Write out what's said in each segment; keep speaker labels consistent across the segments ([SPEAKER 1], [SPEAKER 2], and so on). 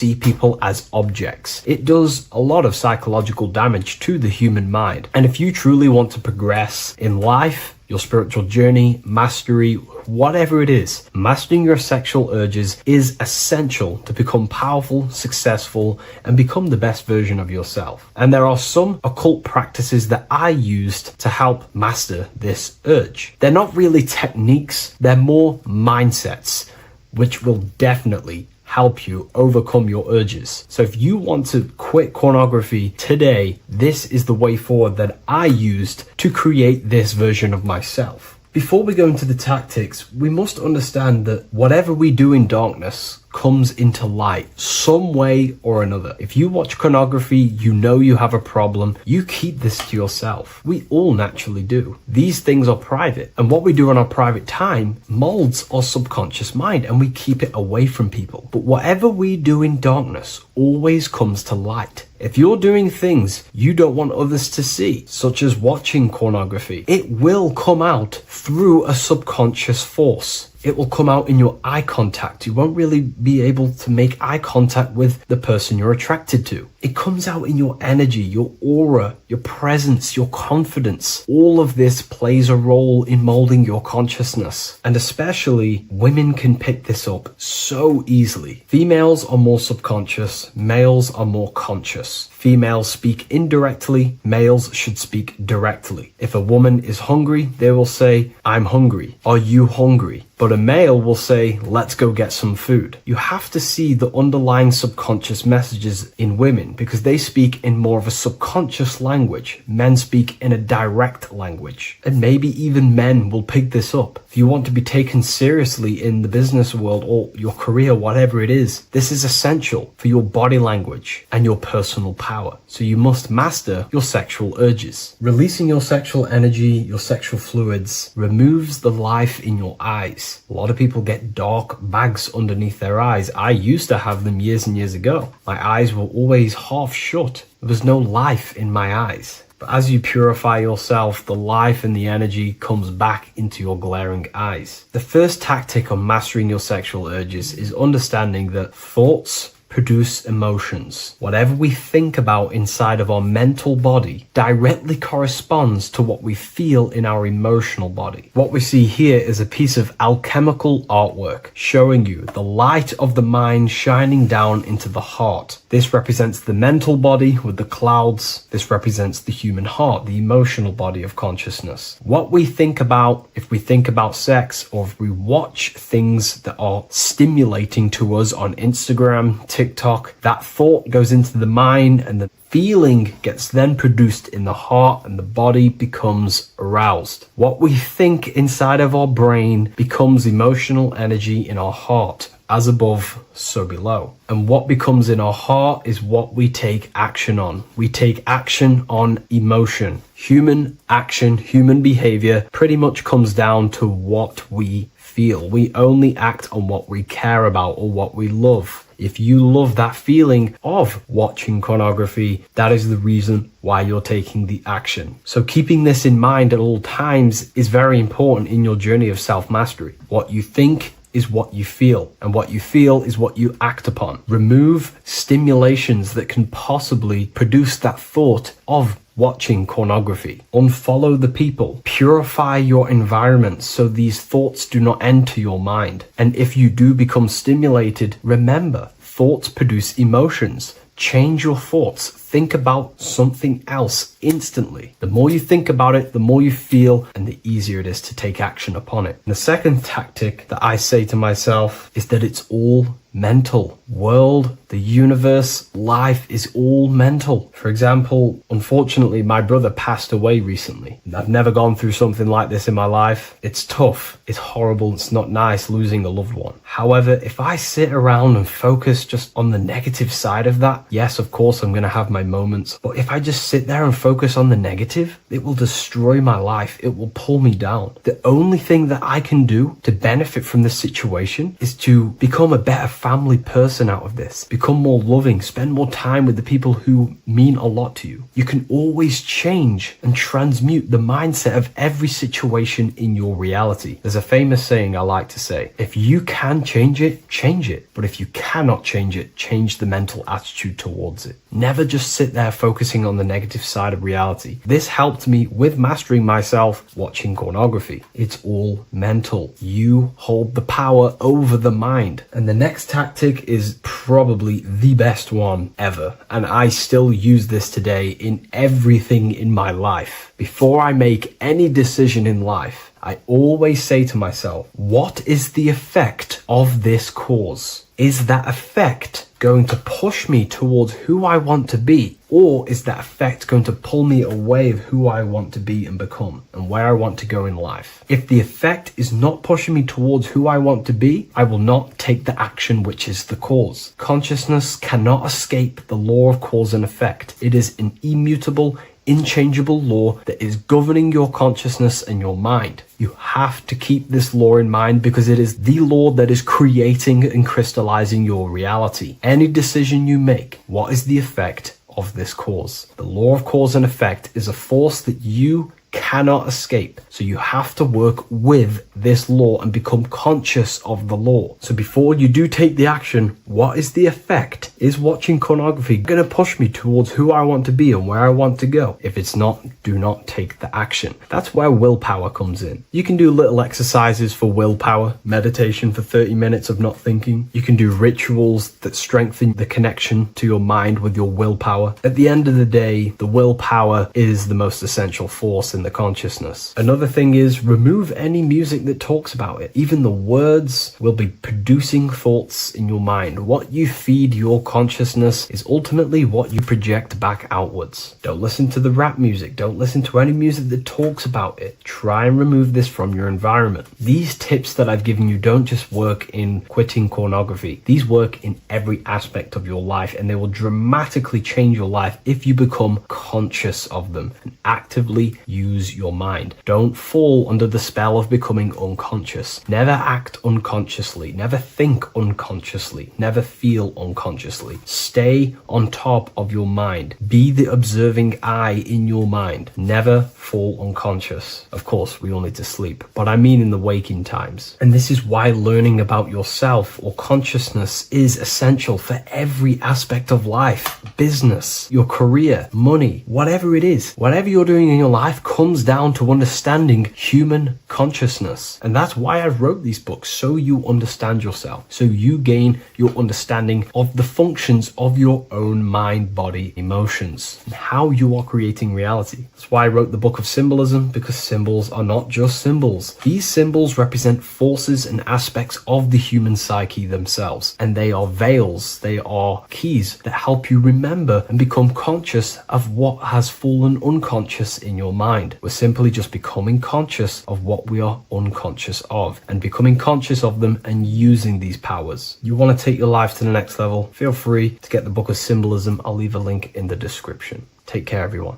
[SPEAKER 1] see people as objects. It does a lot of psychological damage to the human mind. And if you truly want to progress in life, your spiritual journey, mastery, whatever it is, mastering your sexual urges is essential to become powerful, successful, and become the best version of yourself. And there are some occult practices that I used to help master this urge. They're not really techniques, they're more mindsets, which will definitely help you overcome your urges. So if you want to quit pornography today, this is the way forward that I used to create this version of myself. Before we go into the tactics, we must understand that whatever we do in darkness comes into light some way or another. If you watch pornography, you know you have a problem, you keep this to yourself. We all naturally do. These things are private, and what we do in our private time molds our subconscious mind, and we keep it away from people. But whatever we do in darkness always comes to light. If you're doing things you don't want others to see, such as watching pornography, it will come out through a subconscious force. It will come out in your eye contact. You won't really be able to make eye contact with the person you're attracted to. It comes out in your energy, your aura, your presence, your confidence. All of this plays a role in molding your consciousness. And especially women can pick this up so easily. Females are more subconscious, males are more conscious. Females speak indirectly, males should speak directly. If a woman is hungry, they will say, "I'm hungry. Are you hungry?" But a male will say, "Let's go get some food." You have to see the underlying subconscious messages in women because they speak in more of a subconscious language. Men speak in a direct language. And maybe even men will pick this up. If you want to be taken seriously in the business world or your career, whatever it is, this is essential for your body language and your personal power. So you must master your sexual urges. Releasing your sexual energy, your sexual fluids, removes the life in your eyes. A lot of people get dark bags underneath their eyes. I used to have them years and years ago. My eyes were always half shut. There was no life in my eyes. But as you purify yourself, the life and the energy comes back into your glaring eyes. The first tactic on mastering your sexual urges is understanding that thoughts produce emotions. Whatever we think about inside of our mental body directly corresponds to what we feel in our emotional body. What we see here is a piece of alchemical artwork showing you the light of the mind shining down into the heart. This represents the mental body with the clouds. This represents the human heart, the emotional body of consciousness. What we think about, if we think about sex, or if we watch things that are stimulating to us on Instagram, TikTok, that thought goes into the mind and the feeling gets then produced in the heart and the body becomes aroused. What we think inside of our brain becomes emotional energy in our heart. As above, so below. And what becomes in our heart is what we take action on. We take action on emotion. Human action, human behavior pretty much comes down to what we feel. We only act on what we care about or what we love. If you love that feeling of watching pornography, that is the reason why you're taking the action. So keeping this in mind at all times is very important in your journey of self-mastery. What you think is what you feel, and what you feel is what you act upon. Remove stimulations that can possibly produce that thought of watching pornography. Unfollow the people. Purify your environment so these thoughts do not enter your mind. And if you do become stimulated, remember, thoughts produce emotions. Change your thoughts. Think about something else instantly. The more you think about it, the more you feel, and the easier it is to take action upon it. And the second tactic that I say to myself is that it's all mental. World, the universe, life is all mental. For example, unfortunately, my brother passed away recently. I've never gone through something like this in my life. It's tough. It's horrible. It's not nice losing a loved one. However, if I sit around and focus just on the negative side of that, yes, of course, I'm going to have my my moments. But if I just sit there and focus on the negative, it will destroy my life. It will pull me down. The only thing that I can do to benefit from this situation is to become a better family person out of this. Become more loving. Spend more time with the people who mean a lot to you. You can always change and transmute the mindset of every situation in your reality. There's a famous saying I like to say, if you can change it, change it. But if you cannot change it, change the mental attitude towards it. Never just sit there focusing on the negative side of reality. This helped me with mastering myself watching pornography. It's all mental. You hold the power over the mind. And the next tactic is probably the best one ever. And I still use this today in everything in my life. Before I make any decision in life, I always say to myself, what is the effect of this cause? Is that effect going to push me towards who I want to be? Or is that effect going to pull me away of who I want to be and become and where I want to go in life? If the effect is not pushing me towards who I want to be, I will not take the action which is the cause. Consciousness cannot escape the law of cause and effect. It is an immutable, inchangeable law that is governing your consciousness and your mind. You have to keep this law in mind because it is the law that is creating and crystallizing your reality. Any decision you make, what is the effect of this cause? The law of cause and effect is a force that you cannot escape. So you have to work with this law and become conscious of the law. So before you do take the action, what is the effect? Is watching pornography going to push me towards who I want to be and where I want to go? If it's not, do not take the action. That's where willpower comes in. You can do little exercises for willpower, meditation for 30 minutes of not thinking. You can do rituals that strengthen the connection to your mind with your willpower. At the end of the day, the willpower is the most essential force in the consciousness. Another thing is remove any music that talks about it. Even the words will be producing thoughts in your mind. What you feed your consciousness is ultimately what you project back outwards. Don't listen to the rap music. Don't listen to any music that talks about it. Try and remove this from your environment. These tips that I've given you don't just work in quitting pornography. These work in every aspect of your life, and they will dramatically change your life if you become conscious of them and actively use your mind. Don't fall under the spell of becoming unconscious. Never act unconsciously. Never think unconsciously. Never feel unconsciously. Stay on top of your mind. Be the observing eye in your mind. Never fall unconscious. Of course, we all need to sleep, but I mean in the waking times. And this is why learning about yourself or consciousness is essential for every aspect of life. Business, your career, money, whatever it is. Whatever you're doing in your life comes down to understanding human consciousness. And that's why I wrote these books, so you understand yourself, so you gain your understanding of the functions of your own mind, body, emotions, and how you are creating reality. That's why I wrote the book of symbolism, because symbols are not just symbols. These symbols represent forces and aspects of the human psyche themselves, and they are veils, they are keys that help you remember and become conscious of what has fallen unconscious in your mind. We're simply just becoming conscious of what we are unconscious of and becoming conscious of them and using these powers. You want to take your life to the next level? Feel free to get the book of symbolism. I'll leave a link in the description. Take care, everyone.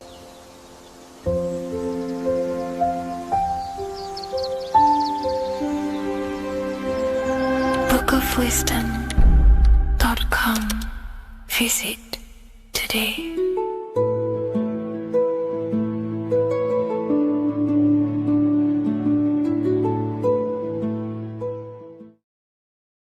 [SPEAKER 2] bookofwisdom.com. Visit today.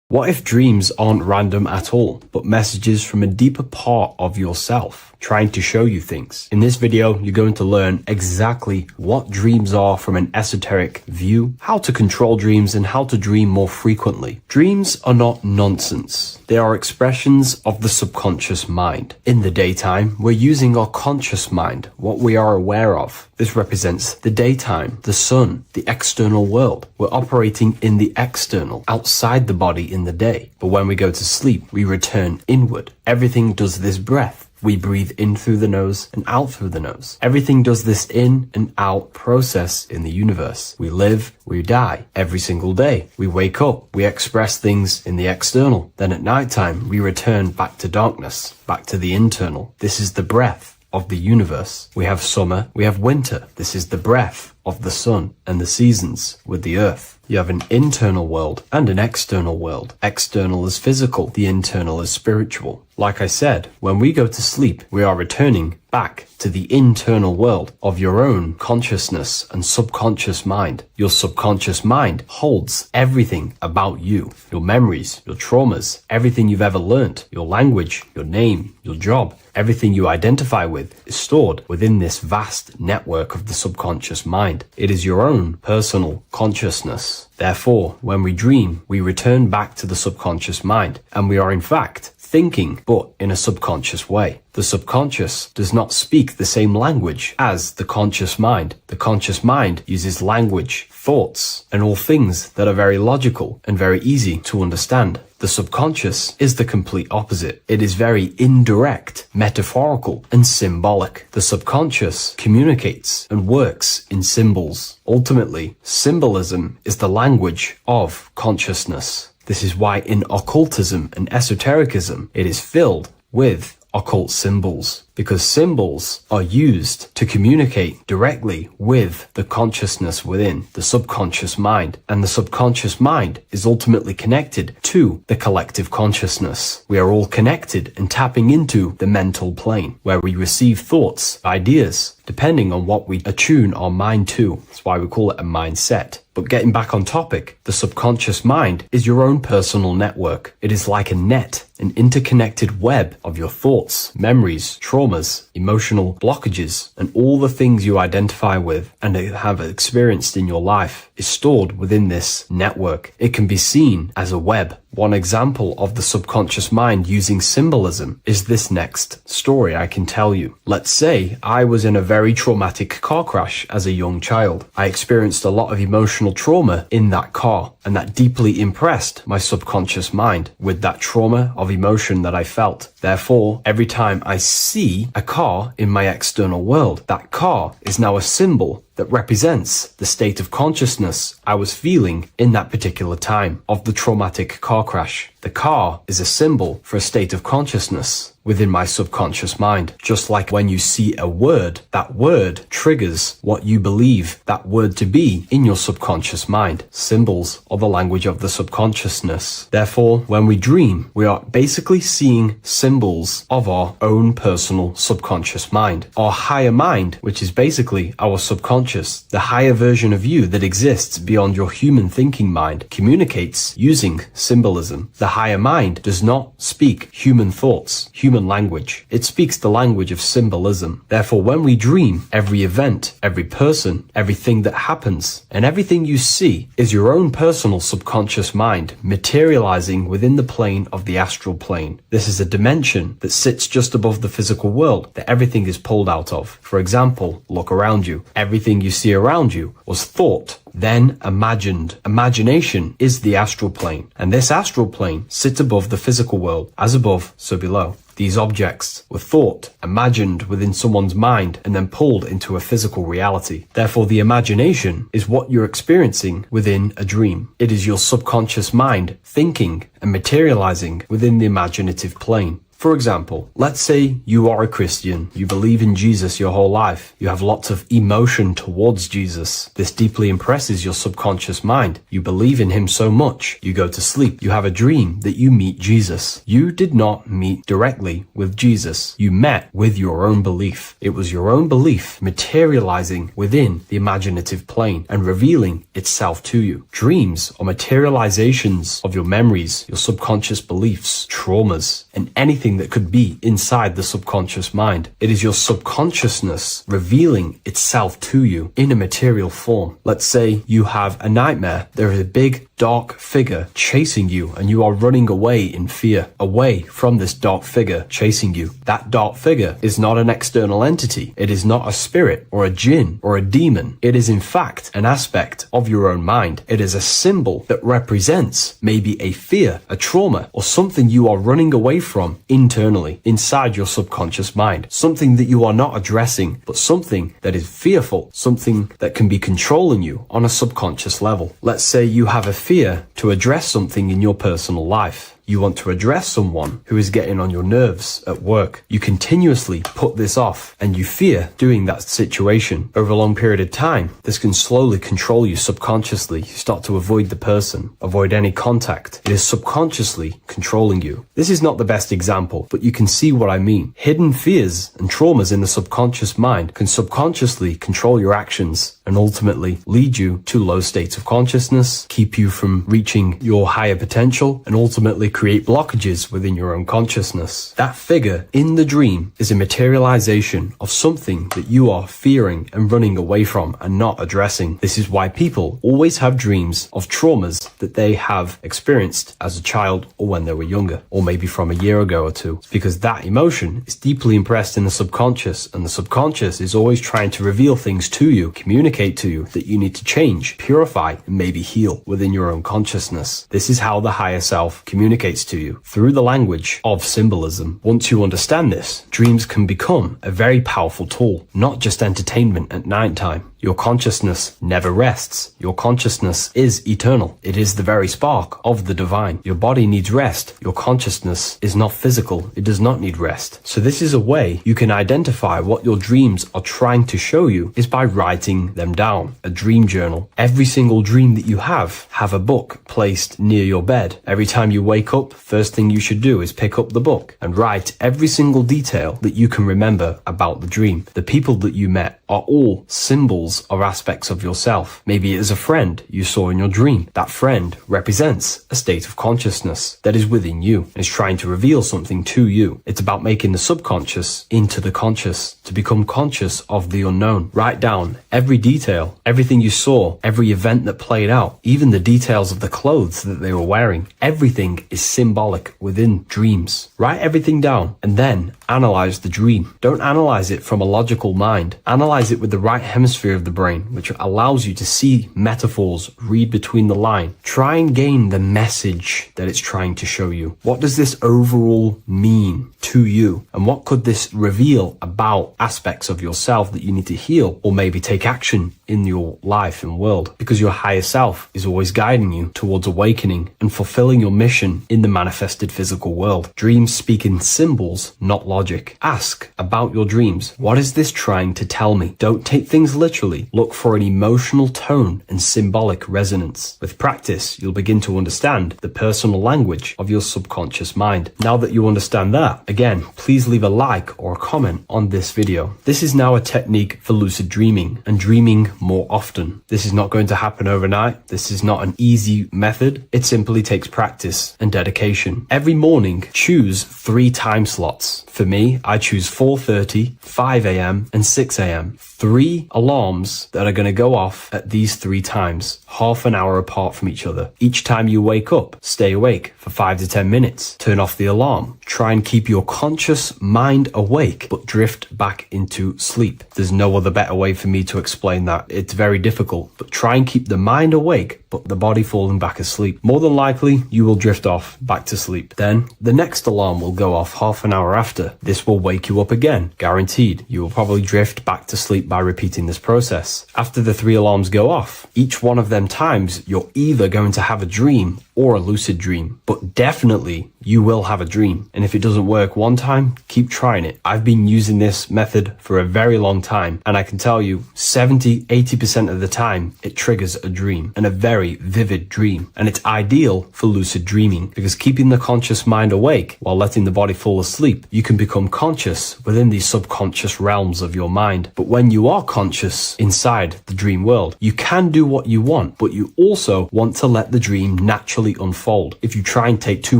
[SPEAKER 1] What if dreams aren't random at all, but messages from a deeper part of yourself, trying to show you things? In this video, you're going to learn exactly what dreams are from an esoteric view, how to control dreams, and how to dream more frequently. Dreams are not nonsense. They are expressions of the subconscious mind. In the daytime, we're using our conscious mind, what we are aware of. This represents the daytime, the sun, the external world. We're operating in the external, outside the body in the day. But when we go to sleep, we return inward. Everything does this breath. We breathe in through the nose and out through the nose. Everything does this in and out process in the universe. We live, we die every single day. We wake up, we express things in the external. Then at nighttime, we return back to darkness, back to the internal. This is the breath of the universe. We have summer, we have winter. This is the breath of the sun and the seasons with the earth. You have an internal world and an external world. External is physical, the internal is spiritual. Like I said, when we go to sleep, we are returning back to the internal world of your own consciousness and subconscious mind. Your subconscious mind holds everything about you, your memories, your traumas, everything you've ever learnt, your language, your name, your job, everything you identify with is stored within this vast network of the subconscious mind. It is your own personal consciousness. Therefore, when we dream, we return back to the subconscious mind, and we are in fact thinking, but in a subconscious way. The subconscious does not speak the same language as the conscious mind. The conscious mind uses language, thoughts, and all things that are very logical and very easy to understand. The subconscious is the complete opposite. It is very indirect, metaphorical, and symbolic. The subconscious communicates and works in symbols. Ultimately, symbolism is the language of consciousness. This is why in occultism and esotericism, it is filled with occult symbols, because symbols are used to communicate directly with the consciousness within, the subconscious mind, and the subconscious mind is ultimately connected to the collective consciousness. We are all connected and tapping into the mental plane, where we receive thoughts, ideas, depending on what we attune our mind to. That's why we call it a mindset. But getting back on topic, the subconscious mind is your own personal network. It is like a net, an interconnected web of your thoughts, memories, traumas, emotional blockages, and all the things you identify with and have experienced in your life is stored within this network. It can be seen as a web. One example of the subconscious mind using symbolism is this next story I can tell you. Let's say I was in a very traumatic car crash as a young child. I experienced a lot of emotional trauma in that car, and that deeply impressed my subconscious mind with that trauma of emotion that I felt. Therefore, every time I see a car in my external world, that car is now a symbol that represents the state of consciousness I was feeling in that particular time of the traumatic car crash. The car is a symbol for a state of consciousness within my subconscious mind. Just like when you see a word, that word triggers what you believe that word to be in your subconscious mind. Symbols are the language of the subconsciousness. Therefore, when we dream, we are basically seeing symbols of our own personal subconscious mind. Our higher mind, which is basically our subconscious, the higher version of you that exists beyond your human thinking mind, communicates using symbolism. The higher mind does not speak human thoughts, human language. It speaks the language of symbolism. Therefore, when we dream, every event, every person, everything that happens, and everything you see is your own personal subconscious mind materializing within the plane of the astral plane. This is a dimension that sits just above the physical world that everything is pulled out of. For example, look around you. Everything you see around you was thought, then imagined. Imagination is the astral plane, and this astral plane sits above the physical world. As above, so below. These objects were thought, imagined within someone's mind, and then pulled into a physical reality. Therefore, the imagination is what you're experiencing within a dream. It is your subconscious mind thinking and materializing within the imaginative plane. For example, let's say you are a Christian, you believe in Jesus your whole life, you have lots of emotion towards Jesus. This deeply impresses your subconscious mind. You believe in him so much, you go to sleep, you have a dream that you meet Jesus. You did not meet directly with Jesus. You met with your own belief. It was your own belief materializing within the imaginative plane and revealing itself to you. Dreams are materializations of your memories, your subconscious beliefs, traumas, and anything that could be inside the subconscious mind. It is your subconsciousness revealing itself to you in a material form. Let's say you have a nightmare. There is a big dark figure chasing you and you are running away in fear, away from this dark figure chasing you. That dark figure is not an external entity. It is not a spirit or a jinn or a demon. It is in fact an aspect of your own mind. It is a symbol that represents maybe a fear, a trauma, or something you are running away from internally, inside your subconscious mind. Something that you are not addressing, but something that is fearful, something that can be controlling you on a subconscious level. Let's say you have a fear to address something in your personal life. You want to address someone who is getting on your nerves at work. You continuously put this off and you fear doing that situation. Over a long period of time, this can slowly control you subconsciously. You start to avoid the person, avoid any contact. It is subconsciously controlling you. This is not the best example, but you can see what I mean. Hidden fears and traumas in the subconscious mind can subconsciously control your actions and ultimately lead you to low states of consciousness, keep you from reaching your higher potential, and ultimately create blockages within your own consciousness. That figure in the dream is a materialization of something that you are fearing and running away from and not addressing. This is why people always have dreams of traumas that they have experienced as a child or when they were younger, or maybe from a year ago or two. It's because that emotion is deeply impressed in the subconscious, and the subconscious is always trying to reveal things to you, communicate to you that you need to change, purify, and maybe heal within your own consciousness. This is how the higher self communicates to you, through the language of symbolism. Once you understand this, dreams can become a very powerful tool, not just entertainment at night time. Your consciousness never rests. Your consciousness is eternal. It is the very spark of the divine. Your body needs rest. Your consciousness is not physical. It does not need rest. So this is a way you can identify what your dreams are trying to show you, is by writing them down. A dream journal. Every single dream that you have a book placed near your bed. Every time you wake up, first thing you should do is pick up the book and write every single detail that you can remember about the dream. The people that you met are all symbols or aspects of yourself. Maybe it is a friend you saw in your dream. That friend represents a state of consciousness that is within you and is trying to reveal something to you. It's about making the subconscious into the conscious, to become conscious of the unknown. Write down every detail, everything you saw, every event that played out, even the details of the clothes that they were wearing. Everything is symbolic within dreams. Write everything down and then analyze the dream. Don't analyze it from a logical mind. Analyze it with the right hemisphere of the brain, which allows you to see metaphors, read between the line. Try and gain the message that it's trying to show you. What does this overall mean to you? And what could this reveal about aspects of yourself that you need to heal or maybe take action in your life and world? Because your higher self is always guiding you towards awakening and fulfilling your mission in the manifested physical world. Dreams speak in symbols, not logic. Ask about your dreams. What is this trying to tell me? Don't take things literally. Look for an emotional tone and symbolic resonance. With practice, you'll begin to understand the personal language of your subconscious mind. Now that you understand that, again, please leave a like or a comment on this video. This is now a technique for lucid dreaming and dreaming more often. This is not going to happen overnight. This is not an easy method. It simply takes practice and dedication. Every morning, choose 3 time slots. For me, I choose 4:30, 5 a.m. and 6 a.m. 3 alarms that are going to go off at these 3 times, half an hour apart from each other. Each time you wake up, stay awake for 5 to 10 minutes. Turn off the alarm. Try and keep your conscious mind awake, but drift back into sleep. There's no other better way for me to explain that. It's very difficult, but try and keep the mind awake, but the body falling back asleep. More than likely, you will drift off back to sleep. Then the next alarm will go off half an hour after. This will wake you up again, guaranteed. You will probably drift back to sleep by repeating this process. After the 3 alarms go off, each one of them times, you're either going to have a dream or a lucid dream, but definitely you will have a dream. And if it doesn't work one time, keep trying it. I've been using this method for a very long time, and I can tell you 70-80% of the time it triggers a dream, and a very vivid dream. And it's ideal for lucid dreaming because keeping the conscious mind awake while letting the body fall asleep, you can become conscious within these subconscious realms of your mind. But when you are conscious inside the dream world, you can do what you want, but you also want to let the dream naturally fully unfold. If you try and take too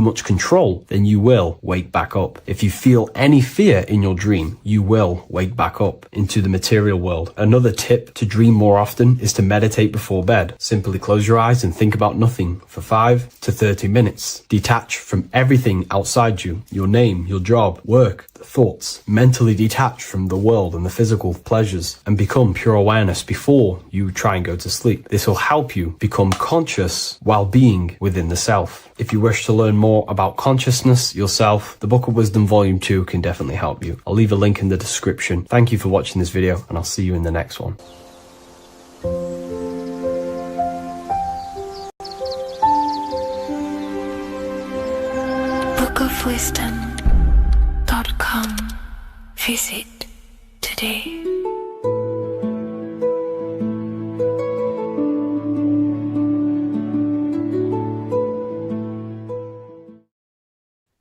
[SPEAKER 1] much control, then you will wake back up. If you feel any fear in your dream, you will wake back up into the material world. Another tip to dream more often is to meditate before bed. Simply close your eyes and think about nothing for 5 to 30 minutes. Detach from everything outside you, your name, your job, work, thoughts. Mentally detach from the world and the physical pleasures and become pure awareness before you try and go to sleep. This will help you become conscious while being within the self. If you wish to learn more about consciousness, yourself, the Book of Wisdom Volume 2 can definitely help you. I'll leave a link in the description. Thank you for watching this video, and I'll see you in the next one.
[SPEAKER 2] bookofwisdom.com. Visit today.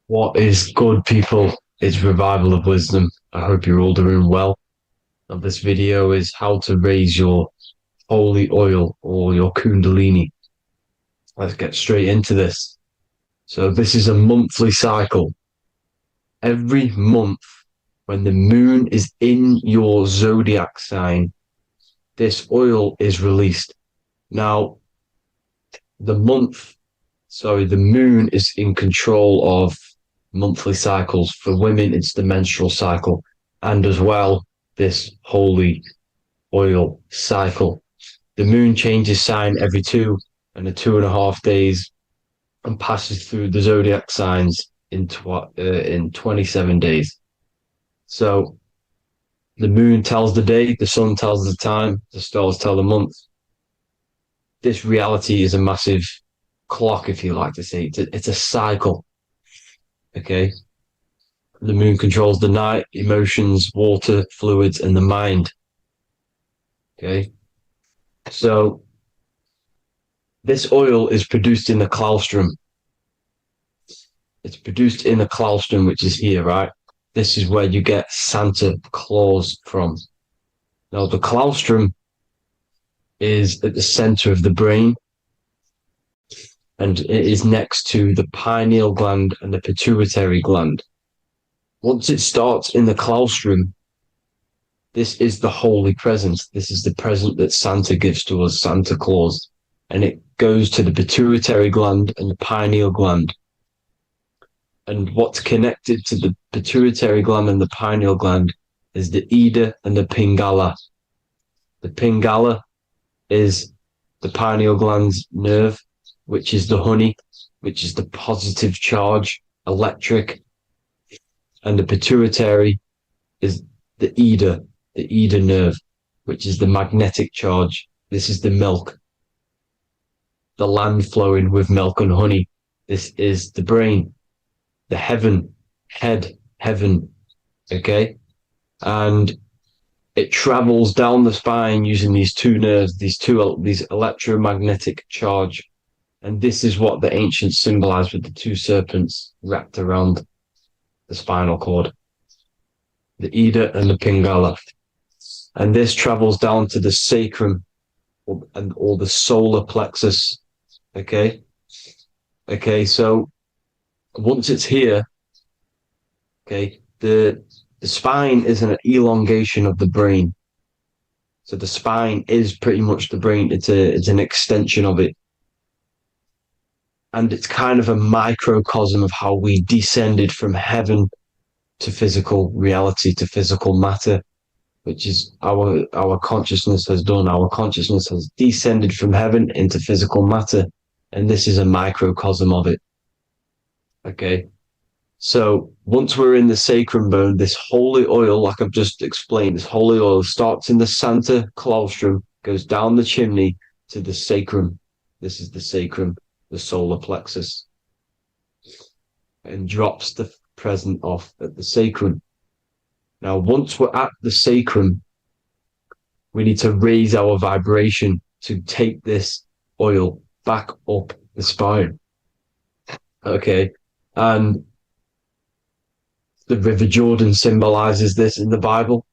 [SPEAKER 1] What is good, people? It's Revival of Wisdom. I hope you're all doing well. Now, this video is how to raise your holy oil or your kundalini. Let's get straight into this. So this is a monthly cycle. Every month, when the moon is in your zodiac sign, this oil is released. Now, the moon is in control of monthly cycles. For women, it's the menstrual cycle, and as well, this holy oil cycle. The moon changes sign every 2.5 days and passes through the zodiac signs in 27 days. So the moon tells the day, the sun tells the time, the stars tell the month. This reality is a massive clock, if you like to say. It's a cycle. Okay. The moon controls the night, emotions, water, fluids, and the mind. Okay. So this oil is produced in the claustrum. It's produced in the claustrum, which is here, right? This is where you get Santa Claus from. Now, the claustrum is at the center of the brain, and it is next to the pineal gland and the pituitary gland. Once it starts in the claustrum, this is the holy present. This is the present that Santa gives to us, Santa Claus. And it goes to the pituitary gland and the pineal gland. And what's connected to the pituitary gland and the pineal gland is the Ida and the Pingala. The Pingala is the pineal gland's nerve, which is the honey, which is the positive charge, electric. And the pituitary is the Ida nerve, which is the magnetic charge. This is the milk, the land flowing with milk and honey. This is the brain, the heaven, okay? And it travels down the spine using these two nerves, these electromagnetic charge. And this is what the ancients symbolized with the two serpents wrapped around the spinal cord, the Ida and the Pingala. And this travels down to the sacrum or the solar plexus. Okay. So once it's here, okay, the spine is an elongation of the brain. So the spine is pretty much the brain. It's an extension of it. And it's kind of a microcosm of how we descended from heaven to physical reality, to physical matter, which is our consciousness has done. Our consciousness has descended from heaven into physical matter. And this is a microcosm of it. Okay. So once we're in the sacrum bone, this holy oil, like I've just explained, this holy oil starts in the Santa Claustrum, goes down the chimney to the sacrum. This is the sacrum, the solar plexus, and drops the present off at the sacrum. Now, once we're at the sacrum, we need to raise our vibration to take this oil back up the spine. Okay. And the River Jordan symbolizes this in the Bible.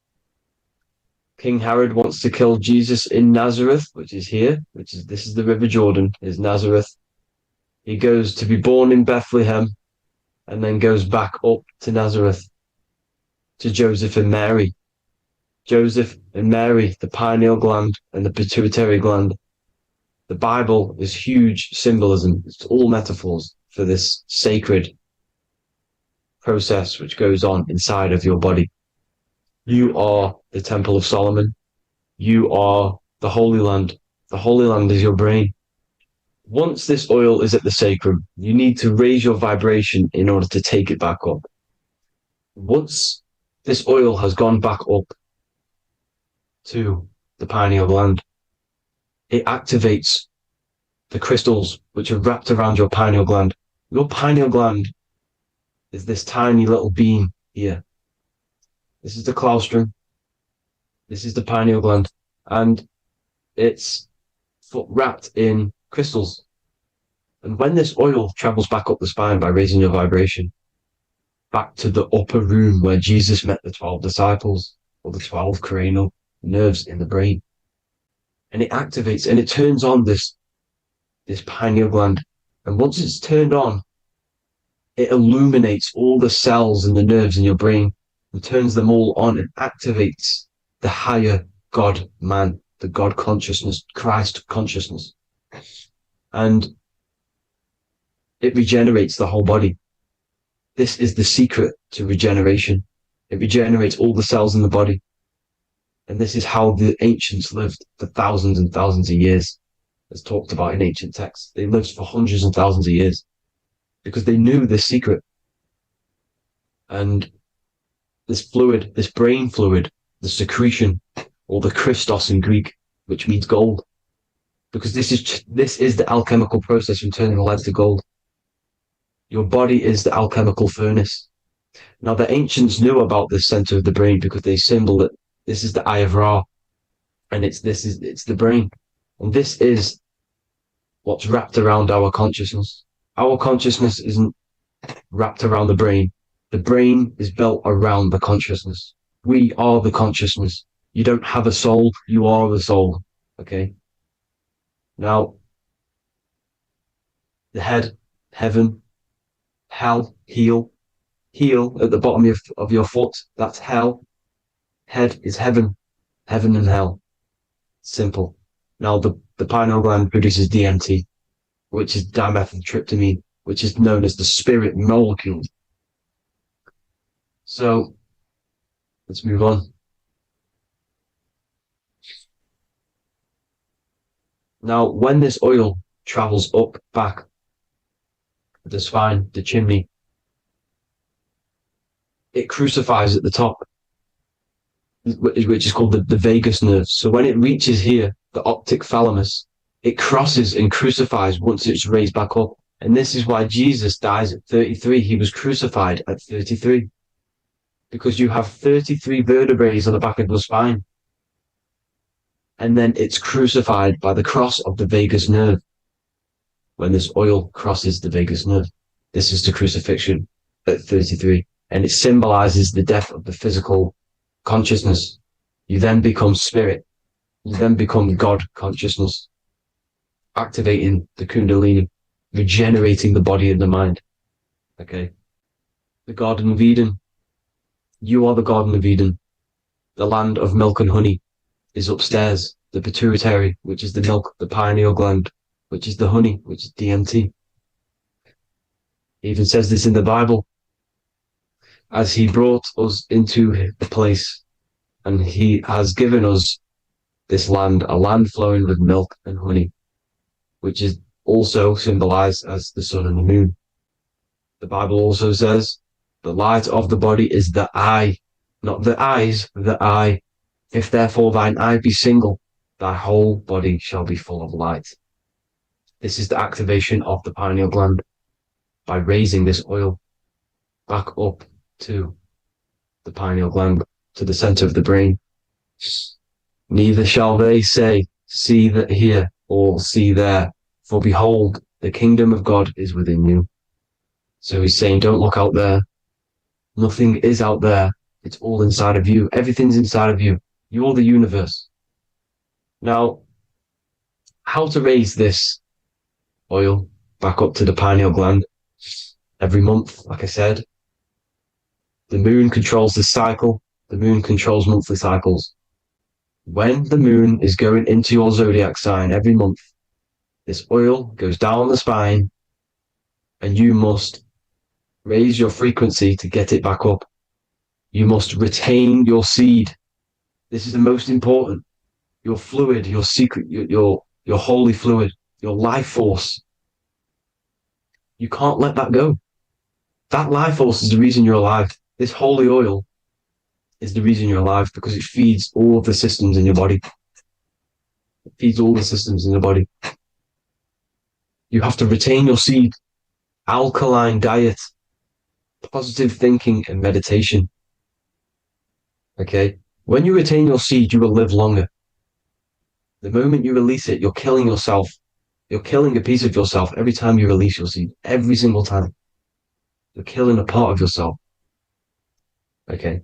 [SPEAKER 1] King Herod wants to kill Jesus in Nazareth, which is here, this is the River Jordan, is Nazareth.
[SPEAKER 3] He goes to be born in Bethlehem and then goes back up to Nazareth to Joseph and Mary. Joseph and Mary, the pineal gland and the pituitary gland. The Bible is huge symbolism. It's all metaphors for this sacred process which goes on inside of your body. You are the Temple of Solomon. You are the Holy Land. The Holy Land is your brain. Once this oil is at the sacrum, you need to raise your vibration in order to take it back up. Once this oil has gone back up to the pineal gland, it activates the crystals which are wrapped around your pineal gland. Your pineal gland is this tiny little beam here. This is the claustrum. This is the pineal gland. And it's wrapped in crystals. And when this oil travels back up the spine by raising your vibration, back to the upper room where Jesus met the 12 disciples, or the 12 cranial nerves in the brain, and it activates and it turns on this pineal gland. And once it's turned on, it illuminates all the cells and the nerves in your brain and turns them all on and activates the higher God man, the God consciousness, Christ consciousness. And it regenerates the whole body. This is the secret to regeneration. It regenerates all the cells in the body. And this is how the ancients lived for thousands and thousands of years, as talked about in ancient texts. They lived for hundreds and thousands of years because they knew this secret. And this fluid, this brain fluid, the secretion, or the Christos in Greek, which means gold, because this is the alchemical process from turning lead to gold. Your body is the alchemical furnace. Now, the ancients knew about this center of the brain because they symboled it. This is the Eye of Ra, and it's the brain. And this is what's wrapped around our consciousness. Our consciousness isn't wrapped around the brain. The brain is built around the consciousness. We are the consciousness. You don't have a soul, you are the soul. Okay? Now, the head, heaven, hell, heel at the bottom of your foot, that's hell. Head is heaven and hell. Simple. Now, the pineal gland produces DMT, which is dimethyltryptamine, which is known as the spirit molecule. So, let's move on. Now, when this oil travels up, back, the spine, the chimney, it crucifies at the top, which is called the vagus nerve. So when it reaches here, the optic thalamus, it crosses and crucifies once it's raised back up. And this is why Jesus dies at 33. He was crucified at 33. Because you have 33 vertebrae on the back of the spine. And then it's crucified by the cross of the vagus nerve. When this oil crosses the vagus nerve, this is the crucifixion at 33. And it symbolizes the death of the physical consciousness. You then become spirit. You then become God consciousness, activating the Kundalini, regenerating the body and the mind. Okay. The Garden of Eden. You are the Garden of Eden. The land of milk and honey is upstairs. The pituitary, which is the milk, the pineal gland, which is the honey, which is DMT. It even says this in the Bible. As he brought us into the place, and he has given us this land, a land flowing with milk and honey, which is also symbolized as the sun and the moon. The Bible also says, the light of the body is the eye, not the eyes, the eye. If therefore thine eye be single, thy whole body shall be full of light. This is the activation of the pineal gland by raising this oil back up to the pineal gland, to the center of the brain. Neither shall they say, see that here, or see there, for behold, the kingdom of God is within you. So he's saying, don't look out there. Nothing is out there. It's all inside of you. Everything's inside of you. You're the universe. Now, how to raise this oil? back up to the pineal gland every month, like I said. The moon controls this cycle. The moon controls monthly cycles. When the moon is going into your zodiac sign every month, this oil goes down the spine and you must raise your frequency to get it back up. You must retain your seed. This is the most important. Your fluid, your secret, your holy fluid, your life force. You can't let that go. That life force is the reason you're alive. This holy oil is the reason you're alive because it feeds all of the systems in your body. It feeds all the systems in your body. You have to retain your seed, alkaline diet, positive thinking, and meditation. Okay? When you retain your seed, you will live longer. The moment you release it, you're killing yourself. You're killing a piece of yourself every time you release your seed. Every single time. You're killing a part of yourself. Okay?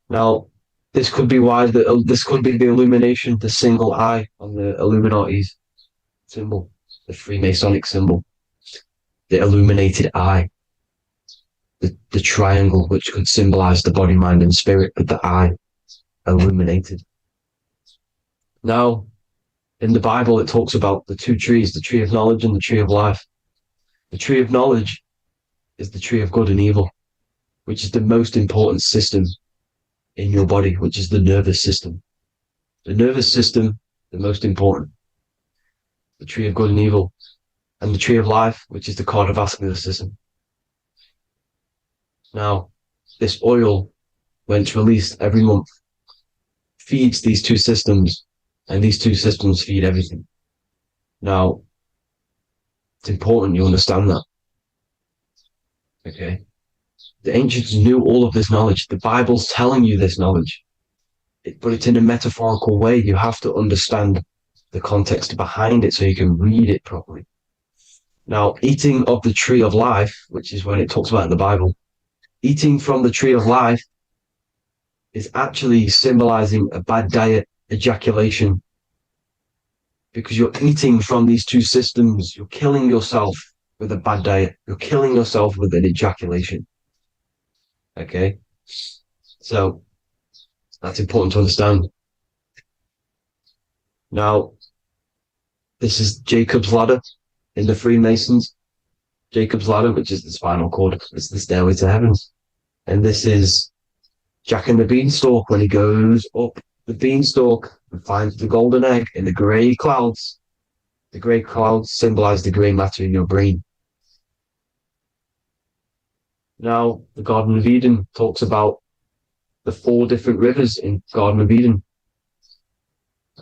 [SPEAKER 3] Now, this could be why this could be the illumination, the single eye on the Illuminati's symbol, the Freemasonic symbol, the illuminated eye, the triangle, which could symbolize the body, mind, and spirit, but the eye illuminated. Now, in the Bible, it talks about the two trees, the tree of knowledge and the tree of life. The tree of knowledge is the tree of good and evil, which is the most important system in your body, which is the nervous system. The nervous system, the most important. The tree of good and evil, and the tree of life, which is the cardiovascular system. Now, this oil, when it's released every month, feeds these two systems, and these two systems feed everything. Now, it's important you understand that. Okay? The ancients knew all of this knowledge. The Bible's telling you this knowledge. But it's in a metaphorical way. You have to understand the context behind it so you can read it properly. Now, eating of the tree of life, which is when it talks about in the Bible, eating from the tree of life is actually symbolizing a bad diet, ejaculation, because you're eating from these two systems. You're killing yourself with a bad diet. You're killing yourself with an ejaculation. Okay? So, that's important to understand. Now, this is Jacob's ladder in the Freemasons. Jacob's ladder, which is the spinal cord, it's the stairway to heaven. And this is Jack and the Beanstalk when he goes up the beanstalk and finds the golden egg in the grey clouds. The grey clouds symbolize the grey matter in your brain. Now, the Garden of Eden talks about the 4 different rivers in Garden of Eden.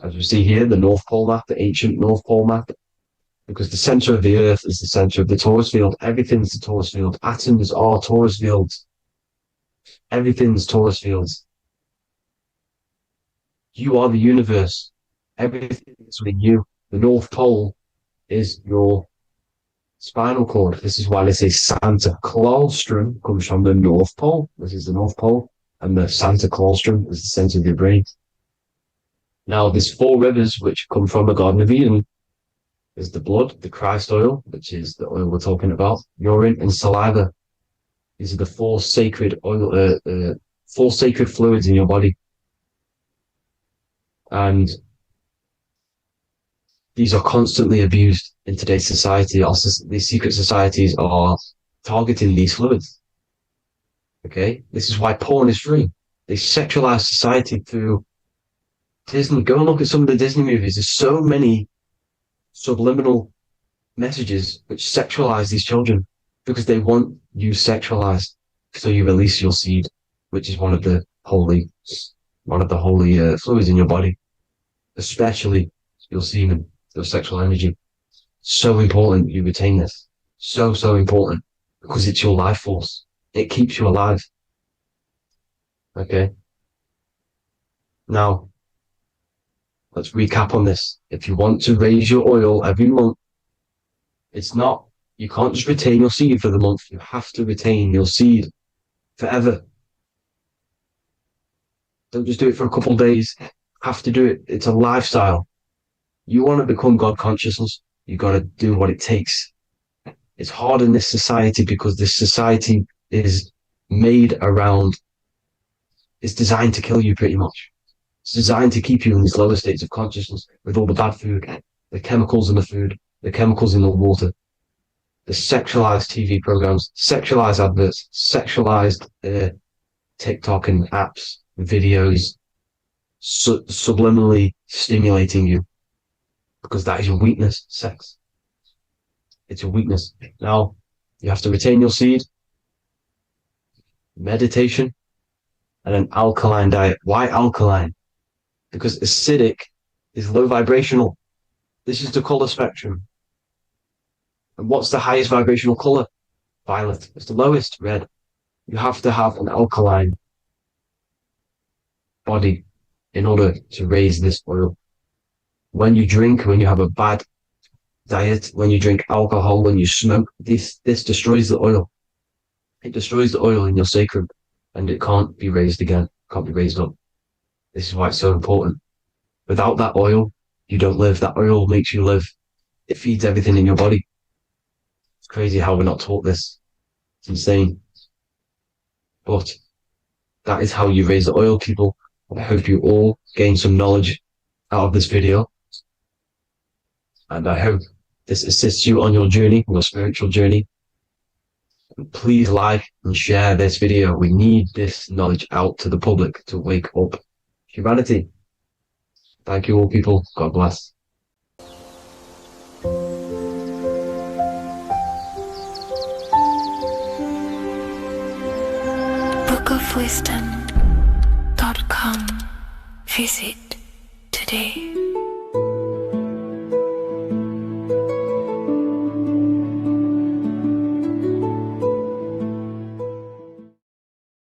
[SPEAKER 3] As we see here, the North Pole map, the ancient North Pole map, because the center of the earth is the center of the torus field. Everything's the torus field. Atoms are torus fields. Everything's torus fields. You are the universe. Everything is within you. The North Pole is your spinal cord. This is why they say Santa Claustrum comes from the North Pole. This is the North Pole. And the Santa Claustrum is the center of your brain. Now, there's 4 rivers which come from the Garden of Eden. There's the blood, the Christ oil, which is the oil we're talking about, urine, and saliva. These are the 4 sacred oil, 4 sacred fluids in your body. And these are constantly abused in today's society. These secret societies are targeting these fluids. Okay? This is why porn is free. They sexualize society through Disney. Go and look at some of the Disney movies. There's so many subliminal messages which sexualize these children because they want you sexualized. So you release your seed, which is one of the holy fluids in your body, especially your semen, your sexual energy. So important you retain this. So important because it's your life force. It keeps you alive. Okay. Now, let's recap on this. If you want to raise your oil every month, you can't just retain your seed for the month. You have to retain your seed forever. Don't just do it for a couple of days. You have to do it. It's a lifestyle. You want to become God consciousness. You got to do what it takes. It's hard in this society because this society is made around, it's designed to kill you pretty much. It's designed to keep you in these lower states of consciousness with all the bad food, the chemicals in the food, the chemicals in the water, the sexualized TV programs, sexualized adverts, sexualized TikTok and apps, videos, subliminally stimulating you because that is your weakness, sex. It's a weakness. Now, you have to retain your seed, meditation, and an alkaline diet. Why alkaline? Because acidic is low vibrational. This is the color spectrum. And what's the highest vibrational color? Violet. It's the lowest, red. You have to have an alkaline body in order to raise this oil. When you drink, when you have a bad diet, when you drink alcohol, when you smoke, this destroys the oil. It destroys the oil in your sacrum and it can't be raised again, can't be raised up. This is why it's so important. Without that oil, you don't live. That oil makes you live. It feeds everything in your body. It's crazy how we're not taught this. It's insane. But that is how you raise the oil, people. I hope you all gain some knowledge out of this video. And I hope this assists you on your journey, your spiritual journey. And please like and share this video. We need this knowledge out to the public to wake up humanity. Thank you all, people. God bless.
[SPEAKER 2] bookofwisdom.com. Visit today.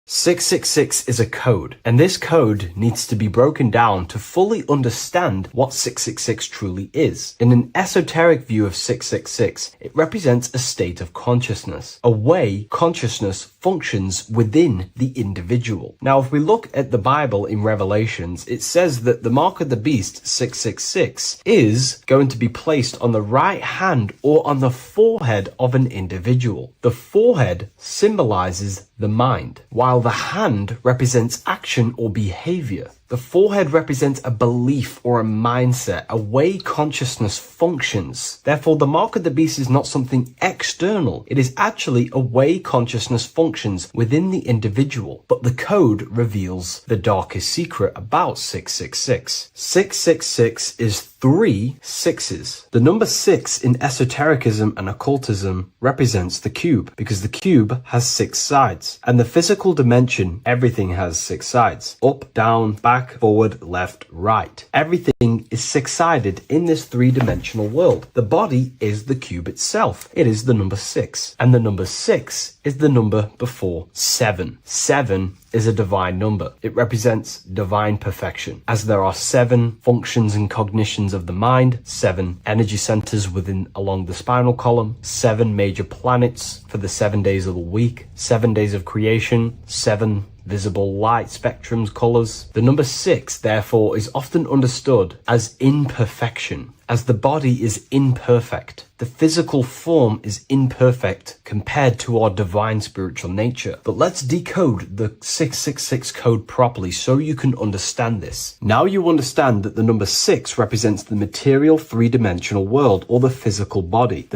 [SPEAKER 1] 666 is a code, and this code needs to be broken down to fully understand what 666 truly is. In an esoteric view of 666, it represents a state of consciousness, a way consciousness functions within the individual. Now, if we look at the Bible in Revelations, it says that the mark of the beast, 666, is going to be placed on the right hand or on the forehead of an individual. The forehead symbolizes the mind, while the hand represents action or behavior. The forehead represents a belief or a mindset, a way consciousness functions. Therefore, the mark of the beast is not something external. It is actually a way consciousness functions within the individual. But the code reveals the darkest secret about 666. 666 is 3 sixes. The number 6 in esotericism and occultism represents the cube, because the cube has 6 sides. And the physical dimension, everything has 6 sides. Up, down, back, forward, left, right. Everything is 6-sided in this 3-dimensional world. The body is the cube itself. It is the number 6. And the number 6 is the number before 7. 7 is a divine number. It represents divine perfection, as there are 7 functions and cognitions of the mind, 7 energy centers along the spinal column, 7 major planets for the 7 days of the week, 7 days of creation, 7 visible light spectrums, colors. The number 6, therefore, is often understood as imperfection, as the body is imperfect. The physical form is imperfect compared to our divine spiritual nature. But let's decode the 666 code properly so you can understand this. Now you understand that the number 6 represents the material 3-dimensional world, or the physical body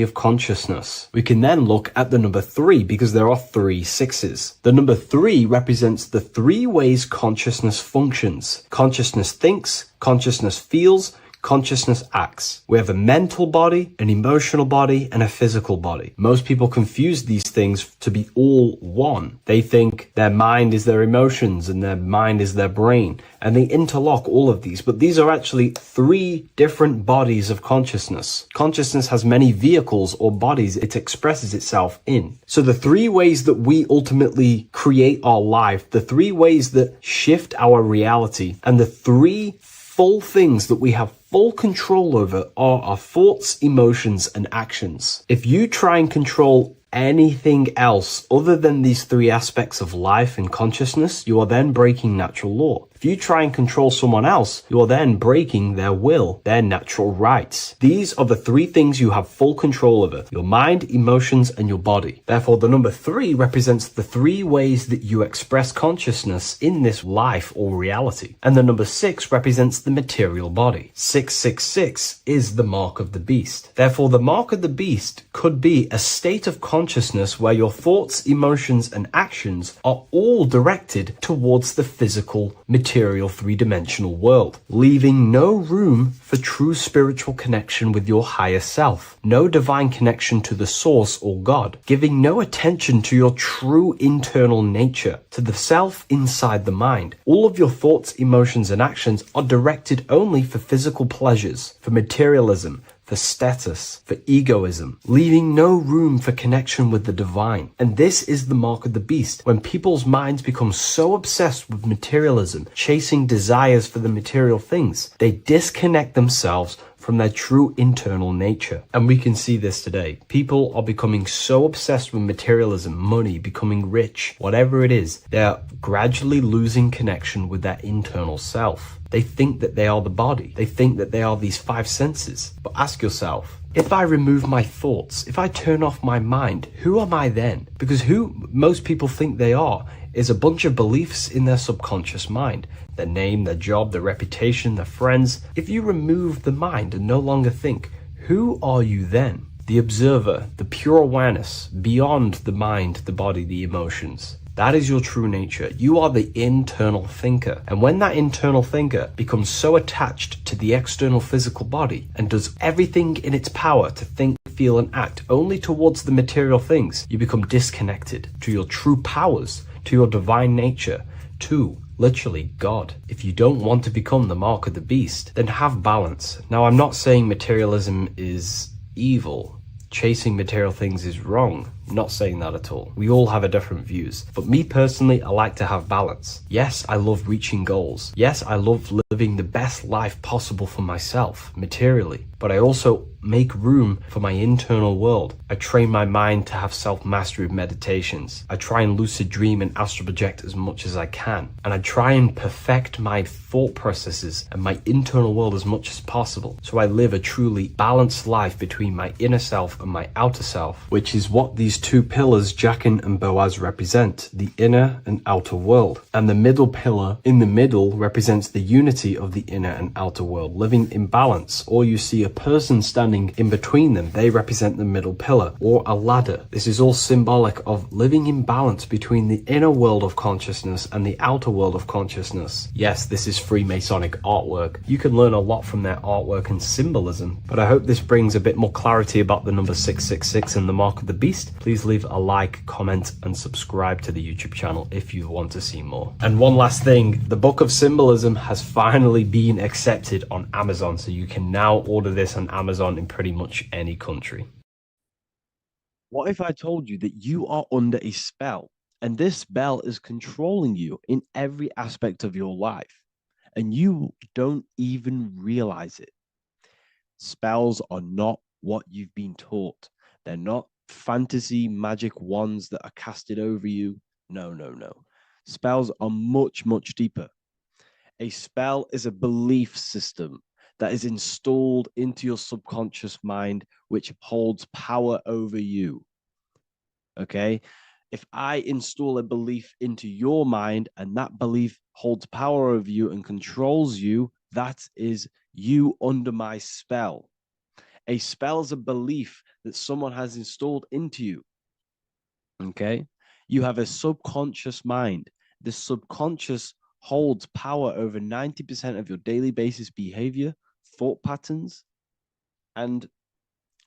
[SPEAKER 1] of consciousness. We can then look at the number 3 because there are 3 6s. The number 3 represents the 3 ways consciousness functions. Consciousness thinks, consciousness feels, consciousness acts. We have a mental body, an emotional body, and a physical body. Most people confuse these things to be all one. They think their mind is their emotions and their mind is their brain, and they interlock all of these, but these are actually 3 different bodies of consciousness. Consciousness has many vehicles or bodies it expresses itself in. So the 3 ways that we ultimately create our life, the 3 ways that shift our reality, and the 3 full things that we have full control over are our thoughts, emotions, and actions. If you try and control anything else other than these 3 aspects of life and consciousness, you are then breaking natural law. If you try and control someone else, you are then breaking their will, their natural rights. These are the three things you have full control over: your mind, emotions, and your body. Therefore, the number 3 represents the 3 ways that you express consciousness in this life or reality. And the number 6 represents the material body. 666 is the mark of the beast. Therefore, the mark of the beast could be a state of consciousness where your thoughts, emotions, and actions are all directed towards the physical, material, three-dimensional world, leaving no room for true spiritual connection with your higher self, no divine connection to the source or God, giving no attention to your true internal nature, to the self inside the mind. All of your thoughts, emotions, and actions are directed only for physical pleasures, for materialism, for status, for egoism, leaving no room for connection with the divine. And this is the mark of the beast. When people's minds become so obsessed with materialism, chasing desires for the material things, they disconnect themselves from their true internal nature. And we can see this today. People are becoming so obsessed with materialism, money, becoming rich, whatever it is, they're gradually losing connection with their internal self. They think that they are the body. They think that they are these 5 senses. But ask yourself, if I remove my thoughts, if I turn off my mind, who am I then? Because who most people think they are is a bunch of beliefs in their subconscious mind. Their name, their job, their reputation, their friends. If you remove the mind and no longer think, who are you then? The observer, the pure awareness, beyond the mind, the body, the emotions. That is your true nature. You are the internal thinker. And when that internal thinker becomes so attached to the external physical body and does everything in its power to think, feel, and act only towards the material things, you become disconnected to your true powers, to your divine nature, to literally God. If you don't want to become the mark of the beast, then have balance. Now, I'm not saying materialism is evil. Chasing material things is wrong. I'm not saying that at all. We all have a different views. But me personally, I like to have balance. Yes, I love reaching goals. Yes, I love living the best life possible for myself, materially. But I also make room for my internal world. I train my mind to have self-mastery of meditations. I try and lucid dream and astral project as much as I can. And I try and perfect my thought processes and my internal world as much as possible. So I live a truly balanced life between my inner self and my outer self, which is what these 2 pillars, Jachin and Boaz, represent, the inner and outer world. And the middle pillar in the middle represents the unity of the inner and outer world, living in balance. Or you see a person standing in between them, they represent the middle pillar, or a ladder. This is all symbolic of living in balance between the inner world of consciousness and the outer world of consciousness. Yes, this is Freemasonic artwork. You can learn a lot from their artwork and symbolism, but I hope this brings a bit more clarity about the number 666 and the mark of the beast. Please leave a like, comment, and subscribe to the YouTube channel if you want to see more. And one last thing, the Book of Symbolism has finally been accepted on Amazon, so you can now order this on Amazon in pretty much any country.
[SPEAKER 4] What if I told you that you are under a spell and this spell is controlling you in every aspect of your life and you don't even realize it? Spells are not what you've been taught. They're not fantasy magic wands that are casted over you. No, no, no. Spells are much, much deeper. A spell is a belief system that is installed into your subconscious mind, which holds power over you. Okay? If I install a belief into your mind and that belief holds power over you and controls you, that is you under my spell. A spell is a belief that someone has installed into you. Okay? You have a subconscious mind. The subconscious holds power over 90% of your daily basis behavior, thought patterns, and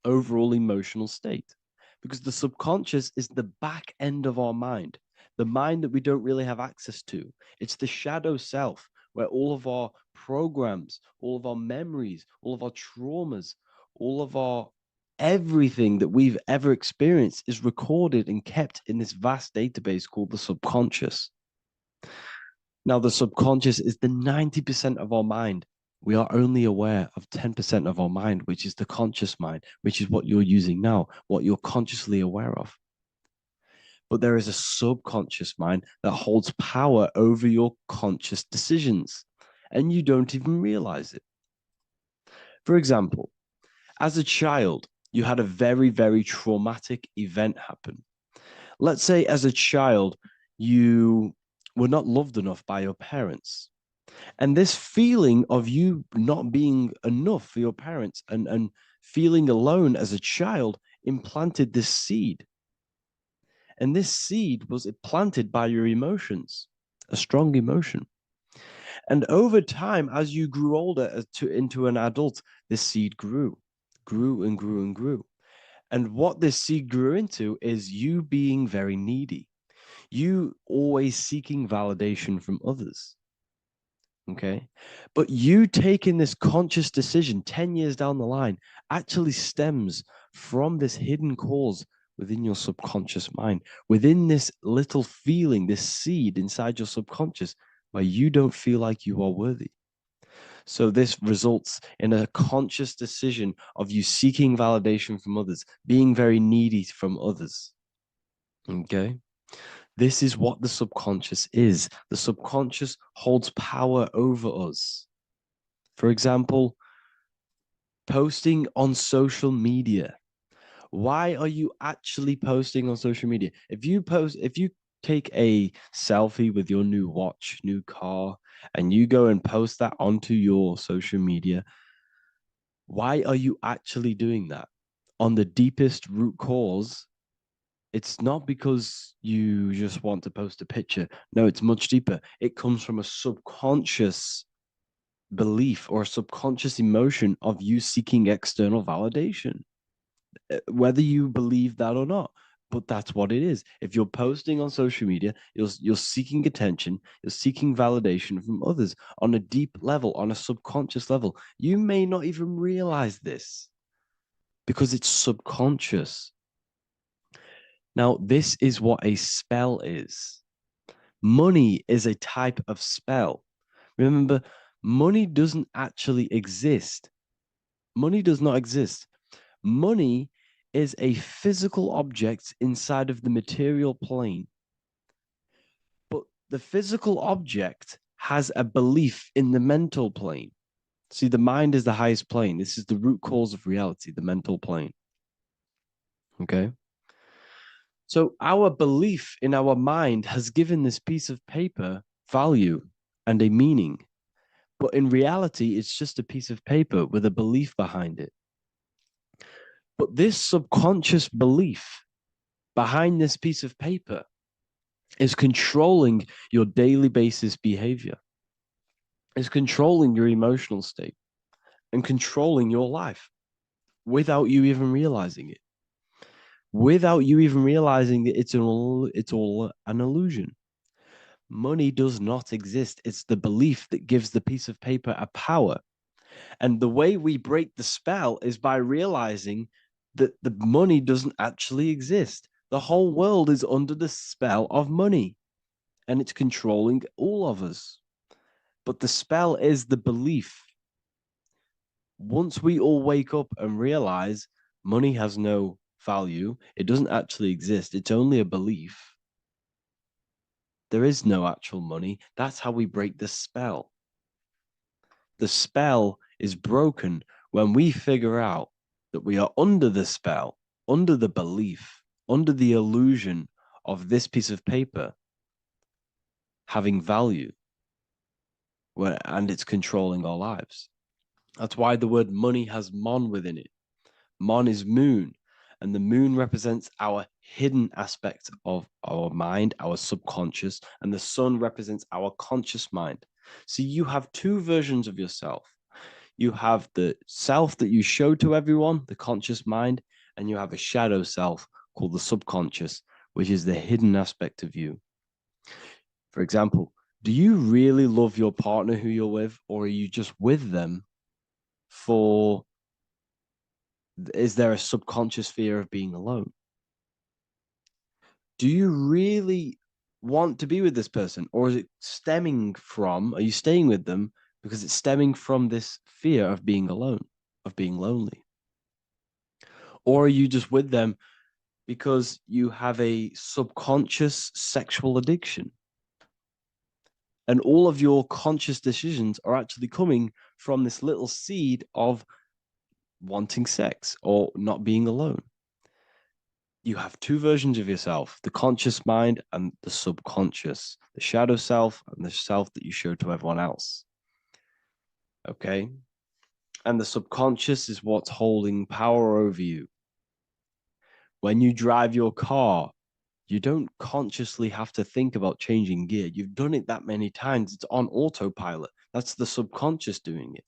[SPEAKER 4] overall emotional state. Because the subconscious is the back end of our mind, the mind that we don't really have access to. It's the shadow self, where all of our programs, all of our memories, all of our traumas, all of our everything that we've ever experienced is recorded and kept in this vast database called the subconscious. Now, the subconscious is the 90% of our mind. We are only aware of 10% of our mind, which is the conscious mind, which is what you're using now, what you're consciously aware of. but there is a subconscious mind that holds power over your conscious decisions, and you don't even realize it. For example, as a child, you had a very, very traumatic event happen. Let's say as a child, you were not loved enough by your parents. And this feeling of you not being enough for your parents and feeling alone as a child implanted this seed. And this seed was planted by your emotions, a strong emotion. And over time, as you grew older into an adult, this seed grew and grew and grew. And what this seed grew into is you being very needy, you always seeking validation from others. Okay. But you taking this conscious decision 10 years down the line actually stems from this hidden cause within your subconscious mind, within this little feeling, this seed inside your subconscious where you don't feel like you are worthy. So this results in a conscious decision of you seeking validation from others, being very needy from others. Okay. This is what the subconscious is. The subconscious holds power over us. For example, posting on social media. Why are you actually posting on social media? If you take a selfie with your new watch, new car, and you go and post that onto your social media, why are you actually doing that? On the deepest root cause, it's not because you just want to post a picture. No, it's much deeper. It comes from a subconscious belief or a subconscious emotion of you seeking external validation, whether you believe that or not. But that's what it is. If you're posting on social media, you're seeking attention, you're seeking validation from others on a deep level, on a subconscious level. You may not even realize this because it's subconscious. Now, this is what a spell is. Money is a type of spell. Remember, money doesn't actually exist. Money does not exist. Money is a physical object inside of the material plane. But the physical object has a belief in the mental plane. See, the mind is the highest plane. This is the root cause of reality, the mental plane. Okay. So our belief in our mind has given this piece of paper value and a meaning. But in reality, it's just a piece of paper with a belief behind it. But this subconscious belief behind this piece of paper is controlling your daily basis behavior, is controlling your emotional state and controlling your life without you even realizing it. Without you even realizing that it's all an illusion. Money does not exist. It's the belief that gives the piece of paper a power. And the way we break the spell is by realizing that the money doesn't actually exist. The whole world is under the spell of money and it's controlling all of us. But the spell is the belief. Once we all wake up and realize money has no value, it doesn't actually exist, it's only a belief. There is no actual money. That's how we break the spell. The spell is broken when we figure out that we are under the spell, under the belief, under the illusion of this piece of paper having value, and it's controlling our lives. That's why the word money has mon within it. Mon is moon, and the moon represents our hidden aspect of our mind, our subconscious, and the sun represents our conscious mind. So you have two versions of yourself. You have the self that you show to everyone, the conscious mind, and you have a shadow self called the subconscious, which is the hidden aspect of you. For example, do you really love your partner who you're with, or are you just with them for, is there a subconscious fear of being alone? Do you really want to be with this person, or is it stemming from, are you staying with them because it's stemming from this fear of being alone, of being lonely? Or are you just with them because you have a subconscious sexual addiction. And all of your conscious decisions are actually coming from this little seed of wanting sex or not being alone. You have two versions of yourself, the conscious mind and the subconscious, the shadow self and the self that you show to everyone else. Okay. And the subconscious is what's holding power over you. When you drive your car, you don't consciously have to think about changing gear. You've done it that many times. It's on autopilot. That's the subconscious doing it.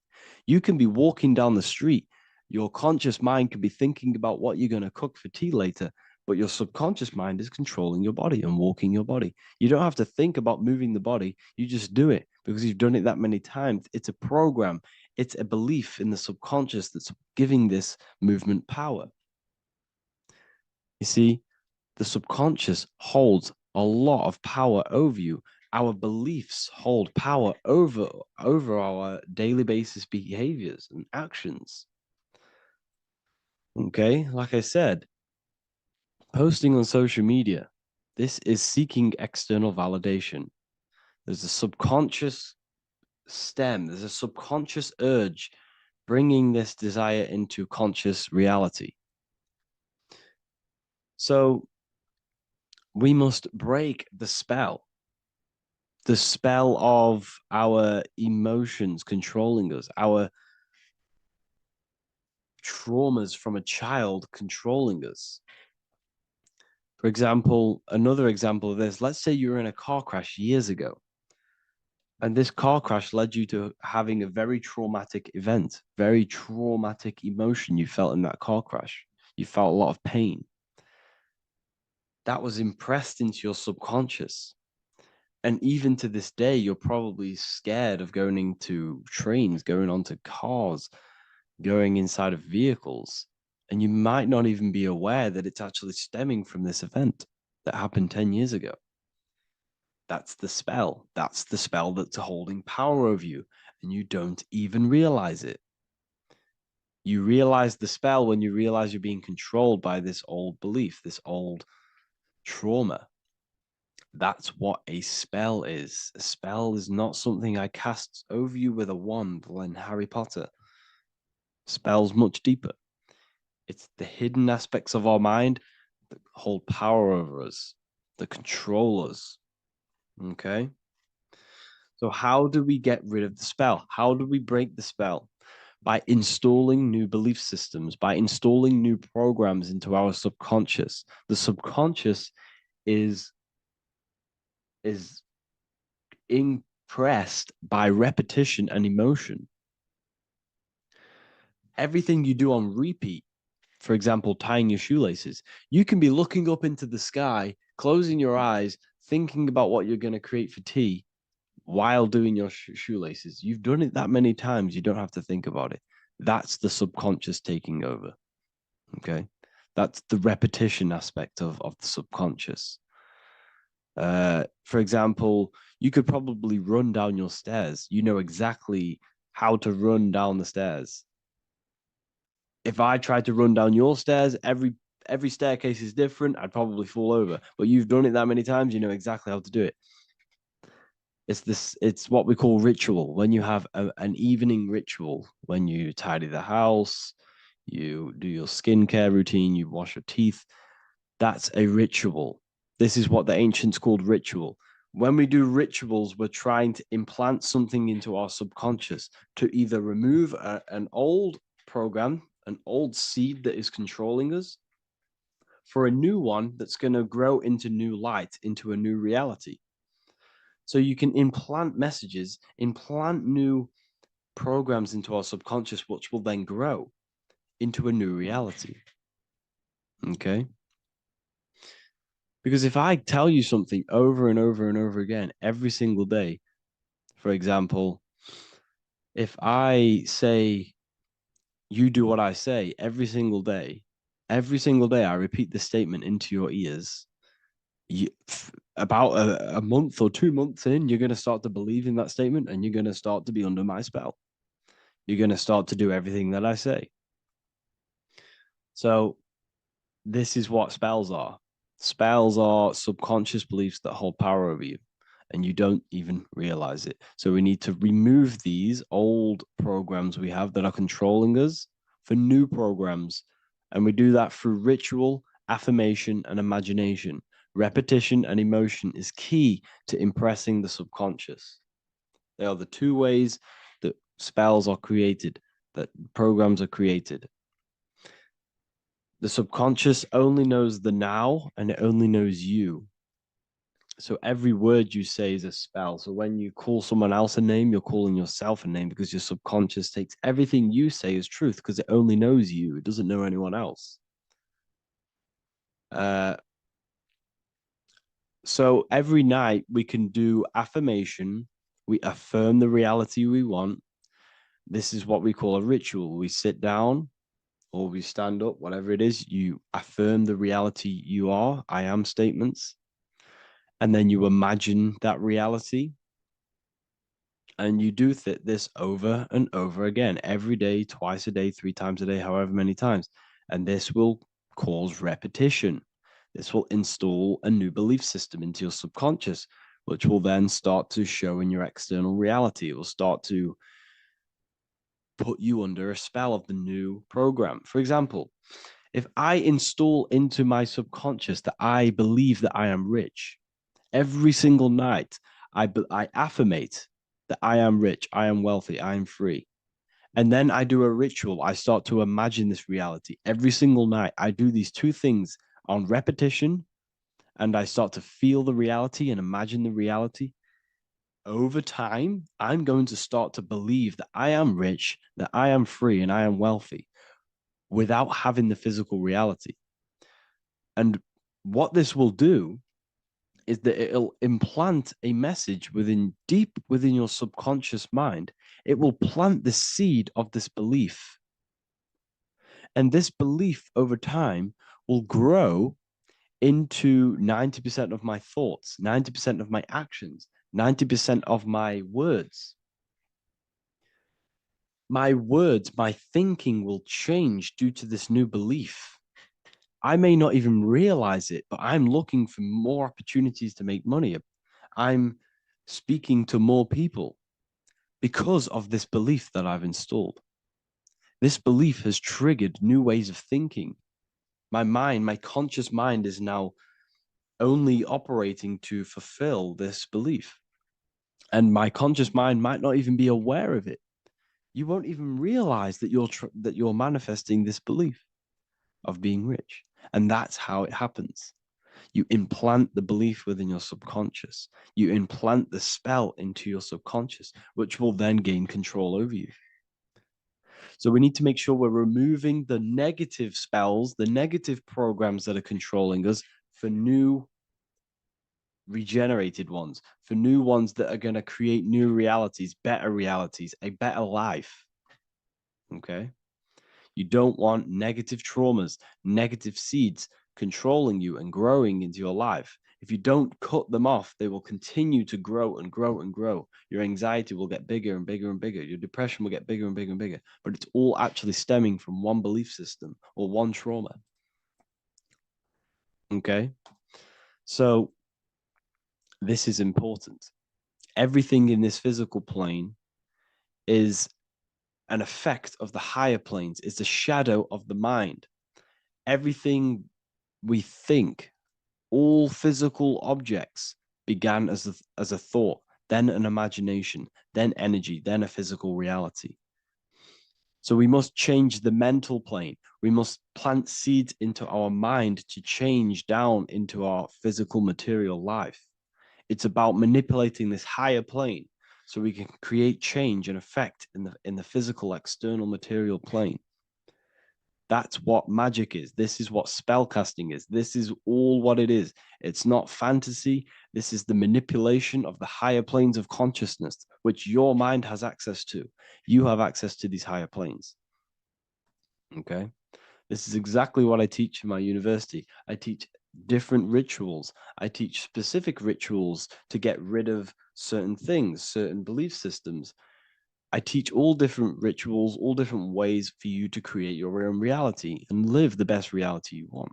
[SPEAKER 4] You can be walking down the street. Your conscious mind can be thinking about what you're going to cook for tea later, but your subconscious mind is controlling your body and walking your body. You don't have to think about moving the body. You just do it because you've done it that many times. It's a program. It's a belief in the subconscious that's giving this movement power. You see, the subconscious holds a lot of power over you. Our beliefs hold power over our daily basis behaviors and actions. Okay, like I said, posting on social media, this is seeking external validation. There's a subconscious stem, there's a subconscious urge bringing this desire into conscious reality. So we must break the spell of our emotions controlling us, our traumas from a child controlling us. For example, another example of this, let's say you were in a car crash years ago, and this car crash led you to having a very traumatic event, very traumatic emotion you felt in that car crash. You felt a lot of pain. That was impressed into your subconscious. And even to this day, you're probably scared of going into trains, going onto cars, going inside of vehicles. And you might not even be aware that it's actually stemming from this event that happened 10 years ago. That's the spell. That's the spell that's holding power over you. And you don't even realize it. You realize the spell when you realize you're being controlled by this old belief, this old trauma. That's what a spell is. A spell is not something I cast over you with a wand like Harry Potter. Spell's much deeper. It's the hidden aspects of our mind that hold power over us, that control us. Okay? So, how do we get rid of the spell? How do we break the spell? By installing new belief systems, by installing new programs into our subconscious. The subconscious is impressed by repetition and emotion. Everything you do on repeat, for example, tying your shoelaces, you can be looking up into the sky, closing your eyes, thinking about what you're going to create for tea while doing your shoelaces. You've done it that many times, you don't have to think about it. That's the subconscious taking over. Okay. That's the repetition aspect of the subconscious. For example, you could probably run down your stairs. You know exactly how to run down the stairs. If I tried to run down your stairs, every staircase is different. I'd probably fall over. But you've done it that many times, you know exactly how to do it. It's what we call ritual. When you have an evening ritual, when you tidy the house, you do your skincare routine, you wash your teeth, that's a ritual. This is what the ancients called ritual. When we do rituals, we're trying to implant something into our subconscious to either remove an old program, an old seed that is controlling us, for a new one that's going to grow into new light, into a new reality. So you can implant messages, implant new programs into our subconscious, which will then grow into a new reality. Okay? Because if I tell you something over and over and over again every single day, for example, if I say, you do what I say every single day I repeat this statement into your ears, about a month or 2 months in, you're going to start to believe in that statement and you're going to start to be under my spell. You're going to start to do everything that I say. So this is what spells are. Spells are subconscious beliefs that hold power over you, and you don't even realize it. So we need to remove these old programs we have that are controlling us for new programs. And we do that through ritual, affirmation, and imagination. Repetition and emotion is key to impressing the subconscious. They are the two ways that spells are created, that programs are created. The subconscious only knows the now and it only knows you. So every word you say is a spell. So when you call someone else a name, you're calling yourself a name because your subconscious takes everything you say as truth because it only knows you. It doesn't know anyone else. So every night we can do affirmation. We affirm the reality we want. This is what we call a ritual. We sit down or we stand up, whatever it is, you affirm the reality you are, I am statements, and then you imagine that reality. And you do this over and over again, every day, twice a day, 3 times a day, however many times. And this will cause repetition. This will install a new belief system into your subconscious, which will then start to show in your external reality. It will start to put you under a spell of the new program. For example, if I install into my subconscious that I believe that I am rich, every single night I affirmate that I am rich, I am wealthy, I am free. And then I do a ritual. I start to imagine this reality every single night. I do these two things on repetition and I start to feel the reality and imagine the reality. Over time, I'm going to start to believe that I am rich, that I am free, and I am wealthy without having the physical reality. And what this will do is that it'll implant a message deep within your subconscious mind. It will plant the seed of this belief. And this belief over time will grow into 90% of my thoughts, 90% of my actions, 90% of my words. My words, my thinking will change due to this new belief. I may not even realize it, but I'm looking for more opportunities to make money. I'm speaking to more people because of this belief that I've installed. This belief has triggered new ways of thinking. My mind, my conscious mind is now only operating to fulfill this belief. And my conscious mind might not even be aware of it. You won't even realize that you're manifesting this belief of being rich. And that's how it happens. You implant the belief within your subconscious. You implant the spell into your subconscious, which will then gain control over you. So we need to make sure we're removing the negative spells, the negative programs that are controlling us for new regenerated ones, for new ones that are going to create new realities, a better life. Okay. You don't want negative traumas, negative seeds controlling you and growing into your life. If you don't cut them off, they will continue to grow and grow and grow. Your anxiety will get bigger and bigger and bigger. Your depression will get bigger and bigger and bigger. But it's all actually stemming from one belief system or one trauma. Okay. So this is important. Everything in this physical plane is an effect of the higher planes, it's a shadow of the mind. Everything we think, all physical objects began as a thought, then an imagination, then energy, then a physical reality. So we must change the mental plane. We must plant seeds into our mind to change down into our physical material life. It's about manipulating this higher plane so we can create change and effect in the physical external material plane. That's what magic is. This is what spellcasting is. This is all what it is. It's not fantasy. This is the manipulation of the higher planes of consciousness, which your mind has access to. You have access to these higher planes. Okay. This is exactly what I teach in my university. I teach different rituals. I teach specific rituals to get rid of certain things, certain belief systems. I teach all different rituals, all different ways for you to create your own reality and live the best reality you want.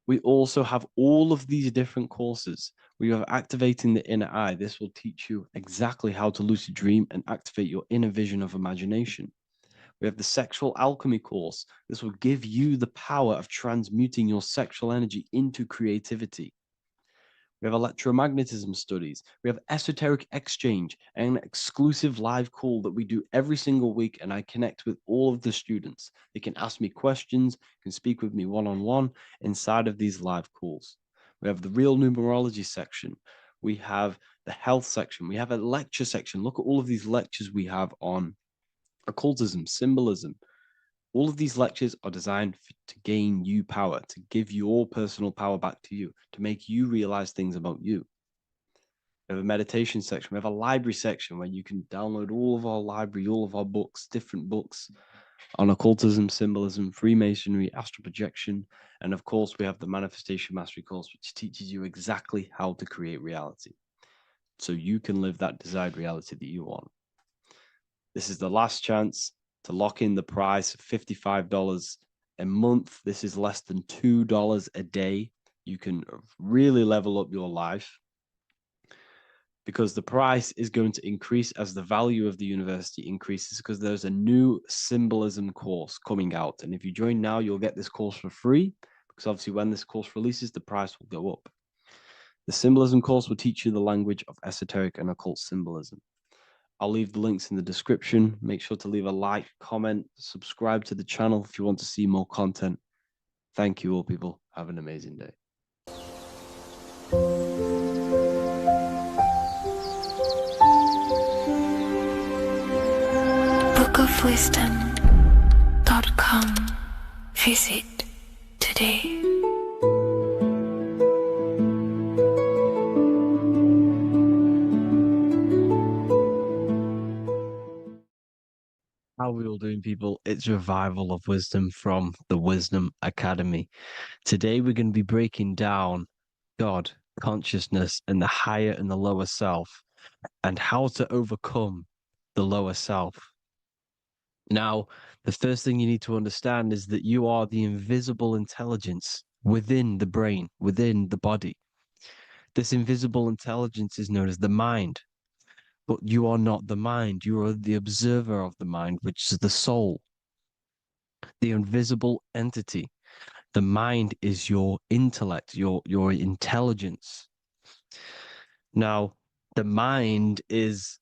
[SPEAKER 4] We also have all of these different courses. We have activating the inner eye. This will teach you exactly how to lucid dream and activate your inner vision of imagination. We have the sexual alchemy course. This will give you the power of transmuting your sexual energy into creativity. We have electromagnetism studies. We have esoteric exchange, an exclusive live call that we do every single week. And I connect with all of the students. They can ask me questions, can speak with me one-on-one inside of these live calls. We have the real numerology section. We have the health section. We have a lecture section. Look at all of these lectures we have on occultism, symbolism. All of these lectures are designed to gain you power, to give your personal power back to you, to make you realize things about you. We have a meditation section. We have a library section where you can download all of our library, all of our books, different books on occultism, symbolism, Freemasonry, astral projection. And of course, we have the Manifestation Mastery course, which teaches you exactly how to create reality so you can live that desired reality that you want. This is the last chance to lock in the price of $55 a month. This is less than $2 a day. You can really level up your life because the price is going to increase as the value of the university increases because there's a new symbolism course coming out. And if you join now, you'll get this course for free because obviously when this course releases, the price will go up. The symbolism course will teach you the language of esoteric and occult symbolism. I'll leave the links in the description. Make sure to leave a like, comment, subscribe to the channel if you want to see more content. Thank you all, people. Have an amazing day.
[SPEAKER 2] bookofwisdom.com. Visit today.
[SPEAKER 4] How are we all doing, people? It's Revival of Wisdom from the Wisdom Academy. Today, we're going to be breaking down God, consciousness, and the higher and the lower self, and how to overcome the lower self. Now, the first thing you need to understand is that you are the invisible intelligence within the brain, within the body. This invisible intelligence is known as the mind. But you are not the mind. You are the observer of the mind, which is the soul, the invisible entity. The mind is your intellect, your intelligence. Now, the mind is,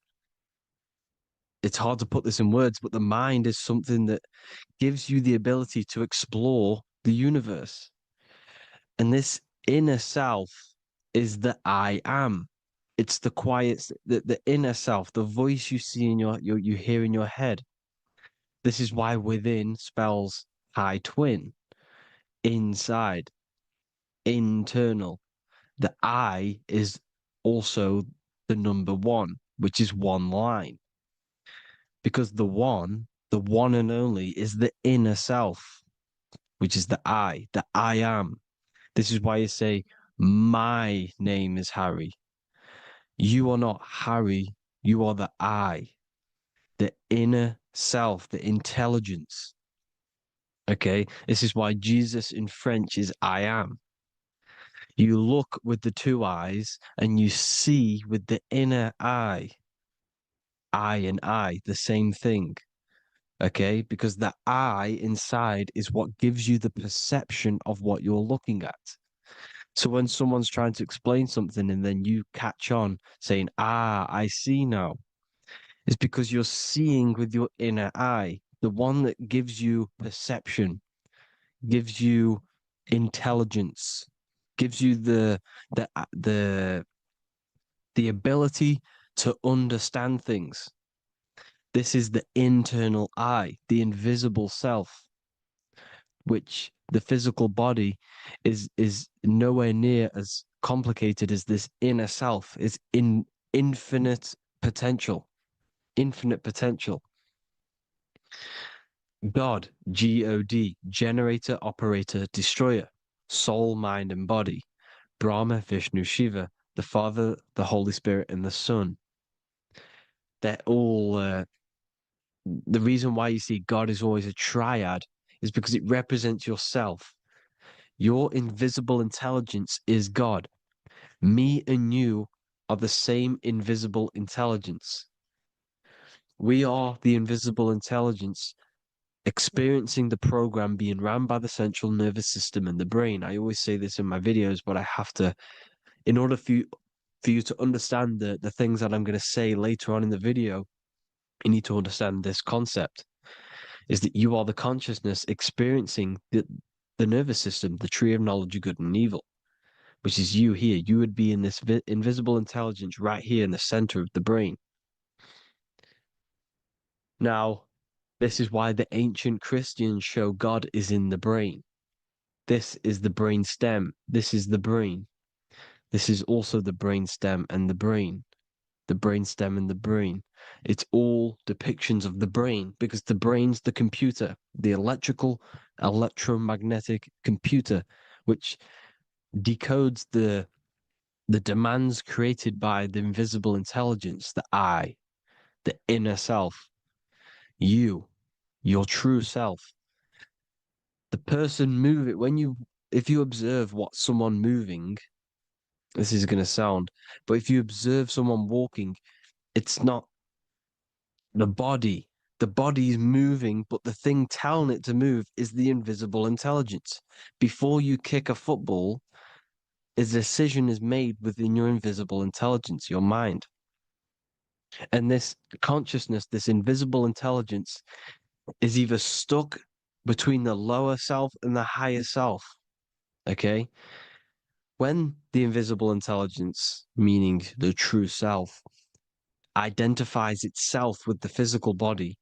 [SPEAKER 4] it's hard to put this in words, but the mind is something that gives you the ability to explore the universe. And this inner self is the I am. It's the quiet, the inner self, the voice you see in you hear in your head. This is why within spells high twin, inside, internal. The I is also the number one, which is one line. Because the one and only, is the inner self, which is the I am. This is why you say, my name is Harry. You are not Harry, you are the I, the inner self, the intelligence. Okay, this is why Jesus in French is I am. You look with the two eyes and you see with the inner eye. I and I, the same thing. Okay, because the I inside is what gives you the perception of what you're looking at. So when someone's trying to explain something and then you catch on saying, I see now, it's because you're seeing with your inner eye, the one that gives you perception, gives you intelligence, gives you the ability to understand things. This is the internal I, the invisible self, which the physical body is nowhere near as complicated as this inner self. Is in infinite potential, infinite potential. God, God, generator, operator, destroyer, soul, mind, and body. Brahma, Vishnu, Shiva, the Father, the Holy Spirit, and the Son. They're all, the reason why you see God is always a triad is because it represents yourself. Your invisible intelligence is God. Me and you are the same invisible intelligence. We are the invisible intelligence experiencing the program being run by the central nervous system and the brain. I always say this in my videos, but I have to, in order for you to understand the things that I'm going to say later on in the video, you need to understand this concept, is that you are the consciousness experiencing the nervous system, the tree of knowledge of good and evil, which is you here. You would be in this invisible intelligence right here in the center of the brain. Now, this is why the ancient Christians show God is in the brain. This is the brain stem. This is the brain. This is also the brain stem and the brain. The brain stem and the brain. It's all depictions of the brain because the brain's the computer, the electromagnetic computer, which decodes the demands created by the invisible intelligence, the I, the inner self, you, your true self. The person moving, if you observe what someone moving, this is going to sound, but if you observe someone walking, it's not the body. The body is moving, but the thing telling it to move is the invisible intelligence. Before you kick a football, a decision is made within your invisible intelligence, your mind. And this consciousness, this invisible intelligence, is either stuck between the lower self and the higher self. Okay? When the invisible intelligence, meaning the true self, identifies itself with the physical body,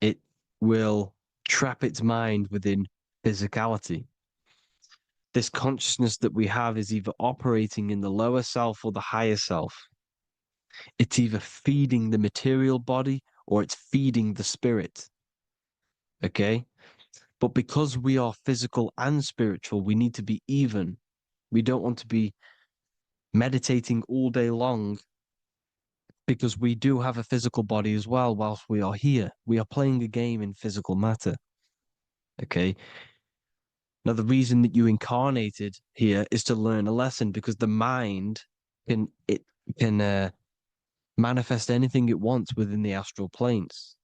[SPEAKER 4] it will trap its mind within physicality. This consciousness that we have is either operating in the lower self or the higher self. It's either feeding the material body or it's feeding the spirit. Okay? But because we are physical and spiritual, we need to be even. We don't want to be meditating all day long because we do have a physical body as well whilst we are here. We are playing a game in physical matter. Okay? Now, the reason that you incarnated here is to learn a lesson because the mind can manifest anything it wants within the astral planes,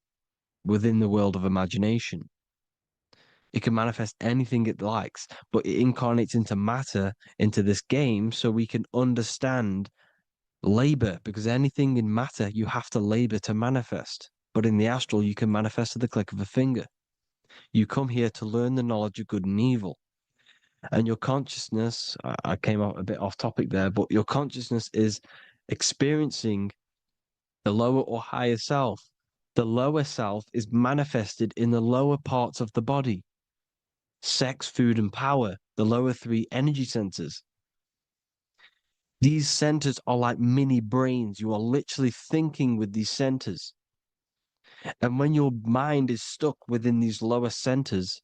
[SPEAKER 4] within the world of imagination. It can manifest anything it likes, but it incarnates into matter, into this game, so we can understand labor, because anything in matter you have to labor to manifest. But in the astral, you can manifest at the click of a finger. You come here to learn the knowledge of good and evil. And your consciousness, I came out a bit off topic there, but your consciousness is experiencing the lower or higher self. The lower self is manifested in the lower parts of the body: sex, food, and power, the lower three energy centers. These centers are like mini brains. You are literally thinking with these centers. And when your mind is stuck within these lower centers,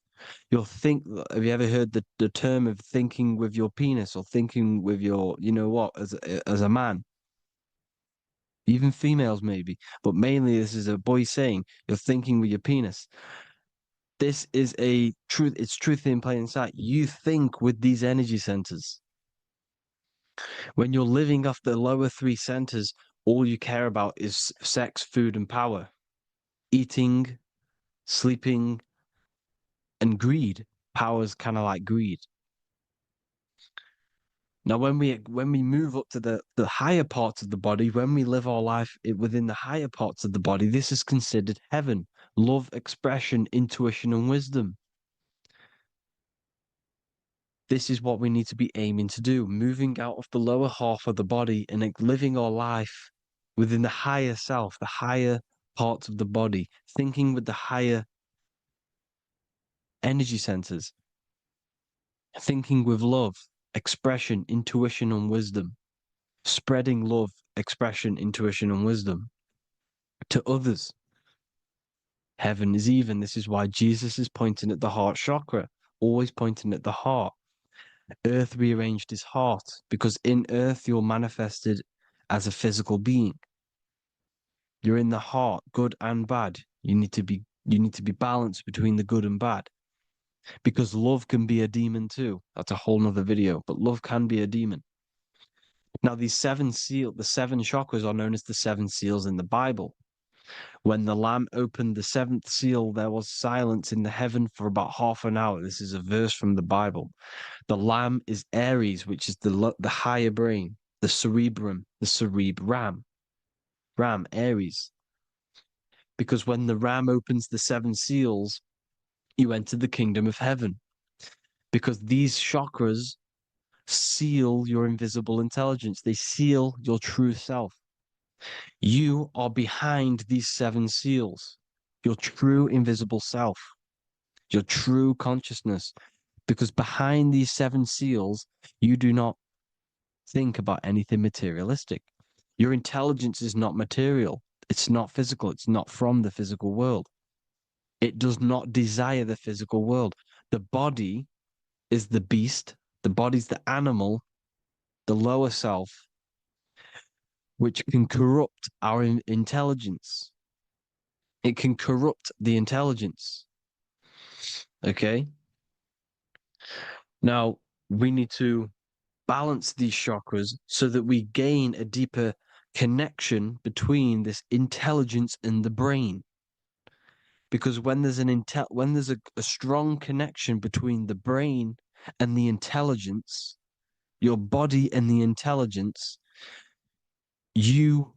[SPEAKER 4] you'll think, have you ever heard the term of thinking with your penis or thinking with your, you know what, as a man? Even females maybe, but mainly this is a boy saying, you're thinking with your penis. This is a truth, it's truth in plain sight. You think with these energy centers. When you're living off the lower three centers, all you care about is sex, food, and power. Eating, sleeping, and greed. Power's kind of like greed. Now, when we move up to the higher parts of the body, when we live our life within the higher parts of the body, this is considered heaven, love, expression, intuition, and wisdom. This is what we need to be aiming to do, moving out of the lower half of the body and living our life within the higher self, the higher parts of the body, thinking with the higher energy centers, thinking with love, expression, intuition, and wisdom, spreading love, expression, intuition, and wisdom to others. Heaven is even. This is why Jesus is pointing at the heart chakra, always pointing at the heart. Earth rearranged his heart because in earth you're manifested as a physical being. You're in the heart, good and bad. You need to be balanced between the good and bad. because love can be a demon too. That's a whole nother video, but love can be a demon. Now, the seven chakras are known as the seven seals in the Bible. When the Lamb opened the seventh seal, there was silence in the heaven for about half an hour. This is a verse from the Bible. The Lamb is Aries, which is the higher brain, the cerebrum, the cerebram, Aries. Because when the Ram opens the seven seals, you enter the kingdom of heaven. Because these chakras seal your invisible intelligence, they seal your true self. You are behind these seven seals, your true invisible self, your true consciousness. Because behind these seven seals, you do not think about anything materialistic. Your intelligence is not material, it's not physical, it's not from the physical world. It does not desire the physical world. The body is the beast, the body's the animal, the lower self, which can corrupt our intelligence. It can corrupt the intelligence. Okay? Now, we need to balance these chakras so that we gain a deeper connection between this intelligence and the brain. Because when there's a strong connection between the brain and the intelligence, your body and the intelligence, you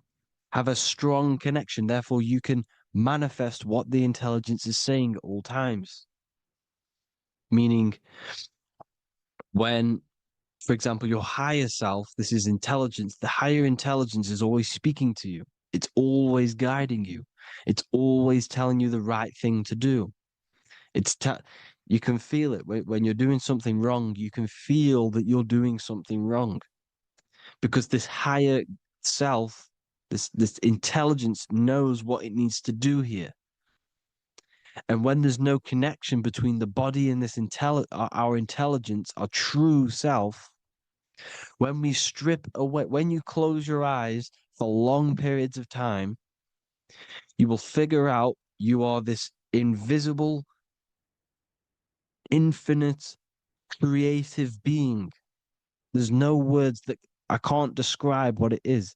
[SPEAKER 4] have a strong connection. Therefore, you can manifest what the intelligence is saying at all times. Meaning, when, for example, your higher self, this is intelligence, the higher intelligence is always speaking to you. It's always guiding you. It's always telling you the right thing to do. You can feel it when you're doing something wrong. You can feel that you're doing something wrong because this higher self, this intelligence knows what it needs to do here. And when there's no connection between the body and our intelligence, our true self, when we strip away, when you close your eyes for long periods of time, you will figure out you are this invisible, infinite, creative being. There's no words that I can't describe what it is,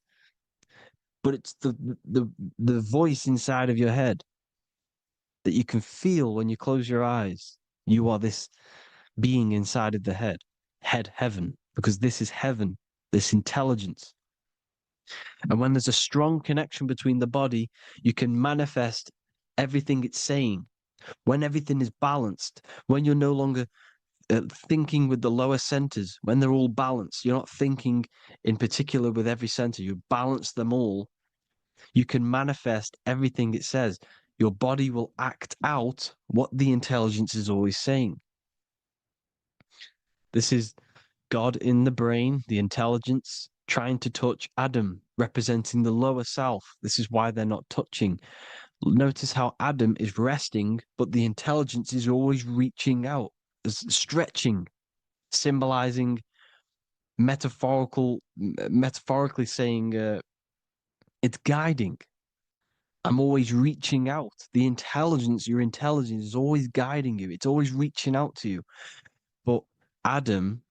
[SPEAKER 4] but it's the voice inside of your head that you can feel when you close your eyes. You are this being inside of the heaven, because this is heaven, this intelligence. And when there's a strong connection between the body, you can manifest everything it's saying. When everything is balanced, when you're no longer thinking with the lower centers, when they're all balanced, you're not thinking in particular with every center, you balance them all, you can manifest everything it says. Your body will act out what the intelligence is always saying. This is God in the brain, the intelligence, trying to touch Adam, representing the lower self. This is why they're not touching. Notice how Adam is resting, but the intelligence is always reaching out, stretching, symbolizing metaphorically saying it's guiding. I'm always reaching out. The intelligence, your intelligence is always guiding you. It's always reaching out to you. But Adam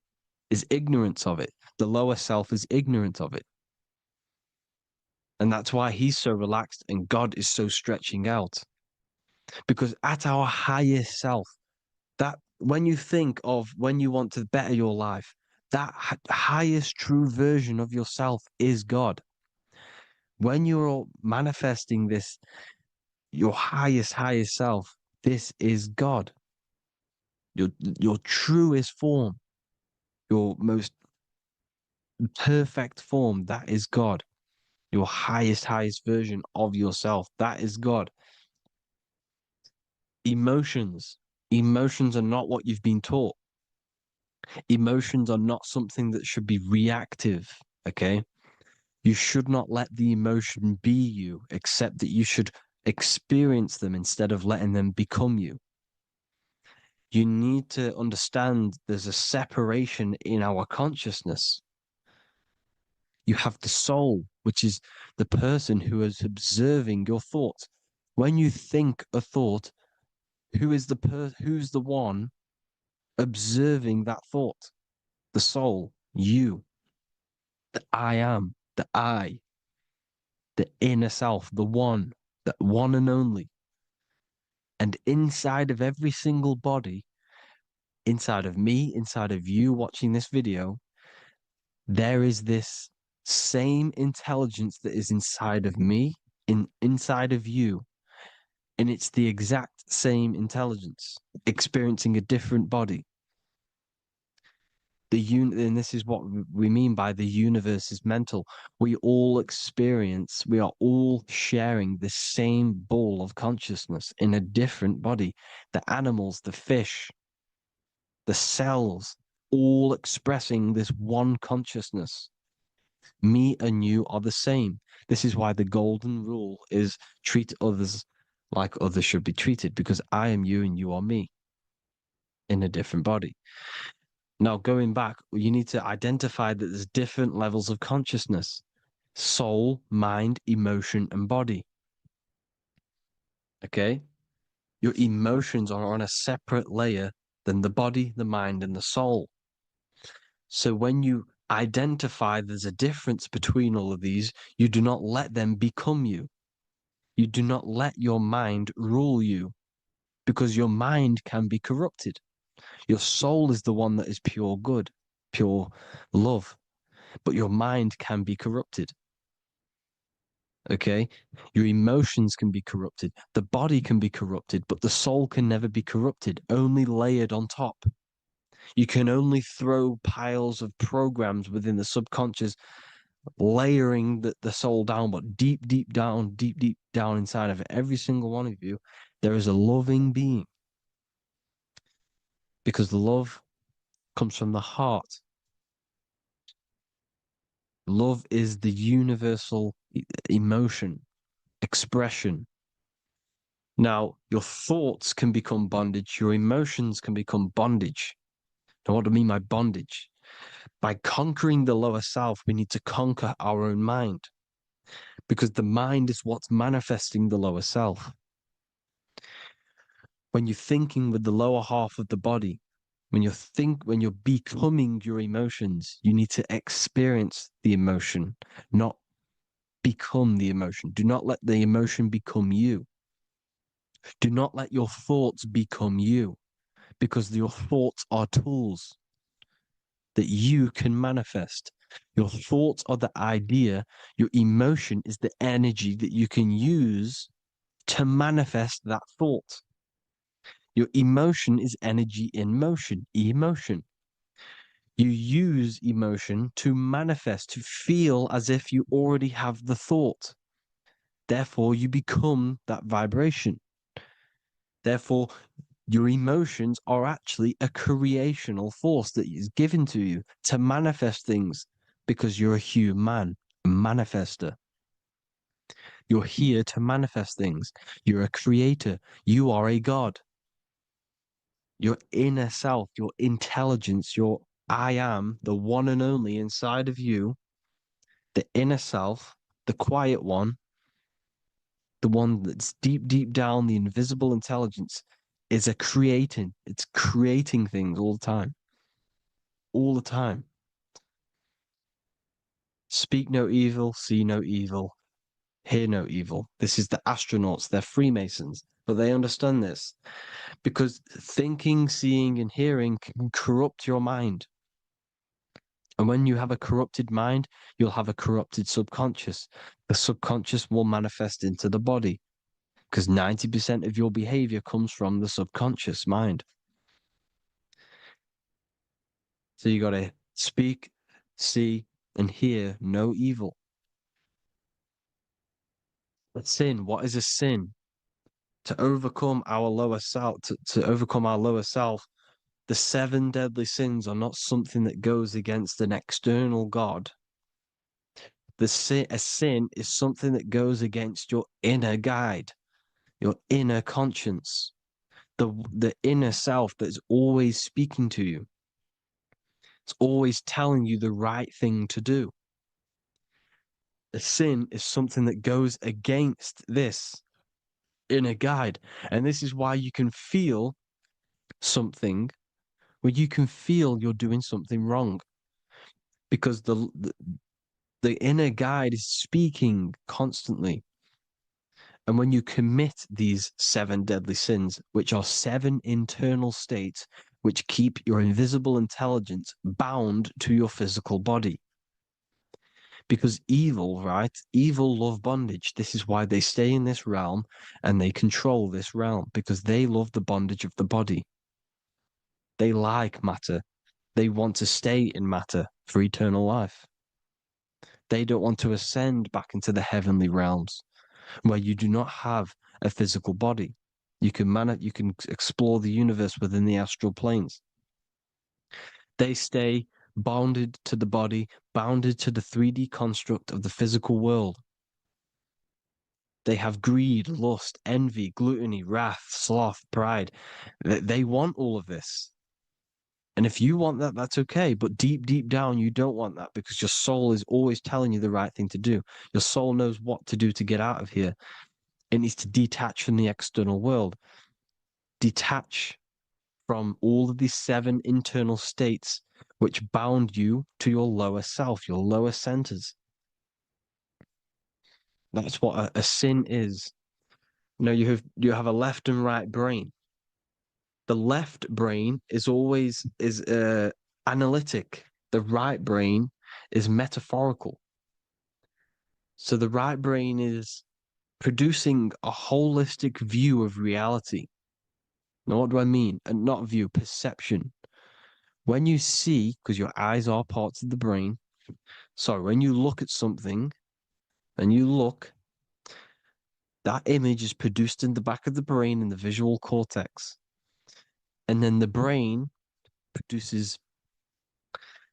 [SPEAKER 4] is ignorant of it. The lower self is ignorant of it. And that's why he's so relaxed and God is so stretching out. Because at our highest self, that when you think of when you want to better your life, that highest true version of yourself is God. When you're manifesting this, your highest self, this is God. Your truest form, your most perfect form, that is God. Your highest version of yourself, that is God. Emotions. Emotions are not what you've been taught. Emotions are not something that should be reactive, okay? You should not let the emotion be you, except that you should experience them instead of letting them become you. You need to understand there's a separation in our consciousness. You have the soul, which is the person who is observing your thoughts. When you think a thought, who's the one observing that thought, the soul, you, the I am, the I, the inner self, the one and only. And inside of every single body, inside of me, inside of you watching this video, there is this same intelligence that is inside of me, inside of you. And it's the exact same intelligence, experiencing a different body. And this is what we mean by the universe is mental. We all are all sharing the same ball of consciousness in a different body. The animals, the fish, the cells, all expressing this one consciousness. Me and you are the same. This is why the golden rule is treat others like others should be treated, because I am you and you are me in a different body. Now, going back, you need to identify that there's different levels of consciousness: soul, mind, emotion, and body. Okay? Your emotions are on a separate layer than the body, the mind, and the soul. So when you identify there's a difference between all of these, you do not let them become you. You do not let your mind rule you, because your mind can be corrupted. Your soul is the one that is pure good, pure love, but your mind can be corrupted. Okay? Your emotions can be corrupted. The body can be corrupted, but the soul can never be corrupted, only layered on top. You can only throw piles of programs within the subconscious, layering the soul down, but deep, deep down inside of every single one of you, there is a loving being. Because love comes from the heart. Love is the universal emotion, expression. Now, your thoughts can become bondage, your emotions can become bondage. Now, what do I mean by bondage? By conquering the lower self, we need to conquer our own mind, because the mind is what's manifesting the lower self. When you're thinking with the lower half of the body, when you're becoming your emotions, you need to experience the emotion, not become the emotion. Do not let the emotion become you. Do not let your thoughts become you, because your thoughts are tools that you can manifest. Your thoughts are the idea. Your emotion is the energy that you can use to manifest that thought. Your emotion is energy in motion, emotion. You use emotion to manifest, to feel as if you already have the thought. Therefore, you become that vibration. Therefore, your emotions are actually a creational force that is given to you to manifest things, because you're a human, a manifester. You're here to manifest things. You're a creator. You are a god. Your inner self, your intelligence, your I am, the one and only inside of you, the inner self, the quiet one, the one that's deep down, the invisible intelligence, is it's creating things all the time. All the time. Speak no evil, see no evil, hear no evil. This is the astronauts, they're Freemasons, but they understand this, because thinking, seeing, and hearing can corrupt your mind. And when you have a corrupted mind, you'll have a corrupted subconscious. The subconscious will manifest into the body, because 90% of your behavior comes from the subconscious mind. So you got to speak, see, and hear no evil. But sin, what is a sin? To overcome our lower self, to overcome our lower self, the 7 deadly sins are not something that goes against an external God. A sin is something that goes against your inner guide, your inner conscience, the inner self that is always speaking to you. It's always telling you the right thing to do. A sin is something that goes against this inner guide. And this is why you can feel something where you can feel you're doing something wrong because the inner guide is speaking constantly. And when you commit these 7 deadly sins, which are 7 internal states which keep your invisible intelligence bound to your physical body. Because evil, right? Evil love bondage. This is why they stay in this realm and they control this realm, because they love the bondage of the body. They like matter. They want to stay in matter for eternal life. They don't want to ascend back into the heavenly realms where you do not have a physical body. You can explore the universe within the astral planes. They stay bounded to the body, bounded to the 3D construct of the physical world. They have greed, lust, envy, gluttony, wrath, sloth, pride. They want all of this. And if you want that, that's okay. But deep, deep down, you don't want that because your soul is always telling you the right thing to do. Your soul knows what to do to get out of here. It needs to detach from the external world, detach from all of these 7 internal states which bound you to your lower self, your lower centers. That's what a sin is. You know, you have a left and right brain. The left brain is always analytic. The right brain is metaphorical. So the right brain is producing a holistic view of reality. Now, what do I mean? And not view, perception. When you see, because your eyes are parts of the brain, so when you look at something and you look, that image is produced in the back of the brain in the visual cortex. And then the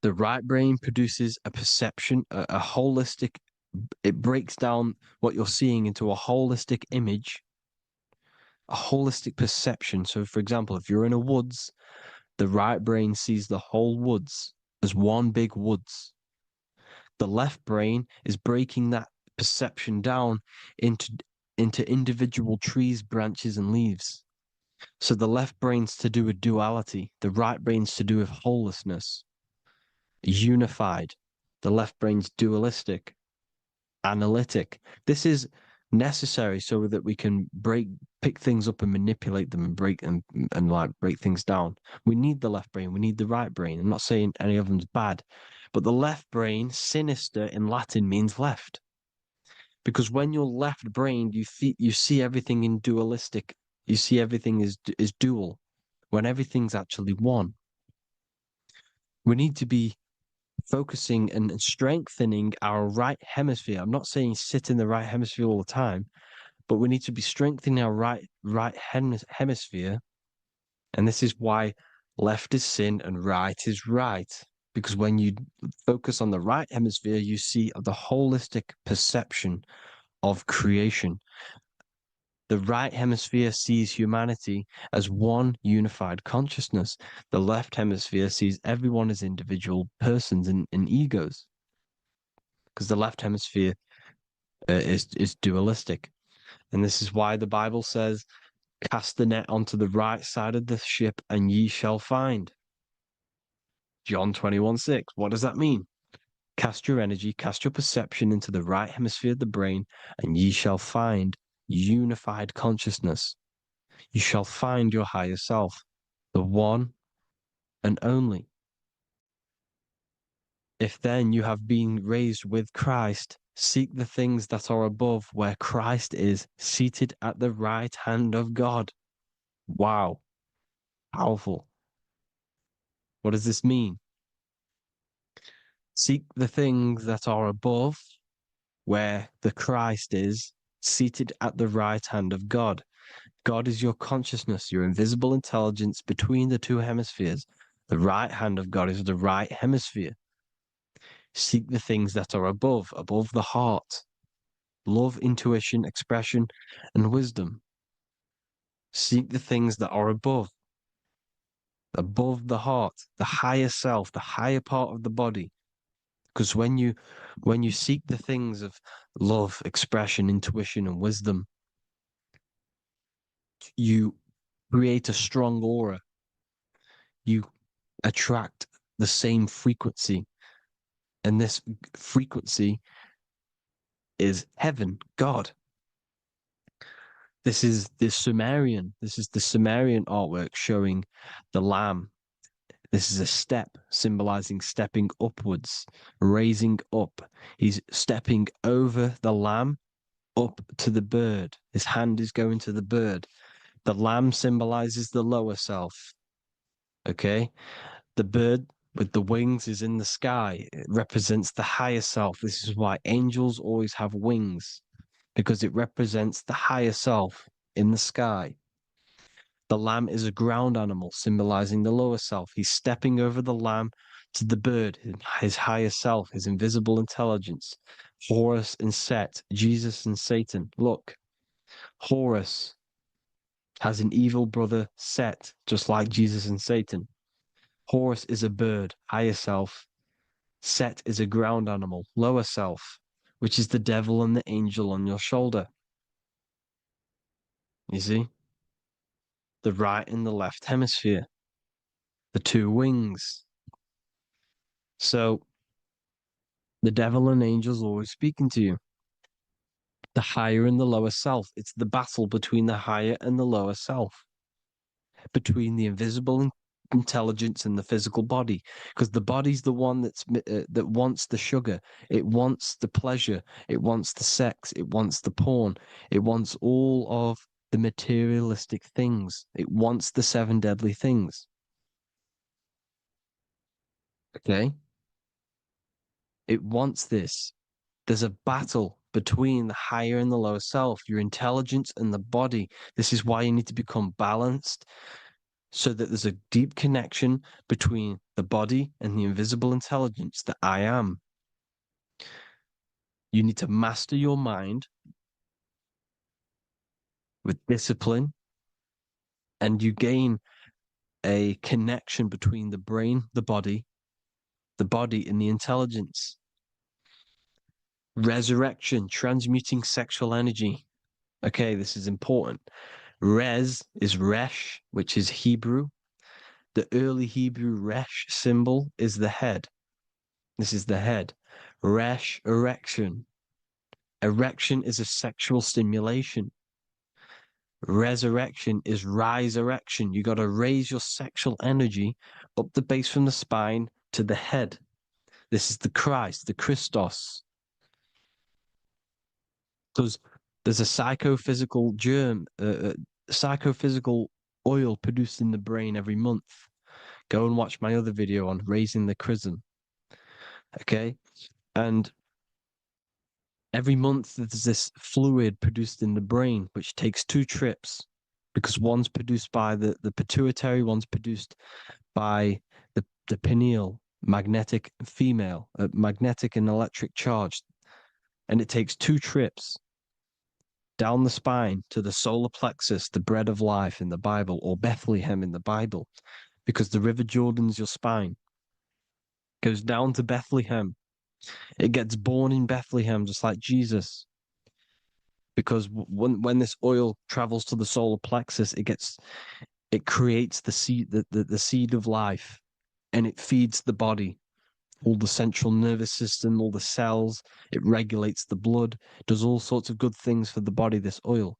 [SPEAKER 4] right brain produces a perception, a holistic, it breaks down what you're seeing into a holistic image, a holistic perception. So, for example, if you're in a woods, the right brain sees the whole woods as one big woods. The left brain is breaking that perception down into individual trees, branches, and leaves. So the left brain's to do with duality, the right brain's to do with wholeness, unified. The left brain's dualistic, analytic. This is necessary so that we can pick things up and manipulate them and break things down. We need the left brain, we need the right brain. I'm not saying any of them's bad, but the left brain, sinister in Latin, means left. Because when you're left-brained, you see everything in dualistic. You see everything is dual, when everything's actually one. We need to be focusing and strengthening our right hemisphere. I'm not saying sit in the right hemisphere all the time, but we need to be strengthening our right hemisphere. And this is why left is sin and right is right. Because when you focus on the right hemisphere, you see the holistic perception of creation. The right hemisphere sees humanity as one unified consciousness. The left hemisphere sees everyone as individual persons and egos. Because the left hemisphere is dualistic. And this is why the Bible says, cast the net onto the right side of the ship and ye shall find. John 21:6. What does that mean? Cast your energy, cast your perception into the right hemisphere of the brain, and ye shall find unified consciousness. You shall find your higher self, the one and only. If then you have been raised with Christ, seek the things that are above, where Christ is seated at the right hand of God. Wow. Powerful. What does this mean? Seek the things that are above, where the Christ is seated at the right hand of God. God is your consciousness, your invisible intelligence between the 2 hemispheres. The right hand of God is the right hemisphere. Seek the things that are above the heart. Love, intuition, expression, and wisdom. Seek the things that are above the heart, the higher self, the higher part of the body. Because when you seek the things of love, expression, intuition, and wisdom, you create a strong aura. You attract the same frequency. And this frequency is heaven, God. This is the Sumerian. This is the Sumerian artwork showing the lamb. This is a step symbolizing stepping upwards, raising up. He's stepping over the lamb up to the bird. His hand is going to the bird. The lamb symbolizes the lower self. Okay. The bird with the wings is in the sky. It represents the higher self. This is why angels always have wings, because it represents the higher self in the sky. The lamb is a ground animal, symbolizing the lower self. He's stepping over the lamb to the bird, his higher self, his invisible intelligence. Horus and Set, Jesus and Satan. Look, Horus has an evil brother, Set, just like Jesus and Satan. Horus is a bird, higher self. Set is a ground animal, lower self, which is the devil and the angel on your shoulder. You see? The right and the left hemisphere, the two wings. So the devil and angels always speaking to you. The higher and the lower self. It's the battle between the higher and the lower self, between the invisible intelligence and the physical body, because the body's the one that wants the sugar, it wants the pleasure, it wants the sex, it wants the porn, it wants all of the materialistic things, it wants the seven deadly things. Okay, it wants this. There's a battle between the higher and the lower self, your intelligence and the body. This is why you need to become balanced, so that there's a deep connection between the body and the invisible intelligence that I am. You need to master your mind with discipline, and you gain a connection between the brain, the body, and the intelligence. Resurrection, transmuting sexual energy. Okay, this is important. Res is Resh, which is Hebrew. The early Hebrew Resh symbol is the head. This is the head. Resh, erection. Erection is a sexual stimulation. Resurrection is rise erection. You got to raise your sexual energy up the base from the spine to the head. This is the Christ, the Christos. Because there's a psychophysical psychophysical oil produced in the brain every month. Go and watch my other video on raising the chrism. Okay. And every month there's this fluid produced in the brain, which takes 2 trips, because one's produced by the pituitary, one's produced by the pineal, magnetic female, magnetic and electric charge. And it takes 2 trips down the spine to the solar plexus, the bread of life in the Bible, or Bethlehem in the Bible, because the River Jordan's your spine. Goes down to Bethlehem. It gets born in Bethlehem, just like Jesus. Because when this oil travels to the solar plexus, it creates the seed, the seed of life, and it feeds the body, all the central nervous system, all the cells. It regulates the blood, does all sorts of good things for the body, this oil.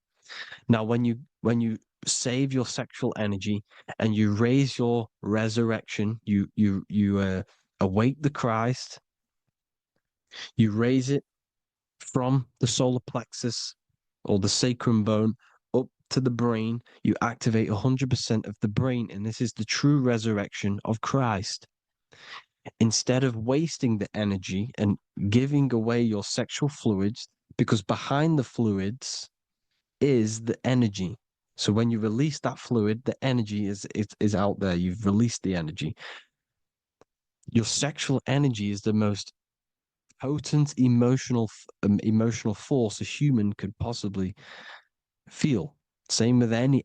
[SPEAKER 4] Now, when you save your sexual energy and you raise your resurrection, you awake the Christ, you raise it from the solar plexus or the sacrum bone up to the brain, you activate 100% of the brain, and this is the true resurrection of Christ. Instead of wasting the energy and giving away your sexual fluids, because behind the fluids is the energy. So when you release that fluid, the energy is out there. You've released the energy. Your sexual energy is the most potent emotional force a human could possibly feel. Same with any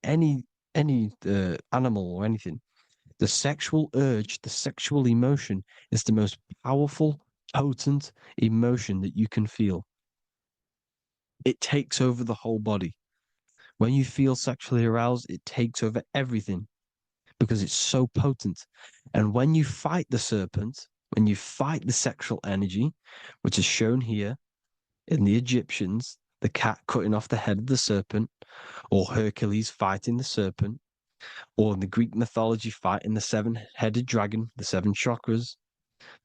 [SPEAKER 4] animal or anything. The sexual urge, the sexual emotion is the most powerful, potent emotion that you can feel. It takes over the whole body. When you feel sexually aroused, it takes over everything, because it's so potent. And when you fight the serpent, when you fight the sexual energy, which is shown here in the Egyptians, the cat cutting off the head of the serpent, or Hercules fighting the serpent, or in the Greek mythology fighting the seven-headed dragon, the seven chakras.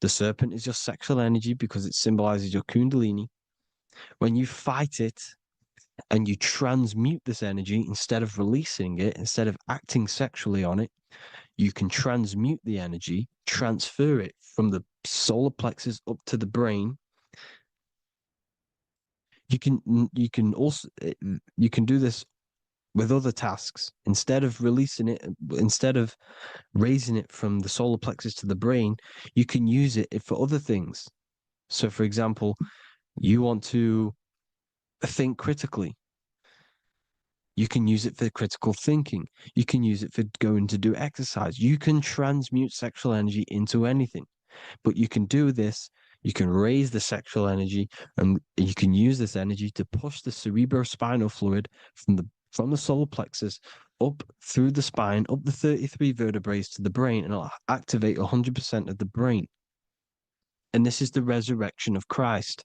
[SPEAKER 4] The serpent is your sexual energy because it symbolizes your kundalini. When you fight it and you transmute this energy instead of releasing it, instead of acting sexually on it, you can transmute the energy, transfer it from the solar plexus up to the brain. You can do this with other tasks. Instead of releasing it, instead of raising it from the solar plexus to the brain, you can use it for other things. So, for example, you want to think critically. You can use it for critical thinking. You can use it for going to do exercise. You can transmute sexual energy into anything, but you can do this. You can raise the sexual energy, and you can use this energy to push the cerebrospinal fluid from the solar plexus up through the spine, up the 33 vertebrae to the brain, and it'll activate 100% of the brain. And this is the resurrection of Christ.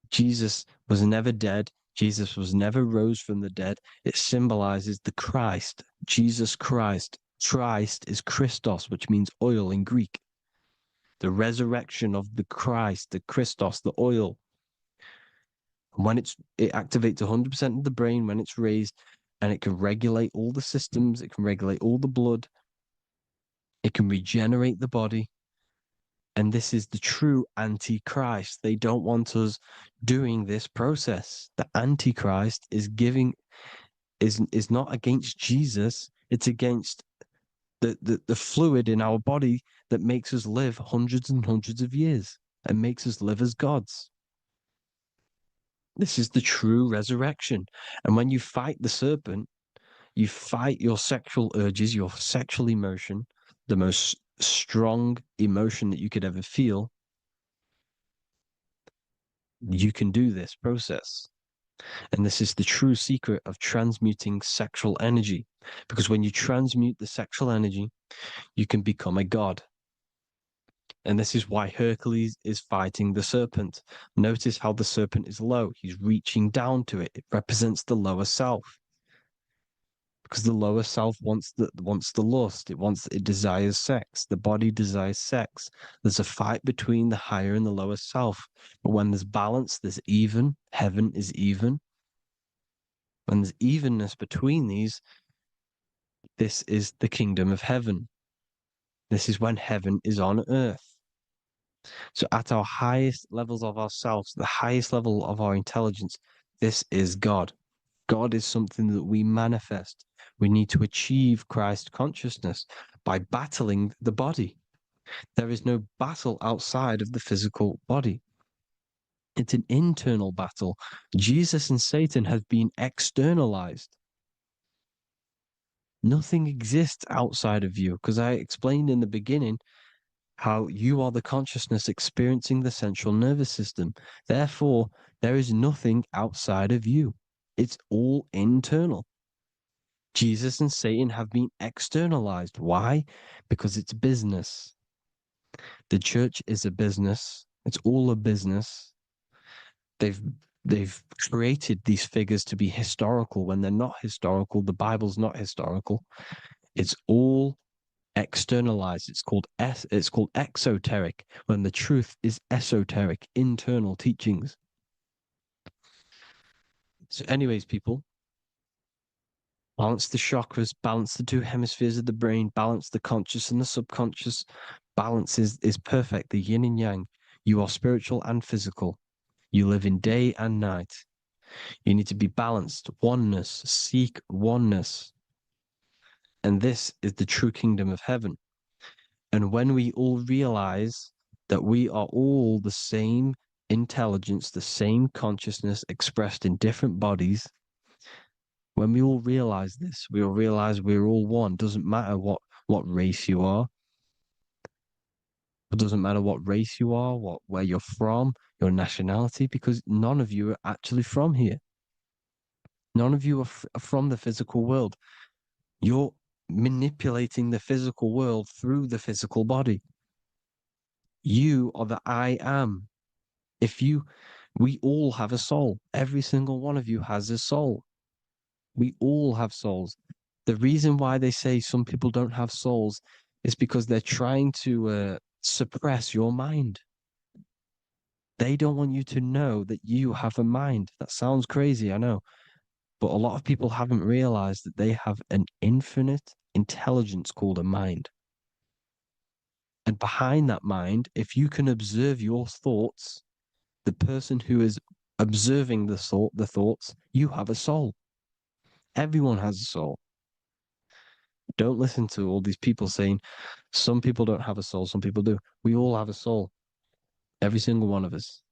[SPEAKER 4] Jesus was never dead. Jesus was never rose from the dead. It symbolizes the Christ, Jesus Christ. Christ is Christos, which means oil in Greek. The resurrection of the Christ, the Christos, the oil. And when it activates 100% of the brain when it's raised, and it can regulate all the systems, it can regulate all the blood, it can regenerate the body. And this is the true antichrist. They don't want us doing this process. The antichrist is not against Jesus, it's against the fluid in our body that makes us live hundreds and hundreds of years and makes us live as gods. This is the true resurrection. And when you fight the serpent, you fight your sexual urges, your sexual emotion, the most strong emotion that you could ever feel. You can do this process. And this is the true secret of transmuting sexual energy. Because when you transmute the sexual energy, you can become a god. And this is why Hercules is fighting the serpent. Notice how the serpent is low. He's reaching down to it. It represents the lower self. Because the lower self wants the lust. It desires sex. The body desires sex. There's a fight between the higher and the lower self. But when there's balance, there's even. Heaven is even. When there's evenness between these, this is the kingdom of heaven. This is when heaven is on earth. So at our highest levels of ourselves, the highest level of our intelligence, this is God. God is something that we manifest. We need to achieve Christ consciousness by battling the body. There is no battle outside of the physical body. It's an internal battle. Jesus and Satan have been externalized. Nothing exists outside of you, because I explained in the beginning how you are the consciousness experiencing the central nervous system. Therefore, there is nothing outside of you. It's all internal. Jesus and Satan have been externalized. Why? Because it's business. The church is a business. It's all a business. They've created these figures to be historical when they're not historical. The Bible's not historical. It's all externalized. It's called exoteric when the truth is esoteric, internal teachings. So, anyways, people, balance the chakras, balance the two hemispheres of the brain, balance the conscious and the subconscious. Balance is perfect, the yin and yang. You are spiritual and physical. You live in day and night. You need to be balanced, oneness, seek oneness. And this is the true kingdom of heaven. And when we all realize that we are all the same intelligence, the same consciousness expressed in different bodies, when we all realize this, we all realize we're all one. Doesn't matter what race you are. It doesn't matter what race you are, where you're from, your nationality, because none of you are actually from here. None of you are from the physical world. You're manipulating the physical world through the physical body. You are the I am. We all have a soul. Every single one of you has a soul. We all have souls. The reason why they say some people don't have souls is because they're trying to suppress your mind. They don't want you to know that you have a mind. That sounds crazy, I know. But a lot of people haven't realized that they have an infinite intelligence called a mind. And behind that mind, if you can observe your thoughts, the person who is observing the thoughts, you have a soul. Everyone has a soul. Don't listen to all these people saying some people don't have a soul, some people do. We all have a soul. Every single one of us.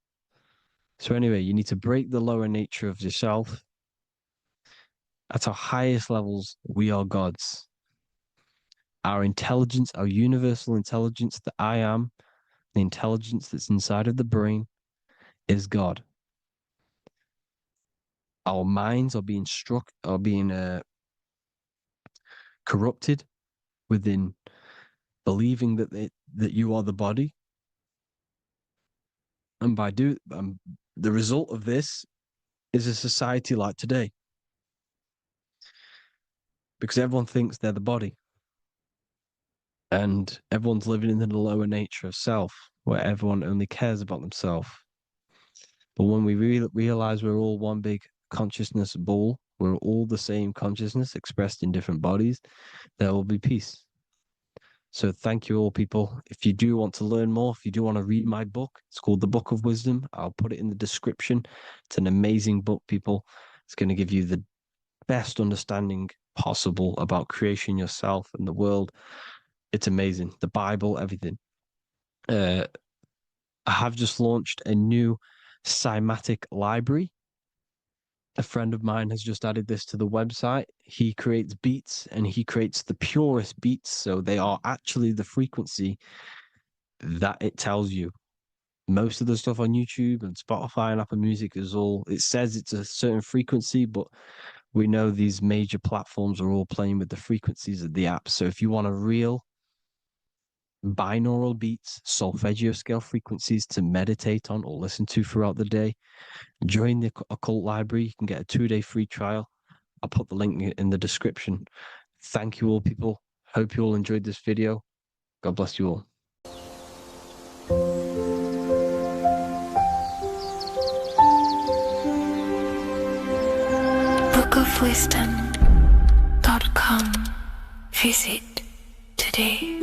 [SPEAKER 4] So anyway, you need to break the lower nature of yourself. At our highest levels, we are gods. Our intelligence, our universal intelligence, the I am, the intelligence that's inside of the brain, is God. Our minds are being corrupted within believing that you are the body, and the result of this is a society like today, because everyone thinks they're the body, and everyone's living in the lower nature of self, where everyone only cares about themselves. But when we realize we're all one big consciousness ball, we're all the same consciousness expressed in different bodies, there will be peace. So thank you all, people. If you do want to learn more, if you do want to read my book, it's called The Book of Wisdom. I'll put it in the description. It's an amazing book, people. It's going to give you the best understanding possible about creation, yourself, and the world. It's amazing. The Bible, everything. I have just launched a new cymatic library. A friend of mine has just added this to the website. He creates beats, and he creates the purest beats. So they are actually the frequency that it tells you. Most of the stuff on YouTube and Spotify and Apple Music it says it's a certain frequency, but we know these major platforms are all playing with the frequencies of the app. So if you want a real binaural beats, solfeggio scale frequencies to meditate on or listen to throughout the day, join the Occult Library. You can get a 2-day free trial. I'll put the link in the description. Thank you all, people. Hope you all enjoyed this video. God bless you all.
[SPEAKER 2] bookofwisdom.com. Visit today.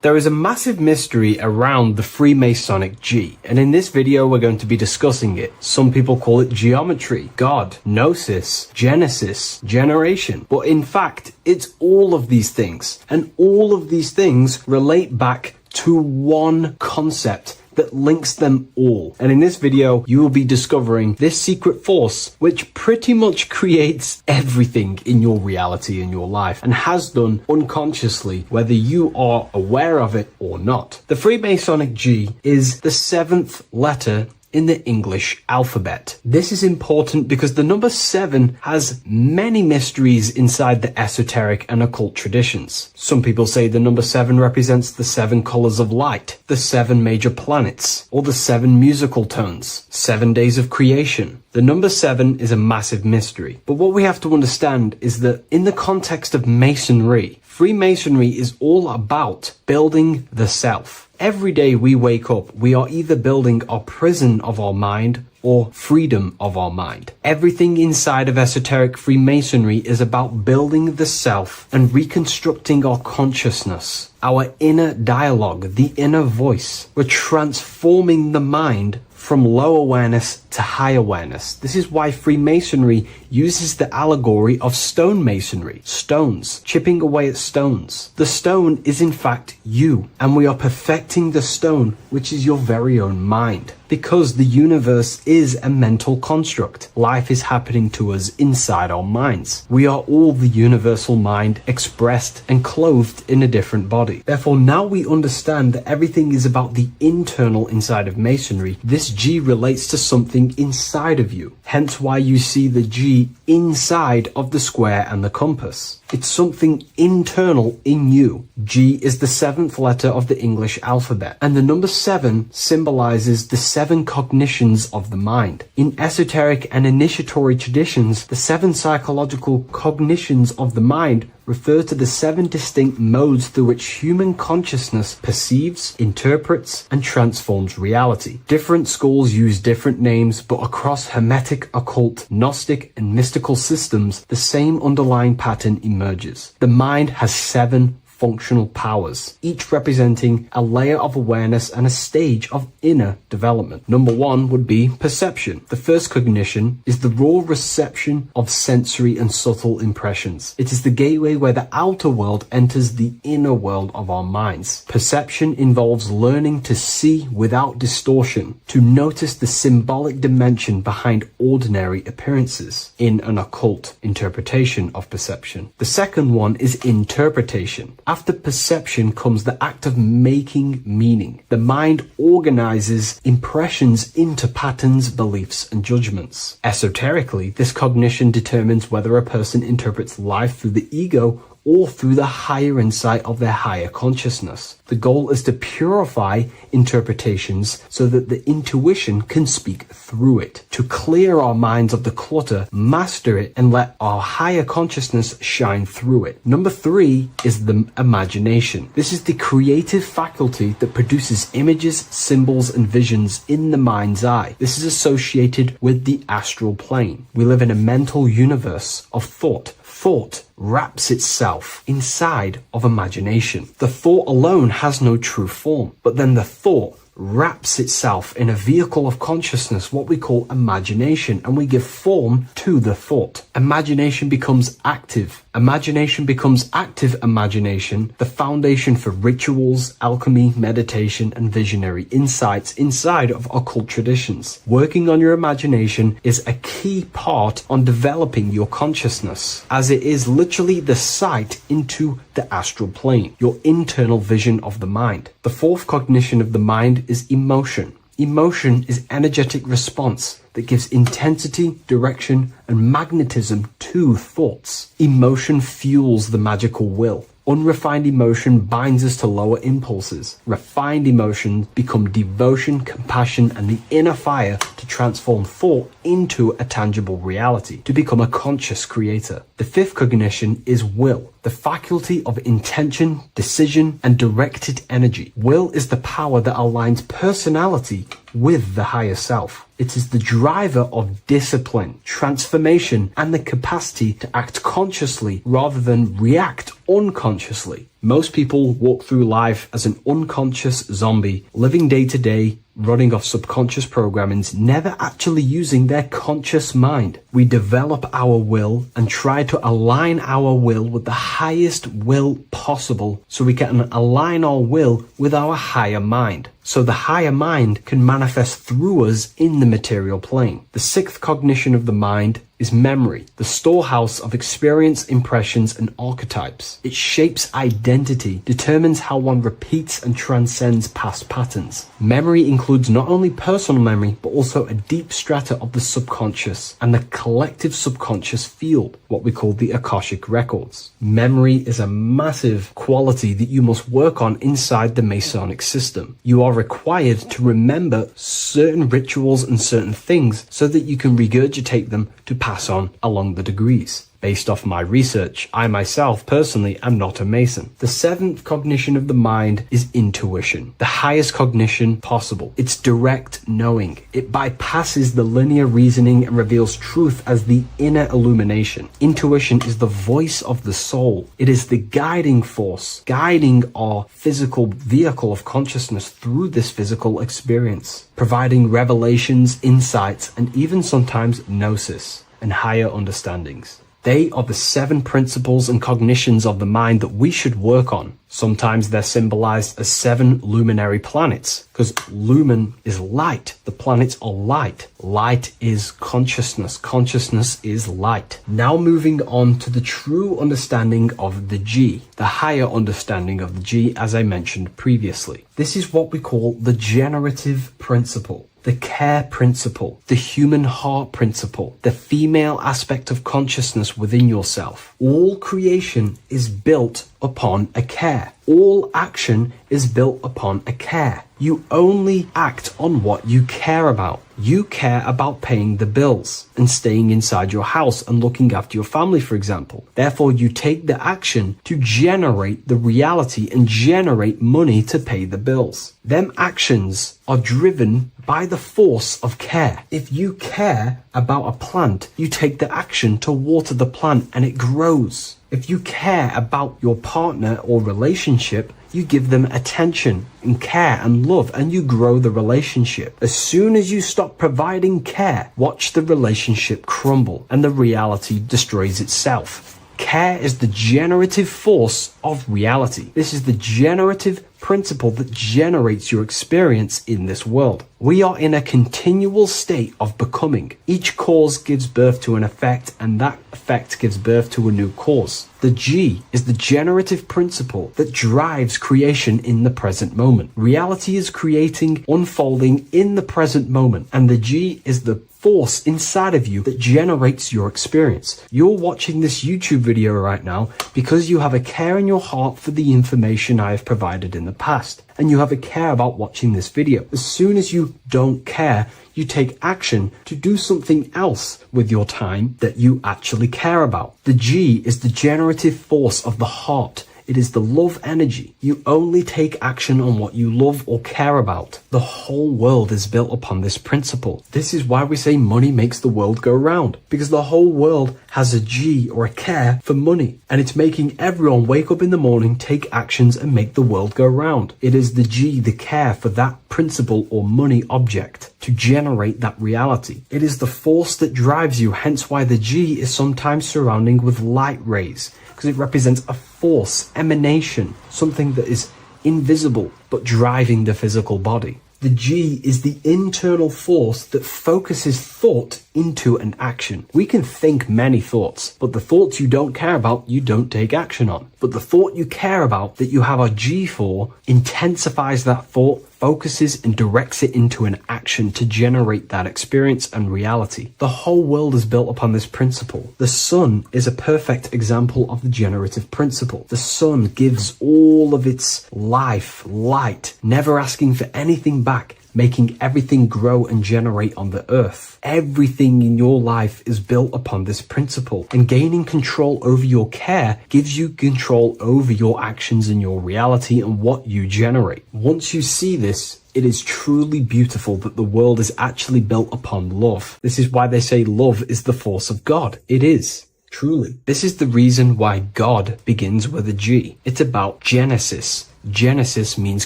[SPEAKER 1] There is a massive mystery around the Freemasonic G, and in this video we're going to be discussing it. Some people call it geometry, God, gnosis, genesis, generation, but in fact it's all of these things, and all of these things relate back to one concept that links them all. And in this video, you will be discovering this secret force, which pretty much creates everything in your reality, in your life, and has done unconsciously, whether you are aware of it or not. The Freemasonic G is the 7th letter in the English alphabet. This is important because the number 7 has many mysteries inside the esoteric and occult traditions. Some people say the number 7 represents the 7 colors of light, the 7 major planets, or the 7 musical tones, 7 days of creation. The number 7 is a massive mystery. But what we have to understand is that in the context of Masonry, Freemasonry is all about building the self. Every day we wake up, we are either building our prison of our mind or freedom of our mind. Everything inside of esoteric Freemasonry is about building the self and reconstructing our consciousness, our inner dialogue, the inner voice. We're transforming the mind from low awareness to high awareness. This is why Freemasonry uses the allegory of stone masonry, stones, chipping away at stones. The stone is in fact you, and we are perfecting the stone, which is your very own mind. Because the universe is a mental construct. Life is happening to us inside our minds. We are all the universal mind expressed and clothed in a different body. Therefore, now we understand that everything is about the internal inside of Masonry. This G relates to something inside of you. Hence why you see the G inside of the square and the compass. It's something internal in you. G is the 7th letter of the English alphabet, and the number 7 symbolizes the 7 cognitions of the mind. In esoteric and initiatory traditions, the 7 psychological cognitions of the mind refer to the 7 distinct modes through which human consciousness perceives, interprets, and transforms reality. Different schools use different names, but across Hermetic, occult, Gnostic, and mystical systems, the same underlying pattern emerges. The mind has 7 functional powers, each representing a layer of awareness and a stage of inner development. Number 1 would be perception. The first cognition is the raw reception of sensory and subtle impressions. It is the gateway where the outer world enters the inner world of our minds. Perception involves learning to see without distortion, to notice the symbolic dimension behind ordinary appearances in an occult interpretation of perception. The second one is interpretation. After perception comes the act of making meaning. The mind organizes impressions into patterns, beliefs, and judgments. Esoterically, this cognition determines whether a person interprets life through the ego or through the higher insight of their higher consciousness. The goal is to purify interpretations so that the intuition can speak through it, to clear our minds of the clutter, master it, and let our higher consciousness shine through it. Number 3 is the imagination. This is the creative faculty that produces images, symbols, and visions in the mind's eye. This is associated with the astral plane. We live in a mental universe of thought. Thought wraps itself inside of imagination. The thought alone has no true form, but then the thought wraps itself in a vehicle of consciousness, what we call imagination, and we give form to the thought. Imagination becomes active. Imagination becomes active imagination, the foundation for rituals, alchemy, meditation, and visionary insights inside of occult traditions. Working on your imagination is a key part on developing your consciousness, as it is literally the sight into the astral plane, your internal vision of the mind. The fourth cognition of the mind is emotion. Emotion is energetic response that gives intensity, direction, and magnetism to thoughts. Emotion fuels the magical will. Unrefined emotion binds us to lower impulses. Refined emotions become devotion, compassion, and the inner fire to transform thought into a tangible reality, to become a conscious creator. The fifth cognition is will, the faculty of intention, decision, and directed energy. Will is the power that aligns personality with the higher self. It is the driver of discipline, transformation, and the capacity to act consciously rather than react unconsciously. Most people walk through life as an unconscious zombie, living day to day, running off subconscious programmings, never actually using their conscious mind. We develop our will and try to align our will with the highest will possible so we can align our will with our higher mind. So the higher mind can manifest through us in the material plane. The sixth cognition of the mind is memory, the storehouse of experience, impressions, and archetypes. It shapes identity, determines how one repeats and transcends past patterns. Memory includes not only personal memory, but also a deep strata of the subconscious and the collective subconscious field, what we call the Akashic records. Memory is a massive quality that you must work on inside the Masonic system. You are required to remember certain rituals and certain things so that you can regurgitate them to pass on along the degrees. Based off my research, I myself personally am not a Mason. The seventh cognition of the mind is intuition, the highest cognition possible. It's direct knowing. It bypasses the linear reasoning and reveals truth as the inner illumination. Intuition is the voice of the soul. It is the guiding force, guiding our physical vehicle of consciousness through this physical experience, providing revelations, insights, and even sometimes gnosis and higher understandings. They are the seven principles and cognitions of the mind that we should work on. Sometimes they're symbolized as seven luminary planets, because lumen is light. The planets are light. Light is consciousness. Consciousness is light. Now moving on to the true understanding of the G, the higher understanding of the G, as I mentioned previously. This is what we call the generative principle, the care principle, the human heart principle, the female aspect of consciousness within yourself. All creation is built upon a care. All action is built upon a care. You only act on what you care about. You care about paying the bills and staying inside your house and looking after your family, for example. Therefore, you take the action to generate the reality and generate money to pay the bills. Them actions are driven by the force of care. If you care about a plant, you take the action to water the plant and it grows. If you care about your partner or relationship, you give them attention and care and love, and you grow the relationship. As soon as you stop providing care, watch the relationship crumble and the reality destroys itself. Care is the generative force of reality. This is the generative principle that generates your experience in this world. We are in a continual state of becoming. Each cause gives birth to an effect, and that effect gives birth to a new cause. The G is the generative principle that drives creation in the present moment. Reality is creating, unfolding in the present moment, and the G is the force inside of you that generates your experience. You're watching this YouTube video right now because you have a care in your heart for the information I have provided in the past, and you have a care about watching this video. As soon as you don't care, you take action to do something else with your time that you actually care about. The G is the generative force of the heart. It is the love energy. You only take action on what you love or care about. The whole world is built upon this principle. This is why we say money makes the world go round, because the whole world has a G or a care for money, and it's making everyone wake up in the morning, take actions, and make the world go round. It is the G, the care for that principle or money object to generate that reality. It is the force that drives you, hence why the G is sometimes surrounding with light rays, because it represents a force, emanation, something that is invisible but driving the physical body. The G is the internal force that focuses thought into an action. We can think many thoughts, but the thoughts you don't care about, you don't take action on. But the thought you care about, that you have a G for, intensifies that thought, focuses and directs it into an action to generate that experience and reality. The whole world is built upon this principle. The sun is a perfect example of the generative principle. The sun gives all of its life, light, never asking for anything back, making everything grow and generate on the earth. Everything in your life is built upon this principle, and gaining control over your care gives you control over your actions and your reality and what you generate. Once you see this, it is truly beautiful that the world is actually built upon love. This is why they say love is the force of God. It is. Truly. This is the reason why God begins with a G. It's about Genesis. Genesis means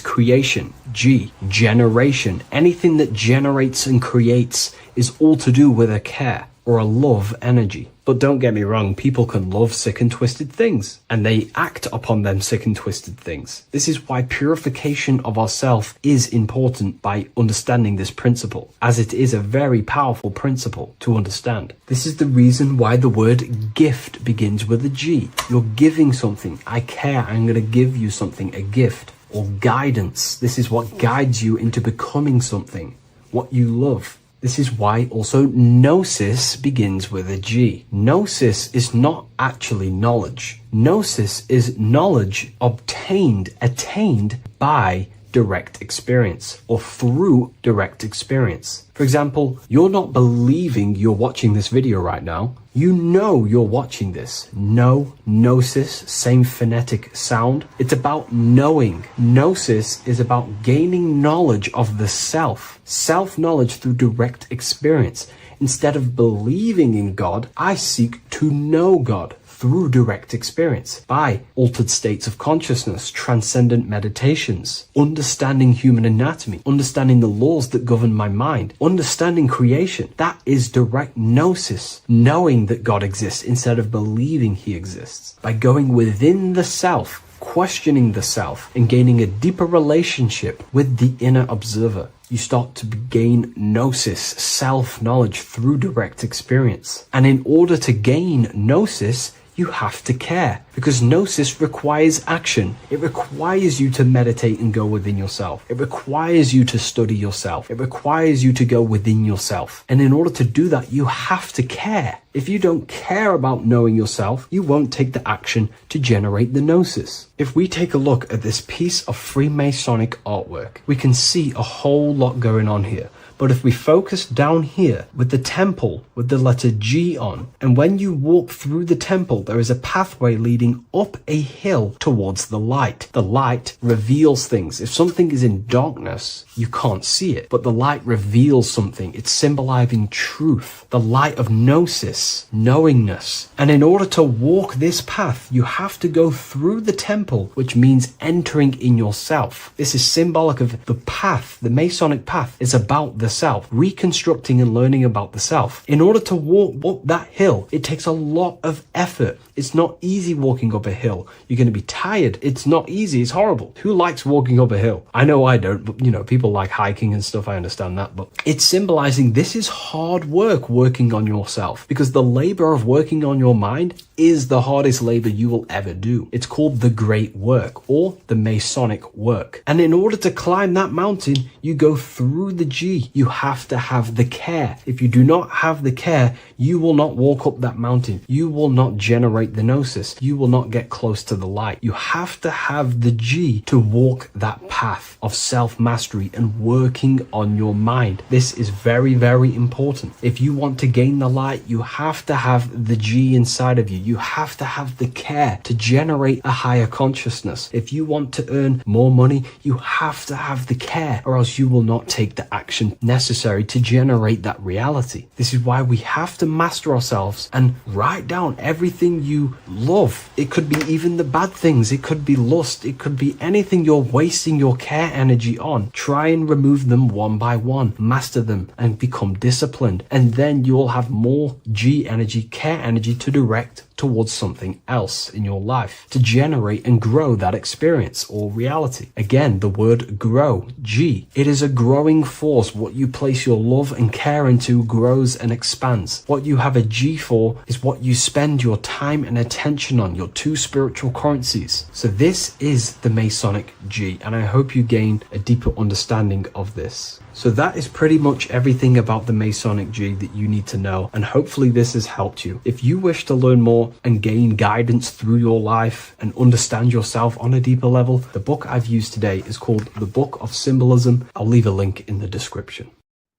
[SPEAKER 1] creation. G, generation. Anything that generates and creates is all to do with a care or a love energy. But don't get me wrong, people can love sick and twisted things, and they act upon them sick and twisted things. This is why purification of ourself is important by understanding this principle, as it is a very powerful principle to understand. This is the reason why the word gift begins with a G. You're giving something. I care, I'm going to give you something, a gift. Or guidance. This is what guides you into becoming something, what you love. This is why also gnosis begins with a G. Gnosis is not actually knowledge. Gnosis is knowledge obtained, attained by direct experience or through direct experience. For example, you're not believing you're watching this video right now. You know you're watching this. Know, gnosis, same phonetic sound. It's about knowing. Gnosis is about gaining knowledge of the self. Self-knowledge through direct experience. Instead of believing in God, I seek to know God through direct experience by altered states of consciousness, transcendent meditations, understanding human anatomy, understanding the laws that govern my mind, understanding creation. That is direct gnosis, knowing that God exists instead of believing he exists. By going within the self, questioning the self, and gaining a deeper relationship with the inner observer, you start to gain gnosis, self-knowledge through direct experience. And in order to gain gnosis, you have to care, because gnosis requires action. It requires you to meditate and go within yourself. It requires you to study yourself. It requires you to go within yourself. And in order to do that, you have to care. If you don't care about knowing yourself, you won't take the action to generate the gnosis. If we take a look at this piece of Freemasonic artwork, we can see a whole lot going on here. But if we focus down here with the temple with the letter G on, and when you walk through the temple, there is a pathway leading up a hill towards the light. The light reveals things. If something is in darkness, you can't see it, but the light reveals something. It's symbolizing truth, the light of gnosis, knowingness. And in order to walk this path, you have to go through the temple, which means entering in yourself. This is symbolic of the path. The Masonic path is about the self, reconstructing and learning about the self. In order to walk up that hill, it takes a lot of effort. It's not easy walking up a hill. You're going to be tired. It's not easy. It's horrible. Who likes walking up a hill? I know I don't, but people like hiking and stuff. I understand that, but it's symbolizing this is hard work working on yourself, because the labor of working on your mind is the hardest labor you will ever do. It's called the great work or the Masonic work. And in order to climb that mountain, you go through the G. You have to have the care. If you do not have the care, you will not walk up that mountain. You will not generate the gnosis. You will not get close to the light. You have to have the G to walk that path of self-mastery and working on your mind. This is very, very important. If you want to gain the light, you have to have the G inside of you. You have to have the care to generate a higher consciousness. If you want to earn more money, you have to have the care, or else you will not take the action necessary to generate that reality. This is why we have to master ourselves and write down everything you love. It could be even the bad things. It could be lust. It could be anything you're wasting your care energy on. Try and remove them one by one. Master them and become disciplined. And then you'll have more G energy, care energy to direct towards something else in your life to generate and grow that experience or reality. Again, the word grow, G. It is a growing force. What you place your love and care into grows and expands. What you have a G for is what you spend your time and attention on, your two spiritual currencies. So this is the Masonic G, and I hope you gain a deeper understanding of this. So that is pretty much everything about the Masonic G that you need to know, and hopefully this has helped you. If you wish to learn more and gain guidance through your life and understand yourself on a deeper level, the book I've used today is called The Book of Symbolism. I'll leave a link in the description.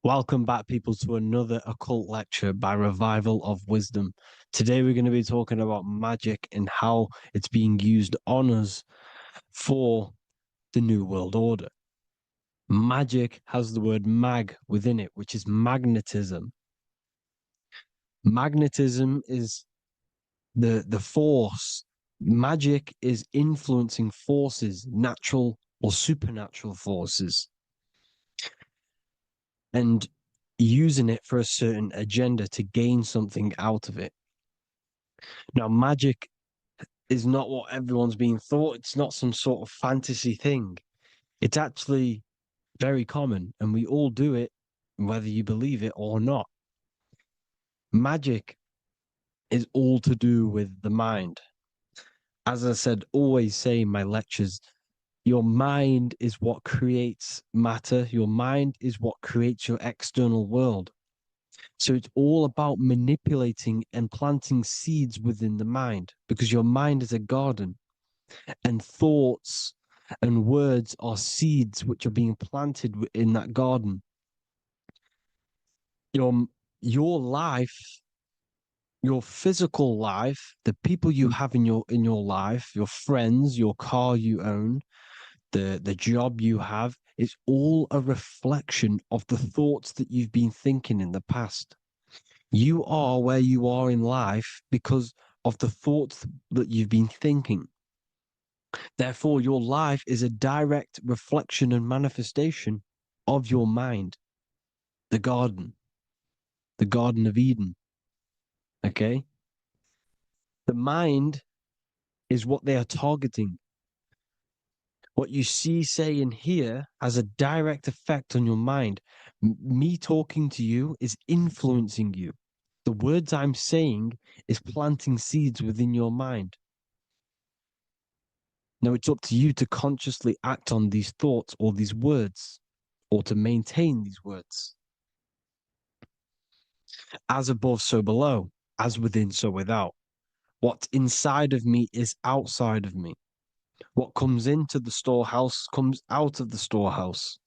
[SPEAKER 4] Welcome back, people, to another occult lecture by Revival of Wisdom. Today we're going to be talking about magic and how it's being used on us for the New World Order. Magic has the word mag within it, which is magnetism. Magnetism is the force. Magic is influencing forces, natural or supernatural forces, and using it for a certain agenda to gain something out of it. Now, magic is not what everyone's being thought. It's not some sort of fantasy thing. It's actually very common, and we all do it, whether you believe it or not. Magic is all to do with the mind. As I said, always say in my lectures, your mind is what creates matter. Your mind is what creates your external world. So it's all about manipulating and planting seeds within the mind, because your mind is a garden, and thoughts And words are seeds which are being planted in that garden. Your life, your physical life, the people you have in your life, your friends, your car you own, the job you have, is all a reflection of the thoughts that you've been thinking in the past. You are where you are in life because of the thoughts that you've been thinking. Therefore, your life is a direct reflection and manifestation of your mind, the garden, the Garden of Eden. Okay? The mind is what they are targeting. What you see, say, and hear has a direct effect on your mind. Me talking to you is influencing you. The words I'm saying is planting seeds within your mind. Now it's up to you to consciously act on these thoughts or these words, or to maintain these words. As above, so below, as within, so without. What's inside of me is outside of me. What comes into the storehouse comes out of the storehouse.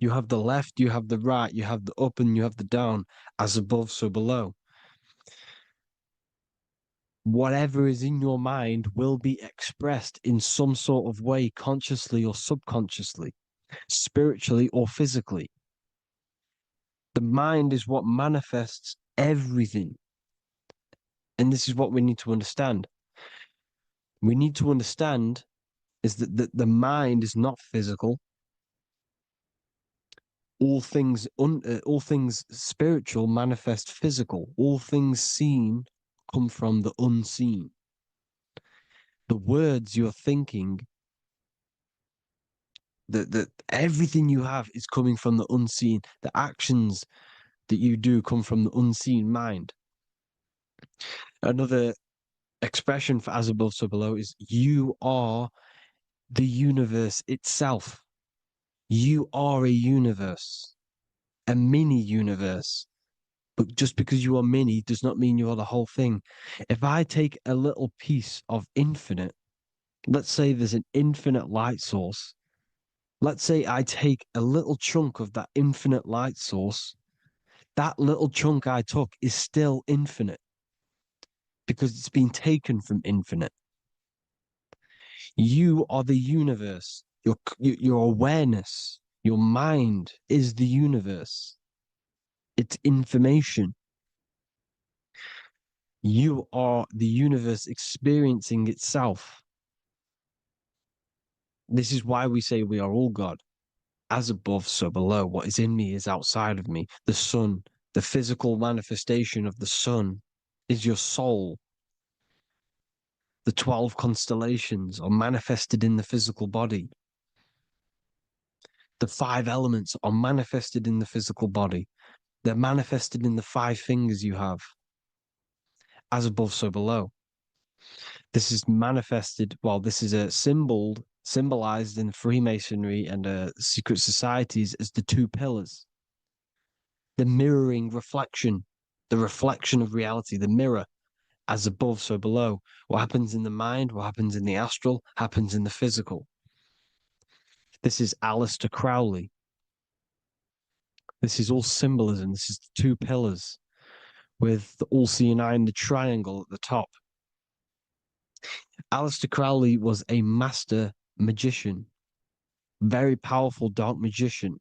[SPEAKER 4] You have the left, you have the right, you have the up, and you have the down. As above, so below. Whatever is in your mind will be expressed in some sort of way, consciously or subconsciously, spiritually or physically. The mind is what manifests everything. And this is what we need to understand. We need to understand is that the mind is not physical. All things spiritual manifest physical. All things seen come from the unseen. The words you're thinking, that everything you have is coming from the unseen. The actions that you do come from the unseen mind. Another expression for as above, so below is you are the universe itself. You are a universe, a mini universe. But just because you are mini does not mean you are the whole thing. If I take a little piece of infinite, let's say there's an infinite light source. Let's say I take a little chunk of that infinite light source. That little chunk I took is still infinite because it's been taken from infinite. You are the universe. Your awareness, your mind is the universe. It's information. You are the universe experiencing itself. This is why we say we are all God. As above, so below. What is in me is outside of me. The sun, the physical manifestation of the sun, is your soul. The 12 constellations are manifested in the physical body. The 5 elements are manifested in the physical body. They're manifested in the 5 fingers you have. As above, so below. This is manifested, well, this is a symbolized in Freemasonry and secret societies as the 2 pillars. The mirroring reflection, the reflection of reality, the mirror, as above, so below. What happens in the mind, what happens in the astral, happens in the physical. This is Aleister Crowley. This is all symbolism. This is the 2 pillars with the all-seeing eye and the triangle at the top. Aleister Crowley was a master magician, very powerful dark magician,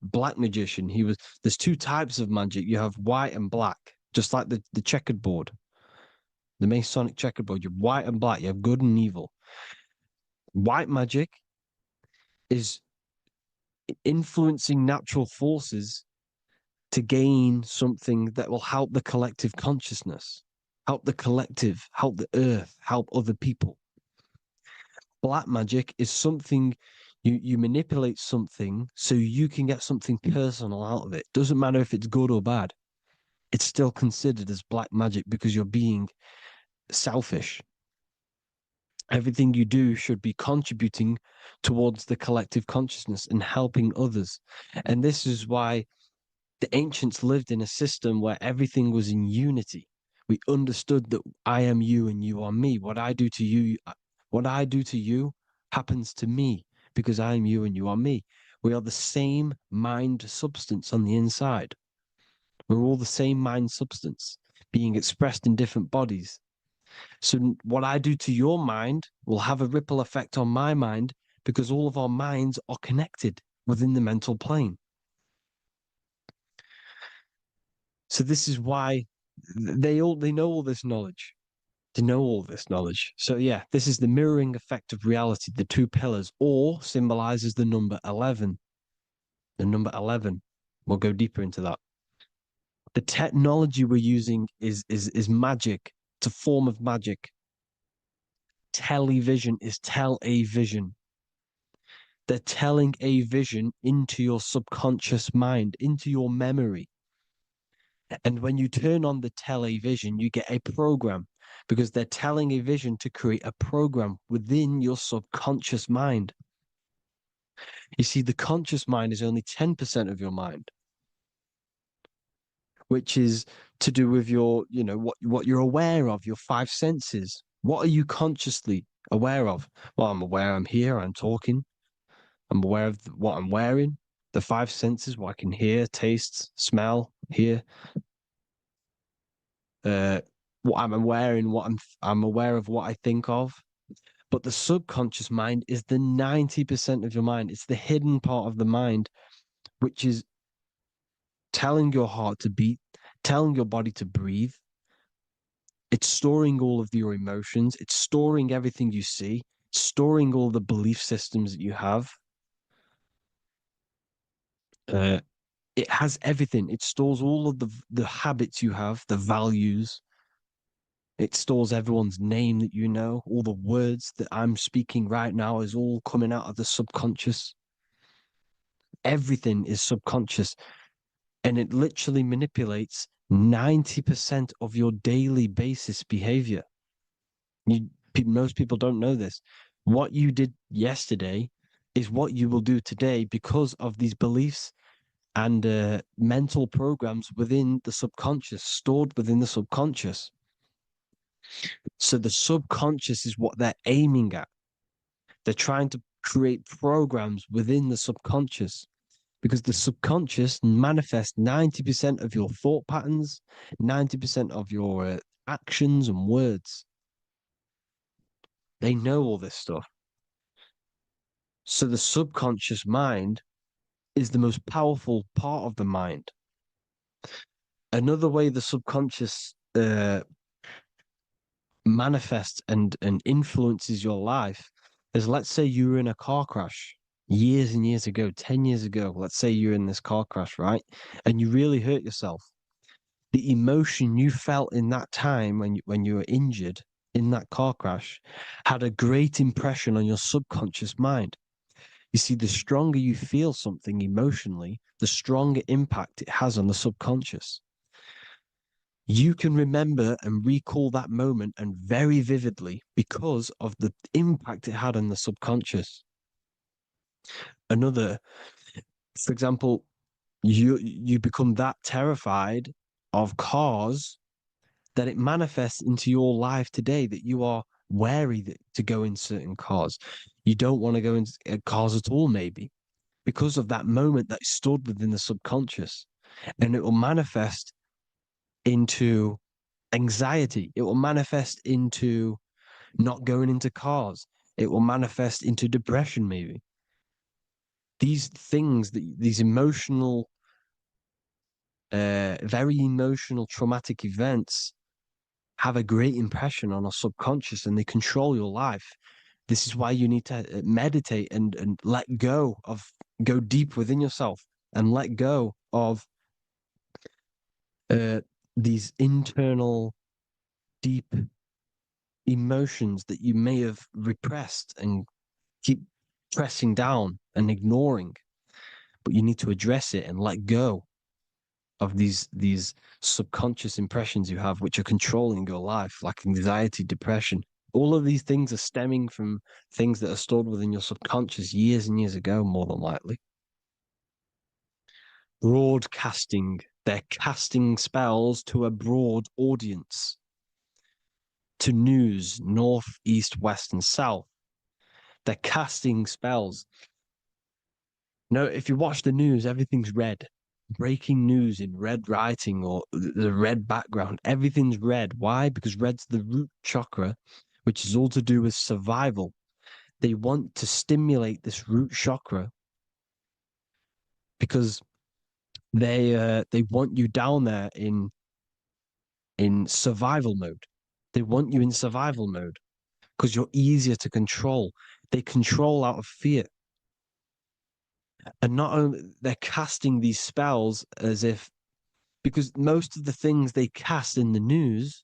[SPEAKER 4] black magician. There's 2 types of magic. You have white and black, just like the checkered board, the Masonic checkerboard. You have white and black. You have good and evil. White magic is influencing natural forces to gain something that will help the collective consciousness, help the collective, help the earth, help other people. Black magic is something you manipulate something so you can get something personal out of it. Doesn't matter if it's good or bad. It's still considered as black magic because you're being selfish. Everything you do should be contributing towards the collective consciousness and helping others. And this is why the ancients lived in a system where everything was in unity. We understood that I am you and you are me. What I do to you, happens to me because I am you and you are me. We are the same mind substance on the inside. We're all the same mind substance being expressed in different bodies. So, what I do to your mind will have a ripple effect on my mind because all of our minds are connected within the mental plane. So, this is why they know all this knowledge. They know all this knowledge. So, yeah, this is the mirroring effect of reality, the two pillars, or symbolizes the number 11. The number 11. We'll go deeper into that. The technology we're using is magic. It's a form of magic. Television is tell a vision. They're telling a vision into your subconscious mind, into your memory. And when you turn on the television, you get a program because they're telling a vision to create a program within your subconscious mind. You see, the conscious mind is only 10% of your mind, which is to do with your, what you're aware of, your five senses. What are you consciously aware of? Well, I'm aware I'm here, I'm talking, I'm aware of what I'm wearing, the five senses, what I can hear, taste, smell, hear. What I'm wearing, I'm aware of what I think of. But the subconscious mind is the 90% of your mind. It's the hidden part of the mind, which is telling your heart to beat, telling your body to breathe. It's storing all of your emotions. It's storing everything you see, storing all the belief systems that you have. It has everything. It stores all of the habits you have, the values. It stores everyone's name that you know. All the words that I'm speaking right now is all coming out of the subconscious. Everything is subconscious. And it literally manipulates 90% of your daily basis behavior. Most people don't know this. What you did yesterday is what you will do today because of these beliefs and mental programs within the subconscious, stored within the subconscious. So the subconscious is what they're aiming at. They're trying to create programs within the subconscious because the subconscious manifests 90% of your thought patterns, 90% of your actions and words. They know all this stuff. So the subconscious mind is the most powerful part of the mind. Another way the subconscious manifests and influences your life is, let's say you were in a car crash years and years ago, 10 years ago. Let's say you're in this car crash, right? And you really hurt yourself. The emotion you felt in that time when you were injured in that car crash had a great impression on your subconscious mind. You see, the stronger you feel something emotionally, the stronger impact it has on the subconscious. You can remember and recall that moment and very vividly because of the impact it had on the subconscious. Another, for example, you become that terrified of cars that it manifests into your life today that you are wary to go in certain cars. You don't want to go into cars at all, maybe, because of that moment that stored within the subconscious. And it will manifest into anxiety. It will manifest into not going into cars. It will manifest into depression, maybe. These things, these emotional, very emotional, traumatic events have a great impression on our subconscious and they control your life. This is why you need to meditate and let go of, go deep within yourself and let go of these internal, deep emotions that you may have repressed and keep pressing down and ignoring. But you need to address it and let go of these subconscious impressions you have, which are controlling your life, like anxiety, depression. All of these things are stemming from things that are stored within your subconscious years and years ago, more than likely. Broadcasting. They're casting spells to a broad audience, to news, north, east, west, and south. They're casting spells. No, if you watch the news, everything's red. Breaking news in red writing or the red background. Everything's red. Why? Because red's the root chakra, which is all to do with survival. They want to stimulate this root chakra because they want you down there in survival mode. They want you in survival mode because you're easier to control. They control out of fear. And not only they're casting these spells as if because most of the things they cast in the news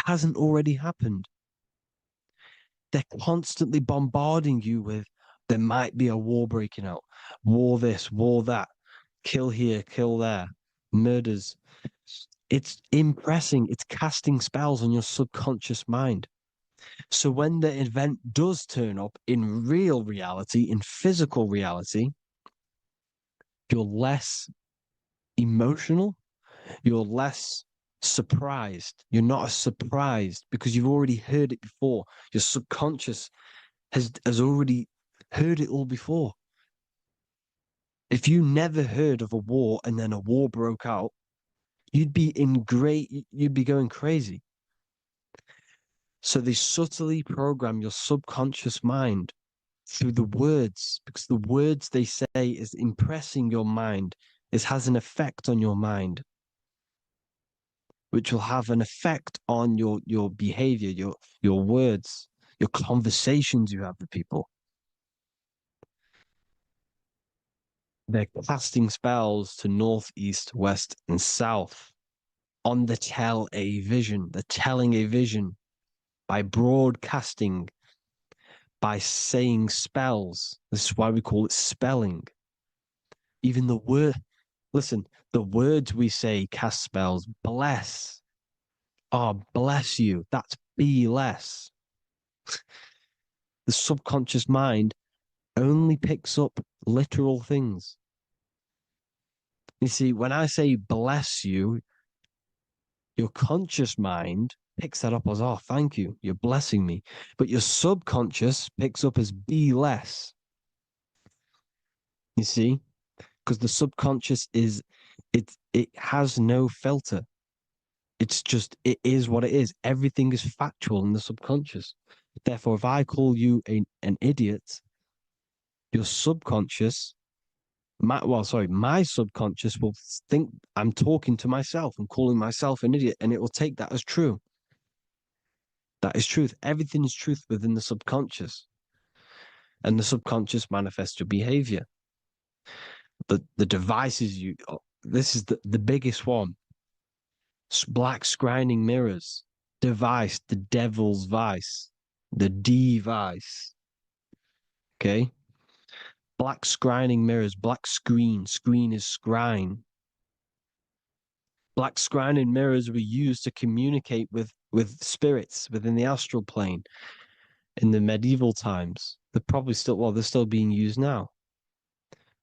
[SPEAKER 4] hasn't already happened. They're constantly bombarding you with there might be a war breaking out, war this, war that, kill here, kill there, murders. It's impressing, it's casting spells on your subconscious mind. So when the event does turn up in real reality, in physical reality, you're less emotional, you're less surprised. You're not as surprised because you've already heard it before. Your subconscious has already heard it all before. If you never heard of a war and then a war broke out, you'd be going crazy. So they subtly program your subconscious mind through the words because the words they say is impressing your mind. It has an effect on your mind, which will have an effect on your behavior, your words, your conversations you have with people. They're casting spells to north, east, west, and south on the tell a vision. They're telling a vision by broadcasting, by saying spells. This is why we call it spelling. Even the word, listen, the words we say cast spells. Bless. Oh, bless you. That's be less. The subconscious mind only picks up literal things. You see, when I say bless you, your conscious mind picks that up as, oh, thank you, you're blessing me. But your subconscious picks up as be less. You see? Because the subconscious it has no filter. It's just, it is what it is. Everything is factual in the subconscious. Therefore, if I call you an idiot, your subconscious, my subconscious will think I'm talking to myself and calling myself an idiot, and it will take that as true. That is truth. Everything is truth within the subconscious, and the subconscious manifests your behavior. The devices you, this is the biggest one. Black scrying mirrors, device, the devil's vice, the device. Okay. Black scrying mirrors, black screen is scrying. Black scrying mirrors were used to communicate with spirits within the astral plane in the medieval times. They're probably still, well, they're still being used now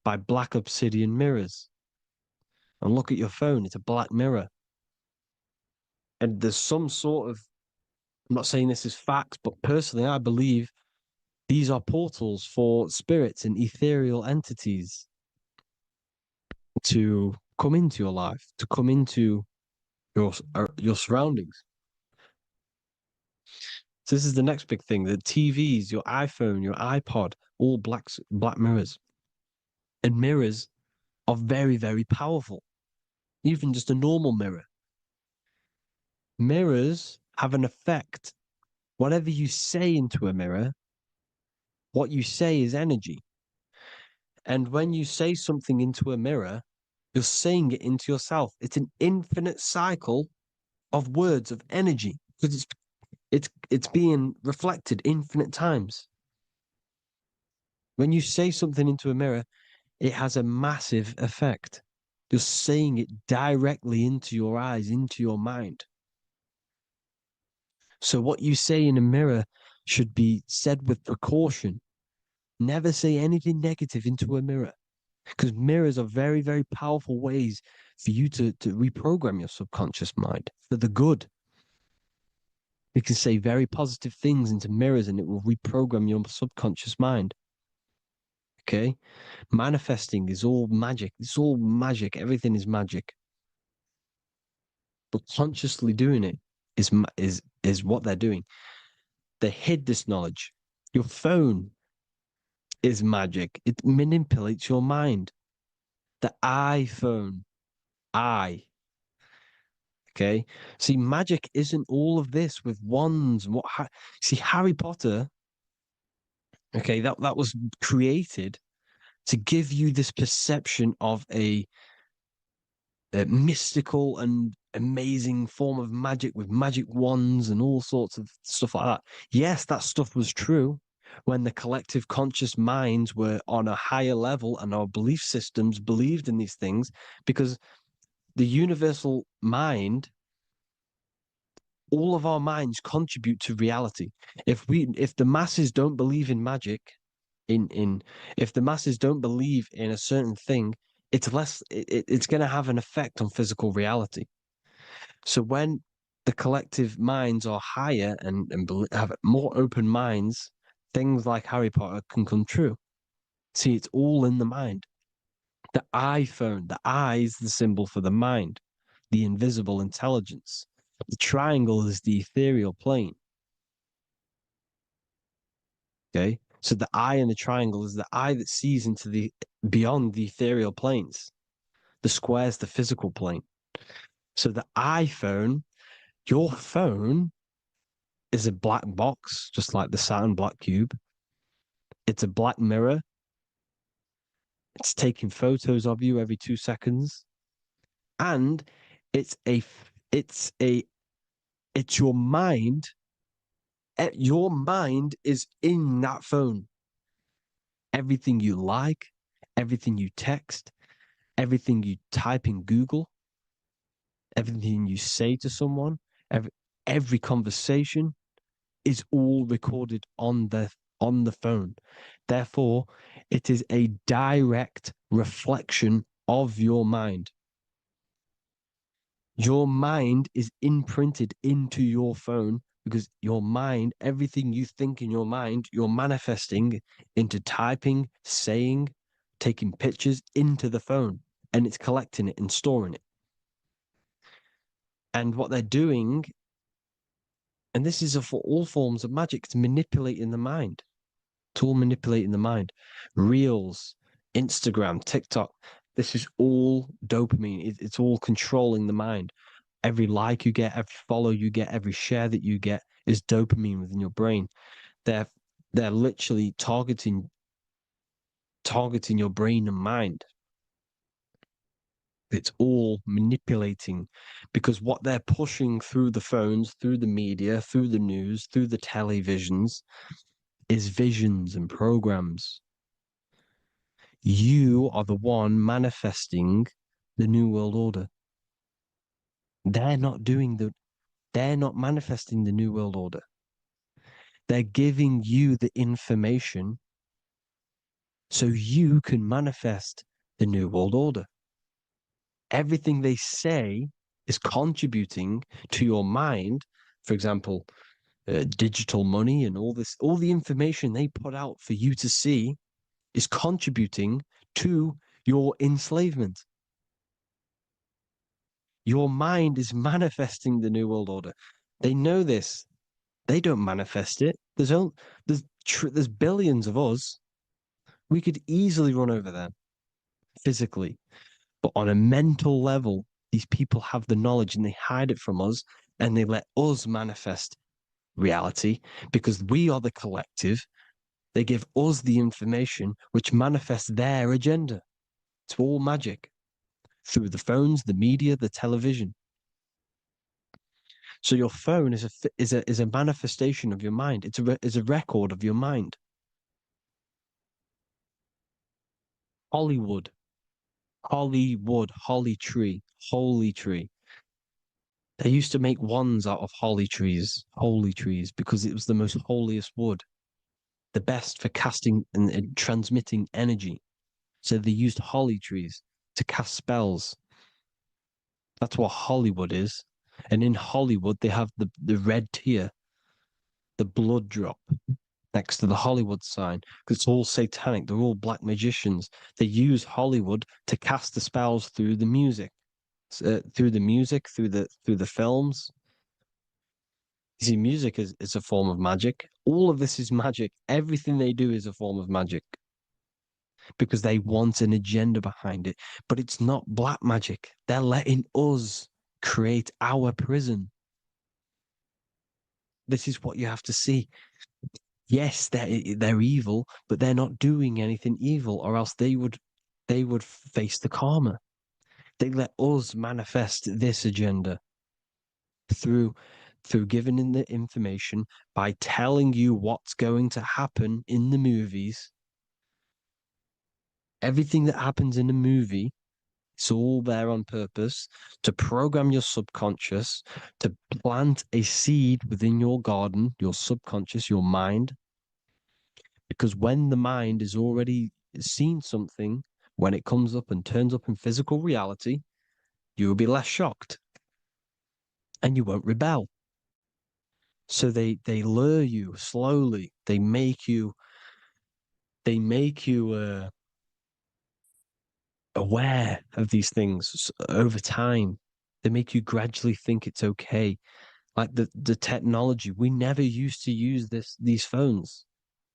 [SPEAKER 4] by black obsidian mirrors. And look at your phone, it's a black mirror. And there's some sort of, I'm not saying this is fact, but personally, I believe these are portals for spirits and ethereal entities to come into your life, to come into your surroundings. So this is the next big thing: the TVs, your iPhone, your iPod, all black mirrors, and mirrors are very, very powerful. Even just a normal mirror. Mirrors have an effect. Whatever you say into a mirror, what you say is energy. And when you say something into a mirror, you're saying it into yourself. It's an infinite cycle of words of energy because it's being reflected infinite times. When you say something into a mirror, it has a massive effect. You're saying it directly into your eyes, into your mind. So what you say in a mirror should be said with precaution. Never say anything negative into a mirror because mirrors are very, very powerful ways for you to reprogram your subconscious mind for the good. We can say very positive things into mirrors and it will reprogram your subconscious mind. Okay? Manifesting is all magic. It's all magic. Everything is magic. But consciously doing it is what they're doing. They hid this knowledge. Your phone is magic. It manipulates your mind. The iPhone, I. Okay. See, magic isn't all of this with wands and see, Harry Potter, okay, that was created to give you this perception of a mystical and amazing form of magic with magic wands and all sorts of stuff like that. Yes, that stuff was true when the collective conscious minds were on a higher level and our belief systems believed in these things, because the universal mind, all of our minds contribute to reality. If the masses don't believe in magic, in if the masses don't believe in a certain thing, it's going to have an effect on physical reality. So when the collective minds are higher and have more open minds, things like Harry Potter can come true. See, it's all in the mind. The iPhone, the I is the symbol for the mind, the invisible intelligence. The triangle is the ethereal plane. Okay. So the eye in the triangle is the eye that sees into the beyond the ethereal planes. The square is the physical plane. So the iPhone, your phone is a black box, just like the Saturn black cube. It's a black mirror. It's taking photos of you every 2 seconds. And it's a it's a it's your mind. Your mind is in that phone. Everything you like, everything you text, everything you type in Google, everything you say to someone, every conversation is all recorded on the phone. Therefore, it is a direct reflection of your mind. Your mind is imprinted into your phone because your mind, everything you think in your mind, you're manifesting into typing, saying, taking pictures into the phone, and it's collecting it and storing it. And what they're doing, and this is for all forms of magic, it's manipulating the mind. It's all manipulating the mind. Reels, Instagram, TikTok, this is all dopamine. It's all controlling the mind. Every like you get, every follow you get, every share that you get is dopamine within your brain. They're literally targeting your brain and mind. It's all manipulating, because what they're pushing through the phones, through the media, through the news, through the televisions is visions and programs. You are the one manifesting the new world order. They're not manifesting the new world order. They're giving you the information so you can manifest the new world order. Everything they say is contributing to your mind. For example, digital money and all the information they put out for you to see is contributing to your enslavement. Your mind is manifesting the new world order. They know this. They don't manifest it. There's billions of us. We could easily run over them physically, but on a mental level, these people have the knowledge and they hide it from us, and they let us manifest reality because we are the collective. They give us the information which manifests their agenda. It's all magic through the phones, the media, the television. So your phone is a manifestation of your mind. It's a record of your mind. Hollywood, holly tree, holy tree. They used to make wands out of holy trees, because it was the most holiest wood, the best for casting and transmitting energy. So they used holly trees to cast spells. That's what Hollywood is. And in Hollywood, they have the red tier. the blood drop next to the Hollywood sign, because it's all satanic. They're all black magicians. They use Hollywood to cast the spells through the music, through the films. You see, music is a form of magic. All of this is magic. Everything they do is a form of magic because they want an agenda behind it. But it's not black magic. They're letting us create our prison. This is what you have to see. Yes, they're evil, but they're not doing anything evil, or else they would face the karma. They let us manifest this agenda through giving in the information, by telling you what's going to happen in the movies. Everything that happens in a movie, it's all there on purpose to program your subconscious, to plant a seed within your garden, your subconscious, your mind. Because when the mind has already seen something, when it comes up and turns up in physical reality, you will be less shocked and you won't rebel. So they lure you slowly. They make you aware of these things over time. They make you gradually think it's okay. Like the technology, we never used to use these phones.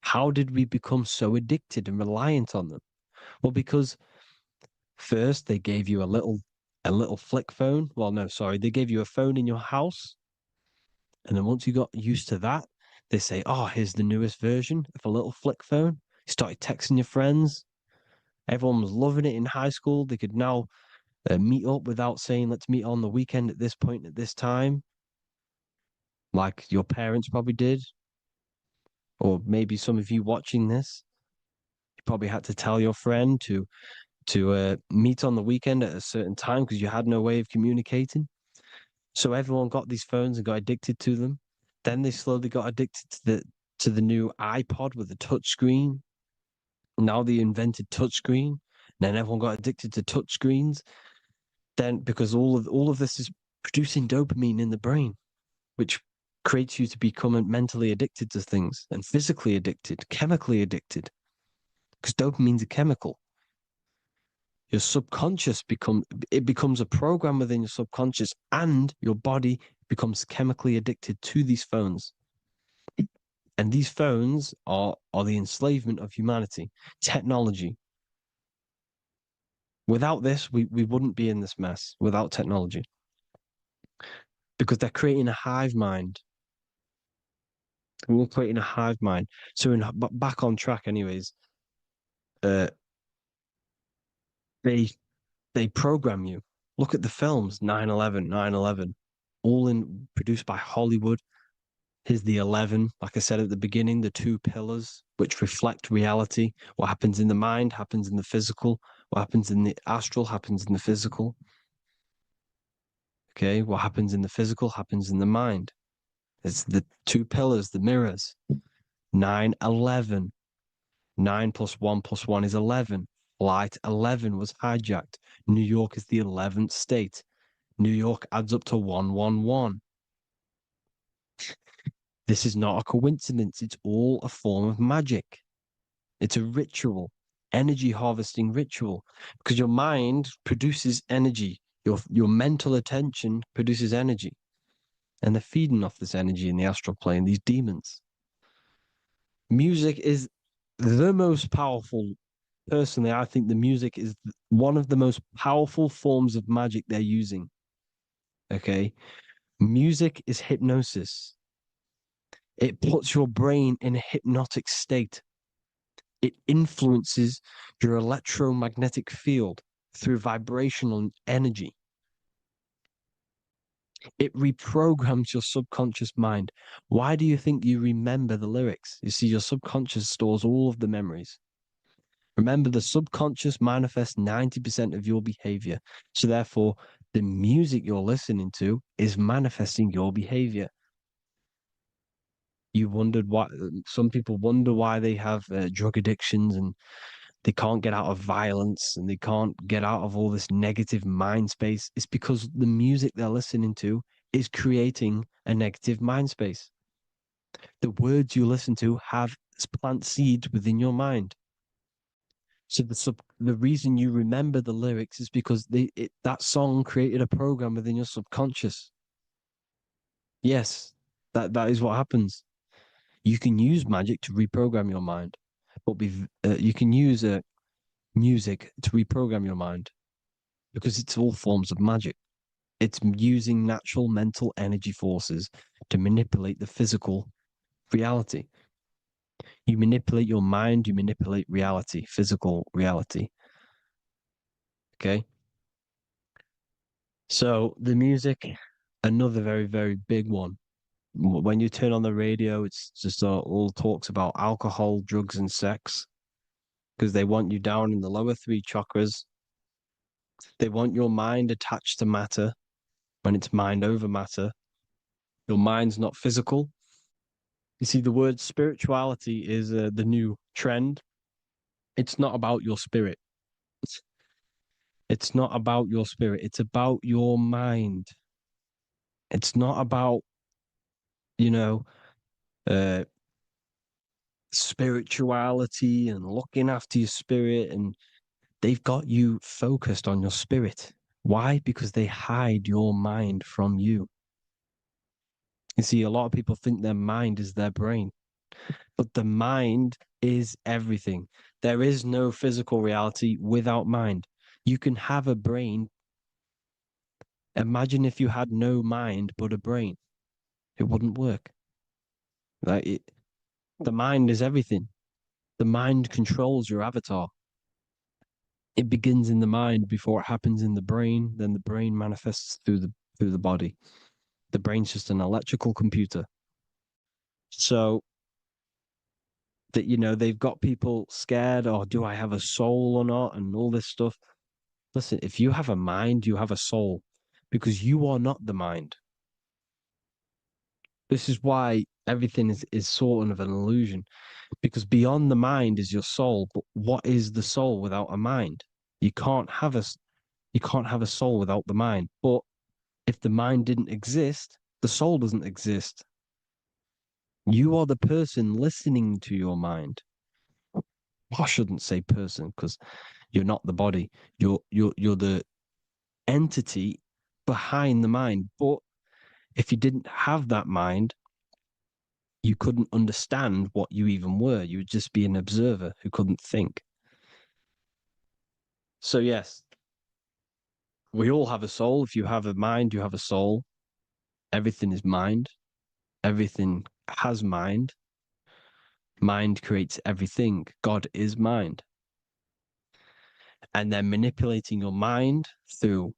[SPEAKER 4] How did we become so addicted and reliant on them? Well, because first they gave you a little flick phone. Well, no, sorry, they gave you a phone in your house, and then once you got used to that, they say, "Oh, here's the newest version of a little flick phone." You started texting your friends. Everyone was loving it in high school. They could now meet up without saying, "Let's meet on the weekend at this point at this time," like your parents probably did, or maybe some of you watching this, you probably had to tell your friend to meet on the weekend at a certain time because you had no way of communicating. So everyone got these phones and got addicted to them. Then they slowly got addicted to the new iPod with the touch screen. Now they invented touchscreen. Then everyone got addicted to touch screens. Then because all of this is producing dopamine in the brain, which creates you to become mentally addicted to things and physically addicted, chemically addicted. Because dopamine's a chemical. Your subconscious becomes a program within your subconscious, and your body becomes chemically addicted to these phones. And these phones are the enslavement of humanity, technology. Without this, we wouldn't be in this mess without technology. Because they're creating a hive mind. We're creating a hive mind. So back on track anyways, uh they they program you. Look at the films, 9/11, 9/11, all in produced by Hollywood. Here's the 11, like I said at the beginning, the two pillars which reflect reality. What happens in the mind happens in the physical. What happens in the astral happens in the physical. Okay, what happens in the physical happens in the mind. It's the two pillars, the mirrors. 9/11. 9 plus 1 is 11. Flight 11 was hijacked. New York is the 11th state. New York adds up to 111. This is not a coincidence. It's all a form of magic. It's a ritual, energy harvesting ritual, because your mind produces energy. Your mental attention produces energy, and they're feeding off this energy in the astral plane, these demons. Music is the most powerful. Personally, I think the music is one of the most powerful forms of magic they're using. Okay. Music is hypnosis. It puts your brain in a hypnotic state. It influences your electromagnetic field through vibrational energy. It reprograms your subconscious mind. Why do you think you remember the lyrics? You see, your subconscious stores all of the memories. Remember, the subconscious manifests 90% of your behavior. So, therefore, the music you're listening to is manifesting your behavior. You wondered why some people wonder why they have drug addictions and they can't get out of violence and they can't get out of all this negative mind space. It's because the music they're listening to is creating a negative mind space. The words you listen to have plant seeds within your mind. So the reason you remember the lyrics is because that song created a program within your subconscious. Yes, that is what happens. You can use magic to reprogram your mind, but you can use music to reprogram your mind because it's all forms of magic. It's using natural mental energy forces to manipulate the physical reality. You manipulate your mind, you manipulate reality, physical reality. Okay. So the music, another very, very big one. When you turn on the radio, it's just all talks about alcohol, drugs, and sex because they want you down in the lower three chakras. They want your mind attached to matter when it's mind over matter. Your mind's not physical. You see, the word spirituality is the new trend. It's not about your spirit. It's not about your spirit. It's about your mind. It's not about, you know, uh, spirituality and looking after your spirit. And they've got you focused on your spirit. Why? Because they hide your mind from you. You see, a lot of people think their mind is their brain, but the mind is everything. There is no physical reality without mind. You can have a brain. Imagine if you had no mind but a brain. It wouldn't work. The mind is everything. The mind controls your avatar. It begins in the mind before it happens in the brain. Then the brain manifests through the body. The brain's just an electrical computer. So that they've got people scared. Or do I have a soul or not? And all this stuff. Listen, if you have a mind, you have a soul, because you are not the mind. This is why everything is sort of an illusion, because beyond the mind is your soul. But what is the soul without a mind? You can't have a soul without the mind. But if the mind didn't exist, the soul doesn't exist. You are the person listening to your mind. I shouldn't say person because you're not the body. You're the entity behind the mind. But if you didn't have that mind, you couldn't understand what you even were. You would just be an observer who couldn't think. So yes, we all have a soul. If you have a mind, you have a soul. Everything is mind. Everything has mind. Mind creates everything. God is mind. And then manipulating your mind through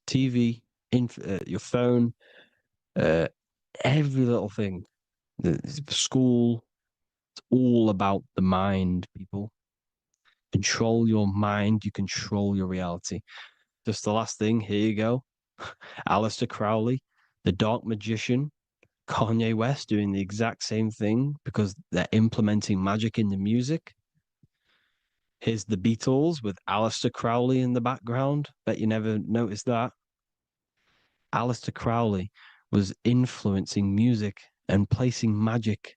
[SPEAKER 4] TV, your phone, uh, every little thing, the school, it's all about the mind, people. Control your mind, you control your reality. Just the last thing, here you go. Aleister Crowley, the dark magician, Kanye West doing the exact same thing because they're implementing magic in the music. Here's the Beatles with Aleister Crowley in the background. Bet you never noticed that. Aleister Crowley was influencing music and placing magic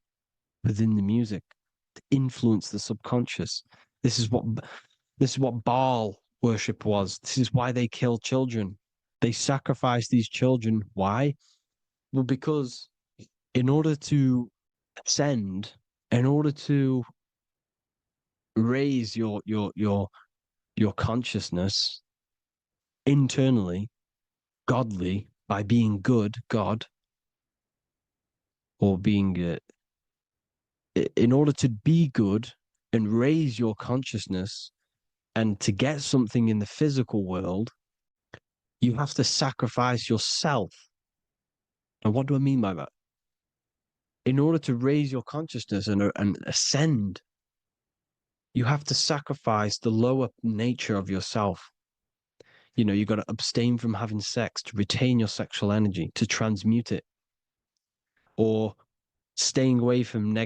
[SPEAKER 4] within the music to influence the subconscious. This is what Baal worship was. This is why they kill children. They sacrifice these children. Why? Well, because in order to ascend, in order to raise your consciousness internally, godly, by being good, God, or being in order to be good and raise your consciousness and to get something in the physical world, you have to sacrifice yourself. And what do I mean by that? In order to raise your consciousness and ascend, you have to sacrifice the lower nature of yourself. You've got to abstain from having sex to retain your sexual energy, to transmute it, or staying away from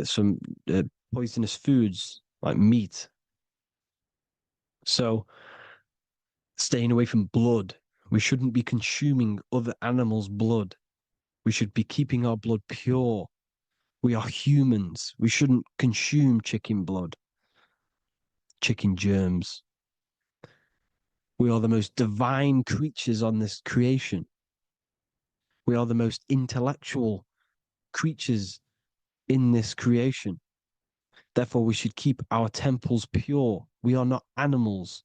[SPEAKER 4] some poisonous foods like meat. So, staying away from blood. We shouldn't be consuming other animals' blood. We should be keeping our blood pure. We are humans. We shouldn't consume chicken blood, chicken germs. We are the most divine creatures on this creation. We are the most intellectual creatures in this creation. Therefore, we should keep our temples pure. We are not animals.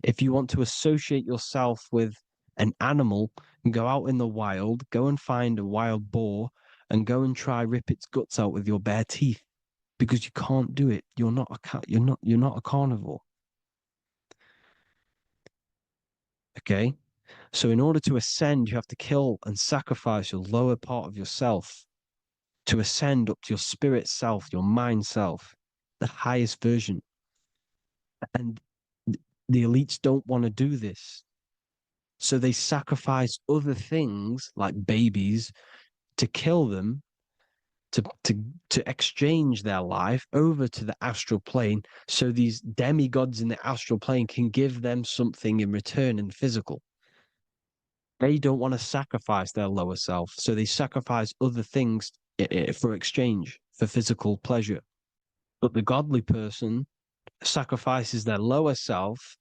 [SPEAKER 4] If you want to associate yourself with an animal, go out in the wild, go and find a wild boar and go and try rip its guts out with your bare teeth, because you can't do it. You're not a cat. You're not a carnivore. Okay? So in order to ascend, you have to kill and sacrifice your lower part of yourself to ascend up to your spirit self, your mind self, the highest version. And the elites don't want to do this. So they sacrifice other things like babies to kill them, to exchange their life over to the astral plane, so these demigods in the astral plane can give them something in return in physical. They don't want to sacrifice their lower self, so they sacrifice other things for exchange, for physical pleasure. But the godly person sacrifices their lower self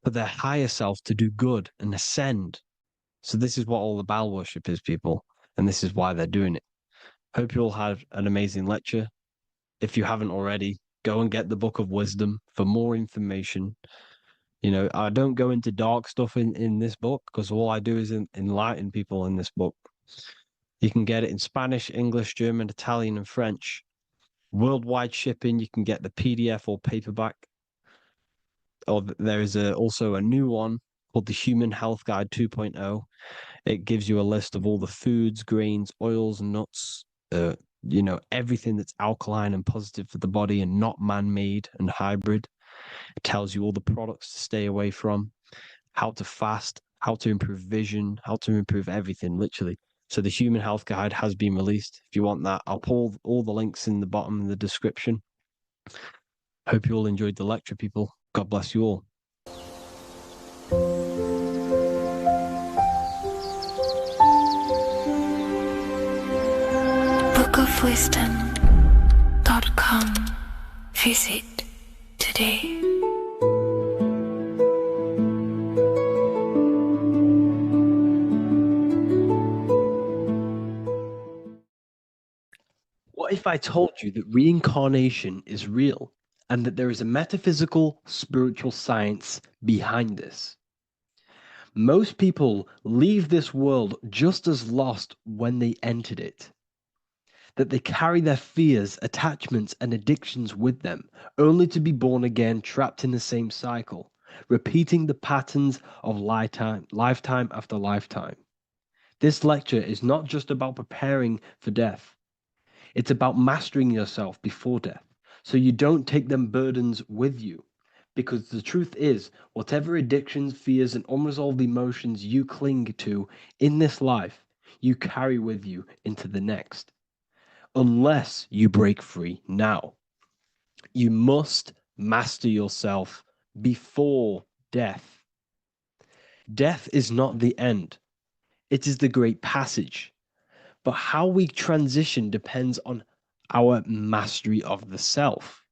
[SPEAKER 4] for their higher self to do good and ascend. So this is what all the Baal worship is, people, and this is why they're doing it. Hope you all had an amazing lecture. If you haven't already, go and get the Book of Wisdom for more information. You know, I don't go into dark stuff in this book, because all I do is enlighten people in this book. You can get it in Spanish, English, German, Italian, and French. Worldwide shipping. You can get the PDF or paperback. Or there is also a new one called the Human Health Guide 2.0. It gives you a list of all the foods, grains, oils, nuts, everything that's alkaline and positive for the body and not man-made and hybrid. It tells you all the products to stay away from, how to fast, how to improve vision, how to improve everything, literally. So the Human Health Guide has been released. If you want that, I'll pull all the links in the bottom of the description. Hope you all enjoyed the lecture, people. God bless you all.
[SPEAKER 2] bookofwisdom.com. Visit today.
[SPEAKER 4] What if I told you that reincarnation is real and that there is a metaphysical, spiritual science behind this? Most people leave this world just as lost when they entered it. That they carry their fears, attachments, and addictions with them, only to be born again, trapped in the same cycle, repeating the patterns of lifetime after lifetime. This lecture is not just about preparing for death. It's about mastering yourself before death, so you don't take them burdens with you. Because the truth is, whatever addictions, fears, and unresolved emotions you cling to in this life, you carry with you into the next. Unless you break free now. You must master yourself before death. Death is not the end. It is the great passage. But how we transition depends on our mastery of the self.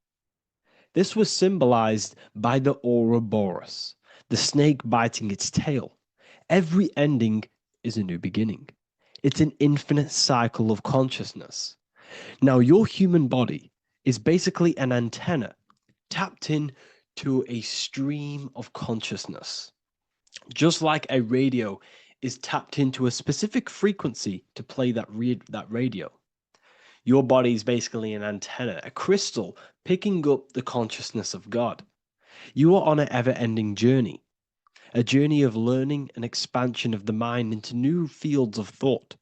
[SPEAKER 4] This was symbolized by the Ouroboros, the snake biting its tail. Every ending is a new beginning. It's an infinite cycle of consciousness. Now, your human body is basically an antenna tapped in to a stream of consciousness. Just like a radio is tapped into a specific frequency to play that radio. Your body is basically an antenna, a crystal picking up the consciousness of God. You are on an ever-ending journey, a journey of learning and expansion of the mind into new fields of thought.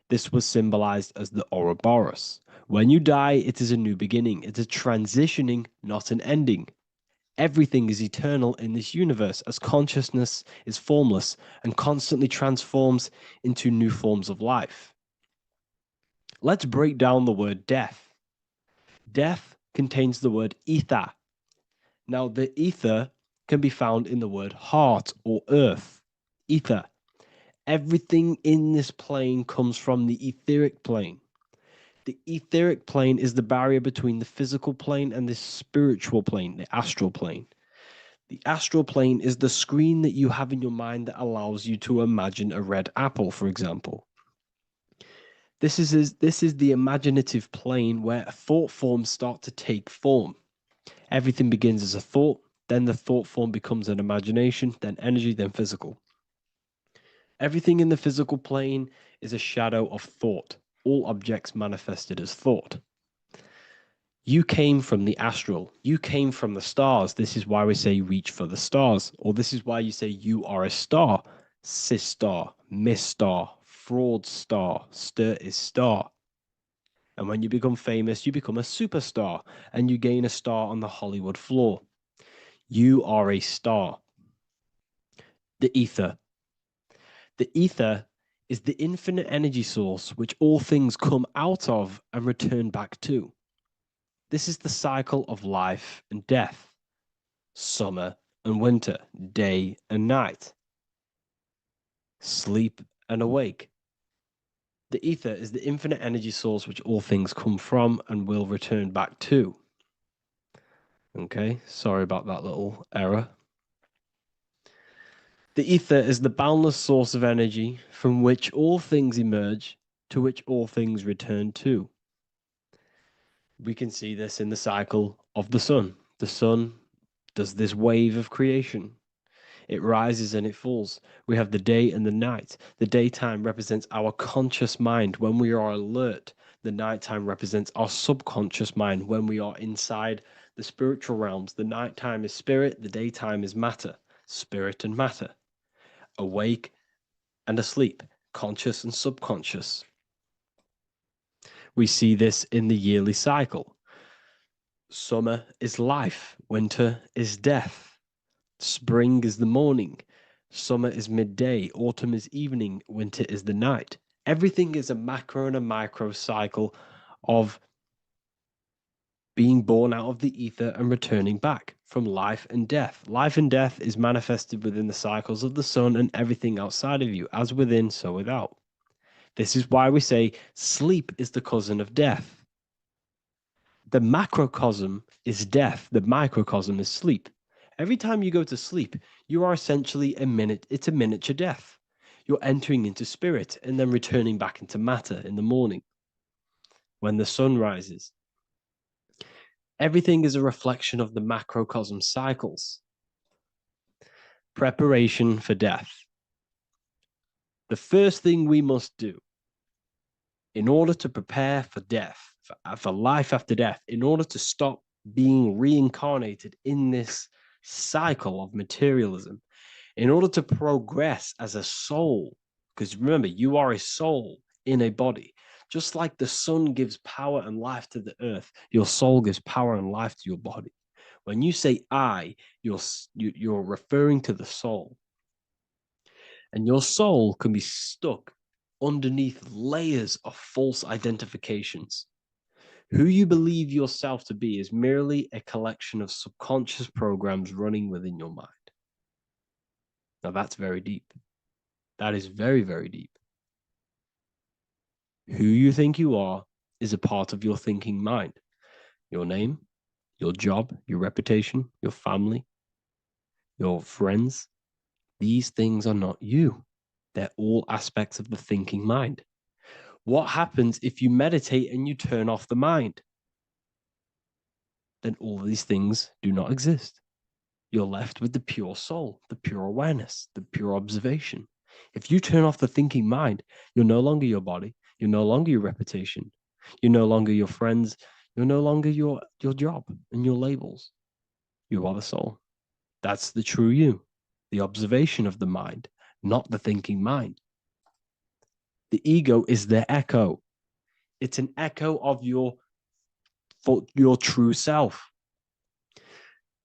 [SPEAKER 4] This was symbolized as the Ouroboros. When you die, it is a new beginning. It's a transitioning, not an ending. Everything is eternal in this universe, as consciousness is formless and constantly transforms into new forms of life. Let's break down the word death. Death contains the word ether. Now, the ether can be found in the word heart or earth. Ether. Everything in this plane comes from the etheric plane. The etheric plane is the barrier between the physical plane and the spiritual plane, the astral plane. The astral plane is the screen that you have in your mind that allows you to imagine a red apple, for example. This is the imaginative plane where thought forms start to take form. Everything begins as a thought, then the thought form becomes an imagination, then energy, then physical. Everything in the physical plane is a shadow of thought, all objects manifested as thought. You came from the astral. You came from the stars. This is why we say reach for the stars. Or this is why you say you are a star. Cis star, miss star, fraud star, stir is star. And when you become famous, you become a superstar and you gain a star on the Hollywood floor. You are a star. The ether. The ether is the infinite energy source which all things come out of and return back to. This is the cycle of life and death, summer and winter, day and night, sleep and awake. The ether is the infinite energy source which all things come from and will return back to. Okay, sorry about that little error. The ether is the boundless source of energy from which all things emerge, to which all things return to. We can see this in the cycle of the sun. The sun does this wave of creation. It rises and it falls. We have the day and the night. The daytime represents our conscious mind when we are alert. The nighttime represents our subconscious mind when we are inside the spiritual realms. The nighttime is spirit, the daytime is matter, spirit and matter, awake and asleep, conscious and subconscious. We see this in the yearly cycle. Summer is life, winter is death. Spring is the morning, summer is midday, autumn is evening, winter is the night. Everything is a macro and a micro cycle of being born out of the ether and returning back from life and death. Life and death is manifested within the cycles of the sun and everything outside of you, as within, so without. This is why we say sleep is the cousin of death. The macrocosm is death, the microcosm is sleep. Every time you go to sleep, you are essentially it's a miniature death. You're entering into spirit and then returning back into matter in the morning when the sun rises. Everything is a reflection of the macrocosm cycles. Preparation for death. The first thing we must do in order to prepare for death, for life after death, in order to stop being reincarnated in this cycle of materialism, in order to progress as a soul, because remember, you are a soul in a body. Just like the sun gives power and life to the earth, your soul gives power and life to your body. When you say I, you're referring to the soul. And your soul can be stuck underneath layers of false identifications. Who you believe yourself to be is merely a collection of subconscious programs running within your mind. Now that's very deep. That is very, very deep. Who you think you are is a part of your thinking mind. Your name, your job, your reputation, your family, your friends. These things are not you. They're all aspects of the thinking mind. What happens if you meditate and you turn off the mind? Then all these things do not exist. You're left with the pure soul, the pure awareness, the pure observation. If you turn off the thinking mind, you're no longer your body, you're no longer your reputation, you're no longer your friends, you're no longer your job and your labels. You are the soul. That's the true you, the observation of the mind, not the thinking mind. The ego is the echo. It's an echo of your true self.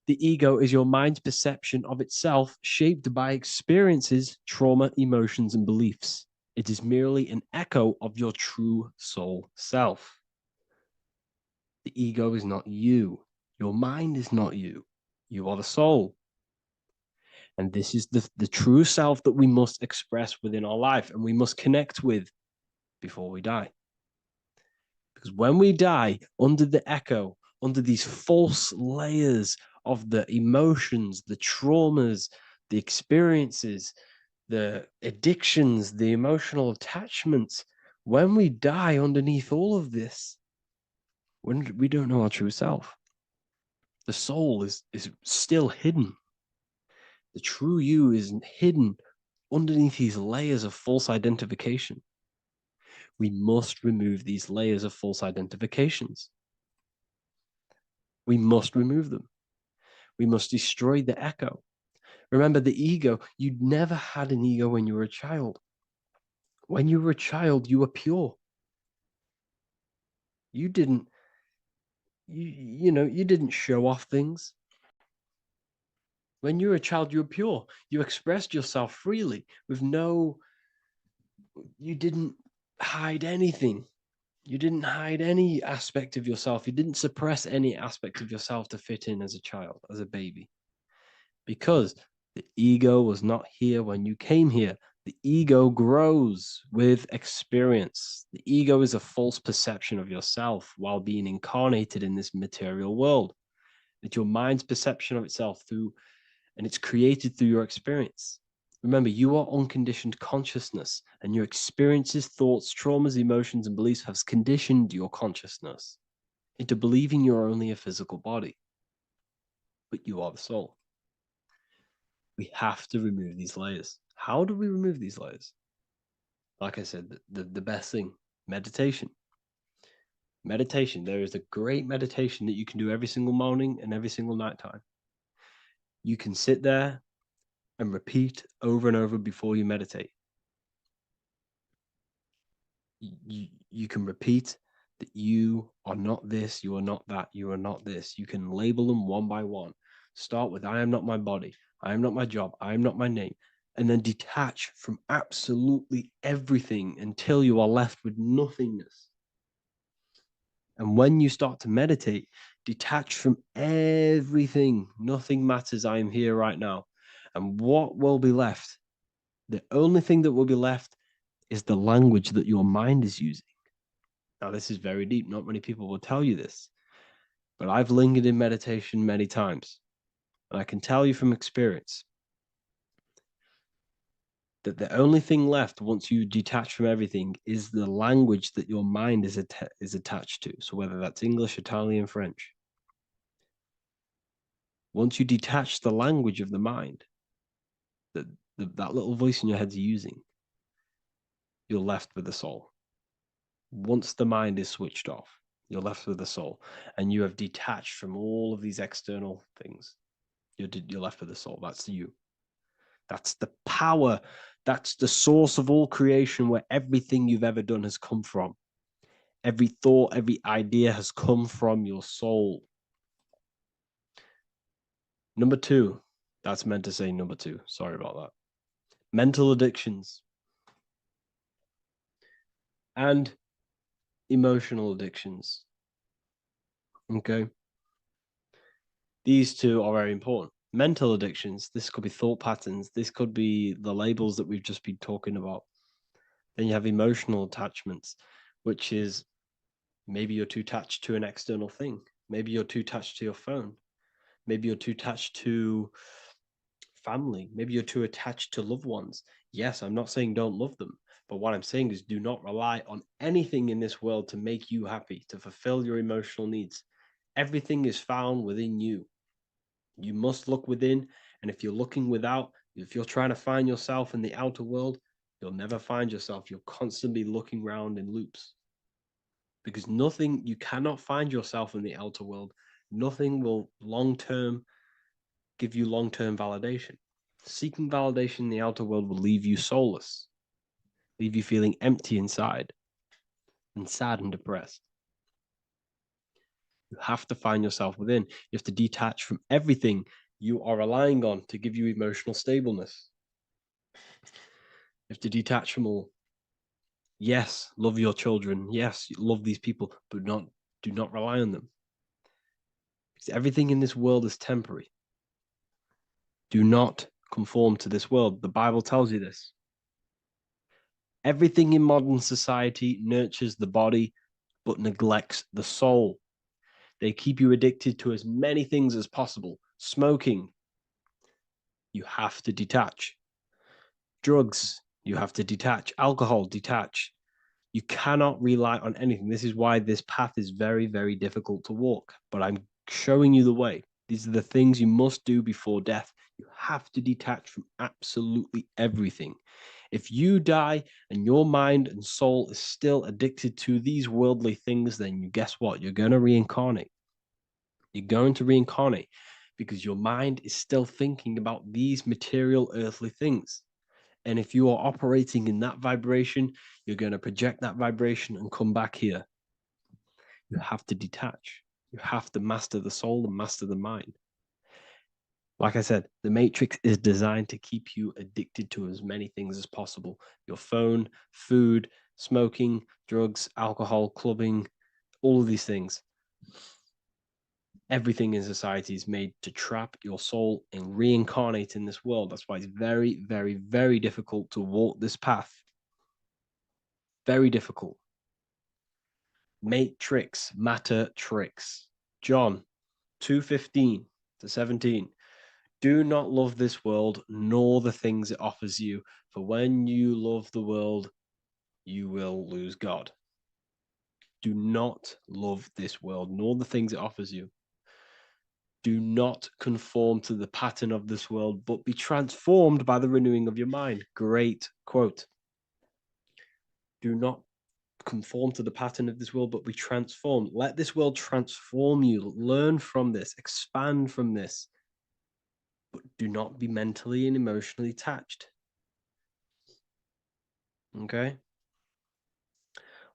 [SPEAKER 4] The ego is your mind's perception of itself, shaped by experiences, trauma, emotions, and beliefs. It is merely an echo of your true soul self. The ego is not you. Your mind is not you. You are the soul. And this is the true self that we must express within our life and we must connect with before we die. Because when we die under the echo, under these false layers of the emotions, the traumas, the experiences, the addictions, the emotional attachments, when we die underneath all of this, when we don't know our true self, the soul is still hidden. The true you is hidden underneath these layers of false identification. We must remove these layers of false identifications. We must remove them. We must destroy the echo. Remember the ego. You never had an ego when you were a child. When you were a child, you were pure. You didn't, you didn't show off things. When you were a child, you were pure. You expressed yourself freely with you didn't hide anything. You didn't hide any aspect of yourself. You didn't suppress any aspect of yourself to fit in as a child, as a baby. Because the ego was not here when you came here. The ego grows with experience. The ego is a false perception of yourself while being incarnated in this material world. It's your mind's perception of itself and it's created through your experience. Remember, you are unconditioned consciousness, and your experiences, thoughts, traumas, emotions, and beliefs have conditioned your consciousness into believing you're only a physical body, but you are the soul. We have to remove these layers. How do we remove these layers? Like I said, the best thing, meditation. Meditation. There is a great meditation that you can do every single morning and every single nighttime. You can sit there and repeat over and over before you meditate. You can repeat that you are not this, you are not that, you are not this. You can label them one by one. Start with I am not my body, I am not my job, I am not my name, and then detach from absolutely everything until you are left with nothingness. And when you start to meditate, detach from everything. Nothing matters. I am here right now. And what will be left? The only thing that will be left is the language that your mind is using. Now, this is very deep. Not many people will tell you this, but I've lingered in meditation many times. And I can tell you from experience that the only thing left once you detach from everything is the language that your mind is attached to. So whether that's English, Italian, French. Once you detach the language of the mind that that little voice in your head's using, you're left with the soul. Once the mind is switched off, you're left with the soul, and you have detached from all of these external things. You're left with the soul. That's you. That's the power. That's the source of all creation, where everything you've ever done has come from. Every thought, every idea has come from your soul. Number two, that's meant to say number two. Sorry about that. Mental addictions and emotional addictions. Okay. These two are very important. Mental addictions, this could be thought patterns, this could be the labels that we've just been talking about. Then you have emotional attachments, which is maybe you're too attached to an external thing. Maybe you're too attached to your phone. Maybe you're too attached to family. Maybe you're too attached to loved ones. Yes, I'm not saying don't love them, but what I'm saying is do not rely on anything in this world to make you happy, to fulfill your emotional needs. Everything is found within you. You must look within, and if you're looking without, if you're trying to find yourself in the outer world, you'll never find yourself. You'll constantly be looking around in loops. Because you cannot find yourself in the outer world. Nothing will give you long-term validation. Seeking validation in the outer world will leave you soulless, leave you feeling empty inside and sad and depressed. You have to find yourself within. You have to detach from everything you are relying on to give you emotional stableness. You have to detach from all. Yes, love your children. Yes, love these people, but do not rely on them. Because everything in this world is temporary. Do not conform to this world. The Bible tells you this. Everything in modern society nurtures the body but neglects the soul. They keep you addicted to as many things as possible. Smoking, you have to detach. Drugs, you have to detach. Alcohol, detach. You cannot rely on anything. This is why this path is very, very difficult to walk. But I'm showing you the way. These are the things you must do before death. You have to detach from absolutely everything. If you die and your mind and soul is still addicted to these worldly things, then you guess what? You're going to reincarnate. You're going to reincarnate because your mind is still thinking about these material earthly things. And if you are operating in that vibration, you're going to project that vibration and come back here. You have to detach. You have to master the soul and master the mind. Like I said, the matrix is designed to keep you addicted to as many things as possible. Your phone, food, smoking, drugs, alcohol, clubbing, all of these things. Everything in society is made to trap your soul and reincarnate in this world. That's why it's very, very, very difficult to walk this path. Very difficult. Matrix, matter tricks. John 2:15 to 17. Do not love this world, nor the things it offers you. For when you love the world, you will lose God. Do not love this world, nor the things it offers you. Do not conform to the pattern of this world, but be transformed by the renewing of your mind. Great quote. Do not conform to the pattern of this world, but be transformed. Let this world transform you. Learn from this, expand from this, but do not be mentally and emotionally attached. Okay?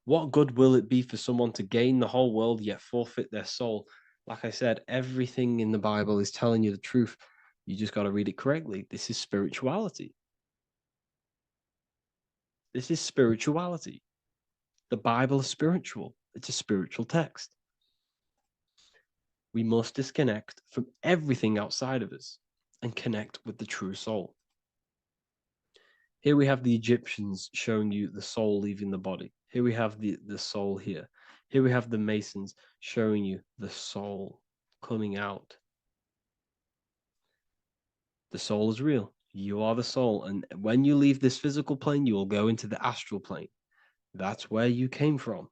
[SPEAKER 4] What good will it be for someone to gain the whole world yet forfeit their soul? Like I said, everything in the Bible is telling you the truth. You just got to read it correctly. This is spirituality. This is spirituality. The Bible is spiritual. It's a spiritual text. We must disconnect from everything outside of us and connect with the true soul. Here we have the Egyptians showing you the soul leaving the body. Here we have the soul here. Here we have the Masons showing you the soul coming out. The soul is real. You are the soul. And when you leave this physical plane, you will go into the astral plane. That's where you came from.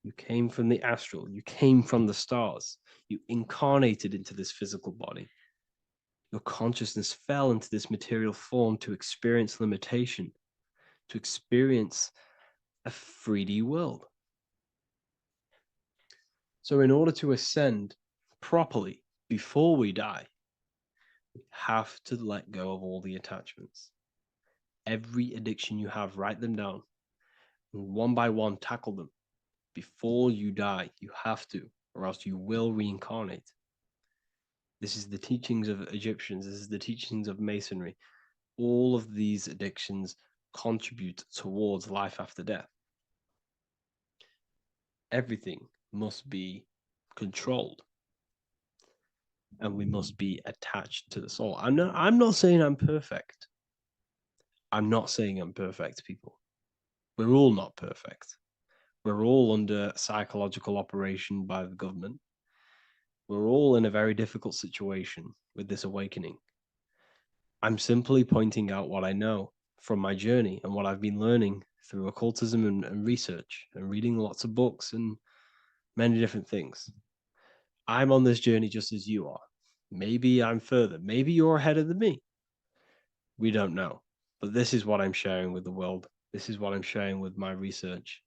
[SPEAKER 4] You came from the astral. You came from the stars. You incarnated into this physical body. Your consciousness fell into this material form to experience limitation, to experience a 3D world. So, in order to ascend properly before we die, we have to let go of all the attachments. Every addiction you have, write them down. And one by one, tackle them. Before you die, you have to, or else you will reincarnate. This is the teachings of Egyptians. This is the teachings of Masonry. All of these addictions contribute towards life after death. Everything must be controlled, and we must be attached to the soul. I'm not saying I'm perfect. I'm not saying I'm perfect, people. We're all not perfect. We're all under psychological operation by the government. We're all in a very difficult situation with this awakening. I'm simply pointing out what I know from my journey and what I've been learning through occultism and research and reading lots of books and many different things. I'm on this journey just as you are. Maybe I'm further. Maybe you're ahead of me. We don't know. But this is what I'm sharing with the world. This is what I'm sharing with my research.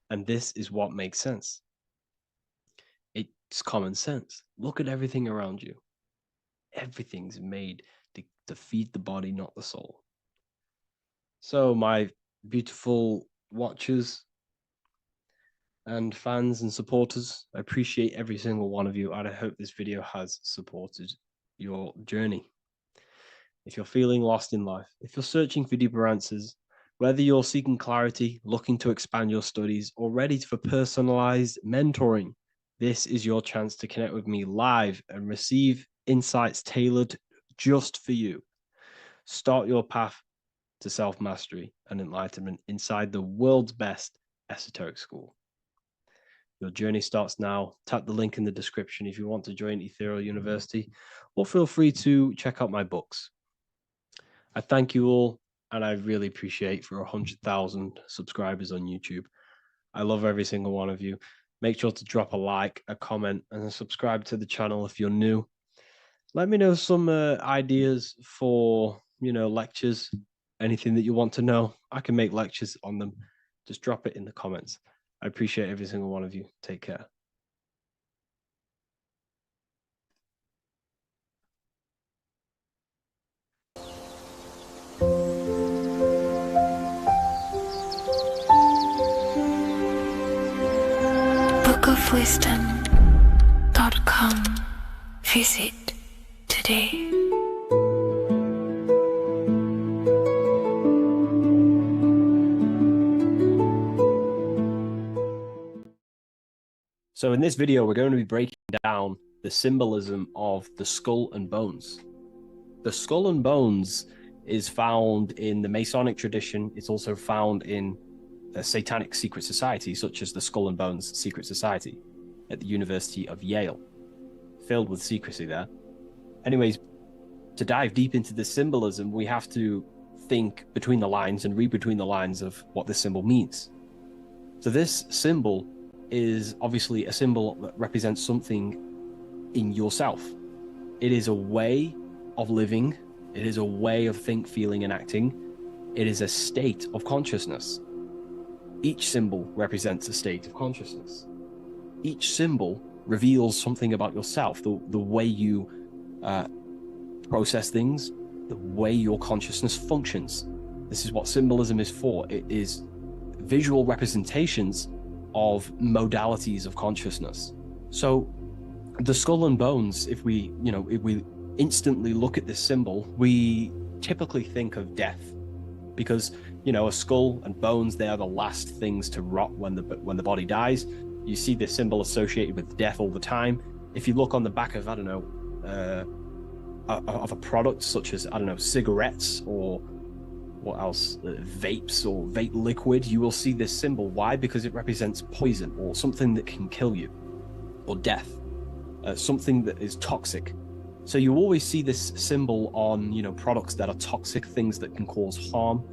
[SPEAKER 4] And this is what makes sense. It's common sense. Look at everything around you. Everything's made to feed the body, not the soul. So, my beautiful watchers and fans and supporters, I appreciate every single one of you, and I hope this video has supported your journey. If you're feeling lost in life, if you're searching for deeper answers, whether you're seeking clarity, looking to expand your studies, or ready for personalized mentoring, this is your chance to connect with me live and receive insights tailored just for you. Start your path to self-mastery and enlightenment inside the world's best esoteric school.
[SPEAKER 1] Your journey starts now. Tap the link in the description if you want to join Ethereal University, or feel free to check out my books. I thank you all, and I really appreciate for 100,000 subscribers on YouTube. I love every single one of you. Make sure to drop a like, a comment, and subscribe to the channel if you're new. Let me know some ideas for, lectures, anything that you want to know. I can make lectures on them. Just drop it in the comments. I appreciate every single one of you. Take care.
[SPEAKER 2] bookofwisdom.com. Visit today.
[SPEAKER 1] So in this video, we're going to be breaking down the symbolism of the skull and bones. The skull and bones is found in the Masonic tradition. It's also found in a satanic secret society, such as the Skull and Bones Secret Society at the University of Yale. Filled with secrecy there. Anyways, to dive deep into the symbolism, we have to think between the lines and read between the lines of what this symbol means. So this symbol is obviously a symbol that represents something in yourself. It is a way of living. It is a way of think, feeling, and acting. It is a state of consciousness. Each symbol represents a state of consciousness. Each symbol reveals something about yourself, the way you process things, the way your consciousness functions. This is what symbolism is for. It is visual representations of modalities of consciousness. So the skull and bones, if we instantly look at this symbol, we typically think of death, because a skull and bones, they are the last things to rot when the body dies. You see this symbol associated with death all the time. If you look on the back of of a product such as cigarettes, or what else, vapes or vape liquid, you will see this symbol. Why? Because it represents poison or something that can kill you, or death, something that is toxic. So you always see this symbol on products that are toxic, things that can cause harm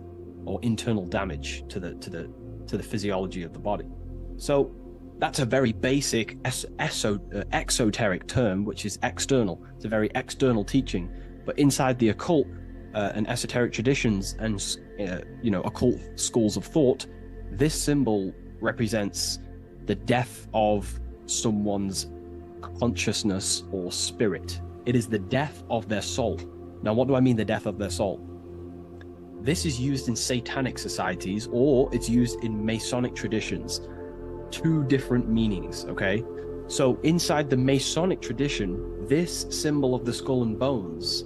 [SPEAKER 1] or internal damage to the physiology of the body. So that's a very basic exoteric term, which is external. It's a very external teaching. But inside the occult and esoteric traditions and occult schools of thought, this symbol represents the death of someone's consciousness or spirit. It is the death of their soul. Now, what do I mean, the death of their soul? This is used in satanic societies, or it's used in Masonic traditions. Two different meanings, okay? So inside the Masonic tradition, this symbol of the skull and bones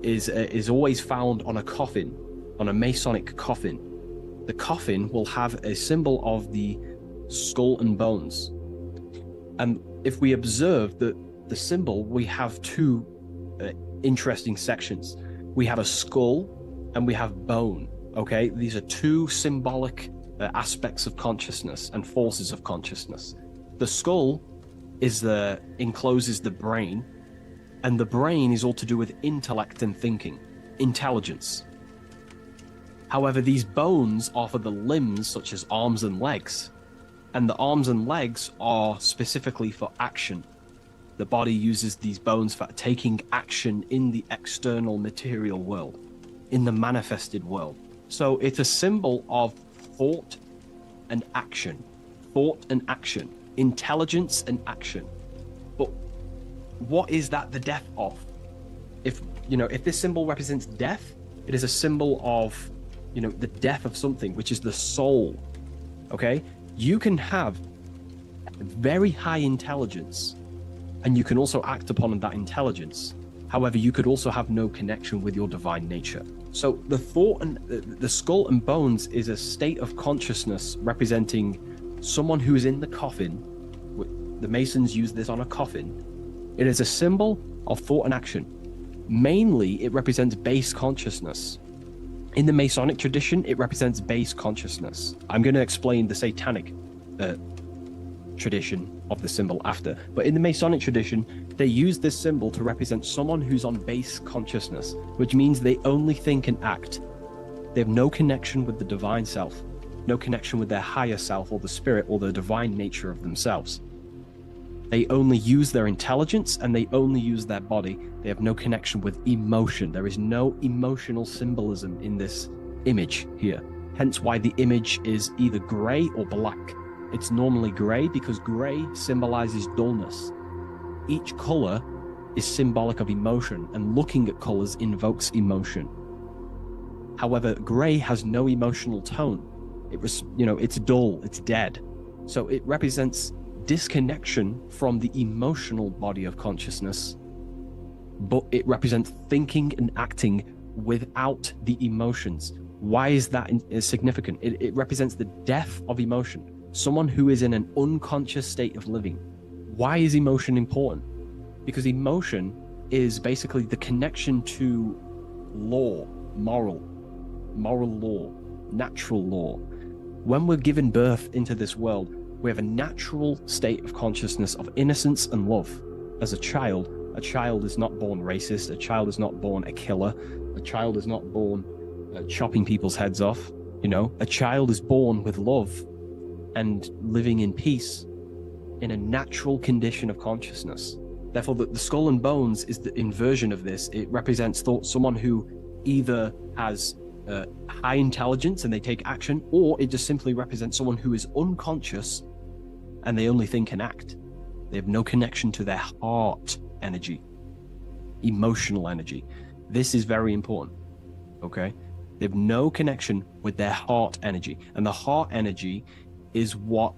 [SPEAKER 1] is always found on a coffin, on a Masonic coffin. The coffin will have a symbol of the skull and bones. And if we observe the symbol, we have two interesting sections. We have a skull and we have bone, okay? These are two symbolic aspects of consciousness and forces of consciousness. The skull encloses the brain, and the brain is all to do with intellect and thinking, intelligence. However, these bones are for the limbs, such as arms and legs, and the arms and legs are specifically for action. The body uses these bones for taking action in the external material world, in the manifested world. So it's a symbol of thought and action, intelligence and action. But what is that the death of? If this symbol represents death, it is a symbol of, the death of something, which is the soul. Okay? You can have very high intelligence, and you can also act upon that intelligence. However, you could also have no connection with your divine nature. So the thought and the skull and bones is a state of consciousness representing someone who is in the coffin. The Masons use this on a coffin. It is a symbol of thought and action. Mainly, it represents base consciousness. In the Masonic tradition, it represents base consciousness. I'm going to explain the satanic
[SPEAKER 5] tradition of the symbol after. But in the Masonic tradition, they use this symbol to represent someone who's on base consciousness, which means they only think and act. They have no connection with the divine self, no connection with their higher self or the spirit or the divine nature of themselves. They only use their intelligence and they only use their body. They have no connection with emotion. There is no emotional symbolism in this image here. Hence why the image is either gray or black. It's normally gray because gray symbolizes dullness. Each color is symbolic of emotion, and looking at colors invokes emotion. However, gray has no emotional tone. It's dull, it's dead. So it represents disconnection from the emotional body of consciousness, but it represents thinking and acting without the emotions. Why is that significant? It represents the death of emotion. Someone who is in an unconscious state of living. Why is emotion important? Because emotion is basically the connection to law, moral law, natural law. When we're given birth into this world, we have a natural state of consciousness of innocence and love. As a child is not born racist, a child is not born a killer, a child is not born chopping people's heads off. A child is born with love and living in peace in a natural condition of consciousness. Therefore, the skull and bones is the inversion of this. It represents someone who either has high intelligence and they take action, or it just simply represents someone who is unconscious and they only think and act. They have no connection to their heart energy, emotional energy. This is very important, okay? They have no connection with their heart energy. And the heart energy is what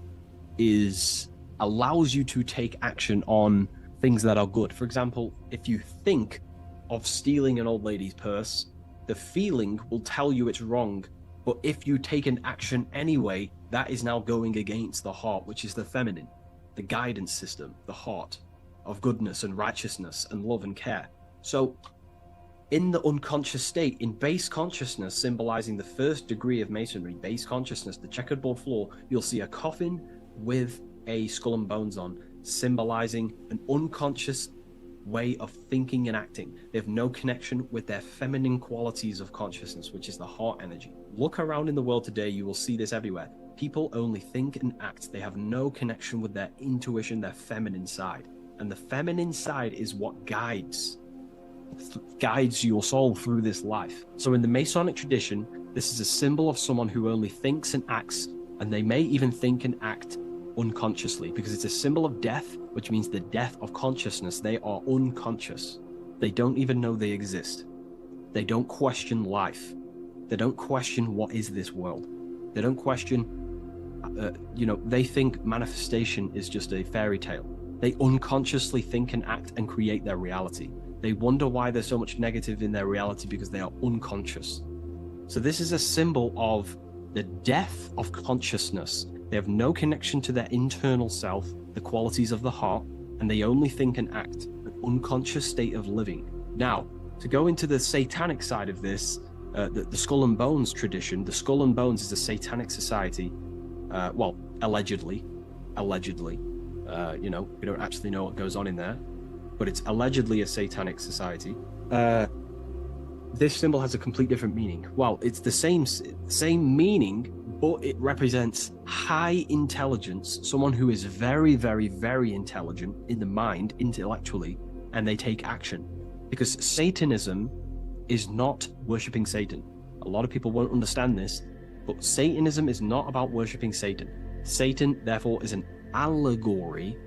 [SPEAKER 5] allows you to take action on things that are good. For example, if you think of stealing an old lady's purse, the feeling will tell you it's wrong. But if you take an action anyway, that is now going against the heart, which is the feminine, the guidance system, the heart of goodness and righteousness and love and care. So in the unconscious state, in base consciousness, symbolizing the first degree of masonry, base consciousness, the checkerboard floor, you'll see a coffin with a skull and bones on, symbolizing an unconscious way of thinking and acting. They have no connection with their feminine qualities of consciousness, which is the heart energy. Look around in the world today, you will see this everywhere. People only think and act. They have no connection with their intuition, their feminine side. And the feminine side is what guides your soul through this life. So in the Masonic tradition, this is a symbol of someone who only thinks and acts, and they may even think and act unconsciously, because it's a symbol of death, which means the death of consciousness. They are unconscious. They don't even know they exist. They don't question life. They don't question what is this world. They don't question, they think manifestation is just a fairy tale. They unconsciously think and act and create their reality. They wonder why there's so much negative in their reality because they are unconscious. So this is a symbol of the death of consciousness. They have no connection to their internal self, the qualities of the heart, and they only think and act, an unconscious state of living. Now, to go into the satanic side of this, the Skull and Bones tradition, the Skull and Bones is a satanic society. Allegedly. We don't actually know what goes on in there, but it's allegedly a satanic society. This symbol has a complete different meaning. Well, it's the same meaning, but it represents high intelligence, someone who is very, very, very intelligent in the mind, intellectually, and they take action. Because Satanism is not worshipping Satan. A lot of people won't understand this, but Satanism is not about worshipping Satan. Satan, therefore, is an allegory,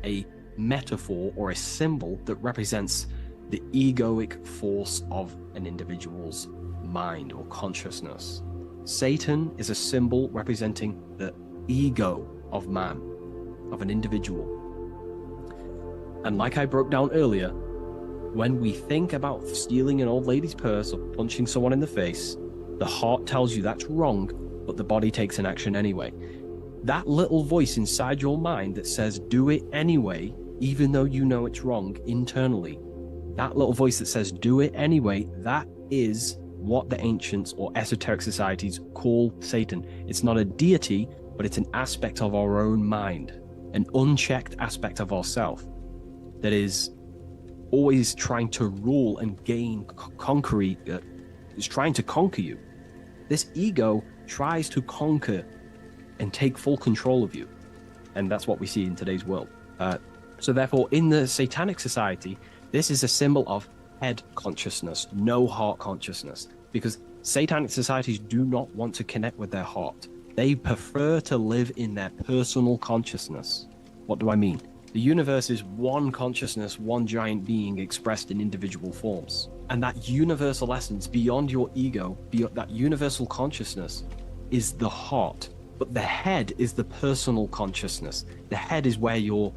[SPEAKER 5] a metaphor, or a symbol that represents the egoic force of an individual's mind or consciousness. Satan is a symbol representing the ego of man, of an individual. And like I broke down earlier, when we think about stealing an old lady's purse or punching someone in the face, the heart tells you that's wrong, but the body takes an action anyway. That little voice inside your mind that says, do it anyway, even though you know it's wrong internally, that little voice that says, do it anyway, that is what the ancients or esoteric societies call Satan. It's not a deity, but it's an aspect of our own mind, an unchecked aspect of ourself that is always trying to rule and gain is trying to conquer you. This ego tries to conquer and take full control of you, and that's what we see in today's world. So therefore, in the satanic society, this is a symbol of head consciousness, no heart consciousness, because satanic societies do not want to connect with their heart. They prefer to live in their personal consciousness. What do I mean? The universe is one consciousness, one giant being expressed in individual forms. And that universal essence beyond your ego, beyond that universal consciousness, is the heart. But the head is the personal consciousness. The head is where your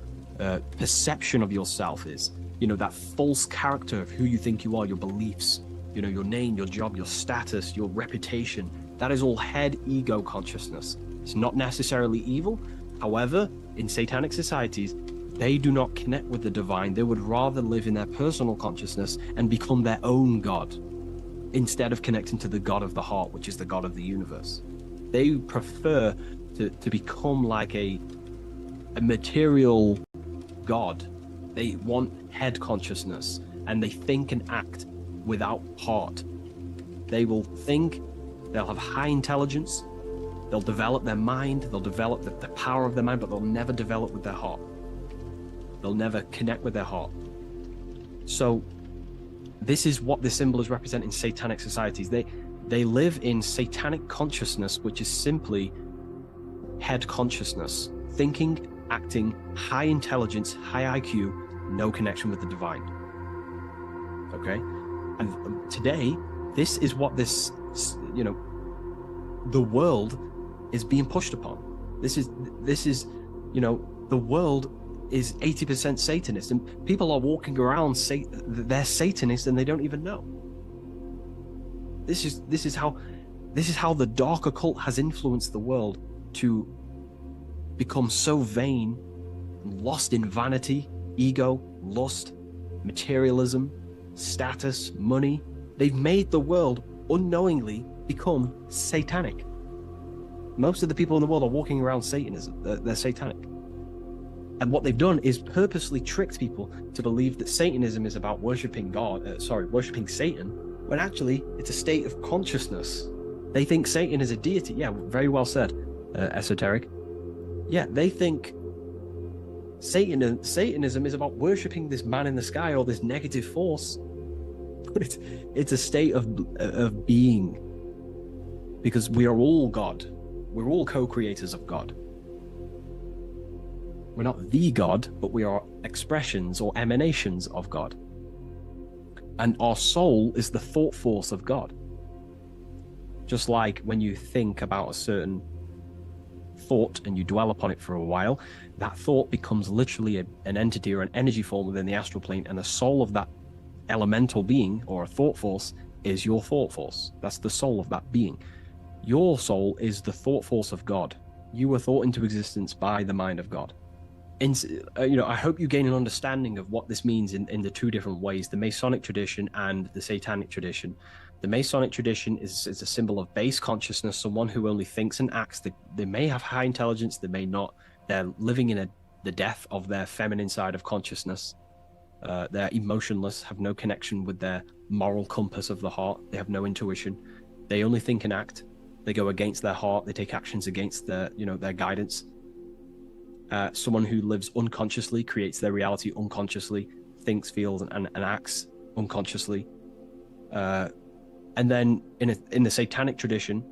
[SPEAKER 5] perception of yourself is. You know, that false character of who you think you are, your beliefs, you know, your name, your job, your status, your reputation. That is all head ego consciousness. It's not necessarily evil. However, in satanic societies, they do not connect with the divine. They would rather live in their personal consciousness and become their own God instead of connecting to the God of the heart, which is the God of the universe. They prefer to become like a material God. They want head consciousness, and they think and act without heart. They will think, they'll have high intelligence, they'll develop their mind, they'll develop the power of their mind, but they'll never develop with their heart. They'll never connect with their heart. So this is what the symbols represent in satanic societies. They live in satanic consciousness, which is simply head consciousness, thinking, acting, high intelligence, high IQ, no connection with the divine. Okay? And today, this is what this, you know, the world is being pushed upon. This is, you know, the world is 80% Satanist, and people are walking around they're Satanists and they don't even know. This is how the dark occult has influenced the world to become so vain, lost in vanity, ego, lust, materialism, status, money. They've made the world unknowingly become satanic. Most of the people in the world are walking around Satanism. They're satanic. And what they've done is purposely tricked people to believe that Satanism is about worshipping worshipping Satan, when actually it's a state of consciousness. They think Satan is a deity. Yeah, very well said, esoteric. Yeah, they think Satanism is about worshipping this man in the sky or this negative force. But it's a state of being, because we are all God. We're all co-creators of God. We're not the God, but we are expressions or emanations of God. And our soul is the thought force of God. Just like when you think about a certain thought and you dwell upon it for a while, that thought becomes literally an entity or an energy form within the astral plane, and the soul of that elemental being or a thought force is your thought force. That's the soul of that being. Your soul is the thought force of God. You were thought into existence by the mind of God. I hope you gain an understanding of what this means in the two different ways, the Masonic tradition and the Satanic tradition. The Masonic tradition is a symbol of base consciousness, someone who only thinks and acts. They may have high intelligence, they may not. They're living in the death of their feminine side of consciousness. They're emotionless, have no connection with their moral compass of the heart. They have no intuition. They only think and act. They go against their heart. They take actions against their guidance. Someone who lives unconsciously, creates their reality unconsciously, thinks, feels, and acts unconsciously. And then in the Satanic tradition,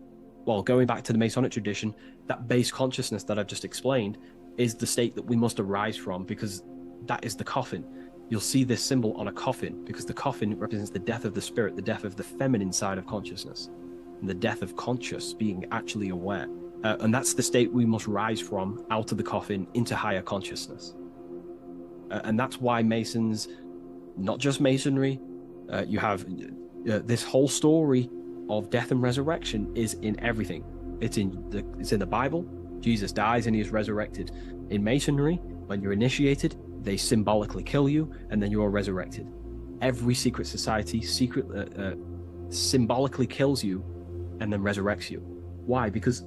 [SPEAKER 5] well, going back to the Masonic tradition, that base consciousness that I've just explained is the state that we must arise from, because that is the coffin. You'll see this symbol on a coffin, because the coffin represents the death of the spirit, the death of the feminine side of consciousness, and the death of conscious, being actually aware. And that's the state we must rise from, out of the coffin into higher consciousness. And that's why Masons, not just Masonry, you have this whole story of death and resurrection is in everything. It's in the Bible. Jesus dies and he is resurrected. In Masonry, when you're initiated, they symbolically kill you and then you are resurrected. Every secret society symbolically kills you and then resurrects you. Why? Because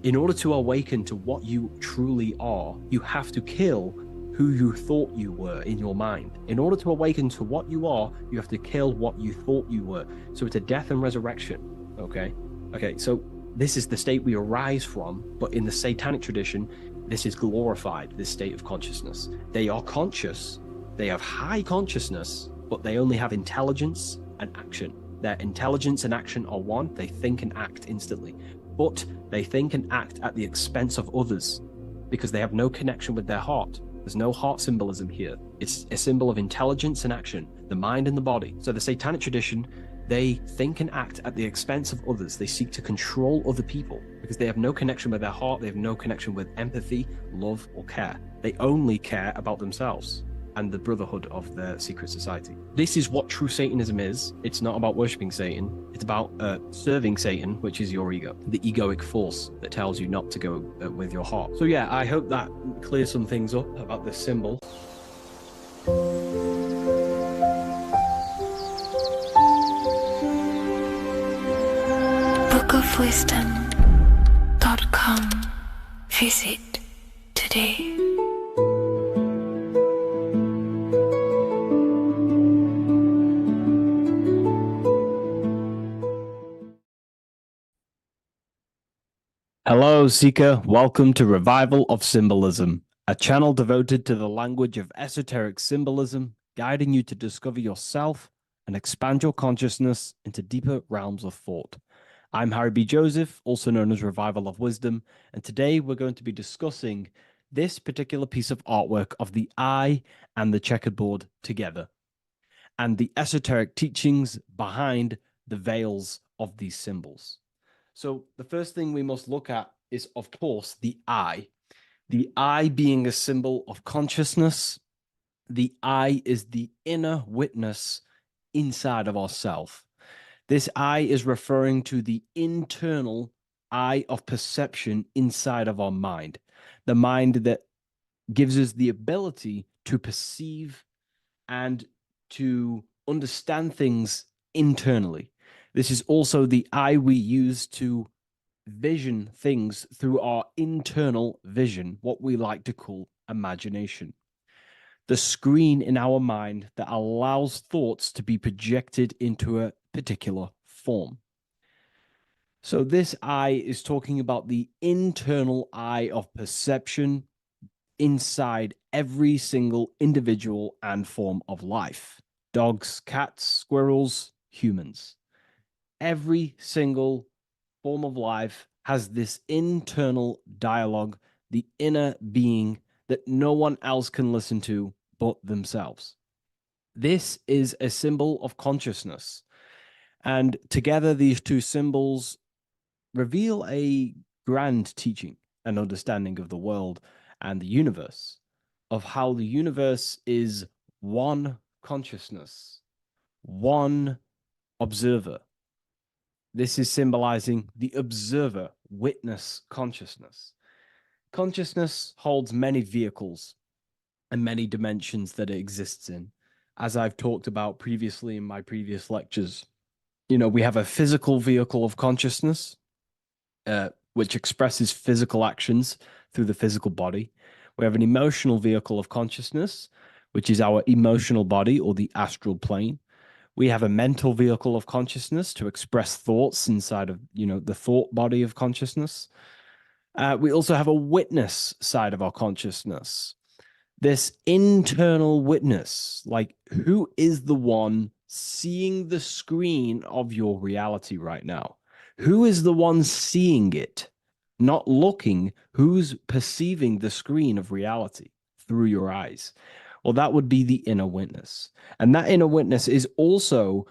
[SPEAKER 5] In order to awaken to what you truly are, you have to kill who you thought you were in your mind. In order to awaken to what you are, you have to kill what you thought you were. So it's a death and resurrection. Okay. So this is the state we arise from, but in the satanic tradition, this is glorified, this state of consciousness. They are conscious, they have high consciousness, but they only have intelligence and action. Their intelligence and action are one. They think and act instantly, but they think and act at the expense of others because they have no connection with their heart. There's no heart symbolism here. It's a symbol of intelligence and action, the mind and the body. So the satanic tradition, they think and act at the expense of others. They seek to control other people because they have no connection with their heart. They have no connection with empathy, love, or care. They only care about themselves and the brotherhood of their secret society. This is what true Satanism is. It's not about worshipping Satan. It's about serving Satan, which is your ego, the egoic force that tells you not to go with your heart. So yeah, I hope that clears some things up about this symbol.
[SPEAKER 2] bookofwisdom.com. Visit today.
[SPEAKER 5] Hello, Seeker. Welcome to Revival of Symbolism, a channel devoted to the language of esoteric symbolism, guiding you to discover yourself and expand your consciousness into deeper realms of thought. I'm Harry B. Joseph, also known as Revival of Wisdom, and today we're going to be discussing this particular piece of artwork of the eye and the checkerboard together, and the esoteric teachings behind the veils of these symbols. So the first thing we must look at is, of course, the eye. The eye being a symbol of consciousness. The eye is the inner witness inside of ourself. This eye is referring to the internal eye of perception inside of our mind. The mind that gives us the ability to perceive and to understand things internally. This is also the eye we use to vision things through our internal vision, what we like to call imagination. The screen in our mind that allows thoughts to be projected into a particular form. So this eye is talking about the internal eye of perception inside every single individual and form of life. Dogs, cats, squirrels, humans. Every single form of life has this internal dialogue, the inner being that no one else can listen to but themselves. This is a symbol of consciousness. And together, these two symbols reveal a grand teaching and understanding of the world and the universe, of how the universe is one consciousness, one observer. This is symbolizing the observer, witness consciousness. Consciousness holds many vehicles and many dimensions that it exists in. As I've talked about previously in my previous lectures, we have a physical vehicle of consciousness, which expresses physical actions through the physical body. We have an emotional vehicle of consciousness, which is our emotional body or the astral plane. We have a mental vehicle of consciousness to express thoughts inside of, the thought body of consciousness. We also have a witness side of our consciousness. This internal witness, like who is the one seeing the screen of your reality right now? Who is the one seeing it? Not looking, who's perceiving the screen of reality through your eyes? Well, that would be the inner witness. And that inner witness is also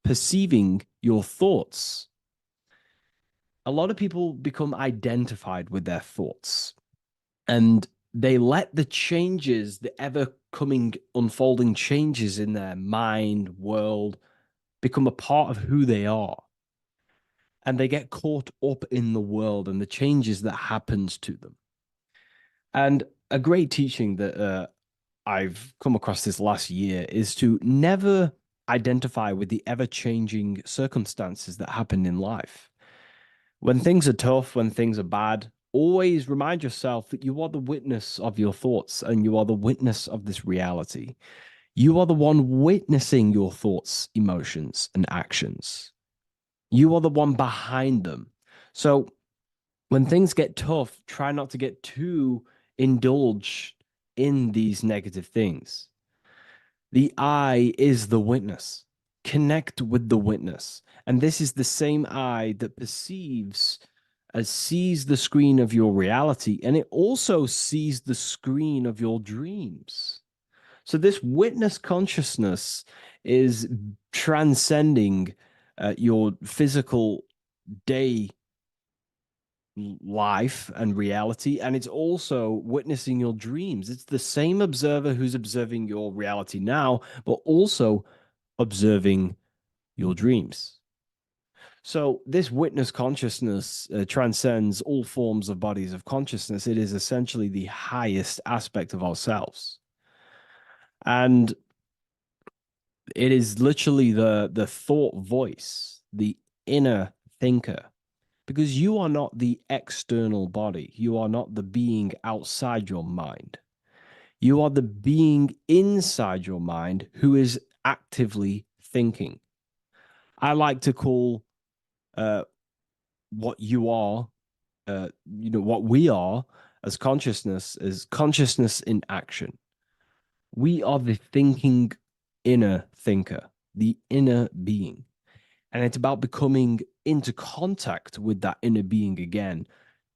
[SPEAKER 5] perceiving your thoughts. A lot of people become identified with their thoughts, and they let the changes, the ever-coming, unfolding changes in their mind, world, become a part of who they are. And they get caught up in the world and the changes that happens to them. And a great teaching that I've come across this last year is to never identify with the ever-changing circumstances that happen in life. When things are tough, when things are bad, always remind yourself that you are the witness of your thoughts and you are the witness of this reality. You are the one witnessing your thoughts, emotions, and actions. You are the one behind them. So when things get tough, try not to get too indulged in these negative things. The I is the witness. Connect with the witness. And this is the same I that perceives, sees the screen of your reality, and it also sees the screen of your dreams. So this witness consciousness is transcending your physical day life and reality, and it's also witnessing your dreams. It's the same observer who's observing your reality now, but also observing your dreams. So this witness consciousness transcends all forms of bodies of consciousness. It is essentially the highest aspect of ourselves, and it is literally the thought voice, the inner thinker, because you are not the external body. You are not the being outside your mind. You are the being inside your mind who is actively thinking. I like to call uh, what you are, what we are as consciousness in action. We are the thinking inner thinker, the inner being. And it's about becoming into contact with that inner being again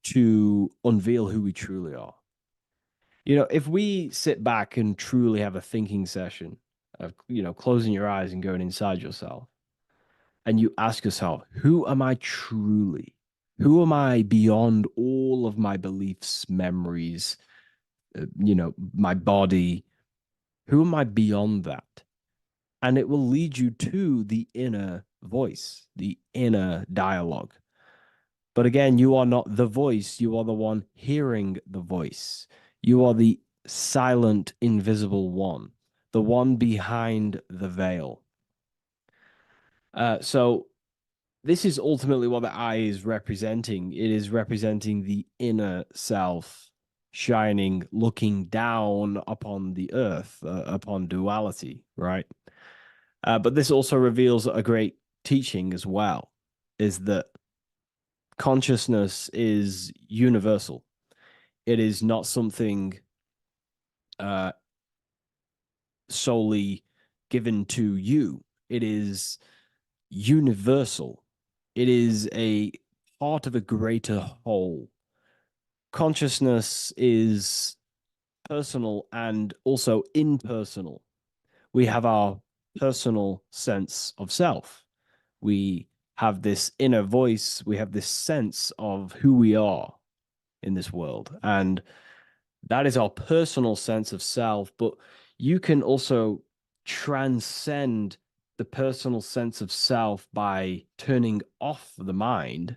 [SPEAKER 5] to unveil who we truly are. If we sit back and truly have a thinking session of, closing your eyes and going inside yourself, and you ask yourself, who am I truly? Who am I beyond all of my beliefs, memories, my body? Who am I beyond that? And it will lead you to the inner voice, the inner dialogue. But again, you are not the voice, you are the one hearing the voice. You are the silent, invisible one, the one behind the veil. So, this is ultimately what the eye is representing. It is representing the inner self shining, looking down upon the earth, upon duality, right? But this also reveals a great teaching as well, is that consciousness is universal. It is not something uh, solely given to you. It is universal. It is a part of a greater whole. Consciousness is personal and also impersonal. We have our personal sense of self. We have this inner voice. We have this sense of who we are in this world. And that is our personal sense of self. But you can also transcend the personal sense of self by turning off the mind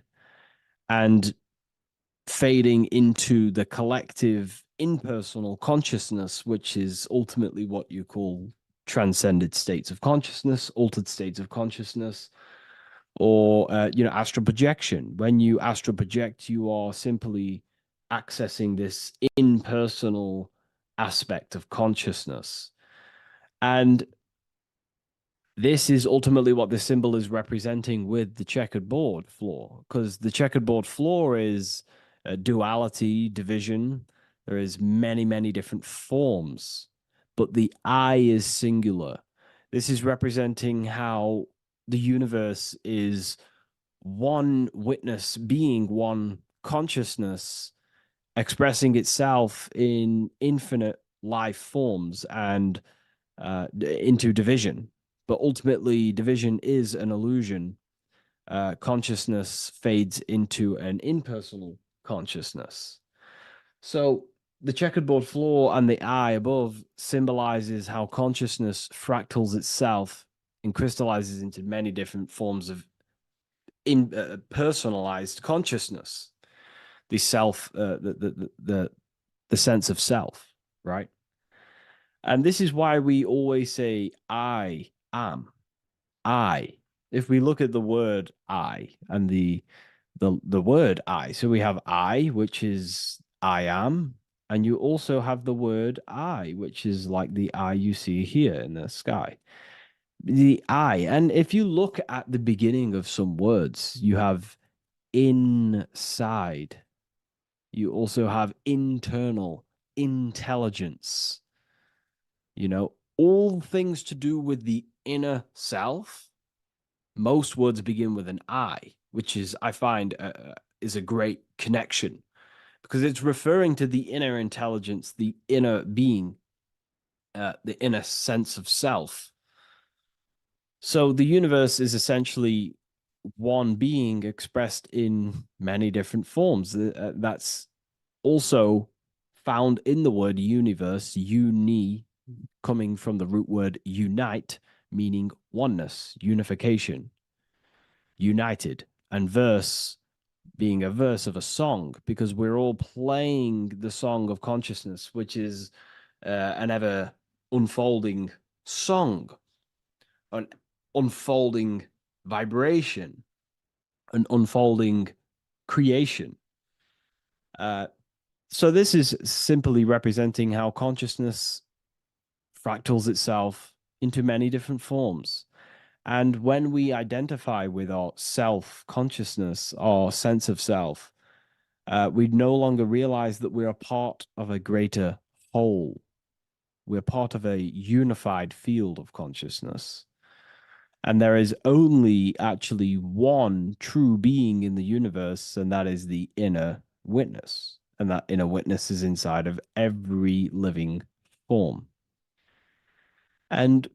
[SPEAKER 5] and fading into the collective impersonal consciousness, which is ultimately what you call transcended states of consciousness, altered states of consciousness, or astral projection. When you astral project, you are simply accessing this impersonal aspect of consciousness. And this is ultimately what the symbol is representing with the checkered board floor, because the checkered board floor is duality, division. There is many, many different forms, but the I is singular. This is representing how the universe is one witness being, one consciousness expressing itself in infinite life forms and into division. But ultimately, division is an illusion. Consciousness fades into an impersonal consciousness. So the checkerboard floor and the eye above symbolizes how consciousness fractals itself and crystallizes into many different forms of personalized consciousness, the self, the sense of self, right? And this is why we always say, I am. I. If we look at the word I and the
[SPEAKER 4] the word I. So we have I, which is I am, and you also have the word I, which is like the I you see here in the sky. The I, and if you look at the beginning of some words, you have inside. You also have internal, intelligence, all things to do with the inner self. Most words begin with an I, which is, I find, is a great connection because it's referring to the inner intelligence, the inner being, the inner sense of self. So the universe is essentially one being expressed in many different forms. That's also found in the word universe, uni, coming from the root word unite, meaning oneness, unification, united, and verse being a verse of a song, because we're all playing the song of consciousness, which is an ever unfolding song, an unfolding vibration, an unfolding creation. So this is simply representing how consciousness fractals itself into many different forms. And when we identify with our self consciousness, our sense of self, we no longer realize that we're a part of a greater whole. We're part of a unified field of consciousness. And there is only actually one true being in the universe, and that is the inner witness. And that inner witness is inside of every living form. And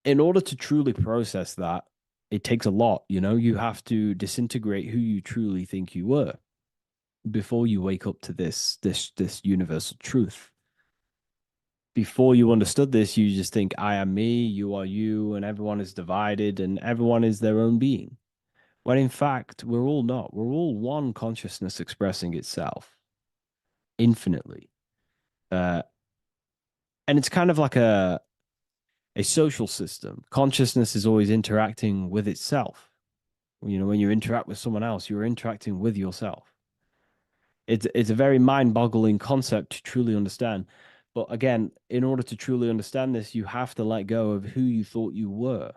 [SPEAKER 4] in order to truly process that, it takes a lot. You have to disintegrate who you truly think you were before you wake up to this universal truth. Before you understood this, you just think I am me, you are you, and everyone is divided and everyone is their own being. When in fact, we're all not. We're all one consciousness expressing itself infinitely. Uh, and it's kind of like a social system. Consciousness is always interacting with itself. When you interact with someone else, you're interacting with yourself. It's a very mind-boggling concept to truly understand. But again, in order to truly understand this, you have to let go of who you thought you were.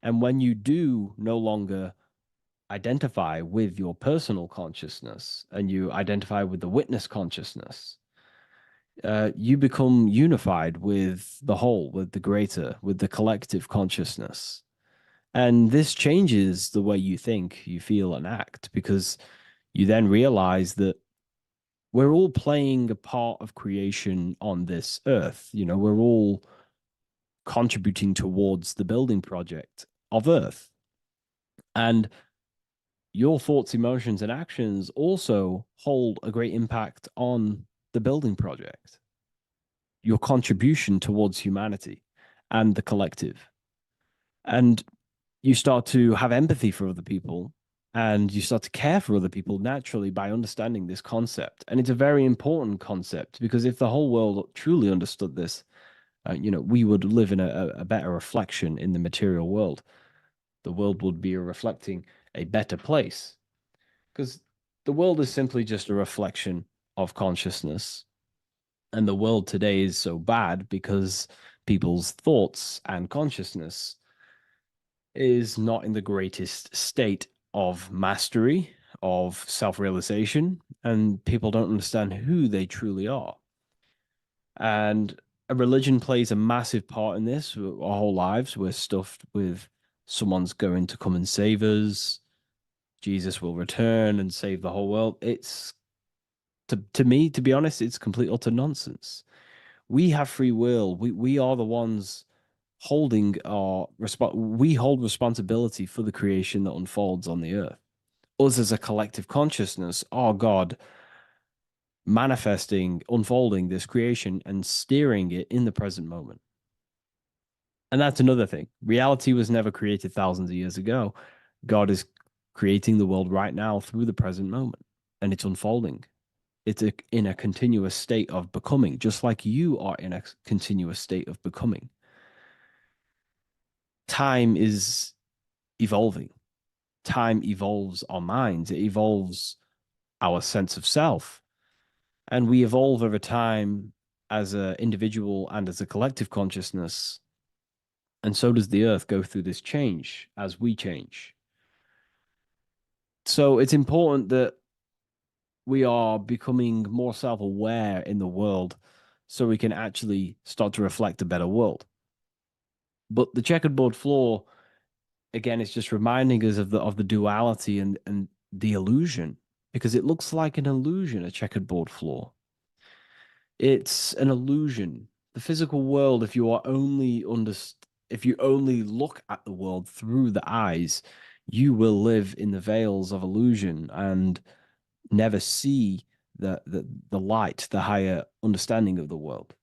[SPEAKER 4] And when you do no longer identify with your personal consciousness and you identify with the witness consciousness, you become unified with the whole, with the greater, with the collective consciousness. And this changes the way you think, you feel, and act because you then realize that we're all playing a part of creation on this earth. We're all contributing towards the building project of Earth. And your thoughts, emotions, and actions also hold a great impact on the building project, your contribution towards humanity and the collective. And you start to have empathy for other people and you start to care for other people naturally by understanding this concept. And it's a very important concept because if the whole world truly understood this, we would live in a better reflection in the material world. The world would be reflecting a better place because the world is simply just a reflection of consciousness. And the world today is so bad because people's thoughts and consciousness is not in the greatest state of mastery, of self realization, and people don't understand who they truly are. And a religion plays a massive part in this. Our whole lives, we're stuffed with someone's going to come and save us. Jesus will return and save the whole world. It's to me, to be honest, it's complete utter nonsense. We have free will. We are the ones holding we hold responsibility for the creation that unfolds on the earth. Us as a collective consciousness, our God manifesting, unfolding this creation and steering it in the present moment. And that's another thing. Reality was never created thousands of years ago. God is creating the world right now through the present moment, and it's unfolding. It's in a continuous state of becoming, just like you are in a continuous state of becoming. Time is evolving.
[SPEAKER 5] time evolves our minds, it evolves our sense of self. And we evolve over time as an individual and as a collective consciousness. And so does the earth go through this change as we change. So it's important that we are becoming more self aware in the world so we can actually start to reflect a better world. But the checkerboard floor, again, is just reminding us of the duality and the illusion, because it looks like an illusion, a checkered board floor. It's an illusion. The physical world, if you only look at the world through the eyes, you will live in the veils of illusion and never see the light, the higher understanding of the world.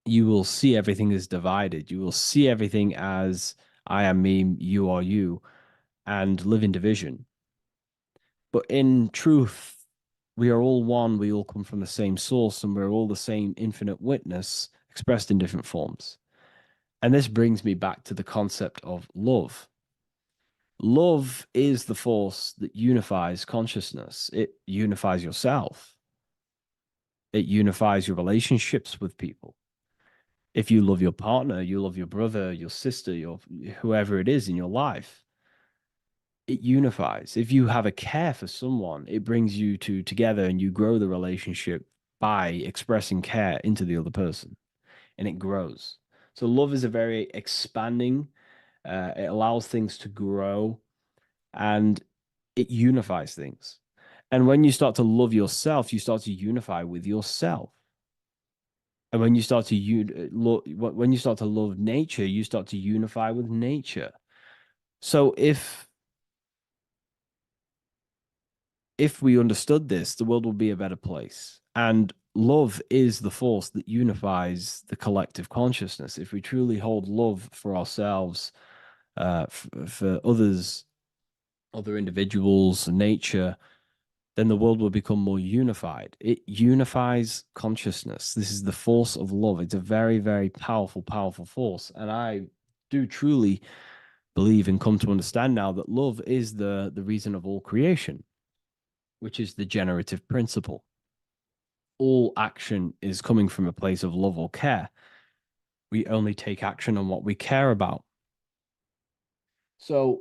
[SPEAKER 5] You will see everything as divided. You will see everything as I am me, you are you, and live in division. But in truth, we are all one. We all come from the same source, and we're all the same infinite witness expressed in different forms. And this brings me back to the concept of love. Love is the force that unifies consciousness. It unifies yourself. It unifies your relationships with people. If you love your partner, you love your brother, your sister, whoever it is in your life, it unifies. If you have a care for someone, it brings you two together and you grow the relationship by expressing care into the other person, and it grows. So love is a very expanding, it allows things to grow, and it unifies things. And when you start to love yourself, you start to unify with yourself. And when you start to when you start to love nature, you start to unify with nature. So if we understood this, the world would be a better place. And love is the force that unifies the collective consciousness. If we truly hold love for ourselves, for others, other individuals, nature, then the world will become more unified. It unifies consciousness. This is the force of love. It's a very, very powerful, powerful force. And I do truly believe and come to understand now that love is the reason of all creation, which is the generative principle. All action is coming from a place of love or care. We only take action on what we care about. So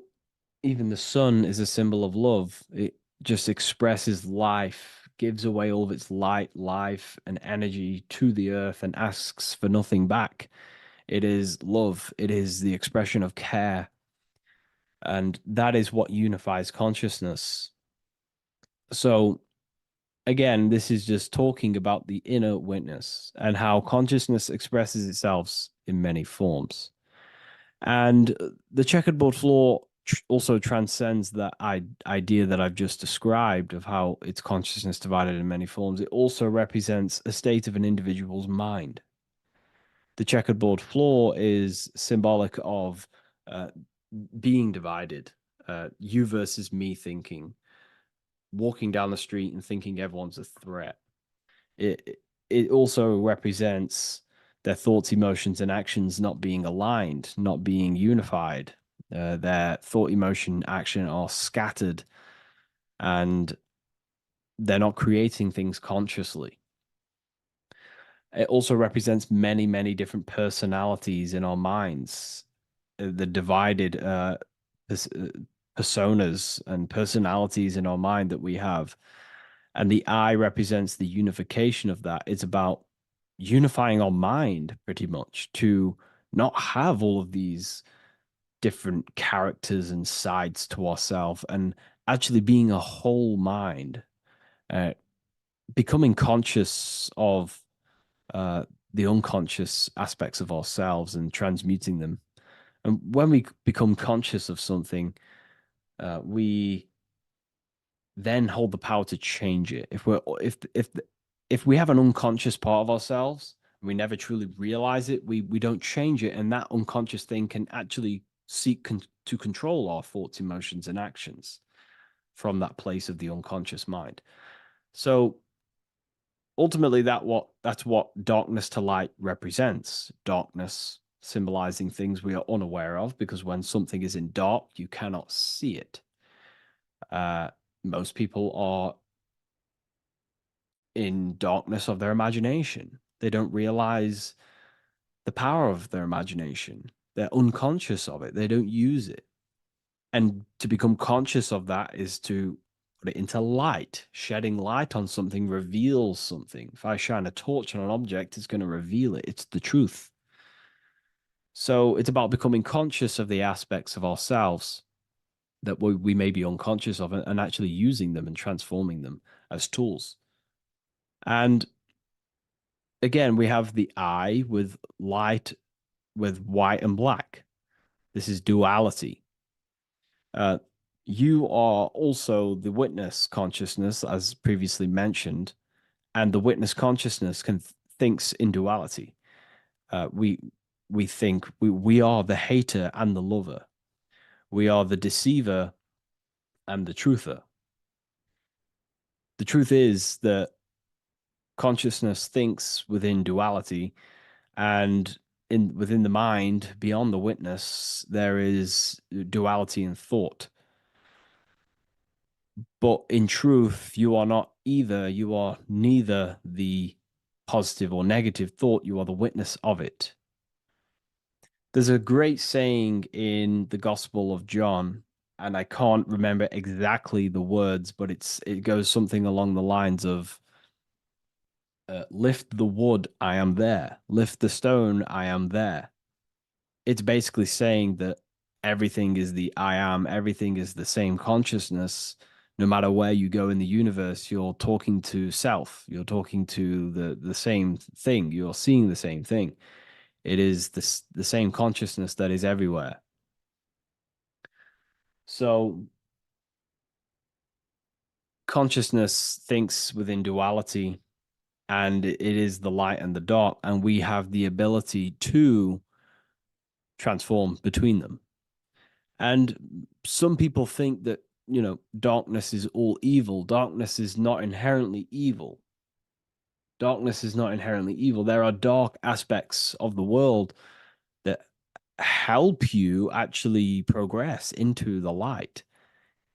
[SPEAKER 5] even the sun is a symbol of love. It just expresses life, gives away all of its light, life, and energy to the earth and asks for nothing back. It is love, it is the expression of care. And that is what unifies consciousness. So, again, this is just talking about the inner witness and how consciousness expresses itself in many forms. And the checkerboard floor also transcends that idea that I've just described of how it's consciousness divided in many forms. It also represents a state of an individual's mind. The checkerboard floor is symbolic of being divided, you versus me thinking, walking down the street and thinking everyone's a threat. It also represents their thoughts, emotions, and actions not being aligned, not being unified. Their thought, emotion, action are scattered, and they're not creating things consciously. It also represents many, many different personalities in our minds, the divided personas and personalities in our mind that we have. And the eye represents the unification of that. It's about unifying our mind pretty much to not have all of these different characters and sides to ourselves and actually being a whole mind, uh, becoming conscious of the unconscious aspects of ourselves and transmuting them. And when we become conscious of something, we then hold the power to change it. If we have an unconscious part of ourselves, we never truly realize it, we don't change it, and that unconscious thing can actually seek to control our thoughts, emotions, and actions from that place of the unconscious mind. So ultimately, that's what darkness to light represents. Darkness symbolizing things we are unaware of, because when something is in dark, you cannot see it. Uh, most people are in darkness of their imagination. They don't realize the power of their imagination. They're unconscious of it. They don't use it. And to become conscious of that is to put it into light. Shedding light on something reveals something. If I shine a torch on an object, it's going to reveal it. It's the truth. So it's about becoming conscious of the aspects of ourselves that we may be unconscious of and actually using them and transforming them as tools. And again, we have the eye with light, with white and black. This is duality. Uh, you are also the witness consciousness, as previously mentioned, and the witness consciousness thinks in duality. We think we are the hater and the lover. We are the deceiver and the truther. The truth is that consciousness thinks within duality, and within the mind, beyond the witness, there is duality in thought. But in truth, you are not either. You are neither the positive or negative thought. You are the witness of it. There's a great saying in the Gospel of John, and I can't remember exactly the words, but it goes something along the lines of lift the wood, I am there. Lift the stone, I am there. It's basically saying that everything is the I am, everything is the same consciousness. No matter where you go in the universe, you're talking to self, you're talking to the same thing, you're seeing the same thing. It is the same consciousness that is everywhere. So consciousness thinks within duality, and it is the light and the dark, and we have the ability to transform between them. And some people think that, darkness is all evil. Darkness is not inherently evil. Darkness is not inherently evil. There are dark aspects of the world that help you actually progress into the light.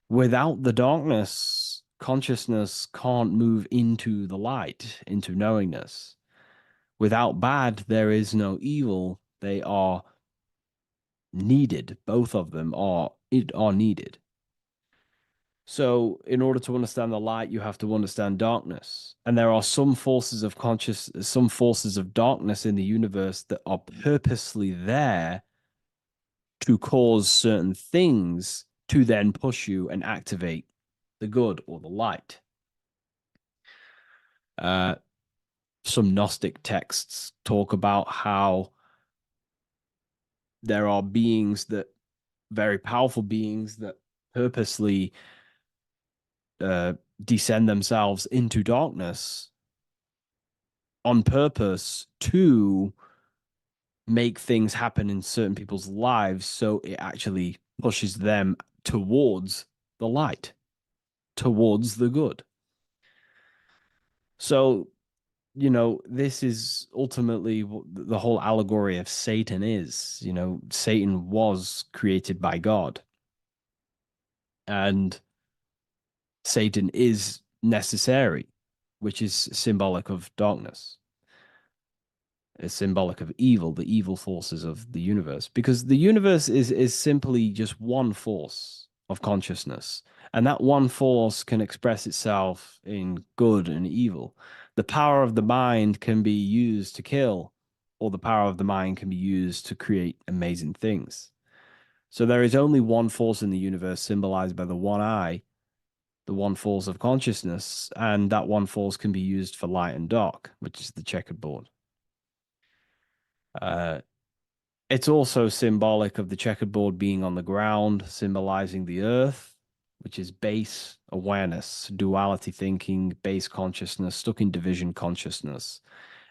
[SPEAKER 5] Without the darkness, consciousness can't move into the light, into knowingness. Without bad, there is no evil. They are needed. Both of them are needed. So, in order to understand the light, you have to understand darkness. And there are some forces of some forces of darkness in the universe that are purposely there to cause certain things to then push you and activate the good or the light. Some Gnostic texts talk about how there are beings that, very powerful beings that purposely descend themselves into darkness on purpose to make things happen in certain people's lives, so it actually pushes them towards the light, towards the good. So, this is ultimately what the whole allegory of Satan is. Satan was created by God, and Satan is necessary, which is symbolic of darkness. It's symbolic of evil, the evil forces of the universe, because the universe is simply just one force of consciousness, and that one force can express itself in good and evil. The power of the mind can be used to kill, or the power of the mind can be used to create amazing things. So there is only one force in the universe, symbolized by the one eye, the one force of consciousness, and that one force can be used for light and dark, which is the checkered board. It's also symbolic of the checkered board being on the ground, symbolizing the earth, which is base awareness, duality thinking, base consciousness, stuck in division consciousness.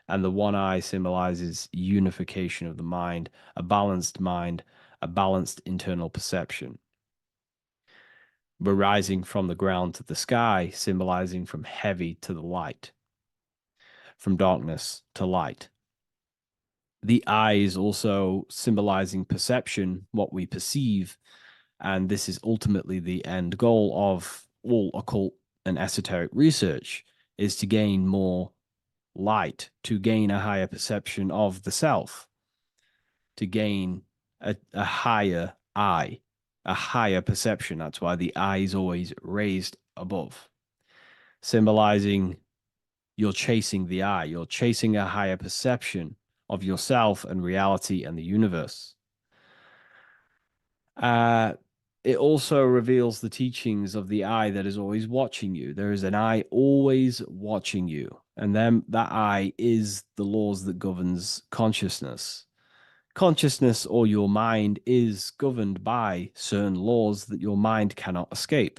[SPEAKER 5] And the one eye symbolizes unification of the mind, a balanced internal perception. We're rising from the ground to the sky, symbolizing from heavy to the light, from darkness to light. The eye is also symbolizing perception, what we perceive, And this is ultimately the end goal of all occult and esoteric research, is to gain more light, to gain a higher perception of the self, to gain a higher I, a higher perception. That's why the I is always raised above, symbolizing you're chasing the I, you're chasing a higher perception of yourself and reality and the universe. It also reveals the teachings of the I that is always watching you. There is an I always watching you, and then that I is the laws that governs consciousness. Consciousness, or your mind, is governed by certain laws that your mind cannot escape,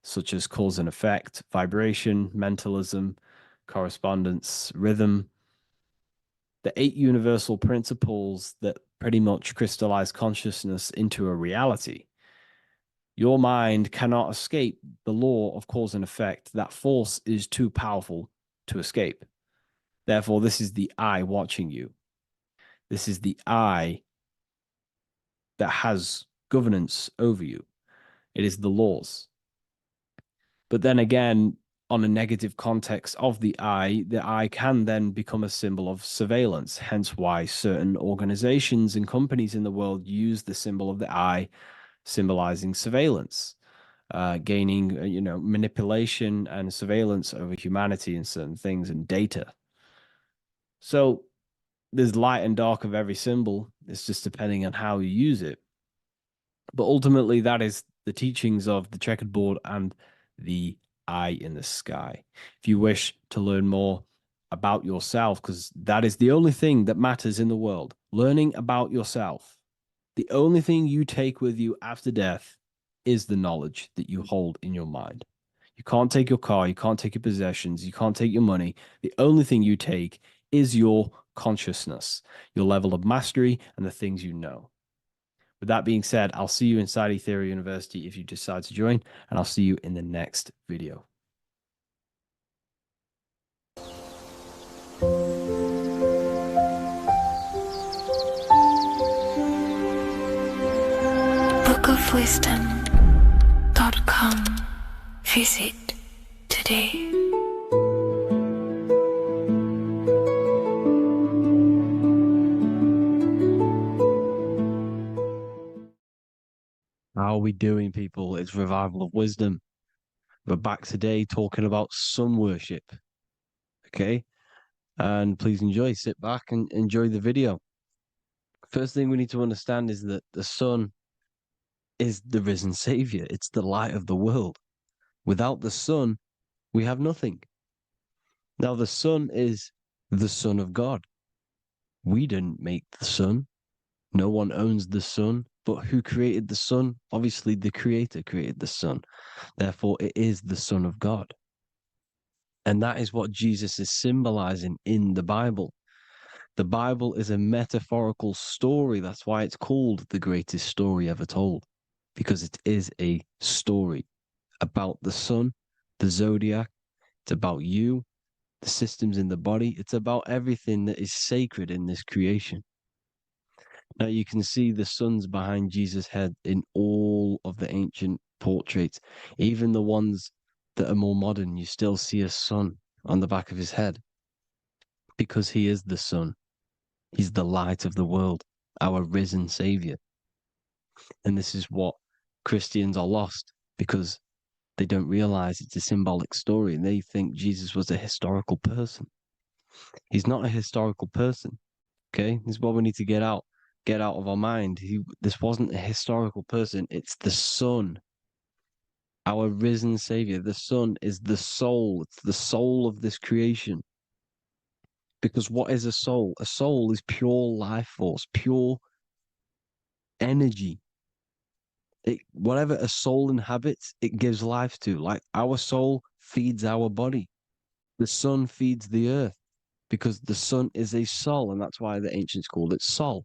[SPEAKER 5] such as cause and effect, vibration, mentalism, correspondence, rhythm. The 8 universal principles that pretty much crystallize consciousness into a reality. Your mind cannot escape the law of cause and effect. That force is too powerful to escape. Therefore, this is the I watching you. This is the I that has governance over you. It is the laws. But then again, on a negative context of the I can then become a symbol of surveillance. Hence why certain organizations and companies in the world use the symbol of the I, symbolizing surveillance, gaining, manipulation and surveillance over humanity and certain things and data. So there's light and dark of every symbol. It's just depending on how you use it. But ultimately, that is the teachings of the checkered board and the eye in the sky. If you wish to learn more about yourself, because that is the only thing that matters in the world, learning about yourself. The only thing you take with you after death is the knowledge that you hold in your mind. You can't take your car, you can't take your possessions, you can't take your money. The only thing you take is your consciousness, your level of mastery, and the things you know. With that being said, I'll see you inside Ethereum University if you decide to join, and I'll see you in the next video.
[SPEAKER 2] bookofwisdom.com. Visit today.
[SPEAKER 4] How are we doing, people? It's Revival of Wisdom. We're back today talking about sun worship. Okay? And please enjoy. Sit back and enjoy the video. First thing we need to understand is that the sun is the risen savior. It's the light of the world. Without the sun, we have nothing. Now, the sun is the Son of God. We didn't make the sun. No one owns the sun. But who created the sun? Obviously, the Creator created the sun. Therefore, it is the Son of God. And that is what Jesus is symbolizing in the Bible. The Bible is a metaphorical story. That's why it's called the greatest story ever told, because it is a story about the sun, the zodiac. It's about you, the systems in the body. It's about everything that is sacred in this creation. Now you can see the suns behind Jesus' head in all of the ancient portraits, even the ones that are more modern. You still see a sun on the back of his head because he is the sun. He's the light of the world, our risen savior. And this is what Christians are lost because they don't realize it's a symbolic story and they think Jesus was a historical person. He's not a historical person. Okay, this is what we need to get out of our mind. This wasn't a historical person. It's the Son, our risen Savior. The Son is the soul. It's the soul of this creation. Because what is a soul? A soul is pure life force, pure energy. Whatever a soul inhabits, it gives life to. Like our soul feeds our body. The sun feeds the earth because the sun is a soul, and that's why the ancients called it Sol.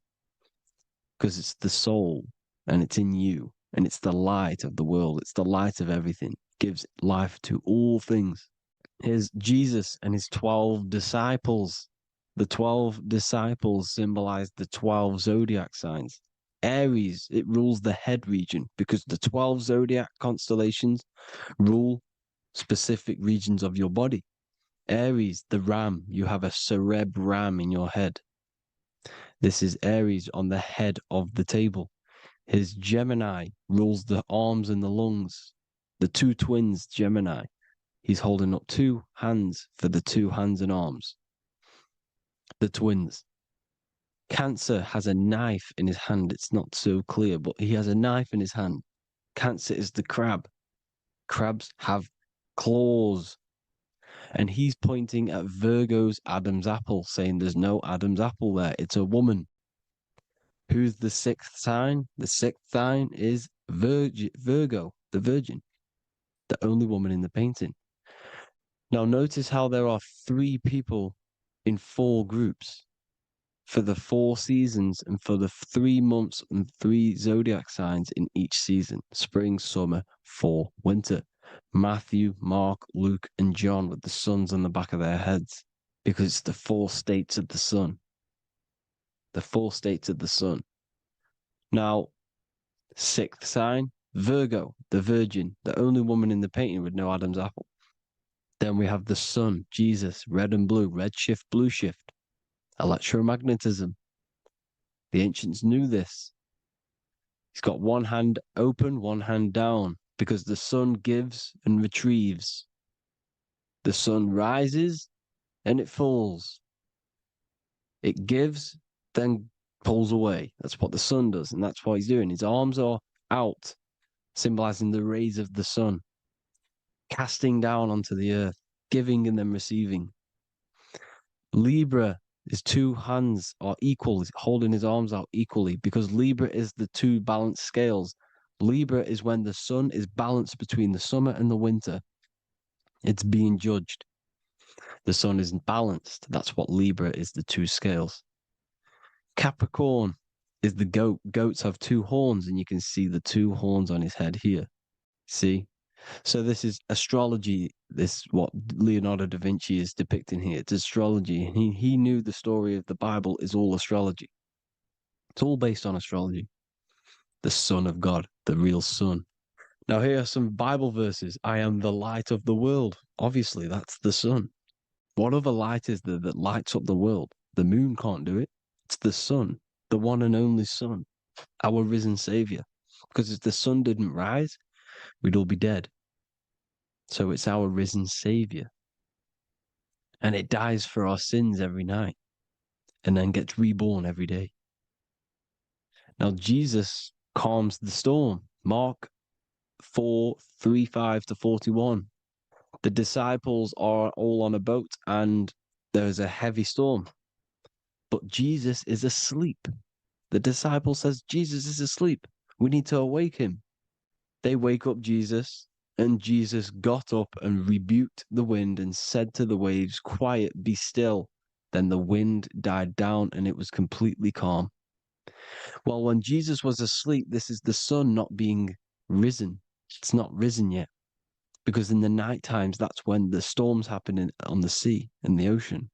[SPEAKER 4] Because it's the soul and it's in you and it's the light of the world. It's the light of everything. It gives life to all things. Here's Jesus and his 12 disciples. The 12 disciples symbolize the 12 zodiac signs. Aries, it rules the head region because the 12 zodiac constellations rule specific regions of your body. Aries, the ram, you have a cerebrum in your head. This is Aries on the head of the table. His Gemini rules the arms and the lungs. The two twins, Gemini. He's holding up two hands for the two hands and arms. The twins. Cancer has a knife in his hand. It's not so clear, but he has a knife in his hand. Cancer is the crab. Crabs have claws. And he's pointing at Virgo's Adam's apple, saying there's no Adam's apple there. It's a woman. Who's the sixth sign? The sixth sign is Virgo, the Virgin, the only woman in the painting. Now, notice how there are 3 people in 4 groups for the 4 seasons and for the 3 months and 3 zodiac signs in each season: spring, summer, fall, winter. Matthew, Mark, Luke, and John with the suns on the back of their heads, because it's the 4 states of the sun. The 4 states of the sun. Now, 6th sign, Virgo, the Virgin, the only woman in the painting with no Adam's apple. Then we have the sun, Jesus, red and blue, red shift, blue shift, electromagnetism. The ancients knew this. He's got one hand open, one hand down, because the sun gives and retrieves. The sun rises and it falls. It gives, then pulls away. That's what the sun does, and that's what he's doing. His arms are out, symbolizing the rays of the sun, casting down onto the earth, giving and then receiving. Libra, his 2 hands are equal, holding his arms out equally, because Libra is the 2 balanced scales. Libra is when the sun is balanced between the summer and the winter. It's being judged. The sun isn't balanced. That's what Libra is, the 2 scales. Capricorn is the goat. Goats have 2 horns, and you can see the 2 horns on his head here. See? So this is astrology. This is what Leonardo da Vinci is depicting here. It's astrology. And he knew the story of the Bible is all astrology. It's all based on astrology. The Son of God, the real Son. Now here are some Bible verses. I am the light of the world. Obviously, that's the sun. What other light is there that lights up the world? The moon can't do it. It's the sun, the one and only Son, our risen Savior. Because if the sun didn't rise, we'd all be dead. So it's our risen Savior. And it dies for our sins every night and then gets reborn every day. Now, Jesus calms the storm. Mark 4:35-41. The disciples are all on a boat and there's a heavy storm. But Jesus is asleep. The disciple says, Jesus is asleep. We need to awake him. They wake up Jesus, and Jesus got up and rebuked the wind and said to the waves, quiet, be still. Then the wind died down and it was completely calm. Well, when Jesus was asleep, this is the sun not being risen. It's not risen yet. Because in the night times, that's when the storms happen on the sea and the ocean.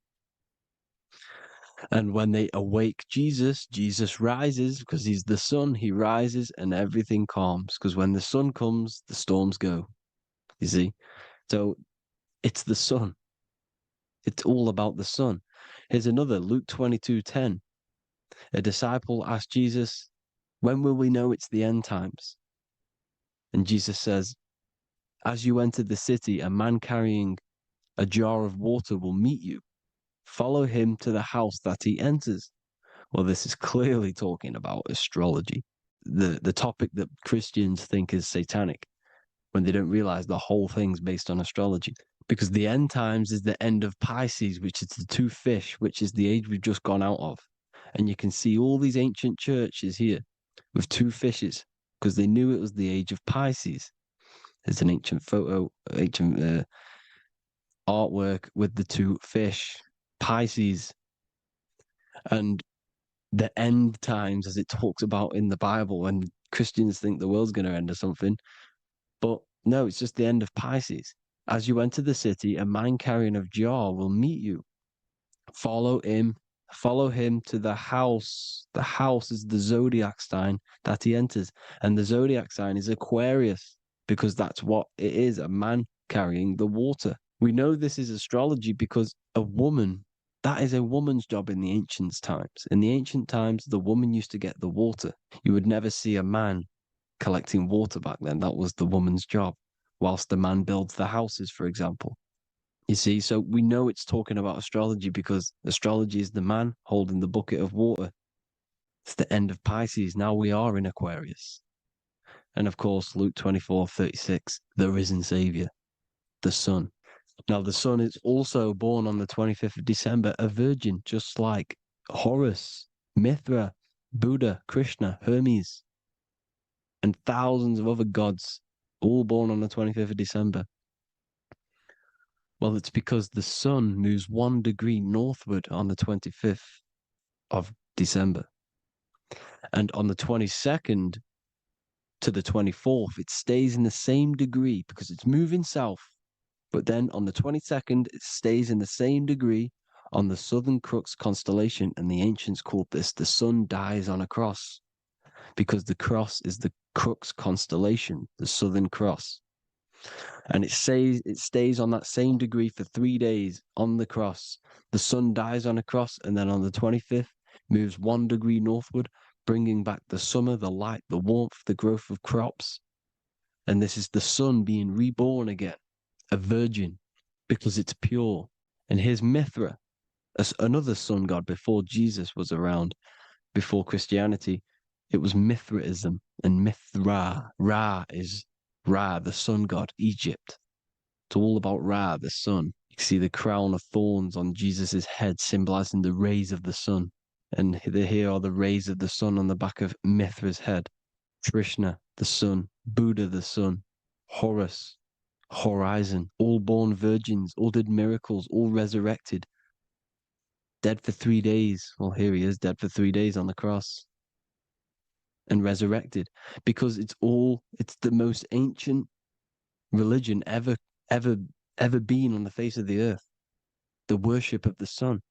[SPEAKER 4] And when they awake Jesus, Jesus rises because he's the sun. He rises and everything calms. Because when the sun comes, the storms go. You see? So it's the sun. It's all about the sun. Here's another, Luke 22:10. A disciple asked Jesus, when will we know it's the end times? And Jesus says, as you enter the city, a man carrying a jar of water will meet you. Follow him to the house that he enters. Well, this is clearly talking about astrology, the topic that Christians think is satanic, when they don't realize the whole thing's based on astrology. Because the end times is the end of Pisces, which is the 2 fish, which is the age we've just gone out of. And you can see all these ancient churches here with 2 fishes, because they knew it was the age of Pisces. There's an ancient photo, ancient artwork with the 2 fish, Pisces. And the end times, as it talks about in the Bible, when Christians think the world's going to end or something. But no, it's just the end of Pisces. As you enter the city, a man carrying a jar will meet you. Follow him Follow him to the house. The house is the zodiac sign that he enters. And the zodiac sign is Aquarius, because that's what it is, a man carrying the water. We know this is astrology because a woman, that is a woman's job in the ancient times. In the ancient times, the woman used to get the water. You would never see a man collecting water back then. That was the woman's job, whilst the man builds the houses, for example. You see, so we know it's talking about astrology because astrology is the man holding the bucket of water. It's the end of Pisces. Now we are in Aquarius. And of course, Luke 24:36, the risen Savior, the Son. Now, the Son is also born on the 25th of December, a virgin, just like Horus, Mithra, Buddha, Krishna, Hermes, and thousands of other gods, all born on the 25th of December. Well, it's because the sun moves 1 degree northward on the 25th of December. And on the 22nd to the 24th, it stays in the same degree because it's moving south. But then on the 22nd, it stays in the same degree on the Southern Crux constellation. And the ancients called this the sun dies on a cross because the cross is the Crux constellation, the Southern Cross. And it stays on that same degree for 3 days on the cross. The sun dies on a cross, and then on the 25th, moves 1 degree northward, bringing back the summer, the light, the warmth, the growth of crops. And this is the sun being reborn again, a virgin, because it's pure. And here's Mithra, another sun god before Jesus was around, before Christianity. It was Mithraism, and Mithra, Ra is Ra, the sun god, Egypt. It's all about Ra, the sun. You see the crown of thorns on Jesus' head, symbolizing the rays of the sun. And here are the rays of the sun on the back of Mithra's head. Krishna, the sun. Buddha, the sun. Horus, horizon. All born virgins, all did miracles, all resurrected. Dead for 3 days. Well, here he is, dead for 3 days on the cross. And resurrected. Because it's the most ancient religion ever been on the face of the earth. The worship of the sun.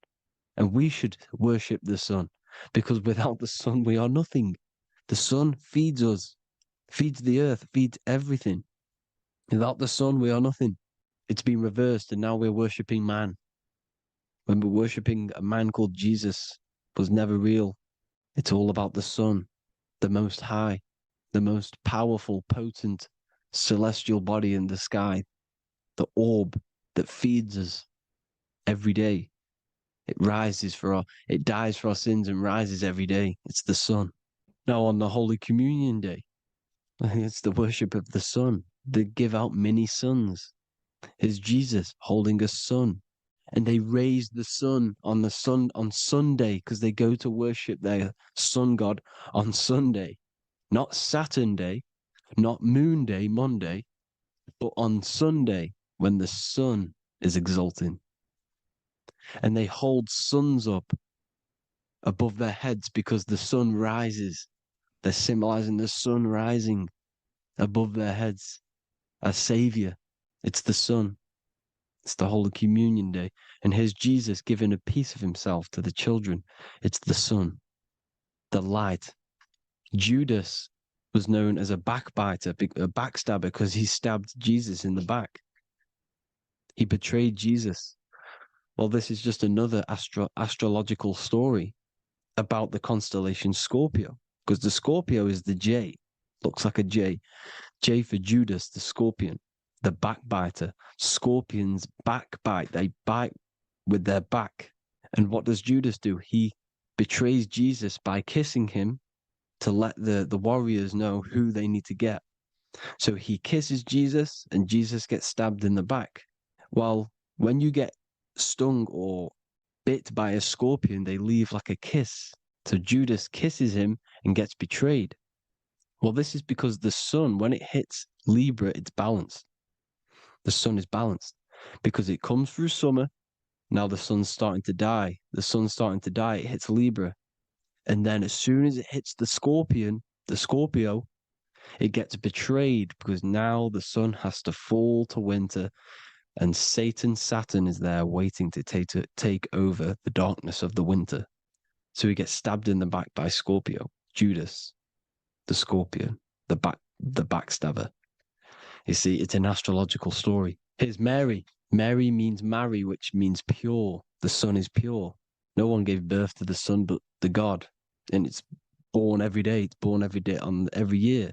[SPEAKER 4] And we should worship the sun, because without the sun we are nothing. The sun feeds us, feeds the earth, feeds everything. Without the sun we are nothing. It's been reversed, and now we're worshipping man. When we're worshipping a man called Jesus, was never real. It's all about the sun, the most high, the most powerful, potent, celestial body in the sky, the orb that feeds us every day. It dies for our sins and rises every day. It's the sun. Now on the Holy Communion Day, it's the worship of the sun. They give out many suns. Here's Jesus holding a sun. And they raise the sun on Sunday because they go to worship their sun god on Sunday. Not Saturn Day, not Moon Day, Monday, but on Sunday when the sun is exalting. And they hold suns up above their heads because the sun rises. They're symbolizing the sun rising above their heads as Savior. It's the sun. It's the Holy Communion Day. And here's Jesus giving a piece of himself to the children. It's the sun, the light. Judas was known as a backbiter, a backstabber, because he stabbed Jesus in the back. He betrayed Jesus. Well, this is just another astrological story about the constellation Scorpio, because the Scorpio is the J, looks like a J. J for Judas, the scorpion, the backbiter. Scorpions backbite, they bite with their back. And what does Judas do? He betrays Jesus by kissing him to let the warriors know who they need to get. So he kisses Jesus, and Jesus gets stabbed in the back. Well, when you get stung or bit by a scorpion, they leave like a kiss. So Judas kisses him and gets betrayed. Well, this is because the sun, when it hits Libra, it's balanced. The sun is balanced because it comes through summer. Now the sun's starting to die. The sun's starting to die. It hits Libra. And then as soon as it hits the Scorpio, it gets betrayed because now the sun has to fall to winter And Saturn is there waiting to take over the darkness of the winter. So he gets stabbed in the back by Scorpio, Judas, the scorpion, the backstabber. You see, it's an astrological story. Here's Mary. Mary means marry, which means pure. The sun is pure. No one gave birth to the sun but the God. And it's born every day. It's born every day on every year.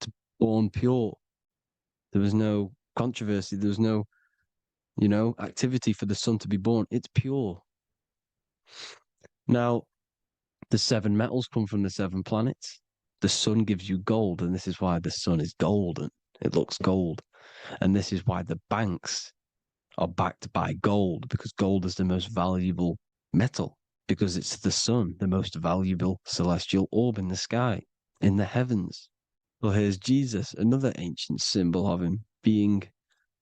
[SPEAKER 4] It's born pure. There was no controversy. There was no, activity for the sun to be born. It's pure. Now, the 7 metals come from the 7 planets. The sun gives you gold, and this is why the sun is golden. It looks gold. And this is why the banks are backed by gold, because gold is the most valuable metal, because it's the sun, the most valuable celestial orb in the sky, in the heavens. Well, here's Jesus, another ancient symbol of him being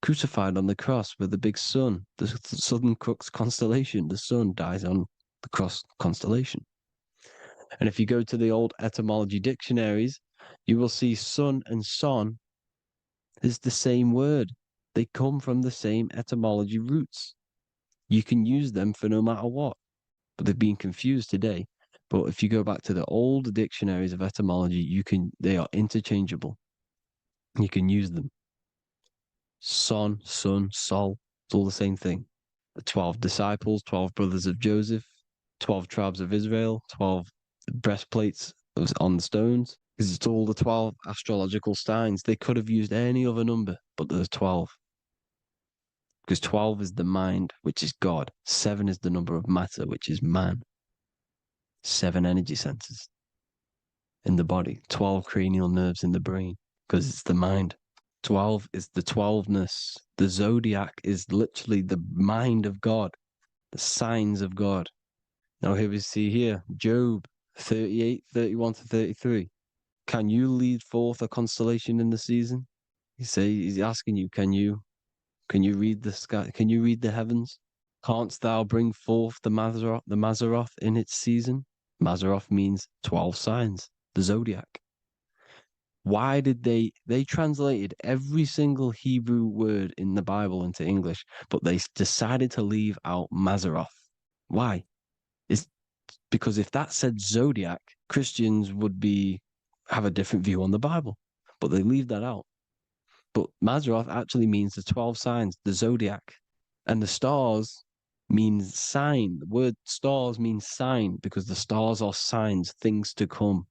[SPEAKER 4] crucified on the cross with the big sun, the Southern Crux constellation. The sun dies on the cross constellation. And if you go to the old etymology dictionaries, you will see sun and son is the same word. They come from the same etymology roots. You can use them for no matter what, but they've been confused today. But if you go back to the old dictionaries of etymology, they are interchangeable. You can use them. Son, sun, sol, it's all the same thing. The 12 disciples, 12 brothers of Joseph, 12 tribes of Israel, 12 breastplates on the stones, because it's all the 12 astrological signs. They could have used any other number, but there's 12. Because 12 is the mind, which is God. 7 is the number of matter, which is man. 7 energy centers in the body. 12 cranial nerves in the brain, because it's the mind. 12 is the 12ness. The zodiac is literally the mind of God, the signs of God. Now here we see here, Job 38, 31 to 33. Can you lead forth a constellation in the season? He's asking you, can you read the sky? Can you read the heavens? Canst thou bring forth the Mazzaroth in its season? Mazzaroth means 12 signs, the zodiac. Why did they translated every single Hebrew word in the Bible into English, but they decided to leave out Mazzaroth? Why? It's because if that said zodiac, Christians would have a different view on the Bible, but they leave that out. But Mazzaroth actually means the 12 signs, the zodiac, and the stars means sign. The word stars means sign because the stars are signs, things to come,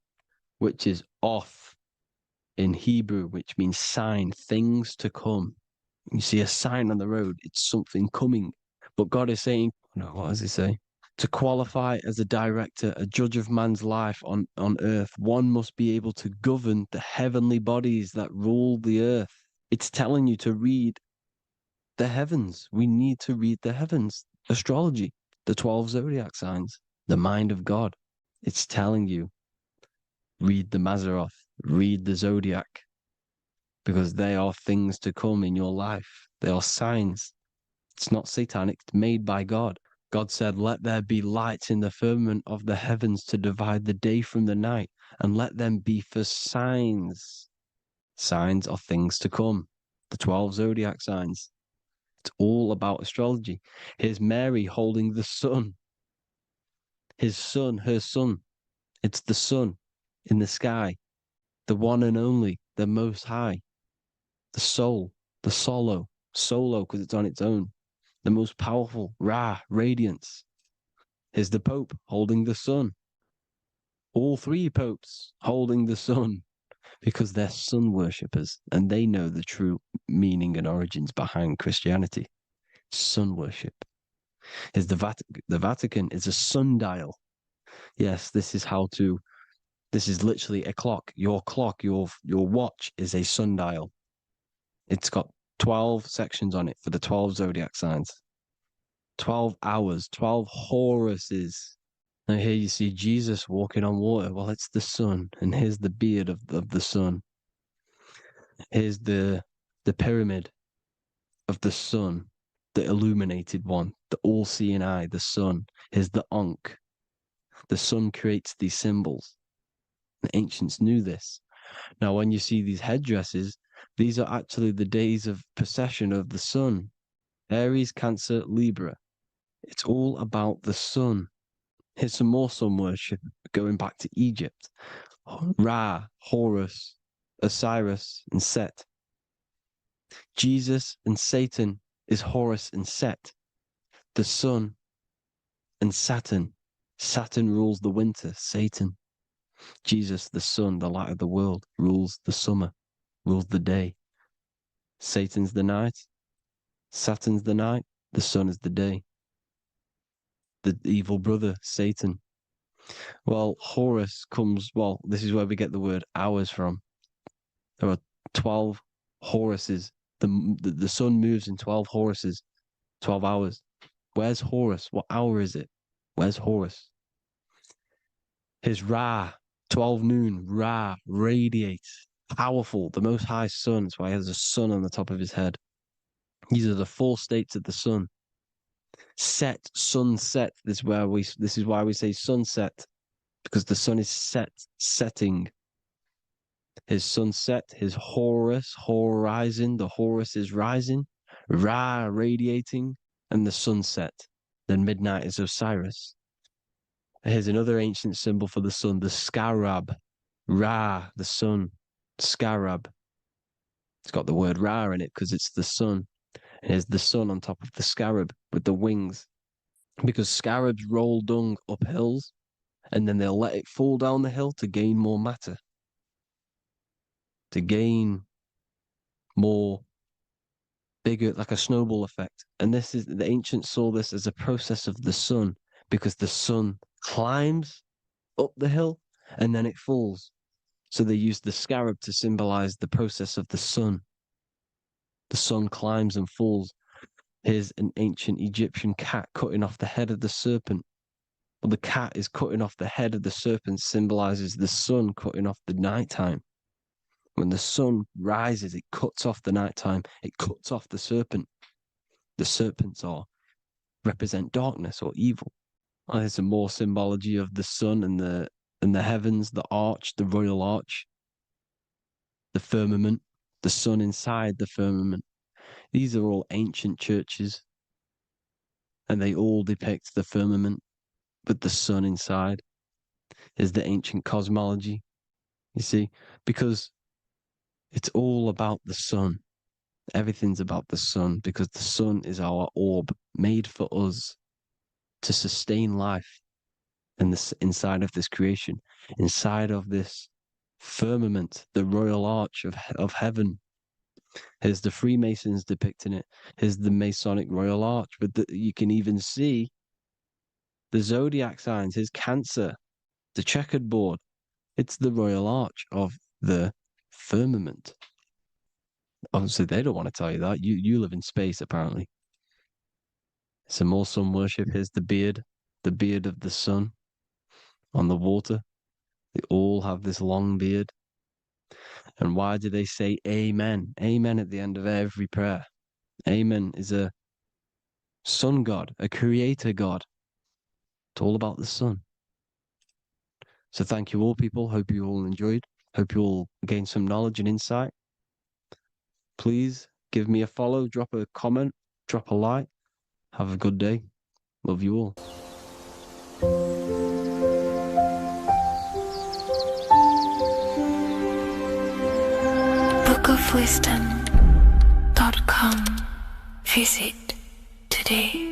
[SPEAKER 4] which is off in Hebrew, which means sign, things to come. You see a sign on the road, it's something coming. But God is saying, no, what does he say? To qualify as a director, a judge of man's life on earth, one must be able to govern the heavenly bodies that rule the earth. It's telling you to read the heavens. We need to read the heavens. Astrology, the 12 zodiac signs, the mind of God. It's telling you, read the Mazzaroth, read the zodiac, because they are things to come in your life. They are signs. It's not satanic, it's made by God. God said, let there be lights in the firmament of the heavens to divide the day from the night, and let them be for signs. Signs are things to come. The 12 zodiac signs. It's all about astrology. Here's Mary holding the sun. His son, her son. It's the sun in the sky. The one and only, the most high. The soul, the solo because it's on its own. The most powerful, Ra, radiance. Here's the Pope holding the sun. All 3 popes holding the sun because they're sun worshippers and they know the true meaning and origins behind Christianity. Sun worship. Here's the Vatican is a sundial. Yes, this is literally a clock. Your watch is a sundial. It's got 12 sections on it for the 12 zodiac signs. 12 hours, 12 Horuses. Now here you see Jesus walking on water. Well, it's the sun. And here's the beard of the sun. Here's the pyramid of the sun, the illuminated one, the all-seeing eye, the sun. Here's the Ankh. The sun creates these symbols. The ancients knew this. Now, when you see these headdresses, these are actually the days of procession of the sun. Aries, Cancer, Libra. It's all about the sun. Here's some more sun worship going back to Egypt. Ra, Horus, Osiris, and Set. Jesus and Satan is Horus and Set. The sun and Saturn. Saturn rules the winter, Satan. Jesus, the sun, the light of the world, rules the summer, rules the day. Satan's the night, Saturn's the night, the sun is the day. The evil brother, Satan. Well, Horus comes, well, this is where we get the word hours from. There are 12 Horuses. The sun moves in 12 Horuses, 12 hours. Where's Horus? What hour is it? Where's Horus? His Ra, 12 noon, Ra, radiates, powerful, the most high sun. That's why he has a sun on the top of his head. These are the 4 states of the sun. Set, sunset. This is why we say sunset, because the sun is setting. His sunset, his Horus, horizon, the Horus is rising, Ra radiating, and the sunset. Then midnight is Osiris. Here's another ancient symbol for the sun, the scarab. Ra, the sun, scarab. It's got the word Ra in it because it's the sun. And here's the sun on top of the scarab with the wings. Because scarabs roll dung up hills, and then they'll let it fall down the hill to gain more matter. To gain more bigger, like a snowball effect. And the ancients saw this as a process of the sun, because the sun climbs up the hill and then it falls. So they used the scarab to symbolize the process of the sun. The sun climbs and falls. Here's an ancient Egyptian cat cutting off the head of the serpent. Well, the cat is cutting off the head of the serpent, symbolizes the sun cutting off the nighttime. When the sun rises, it cuts off the nighttime. It cuts off the serpent. The serpents represent darkness or evil. Oh, there's some more symbology of the sun and the heavens, the arch, the royal arch, the firmament, the sun inside the firmament. These are all ancient churches, and they all depict the firmament with the sun inside. Is the ancient cosmology, you see, because it's all about the sun. Everything's about the sun, because the sun is our orb made for us to sustain life in this, inside of this creation, inside of this firmament, the royal arch of heaven. Here's the Freemasons depicting it. Here's the Masonic royal arch, but you can even see the zodiac signs. Here's Cancer, the checkered board. It's the royal arch of the firmament. Obviously, they don't want to tell you that. You live in space, apparently. Some more sun worship. Here's the beard of the sun on the water. They all have this long beard. And why do they say amen? Amen at the end of every prayer. Amen is a sun god, a creator god. It's all about the sun. So thank you all, people. Hope you all enjoyed. Hope you all gained some knowledge and insight. Please give me a follow, drop a comment, drop a like. Have a good day. Love you all.
[SPEAKER 2] bookofwisdom.com. Visit today.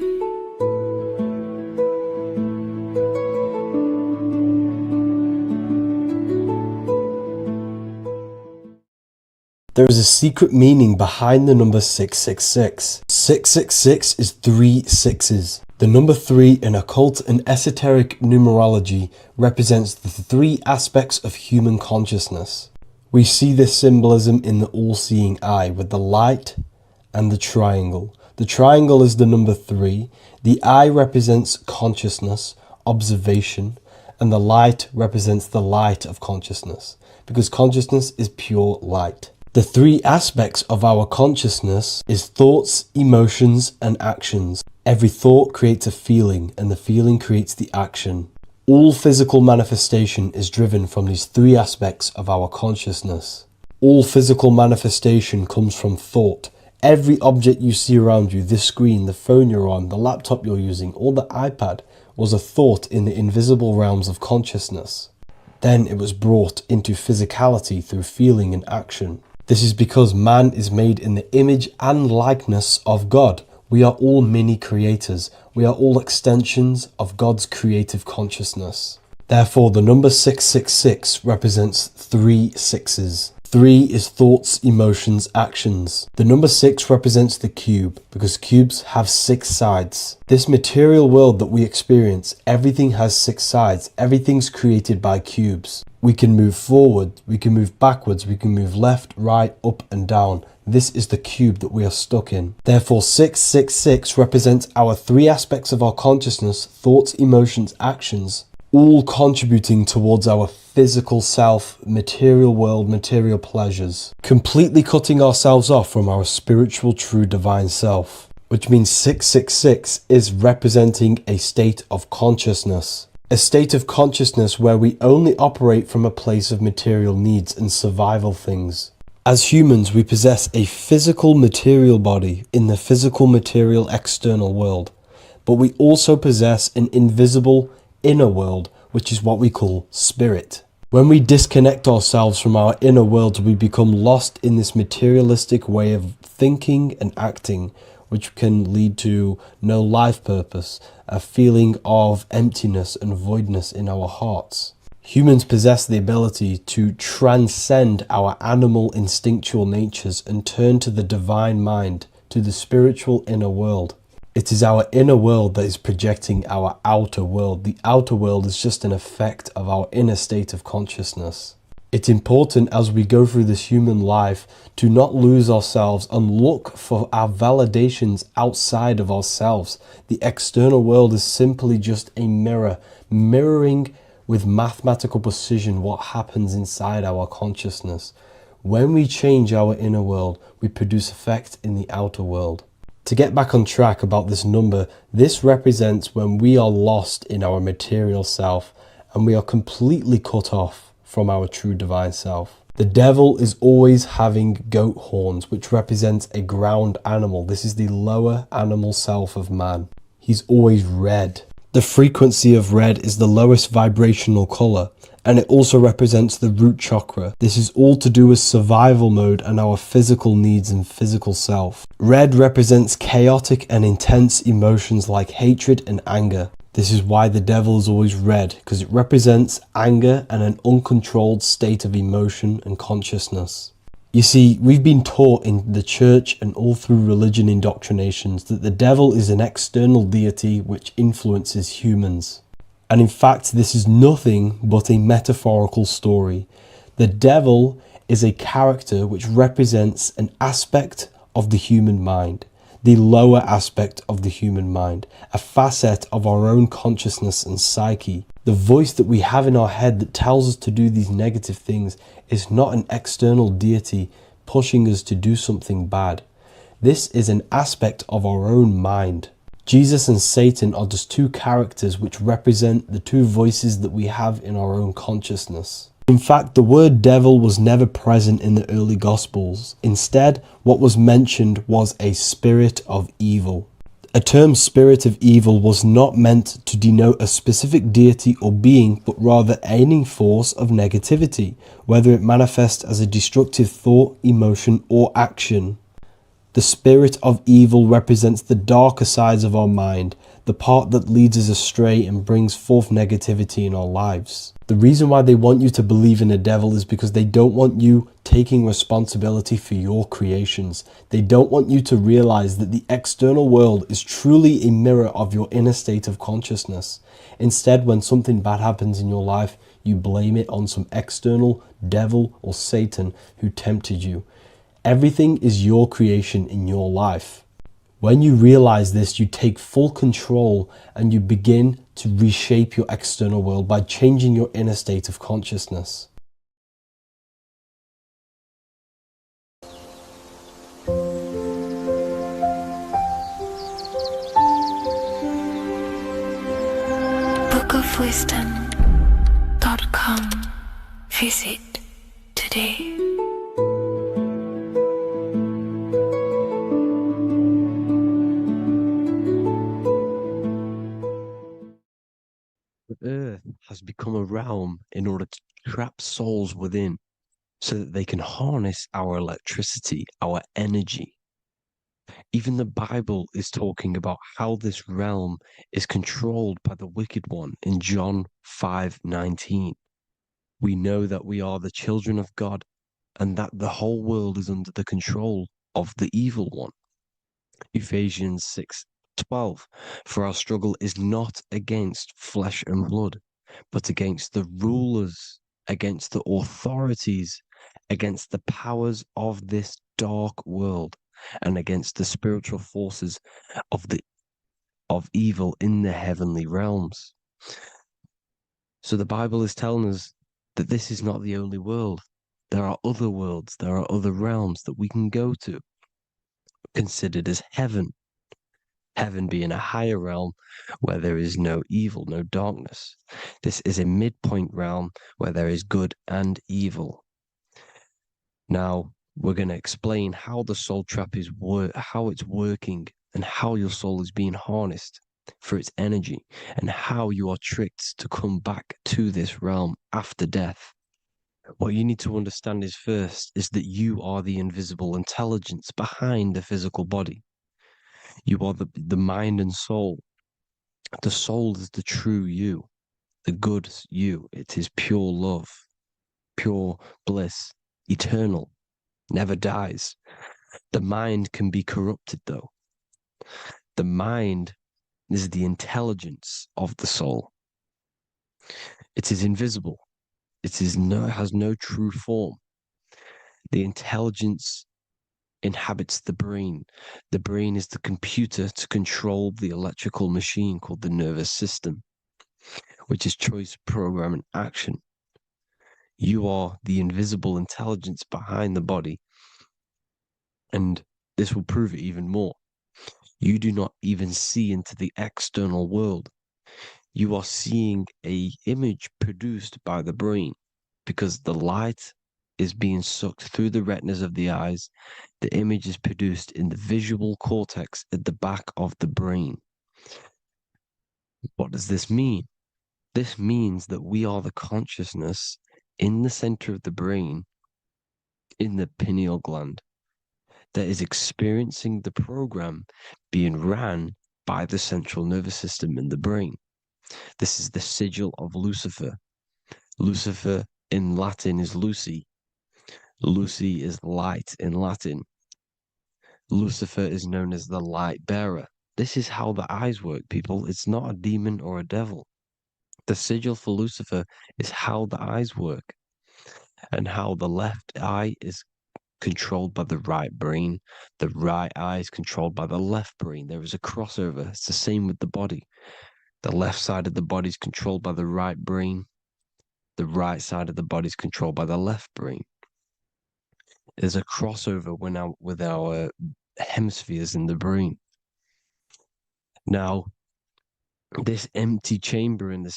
[SPEAKER 6] There is a secret meaning behind the number 666. 666 is 3 sixes. The number 3 in occult and esoteric numerology represents the 3 aspects of human consciousness. We see this symbolism in the all-seeing eye with the light and the triangle. The triangle is the number 3. The eye represents consciousness, observation, and the light represents the light of consciousness, because consciousness is pure light. The 3 aspects of our consciousness is thoughts, emotions, and actions. Every thought creates a feeling, and the feeling creates the action. All physical manifestation is driven from these 3 aspects of our consciousness. All physical manifestation comes from thought. Every object you see around you, this screen, the phone you're on, the laptop you're using, or the iPad, was a thought in the invisible realms of consciousness. Then it was brought into physicality through feeling and action. This is because man is made in the image and likeness of God. We are all mini creators. We are all extensions of God's creative consciousness. Therefore, the number 666 represents 3 sixes. 3 is thoughts, emotions, actions. The number 6 represents the cube, because cubes have 6 sides. This material world that we experience, everything has 6 sides. Everything's created by cubes. We can move forward, we can move backwards, we can move left, right, up and down. This is the cube that we are stuck in. Therefore, 666 represents our 3 aspects of our consciousness, thoughts, emotions, actions, all contributing towards our physical self, material world, material pleasures, completely cutting ourselves off from our spiritual, true, divine self, which means 666 is representing a state of consciousness. A state of consciousness where we only operate from a place of material needs and survival things. As humans, we possess a physical material body in the physical material external world, but we also possess an invisible inner world, which is what we call spirit. When we disconnect ourselves from our inner worlds, we become lost in this materialistic way of thinking and acting, which can lead to no life purpose, a feeling of emptiness and voidness in our hearts. Humans possess the ability to transcend our animal instinctual natures and turn to the divine mind, to the spiritual inner world. It is our inner world that is projecting our outer world. The outer world is just an effect of our inner state of consciousness. It's important as we go through this human life to not lose ourselves and look for our validations outside of ourselves. The external world is simply just a mirror, mirroring with mathematical precision what happens inside our consciousness. When we change our inner world, we produce effect in the outer world. To get back on track about this number, this represents when we are lost in our material self and we are completely cut off from our true divine self. The devil is always having goat horns, which represents a ground animal. This is the lower animal self of man. He's always red. The frequency of red is the lowest vibrational color, and it also represents the root chakra. This is all to do with survival mode and our physical needs and physical self. Red represents chaotic and intense emotions like hatred and anger. This is why the devil is always red, because it represents anger and an uncontrolled state of emotion and consciousness. You see, we've been taught in the church and all through religion indoctrinations that the devil is an external deity which influences humans. And in fact, this is nothing but a metaphorical story. The devil is a character which represents an aspect of the human mind, the lower aspect of the human mind, a facet of our own consciousness and psyche. The voice that we have in our head that tells us to do these negative things is not an external deity pushing us to do something bad. This is an aspect of our own mind. Jesus and Satan are just 2 characters which represent the 2 voices that we have in our own consciousness. In fact, the word devil was never present in the early Gospels. Instead, what was mentioned was a spirit of evil. A term spirit of evil was not meant to denote a specific deity or being, but rather any force of negativity, whether it manifests as a destructive thought, emotion, or action. The spirit of evil represents the darker sides of our mind, the part that leads us astray and brings forth negativity in our lives. The reason why they want you to believe in a devil is because they don't want you taking responsibility for your creations. They don't want you to realize that the external world is truly a mirror of your inner state of consciousness. Instead, when something bad happens in your life, you blame it on some external devil or Satan who tempted you. Everything is your creation in your life. When you realize this, you take full control and you begin to reshape your external world by changing your inner state of consciousness.
[SPEAKER 2] bookofwisdom.com. Visit today.
[SPEAKER 4] has become a realm in order to trap souls within so that they can harness our electricity, our energy. Even the Bible is talking about how this realm is controlled by the wicked one in John 5:19. We know that we are the children of God and that the whole world is under the control of the evil one. Ephesians 6:12. For our struggle is not against flesh and blood, but against the rulers, against the authorities, against the powers of this dark world, and against the spiritual forces of evil in the heavenly realms. So the Bible is telling us that this is not the only world. There are other worlds, there are other realms that we can go to, considered as heaven. Heaven being a higher realm where there is no evil, no darkness. This is a midpoint realm where there is good and evil. Now, we're going to explain how the soul trap is how it's working and how your soul is being harnessed for its energy and how you are tricked to come back to this realm after death. What you need to understand is first is that you are the invisible intelligence behind the physical body. You are the mind and soul. The soul is the true you, the good you. It is pure love, pure bliss, eternal, never dies. The mind can be corrupted though. The mind is the intelligence of the soul. It is invisible. It has no true form. The intelligence inhabits the brain. The brain is the computer to control the electrical machine called the nervous system, which is choice, program, and action. You are the invisible intelligence behind the body, and this will prove it even more. You do not even see into the external world. You are seeing an image produced by the brain because the light is being sucked through the retinas of the eyes. The image is produced in the visual cortex at the back of the brain. What does this mean? This means that we are the consciousness in the center of the brain, in the pineal gland, that is experiencing the program being ran by the central nervous system in the brain. This is the sigil of Lucifer. Lucifer in Latin is Lucy. Lucy is light in Latin. Lucifer is known as the light bearer. This is how the eyes work, people. It's not a demon or a devil. The sigil for Lucifer is how the eyes work and how the left eye is controlled by the right brain. The right eye is controlled by the left brain. There is a crossover. It's the same with the body. The left side of the body is controlled by the right brain. The right side of the body is controlled by the left brain. There's a crossover with our hemispheres in the brain. Now, this empty chamber in the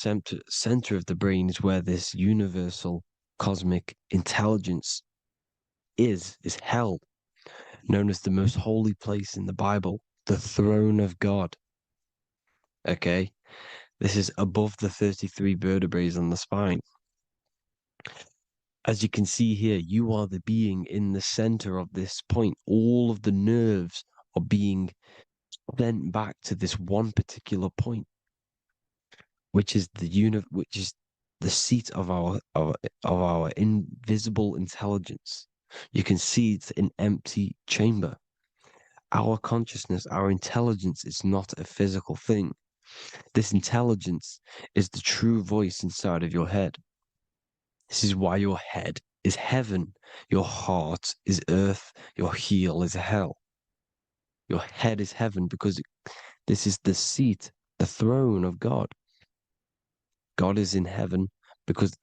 [SPEAKER 4] center of the brain is where this universal cosmic intelligence is held, known as the most holy place in the Bible, the throne of God. Okay? This is above the 33 vertebrae on the spine. As you can see here, you are the being in the center of this point. All of the nerves are being sent back to this one particular point, which is the seat of our invisible intelligence. You can see it's an empty chamber. Our consciousness, our intelligence is not a physical thing. This intelligence is the true voice inside of your head. This is why your head is heaven, your heart is earth, your heel is hell. Your head is heaven because this is the seat, the throne of God. God is in heaven because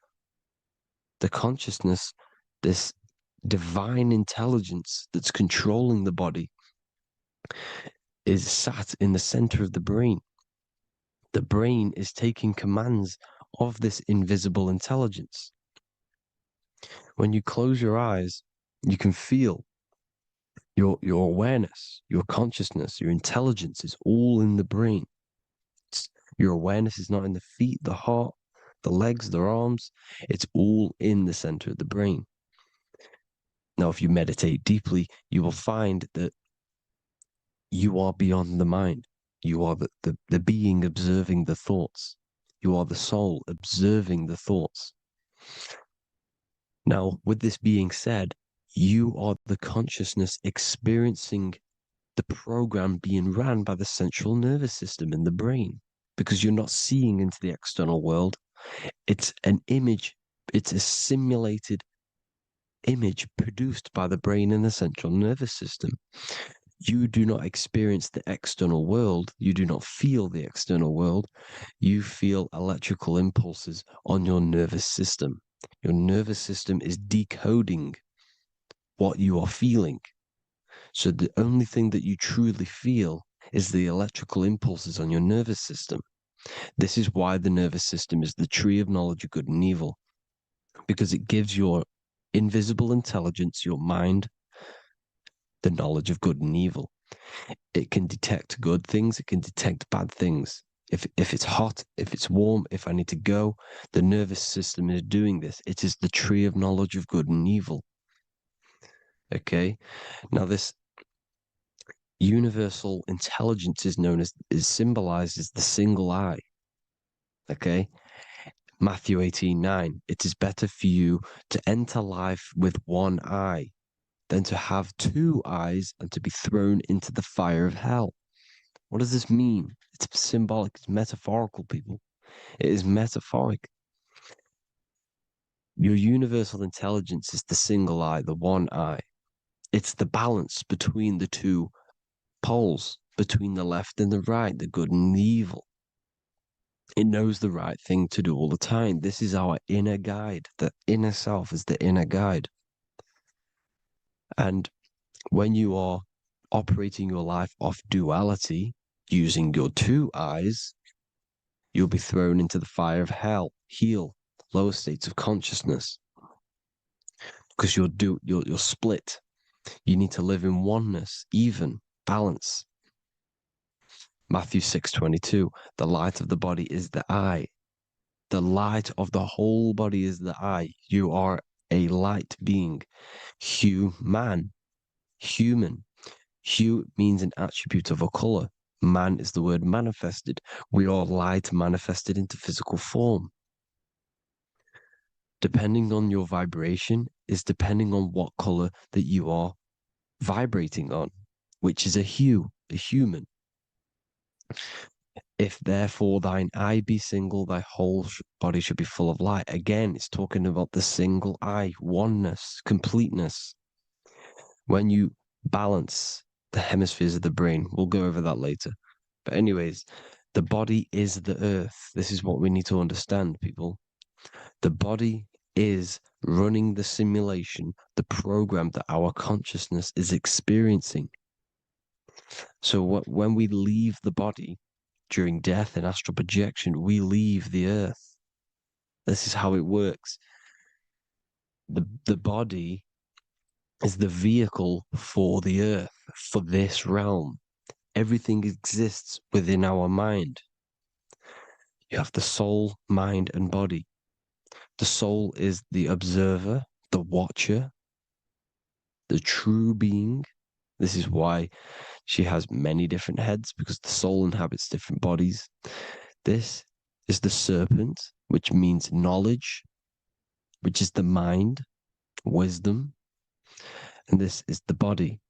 [SPEAKER 4] the consciousness, this divine intelligence that's controlling the body, is sat in the center of the brain. The brain is taking commands of this invisible intelligence. When you close your eyes, you can feel your awareness, your consciousness, your intelligence is all in the brain. Your awareness is not in the feet, the heart, the legs, the arms. It's all in the center of the brain. Now, if you meditate deeply, you will find that you are beyond the mind. You are the being observing the thoughts. You are the soul observing the thoughts. Now, with this being said, you are the consciousness experiencing the program being ran by the central nervous system in the brain, because you're not seeing into the external world. It's an image, it's a simulated image produced by the brain and the central nervous system. You do not experience the external world. You do not feel the external world. You feel electrical impulses on your nervous system. Your nervous system is decoding what you are feeling. So the only thing that you truly feel is the electrical impulses on your nervous system. This is why the nervous system is the tree of knowledge of good and evil, because it gives your invisible intelligence, your mind, the knowledge of good and evil. It can detect good things, it can detect bad things. If it's hot, if it's warm, if I need to go, the nervous system is doing this. It is the tree of knowledge of good and evil. Okay? Now this universal intelligence is symbolized as the single eye. Okay? Matthew 18:9. It is better for you to enter life with one eye than to have two eyes and to be thrown into the fire of hell. What does this mean? It's symbolic, it's metaphorical, people. It is metaphoric. Your universal intelligence is the single eye, the one eye. It's the balance between the two poles, between the left and the right, the good and the evil. It knows the right thing to do all the time. This is our inner guide. The inner self is the inner guide. And when you are operating your life off duality, using your two eyes, you'll be thrown into the fire of hell, lower states of consciousness. Because you're split. You need to live in oneness, even, balance. Matthew 6:22, the light of the body is the eye. The light of the whole body is the eye. You are a light being. Human. Hue means an attribute of a color. Man is the word manifested. We are light manifested into physical form. Depending on your vibration is depending on what color that you are vibrating on, which is a hue, a human. If therefore thine eye be single, thy whole body should be full of light. Again, it's talking about the single eye, oneness, completeness. When you balance the hemispheres of the brain, we'll go over that later. But anyways, the body is the earth. This is what we need to understand, people. The body is running the simulation, the program that our consciousness is experiencing. So when we leave the body during death and astral projection, we leave the earth. This is how it works. The body is the vehicle for the earth, for this realm. Everything exists within our mind. You have the soul, mind, and body. The soul is the observer, the watcher, the true being. This is why she has many different heads, because the soul inhabits different bodies. This is the serpent, which means knowledge, which is the mind, wisdom. And this is the body,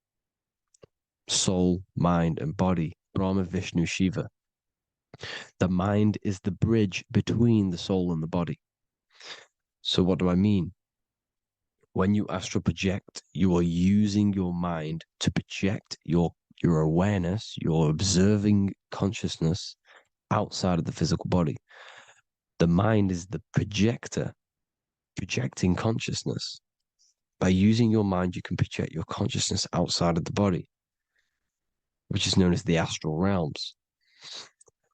[SPEAKER 4] soul, mind, and body, Brahma, Vishnu, Shiva. The mind is the bridge between the soul and the body. So what do I mean? When you astral project, you are using your mind to project your awareness, your observing consciousness outside of the physical body. The mind is the projector, projecting consciousness. By using your mind, you can project your consciousness outside of the body, which is known as the astral realms,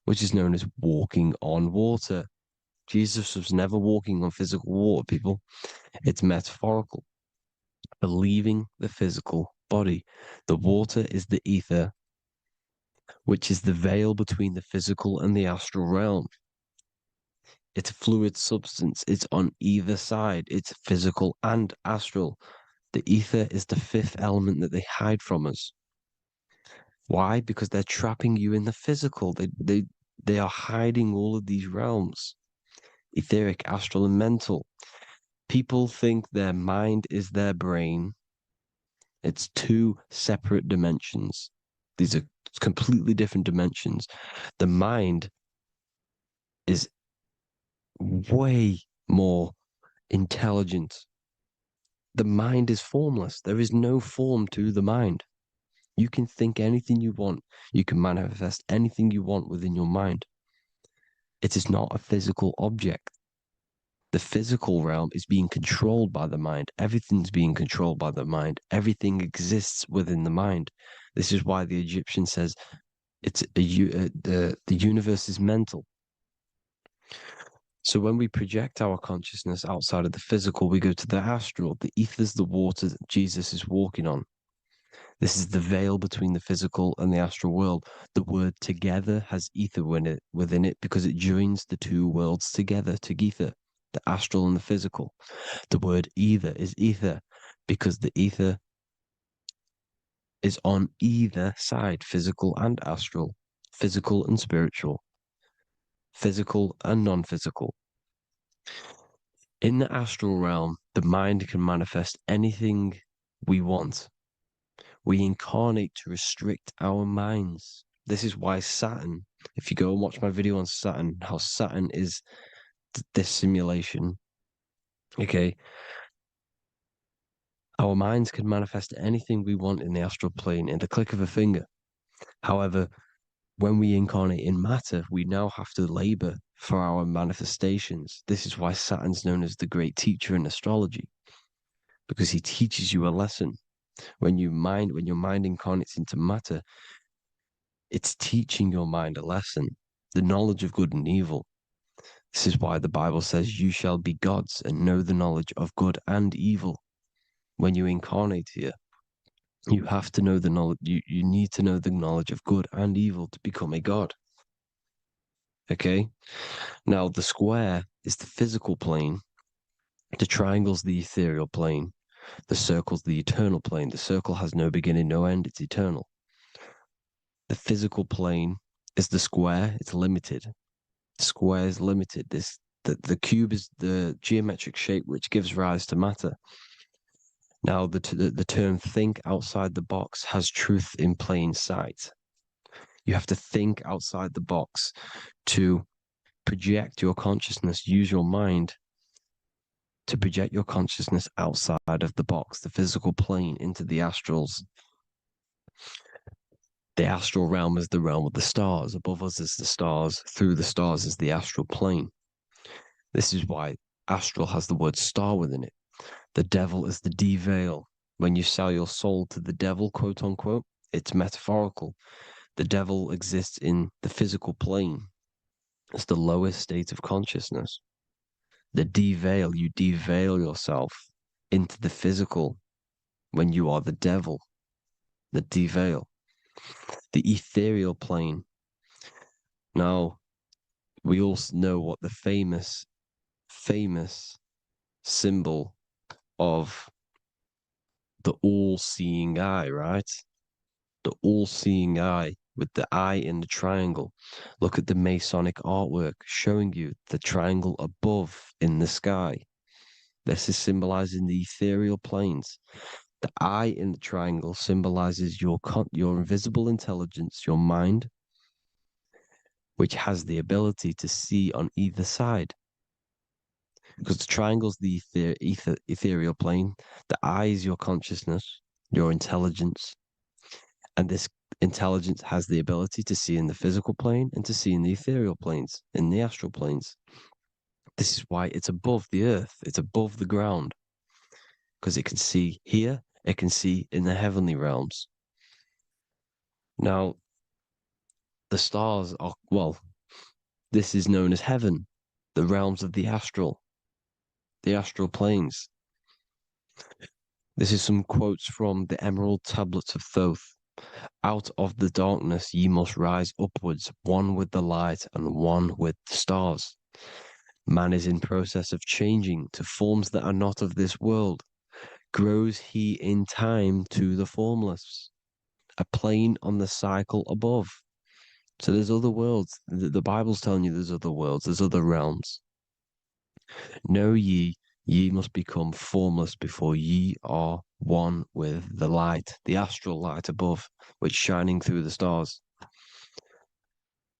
[SPEAKER 4] which is known as walking on water. Jesus was never walking on physical water, people. It's metaphorical. Leaving the physical body. The water is the ether, which is the veil between the physical and the astral realm. It's a fluid substance. It's on either side. It's physical and astral. The ether is the fifth element that they hide from us. Why? Because they're trapping you in the physical. They are hiding all of these realms. Etheric, astral, and mental. People think their mind is their brain. It's two separate dimensions. These are completely different dimensions. The mind is way more intelligent. The mind is formless. There is no form to the mind. You can think anything you want. You can manifest anything you want within your mind. It is not a physical object. The physical realm is being controlled by the mind. Everything's being controlled by the mind. Everything exists within the mind. This is why the Egyptian says the universe is mental. So when we project our consciousness outside of the physical, we go to the astral. The ether is the water that Jesus is walking on. This is the veil between the physical and the astral world. The word together has ether within it because it joins the two worlds together, together, the astral and the physical. The word either is ether because the ether is on either side, physical and astral, physical and spiritual, physical and non-physical. In the astral realm, the mind can manifest anything we want. We incarnate to restrict our minds. This is why Saturn, if you go and watch my video on Saturn, how Saturn is this simulation, okay? Our minds can manifest anything we want in the astral plane in the click of a finger. However, when we incarnate in matter, we now have to labor for our manifestations. This is why Saturn's known as the great teacher in astrology, because he teaches you a lesson. When your mind incarnates into matter, it's teaching your mind a lesson, the knowledge of good and evil. This is why the Bible says you shall be gods and know the knowledge of good and evil. When you incarnate here, you have to know the knowledge, you need to know the knowledge of good and evil to become a god. Okay? Now, the square is the physical plane, the triangle's the ethereal plane, the circle's the eternal plane. The circle has no beginning, no end, it's eternal. The physical plane is the square, it's limited. The square is limited. The cube is the geometric shape which gives rise to matter. Now, the term think outside the box has truth in plain sight. You have to think outside the box to project your consciousness, use your mind to project your consciousness outside of the box, the physical plane, into the astrals. The astral realm is the realm of the stars. Above us is the stars. Through the stars is the astral plane. This is why astral has the word star within it. The devil is the de-veil. When you sell your soul to the devil, quote unquote, it's metaphorical. The devil exists in the physical plane. It's the lowest state of consciousness. The de-veil, you de-veil yourself into the physical when you are the devil. The de-veil. The ethereal plane. Now, we all know what the famous symbol of the all-seeing eye, right? The all-seeing eye with the eye in the triangle. Look at the Masonic artwork showing you the triangle above in the sky. This is symbolizing the ethereal planes. The eye in the triangle symbolizes your invisible intelligence, your mind, which has the ability to see on either side. Because the triangle's the ethereal plane. The eye is your consciousness, your intelligence. And this intelligence has the ability to see in the physical plane and to see in the ethereal planes, in the astral planes. This is why it's above the earth, it's above the ground. Because it can see here, it can see in the heavenly realms. Now, the stars are, well, this is known as heaven, the realms of the astral planes. This is some quotes from the Emerald Tablets of Thoth. Out of the darkness ye must rise upwards, one with the light and one with the stars. Man is in process of changing to forms that are not of this world. Grows he in time to the formless, a plane on the cycle above. So there's other worlds. The Bible's telling you there's other worlds, there's other realms. Know ye, ye must become formless before ye are one with the light, the astral light above, which shining through the stars.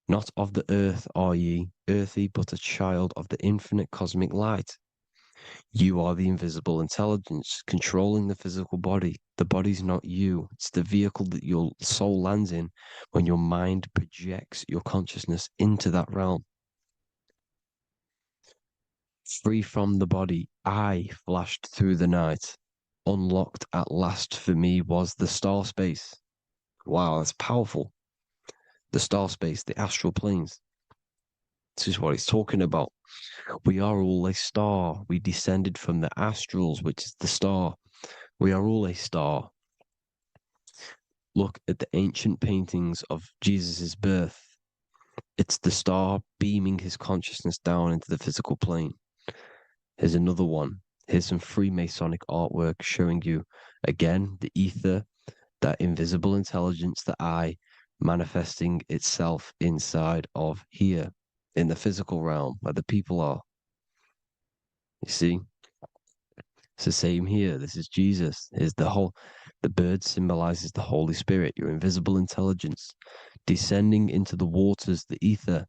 [SPEAKER 4] Not of the earth are ye, earthy, but a child of the infinite cosmic light. You are the invisible intelligence controlling the physical body. The body's not you. It's the vehicle that your soul lands in when your mind projects your consciousness into that realm. Free from the body, I flashed through the night. Unlocked at last for me was the star space. Wow, that's powerful. The star space, the astral planes. This is what he's talking about. We are all a star. We descended from the astrals, which is the star. We are all a star. Look at the ancient paintings of Jesus' birth. It's the star beaming his consciousness down into the physical plane. Here's another one. Here's some Freemasonic artwork showing you, again, the ether, that invisible intelligence, the I, manifesting itself inside of here, in the physical realm, where the people are. You see? It's the same here. This is Jesus. Here's the bird symbolizes the Holy Spirit, your invisible intelligence, descending into the waters, the ether,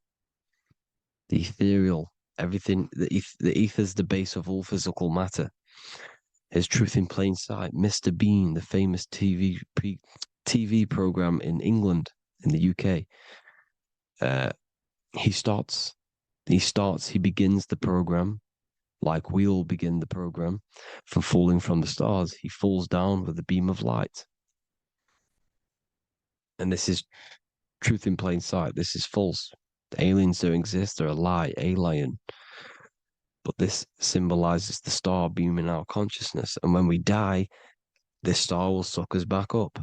[SPEAKER 4] the ethereal, everything. The ether's the base of all physical matter. His Truth in Plain Sight, Mr. Bean, the famous TV program in England, in the UK. He begins the program like we all begin the program from falling from the stars. He falls down with a beam of light. And this is truth in plain sight. This is false. The aliens don't exist. They're a lie, alien. But this symbolizes the star beaming our consciousness. And when we die, this star will suck us back up.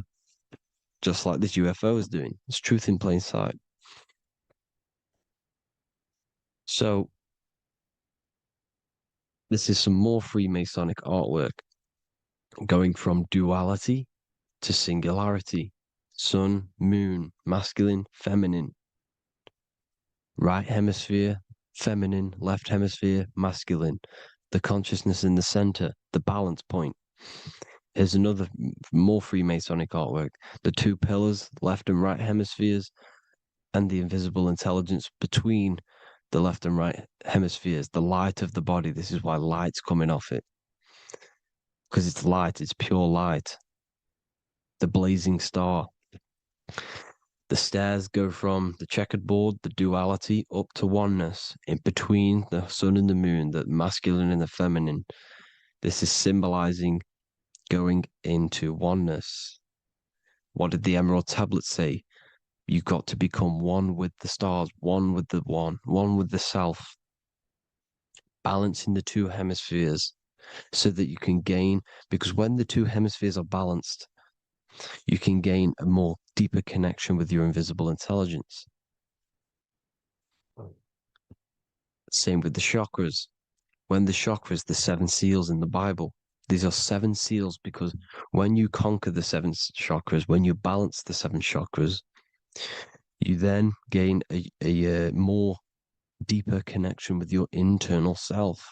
[SPEAKER 4] Just like this UFO is doing. It's truth in plain sight. So this is some more Freemasonic artwork going from duality to singularity. Sun, moon, masculine, feminine. Right hemisphere, feminine, left hemisphere, masculine. The consciousness in the center, the balance point. Here's another more Freemasonic artwork. The two pillars, left and right hemispheres, and the invisible intelligence between the left and right hemispheres, the light of the body. This is why light's coming off it. Because it's light, it's pure light. The blazing star. The stairs go from the checkered board, the duality, up to oneness, in between the sun and the moon, the masculine and the feminine. This is symbolizing going into oneness. What did the Emerald Tablet say? You've got to become one with the stars, one with the one with the self. Balancing the two hemispheres so that you can gain, because when the two hemispheres are balanced, you can gain a more deeper connection with your invisible intelligence. Same with the chakras. When the chakras, the seven seals in the Bible, these are seven seals because when you conquer the seven chakras, when you balance the seven chakras, you then gain a more deeper connection with your internal self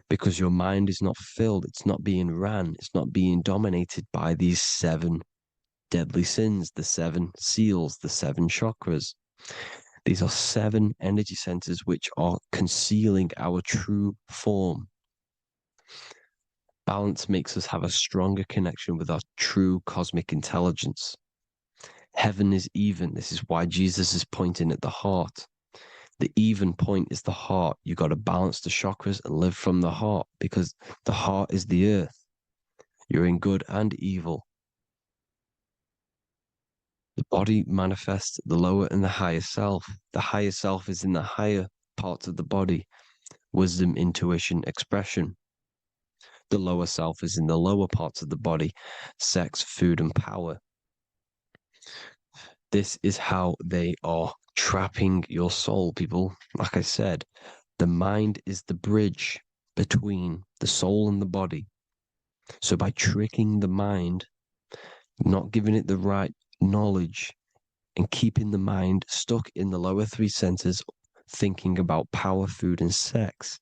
[SPEAKER 4] because your mind is not filled, it's not being ran, it's not being dominated by these seven deadly sins, the seven seals, the seven chakras. These are seven energy centers which are concealing our true form. Balance makes us have a stronger connection with our true cosmic intelligence. Heaven is even. This is why Jesus is pointing at the heart. The even point is the heart. You got to balance the chakras and live from the heart because the heart is the earth. You're in good and evil. The body manifests the lower and the higher self. The higher self is in the higher parts of the body. Wisdom, intuition, expression. The lower self is in the lower parts of the body. Sex, food, and power. This is how they are trapping your soul, people. Like I said, The mind is the bridge between the soul and the body. So by tricking the mind, not giving it the right knowledge, and keeping the mind stuck in the lower three senses, thinking about power, food, and sex,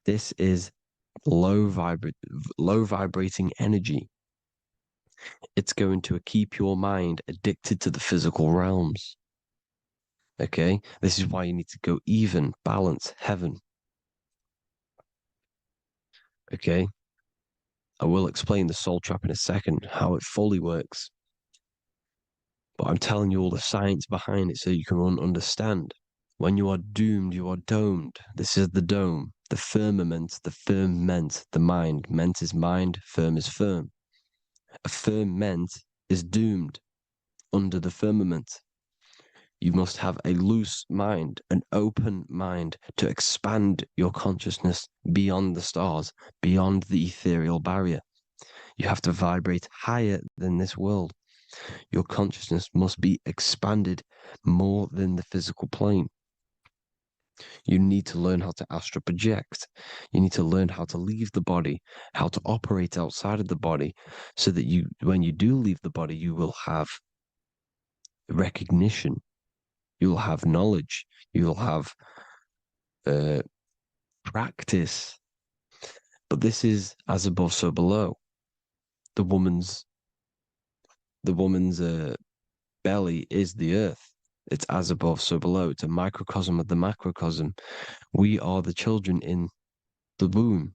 [SPEAKER 4] this is low vibrating energy. It's going to keep your mind addicted to the physical realms. Okay? This is why you need to go even, balance, heaven. Okay? I will explain the soul trap in a second, how it fully works. But I'm telling you all the science behind it so you can understand. When you are doomed, you are domed. This is the dome, the firmament, the firmament, the mind. Ment is mind, firm is firm. A firm ment is doomed under the firmament. You must have a loose mind, an open mind to expand your consciousness beyond the stars, beyond the ethereal barrier. You have to vibrate higher than this world. Your consciousness must be expanded more than the physical plane. You need to learn how to astral project. You need to learn how to leave the body, how to operate outside of the body, so that you, when you do leave the body, you will have recognition. You'll have knowledge. You'll have practice. But this is as above, so below. The woman's belly is the earth. It's as above, so below. It's a microcosm of the macrocosm. We are the children in the womb.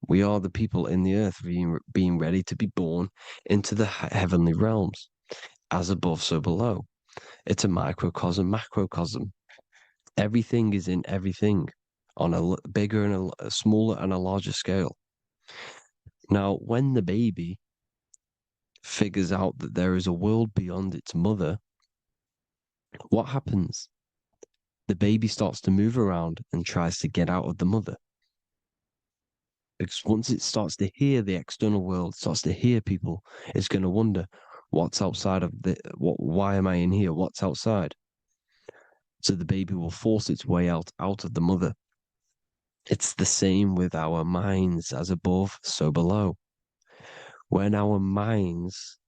[SPEAKER 4] We are the people in the earth being ready to be born into the heavenly realms. As above, so below. It's a microcosm, macrocosm. Everything is in everything on a bigger and a smaller and a larger scale. Now, when the baby figures out that there is a world beyond its mother, what happens? The baby starts to move around and tries to get out of the mother. Because once it starts to hear the external world, starts to hear people, it's going to wonder, what's outside of why am I in here? What's outside? So the baby will force its way out of the mother. It's the same with our minds, as above, so below. When our minds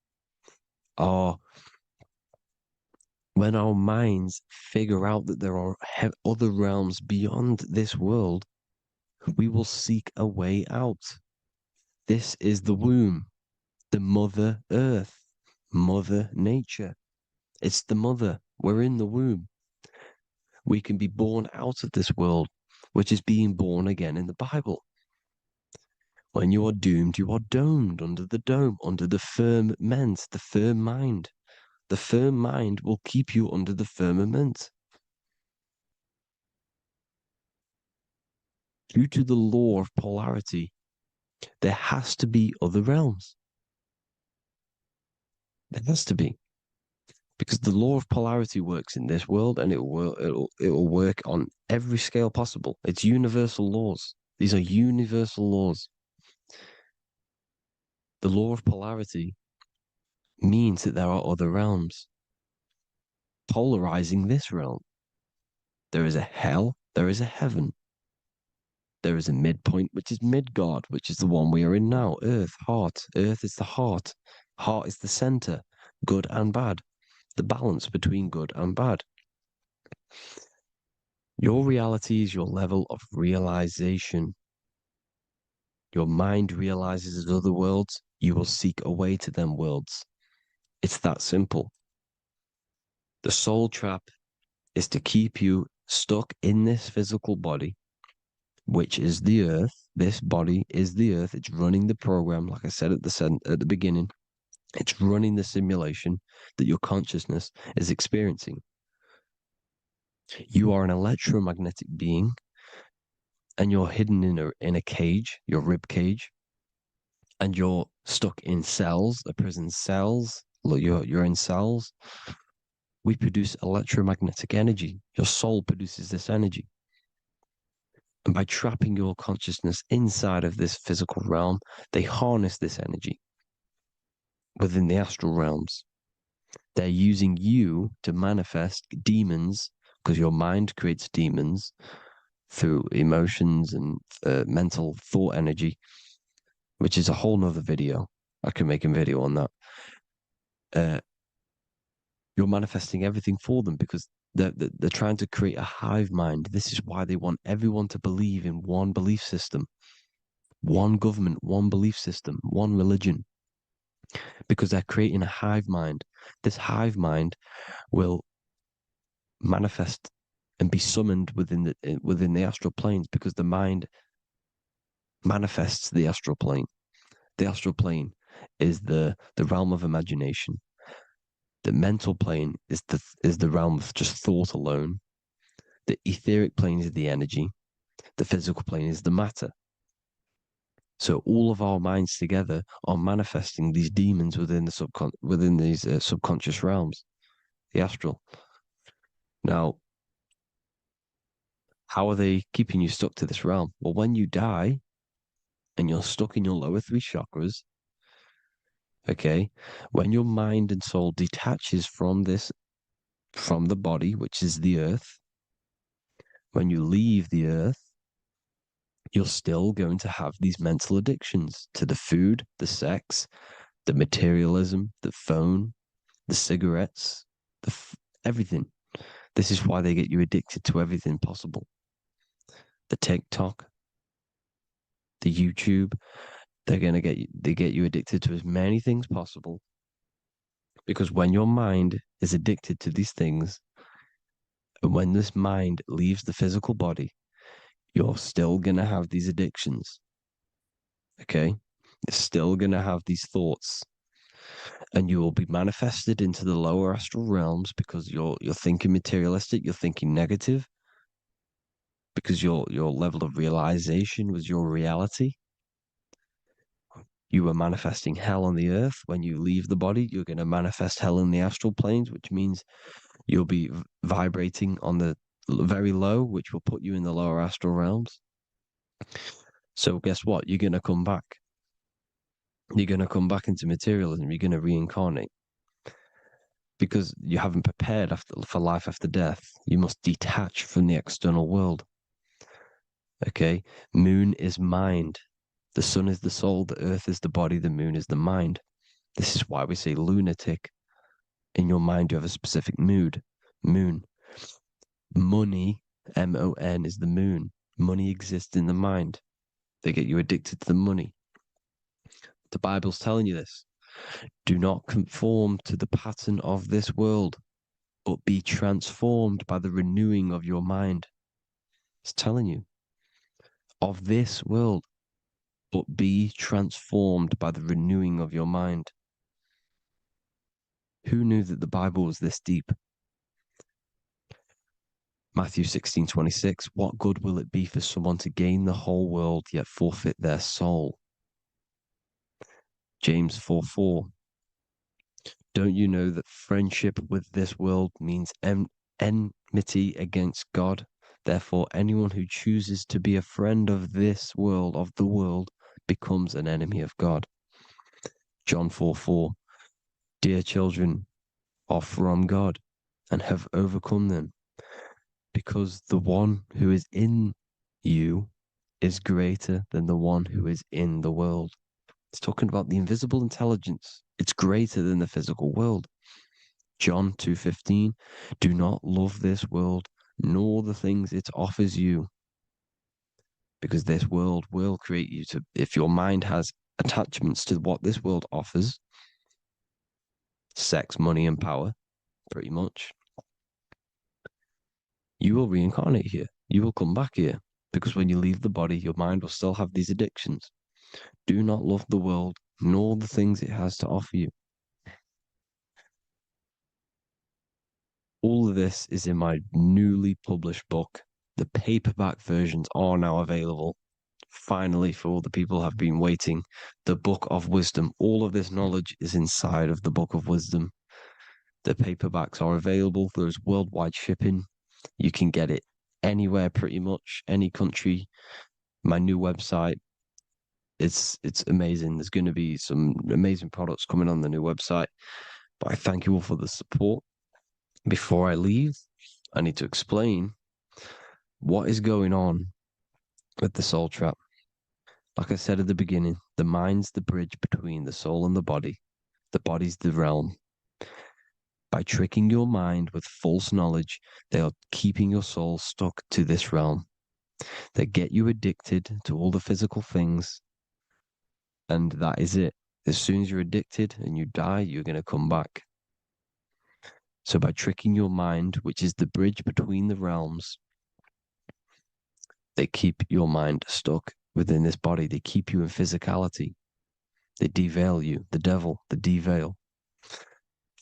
[SPEAKER 4] figure out that there are other realms beyond this world, we will seek a way out. This is the womb, the mother earth, mother nature. It's the mother. We're in the womb. We can be born out of this world, which is being born again in the Bible. When you are doomed, you are domed under the dome, under the firmament, the firm mind. The firm mind will keep you under the firmament. Due to the law of polarity, there has to be other realms. There has to be. Because the law of polarity works in this world, and it will work on every scale possible. It's universal laws. These are universal laws. The law of polarity means that there are other realms polarizing this realm. There is a hell, there is a heaven. There is a midpoint, which is Midgard, which is the one we are in now. Earth, heart. Earth is the heart. Heart is the center, good and bad. The balance between good and bad. Your reality is your level of realization. Your mind realizes other worlds, you will seek a way to them worlds. It's that simple. The soul trap is to keep you stuck in this physical body, which is the earth. This body is the earth. It's running the program, like I said at the beginning. It's running the simulation that your consciousness is experiencing. You are an electromagnetic being, and you're hidden in a cage, your rib cage, and you're stuck in cells, a prison cells. Look, you're in cells. We produce electromagnetic energy. Your soul produces this energy. And by trapping your consciousness inside of this physical realm, they harness this energy within the astral realms. They're using you to manifest demons, because your mind creates demons through emotions and mental thought energy, which is a whole nother video. I could make a video on that. You're manifesting everything for them because they're trying to create a hive mind. This is why they want everyone to believe in one belief system, one government, one belief system, one religion, because they're creating a hive mind. This hive mind will manifest and be summoned within the astral planes because the mind manifests the astral plane. The astral plane is the realm of imagination. The mental plane is the realm of just thought alone. The etheric plane is the energy. The physical plane is the matter. So all of our minds together are manifesting these demons within these subconscious realms, the astral. Now, how are they keeping you stuck to this realm? Well, when you die and you're stuck in your lower three chakras, okay, when your mind and soul detaches from the body, which is the earth, when you leave the earth, you're still going to have these mental addictions to the food, the sex, the materialism, the phone, the cigarettes, everything. This is why they get you addicted to everything possible. The TikTok, the YouTube, they get you addicted to as many things possible. Because when your mind is addicted to these things, and when this mind leaves the physical body, you're still gonna have these addictions. Okay? You're still gonna have these thoughts. And you will be manifested into the lower astral realms because you're thinking materialistic, you're thinking negative, because your level of realization was your reality. You were manifesting hell on the earth. When you leave the body, you're going to manifest hell in the astral planes, which means you'll be vibrating on the very low, which will put you in the lower astral realms. So guess what? You're going to come back. You're going to come back into materialism. You're going to reincarnate because you haven't prepared for life after death. You must detach from the external world. Okay? Moon is mind. The sun is the soul. The earth is the body. The moon is the mind. This is why we say lunatic. In your mind, you have a specific mood. Moon. Money, M-O-N, is the moon. Money exists in the mind. They get you addicted to the money. The Bible's telling you this. Do not conform to the pattern of this world, but be transformed by the renewing of your mind. It's telling you. Of this world, but be transformed by the renewing of your mind. Who knew that the Bible was this deep? Matthew 16:26, what good will it be for someone to gain the whole world yet forfeit their soul? James 4:4, don't you know that friendship with this world means enmity against God? Therefore, anyone who chooses to be a friend of this world, of the world, becomes an enemy of God. John 4:4, dear children, are from God and have overcome them, because the one who is in you is greater than the one who is in the world. It's talking about the invisible intelligence. It's greater than the physical world. John 2:15, do not love this world, nor the things it offers you, because this world will create you to, if your mind has attachments to what this world offers, sex, money, and power, pretty much, you will reincarnate here. You will come back here, because when you leave the body, your mind will still have these addictions. Do not love the world, nor the things it has to offer you. All of this is in my newly published book. The paperback versions are now available. Finally, for all the people who have been waiting, the Book of Wisdom. All of this knowledge is inside of the Book of Wisdom. The paperbacks are available. There's worldwide shipping. You can get it anywhere, pretty much, any country. My new website, it's amazing. There's going to be some amazing products coming on the new website. But I thank you all for the support. Before I leave, I need to explain What is going on with the soul trap? Like I said at the beginning, the mind's the bridge between the soul and the body's the realm. By tricking your mind with false knowledge, they are keeping your soul stuck to this realm. They get you addicted to all the physical things, and that is it. As soon as you're addicted and you die, you're going to come back. So by tricking your mind, which is the bridge between the realms, they keep your mind stuck within this body. They keep you in physicality. They deveil you, the devil, the deveil.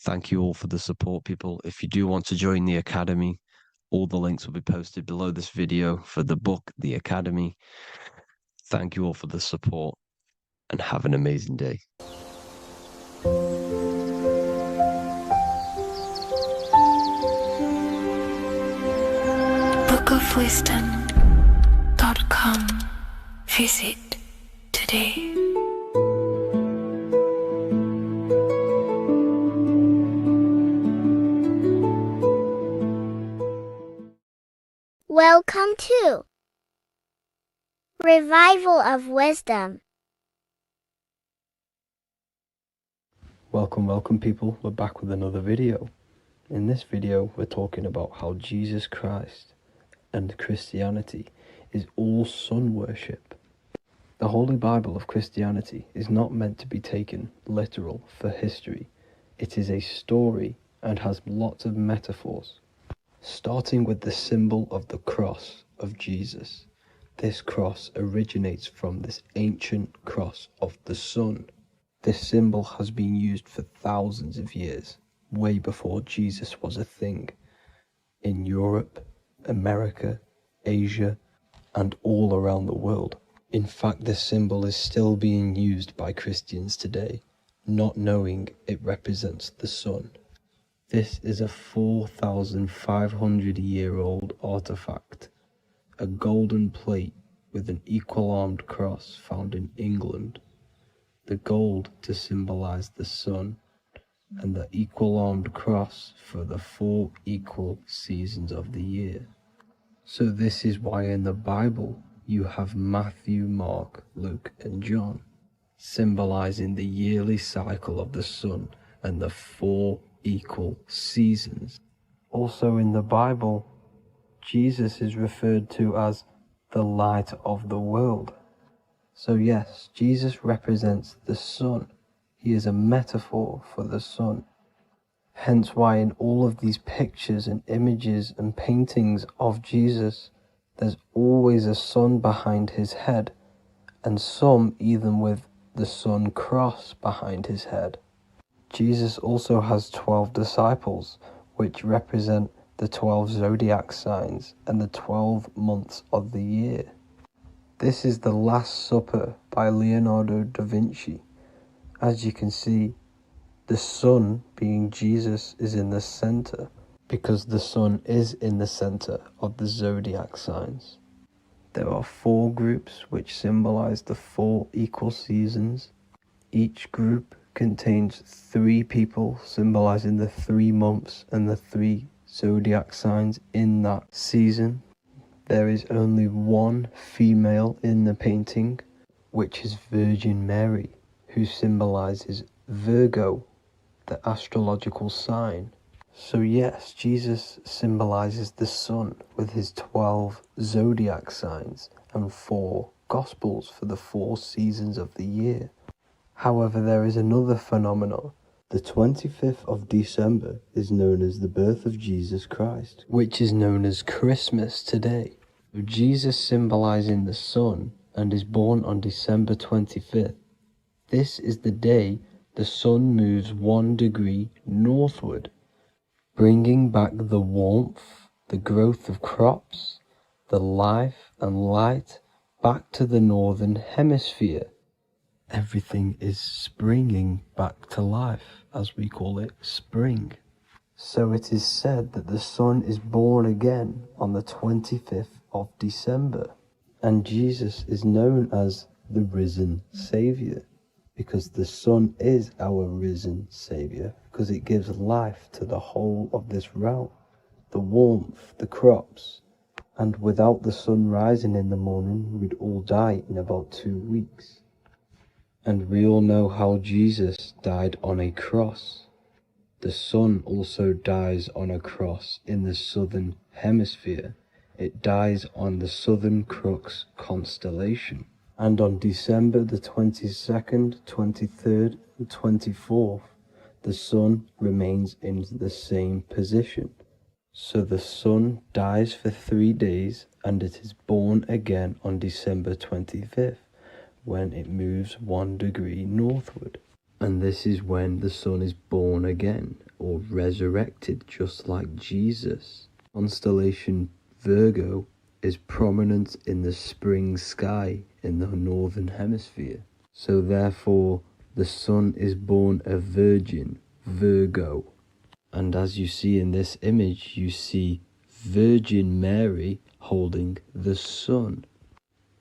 [SPEAKER 4] Thank you all for the support, people. If you do want to join the Academy, all the links will be posted below this video for the book, The Academy. Thank you all for the support and have an amazing day.
[SPEAKER 2] bookofwisdom.com. Visit today.
[SPEAKER 7] Welcome to Revival of Wisdom.
[SPEAKER 6] Welcome people, we're back with another video. In this video we're talking about how Jesus Christ and Christianity is all sun worship. The Holy Bible of Christianity is not meant to be taken literal for history. It is a story and has lots of metaphors. Starting with the symbol of the cross of Jesus. This cross originates from this ancient cross of the sun. This symbol has been used for thousands of years, way before Jesus was a thing, in Europe, America, Asia, and all around the world. In fact, this symbol is still being used by Christians today, not knowing it represents the sun. This is a 4,500-year-old artifact, a golden plate with an equal-armed cross found in England. The gold to symbolize the sun, and the equal-armed cross for the 4 equal seasons of the year. So this is why in the Bible you have Matthew, Mark, Luke, and John, symbolizing the yearly cycle of the sun and the 4 equal seasons. Also in the Bible, Jesus is referred to as the light of the world. So yes, Jesus represents the sun. He is a metaphor for the sun. Hence why in all of these pictures and images and paintings of Jesus, there's always a sun behind his head, and some even with the sun cross behind his head. Jesus also has 12 disciples, which represent the 12 zodiac signs and the 12 months of the year. This is the Last Supper by Leonardo da Vinci. As you can see, the sun, being Jesus, is in the center, because the sun is in the center of the zodiac signs. There are 4 groups which symbolize the 4 equal seasons. Each group contains 3 people symbolizing the 3 months and the 3 zodiac signs in that season. There is only 1 female in the painting, which is Virgin Mary, who symbolizes Virgo, the astrological sign. So yes, Jesus symbolizes the sun with his 12 zodiac signs and 4 gospels for the 4 seasons of the year. However, there is another phenomenon. The 25th of December is known as the birth of Jesus Christ, which is known as Christmas today. Jesus symbolizing the sun and is born on December 25th. This is the day the sun moves 1 degree northward, bringing back the warmth, the growth of crops, the life and light back to the northern hemisphere. Everything is springing back to life, as we call it, spring. So it is said that the sun is born again on the 25th of December, and Jesus is known as the risen Saviour, because the sun is our risen Saviour, because it gives life to the whole of this realm, the warmth, the crops, And without the sun rising in the morning, we'd all die in about 2 weeks. And we all know how Jesus died on a cross. The sun also dies on a cross in the southern hemisphere. It dies on the Southern Crux constellation. And on December the 22nd, 23rd, and 24th, the sun remains in the same position. So the sun dies for 3 days and it is born again on December 25th, when it moves 1 degree northward. And this is when the sun is born again, or resurrected, just like Jesus. Constellation Virgo is prominent in the spring sky in the northern hemisphere. So therefore, the sun is born a virgin, Virgo. And as you see in this image, you see Virgin Mary holding the sun.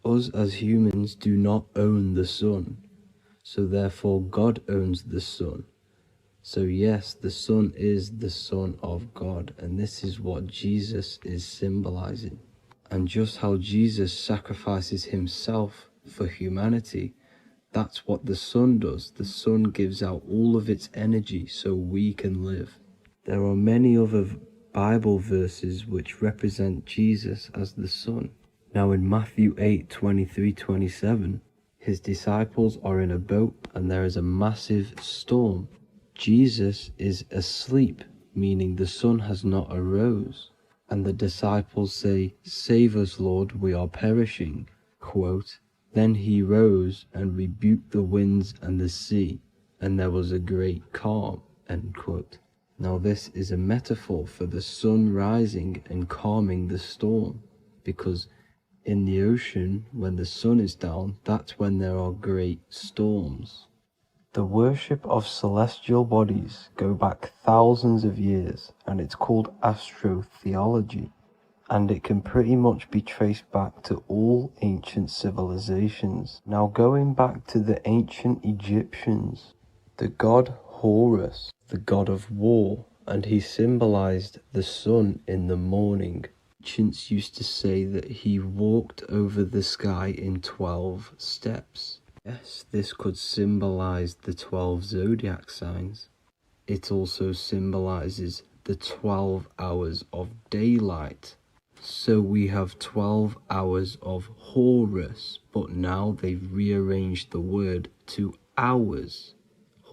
[SPEAKER 6] Us as humans do not own the sun, so therefore God owns the sun. So yes, the sun is the Son of God, and this is what Jesus is symbolizing. And just how Jesus sacrifices himself for humanity, that's what the sun does. The sun gives out all of its energy so we can live. There are many other Bible verses which represent Jesus as the sun. Now in Matthew 8:23-27, his disciples are in a boat and there is a massive storm. Jesus is asleep, meaning the sun has not arose. And the disciples say, "Save us, Lord, we are perishing." Quote, "Then he rose and rebuked the winds and the sea, and there was a great calm." End quote. Now this is a metaphor for the sun rising and calming the storm, because in the ocean, when the sun is down, that's when there are great storms. The worship of celestial bodies go back thousands of years, and it's called astrotheology, and it can pretty much be traced back to all ancient civilizations. Now going back to the ancient Egyptians, the god Horus, the god of war, and he symbolized the sun in the morning. Ancients used to say that he walked over the sky in 12 steps. Yes, this could symbolize the 12 zodiac signs. It also symbolizes the 12 hours of daylight. So we have 12 hours of Horus, but now they've rearranged the word to hours.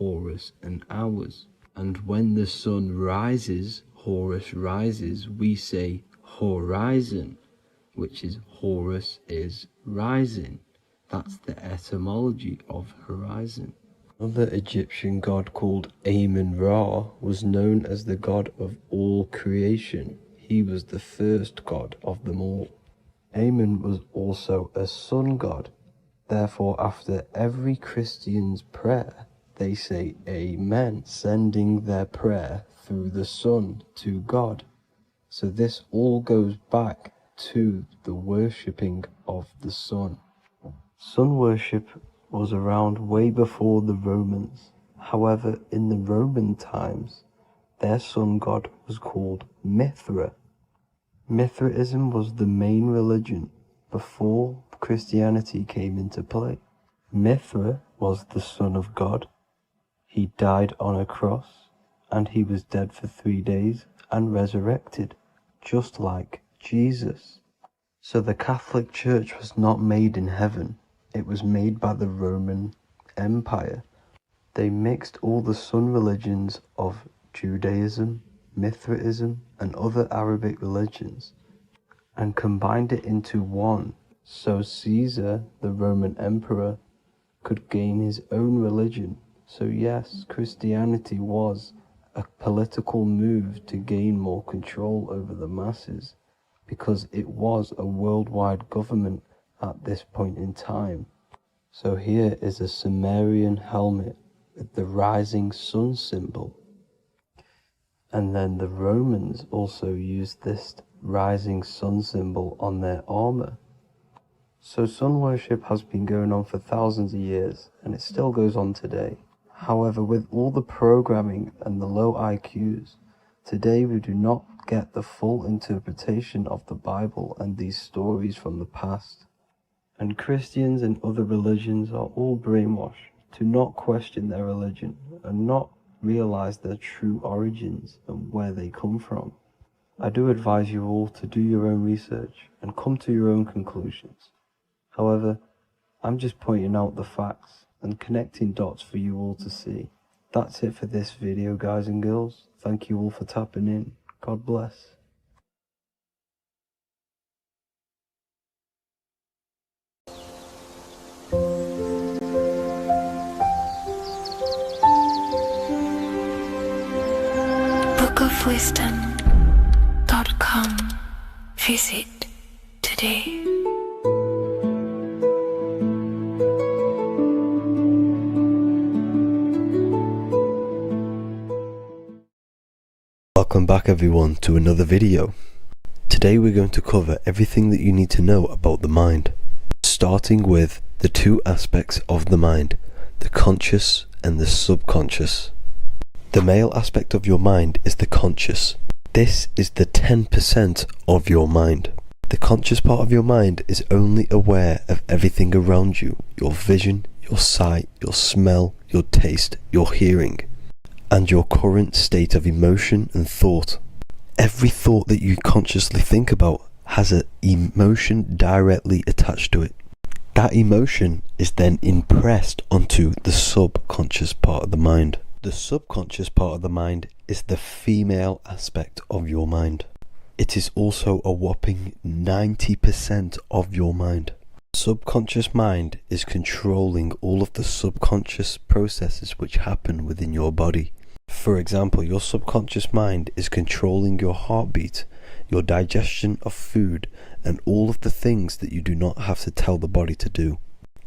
[SPEAKER 6] Horus and hours. And when the sun rises, Horus rises, we say horizon, which is Horus is rising. That's the etymology of horizon. Another Egyptian god called Amun-Ra was known as the god of all creation. He was the first god of them all. Amun was also a sun god. Therefore, after every Christian's prayer, they say Amen, sending their prayer through the sun to God. So this all goes back to the worshipping of the sun. Sun worship was around way before the Romans. However, in the Roman times, their sun god was called Mithra. Mithraism was the main religion before Christianity came into play. Mithra was the son of God. He died on a cross, and he was dead for 3 days and resurrected, just like Jesus. So the Catholic Church was not made in heaven, it was made by the Roman Empire. They mixed all the sun religions of Judaism, Mithraism, and other Arabic religions, and combined it into one, so Caesar, the Roman emperor, could gain his own religion. So yes, Christianity was a political move to gain more control over the masses, because it was a worldwide government at this point in time. So here is a Sumerian helmet with the rising sun symbol. And then the Romans also used this rising sun symbol on their armor. So sun worship has been going on for thousands of years, and it still goes on today. However, with all the programming and the low IQs, today we do not get the full interpretation of the Bible and these stories from the past. And Christians and other religions are all brainwashed to not question their religion and not realize their true origins and where they come from. I do advise you all to do your own research and come to your own conclusions. However, I'm just pointing out the facts and connecting dots for you all to see. That's it for this video, guys and girls. Thank you all for tapping in. God bless.
[SPEAKER 2] bookofwisdom.com. Visit today.
[SPEAKER 6] Welcome back everyone to another video. Today we're going to cover everything that you need to know about the mind, starting with the two aspects of the mind, the conscious and the subconscious. The male aspect of your mind is the conscious. This is the 10% of your mind. The conscious part of your mind is only aware of everything around you, your vision, your sight, your smell, your taste, your hearing, and your current state of emotion and thought. Every thought that you consciously think about has an emotion directly attached to it. That emotion is then impressed onto the subconscious part of the mind. The subconscious part of the mind is the female aspect of your mind. It is also a whopping 90% of your mind. Subconscious mind is controlling all of the subconscious processes which happen within your body. For example, your subconscious mind is controlling your heartbeat, your digestion of food, and all of the things that you do not have to tell the body to do.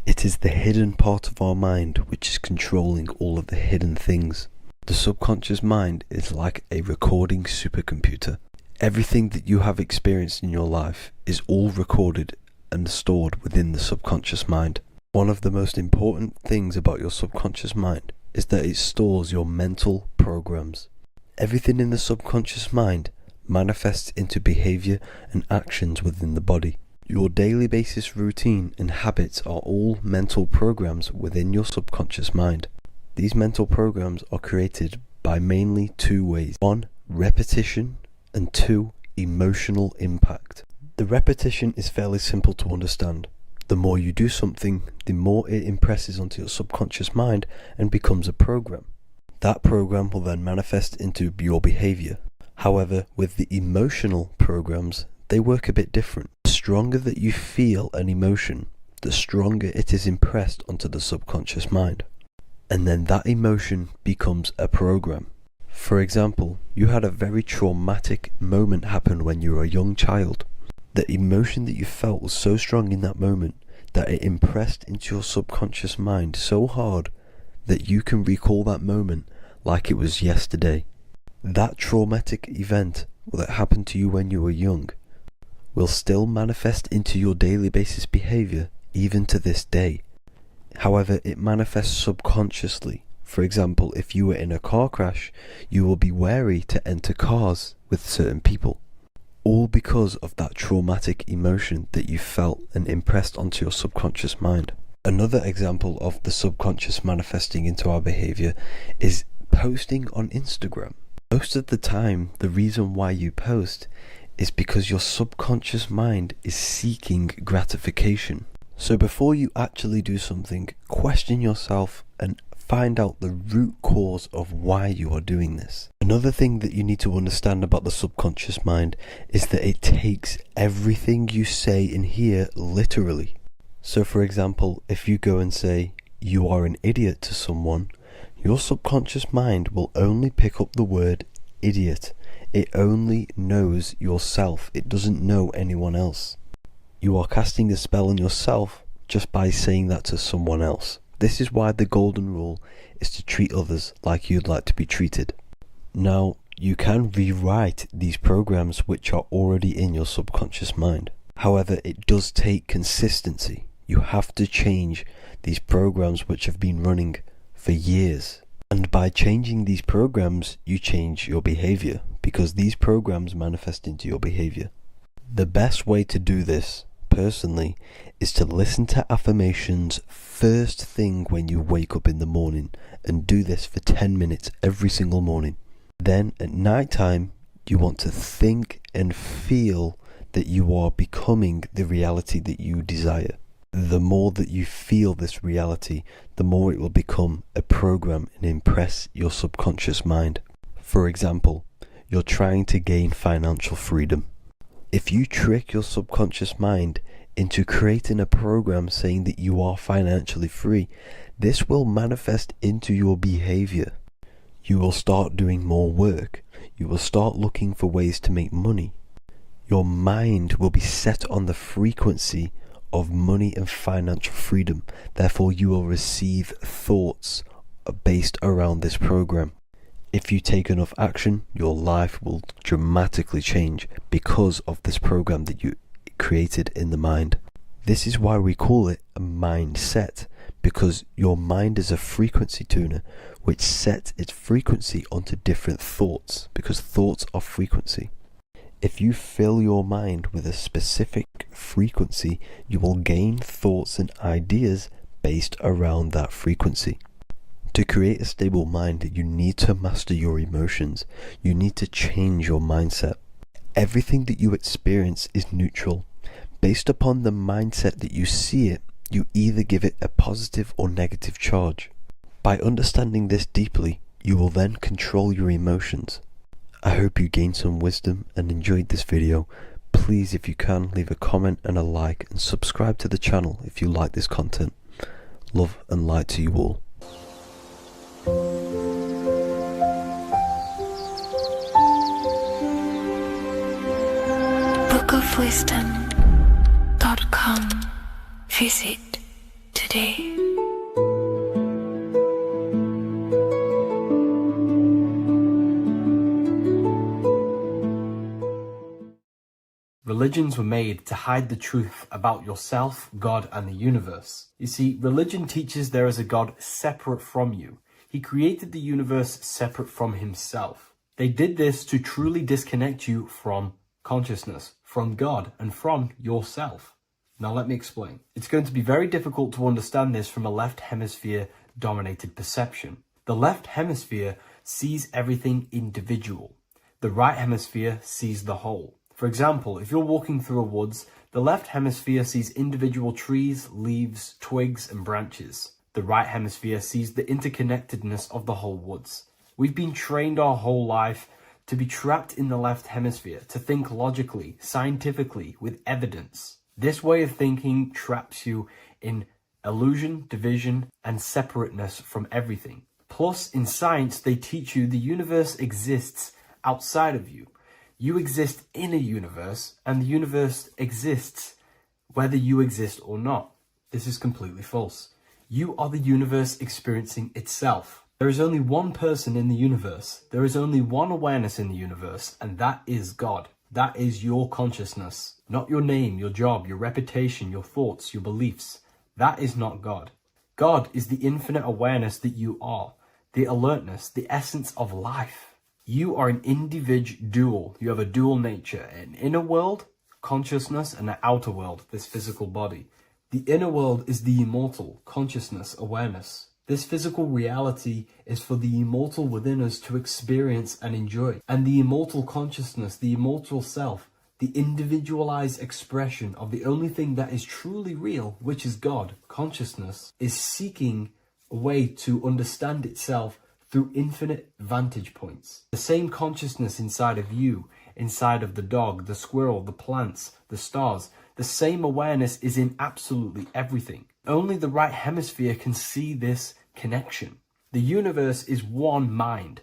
[SPEAKER 6] It is the hidden part of our mind which is controlling all of the hidden things. The subconscious mind is like a recording supercomputer. Everything that you have experienced in your life is all recorded and stored within the subconscious mind. One of the most important things about your subconscious mind is that it stores your mental programs. Everything in the subconscious mind manifests into behavior and actions within the body. Your daily basis routine and habits are all mental programs within your subconscious mind. These mental programs are created by mainly two ways. 1, repetition, and 2, emotional impact. The repetition is fairly simple to understand. The more you do something, the more it impresses onto your subconscious mind and becomes a program. That program will then manifest into your behavior. However, with the emotional programs, they work a bit different. The stronger that you feel an emotion, the stronger it is impressed onto the subconscious mind. And then that emotion becomes a program. For example, you had a very traumatic moment happen when you were a young child. The emotion that you felt was so strong in that moment that it impressed into your subconscious mind so hard that you can recall that moment like it was yesterday. That traumatic event that happened to you when you were young will still manifest into your daily basis behavior even to this day. However, it manifests subconsciously. For example, if you were in a car crash, you will be wary to enter cars with certain people. All because of that traumatic emotion that you felt and impressed onto your subconscious mind. Another example of the subconscious manifesting into our behavior is posting on Instagram. Most of the time, the reason why you post is because your subconscious mind is seeking gratification. So before you actually do something, question yourself and find out the root cause of why you are doing this. Another thing that you need to understand about the subconscious mind is that it takes everything you say and hear literally. So for example, if you go and say, "You are an idiot" to someone, your subconscious mind will only pick up the word idiot. It only knows yourself. It doesn't know anyone else. You are casting a spell on yourself just by saying that to someone else. This is why the golden rule is to treat others like you'd like to be treated. Now, you can rewrite these programs which are already in your subconscious mind. However, it does take consistency. You have to change these programs which have been running for years. And by changing these programs, you change your behavior. because these programs manifest into your behavior. The best way to do this, personally, is to listen to affirmations first thing when you wake up in the morning, and do this for 10 minutes every single morning. Then at night time, you want to think and feel that you are becoming the reality that you desire. The more that you feel this reality, the more it will become a program and impress your subconscious mind. For example, you're trying to gain financial freedom. If you trick your subconscious mind into creating a program saying that you are financially free, this will manifest into your behavior. You will start doing more work. You will start looking for ways to make money. Your mind will be set on the frequency of money and financial freedom. Therefore, you will receive thoughts based around this program. If you take enough action, your life will dramatically change because of this program that you created in the mind. This is why we call it a mindset, because your mind is a frequency tuner which sets its frequency onto different thoughts, because thoughts are frequency. If you fill your mind with a specific frequency, you will gain thoughts and ideas based around that frequency. To create a stable mind, you need to master your emotions. You need to change your mindset. Everything that you experience is neutral. Based upon the mindset that you see it, you either give it a positive or negative charge. By understanding this deeply, you will then control your emotions. I hope you gained some wisdom and enjoyed this video. Please, if you can, leave a comment and a like, and subscribe to the channel if you like this content. Love and light to you all.
[SPEAKER 2] bookofwisdom.com. Visit today.
[SPEAKER 1] Religions were made to hide the truth about yourself, God, and the universe. You see, religion teaches there is a God separate from you. He created the universe separate from himself. They did this to truly disconnect you from consciousness, from God, and from yourself. Now let me explain. It's going to be very difficult to understand this from a left hemisphere dominated perception. The left hemisphere sees everything individual. The right hemisphere sees the whole. For example, if you're walking through a woods, the left hemisphere sees individual trees, leaves, twigs, and branches. The right hemisphere sees the interconnectedness of the whole woods. We've been trained our whole life to be trapped in the left hemisphere, to think logically, scientifically, with evidence. This way of thinking traps you in illusion, division, and separateness from everything. Plus, in science, they teach you the universe exists outside of you. You exist in a universe, and the universe exists whether you exist or not. This is completely false. You are the universe experiencing itself. There is only one person in the universe. There is only one awareness in the universe, and that is God. That is your consciousness. Not your name, your job, your reputation, your thoughts, your beliefs. That is not God. God is the infinite awareness that you are, the alertness, the essence of life. You are an individual. You have a dual nature, an inner world, consciousness, and an outer world, this physical body. The inner world is the immortal, consciousness, awareness. This physical reality is for the immortal within us to experience and enjoy. And the immortal consciousness, the immortal self, the individualized expression of the only thing that is truly real, which is God, consciousness, is seeking a way to understand itself through infinite vantage points. The same consciousness inside of you, inside of the dog, the squirrel, the plants, the stars, the same awareness is in absolutely everything. Only the right hemisphere can see this connection. The universe is one mind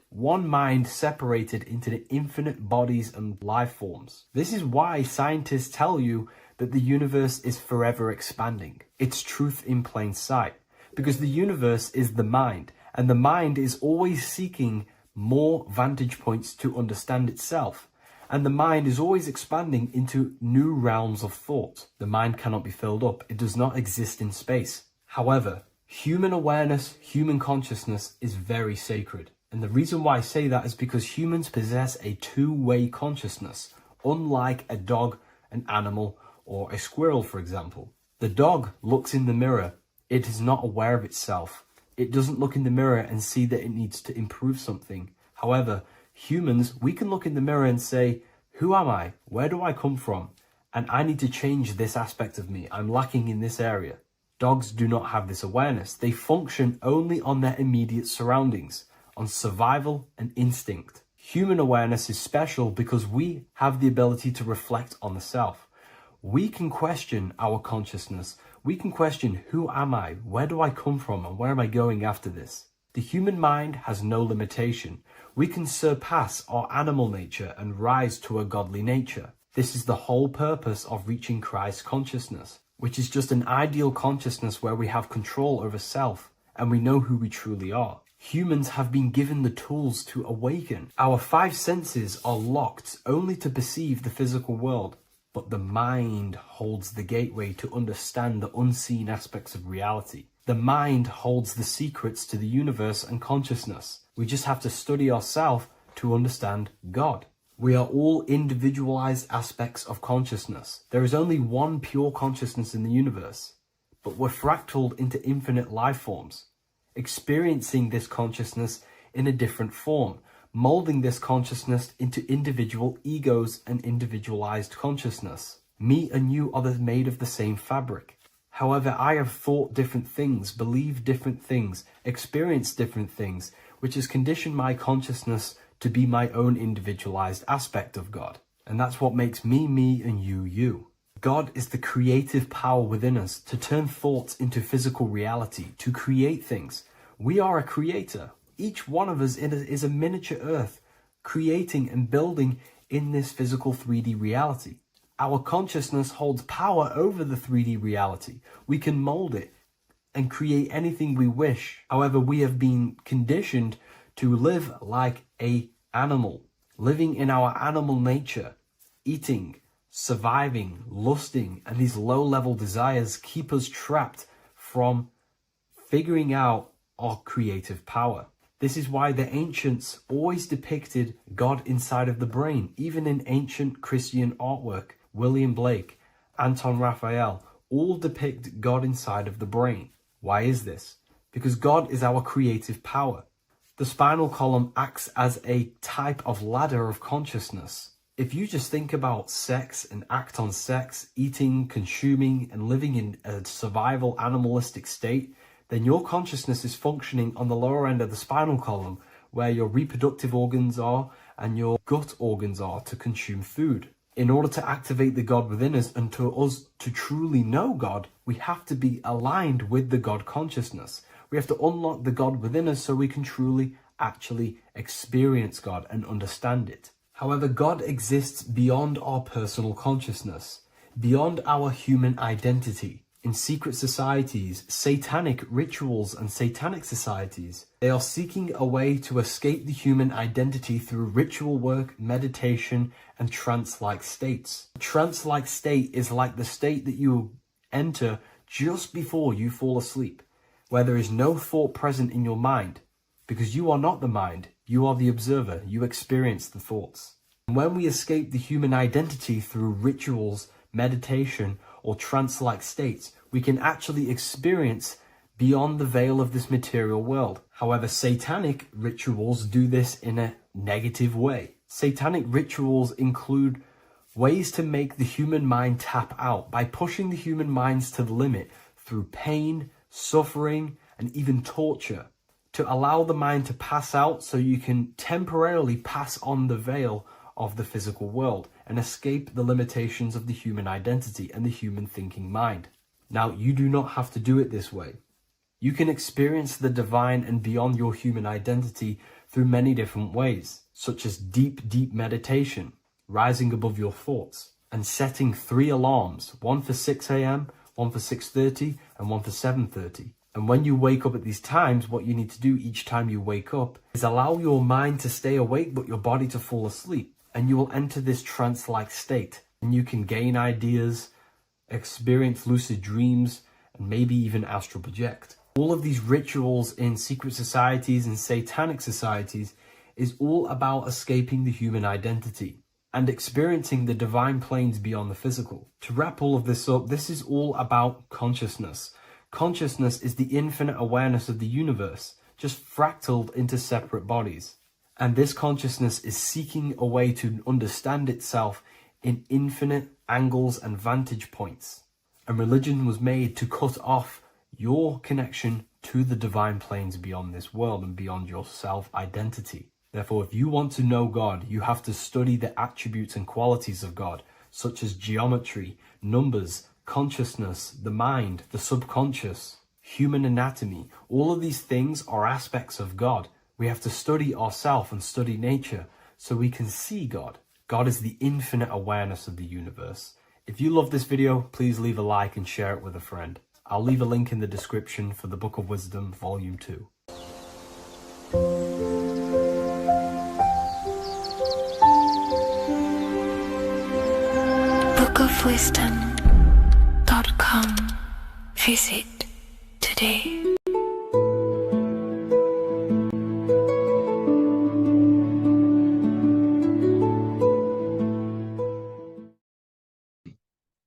[SPEAKER 1] separated into the infinite bodies and life forms. This is why scientists tell you that the universe is forever expanding. It's truth in plain sight, because the universe is the mind. And the mind is always seeking more vantage points to understand itself. And the mind is always expanding into new realms of thought. The mind cannot be filled up. It does not exist in space. However, human awareness, human consciousness is very sacred. And the reason why I say that is because humans possess a two-way consciousness, unlike a dog, an animal, or a squirrel, for example. The dog looks in the mirror. It is not aware of itself. It doesn't look in the mirror and see that it needs to improve something. However, humans, we can look in the mirror and say, who am I? Where do I come from? And I need to change this aspect of me. I'm lacking in this area. Dogs do not have this awareness. They function only on their immediate surroundings, on survival and instinct. Human awareness is special because we have the ability to reflect on the self. We can question our consciousness. We can question, who am I? Where do I come from? And where am I going after this? The human mind has no limitation. We can surpass our animal nature and rise to a godly nature. This is the whole purpose of reaching Christ consciousness, which is just an ideal consciousness where we have control over self and we know who we truly are. Humans have been given the tools to awaken. Our five senses are locked only to perceive the physical world, but the mind holds the gateway to understand the unseen aspects of reality. The mind holds the secrets to the universe and consciousness. We just have to study ourselves to understand God. We are all individualized aspects of consciousness. There is only one pure consciousness in the universe, but we're fractaled into infinite life forms, experiencing this consciousness in a different form, molding this consciousness into individual egos and individualized consciousness. Me and you are made of the same fabric. However, I have thought different things, believed different things, experienced different things, which has conditioned my consciousness to be my own individualized aspect of God. And that's what makes me, me, and you, you. God is the creative power within us to turn thoughts into physical reality, to create things. We are a creator. Each one of us is a miniature earth, creating and building in this physical 3D reality. Our consciousness holds power over the 3D reality. We can mold it and create anything we wish. However, we have been conditioned to live like an animal, living in our animal nature, eating, surviving, lusting, and these low-level desires keep us trapped from figuring out our creative power. This is why the ancients always depicted God inside of the brain. Even in ancient Christian artwork, William Blake, Anton Raphael, all depict God inside of the brain. Why is this? Because God is our creative power. The spinal column acts as a type of ladder of consciousness. If you just think about sex and act on sex, eating, consuming, and living in a survival animalistic state, then your consciousness is functioning on the lower end of the spinal column, where your reproductive organs are and your gut organs are to consume food. In order to activate the God within us and to us to truly know God, we have to be aligned with the God consciousness. We have to unlock the God within us so we can truly actually experience God and understand it. However, God exists beyond our personal consciousness, beyond our human identity. In secret societies, satanic rituals and satanic societies, they are seeking a way to escape the human identity through ritual work, meditation, and trance-like states. A trance-like state is like the state that you enter just before you fall asleep, where there is no thought present in your mind, because you are not the mind, you are the observer, you experience the thoughts. And when we escape the human identity through rituals, meditation, or trance-like states, we can actually experience beyond the veil of this material world. However, satanic rituals do this in a negative way. Satanic rituals include ways to make the human mind tap out by pushing the human minds to the limit through pain, suffering, and even torture, to allow the mind to pass out so you can temporarily pass on the veil of the physical world and escape the limitations of the human identity and the human thinking mind. Now, you do not have to do it this way. You can experience the divine and beyond your human identity through many different ways, such as deep, deep meditation, rising above your thoughts, and setting 3 alarms, one for 6 a.m., one for 6:30, and one for 7:30. And when you wake up at these times, what you need to do each time you wake up is allow your mind to stay awake but your body to fall asleep. And you will enter this trance-like state. And you can gain ideas, experience lucid dreams, and maybe even astral project. All of these rituals in secret societies and satanic societies is all about escaping the human identity and experiencing the divine planes beyond the physical. To wrap all of this up, this is all about consciousness. Consciousness is the infinite awareness of the universe, just fractaled into separate bodies. And this consciousness is seeking a way to understand itself in infinite angles and vantage points. And religion was made to cut off your connection to the divine planes beyond this world and beyond your self-identity. Therefore, if you want to know God, you have to study the attributes and qualities of God, such as geometry, numbers, consciousness, the mind, the subconscious, human anatomy. All of these things are aspects of God. We have to study ourselves and study nature so we can see God. God is the infinite awareness of the universe. If you love this video, please leave a like and share it with a friend. I'll leave a link in the description for the Book of Wisdom, Volume 2.
[SPEAKER 2] bookofwisdom.com. Visit today.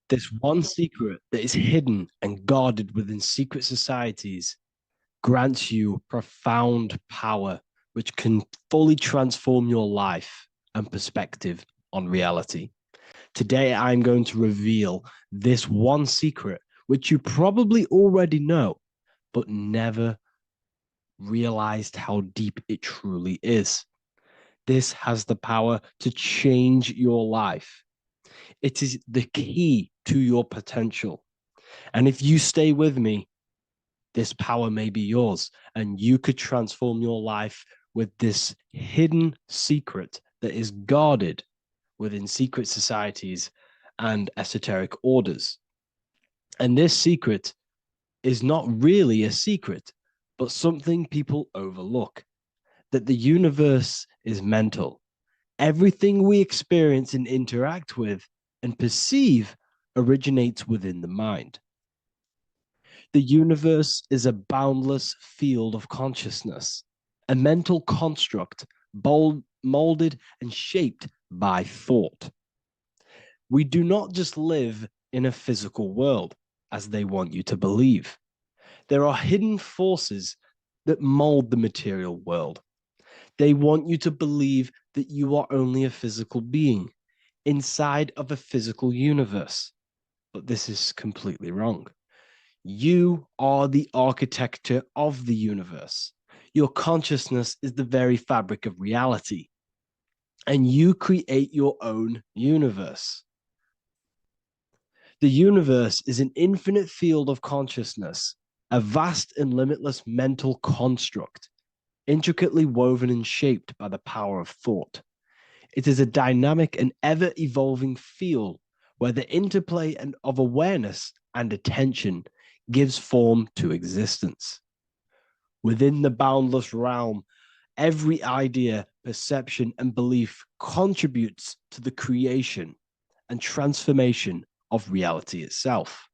[SPEAKER 4] This one secret that is hidden and guarded within secret societies grants you profound power, which can fully transform your life and perspective on reality. Today, I'm going to reveal this one secret, which you probably already know, but never realized how deep it truly is. This has the power to change your life. It is the key to your potential. And if you stay with me, this power may be yours, and you could transform your life with this hidden secret that is guarded within secret societies and esoteric orders. And this secret is not really a secret, but something people overlook, that the universe is mental. Everything we experience and interact with and perceive originates within the mind. The universe is a boundless field of consciousness, a mental construct molded and shaped by thought. We do not just live in a physical world, as they want you to believe. There are hidden forces that mold the material world. They want you to believe that you are only a physical being inside of a physical universe. But this is completely wrong. You are the architecture of the universe. Your consciousness is the very fabric of reality, and you create your own universe. The universe is an infinite field of consciousness, a vast and limitless mental construct, intricately woven and shaped by the power of thought. It is a dynamic and ever-evolving field where the interplay of awareness and attention gives form to existence. Within the boundless realm, every idea, perception, and belief contributes to the creation and transformation of reality itself.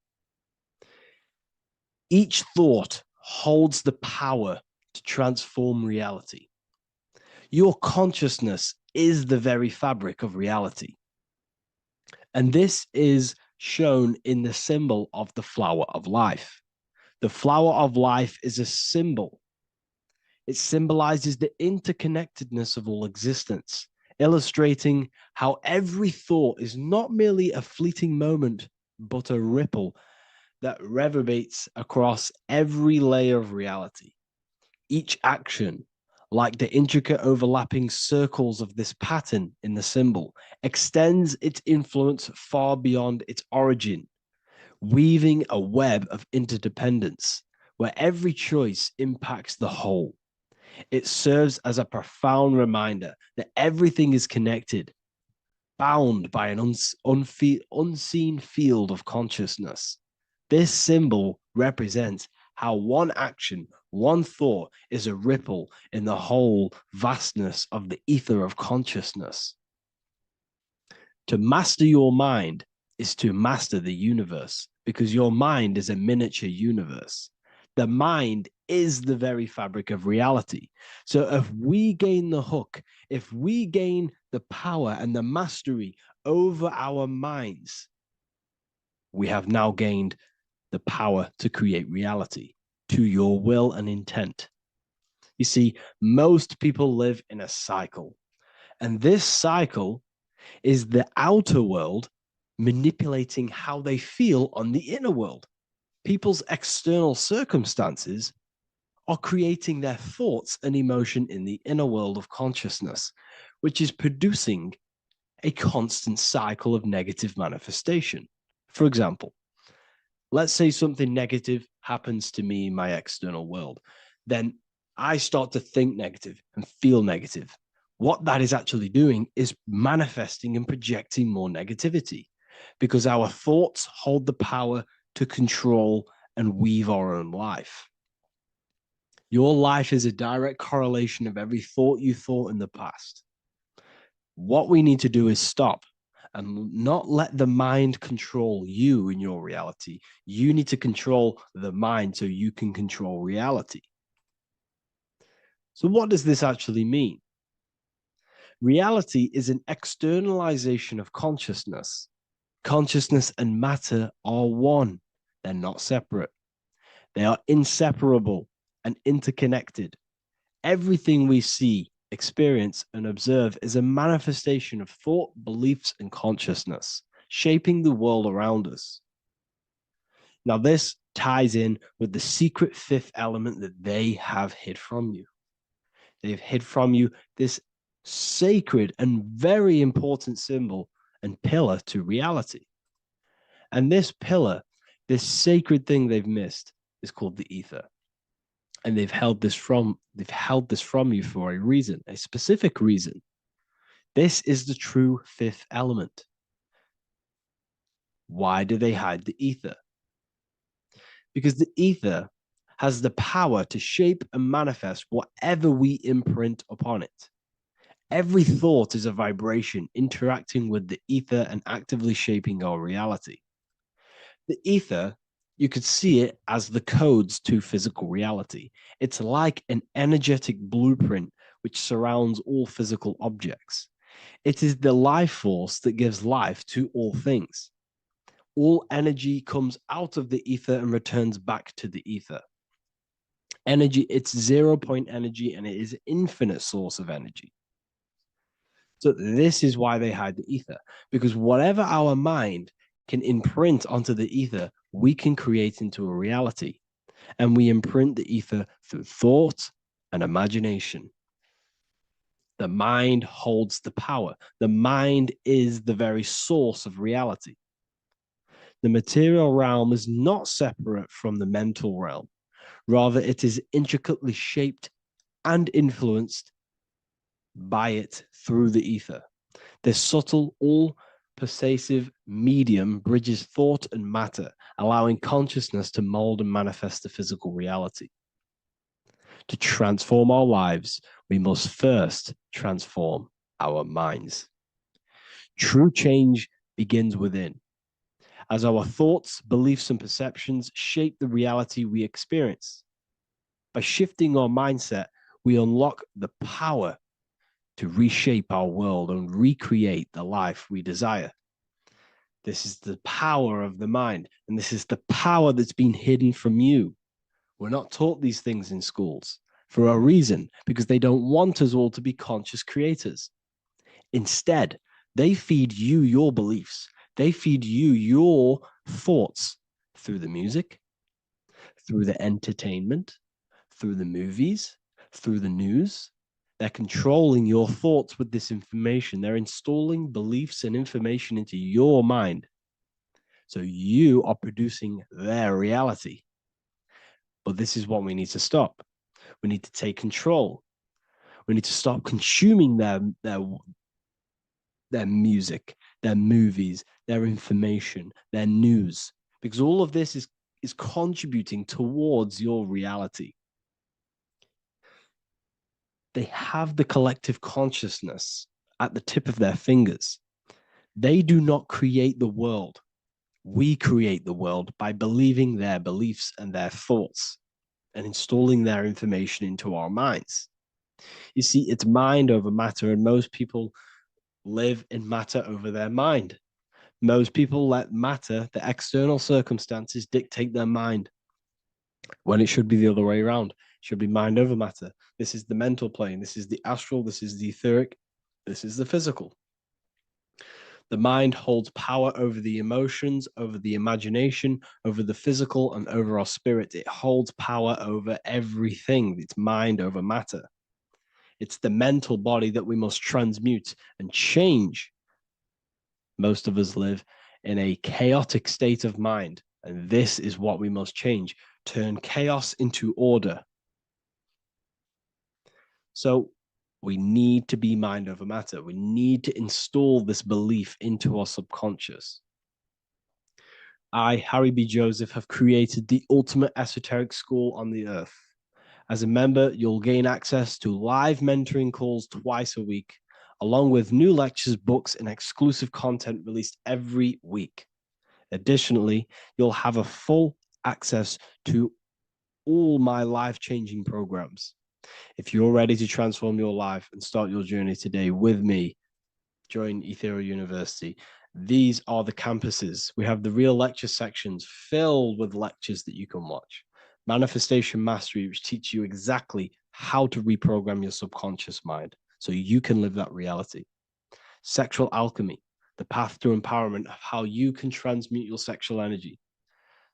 [SPEAKER 4] Each thought holds the power to transform reality. Your consciousness is the very fabric of reality. And this is shown in the symbol of the flower of life. The flower of life is a symbol. It symbolizes the interconnectedness of all existence, illustrating how every thought is not merely a fleeting moment, but a ripple that reverberates across every layer of reality. Each action, like the intricate overlapping circles of this pattern in the symbol, extends its influence far beyond its origin, weaving a web of interdependence where every choice impacts the whole. It serves as a profound reminder that everything is connected, bound by an unseen field of consciousness. This symbol represents how one action, one thought is a ripple in the whole vastness of the ether of consciousness. To master your mind is to master the universe, because your mind is a miniature universe. The mind is the very fabric of reality. So if we gain the hook, if we gain the power and the mastery over our minds, we have now gained the power to create reality to your will and intent. You see, most people live in a cycle, and this cycle is the outer world manipulating how they feel on the inner world. People's external circumstances are creating their thoughts and emotion in the inner world of consciousness, which is producing a constant cycle of negative manifestation. For example, let's say something negative happens to me in my external world. Then I start to think negative and feel negative. What that is actually doing is manifesting and projecting more negativity because our thoughts hold the power to control and weave our own life. Your life is a direct correlation of every thought you thought in the past. What we need to do is stop and not let the mind control you in your reality. You need to control the mind so you can control reality. So, what does this actually mean? Reality is an externalization of consciousness. Consciousness and matter are one, they're not separate. They are inseparable and interconnected. Everything we see, experience, and observe is a manifestation of thought, beliefs, and consciousness, shaping the world around us. Now, this ties in with the secret fifth element that they have hid from you. They've hid from you this sacred and very important symbol and pillar to reality. And this pillar, this sacred thing they've missed, is called the ether. And they've held this from you for a reason, a specific reason. This is the true fifth element. Why do they hide the ether? Because the ether has the power to shape and manifest whatever we imprint upon it. Every thought is a vibration interacting with the ether and actively shaping our reality. The ether, you could see it as the codes to physical reality. It's like an energetic blueprint which surrounds all physical objects. It is the life force that gives life to all things. All energy comes out of the ether and returns back to the ether. Energy, it's 0 point energy, and it is an infinite source of energy. So this is why they hide the ether, because whatever our mind can imprint onto the ether, we can create into a reality. And we imprint the ether through thought and imagination. The mind holds the power. The mind is the very source of reality. The material realm is not separate from the mental realm. Rather, it is intricately shaped and influenced by it through the ether. This subtle, all-pervasive medium bridges thought and matter, allowing consciousness to mold and manifest the physical reality. To transform our lives, we must first transform our minds. True change begins within, as our thoughts, beliefs, and perceptions shape the reality we experience. By shifting our mindset, we unlock the power to reshape our world and recreate the life we desire. This is the power of the mind, and this is the power that's been hidden from you. We're not taught these things in schools for a reason, because they don't want us all to be conscious creators. Instead, they feed you your beliefs. They feed you your thoughts through the music, through the entertainment, through the movies, through the news. They're controlling your thoughts with this information. They're installing beliefs and information into your mind. So you are producing their reality. But this is what we need to stop. We need to take control. We need to stop consuming their music, their movies, their information, their news, because all of this is contributing towards your reality. They have the collective consciousness at the tip of their fingers. They do not create the world. We create the world by believing their beliefs and their thoughts.
[SPEAKER 5] and installing their information into our minds. You see, it's mind over matter, and most people live in matter over their mind. Most people let matter, the external circumstances, dictate their mind, when it should be the other way around. It should be mind over matter. This is the mental plane. This is the astral. This is the etheric. This is the physical. The mind holds power over the emotions, over the imagination, over the physical, and over our spirit. It holds power over everything. It's mind over matter. It's the mental body that we must transmute and change. Most of us live in a chaotic state of mind, and this is what we must change. Turn chaos into order. So we need to be mind over matter. We need to install this belief into our subconscious. I, Harry B. Joseph, have created the ultimate esoteric school on the earth. As a member, you'll gain access to live mentoring calls twice a week, along with new lectures, books, and exclusive content released every week. Additionally, you'll have a full access to all my life-changing programs. If you're ready to transform your life and start your journey today with me, join Ethereal University. These are the campuses. We have the real lecture sections filled with lectures that you can watch. Manifestation Mastery, which teach you exactly how to reprogram your subconscious mind so you can live that reality. Sexual Alchemy, the path to empowerment of how you can transmute your sexual energy.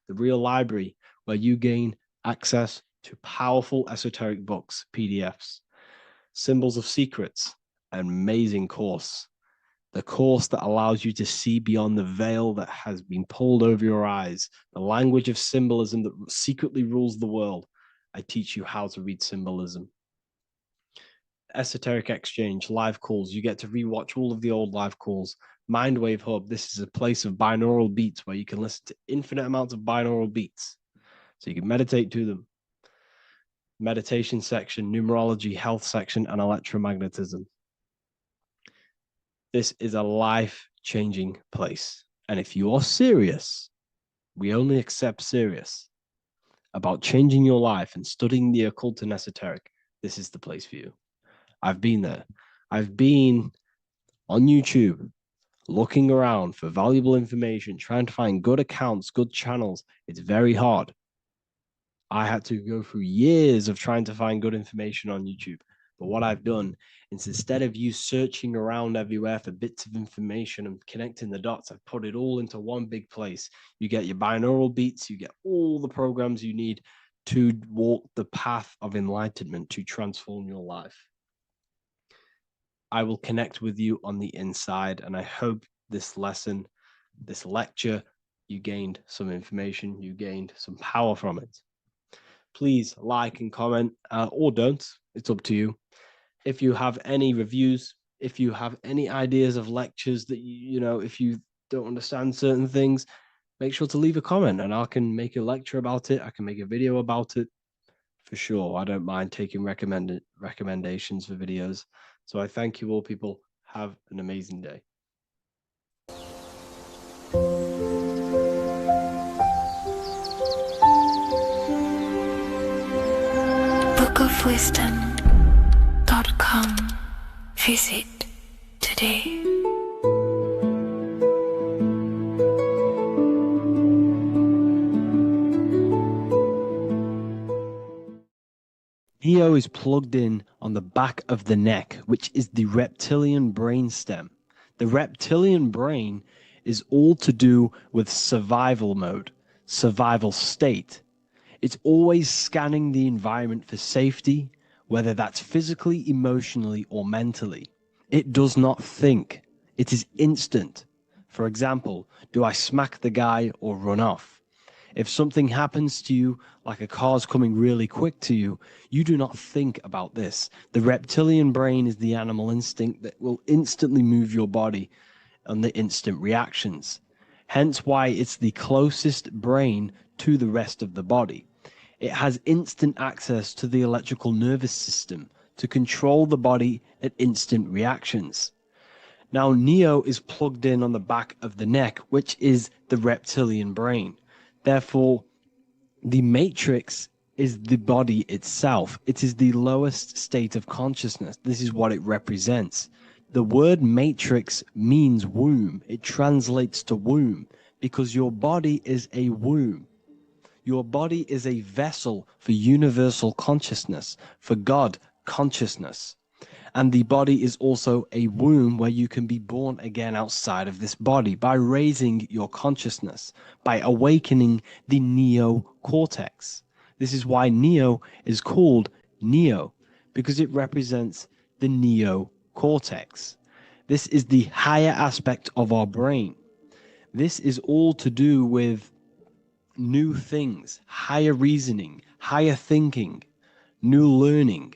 [SPEAKER 5] The Real Library, where you gain access to powerful esoteric books, PDFs. Symbols of Secrets, an amazing course. The course that allows you to see beyond the veil that has been pulled over your eyes, the language of symbolism that secretly rules the world. I teach you how to read symbolism. Esoteric Exchange, live calls. You get to rewatch all of the old live calls. Mindwave Hub, this is a place of binaural beats where you can listen to infinite amounts of binaural beats. So you can meditate to them. Meditation section, numerology, health section, and electromagnetism. This is a life-changing place. And if you are serious, we only accept serious about changing your life and studying the occult and esoteric, this is the place for you. I've been there. I've been on YouTube looking around for valuable information, trying to find good accounts, good channels. It's very hard. I had to go through years of trying to find good information on YouTube. But what I've done is, instead of you searching around everywhere for bits of information and connecting the dots, I've put it all into one big place. You get your binaural beats, you get all the programs you need to walk the path of enlightenment to transform your life. I will connect with you on the inside, and I hope this lesson, this lecture, you gained some information, you gained some power from it. Please like and comment, or don't. It's up to you. If you have any reviews, if you have any ideas of lectures that you know, if you don't understand certain things, make sure to leave a comment and I can make a lecture about it. I can make a video about it for sure. I don't mind taking recommendations for videos. So I thank you all, people. Have an amazing day.
[SPEAKER 2] bookofwisdom.com. Visit today.
[SPEAKER 5] Neo is plugged in on the back of the neck, which is the reptilian brainstem. The reptilian brain is all to do with survival mode, survival state. It's always scanning the environment for safety, whether that's physically, emotionally, or mentally. It does not think. It is instant. For example, do I smack the guy or run off? If something happens to you, like a car's coming really quick to you, you do not think about this. The reptilian brain is the animal instinct that will instantly move your body on the instant reactions. Hence why it's the closest brain to the rest of the body. It has instant access to the electrical nervous system to control the body at instant reactions. Now, Neo is plugged in on the back of the neck, which is the reptilian brain. Therefore, the matrix
[SPEAKER 4] is the body itself. It is the lowest state of consciousness. This is what it represents. The word matrix means womb. It translates to womb because your body is a womb. Your body is a vessel for universal consciousness, for God consciousness. And the body is also a womb where you can be born again outside of this body by raising your consciousness, by awakening the neocortex. This is why Neo is called Neo, because it represents the neocortex. This is the higher aspect of our brain. This is all to do with new things, higher reasoning, higher thinking, new learning.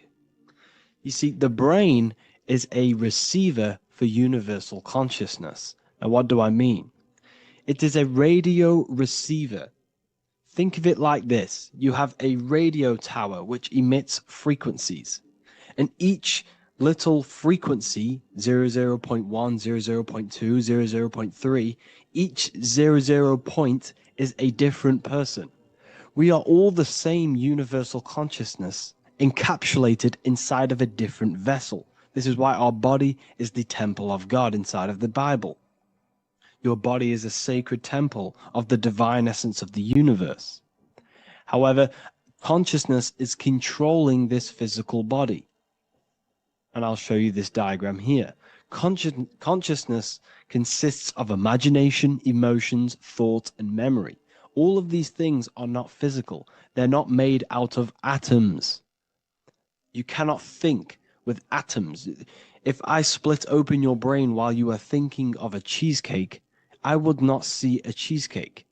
[SPEAKER 4] You see, the brain is a receiver for universal consciousness. Now, what do I mean? It is a radio receiver. Think of it like this. You have a radio tower which emits frequencies, and each little frequency, 00.1, 00.2, 00.3, each 00 point is a different person. We are all the same universal consciousness encapsulated inside of a different vessel. This is why our body is the temple of God inside of the Bible. Your body is a sacred temple of the divine essence of the universe. However, consciousness is controlling this physical body. And I'll show you this diagram here. Consciousness consists of imagination, emotions, thought, and memory. All of these things are not physical. They're not made out of atoms. You cannot think with atoms. If I split open your brain while you are thinking of a cheesecake, I would not see a cheesecake.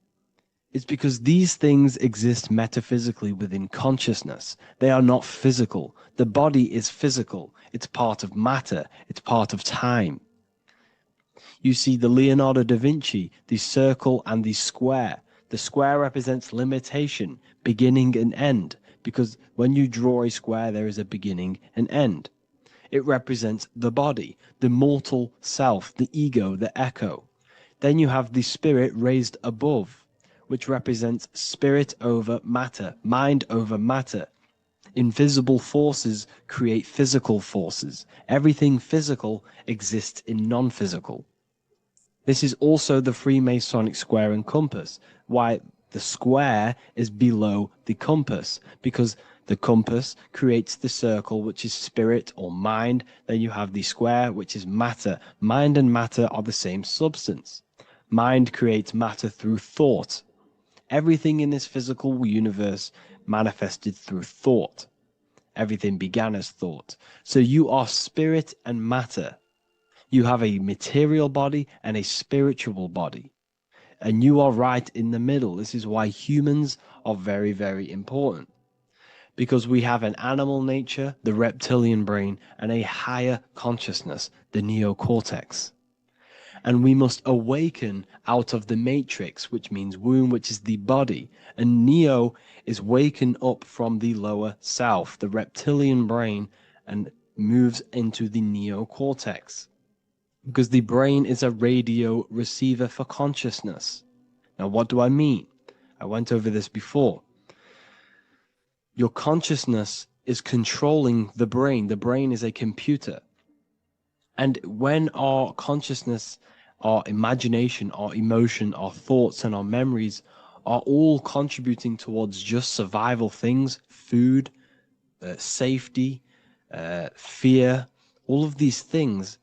[SPEAKER 4] It's because these things exist metaphysically within consciousness. They are not physical. The body is physical. It's part of matter. It's part of time. You see the Leonardo da Vinci, the circle and the square. The square represents limitation, beginning and end, because when you draw a square, there is a beginning and end. It represents the body, the mortal self, the ego, the echo. Then you have the spirit raised above, which represents spirit over matter, mind over matter. Invisible forces create physical forces. Everything physical exists in non-physical. This is also the Freemasonic square and compass, why the square is below the compass, because the compass creates the circle, which is spirit or mind. Then you have the square, which is matter. Mind and matter are the same substance. Mind creates matter through thought. Everything in this physical universe manifested through thought. Everything began as thought. So you are spirit and matter. You have a material body and a spiritual body. And you are right in the middle. This is why humans are very, very important. Because we have an animal nature, the reptilian brain, and a higher consciousness, the neocortex. And we must awaken out of the matrix, which means womb, which is the body. And Neo is waken up from the lower self, the reptilian brain, and moves into the neocortex. Because the brain is a radio receiver for consciousness. Now, what do I mean? I went over this before. Your consciousness is controlling the brain. The brain is a computer. And when our consciousness, our imagination, our emotion, our thoughts, and our memories are all contributing towards just survival things, food, safety, fear, all of these things,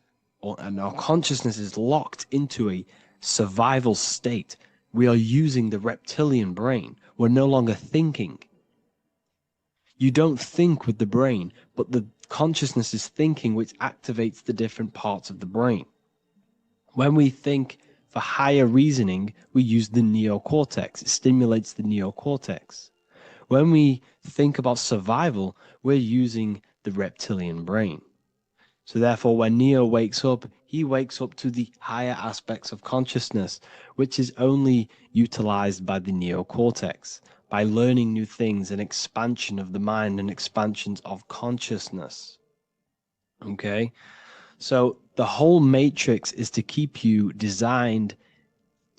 [SPEAKER 4] and our consciousness is locked into a survival state, we are using the reptilian brain. We're no longer thinking. You don't think with the brain, but the consciousness is thinking, which activates the different parts of the brain. When we think for higher reasoning, we use the neocortex. It stimulates the neocortex. When we think about survival, we're using the reptilian brain. So therefore, when Neo wakes up, he wakes up to the higher aspects of consciousness, which is only utilized by the neocortex, by learning new things and expansion of the mind and expansions of consciousness. Okay? So the whole matrix is to keep you designed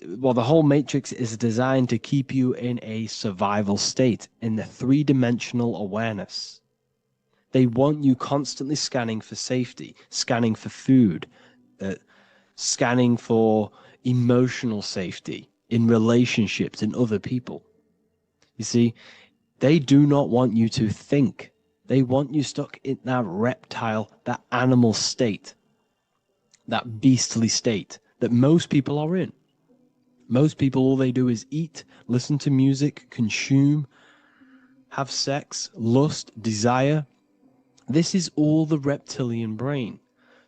[SPEAKER 4] well, the whole matrix is designed to keep you in a survival state, in the three-dimensional awareness. They want you constantly scanning for safety, scanning for food, scanning for emotional safety in relationships in other people. You see, they do not want you to think. They want you stuck in that reptile, that animal state, that beastly state that most people are in. Most people, all they do is eat, listen to music, consume, have sex, lust, desire. This is all the reptilian brain.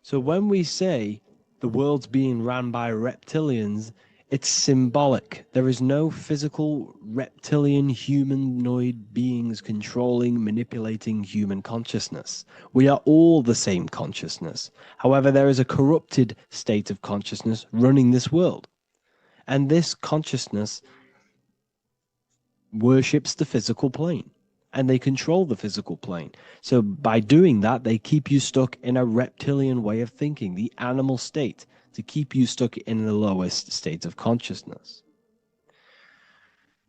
[SPEAKER 4] So when we say the world's being ran by reptilians, it's symbolic. There is no physical reptilian humanoid beings controlling, manipulating human consciousness. We are all the same consciousness. However, there is a corrupted state of consciousness running this world. And this consciousness worships the physical plane, and they control the physical plane. So by doing that, they keep you stuck in a reptilian way of thinking, the animal state, to keep you stuck in the lowest state of consciousness.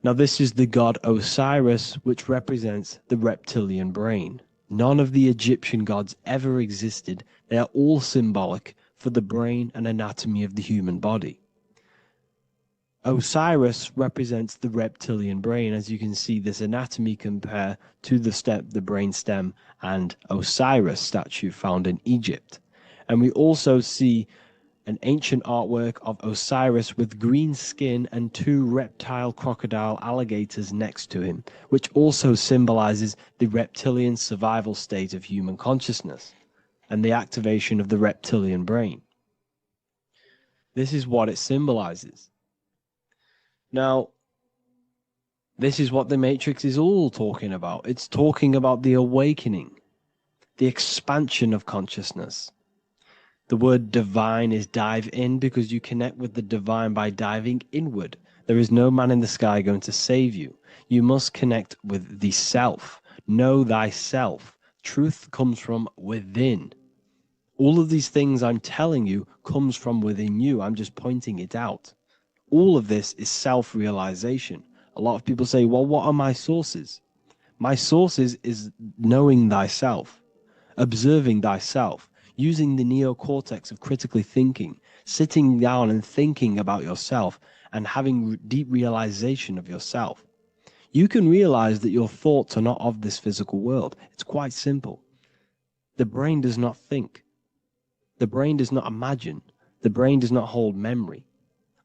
[SPEAKER 4] Now, this is the god Osiris, which represents the reptilian brain. None of the Egyptian gods ever existed. They are all symbolic for the brain and anatomy of the human body. Osiris represents the reptilian brain. As you can see, this anatomy compare to the brain stem and Osiris statue found in Egypt. And we also see an ancient artwork of Osiris with green skin and two reptile crocodile alligators next to him, which also symbolizes the reptilian survival state of human consciousness and the activation of the reptilian brain. This is what it symbolizes. Now, this is what the Matrix is all talking about. It's talking about the awakening, the expansion of consciousness. The word divine is dive in because you connect with the divine by diving inward. There is no man in the sky going to save you. You must connect with the self. Know thyself. Truth comes from within. All of these things I'm telling you comes from within you. I'm just pointing it out. All of this is self-realization. A lot of people say, well, what are my sources? My sources is knowing thyself, observing thyself, using the neocortex of critically thinking, sitting down and thinking about yourself and having deep realization of yourself. You can realize that your thoughts are not of this physical world. It's quite simple. The brain does not think. The brain does not imagine. The brain does not hold memory.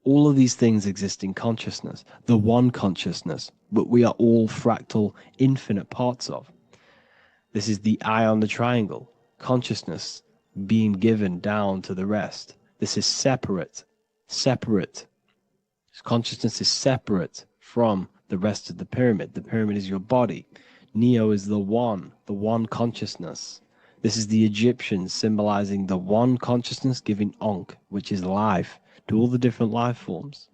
[SPEAKER 4] All of these things exist in consciousness, the one consciousness, but we are all fractal, infinite parts of. This is the eye on the triangle, consciousness being given down to the rest. This is separate. Consciousness is separate from the rest of the pyramid. The pyramid is your body. Neo is the one consciousness. This is the Egyptians symbolizing the one consciousness giving Ankh, which is life, to all the different life forms.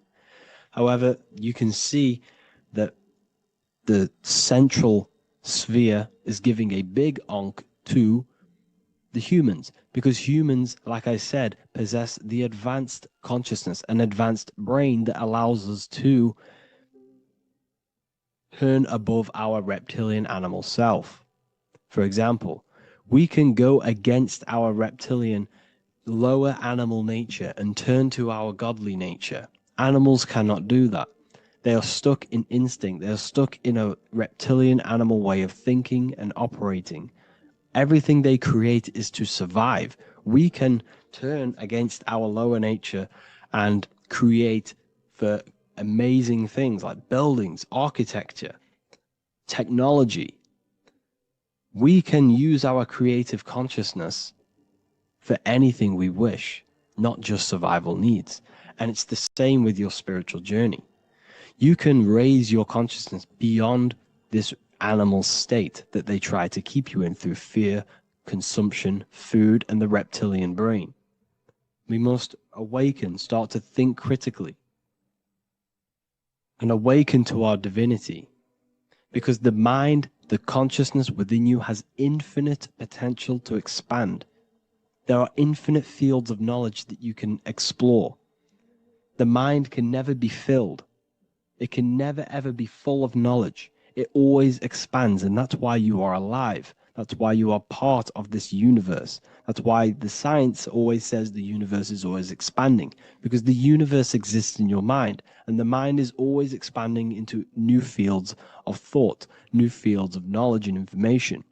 [SPEAKER 4] However, you can see that the central sphere is giving a big Ankh to the humans, because humans, like I said, possess the advanced consciousness, an advanced brain that allows us to turn above our reptilian animal self. For example, we can go against our reptilian lower animal nature and turn to our godly nature. Animals cannot do that. They are stuck in instinct. They are stuck in a reptilian animal way of thinking and operating. Everything they create is to survive. We can turn against our lower nature and create for amazing things like buildings, architecture, technology. We can use our creative consciousness for anything we wish, not just survival needs. And it's the same with your spiritual journey. You can raise your consciousness beyond this animal state that they try to keep you in through fear, consumption, food, and the reptilian brain. We must awaken, start to think critically, and awaken to our divinity, because the mind, the consciousness within you has infinite potential to expand. There are infinite fields of knowledge that you can explore. The mind can never be filled. It can never ever be full of knowledge. It always expands, and that's why you are alive. That's why you are part of this universe. That's why the science always says the universe is always expanding, because the universe exists in your mind, and the mind is always expanding into new fields of thought, new fields of knowledge and information.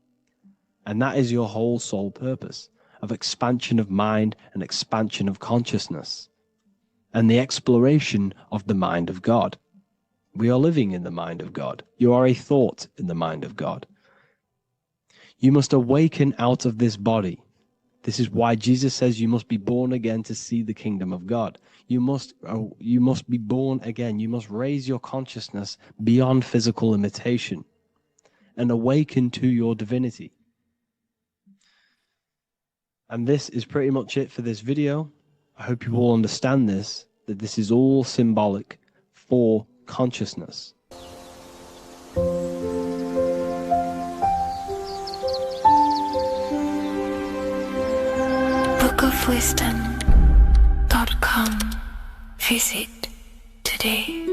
[SPEAKER 4] And that is your whole sole purpose of expansion of mind and expansion of consciousness and the exploration of the mind of God. We are living in the mind of God. You are a thought in the mind of God. You must awaken out of this body. This is why Jesus says you must be born again to see the kingdom of God. You must be born again. You must raise your consciousness beyond physical limitation and awaken to your divinity. And this is pretty much it for this video. I hope you all understand this, that this is all symbolic for consciousness.
[SPEAKER 2] bookofwisdom.com. Visit today.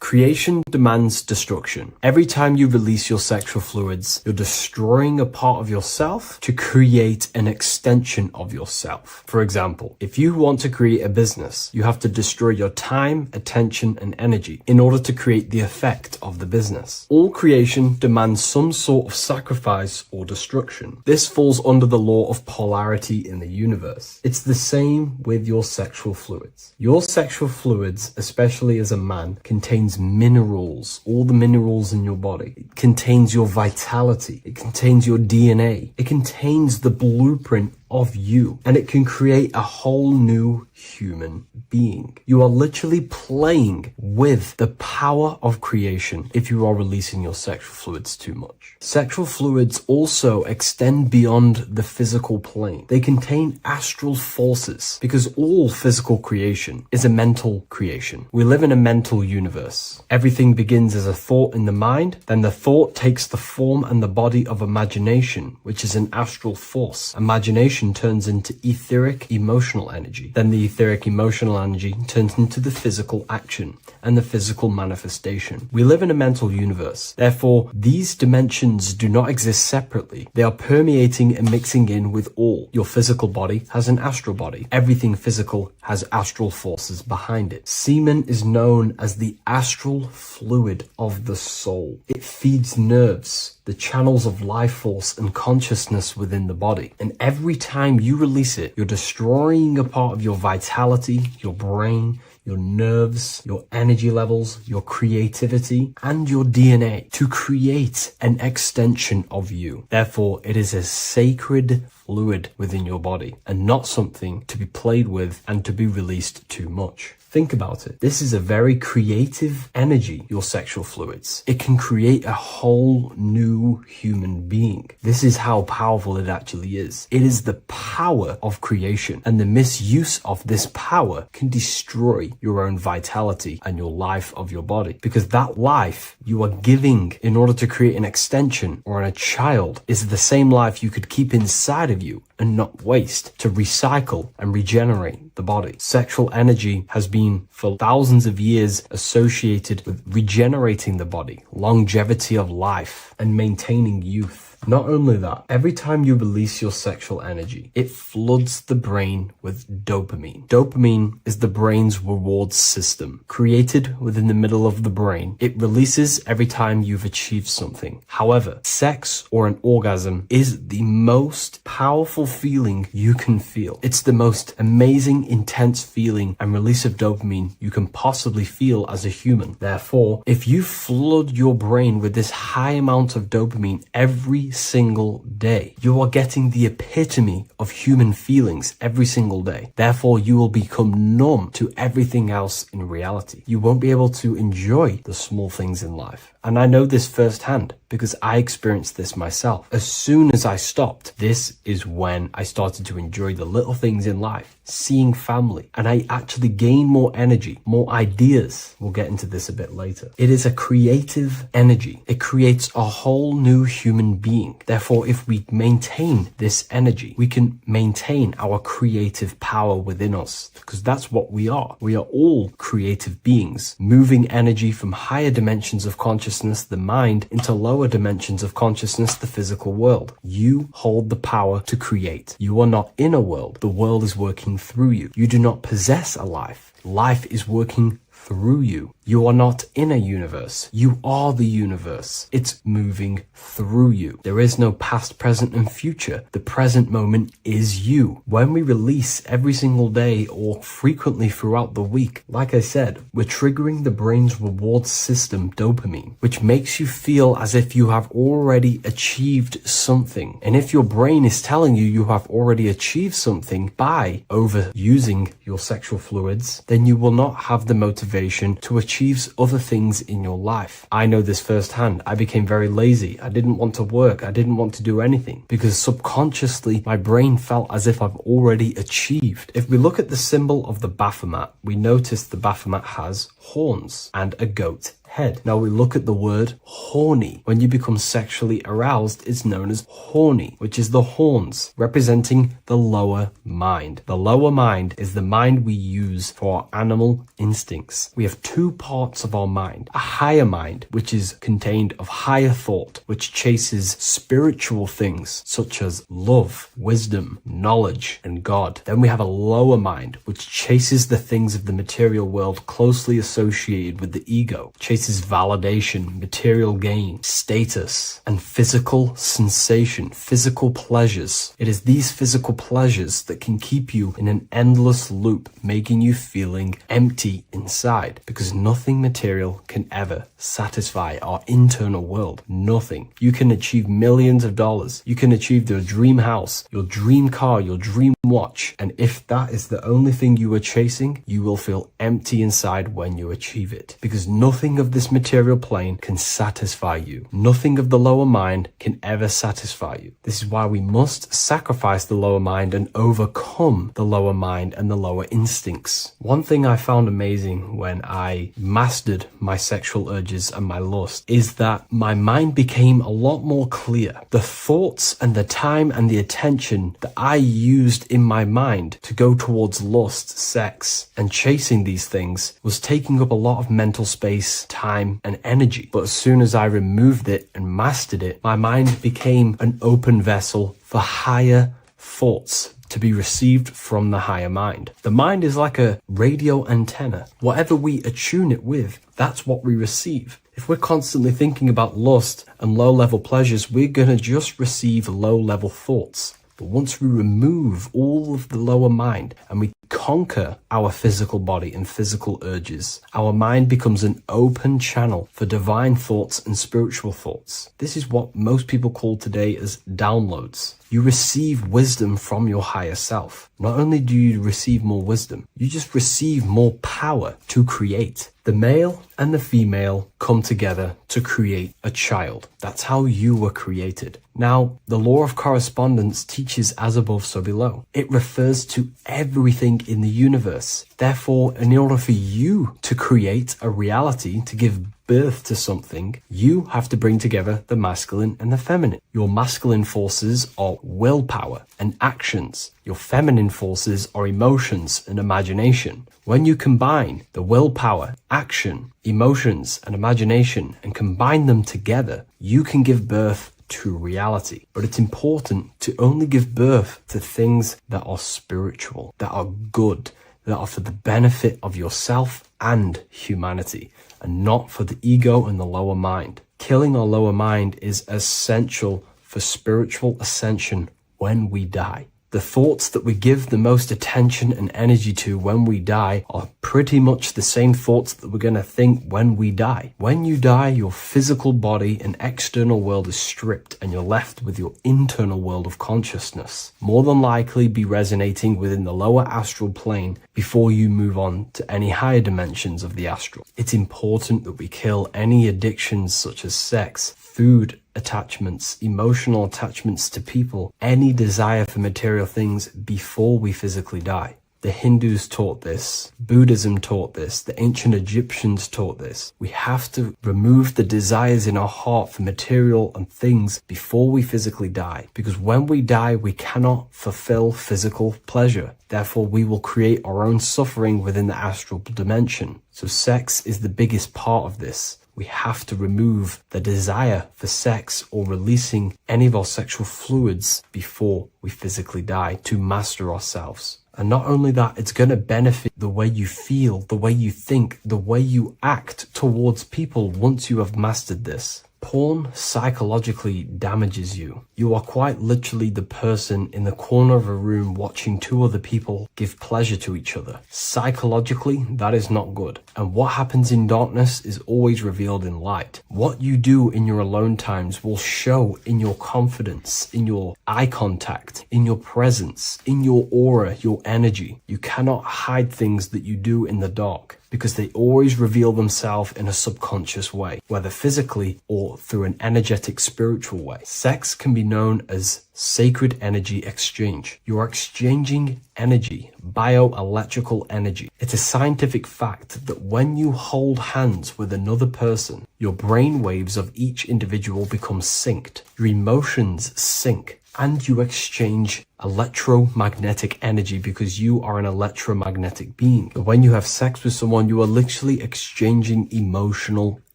[SPEAKER 1] Creation demands destruction. Every time you release your sexual fluids, you're destroying a part of yourself to create an extension of yourself. For example, if you want to create a business, you have to destroy your time, attention, and energy in order to create the effect of the business. All creation demands some sort of sacrifice or destruction. This falls under the law of polarity in the universe. It's the same with your sexual fluids. Your sexual fluids, especially as a man, contains minerals, all the minerals in your body. It contains your vitality. It contains your DNA. It contains the blueprint of you, and it can create a whole new human being. You are literally playing with the power of creation if you are releasing your sexual fluids too much. Sexual fluids also extend beyond the physical plane. They contain astral forces because all physical creation is a mental creation. We live in a mental universe. Everything begins as a thought in the mind, then the thought takes the form and the body of imagination, which is an astral force. Imagination turns into etheric emotional energy. Then the etheric emotional energy turns into the physical action and the physical manifestation. We live in a mental universe. Therefore, these dimensions do not exist separately. They are permeating and mixing in with all. Your physical body has an astral body. Everything physical has astral forces behind it. Semen is known as the astral fluid of the soul. It feeds nerves, the channels of life force and consciousness within the body. And every time you release it, you're destroying a part of your vitality, your brain, your nerves, your energy levels, your creativity, and your DNA to create an extension of you. Therefore, it is a sacred fluid within your body and not something to be played with and to be released too much. Think about it. This is a very creative energy, your sexual fluids. It can create a whole new human being. This is how powerful it actually is. It is the power of creation, and the misuse of this power can destroy your own vitality and your life of your body, because that life you are giving in order to create an extension or a child is the same life you could keep inside of you and not waste to recycle and regenerate the body. Sexual energy has been for thousands of years associated with regenerating the body, longevity of life, and maintaining youth. Not only that, every time you release your sexual energy, it floods the brain with dopamine. Dopamine is the brain's reward system. Created within the middle of the brain, it releases every time you've achieved something. However, sex or an orgasm is the most powerful feeling you can feel. It's the most amazing, intense feeling and release of dopamine you can possibly feel as a human. Therefore, if you flood your brain with this high amount of dopamine every single day, you are getting the epitome of human feelings every single day. Therefore, you will become numb to everything else in reality. You won't be able to enjoy the small things in life. And I know this firsthand because I experienced this myself. As soon as I stopped, this is when I started to enjoy the little things in life, seeing family, and I actually gained more energy, more ideas. We'll get into this a bit later. It is a creative energy. It creates a whole new human being. Therefore, if we maintain this energy, we can maintain our creative power within us, because that's what we are. We are all creative beings, moving energy from higher dimensions of consciousness, the mind, into lower dimensions of consciousness, the physical world. You hold the power to create. You are not in a world. The world is working through you. You do not possess a life. Life is working through you. You are not in a universe. You are the universe. It's moving through you. There is no past, present, and future. The present moment is you. When we release every single day or frequently throughout the week, like I said, we're triggering the brain's reward system, dopamine, which makes you feel as if you have already achieved something. And if your brain is telling you you have already achieved something by overusing your sexual fluids, then you will not have the motivation to achieve other things in your life. I know this firsthand. I became very lazy. I didn't want to work. I didn't want to do anything because subconsciously my brain felt as if I've already achieved. If we look at the symbol of the Baphomet, we notice the Baphomet has horns and a goat head. Now we look at the word horny. When you become sexually aroused, it's known as horny, which is the horns, representing the lower mind. The lower mind is the mind we use for our animal instincts. We have two parts of our mind. A higher mind, which is contained of higher thought, which chases spiritual things such as love, wisdom, knowledge, and God. Then we have a lower mind, which chases the things of the material world closely associated with the ego, chases validation, material gain, status, and physical sensation, physical pleasures. It is these physical pleasures that can keep you in an endless loop, making you feeling empty inside, because nothing material can ever satisfy our internal world. Nothing. You can achieve millions of dollars. You can achieve your dream house, your dream car, your dream watch. And if that is the only thing you are chasing, you will feel empty inside when you achieve it, because nothing of this material plane can satisfy you. Nothing of the lower mind can ever satisfy you. This is why we must sacrifice the lower mind and overcome the lower mind and the lower instincts. One thing I found amazing when I mastered my sexual urges and my lust is that my mind became a lot more clear. The thoughts and the time and the attention that I used in my mind to go towards lust, sex, and chasing these things was taking up a lot of mental space, time, and energy. But as soon as I removed it and mastered it, my mind became an open vessel for higher thoughts to be received from the higher mind. The mind is like a radio antenna. Whatever we attune it with, that's what we receive. If we're constantly thinking about lust and low-level pleasures, we're gonna just receive low-level thoughts. But once we remove all of the lower mind and we conquer our physical body and physical urges, our mind becomes an open channel for divine thoughts and spiritual thoughts. This is what most people call today as downloads. You receive wisdom from your higher self. Not only do you receive more wisdom, you just receive more power to create. The male and the female come together to create a child. That's how you were created. Now, the law of correspondence teaches as above, so below. It refers to everything in the universe. Therefore, in order for you to create a reality, to give birth to something, you have to bring together the masculine and the feminine. Your masculine forces are willpower and actions. Your feminine forces are emotions and imagination. When you combine the willpower, action, emotions, and imagination and combine them together, you can give birth to reality. But it's important to only give birth to things that are spiritual, that are good, that are for the benefit of yourself and humanity, and not for the ego and the lower mind. Killing our lower mind is essential for spiritual ascension when we die. The thoughts that we give the most attention and energy to when we die are pretty much the same thoughts that we're going to think when we die. When you die, your physical body and external world is stripped and you're left with your internal world of consciousness. More than likely be resonating within the lower astral plane before you move on to any higher dimensions of the astral. It's important that we kill any addictions such as sex, food attachments, emotional attachments to people, any desire for material things before we physically die. The Hindus taught this, Buddhism taught this, the ancient Egyptians taught this. We have to remove the desires in our heart for material and things before we physically die, because when we die, we cannot fulfill physical pleasure. Therefore, we will create our own suffering within the astral dimension. So sex is the biggest part of this. We have to remove the desire for sex or releasing any of our sexual fluids before we physically die to master ourselves. And not only that, it's going to benefit the way you feel, the way you think, the way you act towards people once you have mastered this. Porn psychologically damages you. You are quite literally the person in the corner of a room watching two other people give pleasure to each other. Psychologically, that is not good. And what happens in darkness is always revealed in light. What you do in your alone times will show in your confidence, in your eye contact, in your presence, in your aura, your energy. You cannot hide things that you do in the dark, because they always reveal themselves in a subconscious way, whether physically or through an energetic spiritual way. Sex can be known as sacred energy exchange. You are exchanging energy, bioelectrical energy. It's a scientific fact that when you hold hands with another person, your brain waves of each individual become synced. Your emotions sync. And you exchange electromagnetic energy because you are an electromagnetic being. When you have sex with someone, you are literally exchanging emotional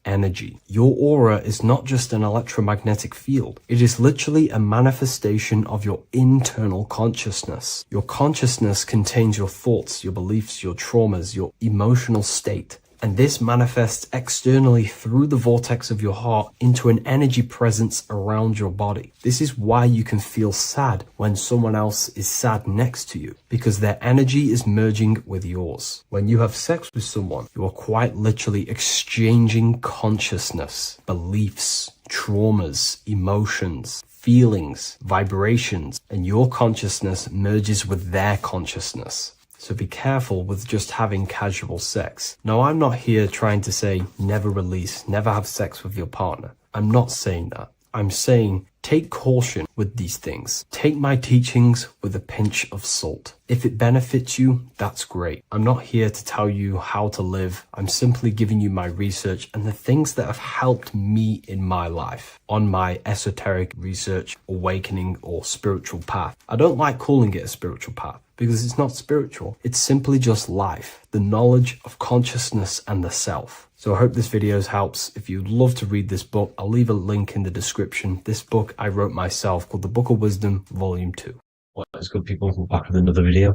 [SPEAKER 1] energy. Your aura is not just an electromagnetic field. It is literally a manifestation of your internal consciousness. Your consciousness contains your thoughts, your beliefs, your traumas, your emotional state. And this manifests externally through the vortex of your heart into an energy presence around your body. This is why you can feel sad when someone else is sad next to you, because their energy is merging with yours. When you have sex with someone, you are quite literally exchanging consciousness, beliefs, traumas, emotions, feelings, vibrations, and your consciousness merges with their consciousness. So be careful with just having casual sex. Now, I'm not here trying to say never release, never have sex with your partner. I'm not saying that. I'm saying take caution with these things. Take my teachings with a pinch of salt. If it benefits you, that's great. I'm not here to tell you how to live. I'm simply giving you my research and the things that have helped me in my life on my esoteric research, awakening, or spiritual path. I don't like calling it a spiritual path, because it's not spiritual. It's simply just life, the knowledge of consciousness and the self. So I hope this video helps. If you'd love to read this book, I'll leave a link in the description. This book I wrote myself called The Book of Wisdom, Volume 2.
[SPEAKER 3] What is good, people? We're back with another video.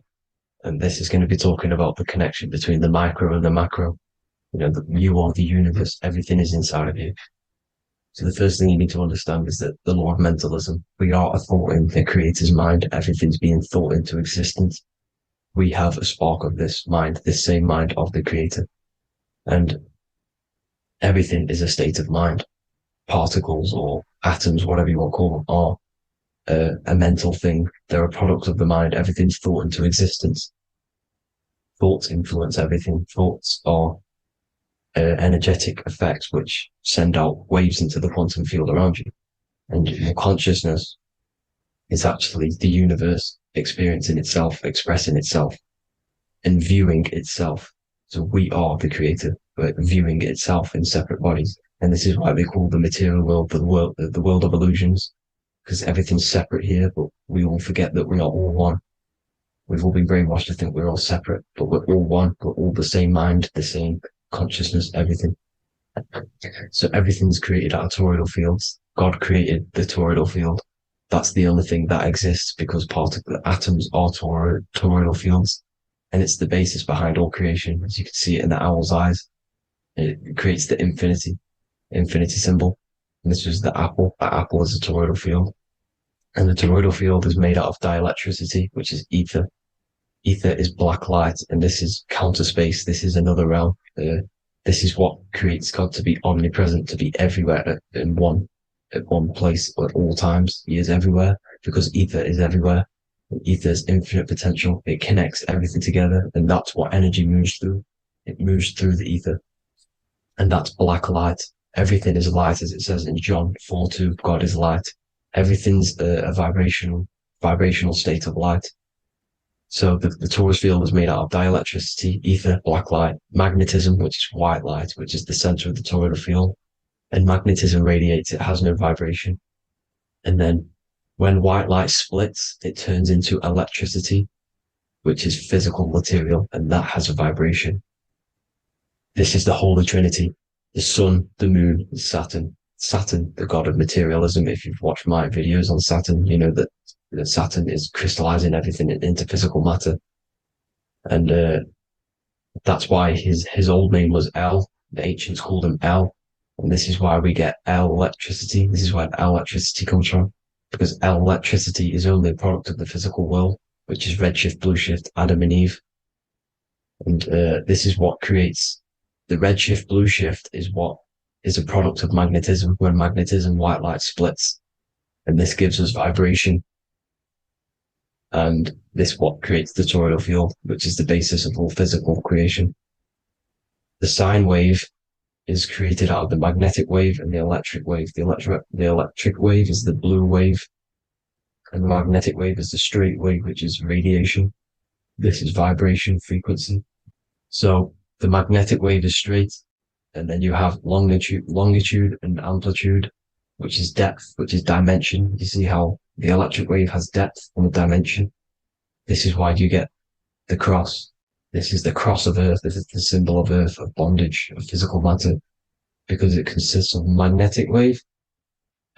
[SPEAKER 3] And this is going to be talking about the connection between the micro and the macro. You know, you are the universe. Everything is inside of you. So the first thing you need to understand is that the law of mentalism, we are a thought in the creator's mind. Everything's being thought into existence. We have a spark of this mind, this same mind of the creator. And everything is a state of mind. Particles or atoms, whatever you want to call them, are a mental thing. They're a product of the mind. Everything's thought into existence. Thoughts influence everything. Thoughts are energetic effects which send out waves into the quantum field around you. And your consciousness is actually the universe experiencing itself, expressing itself, and viewing itself. So we are the creator, but viewing itself in separate bodies. And this is why they call the material world the world of illusions, because everything's separate here, but we all forget that we're not all one. We've all been brainwashed to think we're all separate, but we're all one. We're all the same mind, the same consciousness, everything. So everything's created out of toroidal fields. God created the toroidal field. That's the only thing that exists, because atoms are toroidal fields. And it's the basis behind all creation. As you can see it in the owl's eyes, it creates the infinity symbol. And this was the apple. That apple is a toroidal field. And the toroidal field is made out of dielectricity, which is ether. Ether is black light, and this is counter space. This is another realm. This is what creates God to be omnipresent, to be everywhere at one place at all times. He is everywhere because ether is everywhere. Ether's infinite potential. It connects everything together, and that's what energy moves through. It moves through the ether, and that's black light. Everything is light, as it says in John 4:2. God is light. Everything's a vibrational state of light. So the torus field is made out of dielectricity, ether, black light, magnetism, which is white light, which is the center of the toroidal field. And magnetism radiates, it has no vibration. And then when white light splits, it turns into electricity, which is physical material, and that has a vibration. This is the Holy Trinity, the sun, the moon, Saturn. Saturn, the god of materialism. If you've watched my videos on Saturn, you know that Saturn is crystallizing everything into physical matter. And that's why his old name was El. The ancients called him El. And this is why we get L electricity. This is where L electricity comes from. Because L electricity is only a product of the physical world, which is redshift, blueshift, Adam and Eve. And this is what creates the redshift, blueshift is what is a product of magnetism. When magnetism, white light splits. And this gives us vibration. And this what creates the toroidal field, which is the basis of all physical creation. The sine wave is created out of the magnetic wave and the electric wave. The electric wave is the blue wave, and the magnetic wave is the straight wave, which is radiation. This is vibration frequency. So the magnetic wave is straight, and then you have longitude and amplitude, which is depth, which is dimension. You see how the electric wave has depth and a dimension. This is why you get the cross. This is the cross of Earth. This is the symbol of Earth, of bondage, of physical matter, because it consists of magnetic wave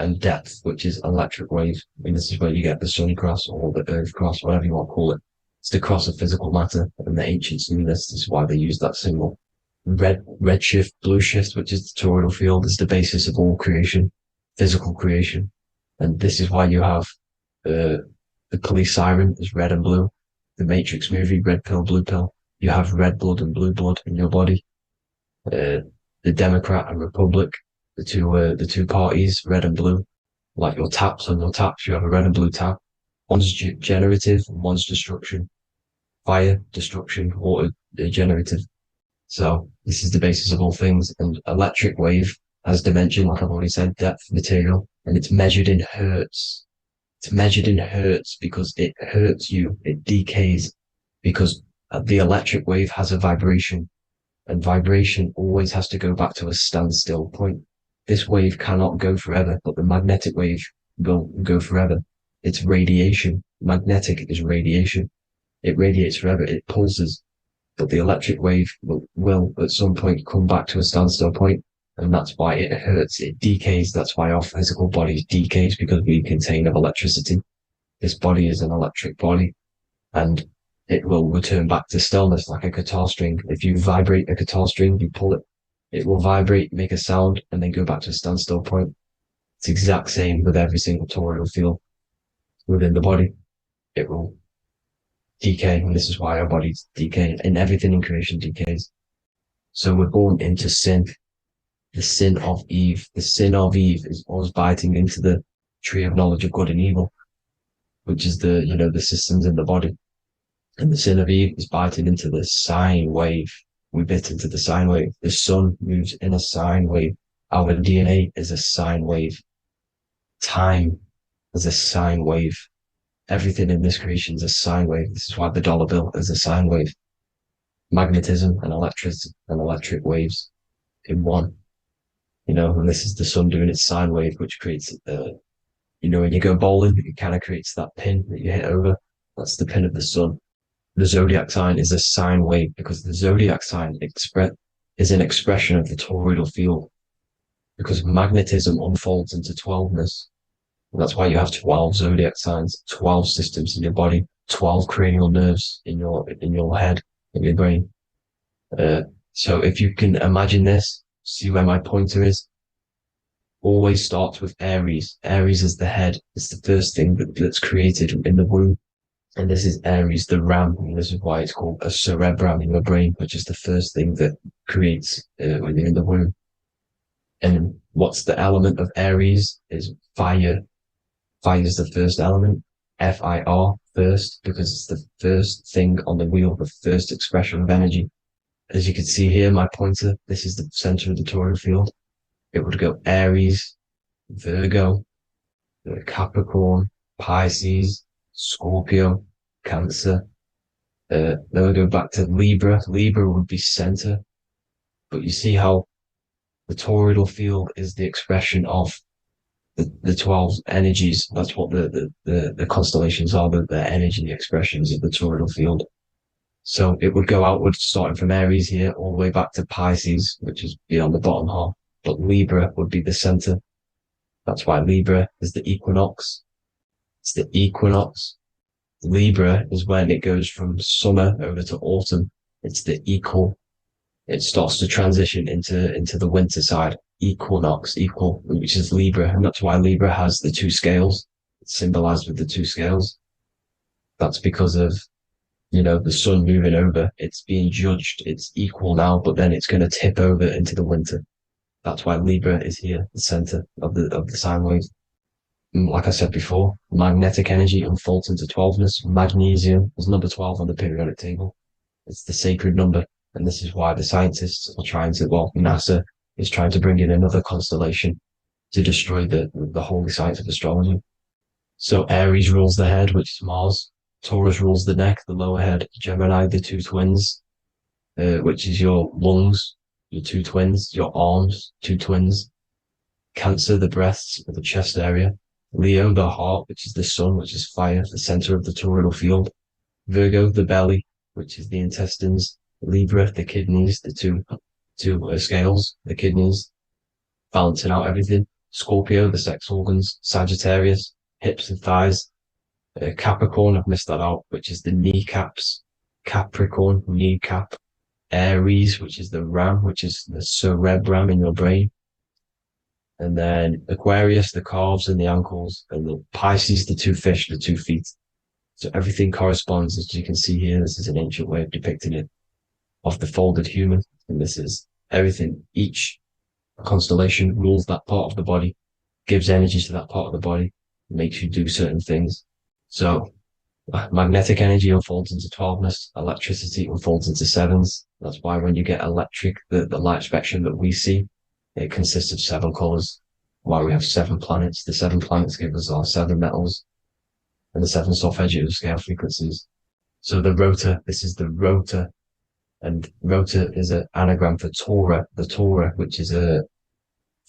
[SPEAKER 3] and depth, which is electric wave. I mean, this is where you get the sun cross or the earth cross, whatever you want to call it. It's the cross of physical matter, and the ancients knew this. This is why they used that symbol. Redshift, blueshift, which is the toroidal field, is the basis of all creation, physical creation. And this is why you have the police siren is red and blue. The Matrix movie, red pill, blue pill. You have red blood and blue blood in your body. The Democrat and Republic, the two parties, red and blue. Like your taps on your taps, you have a red and blue tap. One's generative, and one's destruction. Fire, destruction, water, generative. So this is the basis of all things. And electric wave has dimension, like I've already said, depth, material, and it's measured in hertz. It's measured in hertz because it hurts you. It decays because the electric wave has a vibration, and vibration always has to go back to a standstill point. This wave cannot go forever, but the magnetic wave will go forever. It's radiation. Magnetic is radiation. It radiates forever. It pulses, but the electric wave will at some point come back to a standstill point, and that's why it hurts. It decays. That's why our physical body decays, because we contain of electricity. This body is an electric body, and it will return back to stillness like a guitar string. If you vibrate a guitar string, you pull it, it will vibrate, make a sound, and then go back to a standstill point. It's the exact same with every single toroidal field within the body. It will decay, and this is why our bodies decay, and everything in creation decays. So we're born into sin. The sin of Eve. The sin of Eve is us biting into the tree of knowledge of good and evil, which is the systems in the body. And the sin of Eve is biting into the sine wave. We bit into the sine wave. The sun moves in a sine wave. Our DNA is a sine wave. Time is a sine wave. Everything in this creation is a sine wave. This is why the dollar bill is a sine wave. Magnetism and electric waves in one. And this is the sun doing its sine wave, which creates, when you go bowling, it kind of creates that pin that you hit over. That's the pin of the sun. The zodiac sign is a sine wave because the zodiac sign is an expression of the toroidal field, because magnetism unfolds into 12ness. And that's why you have 12 zodiac signs, 12 systems in your body, 12 cranial nerves in your head, in your brain. So if you can imagine this, see where my pointer is. Always starts with Aries. Aries is the head. It's the first thing that's created in the womb. And this is Aries, the ram. And this is why it's called a cerebrum in your brain, which is the first thing that creates when you're in the womb. And what's the element of Aries is fire. Fire is the first element. F-I-R, first, because it's the first thing on the wheel, the first expression of energy. As you can see here, my pointer, this is the center of the toroidal field. it would go Aries, Virgo, Capricorn, Pisces, Scorpio, Cancer. Then we go back to Libra. Libra would be center. But you see how the toroidal field is the expression of the 12 energies. That's what the constellations are, the energy expressions of the toroidal field. So it would go outward, starting from Aries here, all the way back to Pisces, which is beyond the bottom half. But Libra would be the center. That's why Libra is the equinox. It's the equinox. Libra is when it goes from summer over to autumn. It's the equal. It starts to transition into the winter side. Equinox, equal, which is Libra. And that's why Libra has the two scales. It's symbolized with the two scales. That's because of, the sun moving over. It's being judged. It's equal now, but then it's going to tip over into the winter. That's why Libra is here, the center of the sine wave. And like I said before, magnetic energy unfolds into 12ness. Magnesium is number 12 on the periodic table. It's the sacred number. And this is why the scientists are trying to, NASA is trying to bring in another constellation to destroy the holy science of astrology. So Aries rules the head, which is Mars. Taurus rules the neck, the lower head. Gemini, the two twins, which is your lungs, your two twins, your arms, two twins. Cancer, the breasts, or the chest area. Leo, the heart, which is the sun, which is fire, the center of the toroidal field. Virgo, the belly, which is the intestines. Libra, the kidneys, the two scales, the kidneys, balancing out everything. Scorpio, the sex organs. Sagittarius, hips and thighs. Capricorn, I've missed that out, which is the kneecaps. Capricorn, kneecap. Aries, which is the ram, which is the cerebrum in your brain. And then Aquarius, the calves and the ankles. And the Pisces, the two fish, the 2 feet. So everything corresponds, as you can see here. This is an ancient way of depicting it, of the folded human. And this is everything. Each constellation rules that part of the body, gives energy to that part of the body, makes you do certain things. So magnetic energy unfolds into 12ness, electricity unfolds into 7s. That's why when you get electric, the light spectrum that we see, it consists of 7 colors. Why we have 7 planets. The 7 planets give us our 7 metals and the 7 solfeggio scale frequencies. So the rotor, this is the rotor. And rotor is an anagram for Torah, the Torah, which is I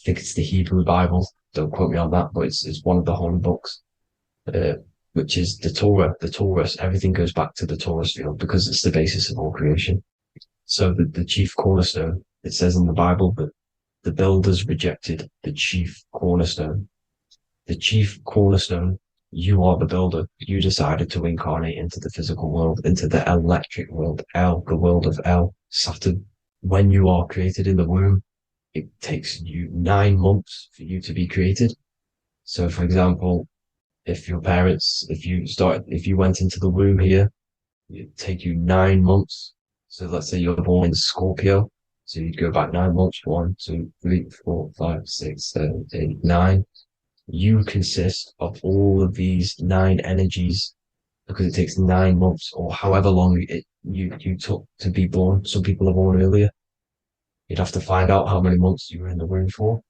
[SPEAKER 3] think it's the Hebrew Bible. Don't quote me on that, but it's one of the holy books, which is the Torah, the Taurus. Everything goes back to the Taurus field because it's the basis of all creation. So the chief cornerstone, it says in the Bible that the builders rejected the chief cornerstone. The chief cornerstone, you are the builder. You decided to incarnate into the physical world, into the electric world, the world of Saturn. When you are created in the womb, it takes you 9 months for you to be created. So, for example, if you went into the womb here, it'd take you 9 months. So let's say you're born in Scorpio. So you'd go back 9 months, 1, 2, 3, 4, 5, 6, 7, 8, 9. You consist of all of these 9 energies because it takes 9 months or however long you took to be born. Some people are born earlier. You'd have to find out how many months you were in the womb for.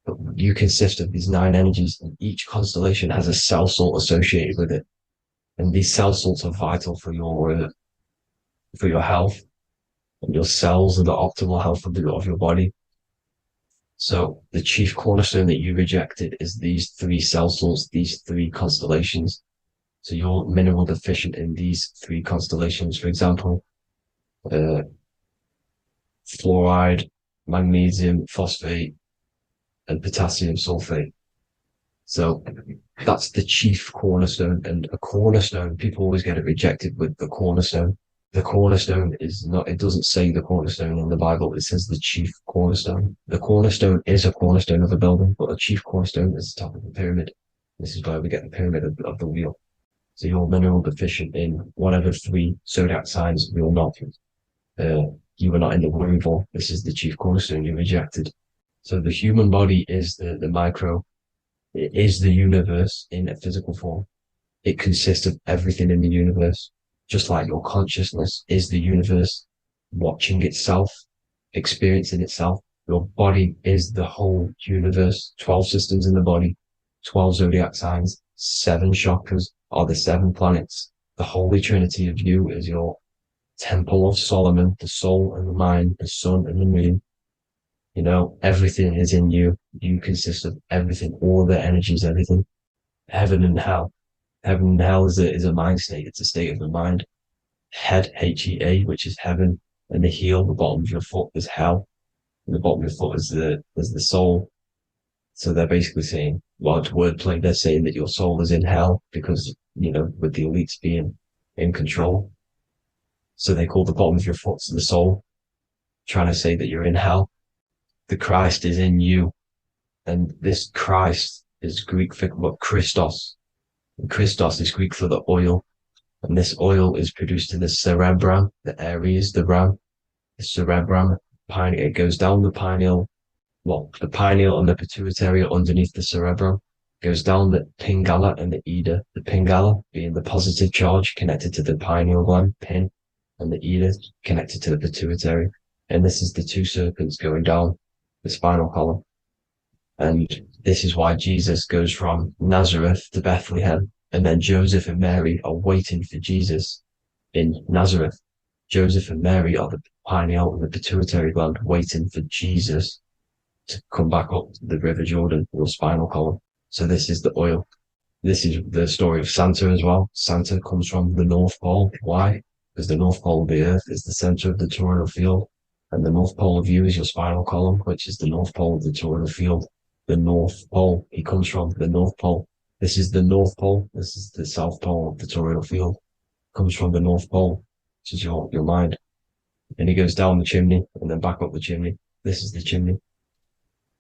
[SPEAKER 3] But you consist of these 9 energies, and each constellation has a cell salt associated with it. And these cell salts are vital for your health, and your cells are the optimal health of your body. So the chief cornerstone that you rejected is these 3 cell salts, these 3 constellations. So you're mineral deficient in these 3 constellations. For example, fluoride, magnesium, phosphate, and potassium sulfate. So that's the chief cornerstone. And a cornerstone, people always get it rejected with the cornerstone. The cornerstone is not, it doesn't say the cornerstone in the Bible. It says the chief cornerstone. The cornerstone is a cornerstone of a building, but a chief cornerstone is the top of the pyramid. This is where we get the pyramid of the wheel. So you're mineral deficient in whatever 3 zodiac signs you're not. You were not in the womb for. This is the chief cornerstone you rejected. So the human body is the micro. It is the universe in a physical form. It consists of everything in the universe. Just like your consciousness is the universe watching itself, experiencing itself. Your body is the whole universe. 12 systems in the body, 12 zodiac signs, 7 chakras are the 7 planets. The Holy Trinity of you is your Temple of Solomon, the soul and the mind, the sun and the moon. You know, everything is in you. You consist of everything, all the energies, everything. Heaven and hell. Heaven and hell is a mind state. It's a state of the mind. Head, H-E-A, which is heaven, and the heel, the bottom of your foot, is hell. And the bottom of your foot is the soul. So they're basically saying, well, it's wordplay. They're saying that your soul is in hell because, you know, with the elites being in control. So they call the bottom of your foot the soul, trying to say that you're in hell. The Christ is in you. And this Christ is Greek for what? Christos. And Christos is Greek for the oil. And this oil is produced in the cerebrum, the Aries, the ram, the cerebrum. It goes down the pineal, well, the pineal and the pituitary are underneath the cerebrum. Goes down the pingala and the ida. The pingala being the positive charge connected to the pineal gland, pin, and the ida connected to the pituitary. And this is the 2 serpents going down the spinal column. And this is why Jesus goes from Nazareth to Bethlehem, and then Joseph and Mary are waiting for Jesus in Nazareth. Joseph and Mary are the pineal and the pituitary gland waiting for Jesus to come back up the River Jordan, your spinal column. So this is the oil. This is the story of Santa as well. Santa comes from the North Pole. Why? Because the North Pole of the Earth is the center of the toroidal field, and the North Pole of you is your spinal column, which is the North Pole of the toroidal field. The North Pole, he comes from the North Pole. This is the North Pole. This is the South Pole of the toroidal field. Comes from the North Pole, which is your mind. And he goes down the chimney and then back up the chimney. This is the chimney.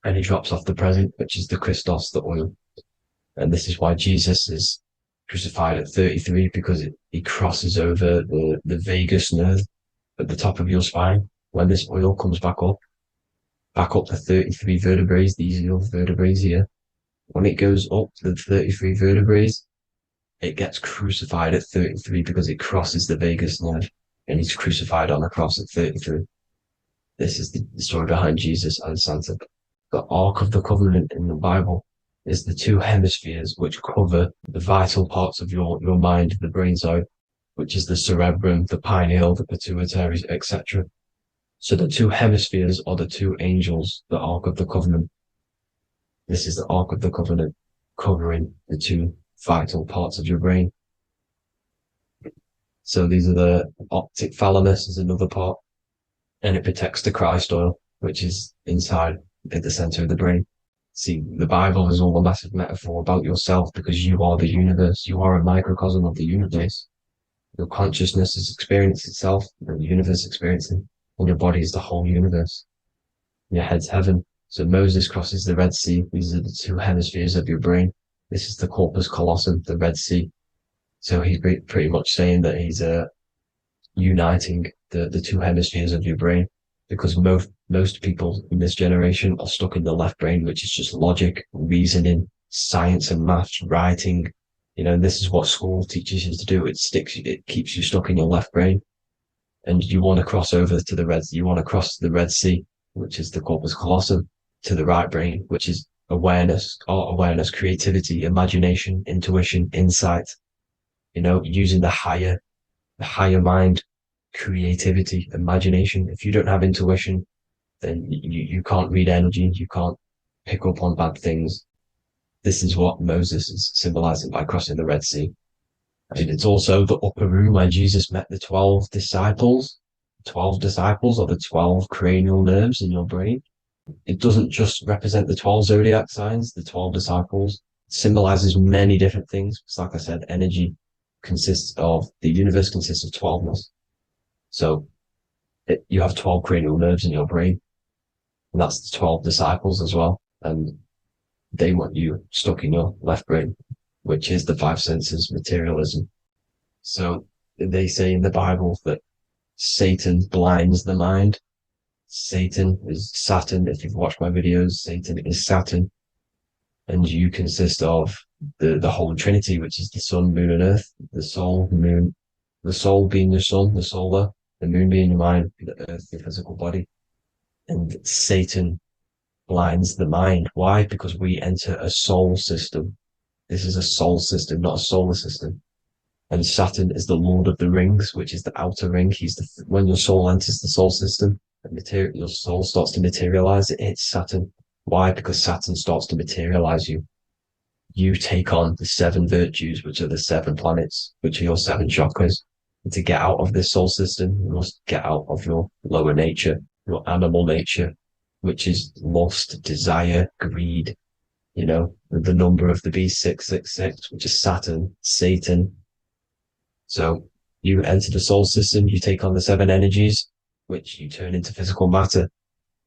[SPEAKER 3] And he drops off the present, which is the Christos, the oil. And this is why Jesus is crucified at 33, because he crosses over the vagus nerve at the top of your spine. When this oil comes back up the 33 vertebrae, these are your vertebrae here. When it goes up the 33 vertebrae, it gets crucified at 33 because it crosses the vagus nerve, and he's crucified on a cross at 33. This is the story behind Jesus and Santa. The Ark of the Covenant in the Bible is the 2 hemispheres which cover the vital parts of your mind, the brain side, which is the cerebrum, the pineal, the pituitary, etc. So the 2 hemispheres are the 2 angels, the Ark of the Covenant. This is the Ark of the Covenant covering the 2 vital parts of your brain. So these are the optic thalamus is another part, and it protects the Christ oil, which is inside at the center of the brain. See, the Bible is all a massive metaphor about yourself because you are the universe. You are a microcosm of the universe. Your consciousness is experiencing itself, and the universe experiencing, and your body is the whole universe. Your head's heaven. So Moses crosses the Red Sea. These are the 2 hemispheres of your brain. This is the corpus callosum, the Red Sea. So he's pretty much saying that he's uniting the 2 hemispheres of your brain, because most people in this generation are stuck in the left brain, which is just logic, reasoning, science and maths, writing. You know, this is what school teaches you to do. It keeps you stuck in your left brain. And you want to cross over to you want to cross the Red Sea, which is the corpus callosum, to the right brain, which is awareness, art awareness, creativity, imagination, intuition, insight, you know, using the higher mind, creativity, imagination. If you don't have intuition, then you can't read energy, you can't pick up on bad things. This is what Moses is symbolizing by crossing the Red Sea. And it's also the upper room where Jesus met the 12 disciples. 12 disciples are the 12 cranial nerves in your brain. It doesn't just represent the 12 zodiac signs, the 12 disciples. It symbolizes many different things. It's like I said, energy the universe consists of 12ness. So you have 12 cranial nerves in your brain, and that's the 12 disciples as well. And they want you stuck in your left brain, which is the 5 senses, materialism. So they say in the Bible that Satan blinds the mind. Satan is Saturn. If you've watched my videos, Satan is Saturn. And you consist of the whole Trinity, which is the sun, moon, and earth, the soul, the moon, the soul being your sun, the solar, the moon being your mind, the earth, your physical body. and Satan blinds the mind. Why? Because we enter a soul system. This is a soul system, not a solar system. And Saturn is the Lord of the Rings, which is the outer ring. When your soul enters the soul system, your soul starts to materialize. It hits Saturn. Why? Because Saturn starts to materialize you. You take on the 7 virtues, which are the 7 planets, which are your 7 chakras. And to get out of this soul system, you must get out of your lower nature, your animal nature, which is lust, desire, greed. The number of the beast 666, which is Saturn, Satan. So you enter the soul system, you take on the 7 energies, which you turn into physical matter.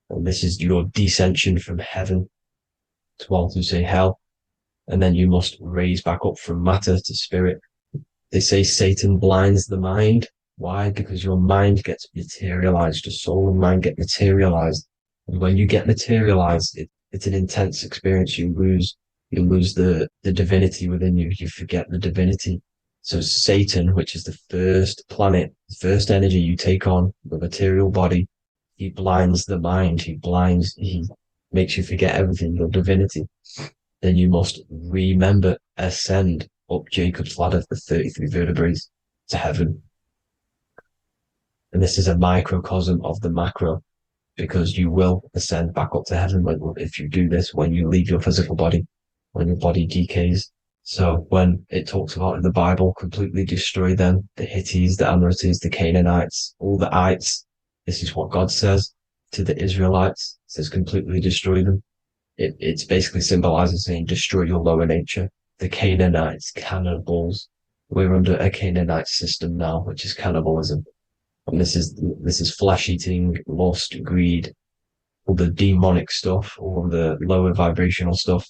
[SPEAKER 3] And this is your descension from heaven to say hell. And then you must raise back up from matter to spirit. They say Satan blinds the mind. Why? Because your mind gets materialized. Your soul and mind get materialized. And when you get materialized, it's an intense experience. You lose the divinity within you. You forget the divinity. So Satan, which is the first planet, the first energy you take on, the material body, he blinds the mind. He makes you forget everything, your divinity. Then you must remember, ascend up Jacob's ladder, the 33 vertebrae, to heaven. And this is a microcosm of the macro, because you will ascend back up to heaven if you do this, when you leave your physical body, when your body decays. So when it talks about in the Bible, completely destroy them, the Hittites, the Amorites, the Canaanites, all the ites, this is what God says to the Israelites. It says completely destroy them. It's basically symbolizing saying destroy your lower nature. The Canaanites, cannibals. We're under a Canaanite system now, which is cannibalism. And this is flesh eating, lust, greed, all the demonic stuff, all the lower vibrational stuff,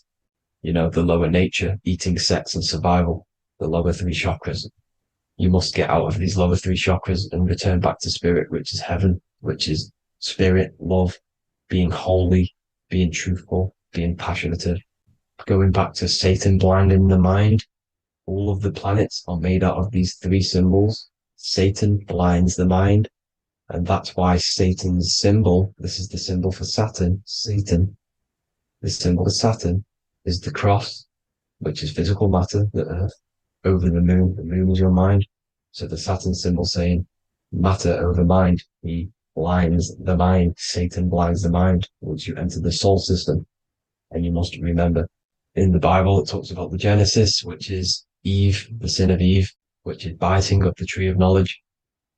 [SPEAKER 3] the lower nature, eating, sex, and survival, the lower 3 chakras. You must get out of these lower 3 chakras and return back to spirit, which is heaven, which is spirit, love, being holy, being truthful, being passionate. Going back to Satan blinding the mind, all of the planets are made out of these 3 symbols. Satan blinds the mind, and that's why Satan's symbol, this is the symbol for Saturn, Satan, the symbol of Saturn is the cross, which is physical matter, the earth, over the moon is your mind. So the Saturn symbol saying matter over mind, he blinds the mind, Satan blinds the mind once you enter the soul system. And you must remember, in the Bible, it talks about the Genesis, which is Eve, the sin of Eve, which is biting of the tree of knowledge,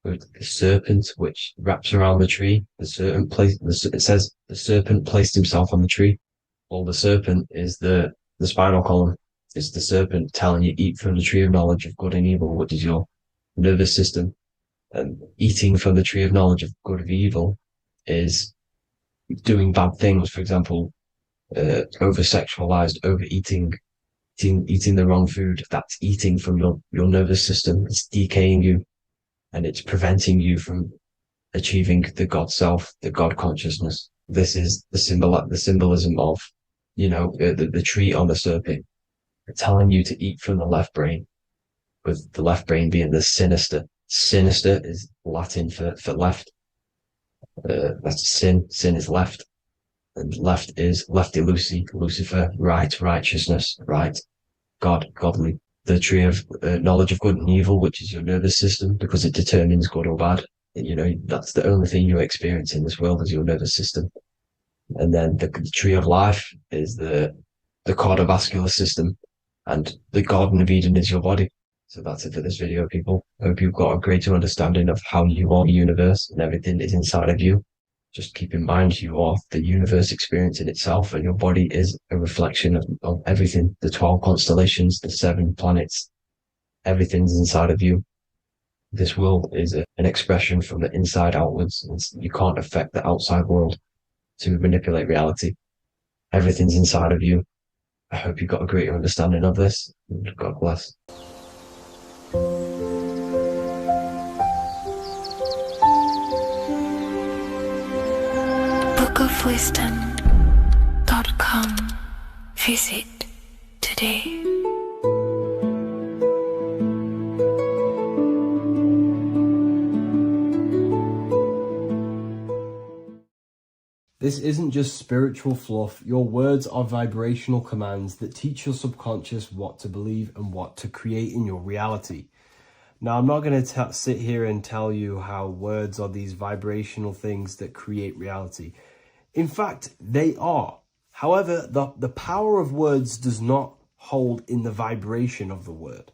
[SPEAKER 3] with the serpent, which wraps around the tree. It says the serpent placed himself on the tree. Well, the serpent is the spinal column. It's the serpent telling you eat from the tree of knowledge of good and evil, which is your nervous system. And eating from the tree of knowledge of good and evil is doing bad things. For example, over-sexualized, overeating, eating the wrong food. That's eating from your nervous system. It's decaying you, and it's preventing you from achieving the God self, the God consciousness. This is the symbolism of, the tree on the serpent, telling you to eat from the left brain, with the left brain being the sinister. Sinister is Latin for left. That's sin. Sin is left. And left is lefty Lucy, Lucifer, right, righteousness, right, God, godly. The tree of knowledge of good and evil, which is your nervous system, because it determines good or bad. That's the only thing you experience in this world is your nervous system. And then the tree of life is the cardiovascular system, and the Garden of Eden is your body. So that's it for this video, people. I hope you've got a greater understanding of how you are the universe and everything is inside of you. Just keep in mind you are the universe experience in itself, and your body is a reflection of everything. The 12 constellations, the 7 planets, everything's inside of you. This world is an expression from the inside outwards. You can't affect the outside world to manipulate reality. Everything's inside of you. I hope you got a greater understanding of this. God bless.
[SPEAKER 2] bookofwisdom.com. Visit today.
[SPEAKER 6] This isn't just spiritual fluff. Your words are vibrational commands that teach your subconscious what to believe and what to create in your reality. Now, I'm not going to sit here and tell you how words are these vibrational things that create reality. In fact, they are. However, the power of words does not hold in the vibration of the word.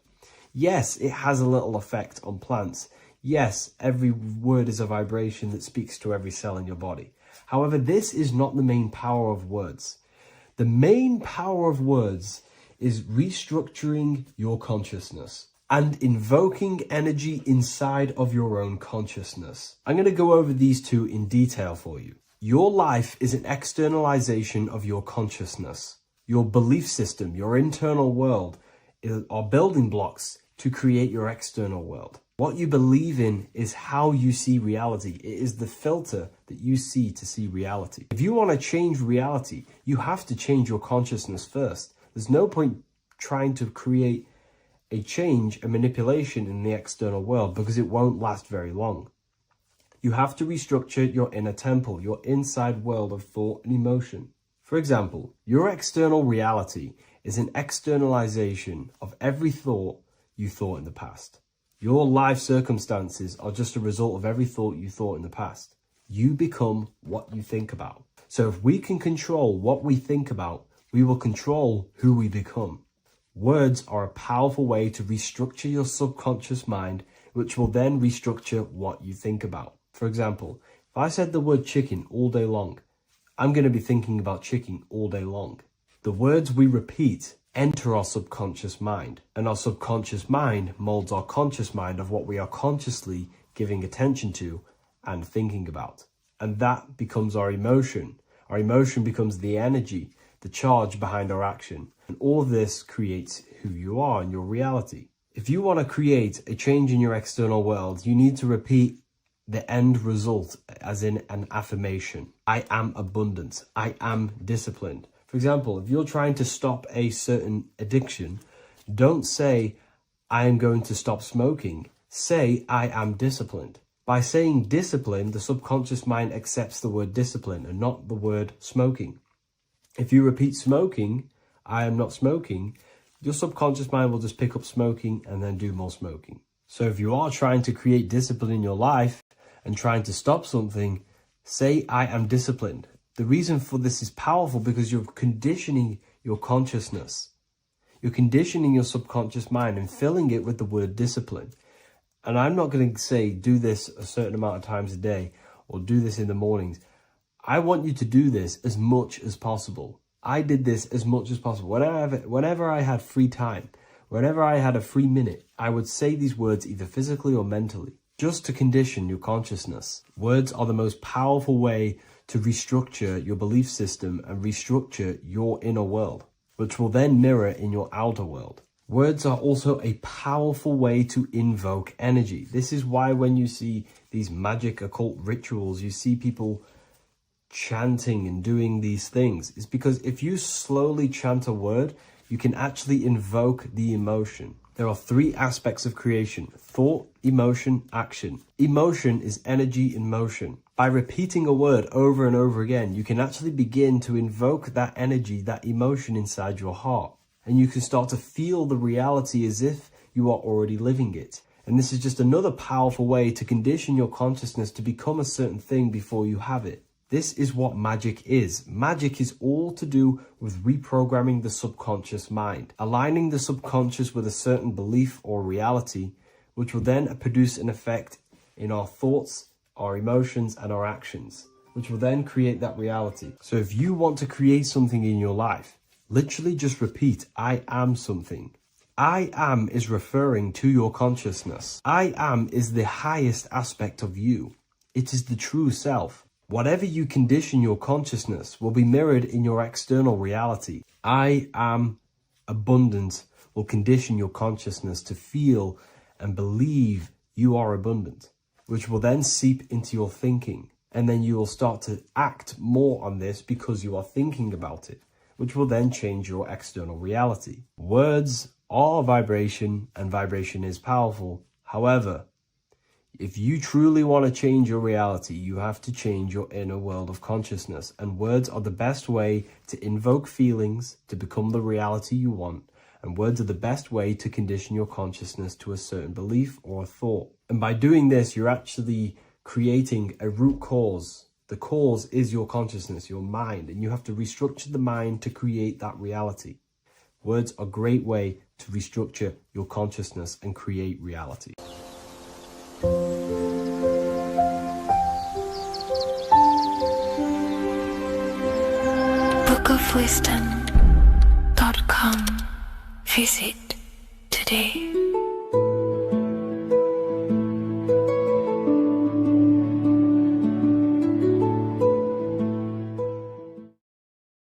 [SPEAKER 6] Yes, it has a little effect on plants. Yes, every word is a vibration that speaks to every cell in your body. However, this is not the main power of words. The main power of words is restructuring your consciousness and invoking energy inside of your own consciousness. I'm going to go over these two in detail for you. Your life is an externalization of your consciousness. Your belief system, your internal world, are building blocks to create your external world. What you believe in is how you see reality. It is the filter that you see to see reality. If you want to change reality, you have to change your consciousness first. There's no point trying to create a change, a manipulation in the external world, because it won't last very long. You have to restructure your inner temple, your inside world of thought and emotion. For example, your external reality is an externalization of every thought you thought in the past. Your life circumstances are just a result of every thought you thought in the past. You become what you think about. So if we can control what we think about, we will control who we become. Words are a powerful way to restructure your subconscious mind, which will then restructure what you think about. For example, if I said the word chicken all day long, I'm going to be thinking about chicken all day long. The words we repeat enter our subconscious mind, and our subconscious mind molds our conscious mind of what we are consciously giving attention to and thinking about. And that becomes our emotion. Our emotion becomes the energy, the charge behind our action. And all this creates who you are in your reality. If you want to create a change in your external world, you need to repeat the end result as in an affirmation. I am abundant. I am disciplined. For example, if you're trying to stop a certain addiction, don't say, I am going to stop smoking. Say, I am disciplined. By saying discipline, the subconscious mind accepts the word discipline and not the word smoking. If you repeat smoking, I am not smoking, your subconscious mind will just pick up smoking and then do more smoking. So if you are trying to create discipline in your life and trying to stop something, say, I am disciplined. The reason for this is powerful because you're conditioning your consciousness. You're conditioning your subconscious mind and filling it with the word discipline. And I'm not going to say do this a certain amount of times a day or do this in the mornings. I want you to do this as much as possible. I did this as much as possible. Whenever I had free time, whenever I had a free minute, I would say these words either physically or mentally, just to condition your consciousness. Words are the most powerful way to restructure your belief system and restructure your inner world, which will then mirror in your outer world. Words are also a powerful way to invoke energy. This is why when you see these magic occult rituals, you see people chanting and doing these things. It's because if you slowly chant a word, you can actually invoke the emotion. There are three aspects of creation: thought, emotion, action. Emotion is energy in motion. By repeating a word over and over again, you can actually begin to invoke that energy, that emotion inside your heart. And you can start to feel the reality as if you are already living it. And this is just another powerful way to condition your consciousness to become a certain thing before you have it. This is what magic is. Magic is all to do with reprogramming the subconscious mind, aligning the subconscious with a certain belief or reality, which will then produce an effect in our thoughts, our emotions, and our actions, which will then create that reality. So if you want to create something in your life, literally just repeat, I am something. I am is referring to your consciousness. I am is the highest aspect of you. It is the true self. Whatever you condition your consciousness will be mirrored in your external reality. I am abundant will condition your consciousness to feel and believe you are abundant, which will then seep into your thinking. And then you will start to act more on this because you are thinking about it, which will then change your external reality. Words are vibration, and vibration is powerful. However,
[SPEAKER 1] If you truly want to change your reality, you have to change your inner world of consciousness. And words are the best way to invoke feelings to become the reality you want. And words are the best way to condition your consciousness to a certain belief or a thought. And by doing this, you're actually creating a root cause. The cause is your consciousness, your mind, and you have to restructure the mind to create that reality. Words are a great way to restructure your consciousness and create reality.
[SPEAKER 2] bookofwisdom.com. Visit today.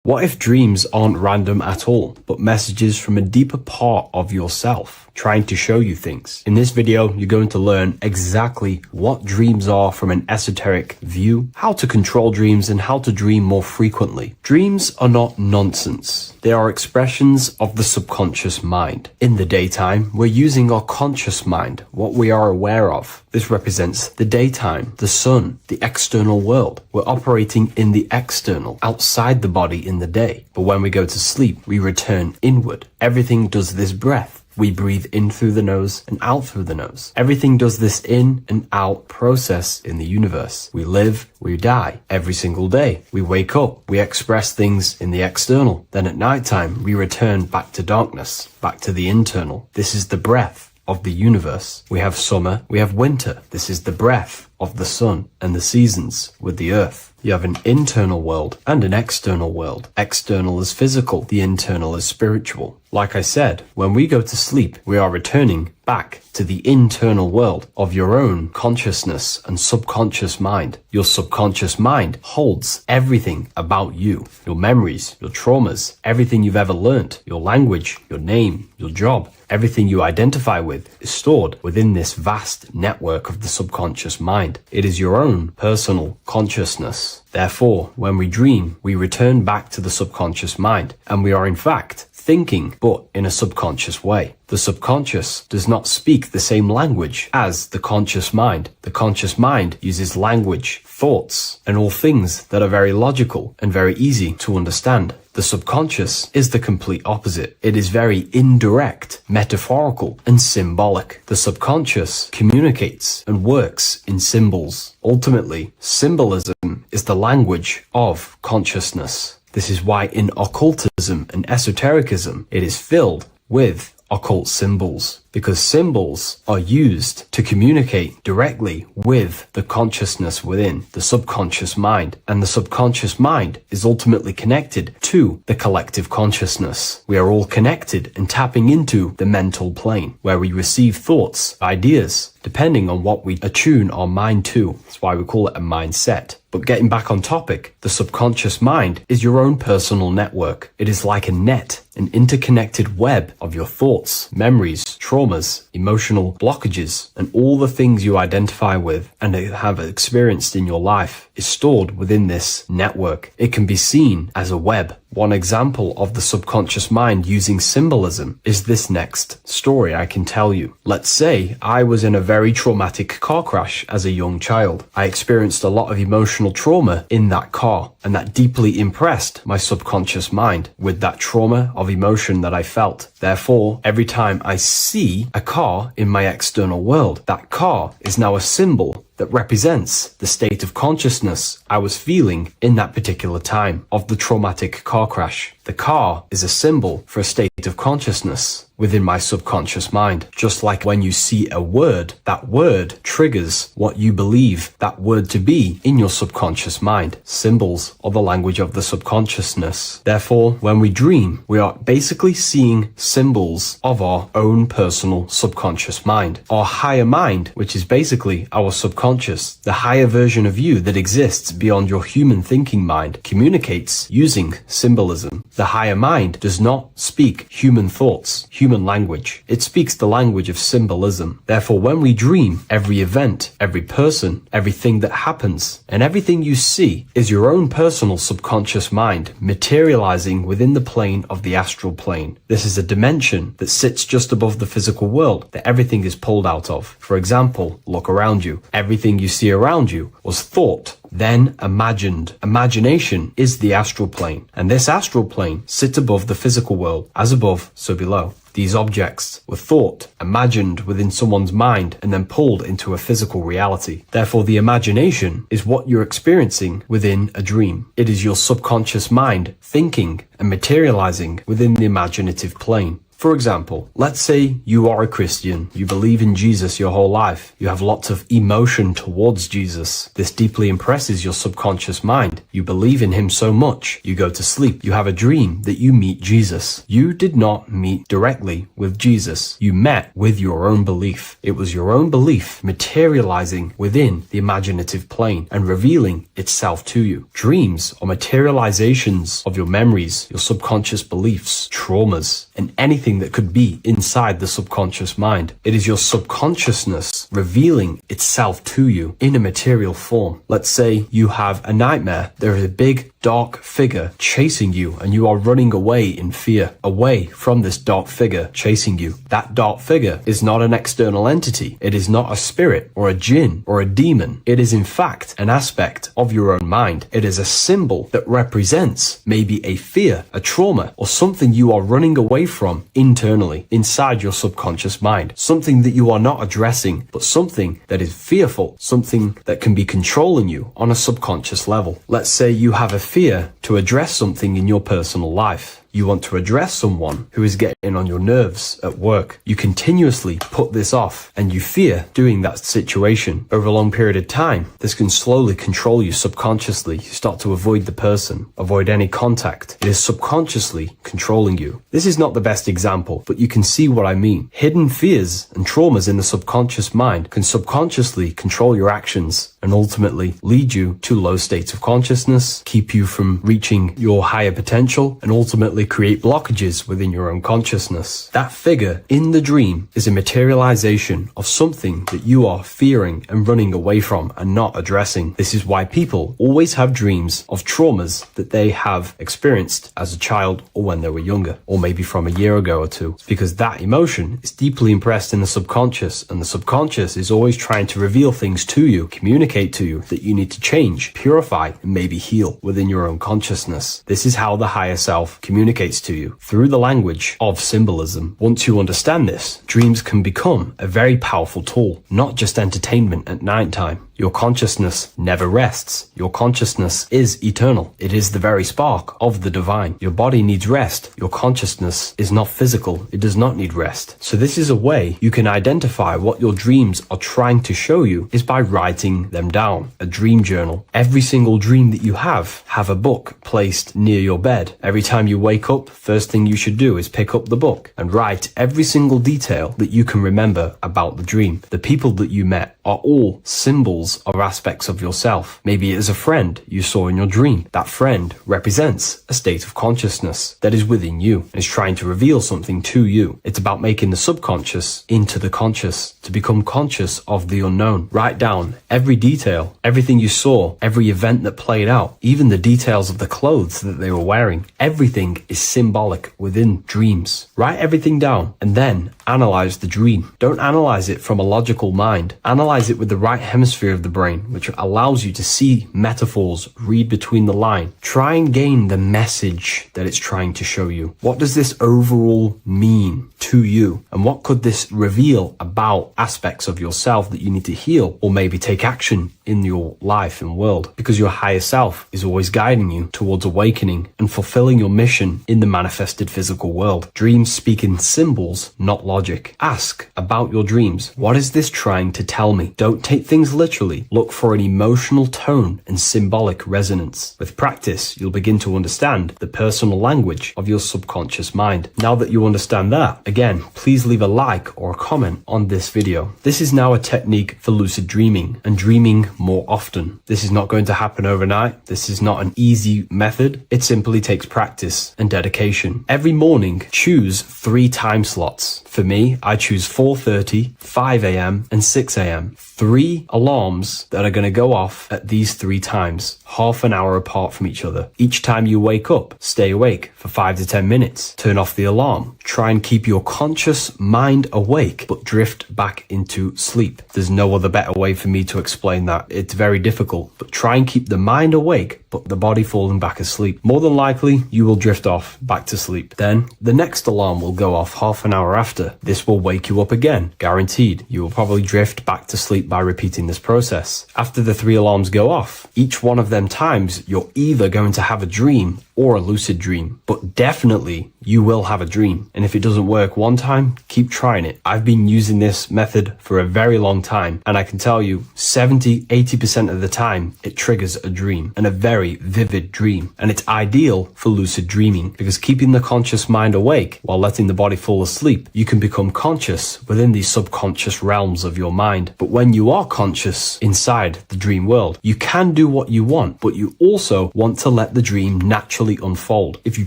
[SPEAKER 1] What if dreams aren't random at all, but messages from a deeper part of yourself, trying to show you things? In this video, you're going to learn exactly what dreams are from an esoteric view, how to control dreams, and how to dream more frequently. Dreams are not nonsense. They are expressions of the subconscious mind. In the daytime, we're using our conscious mind, what we are aware of. This represents the daytime, the sun, the external world. We're operating in the external, outside the body in the day. But when we go to sleep, we return inward. Everything does this breath. We breathe in through the nose and out through the nose. Everything does this in and out process in the universe. We live, we die every single day. We wake up, we express things in the external. Then at nighttime, we return back to darkness, back to the internal. This is the breath of the universe. We have summer, we have winter. This is the breath of the sun and the seasons with the earth. You have an internal world and an external world. External is physical, the internal is spiritual. Like I said, when we go to sleep, we are returning back to the internal world of your own consciousness and subconscious mind. Your subconscious mind holds everything about you, your memories, your traumas, everything you've ever learnt, your language, your name, your job. Everything you identify with is stored within this vast network of the subconscious mind. It is your own personal consciousness. Therefore, when we dream, we return back to the subconscious mind, and we are in fact thinking, but in a subconscious way. The subconscious does not speak the same language as the conscious mind. The conscious mind uses language, thoughts, and all things that are very logical and very easy to understand. The subconscious is the complete opposite. It is very indirect, metaphorical, and symbolic. The subconscious communicates and works in symbols. Ultimately, symbolism is the language of consciousness. This is why in occultism and esotericism, it is filled with occult symbols, because symbols are used to communicate directly with the consciousness within the subconscious mind, and the subconscious mind is ultimately connected to the collective consciousness. We are all connected and tapping into the mental plane, where we receive thoughts, ideas, depending on what we attune our mind to. That's why we call it a mindset. But getting back on topic, the subconscious mind is your own personal network. It is like a net, an interconnected web of your thoughts, memories, traumas, emotional blockages, and all the things you identify with and have experienced in your life is stored within this network. It can be seen as a web. One example of the subconscious mind using symbolism is this next story I can tell you. Let's say I was in a very traumatic car crash as a young child. I experienced a lot of emotional trauma in that car, and that deeply impressed my subconscious mind with that trauma of emotion that I felt. Therefore, every time I see a car in my external world, that car is now a symbol that represents the state of consciousness I was feeling in that particular time of the traumatic car crash. The car is a symbol for a state of consciousness within my subconscious mind. Just like when you see a word, that word triggers what you believe that word to be in your subconscious mind. Symbols are the language of the subconsciousness. Therefore, when we dream, we are basically seeing symbols of our own personal subconscious mind. Our higher mind, which is basically our subconscious subconscious, the higher version of you that exists beyond your human thinking mind, communicates using symbolism. The higher mind does not speak human thoughts, human language. It speaks the language of symbolism. Therefore, when we dream, every event, every person, everything that happens, and everything you see is your own personal subconscious mind materializing within the plane of the astral plane. This is a dimension that sits just above the physical world that everything is pulled out of. For example, look around you. Everything you see around you was thought, then imagined. Imagination is the astral plane, and this astral plane sits above the physical world. As above, so below. These objects were thought, imagined within someone's mind, and then pulled into a physical reality. Therefore, the imagination is what you're experiencing within a dream. It is your subconscious mind thinking and materializing within the imaginative plane. For example, let's say you are a Christian, you believe in Jesus your whole life, you have lots of emotion towards Jesus. This deeply impresses your subconscious mind. You believe in him so much, you go to sleep, you have a dream that you meet Jesus. You did not meet directly with Jesus, you met with your own belief. It was your own belief materializing within the imaginative plane and revealing itself to you. Dreams are materializations of your memories, your subconscious beliefs, traumas, and anything that could be inside the subconscious mind. It is your subconsciousness revealing itself to you in a material form. Let's say you have a nightmare. There is a big dark figure chasing you and you are running away in fear, away from this dark figure chasing you. That dark figure is not an external entity. It is not a spirit or a jinn or a demon. It is in fact an aspect of your own mind. It is a symbol that represents maybe a fear, a trauma, or something you are running away from internally, inside your subconscious mind. Something that you are not addressing, but something that is fearful, something that can be controlling you on a subconscious level. Let's say you have a fear to address something in your personal life. You want to address someone who is getting on your nerves at work. You continuously put this off and you fear doing that situation. Over a long period of time, this can slowly control you subconsciously. You start to avoid the person, avoid any contact. It is subconsciously controlling you. This is not the best example, but you can see what I mean. Hidden fears and traumas in the subconscious mind can subconsciously control your actions and ultimately lead you to low states of consciousness, keep you from reaching your higher potential, and ultimately create blockages within your own consciousness. That figure in the dream is a materialization of something that you are fearing and running away from and not addressing. This is why people always have dreams of traumas that they have experienced as a child or when they were younger, or maybe from a year ago or two. It's because that emotion is deeply impressed in the subconscious, and the subconscious is always trying to reveal things to you, communicate to you that you need to change, purify, and maybe heal within your own consciousness. This is how the higher self communicates to you, through the language of symbolism. Once you understand this, dreams can become a very powerful tool, not just entertainment at nighttime. Your consciousness never rests. Your consciousness is eternal. It is the very spark of the divine. Your body needs rest. Your consciousness is not physical. It does not need rest. So this is a way you can identify what your dreams are trying to show you is by writing them down. A dream journal. Every single dream that you have a book placed near your bed. Every time you wake up, first thing you should do is pick up the book and write every single detail that you can remember about the dream. The people that you met are all symbols or aspects of yourself. Maybe it is a friend you saw in your dream. That friend represents a state of consciousness that is within you and is trying to reveal something to you. It's about making the subconscious into the conscious, to become conscious of the unknown. Write down every detail, everything you saw, every event that played out, even the details of the clothes that they were wearing. Everything is symbolic within dreams. Write everything down and then analyze the dream. Don't analyze it from a logical mind. Analyze it with the right hemisphere of the brain, which allows you to see metaphors, read between the line. Try and gain the message that it's trying to show you. What does this overall mean to you? And what could this reveal about aspects of yourself that you need to heal or maybe take action in your life and world, because your higher self is always guiding you towards awakening and fulfilling your mission in the manifested physical world. Dreams speak in symbols, not logic. Ask about your dreams. What is this trying to tell me? Don't take things literally. Look for an emotional tone and symbolic resonance. With practice, you'll begin to understand the personal language of your subconscious mind. Now that you understand that, again, please leave a like or a comment on this video. This is now a technique for lucid dreaming and dreaming more often. This is not going to happen overnight. This is not an easy method. It simply takes practice and dedication. Every morning, choose 3 time slots. For me, I choose 4:30, 5 a.m. and 6 a.m. 3 alarms that are going to go off at these 3 times, half an hour apart from each other. Each time you wake up, stay awake for 5 to 10 minutes. Turn off the alarm. Try and keep your conscious mind awake, but drift back into sleep. There's no other better way for me to explain that. It's very difficult, but try and keep the mind awake, but the body falling back asleep. More than likely, you will drift off back to sleep. Then the next alarm will go off half an hour after. This will wake you up again, guaranteed. You will probably drift back to sleep by repeating this process. After the 3 alarms go off, each one of them times, you're either going to have a dream or a lucid dream, but definitely you will have a dream. And if it doesn't work one time, keep trying it. I've been using this method for a very long time, and I can tell you 70-80% of the time it triggers a dream, and a very vivid dream. And it's ideal for lucid dreaming because keeping the conscious mind awake while letting the body fall asleep, you can become conscious within these subconscious realms of your mind. But when you are conscious inside the dream world, you can do what you want, but you also want to let the dream naturally unfold. If you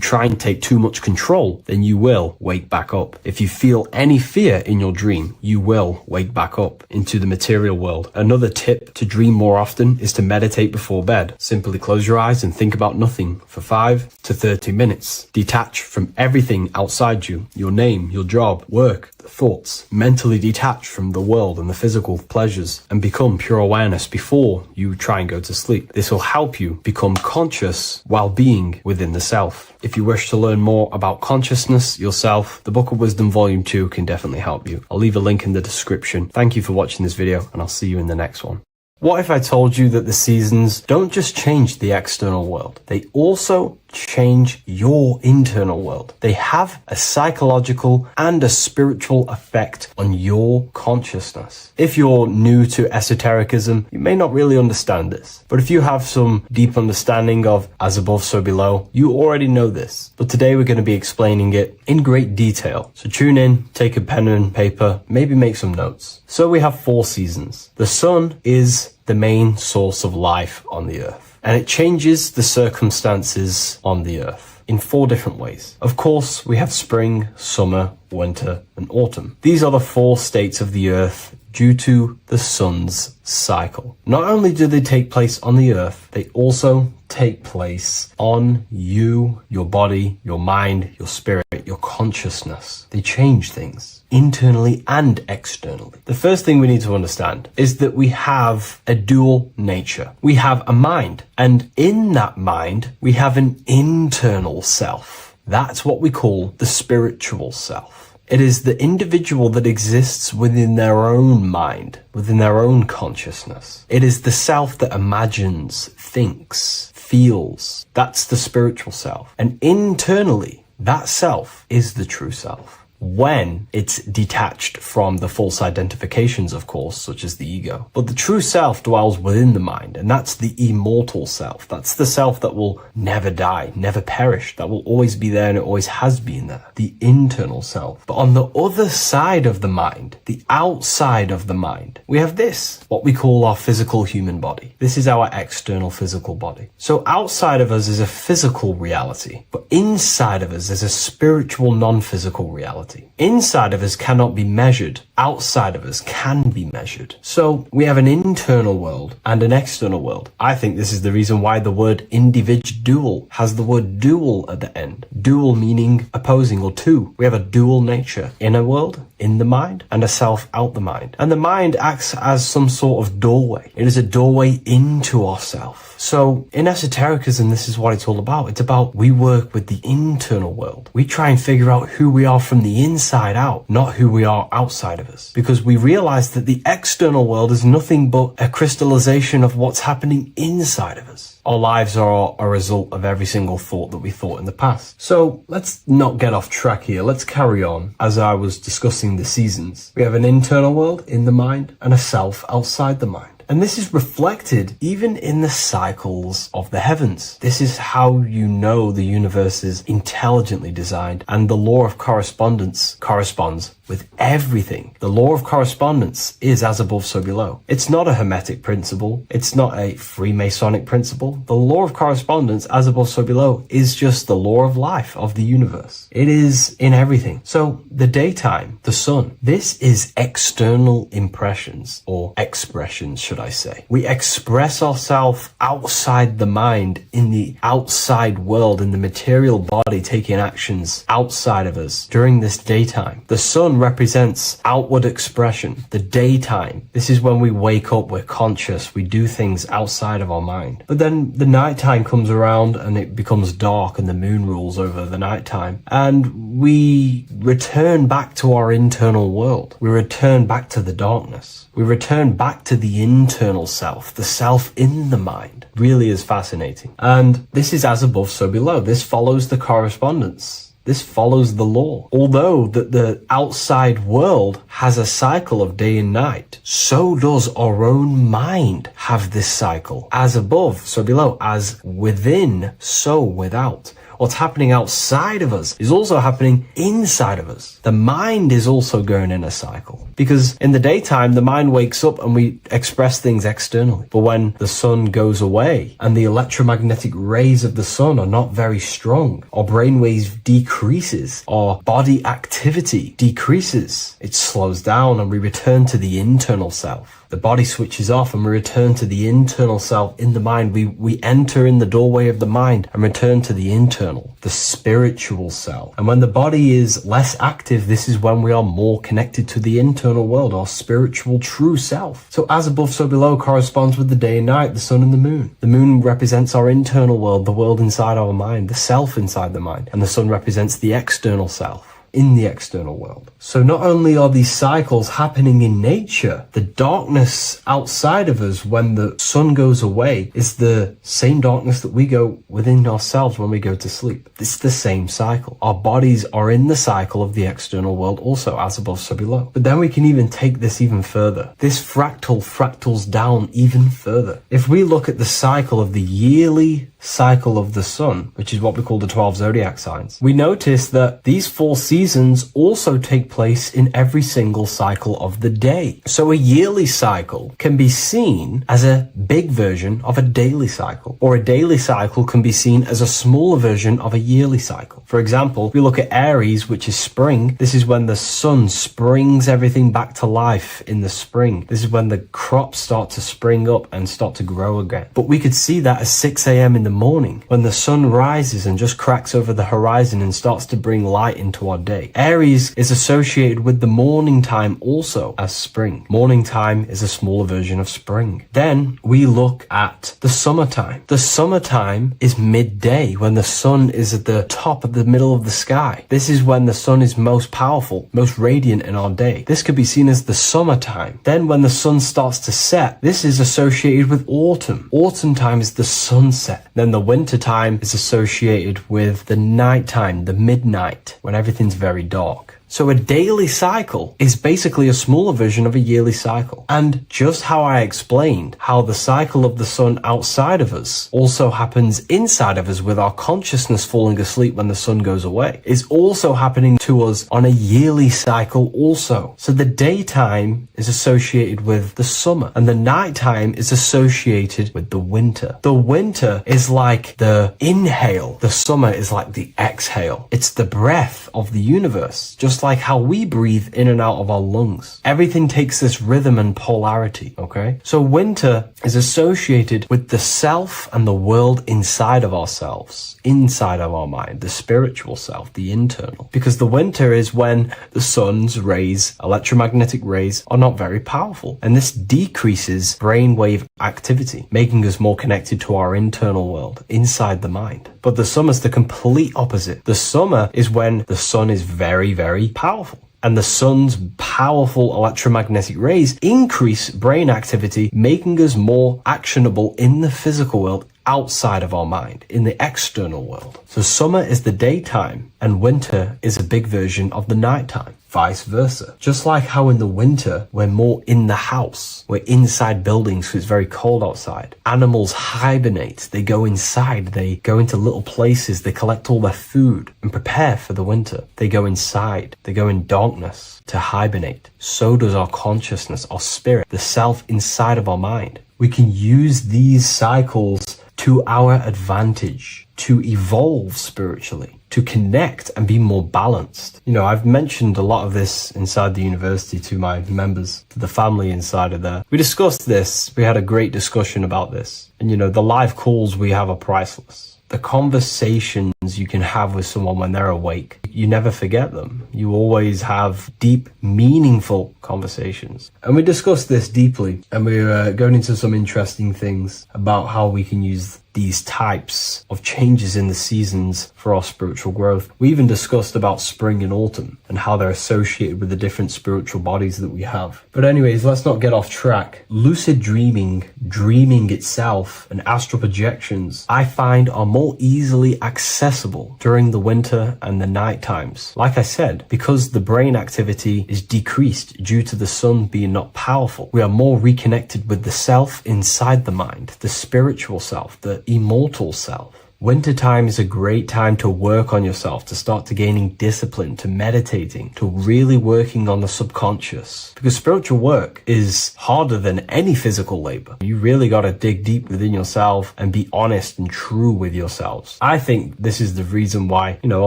[SPEAKER 1] try and take too much control, then you will wake back up. If you feel any fear in your dream, you will wake back up into the material world. Another tip to dream more often is to meditate before bed. Simply close your eyes and think about nothing for 5 to 30 minutes. Detach from everything outside you, your name, your job, work, thoughts. Mentally detach from the world and the physical pleasures and become pure awareness before you try and go to sleep. This will help you become conscious while being within the self. If you wish to learn more about consciousness, yourself, the Book of Wisdom Volume 2 can definitely help you. I'll leave a link in the description. Thank you for watching this video, and I'll see you in the next one. What if I told you that the seasons don't just change the external world, they also change your internal world? They have a psychological and a spiritual effect on your consciousness. If you're new to esotericism, you may not really understand this. But if you have some deep understanding of as above, so below, you already know this. But today we're going to be explaining it in great detail. So tune in, take a pen and paper, maybe make some notes. So we have 4 seasons. The sun is the main source of life on the earth, and it changes the circumstances on the earth in 4 different ways. Of course, we have spring, summer, winter, and autumn. These are the 4 states of the earth due to the sun's cycle. Not only do they take place on the earth, they also take place on you, your body, your mind, your spirit, your consciousness. They change things internally and externally. The first thing we need to understand is that we have a dual nature. We have a mind, and in that mind, we have an internal self. That's what we call the spiritual self. It is the individual that exists within their own mind, within their own consciousness. It is the self that imagines, thinks, feels. That's the spiritual self. And internally, that self is the true self. When it's detached from the false identifications, of course, such as the ego. But the true self dwells within the mind, and that's the immortal self. That's the self that will never die, never perish, that will always be there, and it always has been there. The internal self. But on the other side of the mind, the outside of the mind, we have this, what we call our physical human body. This is our external physical body. So outside of us is a physical reality, but inside of us is a spiritual non-physical reality. Inside of us cannot be measured. Outside of us can be measured. So we have an internal world and an external world. I think this is the reason why the word individual has the word dual at the end. Dual meaning opposing or two. We have a dual nature. Inner world, in the mind, and a self out the mind. And the mind acts as some sort of doorway. It is a doorway into ourself. So in esotericism, this is what it's all about. It's about we work with the internal world. We try and figure out who we are from the the inside out, not who we are outside of us. Because we realize that the external world is nothing but a crystallization of what's happening inside of us. Our lives are a result of every single thought that we thought in the past. So let's not get off track here. Let's carry on. As I was discussing the seasons, we have an internal world in the mind and a self outside the mind. And this is reflected even in the cycles of the heavens. This is how you know the universe is intelligently designed, and the law of correspondence corresponds with everything. The law of correspondence is as above, so below. It's not a Hermetic principle. It's not a Freemasonic principle. The law of correspondence, as above, so below, is just the law of life of the universe. It is in everything. So the daytime, the sun, this is external impressions or expressions, should I say. We express ourselves outside the mind, in the outside world, in the material body, taking actions outside of us during this daytime. The sun represents outward expression, the daytime. This is when we wake up, we're conscious, we do things outside of our mind. But then the nighttime comes around and it becomes dark and the moon rules over the nighttime. And we return back to our internal world. We return back to the darkness. We return back to the internal self, the self in the mind. Really is fascinating. And this is as above, so below. This follows the correspondence. This follows the law. Although that the outside world has a cycle of day and night, so does our own mind have this cycle. As above, so below. As within, so without. What's happening outside of us is also happening inside of us. The mind is also going in a cycle. Because in the daytime, the mind wakes up and we express things externally. But when the sun goes away and the electromagnetic rays of the sun are not very strong, our brainwaves decreases, our body activity decreases. It slows down and we return to the internal self. The body switches off and we return to the internal self in the mind. We enter in the doorway of the mind and return to the internal, the spiritual self. And when the body is less active, this is when we are more connected to the internal world, our spiritual true self. So as above, so below corresponds with the day and night, the sun and the moon. The moon represents our internal world, the world inside our mind, the self inside the mind. And the sun represents the external self in the external world. So not only are these cycles happening in nature, the darkness outside of us when the sun goes away is the same darkness that we go within ourselves when we go to sleep. It's the same cycle. Our bodies are in the cycle of the external world also, as above, so below. But then we can even take this even further. This fractals down even further. If we look at the cycle of the yearly cycle of the sun, which is what we call the 12 zodiac signs, we notice that these 4 seasons also take place in every single cycle of the day. So a yearly cycle can be seen as a big version of a daily cycle, or a daily cycle can be seen as a smaller version of a yearly cycle. For example, if we look at Aries, which is spring, this is when the sun springs everything back to life in the spring. This is when the crops start to spring up and start to grow again. But we could see that at 6 a.m. in the morning, when the sun rises and just cracks over the horizon and starts to bring light into our day. Aries is associated with the morning time also as spring. Morning time is a smaller version of spring. Then we look at the summertime. The summertime is midday, when the sun is at the top of the middle of the sky. This is when the sun is most powerful, most radiant in our day. This could be seen as the summertime. Then when the sun starts to set, this is associated with autumn. Autumn time is the sunset. Then the winter time is associated with the nighttime, the midnight, when everything's very dark. So a daily cycle is basically a smaller version of a yearly cycle. And just how I explained how the cycle of the sun outside of us also happens inside of us with our consciousness falling asleep when the sun goes away, is also happening to us on a yearly cycle also. So the daytime is associated with the summer and the nighttime is associated with the winter. The winter is like the inhale. The summer is like the exhale. It's the breath of the universe, just like how we breathe in and out of our lungs. Everything takes this rhythm and polarity, okay? So winter is associated with the self and the world inside of ourselves, inside of our mind, the spiritual self, the internal. Because the winter is when the sun's rays, electromagnetic rays, are not very powerful. And this decreases brainwave activity, making us more connected to our internal world, inside the mind. But the summer's the complete opposite. The summer is when the sun is very, very very powerful. And the sun's powerful electromagnetic rays increase brain activity, making us more actionable in the physical world outside of our mind, in the external world. So summer is the daytime and winter is a big version of the nighttime. Vice versa. Just like how in the winter, we're more in the house. We're inside buildings because it's very cold outside. Animals hibernate. They go inside. They go into little places. They collect all their food and prepare for the winter. They go inside. They go in darkness to hibernate. So does our consciousness, our spirit, the self inside of our mind. We can use these cycles to our advantage, to evolve spiritually, to connect and be more balanced. You know, I've mentioned a lot of this inside the university to my members, to the family inside of there. We discussed this. We had a great discussion about this. And, you know, the live calls we have are priceless. The conversations you can have with someone when they're awake, you never forget them. You always have deep, meaningful conversations. And we discussed this deeply, and we're going into some interesting things about how we can use these types of changes in the seasons for our spiritual growth. We even discussed about spring and autumn and how they're associated with the different spiritual bodies that we have. But anyways, let's not get off track. Lucid dreaming, dreaming itself, and astral projections, I find are more easily accessible during the winter and the night times. Like I said, because the brain activity is decreased due to the sun being not powerful, we are more reconnected with the self inside the mind, the spiritual self, the immortal self. Wintertime is a great time to work on yourself, to start to gaining discipline, to meditating, to really working on the subconscious. Because spiritual work is harder than any physical labor. You really got to dig deep within yourself and be honest and true with yourselves. I think this is the reason why, you know, a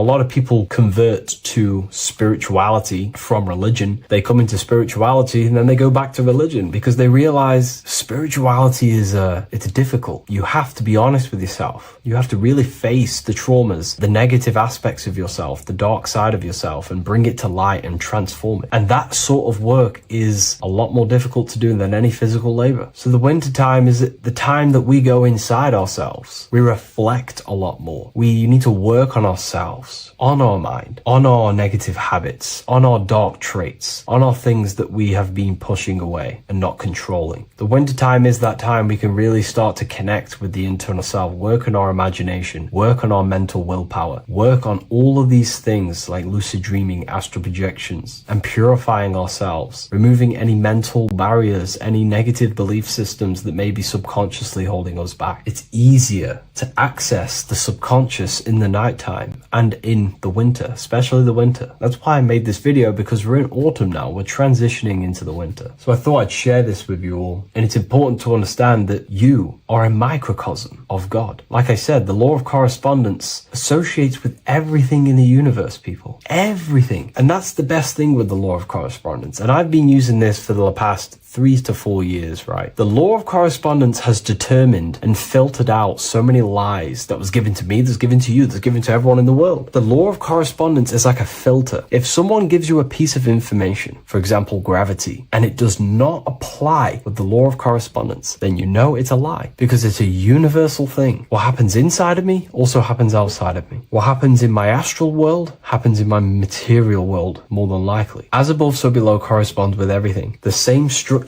[SPEAKER 1] lot of people convert to spirituality from religion. They come into spirituality and then they go back to religion because they realize spirituality is it's difficult. You have to be honest with yourself. You have to really face the traumas, the negative aspects of yourself, the dark side of yourself, and bring it to light and transform it. And that sort of work is a lot more difficult to do than any physical labor. So the winter time is the time that we go inside ourselves. We reflect a lot more. We need to work on ourselves, on our mind, on our negative habits, on our dark traits, on our things that we have been pushing away and not controlling. The winter time is that time we can really start to connect with the internal self, work on our imagination, work on our mental willpower, work on all of these things like lucid dreaming, astral projections, and purifying ourselves, removing any mental barriers, any negative belief systems that may be subconsciously holding us back. It's easier to access the subconscious in the nighttime and in the winter, especially the winter. That's why I made this video, because we're in autumn now. We're transitioning into the winter. So I thought I'd share this with you all. And it's important to understand that you are a microcosm of God. Like I said, the law of correspondence associates with everything in the universe, people. Everything. And that's the best thing with the law of correspondence. And I've been using this for the past 3 to 4 years, right? The law of correspondence has determined and filtered out so many lies that was given to me, that's given to you, that's given to everyone in the world. The law of correspondence is like a filter. If someone gives you a piece of information, for example, gravity, and it does not apply with the law of correspondence, then you know it's a lie, because it's a universal thing. What happens inside of me also happens outside of me. What happens in my astral world happens in my material world, more than likely. As above, so below corresponds with everything. The same structure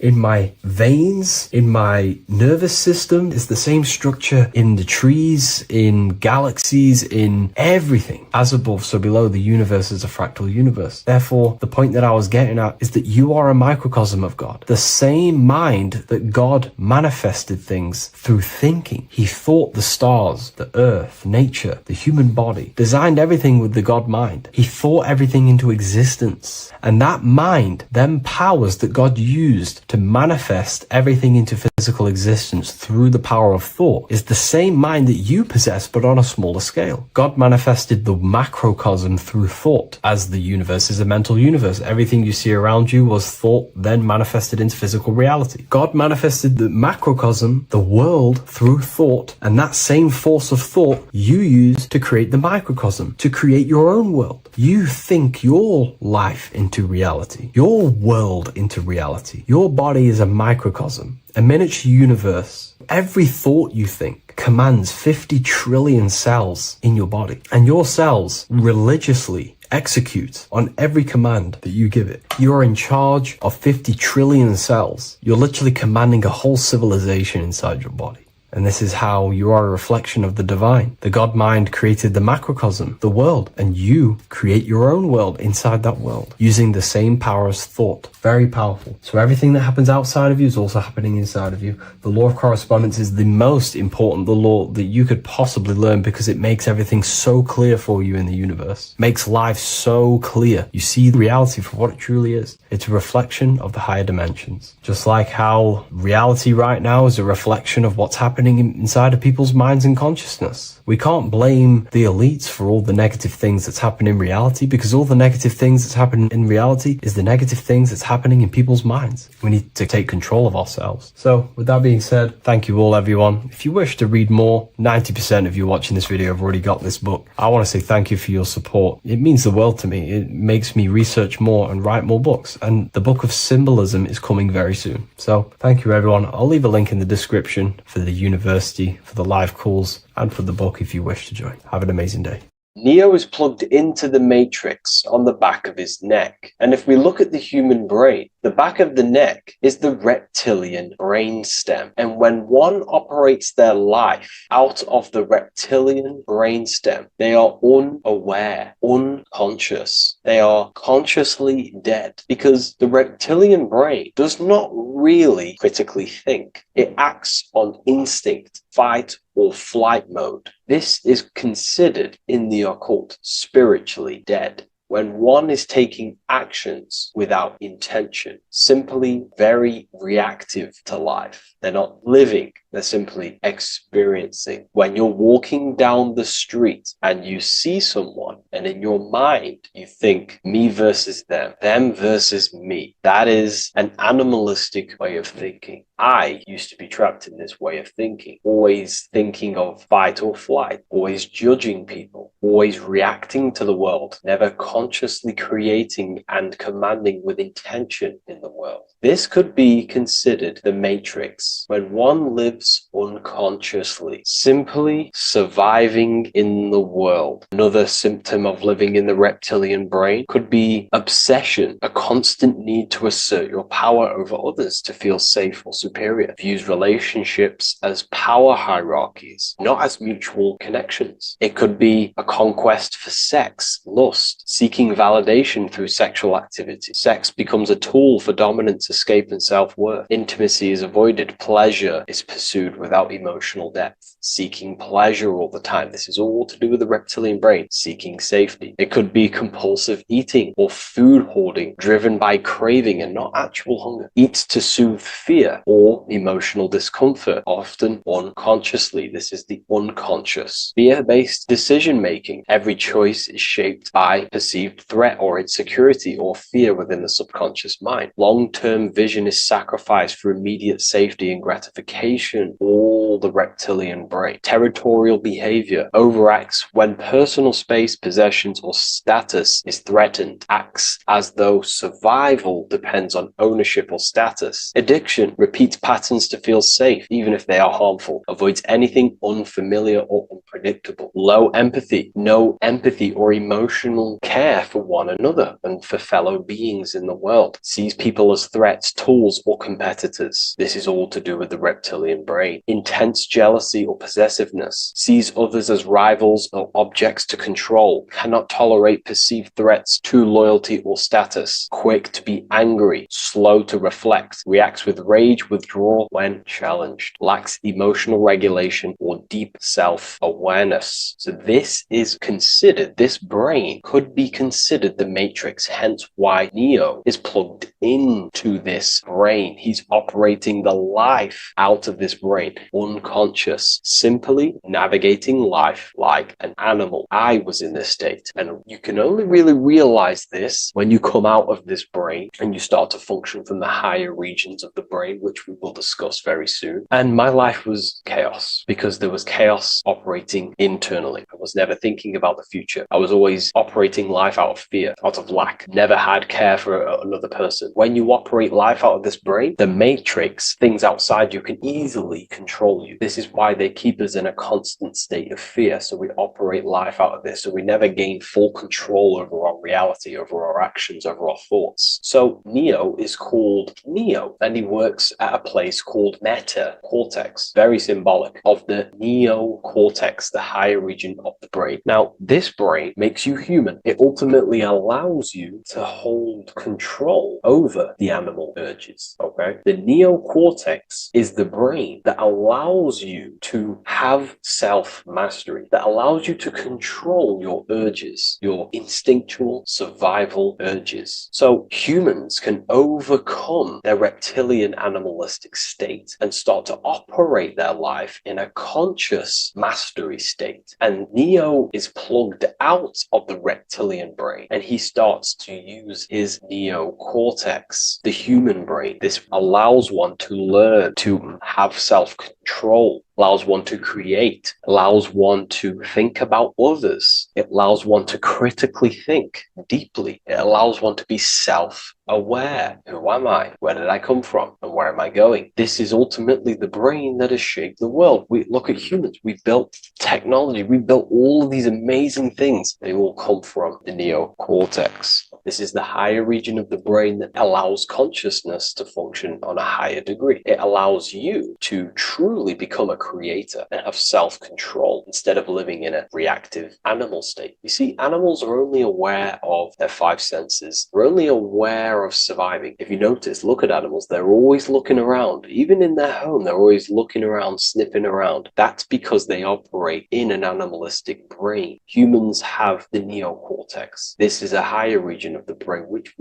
[SPEAKER 1] in my veins, in my nervous system, is the same structure in the trees, in galaxies, in everything. As above, so below, the universe is a fractal universe. Therefore, the point that I was getting at is that you are a microcosm of God. The same mind that God manifested things through thinking. He thought the stars, the earth, nature, the human body, designed everything with the God mind. He thought everything into existence. And that mind then powers that God used to manifest everything into physical existence through the power of thought is the same mind that you possess, but on a smaller scale. God manifested the macrocosm through thought, as the universe is a mental universe. Everything you see around you was thought, then manifested into physical reality. God manifested the macrocosm, the world, through thought, and that same force of thought you use to create the microcosm, to create your own world. You think your life into reality, your world into reality. Your body is a microcosm, a miniature universe. Every thought you think commands 50 trillion cells in your body. And your cells religiously execute on every command that you give it. You're in charge of 50 trillion cells. You're literally commanding a whole civilization inside your body. And this is how you are a reflection of the divine. The God mind created the macrocosm, the world, and you create your own world inside that world using the same power as thought. Very powerful. So everything that happens outside of you is also happening inside of you. The law of correspondence is the most important, the law that you could possibly learn, because it makes everything so clear for you in the universe. Makes life so clear. You see the reality for what it truly is. It's a reflection of the higher dimensions. Just like how reality right now is a reflection of what's happening inside of people's minds and consciousness. We can't blame the elites for all the negative things that's happening in reality, because all the negative things that's happening in reality is the negative things that's happening in people's minds. We need to take control of ourselves. So with that being said, thank you all, everyone. If you wish to read more, 90% of you watching this video have already got this book. I want to say thank you for your support. It means the world to me. It makes me research more and write more books. And the book of symbolism is coming very soon. So thank you, everyone. I'll leave a link in the description for the university, for the live calls, and for the book if you wish to join. Have an amazing day.
[SPEAKER 8] Neo is plugged into the matrix on the back of his neck. And if we look at the human brain, the back of the neck is the reptilian brain stem. And when one operates their life out of the reptilian brain stem, they are unaware, unconscious. They are consciously dead, because the reptilian brain does not really critically think. It acts on instinct, fight or flight mode. This is considered in the occult spiritually dead. When one is taking actions without intention, simply very reactive to life. They're not living, they're simply experiencing. When you're walking down the street and you see someone, and in your mind you think me versus them versus me, that is an animalistic way of thinking. I used to be trapped in this way of thinking, always thinking of fight or flight, always judging people, always reacting to the world, never consciously creating and commanding with intention in the world. This could be considered the matrix, when one lives unconsciously, simply surviving in the world. Another symptom of living in the reptilian brain could be obsession, a constant need to assert your power over others to feel safe or superior. Views relationships as power hierarchies, not as mutual connections. It could be a conquest for sex, lust, seeking validation through sexual activity. Sex becomes a tool for dominance, escape, and self-worth. Intimacy is avoided. Pleasure is pursued without emotional depth. Seeking pleasure all the time. This is all to do with the reptilian brain. Seeking safety. It could be compulsive eating or food hoarding, driven by craving and not actual hunger. Eats to soothe fear or emotional discomfort, often unconsciously. This is the unconscious. Fear-based decision-making. Every choice is shaped by perceived threat or insecurity or fear within the subconscious mind. Long-term vision is sacrificed for immediate safety and gratification. All the reptilian brain. Territorial behavior overacts when personal space, possessions, or status is threatened. Acts as though survival depends on ownership or status. Addiction repeats patterns to feel safe, even if they are harmful. Avoids anything unfamiliar or unpredictable. Low empathy. No empathy or emotional care for one another and for fellow beings in the world. Sees people as threats, tools, or competitors. This is all to do with the reptilian brain. Intense jealousy or possessiveness. Sees others as rivals or objects to control. Cannot tolerate perceived threats to loyalty or status. Quick to be angry. Slow to reflect. Reacts with rage, withdrawal when challenged. Lacks emotional regulation or deep self-awareness. So this is considered, this brain could be considered the matrix, hence why Neo is plugged into this brain. He's operating the life out of this brain, unconscious, simply navigating life like an animal. I was in this state, and you can only really realize this when you come out of this brain and you start to function from the higher regions of the brain, which we will discuss very soon. And my life was chaos, because there was chaos operating internally. I was never thinking about the future. I was always operating life out of fear, out of lack. Never had care for another person. When you operate life out of this brain, the matrix, things outside you, can easily control you. This is why they keep keep us in a constant state of fear. So we operate life out of this. So we never gain full control over our reality, over our actions, over our thoughts. So Neo is called Neo, and he works at a place called meta cortex, very symbolic of the neocortex, the higher region of the brain. Now, this brain makes you human. It ultimately allows you to hold control over the animal urges. Okay, the neocortex is the brain that allows you to have self-mastery, that allows you to control your urges, your instinctual survival urges. So humans can overcome their reptilian animalistic state and start to operate their life in a conscious mastery state. And Neo is plugged out of the reptilian brain, and he starts to use his neocortex, the human brain. This allows one to learn to have self-control, allows one to create, allows one to think about others. It allows one to critically think deeply. It allows one to be self-aware. Who am I? Where did I come from? And where am I going? This is ultimately the brain that has shaped the world. We look at humans. We built technology. We built all of these amazing things. They all come from the neocortex. This is the higher region of the brain that allows consciousness to function on a higher degree. It allows you to truly become a creator and have self-control instead of living in a reactive animal state. You see, animals are only aware of their five senses. They're only aware of surviving. If you notice, look at animals, they're always looking around. Even in their home, they're always looking around, sniffing around. That's because they operate in an animalistic brain. Humans have the neocortex. This is a higher region of the brain, which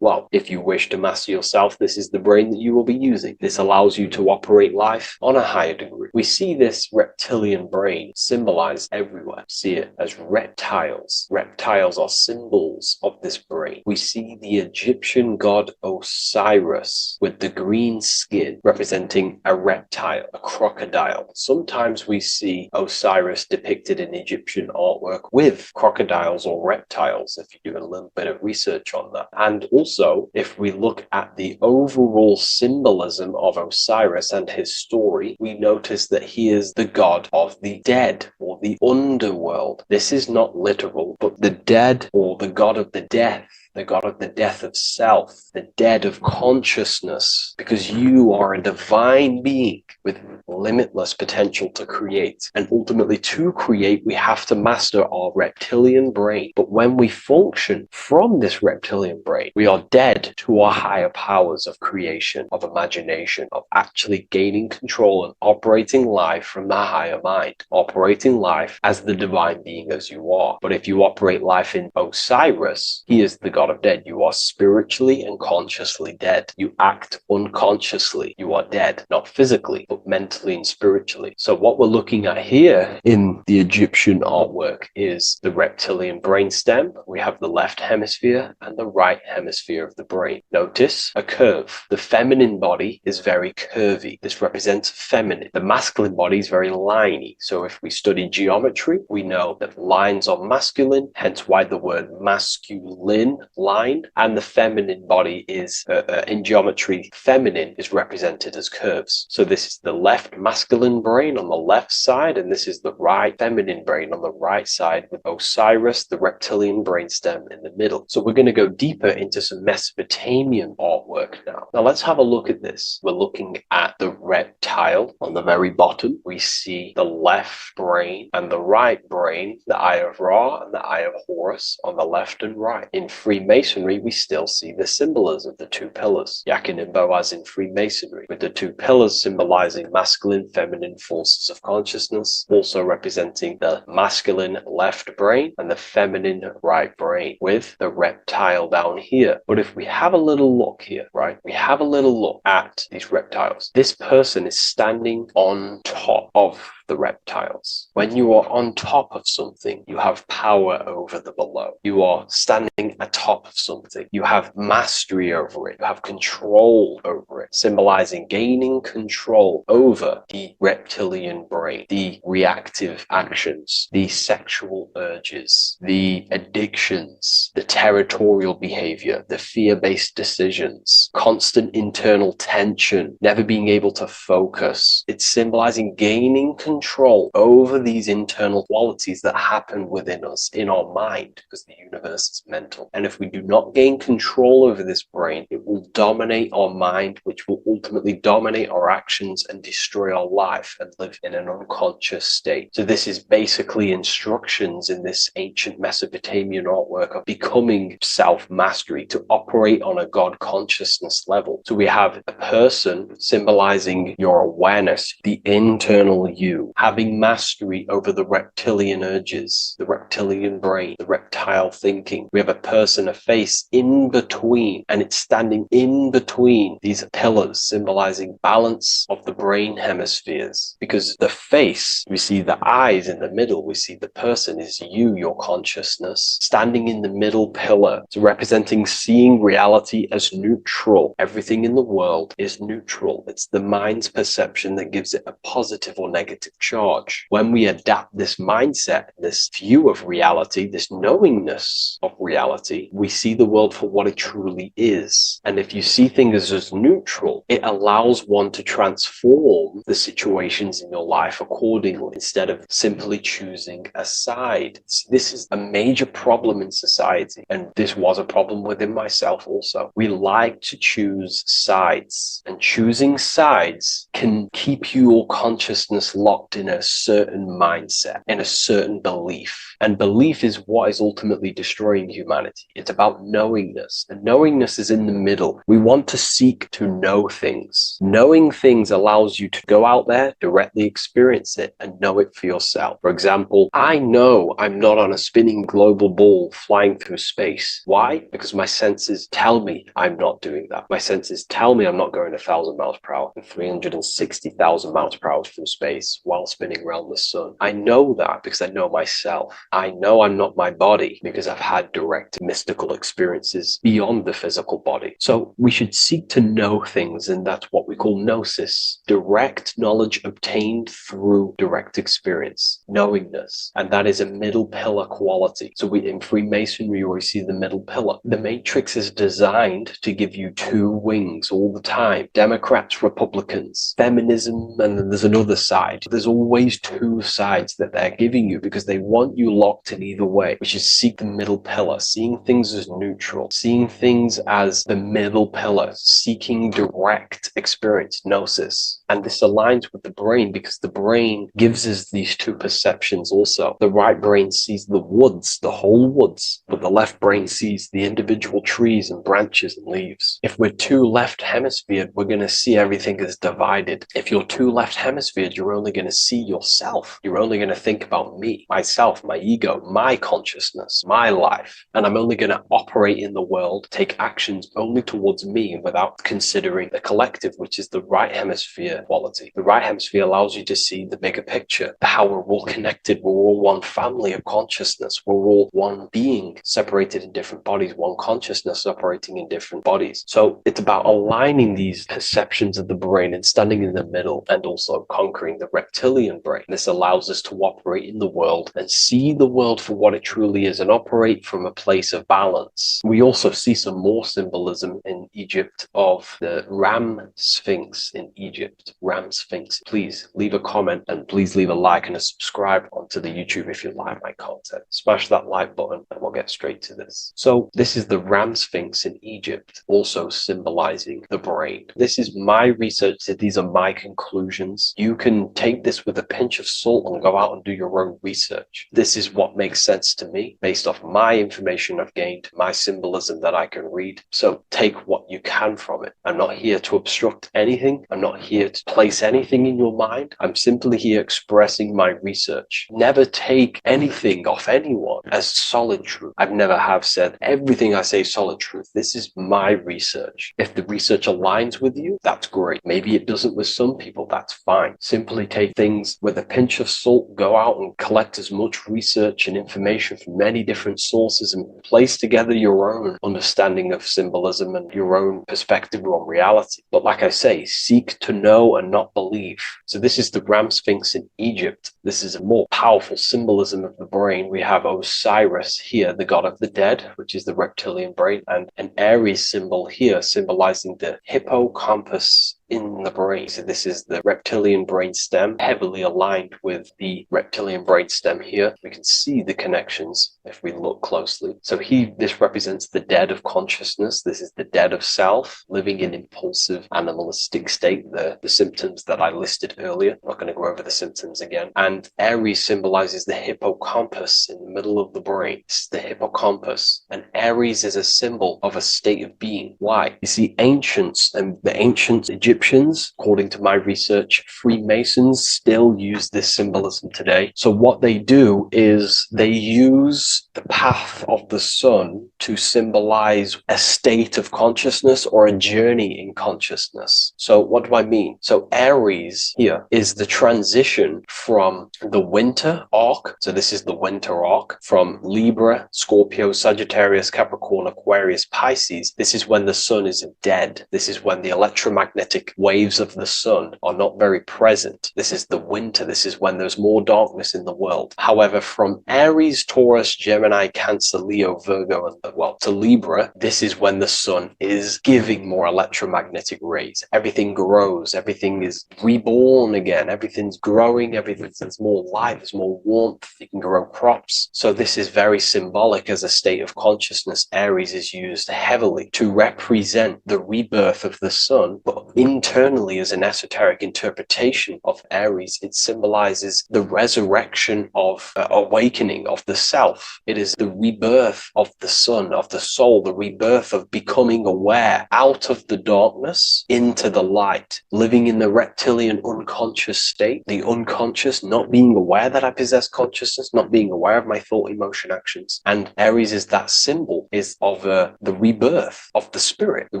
[SPEAKER 8] if you wish to master yourself, this is the brain that you will be using. This allows you to operate life on a higher degree. We see this reptilian brain symbolized everywhere. See it as reptiles. Reptiles are symbols of this brain. We see the Egyptian god Osiris with the green skin representing a reptile, a crocodile. Sometimes we see Osiris depicted in Egyptian artwork with crocodiles or reptiles, if you do a little bit of research on that. And also, if we look at the overall symbolism of Osiris and his story, we notice that he is the god of the dead or the underworld. This is not literal, but the dead or the god of the death, the god of the death of self, the dead of consciousness, because you are a divine being with limitless potential to create. And ultimately, to create, we have to master our reptilian brain. But when we function from this reptilian brain, we are dead to our higher powers of creation, of imagination, of actually gaining control and operating life from the higher mind, operating life as the divine being as you are. But if you operate life in Osiris, he is the god of dead. You are spiritually and consciously dead. You act unconsciously. You are dead, not physically, but mentally and spiritually. So what we're looking at here in the Egyptian artwork is the reptilian brainstem. We have the left hemisphere and the right hemisphere of the brain. Notice a curve. The feminine body is very curvy. This represents feminine. The masculine body is very liney. So if we study geometry, we know that lines are masculine, hence why the word masculine, line, and the feminine body is, in geometry, feminine is represented as curves. So this is the left masculine brain on the left side, and this is the right feminine brain on the right side, with Osiris, the reptilian brainstem, in the middle. So we're going to go deeper into some Mesopotamian artwork now. Now let's have a look at this. We're looking at the reptile on the very bottom. We see the left brain and the right brain, the Eye of Ra and the Eye of Horus on the left and right. In Freemasonry, we still see the symbolism of the two pillars. Yakin and Boaz in Freemasonry, with the two pillars symbolizing masculine, feminine forces of consciousness, also representing the masculine left brain and the feminine right brain, with the reptile down here. But if we have a little look here, right, we have a little look at these reptiles. This person is standing on top of the reptiles. When you are on top of something, you have power over the below. You are standing atop of something. You have mastery over it. You have control over it, symbolizing gaining control over the reptilian brain, the reactive actions, the sexual urges, the addictions, the territorial behavior, the fear-based decisions, constant internal tension, never being able to focus. It's symbolizing gaining control control over these internal qualities that happen within us in our mind, because the universe is mental. And if we do not gain control over this brain, it will dominate our mind, which will ultimately dominate our actions and destroy our life and live in an unconscious state. So this is basically instructions in this ancient Mesopotamian artwork of becoming self-mastery, to operate on a God consciousness level. So we have a person symbolizing your awareness, the internal you, having mastery over the reptilian urges, the reptilian brain, the reptile thinking. We have a person, a face in between, and it's standing in between these pillars, symbolizing balance of the brain hemispheres. Because the face, we see the eyes in the middle, we see the person is you, your consciousness, standing in the middle pillar, so representing seeing reality as neutral. Everything in the world is neutral. It's the mind's perception that gives it a positive or negative charge. When we adapt this mindset, this view of reality, this knowingness of reality, we see the world for what it truly is. And if you see things as neutral, it allows one to transform the situations in your life accordingly, instead of simply choosing a side. This is a major problem in society, and this was a problem within myself also. We like to choose sides, and choosing sides can keep your consciousness locked in a certain mindset, in a certain belief. And belief is what is ultimately destroying humanity. It's about knowingness, and knowingness is in the middle. We want to seek to know things. Knowing things allows you to go out there, directly experience it, and know it for yourself. For example, I know I'm not on a spinning global ball flying through space. Why? Because my senses tell me I'm not doing that. My senses tell me I'm not going 1,000 miles per hour and 360,000 miles per hour through space while spinning around the sun. I know that because I know myself. I know I'm not my body because I've had direct mystical experiences beyond the physical body. So we should seek to know things, and that's what we call gnosis, direct knowledge obtained through direct experience, knowingness. And that is a middle pillar quality. So in Freemasonry, we see the middle pillar. The matrix is designed to give you two wings all the time: Democrats, Republicans, feminism, and then there's another side. There's always two sides that they're giving you because they want you locked in either way, which is seek the middle pillar, seeing things as neutral, seeing things as the middle pillar, seeking direct experience, gnosis. And this aligns with the brain because the brain gives us these two perceptions also. The right brain sees the woods, the whole woods, but the left brain sees the individual trees and branches and leaves. If we're too left hemisphered, we're going to see everything as divided. If you're too left hemisphered, you're only going to see yourself. You're only going to think about me, myself, my ego, my consciousness, my life. And I'm only going to operate in the world, take actions only towards me without considering the collective, which is the right hemisphere quality. The right hemisphere allows you to see the bigger picture, how we're all connected, we're all one family of consciousness, we're all one being separated in different bodies, one consciousness operating in different bodies. So it's about aligning these perceptions of the brain and standing in the middle, and also conquering the reptilian brain. This allows us to operate in the world and see the world for what it truly is and operate from a place of balance. We also see some more symbolism in Egypt of the Ram Sphinx in Egypt. Ram Sphinx. Please leave a comment, and please leave a like and a subscribe onto the YouTube if you like my content. Smash that like button and we'll get straight to this. So this is the Ram Sphinx in Egypt, also symbolizing the brain. This is my research. These are my conclusions. You can take this with a pinch of salt and go out and do your own research. This is what makes sense to me based off my information I've gained, my symbolism that I can read. So take what you can from it. I'm not here to obstruct anything. I'm not here to place anything in your mind. I'm simply here expressing my research. Never take anything off anyone as solid truth. I've never have said everything I say is solid truth. This is my research. If the research aligns with you, that's great. Maybe it doesn't with some people, that's fine. Simply take things with a pinch of salt, go out and collect as much research and information from many different sources and place together your own understanding of symbolism and your own perspective on reality. But like I say, seek to know and not believe. So this is the Ram Sphinx in Egypt. This is a more powerful symbolism of the brain. We have Osiris here, the god of the dead, which is the reptilian brain, and an Aries symbol here symbolizing the hippocampus in the brain. So this is the reptilian brainstem, heavily aligned with the reptilian brainstem here. We can see the connections if we look closely. So this represents the dead of consciousness. This is the dead of self, living in impulsive animalistic state, the symptoms that I listed earlier. I'm not going to go over the symptoms again. And Aries symbolizes the hippocampus in the middle of the brain. It's the hippocampus. And Aries is a symbol of a state of being. Why? You see, ancients and the ancient Egyptians, according to my research, Freemasons still use this symbolism today. So what they do is they use the path of the sun to symbolize a state of consciousness or a journey in consciousness. So what do I mean? So Aries here is the transition from the winter arc. So this is the winter arc from Libra, Scorpio, Sagittarius, Capricorn, Aquarius, Pisces. This is when the sun is dead. This is when the electromagnetic waves of the sun are not very present. This is the winter. This is when there's more darkness in the world. However, from Aries, Taurus, Gemini, Cancer, Leo, Virgo, and to Libra, this is when the sun is giving more electromagnetic rays. Everything grows. Everything is reborn again. Everything's growing. There's more light. There's more warmth. You can grow crops. So this is very symbolic as a state of consciousness. Aries is used heavily to represent the rebirth of the sun, but internally as an esoteric interpretation of Aries, it symbolizes the resurrection of awakening of the self. It is the rebirth of the sun, of the soul, the rebirth of becoming aware out of the darkness into the light, living in the reptilian unconscious state, the unconscious, not being aware that I possess consciousness, not being aware of my thought, emotion, actions. And Aries is that symbol of the rebirth of the spirit, the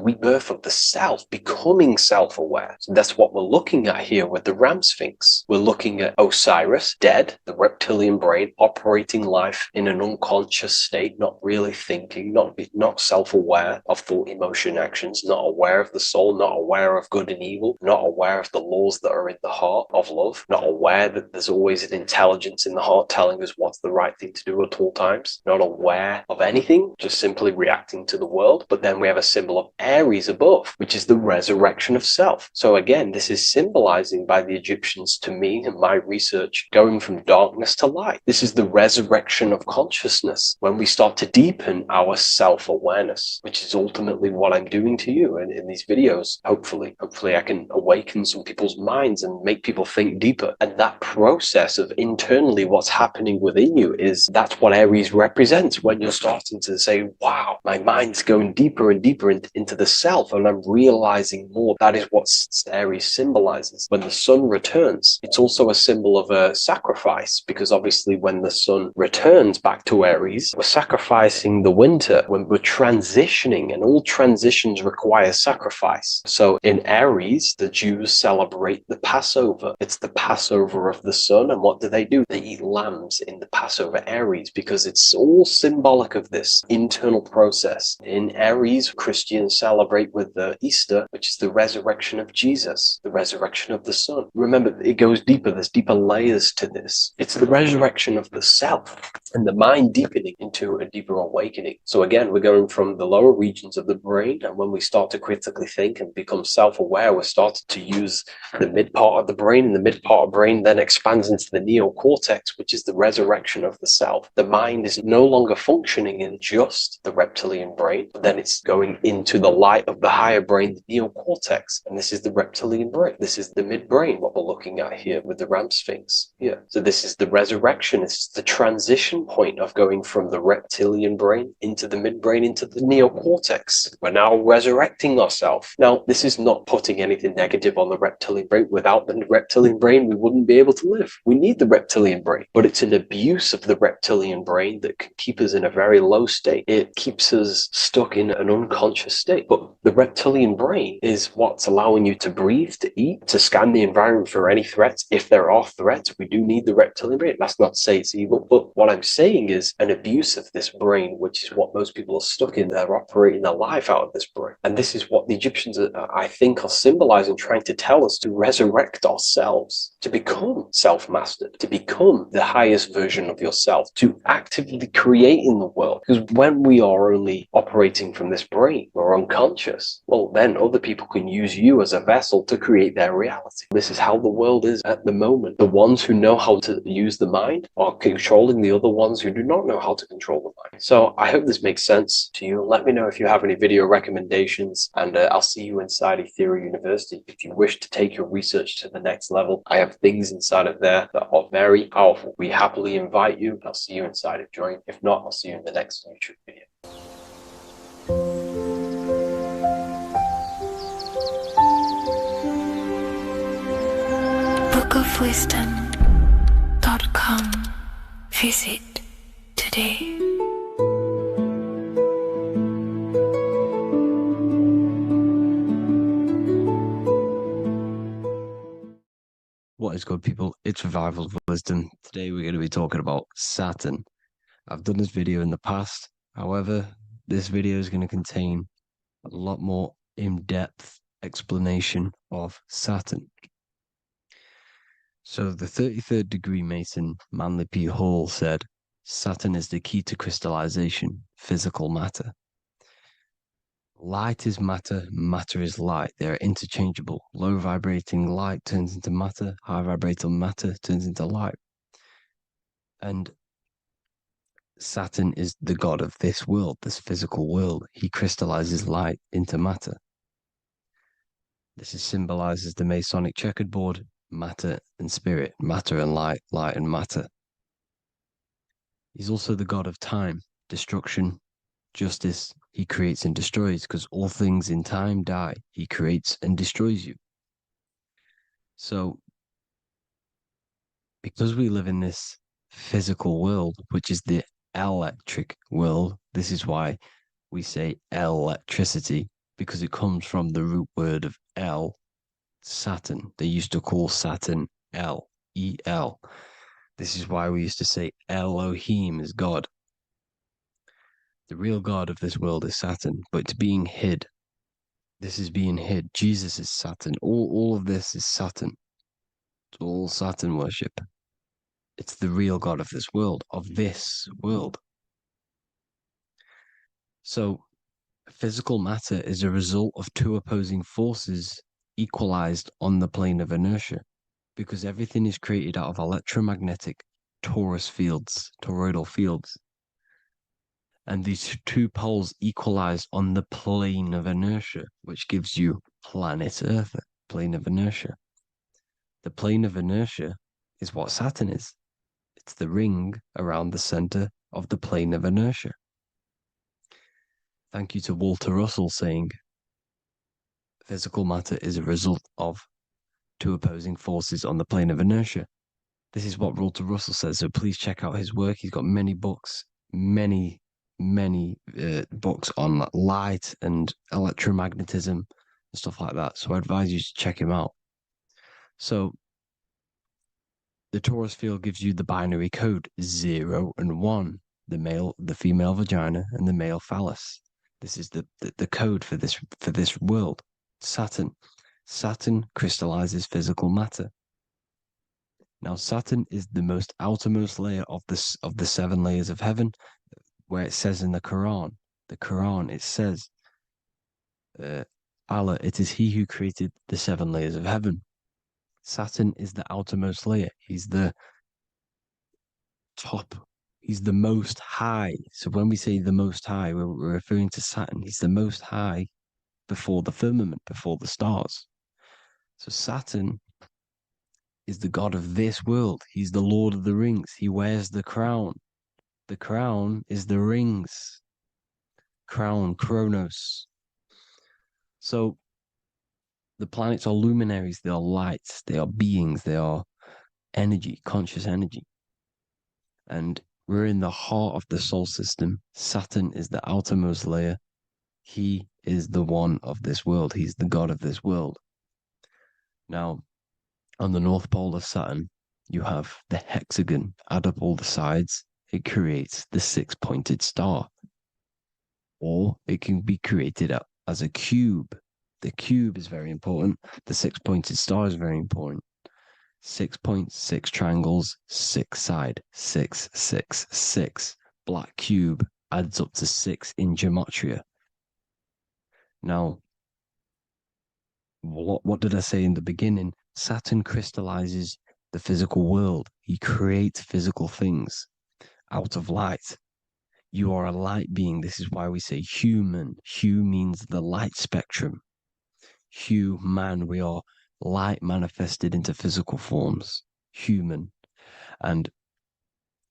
[SPEAKER 8] rebirth of the self, becoming self-aware. So that's what we're looking at here with the Ram Sphinx. We're looking at Osiris, dead, the reptilian brain, operating life in an unconscious state, not really thinking, not self-aware of thought, emotion, actions, not aware of the soul, not aware of good and evil, not aware of the laws that are in the heart of love, not aware that there's always an intelligence in the heart telling us what's the right thing to do at all times, not aware of anything, just simply reacting to the world. But then we have a symbol of Aries above, which is the resurrection of self. So again, this is symbolizing by the Egyptians to me and my research going from darkness to light. This is the resurrection of consciousness when we start to deepen our self-awareness, which is ultimately what I'm doing to you in these videos. Hopefully I can awaken some people's minds and make people think deeper. And that process of internally what's happening within you that's what Aries represents when you're starting to say, wow, my mind's going deeper and deeper into the self and I'm realizing more. That is what Aries symbolizes. When the sun returns, it's also a symbol of a sacrifice, because obviously when the sun returns back to Aries, we're sacrificing the winter, when we're transitioning, and all transitions require sacrifice. So in Aries, the Jews celebrate the Passover. It's the Passover of the sun. And what do? They eat lambs in the Passover Aries, because it's all symbolic of this internal process. In Aries, Christians celebrate with the Easter, which is the resurrection of Jesus, the resurrection of the sun. Remember, it goes deeper. There's deeper layers to this. It's the resurrection of the self and the mind deepening into a deeper awakening. So again, we're going from the lower regions of the brain, and when we start to critically think and become self-aware, we're starting to use the mid part of the brain, and the mid part of the brain then expands into the neocortex, which is the resurrection of the self. The mind is no longer functioning in just the reptilian brain, but then it's going into the light of the higher brain, the neocortex, and this is the reptilian brain. This is the midbrain, what we're looking at here with the Ram Sphinx. Yeah. So this is the resurrection. It's the transition point of going from the reptilian brain into the midbrain into the neocortex. We're now resurrecting ourselves. Now, this is not putting anything negative on the reptilian brain. Without the reptilian brain, we wouldn't be able to live. We need the reptilian brain, but it's an abuse of the reptilian brain that can keep us in a very low state. It keeps us stuck in an unconscious state. But the reptilian brain is what's allowing you to breathe, to eat, to scan the environment for any threats. If there are threats, we do need the reptilian brain. That's not to say it's evil, but what I'm saying seeing is an abuse of this brain, which is what most people are stuck in. They're operating their life out of this brain. And this is what the Egyptians, I think, are symbolizing, trying to tell us to resurrect ourselves, to become self-mastered, to become the highest version of yourself, to actively create in the world. Because when we are only operating from this brain, we're unconscious, well, then other people can use you as a vessel to create their reality. This is how the world is at the moment. The ones who know how to use the mind are controlling the other ones who do not know how to control the mind. So I hope this makes sense to you. Let me know if you have any video recommendations, and I'll see you inside Ethereum University. If you wish to take your research to the next level, I have things inside of there that are very powerful. We happily invite you. I'll see you inside of Join. If not, I'll see you in the next YouTube video.
[SPEAKER 2] bookofwisdom.com. Visit today.
[SPEAKER 4] What is good, people? It's Revival of Wisdom. Today we're going to be talking about Saturn. I've done this video in the past. However, this video is going to contain a lot more in-depth explanation of Saturn. So the 33rd degree Mason, Manly P. Hall, said, Saturn is the key to crystallization, physical matter. Light is matter, matter is light. They are interchangeable. Low vibrating light turns into matter, high vibrating matter turns into light. And Saturn is the god of this world, this physical world. He crystallizes light into matter. This is symbolized as the Masonic checkerboard, matter and spirit, matter and light, light and matter. He's also the god of time, destruction, justice. He creates and destroys, because all things in time die. He creates and destroys you. So, because we live in this physical world, which is the electric world, this is why we say electricity, because it comes from the root word of El, Saturn. They used to call Saturn El, E-L. This is why we used to say Elohim is God. The real God of this world is Saturn, but it's being hid. This is being hid. Jesus is Saturn. All of this is Saturn. It's all Saturn worship. It's the real God of this world, So, physical matter is a result of two opposing forces equalized on the plane of inertia, because everything is created out of electromagnetic toroidal fields. And these two poles equalize on the plane of inertia, which gives you planet Earth, plane of inertia. The plane of inertia is what Saturn is. It's the ring around the center of the plane of inertia. Thank you to Walter Russell saying, physical matter is a result of two opposing forces on the plane of inertia. This is what Walter Russell says, so please check out his work. He's got many books, many books on light and electromagnetism and stuff like that. So I advise you to check him out. So the torus field gives you the binary code 0 and 1, the female vagina and the male phallus. This is the code for this world. Saturn crystallizes physical matter. Now Saturn is the most outermost layer of the 7 layers of heaven, where it says in the Quran, it says, Allah, it is He who created the 7 layers of heaven. Saturn is the outermost layer. He's the top. He's the most high. So when we say the most high, we're referring to Saturn. He's the most high before the firmament, before the stars. So Saturn is the god of this world. He's the Lord of the Rings. He wears the crown. The crown is the rings. Crown, Kronos. So the planets are luminaries. They are lights. They are beings. They are energy, conscious energy. And we're in the heart of the solar system. Saturn is the outermost layer. He is the one of this world. He's the god of this world. Now, on the North Pole of Saturn, you have the hexagon. Add up all the sides. it creates the six-pointed star. Or it can be created as a cube. The cube is very important. The six-pointed star is very important. 6 points, 6 triangles, 6 side, 6, 6, 6. Black cube adds up to 6 in gematria. Now, what did I say in the beginning? Saturn crystallizes the physical world. He creates physical things out of light. You are a light being. This is why we say human. Hue means the light spectrum. Hue, man, we are light manifested into physical forms. Human. And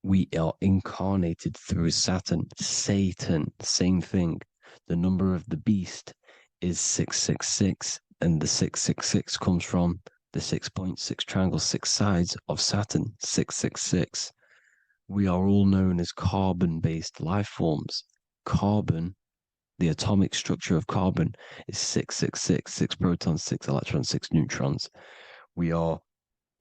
[SPEAKER 4] we are incarnated through Saturn. Satan, same thing. The number of the beast is 666, and the 666 comes from the 6.6 triangle, 6 sides of Saturn, 666. We are all known as carbon-based life forms. Carbon, the atomic structure of carbon, is 666, 6 protons, 6 electrons, 6 neutrons. We are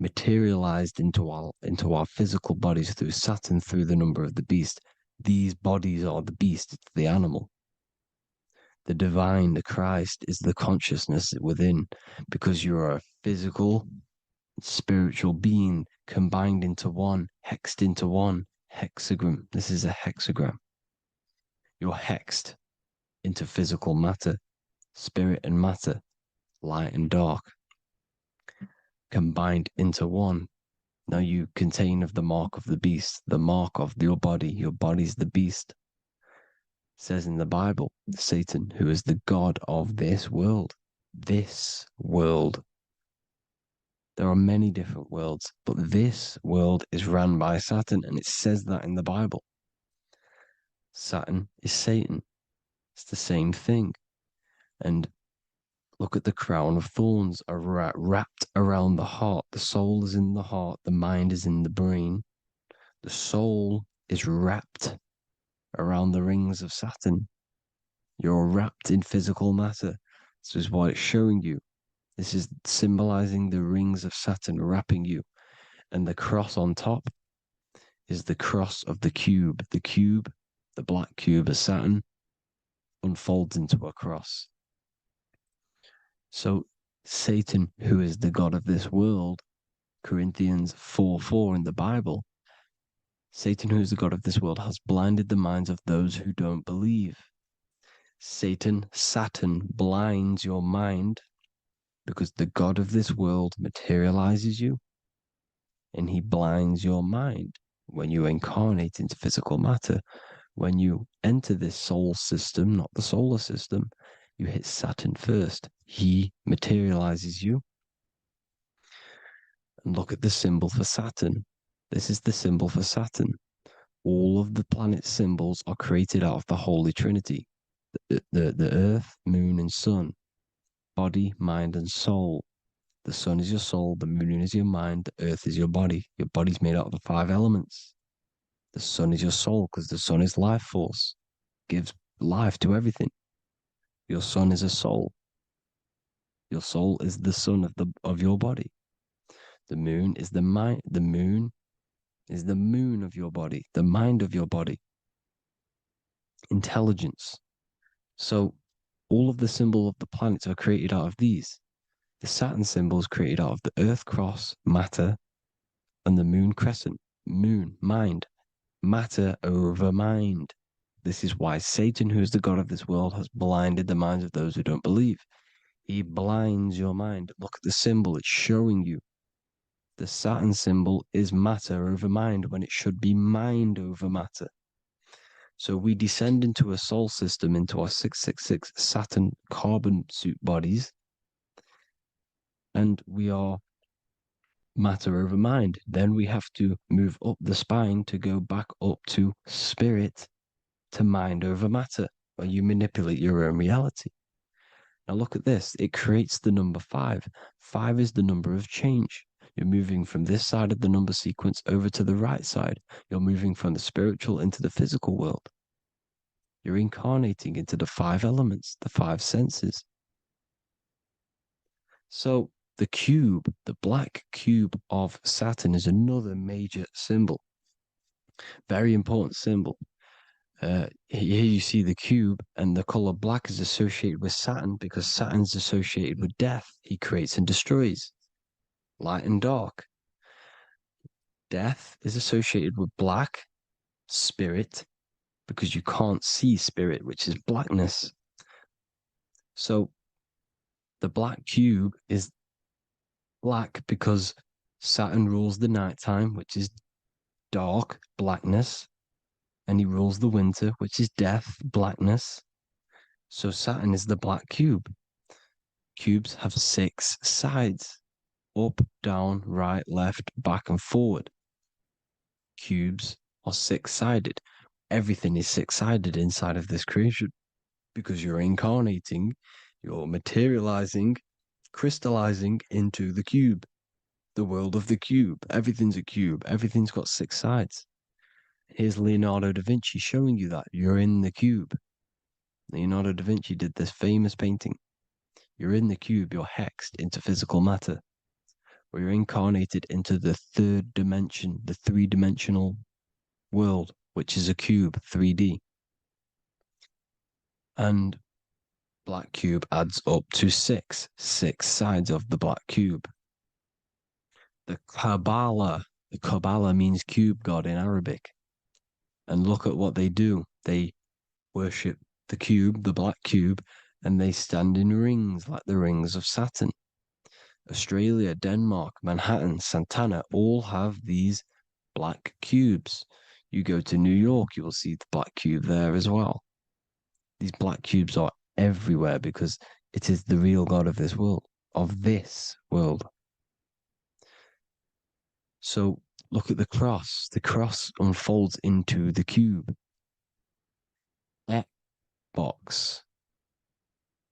[SPEAKER 4] materialized into our physical bodies through Saturn, through the number of the beast. These bodies are the beast, it's the animal. The divine, the Christ, is the consciousness within, because you are a physical, spiritual being combined into one, hexed into one. Hexagram. This is a hexagram. You're hexed into physical matter, spirit and matter, light and dark, combined into one. Now you contain of the mark of the beast, the mark of your body. Your body's the beast. It says in the Bible, Satan, who is the god of this world. This world. There are many different worlds, but this world is run by Saturn, and it says that in the Bible. Saturn is Satan. It's the same thing. And look at the crown of thorns wrapped around the heart. The soul is in the heart. The mind is in the brain. The soul is wrapped around the rings of Saturn. You're wrapped in physical matter. This is what it's showing you. This is symbolizing the rings of Saturn wrapping you. And the cross on top is the cross of the cube. The cube, the black cube of Saturn, unfolds into a cross. So Satan, who is the god of this world, Corinthians 4:4 in the Bible, Satan, who is the god of this world, has blinded the minds of those who don't believe. Saturn blinds your mind because the god of this world materializes you, and he blinds your mind when you incarnate into physical matter. When you enter this soul system, not the solar system, you hit Saturn first. He materializes you. And look at the symbol for Saturn. This is the symbol for Saturn. All of the planet symbols are created out of the Holy Trinity. The Earth, Moon, and Sun. Body, mind, and soul. The sun is your soul, the moon is your mind, the earth is your body. Your body's made out of the 5 elements. The sun is your soul because the sun is life force, gives life to everything. Your sun is a soul. Your soul is the sun of your body. The moon is the mind. The moon is the moon of your body, the mind of your body. Intelligence. So all of the symbol of the planets are created out of these. The Saturn symbol is created out of the Earth cross, matter, and the moon crescent, moon, mind, matter over mind. This is why Satan, who is the god of this world, has blinded the minds of those who don't believe. He blinds your mind. Look at the symbol, it's showing you. The Saturn symbol is matter over mind when it should be mind over matter. So we descend into a soul system, into our 666 Saturn carbon suit bodies, and we are matter over mind. Then we have to move up the spine to go back up to spirit, to mind over matter, where you manipulate your own reality. Now look at this. It creates the number 5. 5 is the number of change. You're moving from this side of the number sequence over to the right side. You're moving from the spiritual into the physical world. You're incarnating into the 5 elements, the 5 senses. So the cube, the black cube of Saturn, is another major symbol. Very important symbol. Here you see the cube, and the color black is associated with Saturn because Saturn's associated with death. He creates and destroys, light and dark. Death is associated with black, spirit, because you can't see spirit, which is blackness. So the black cube is black because Saturn rules the nighttime, which is dark, blackness, and he rules the winter, which is death, blackness. So Saturn is the black cube. Cubes have 6 sides: up, down, right, left, back, and forward. Cubes are 6-sided. Everything is 6-sided inside of this creation because you're incarnating, you're materializing, crystallizing into the cube, the world of the cube. Everything's a cube. Everything's got 6 sides. Here's Leonardo da Vinci showing you that you're in the cube. Leonardo da Vinci did this famous painting. You're in the cube, you're hexed into physical matter, where you're incarnated into the 3rd dimension, the 3-dimensional world, which is a cube, 3D. And black cube adds up to 6 sides of the black cube. The Kabbalah means cube god in Arabic. And look at what they do. They worship the cube, the black cube, and they stand in rings like the rings of Saturn. Australia, Denmark, Manhattan, Santana all have these black cubes. You go to New York, you will see the black cube there as well. These black cubes are everywhere because it is the real God of this world, So look at the cross. The cross unfolds into the cube. Xbox,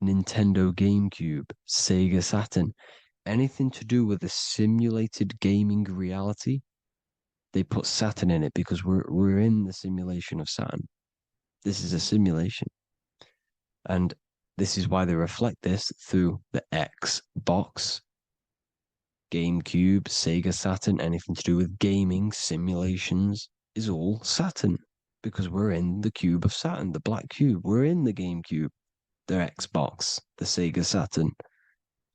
[SPEAKER 4] Nintendo GameCube, Sega Saturn, anything to do with a simulated gaming reality, they put Saturn in it because we're in the simulation of Saturn. This is a simulation. And this is why they reflect this through the Xbox, GameCube, Sega Saturn, anything to do with gaming, simulations, is all Saturn. Because we're in the cube of Saturn, the black cube. We're in the GameCube, the Xbox, the Sega Saturn.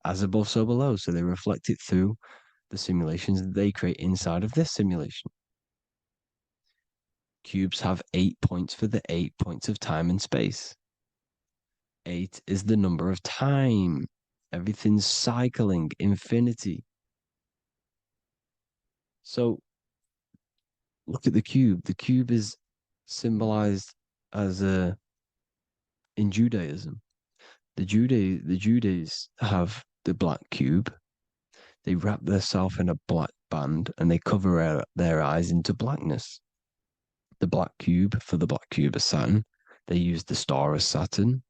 [SPEAKER 4] As above, so below. So they reflect it through the simulations that they create inside of this simulation. Cubes have 8 points for the 8 points of time and space. 8 is the number of time. Everything's cycling, infinity. So look at the cube. The cube is symbolized as in Judaism. The Judays have the black cube. They wrap themselves in a black band and they cover their eyes into blackness. The black cube for the black cube of Saturn. They use the star of Saturn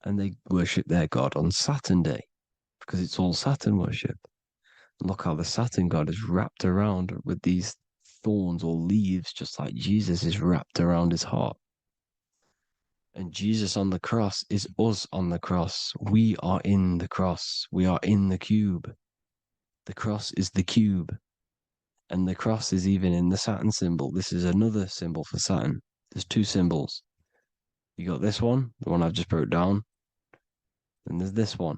[SPEAKER 4] and they worship their god on Saturn Day because it's all Saturn worship. Look how the Saturn god is wrapped around with these thorns or leaves, just like Jesus is wrapped around his heart. And Jesus on the cross is us on the cross. We are in the cross. We are in the cube. The cross is the cube. And the cross is even in the Saturn symbol. This is another symbol for Saturn. There's 2 symbols. You got this one, the one I've just broke down. And there's this one.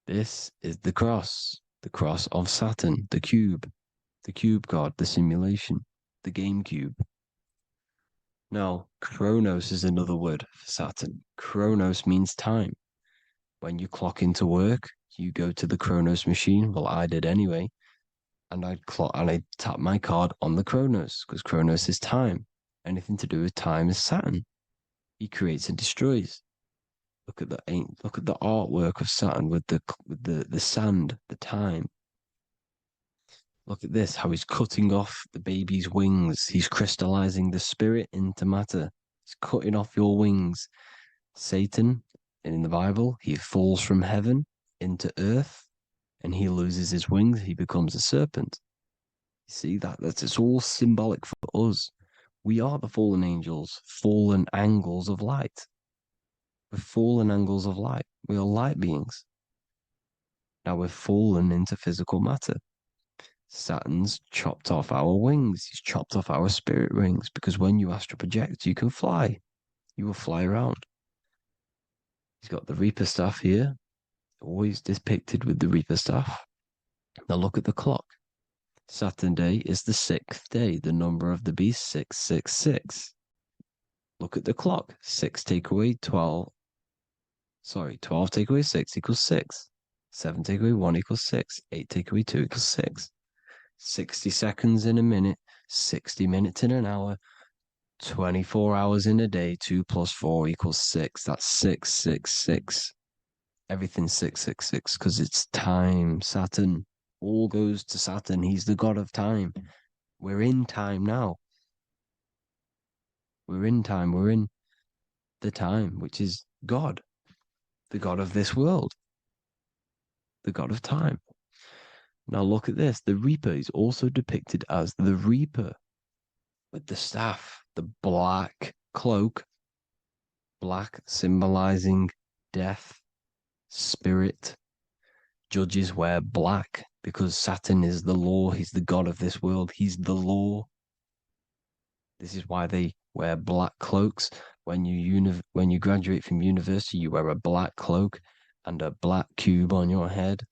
[SPEAKER 4] This is the cross of Saturn, the cube god, the simulation, the game cube. Now, Chronos is another word for Saturn. Chronos means time. When you clock into work, you go to the Chronos machine. Well, I did anyway. And I tap my card on the Chronos because Chronos is time. Anything to do with time is Saturn. He creates and destroys. Look at the artwork of Saturn with the sand, the time. Look at this, how he's cutting off the baby's wings. He's crystallizing the spirit into matter. He's cutting off your wings. Satan, in the Bible, he falls from heaven into earth and he loses his wings. He becomes a serpent. You see it's all symbolic for us. We are the fallen angels, fallen angles of light. We're fallen angles of light. We are light beings. Now we're fallen into physical matter. Saturn's chopped off our wings. He's chopped off our spirit wings because when you astral project, you can fly. You will fly around. He's got the Reaper staff here, always depicted with the Reaper staff. Now look at the clock. Saturn day is the 6th day. The number of the beast, 666. Look at the clock. 6 take away 12. 12 take away 6 equals 6. 7 take away 1 equals 6. 8 take away 2 equals 6. 60 seconds in a minute, 60 minutes in an hour, 24 hours in a day, 2 plus 4 equals 6. That's 666. Everything's 666 because it's time. Saturn. All goes to Saturn. He's the god of time. We're in time now. We're in time. We're in the time, which is God, the god of this world, the god of time. Now look at this. The Reaper is also depicted as the Reaper with the staff, the black cloak, black symbolizing death, spirit. Judges wear black because Saturn is the law. He's the god of this world. He's the law. This is why they wear black cloaks. When you graduate from university, you wear a black cloak and a black cube on your head.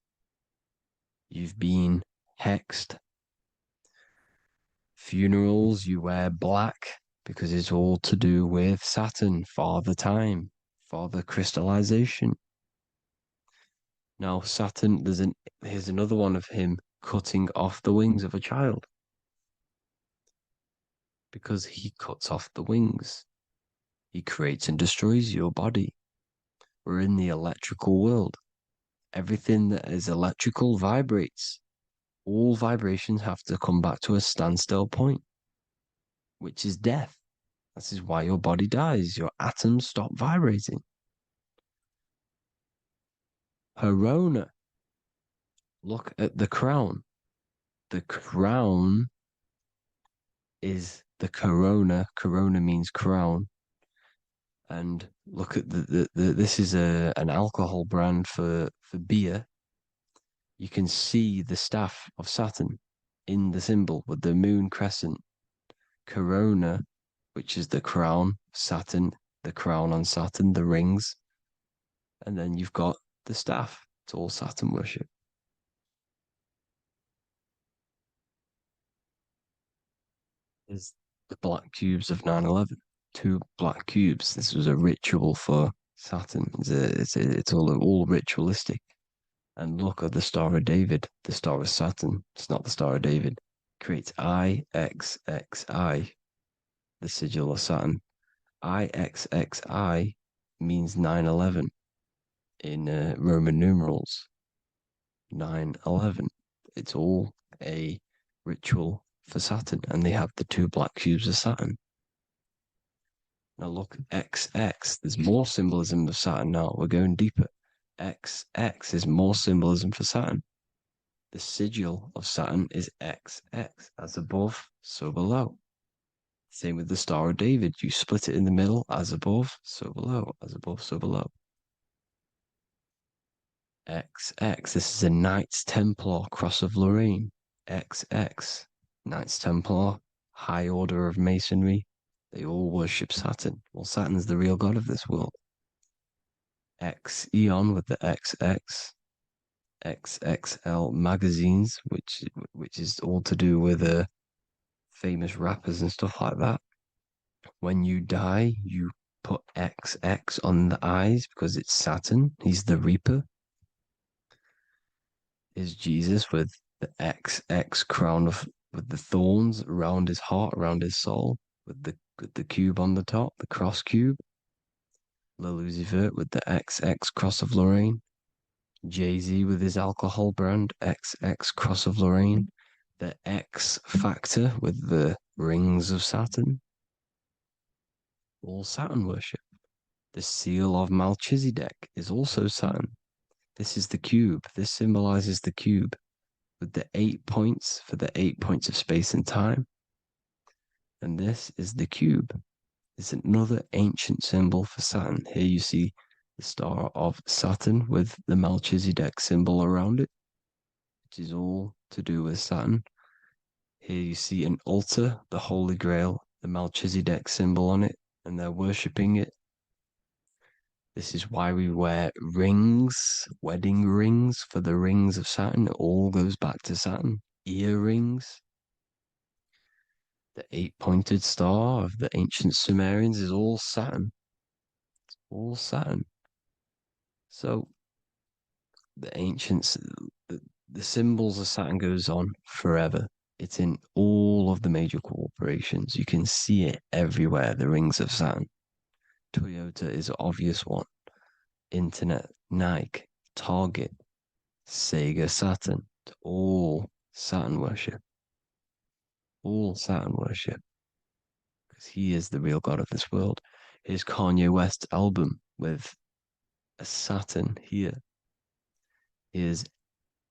[SPEAKER 4] You've been hexed. Funerals, you wear black because it's all to do with Saturn, Father Time, Father Crystallization. Now, Saturn, here's another one of him cutting off the wings of a child because he cuts off the wings. He creates and destroys your body. We're in the electrical world. Everything that is electrical vibrates. All vibrations have to come back to a standstill point, which is death. This is why your body dies. Your atoms stop vibrating. Corona. Look at the crown. The crown is the corona. Corona means crown. And look at this is an alcohol brand for beer. You can see the staff of Saturn in the symbol with the moon crescent. Corona, which is the crown, Saturn, the crown on Saturn, the rings. And then you've got the staff. It's all Saturn worship. Is the black cubes of 9/11. 2 black cubes. This was a ritual for Saturn. It's all ritualistic. And look at the Star of David, the Star of Saturn. It's not the Star of David. Creates IXXI, the sigil of Saturn. IXXI means 9/11 in Roman numerals. 9/11. It's all a ritual for Saturn, and they have the 2 black cubes of Saturn. Now look, XX. There's more symbolism of Saturn now. We're going deeper. XX is more symbolism for Saturn. The sigil of Saturn is XX, as above, so below. Same with the Star of David. You split it in the middle, as above, so below, as above, so below. XX, this is a Knights Templar Cross of Lorraine. XX, Knights Templar, High Order of Masonry. They all worship Saturn. Well, Saturn's the real god of this world. X Eon with the XX. XXL magazines, which is all to do with famous rappers and stuff like that. When you die, you put XX on the eyes because it's Saturn. He's the Reaper. Is Jesus with the XX crown with the thorns around his heart, around his soul, with the cube on the top, the cross cube. Lil Uzi Vert with the XX Cross of Lorraine. Jay-Z with his alcohol brand, XX Cross of Lorraine. The X Factor with the rings of Saturn. All Saturn worship. The seal of Melchizedek is also Saturn. This is the cube. This symbolizes the cube with the 8 points for the 8 points of space and time. And this is the cube. It's another ancient symbol for Saturn. Here you see the star of Saturn with the Melchizedek symbol around it, which is all
[SPEAKER 9] to do with Saturn. Here you see an altar, the Holy Grail, the Melchizedek symbol on it, and they're worshipping it. This is why we wear rings, wedding rings for the rings of Saturn. It all goes back to Saturn. Earrings. The 8-pointed star of the ancient Sumerians is all Saturn. It's all Saturn. So the ancients, the symbols of Saturn goes on forever. It's in all of the major corporations. You can see it everywhere, the rings of Saturn. Toyota is an obvious one. Internet, Nike, Target, Sega Saturn. It's all Saturn worship. All Saturn worship. Because he is the real god of this world. Here's Kanye West's album with a Saturn here. Here's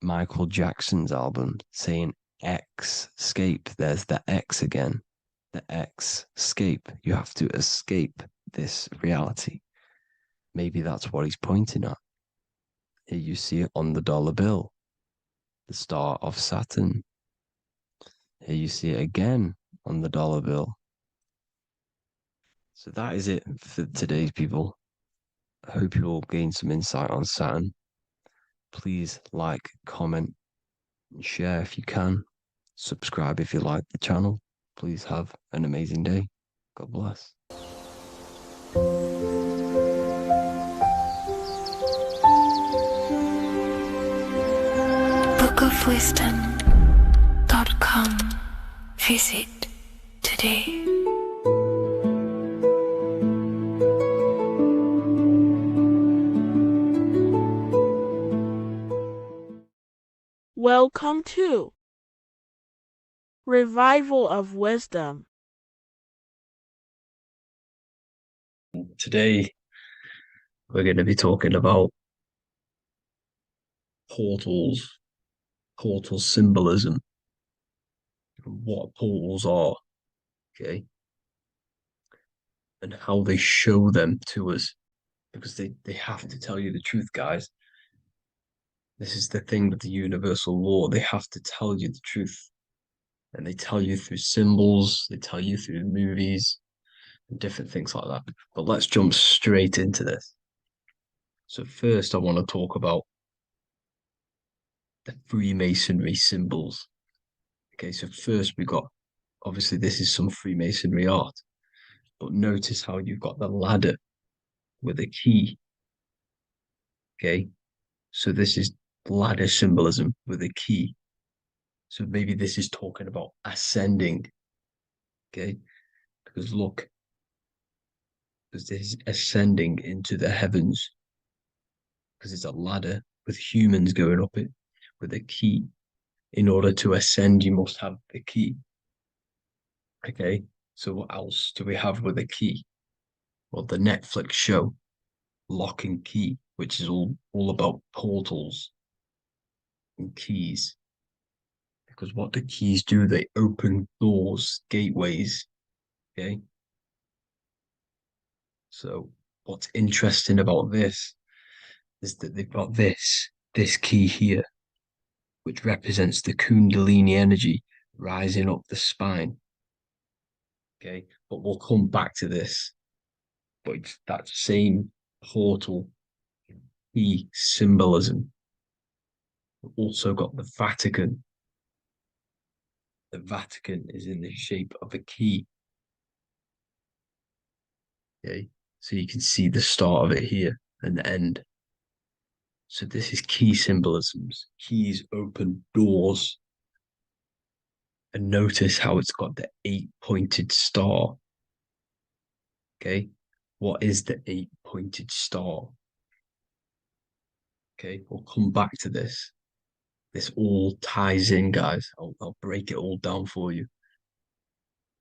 [SPEAKER 9] Michael Jackson's album saying X, escape. There's the X again. The X, escape. You have to escape this reality. Maybe that's what he's pointing at. Here you see it on the dollar bill, the star of Saturn. Here you see it again on the dollar bill. So that is it for today's people. I hope you all gain some insight on Saturn. Please like, comment, and share if you can. Subscribe if you like the channel. Please have an amazing day. God bless.
[SPEAKER 2] bookofwisdom.com. Visit today.
[SPEAKER 10] Welcome to Revival of Wisdom.
[SPEAKER 1] Today, we're going to be talking about portals, portal symbolism, and what portals are, okay, and how they show them to us, because they have to tell you the truth, guys. This is the thing with the universal law. They have to tell you the truth. And they tell you through symbols, they tell you through movies, and different things like that. But let's jump straight into this. So first, I want to talk about the Freemasonry symbols. Okay, so first we got, obviously this is some Freemasonry art, but notice how you've got the ladder with a key. Okay, so this is ladder symbolism with a key. So maybe this is talking about ascending. Okay, because look, because this is ascending into the heavens, because it's a ladder with humans going up it with a key. In order to ascend, you must have the key. Okay, so what else do we have with a key? Well, the Netflix show Lock and Key, which is all about portals and keys. Because what the keys do, they open doors, gateways. Okay, so what's interesting about this is that they've got this key here, which represents the Kundalini energy rising up the spine. Okay, but we'll come back to this. But it's that same portal key symbolism. We've also got the Vatican. The Vatican is in the shape of a key. Okay, so you can see the start of it here and the end. So this is key symbolisms. Keys open doors. And notice how it's got the 8-pointed star. Okay, what is the 8-pointed star? Okay, we'll come back to this. This all ties in, guys. I'll break it all down for you.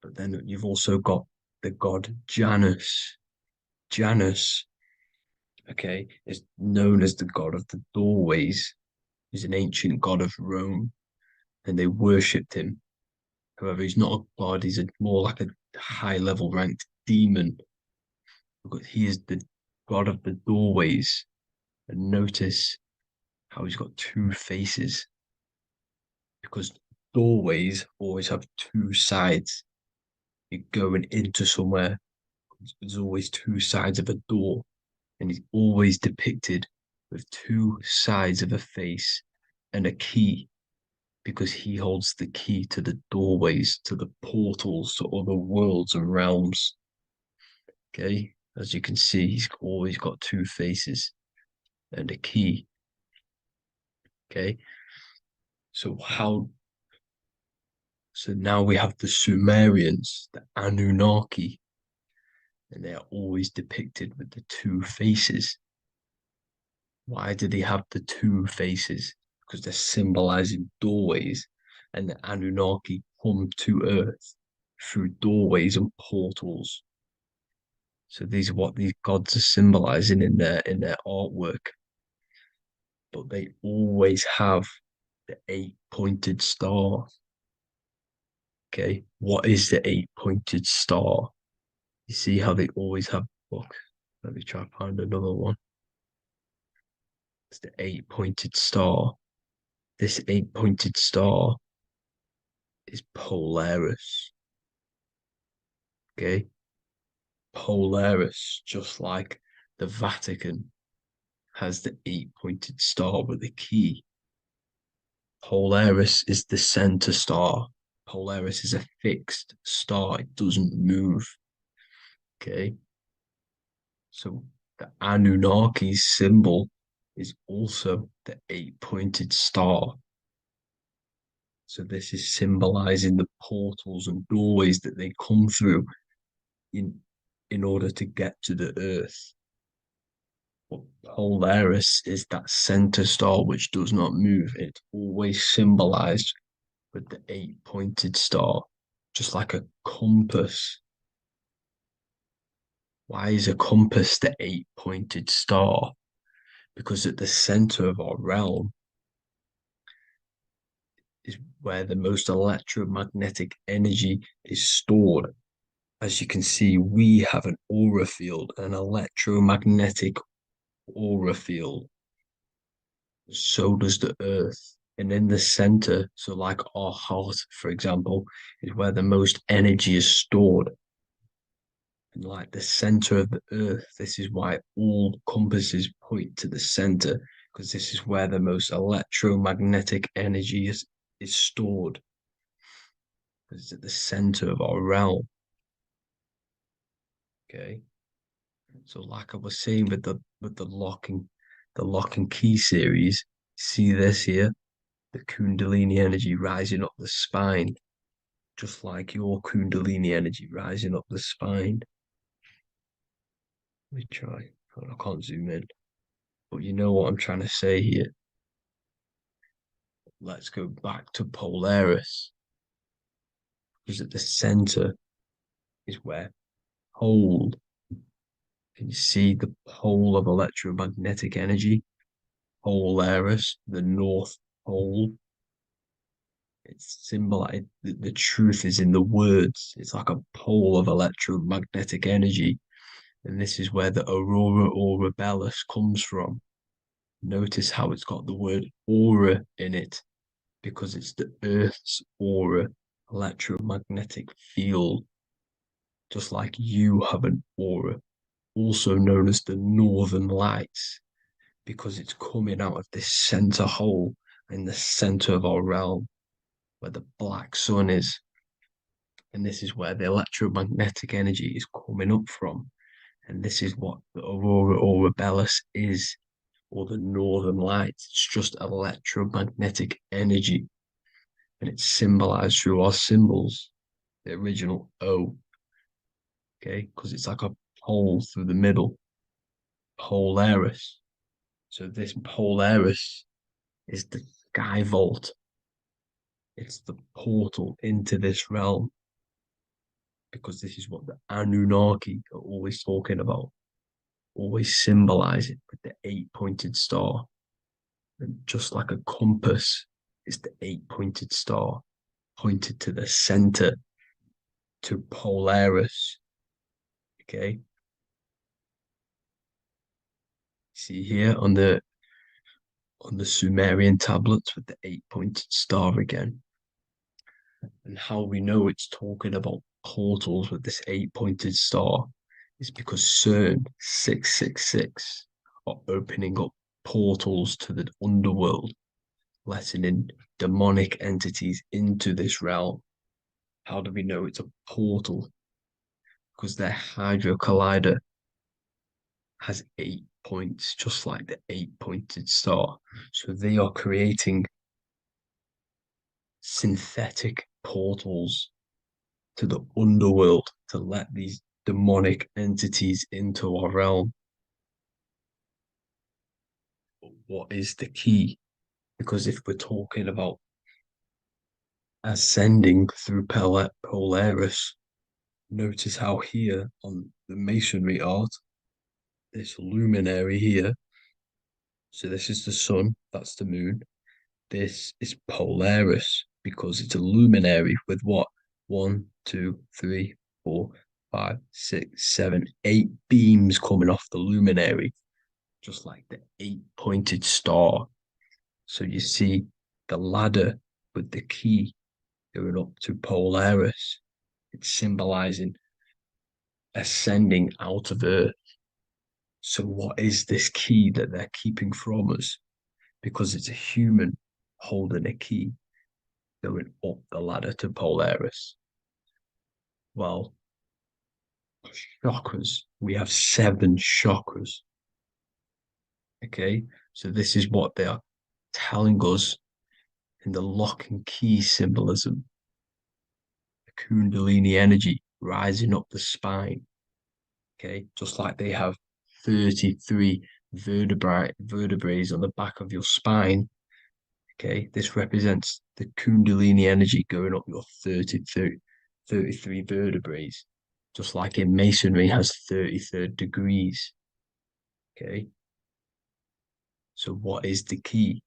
[SPEAKER 1] But then you've also got the god Janus. Janus, okay, is known as the god of the doorways. He's an ancient god of Rome, and they worshipped him. However, he's not a god, he's more like a high-level ranked demon. Because he is the god of the doorways. And notice how he's got two faces.
[SPEAKER 9] because doorways always have two sides. You're going into somewhere, there's always two sides of a door, and he's always depicted with two sides of a face and a key, because he holds the key to the doorways, to the portals to other worlds and realms. Okay, as you can see, he's always got two faces and a key. Okay, so now we have the Sumerians, the Anunnaki, and they are always depicted with the two faces. Why do they have the two faces? Because they're symbolizing doorways, and the Anunnaki come to Earth through doorways and portals. So these are what these gods are symbolizing in their artwork. But they always have the eight-pointed star. Okay, what is the eight-pointed star? You see how they always have. Look, let me try to find another one. It's the eight-pointed star. This eight-pointed star is Polaris. Okay, Polaris, just like the Vatican has the eight-pointed star with a key. Polaris is the center star. Polaris is a fixed star, it doesn't move. Okay, so the Anunnaki's symbol is also the eight-pointed star. So this is symbolizing the portals and doorways that they come through in order to get to the Earth. But Polaris is that center star which does not move. It's always symbolized with the eight-pointed star, just like a compass. Why is a compass the eight-pointed star? Because at the center of our realm is where the most electromagnetic energy is stored. As you can see, we have an aura field, an electromagnetic aura field. So does the Earth. And in the center, so like our heart, for example, is where the most energy is stored. And like the center of the Earth, this is why all compasses point to the center, because this is where the most electromagnetic energy is stored. It's at the center of our realm. Okay. So like I was saying with the lock and key series, see this here? The Kundalini energy rising up the spine, just like your Kundalini energy rising up the spine. Let me try. I can't zoom in, but you know what I'm trying to say here. Let's go back to Polaris, because at the center is where pole. Can you see the pole of electromagnetic energy? Polaris, the North Pole. It's symbolized. The truth is in the words. It's like a pole of electromagnetic energy. And this is where the aurora borealis comes from. Notice how it's got the word aura in it, because it's the Earth's aura, electromagnetic field. Just like you have an aura, also known as the northern lights, because it's coming out of this center hole in the center of our realm, where the black sun is. And this is where the electromagnetic energy is coming up from. And this is what the aurora borealis is, or the northern lights. It's just electromagnetic energy. And it's symbolized through our symbols, the original O. Okay, because it's like a pole through the middle. Polaris. So this Polaris is the sky vault. It's the portal into this realm, because this is what the Anunnaki are always talking about, always symbolize it with the eight-pointed star. And just like a compass, it's the eight-pointed star pointed to the center, to Polaris. Okay. See here on the on the Sumerian tablets with the 8-pointed star again. And how we know it's talking about portals with this 8-pointed star is because CERN 666 are opening up portals to the underworld, letting in demonic entities into this realm. How do we know it's a portal? Because their Hydro Collider has 8 points, just like the 8-pointed star. So they are creating synthetic portals to the underworld to let these demonic entities into our realm. But what is the key? Because if we're talking about ascending through Polaris, notice how here on the masonry art, this luminary here, so this is the sun, that's the moon. This is Polaris because it's a luminary with what? 1, 2, 3, 4, 5, 6, 7, 8 beams coming off the luminary, just like the 8-pointed star. So you see the ladder with the key going up to Polaris. It's symbolizing ascending out of Earth. So what is this key that they're keeping from us? Because it's a human holding a key going up the ladder to Polaris. Well, chakras. We have 7 chakras. Okay, so this is what they are telling us in the lock and key symbolism. The Kundalini energy rising up the spine. Okay, just like they have 33 vertebrae on the back of your spine. Okay, this represents the Kundalini energy going up your 33 vertebrae, just like in Masonry has 33rd degrees. Okay, so what is the key?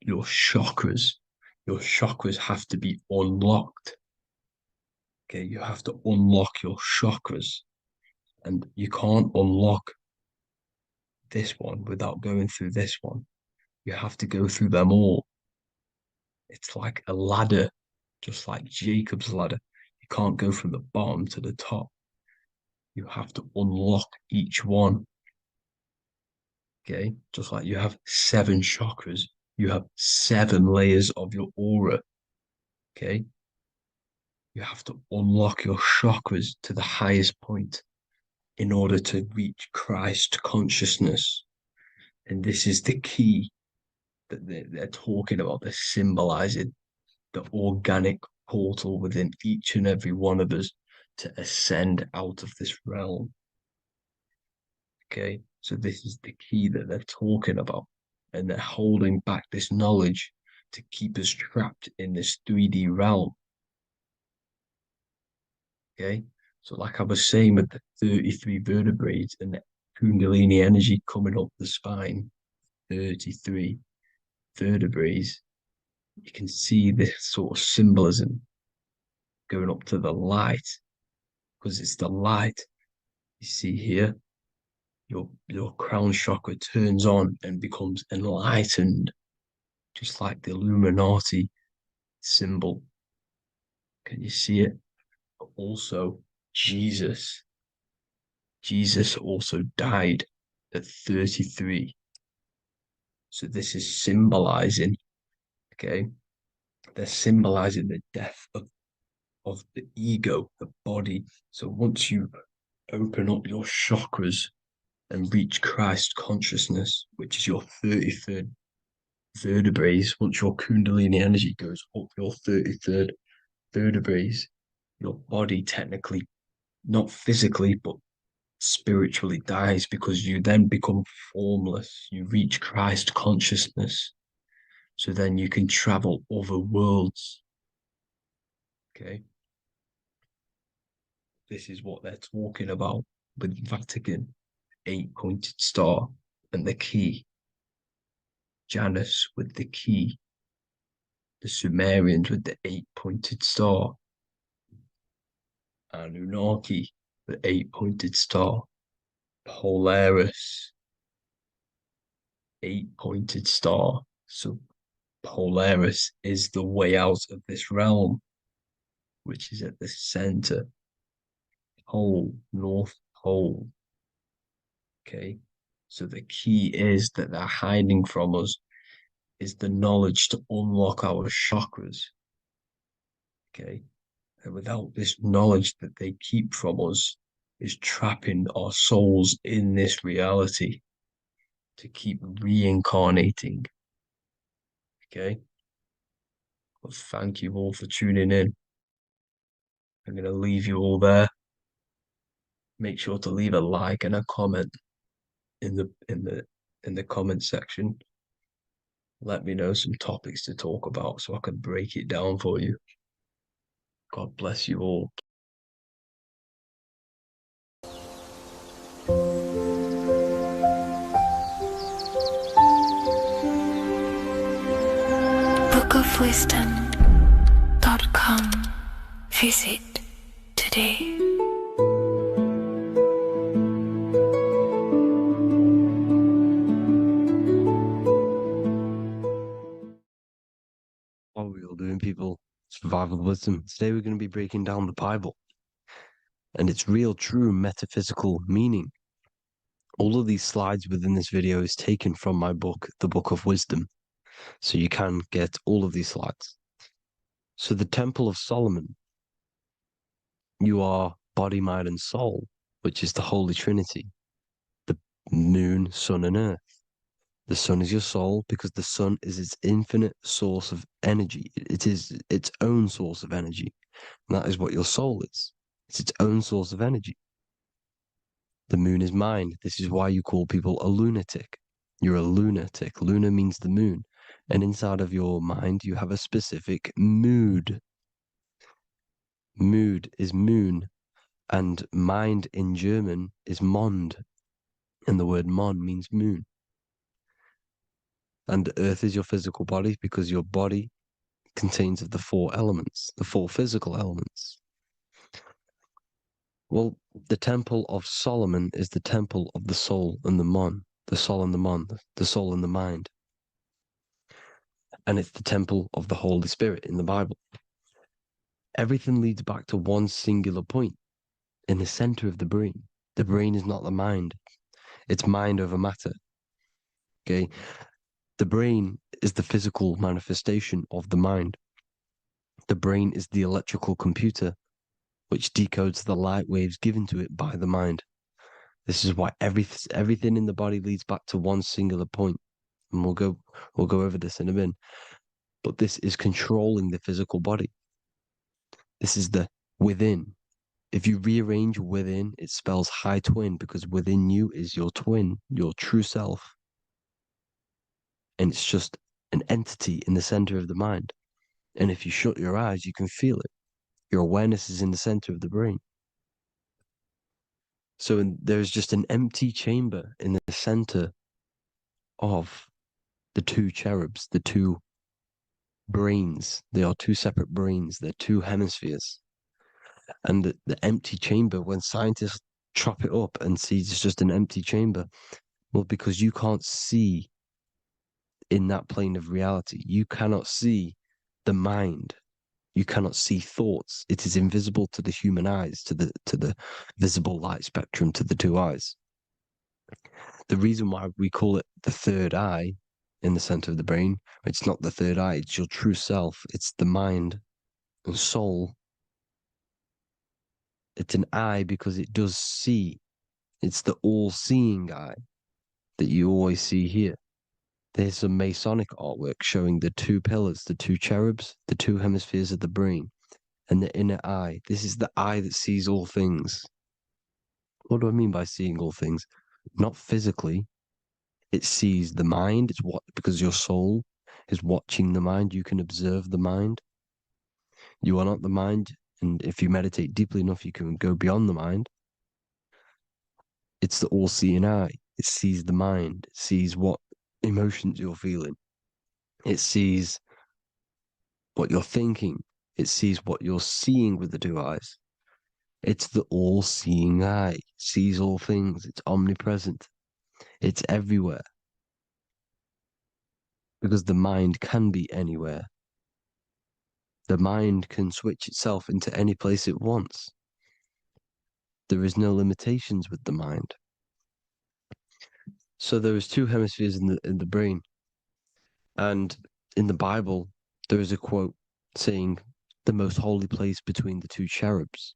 [SPEAKER 9] Your chakras. Your chakras have to be unlocked. Okay, you have to unlock your chakras, and you can't unlock this one without going through this one. You have to go through them all. It's like a ladder, just like Jacob's ladder. You can't go from the bottom to the top. You have to unlock each one. Okay, just like you have 7 chakras, you have 7 layers of your aura. Okay, you have to unlock your chakras to the highest point in order to reach Christ consciousness. And this is the key that they're talking about. They're symbolizing the organic portal within each and every one of us to ascend out of this realm. Okay, so this is the key that they're talking about, and they're holding back this knowledge to keep us trapped in this 3D realm. Okay, so like I was saying with the 33 vertebrae and the Kundalini energy coming up the spine, 33 vertebrae, you can see this sort of symbolism going up to the light, because it's the light you see here. Your crown chakra turns on and becomes enlightened, just like the Illuminati symbol. Can you see it? But also, Jesus also died at 33. So this is symbolizing, okay, they're symbolizing the death of the ego, the body. So once you open up your chakras and reach Christ consciousness, which is your 33rd vertebrae, once your Kundalini energy goes up your 33rd vertebrae, your body technically, not physically, but spiritually dies, because you then become formless. You reach Christ consciousness. So then you can travel other worlds. Okay. This is what they're talking about with Vatican, 8-pointed star, and the key. Janus with the key. The Sumerians with the 8-pointed star. Anunnaki, the 8-pointed star. Polaris, 8-pointed star. So Polaris is the way out of this realm, which is at the center. Pole, North Pole. Okay. So the key is that they're hiding from us is the knowledge to unlock our chakras. Okay. And without this knowledge that they keep from us, is trapping our souls in this reality to keep reincarnating. Okay. Well, thank you all for tuning in. I'm going to leave you all there. Make sure to leave a like and a comment in the comment section. Let me know some topics to talk about so I can break it down for you. God bless you all.
[SPEAKER 2] bookofwisdom.com. Visit today.
[SPEAKER 9] What are we all doing, people? Survival wisdom. Today we're going to be breaking down the Bible and its real, true metaphysical meaning. All of these slides within this video is taken from my book, The Book of Wisdom. So you can get all of these slides. So the Temple of Solomon, you are body, mind, and soul, which is the Holy Trinity, the moon, sun, and earth. The sun is your soul because the sun is its infinite source of energy. It is its own source of energy. And that is what your soul is. It's its own source of energy. The moon is mind. This is why you call people a lunatic. You're a lunatic. Luna means the moon. And inside of your mind, you have a specific mood. Mood is moon. And mind in German is Mond. And the word Mon means moon. And earth is your physical body because your body contains of the four elements, the four physical elements. Well, the Temple of Solomon is the temple of the soul and the Mon, the soul and the Mon, the soul and the mind. And it's the temple of the Holy Spirit in the Bible. Everything leads back to one singular point in the center of the brain. The brain is not the mind. It's mind over matter. Okay? The brain is the physical manifestation of the mind. The brain is the electrical computer which decodes the light waves given to it by the mind. This is why everything in the body leads back to one singular point. And we'll go over this in a minute. But this is controlling the physical body. This is the within. If you rearrange within, it spells high twin because within you is your twin, your true self. And it's just an entity in the center of the mind. And if you shut your eyes, you can feel it. Your awareness is in the center of the brain. So there's just an empty chamber in the center of the two cherubs, the two brains. They are two separate brains. They're two hemispheres. And the empty chamber, when scientists chop it up and see it's just an empty chamber, well, because you can't see in that plane of reality, you cannot see the mind. You cannot see thoughts. It is invisible to the human eyes, to the visible light spectrum, to the two eyes. The reason why we call it the third eye in the center of the brain, it's not the third eye, it's your true self. It's the mind and soul. It's an eye because it does see. It's the all-seeing eye that you always see here. There's some Masonic artwork showing the two pillars, the two cherubs, the two hemispheres of the brain, and the inner eye. This is the eye that sees all things. What do I mean by seeing all things? Not physically. It sees the mind. It's what because your soul is watching the mind. You can observe the mind. You are not the mind, and if you meditate deeply enough, you can go beyond the mind. It's the all-seeing eye. It sees the mind. It sees what emotions you're feeling. It sees what you're thinking. It sees what you're seeing with the two eyes. It's the all-seeing eye. It sees all things. It's omnipresent. It's everywhere. because the mind can be anywhere. The mind can switch itself into any place it wants. There is no limitations with the mind. So there is two hemispheres in the brain. And in the Bible, there is a quote saying the most holy place between the two cherubs.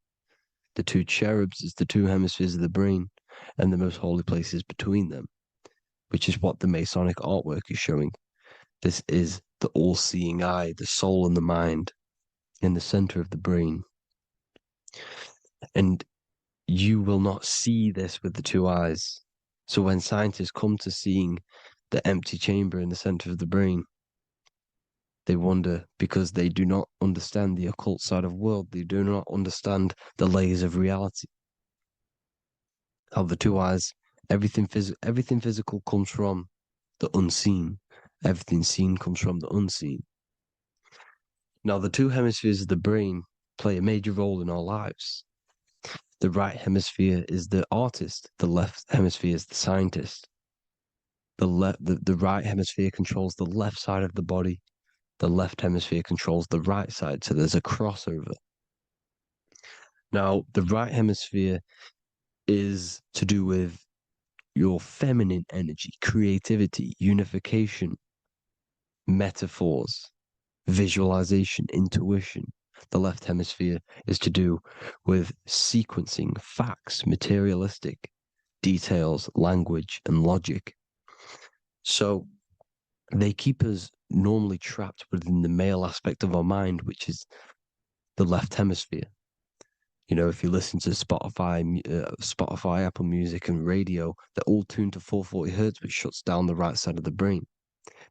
[SPEAKER 9] The two cherubs is the two hemispheres of the brain, and the most holy place is between them, which is what the Masonic artwork is showing. This is the all-seeing eye, the soul and the mind in the center of the brain. And you will not see this with the two eyes. So when scientists come to seeing the empty chamber in the center of the brain, they wonder because they do not understand the occult side of the world. They do not understand the layers of reality. How the two eyes, everything physical comes from the unseen. Everything seen comes from the unseen. Now, the two hemispheres of the brain play a major role in our lives. The right hemisphere is the artist. The left hemisphere is the scientist. The right hemisphere controls the left side of the body. The left hemisphere controls the right side. So there's a crossover. Now, the right hemisphere is to do with your feminine energy, creativity, unification, metaphors, visualization, intuition. The left hemisphere is to do with sequencing, facts, materialistic details, language, and logic. So they keep us normally trapped within the male aspect of our mind, which is the left hemisphere. You know, if you listen to Spotify, Apple Music, and radio, they're all tuned to 440 hertz, which shuts down the right side of the brain,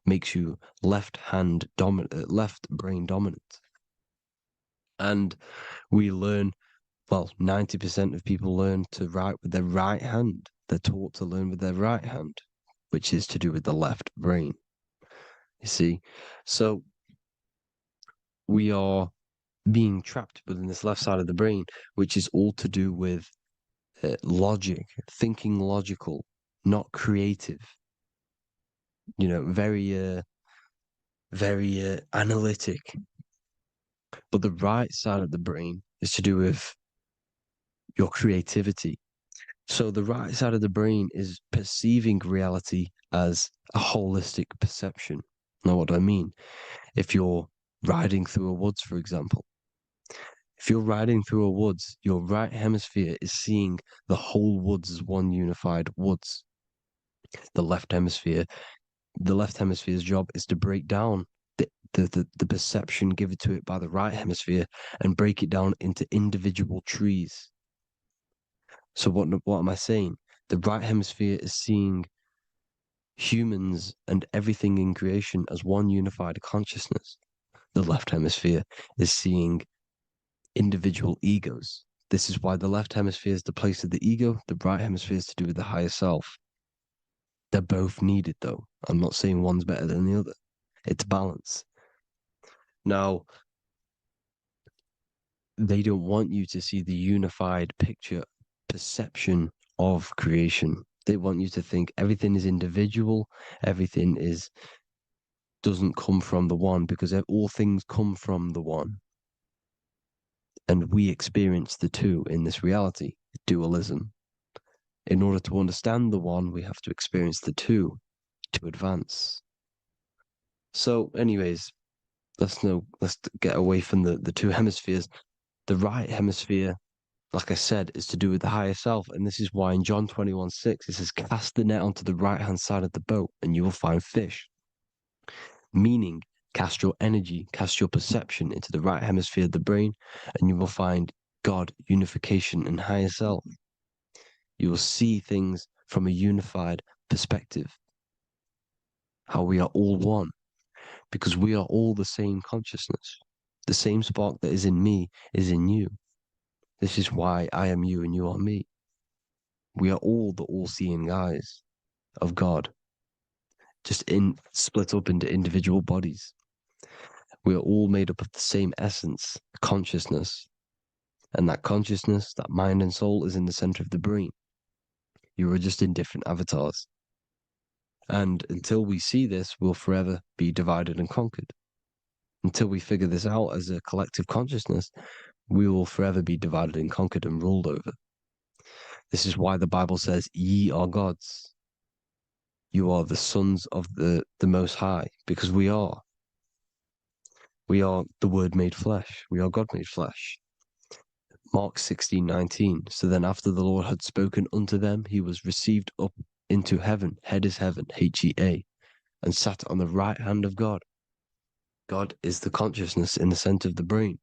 [SPEAKER 9] makes you left brain dominant. And we learn, well, 90% of people learn to write with their right hand. They're taught to learn with their right hand, which is to do with the left brain. You see, so we are being trapped within this left side of the brain, which is all to do with logic, thinking logical, not creative. You know, very analytic. But the right side of the brain is to do with your creativity. So the right side of the brain is perceiving reality as a holistic perception. Now, what do I mean? If you're riding through a woods, for example, if you're riding through a woods, your right hemisphere is seeing the whole woods as one unified woods. The left hemisphere's job is to break down the perception given to it by the right hemisphere and break it down into individual trees. So what am I saying? The right hemisphere is seeing humans and everything in creation as one unified consciousness. The left hemisphere is seeing individual egos. This is why the left hemisphere is the place of the ego, the right hemisphere is to do with the higher self. They're both needed, though. I'm not saying one's better than the other. It's balance. Now, they don't want you to see the unified picture, perception of creation. They want you to think everything is individual, everything doesn't come from the one, because all things come from the one. And we experience the two in this reality, dualism. In order to understand the one, we have to experience the two to advance. So, anyways, let's get away from the two hemispheres. The right hemisphere, like I said, is to do with the higher self. And this is why in John 21:6, it says, cast the net onto the right-hand side of the boat and you will find fish. Meaning, cast your energy, cast your perception into the right hemisphere of the brain and you will find God, unification, and higher self. You will see things from a unified perspective. How we are all one. Because we are all the same consciousness. The same spark that is in me is in you. This is why I am you and you are me. We are all the all-seeing eyes of God, just split up into individual bodies. We are all made up of the same essence, consciousness. And that consciousness, that mind and soul is in the center of the brain. You are just in different avatars. And until we see this, we'll forever be divided and conquered. Until we figure this out as a collective consciousness, we will forever be divided and conquered and ruled over. This is why the Bible says, ye are gods. You are the sons of the Most High, because we are. We are the Word made flesh. We are God made flesh. Mark 16:19. So then after the Lord had spoken unto them, he was received up into heaven, head is heaven, H-E-A, and sat on the right hand of God. God is the consciousness in the center of the brain.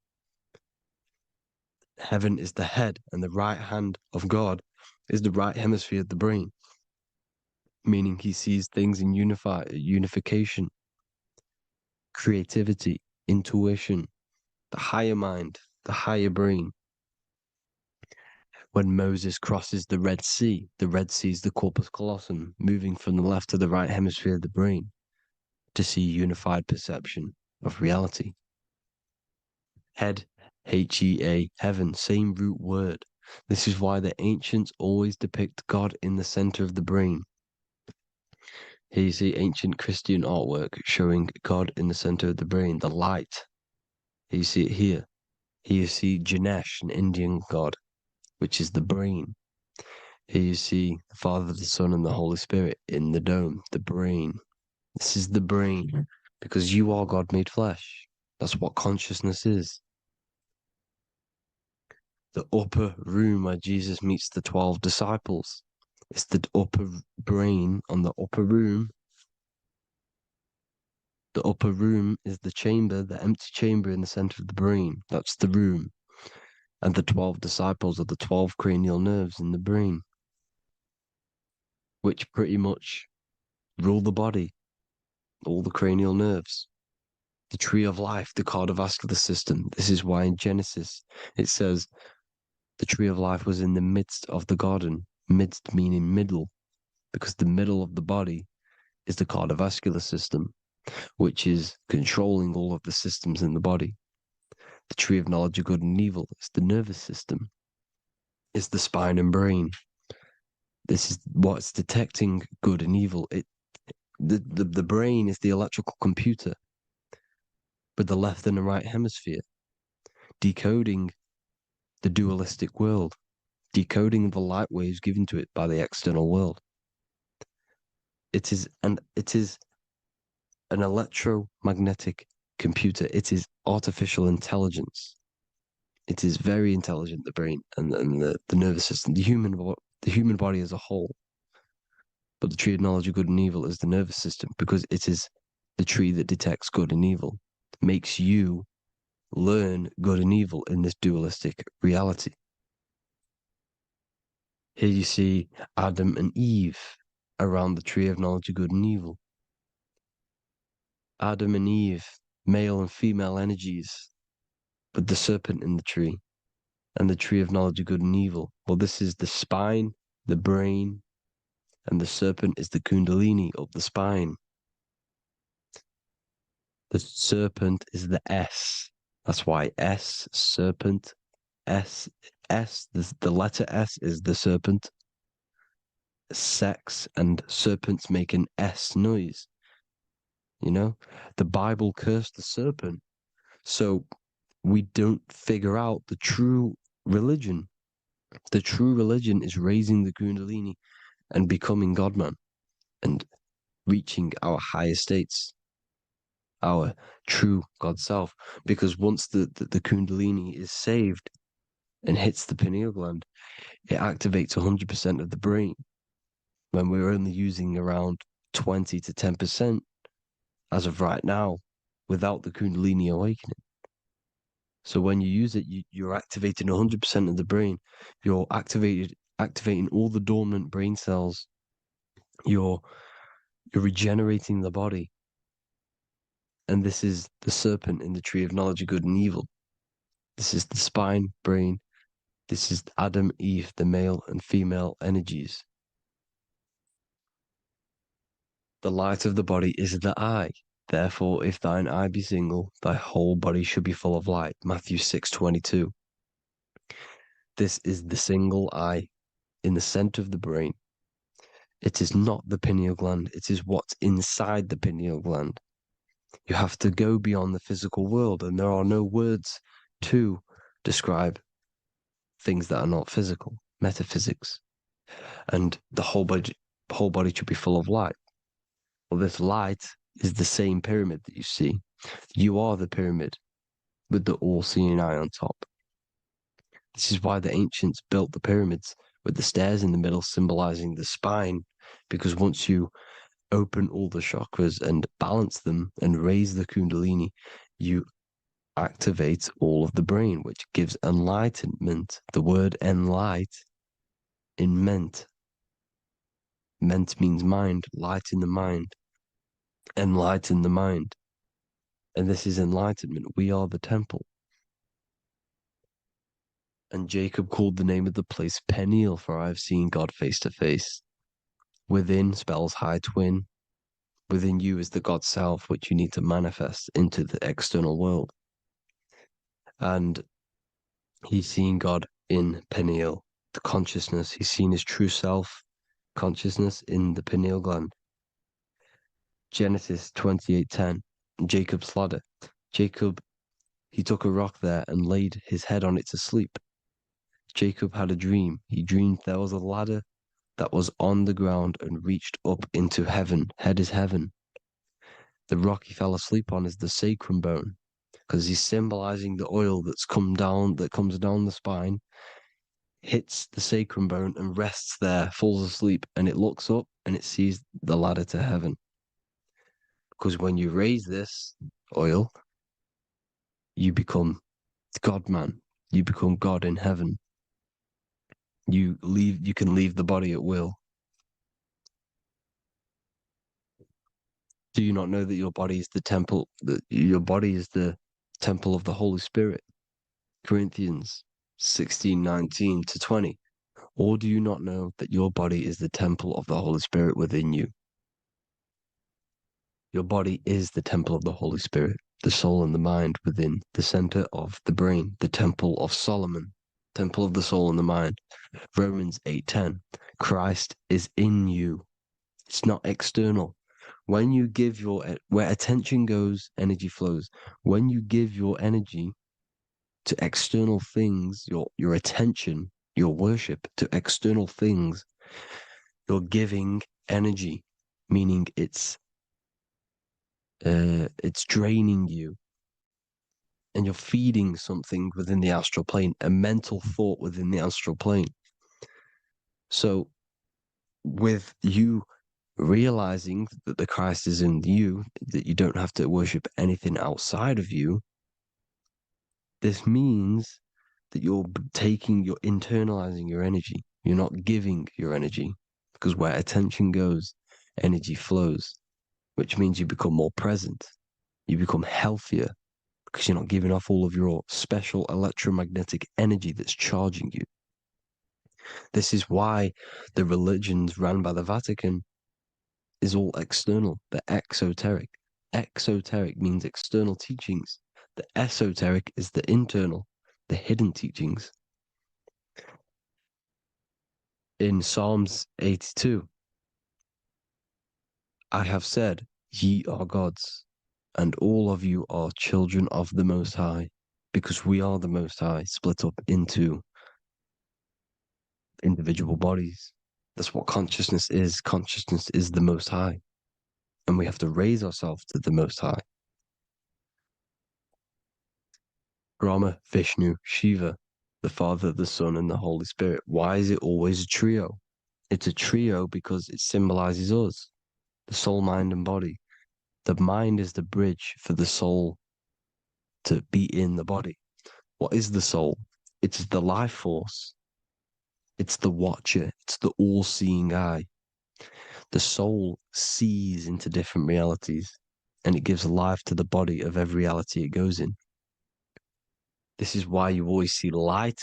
[SPEAKER 9] Heaven is the head, and the right hand of God is the right hemisphere of the brain, meaning he sees things in unification, creativity, intuition, the higher mind, the higher brain. When Moses crosses the Red Sea is the corpus callosum, moving from the left to the right hemisphere of the brain to see unified perception of reality. Head, H-E-A, heaven, same root word. This is why the ancients always depict God in the center of the brain. Here you see ancient Christian artwork showing God in the center of the brain, the light. Here you see it here. Here you see Ganesh, an Indian god, which is the brain. Here you see the Father, the Son, and the Holy Spirit in the dome, the brain. This is the brain, because you are God made flesh. That's what consciousness is. The upper room where Jesus meets the 12 disciples. It's the upper brain on the upper room. The upper room is the chamber, the empty chamber in the center of the brain. That's the room. And the 12 disciples are the 12 cranial nerves in the brain, which pretty much rule the body, all the cranial nerves. The tree of life, the cardiovascular system. This is why in Genesis it says the tree of life was in the midst of the garden. Midst meaning middle, because the middle of the body is the cardiovascular system, which is controlling all of the systems in the body. The tree of knowledge of good and evil is the nervous system, is the spine and brain. This is what's detecting good and evil. The brain is the electrical computer with the left and the right hemisphere, decoding the dualistic world, decoding the light waves given to it by the external world. It is an electromagnetic computer. It is artificial intelligence. It is very intelligent, the brain and the nervous system, the human body as a whole. But the tree of knowledge of good and evil is the nervous system, because it is the tree that detects good and evil, makes you learn good and evil in this dualistic reality. Here you see Adam and Eve around the tree of knowledge of good and evil. Adam and Eve, male and female energies, but the serpent in the tree, and the tree of knowledge of good and evil. Well, this is the spine, the brain, and the serpent is the kundalini of the spine. The serpent is the S. That's why S, serpent, the letter S is the serpent. Sex and serpents make an S noise. You know, the Bible cursed the serpent. So we don't figure out the true religion. The true religion is raising the kundalini and becoming God-man and reaching our higher states, our true God self. Because once the kundalini is saved and hits the pineal gland, it activates 100% of the brain, when we're only using around 20 to 10% as of right now without the kundalini awakening. So when you use it, you're activating 100% of the brain. You're activating all the dormant brain cells. You're regenerating the body. And this is the serpent in the tree of knowledge of good and evil. This is the spine, brain. This is Adam, Eve, the male and female energies. The light of the body is the eye. Therefore, if thine eye be single, thy whole body should be full of light. Matthew 6:22. This is the single eye in the center of the brain. It is not the pineal gland, it is what's inside the pineal gland. You have to go beyond the physical world, and there are no words to describe things that are not physical, metaphysics. And the whole body should be full of light. Well, this light is the same pyramid that you see. You are the pyramid with the all-seeing eye on top. This is why the ancients built the pyramids with the stairs in the middle symbolizing the spine, because once you open all the chakras and balance them and raise the kundalini, you activate all of the brain, which gives enlightenment. The word enlight in ment. Ment means mind, light in the mind. Enlighten the mind. And this is enlightenment. We are the temple. And Jacob called the name of the place Peniel, for I have seen God face to face. Within spells high twin. Within you is the God self, which you need to manifest into the external world. And he's seen God in Peniel, the consciousness. He's seen his true self, consciousness in the pineal gland. Genesis 28:10, Jacob's ladder. Jacob, he took a rock there and laid his head on it to sleep. Jacob had a dream. He dreamed there was a ladder that was on the ground and reached up into heaven. Head is heaven. The rock he fell asleep on is the sacrum bone, because he's symbolizing the oil that comes down the spine, hits the sacrum bone and rests there, falls asleep, and it looks up and it sees the ladder to heaven. Because when you raise this oil, you become God man. You become God in heaven. You can leave the body at will. Do you not know that your body is the temple, that your body is the temple of the Holy Spirit? Corinthians 16:19-20. Or do you not know that your body is the temple of the Holy Spirit within you? Your body is the temple of the Holy Spirit, the soul and the mind within, the center of the brain, the temple of Solomon, temple of the soul and the mind. Romans 8:10. Christ is in you. It's not external. When you give where attention goes, energy flows. When you give your energy to external things, your attention, your worship to external things, you're giving energy, meaning it's draining you, and you're feeding something within the astral plane, a mental thought within the astral plane. So with you realizing that the Christ is in you, that you don't have to worship anything outside of you, this means that you're internalizing your energy. You're not giving your energy, because where attention goes, energy flows, which means you become more present. You become healthier because you're not giving off all of your special electromagnetic energy that's charging you. This is why the religions run by the Vatican is all external. They're exoteric. Exoteric means external teachings. The esoteric is the internal, the hidden teachings. In Psalms 82, I have said, ye are gods, and all of you are children of the Most High, because we are the Most High, split up into individual bodies. That's what consciousness is. Consciousness is the Most High, and we have to raise ourselves to the Most High. Brahma, Vishnu, Shiva, the Father, the Son, and the Holy Spirit. Why is it always a trio? It's a trio because it symbolizes us, the soul, mind, and body. The mind is the bridge for the soul to be in the body. What is the soul? It's the life force. It's the watcher. It's the all-seeing eye. The soul sees into different realities, and it gives life to the body of every reality it goes in. This is why you always see light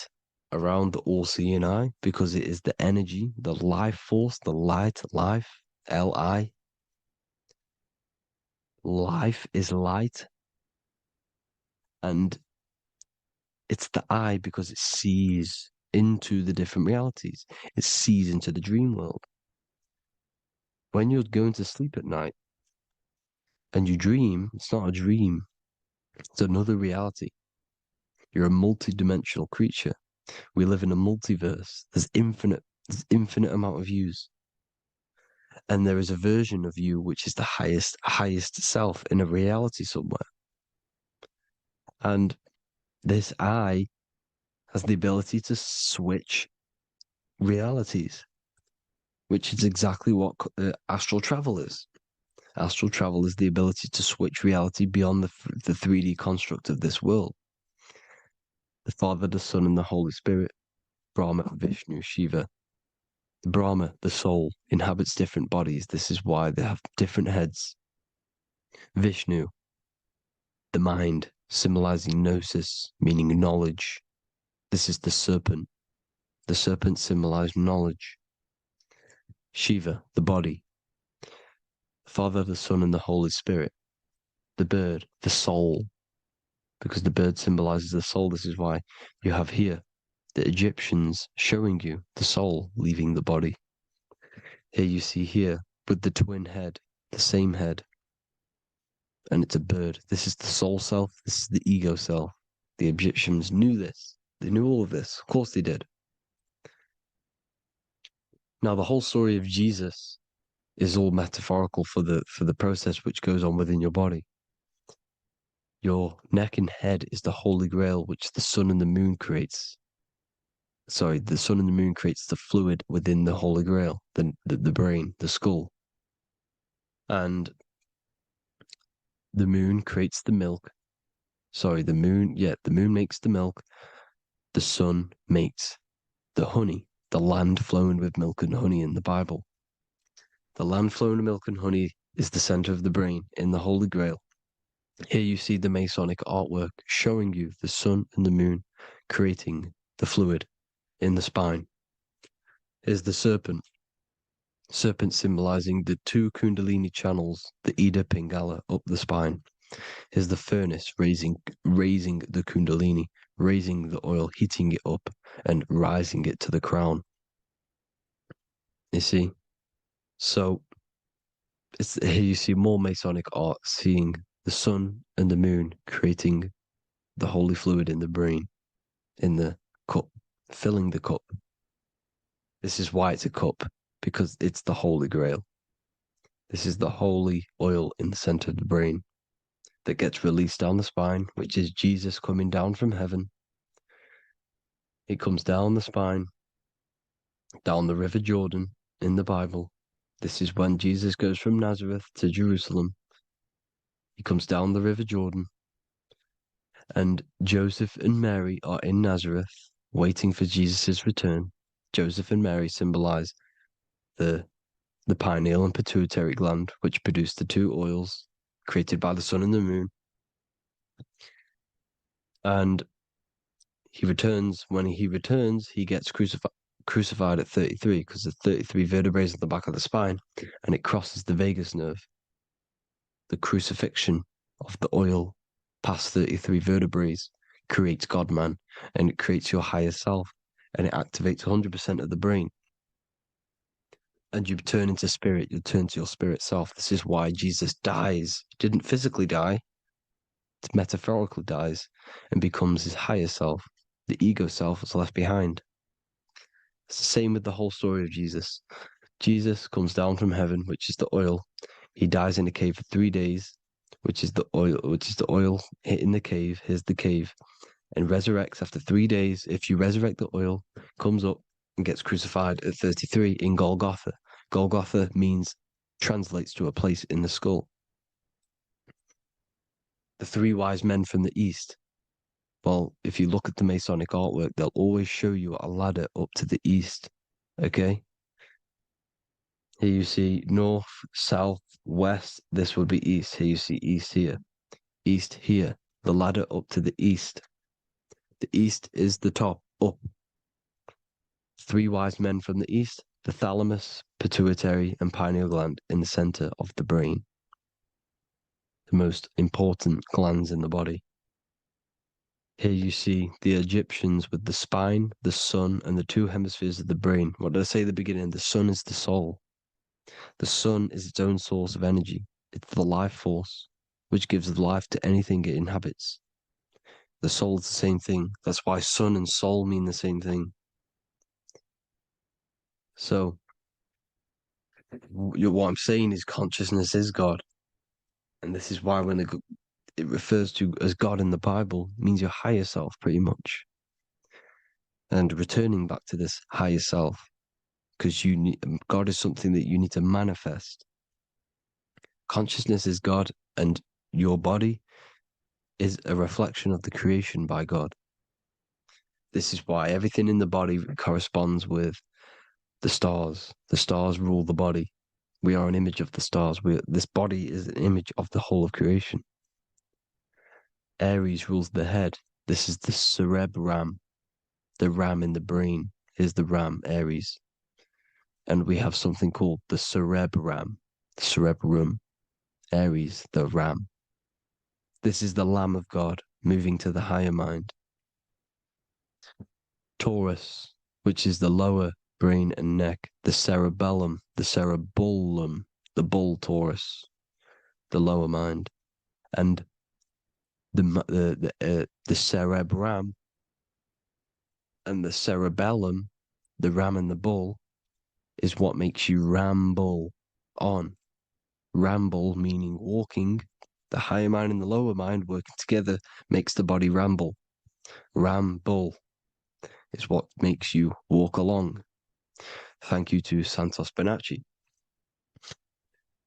[SPEAKER 9] around the all-seeing eye, because it is the energy, the life force, the light, life, L-I. Life is light. And it's the eye because it sees into the different realities. It sees into the dream world. when you're going to sleep at night and you dream, it's not a dream, it's another reality. You're a multi-dimensional creature. We live in a multiverse. There's infinite amount of yous. And there is a version of you which is the highest self in a reality somewhere. And this I has the ability to switch realities, which is exactly what astral travel is. Astral travel is the ability to switch reality beyond the 3D construct of this world. The Father, the Son, and the Holy Spirit, Brahma, Vishnu, Shiva. Brahma, the soul, inhabits different bodies. This is why they have different heads. Vishnu, the mind, symbolizing gnosis, meaning knowledge. This is the serpent. The serpent symbolized knowledge. Shiva, the body. Father, the Son, and the Holy Spirit. The bird, the soul, because the bird symbolizes the soul. This is why you have here the Egyptians showing you the soul leaving the body. Here you see here with the twin head, the same head, and it's a bird. This is the soul self. This is the ego self. The Egyptians knew this. They knew all of this. Of course they did. Now the whole story of Jesus is all metaphorical for the process which goes on within your body. Your neck and head is the holy grail which the sun and the moon creates. Sorry, the sun and the moon creates the fluid within the holy grail, the brain, the skull. And the moon creates the milk. Sorry, the moon makes the milk. The sun makes the honey, the land flowing with milk and honey in the Bible. The land flowing with milk and honey is the center of the brain in the Holy Grail. Here you see the Masonic artwork showing you the sun and the moon creating the fluid in the spine. Here's the serpent. Serpent symbolizing the two Kundalini channels, the Ida Pingala up the spine. Here's the furnace raising the Kundalini, raising the oil, heating it up and rising it to the crown. You see? So here you see more Masonic art, seeing the sun and the moon creating the holy fluid in the brain, in the cup, filling the cup. This is why it's a cup, because it's the Holy Grail. This is the holy oil in the center of the brain that gets released down the spine, which is Jesus coming down from heaven. It comes down the spine, down the River Jordan in the Bible. This is when Jesus goes from Nazareth to Jerusalem. He comes down the River Jordan, and Joseph and Mary are in Nazareth waiting for Jesus' return. Joseph and Mary symbolize the pineal and pituitary gland, which produce the two oils created by the sun and the moon. And he returns. When he returns, he gets crucified at 33 because there's 33 vertebrae at the back of the spine, and it crosses the vagus nerve. The crucifixion of the oil past 33 vertebrae creates God-man, and it creates your higher self, and it activates 100% of the brain. And you turn into spirit, you turn to your spirit self. This is why Jesus dies. He didn't physically die, it metaphorically dies and becomes his higher self. The ego self is left behind. It's the same with the whole story of Jesus. Jesus comes down from heaven, which is the oil. He dies in a cave for 3 days, which is the oil hitting the cave. Here's the cave, and resurrects after 3 days. If you resurrect the oil, comes up and gets crucified at 33 in Golgotha. Golgotha translates to a place in the skull. The three wise men from the east. Well, if you look at the Masonic artwork, they'll always show you a ladder up to the east. Okay? Here you see north, south, west. This would be east. Here you see east here. East here. The ladder up to the east. The east is the top, up. Three wise men from the east. The thalamus, pituitary, and pineal gland in the center of the brain. The most important glands in the body. Here you see the Egyptians with the spine, the sun, and the two hemispheres of the brain. What did I say at the beginning? The sun is the soul. The sun is its own source of energy. It's the life force, which gives life to anything it inhabits. The soul is the same thing. That's why sun and soul mean the same thing. So, what I'm saying is consciousness is God. And this is why when it refers to as God in the Bible, it means your higher self, pretty much. And returning back to this higher self, because God is something that you need to manifest. Consciousness is God, and your body is a reflection of the creation by God. This is why everything in the body corresponds with the stars. The stars rule the body. We are an image of the stars. This body is an image of the whole of creation. Aries rules the head. This is the cerebrum. The ram in the brain is the ram, Aries. And we have something called the cerebrum, Aries, the ram. This is the Lamb of God moving to the higher mind. Taurus, which is the lower brain and neck, the cerebellum, the bull Taurus, the lower mind, and the cerebrum and the cerebellum, the ram and the bull, is what makes you ramble on. Ramble meaning walking. The higher mind and the lower mind working together makes the body ramble. Ramble is what makes you walk along. Thank you to Santos Bonacci.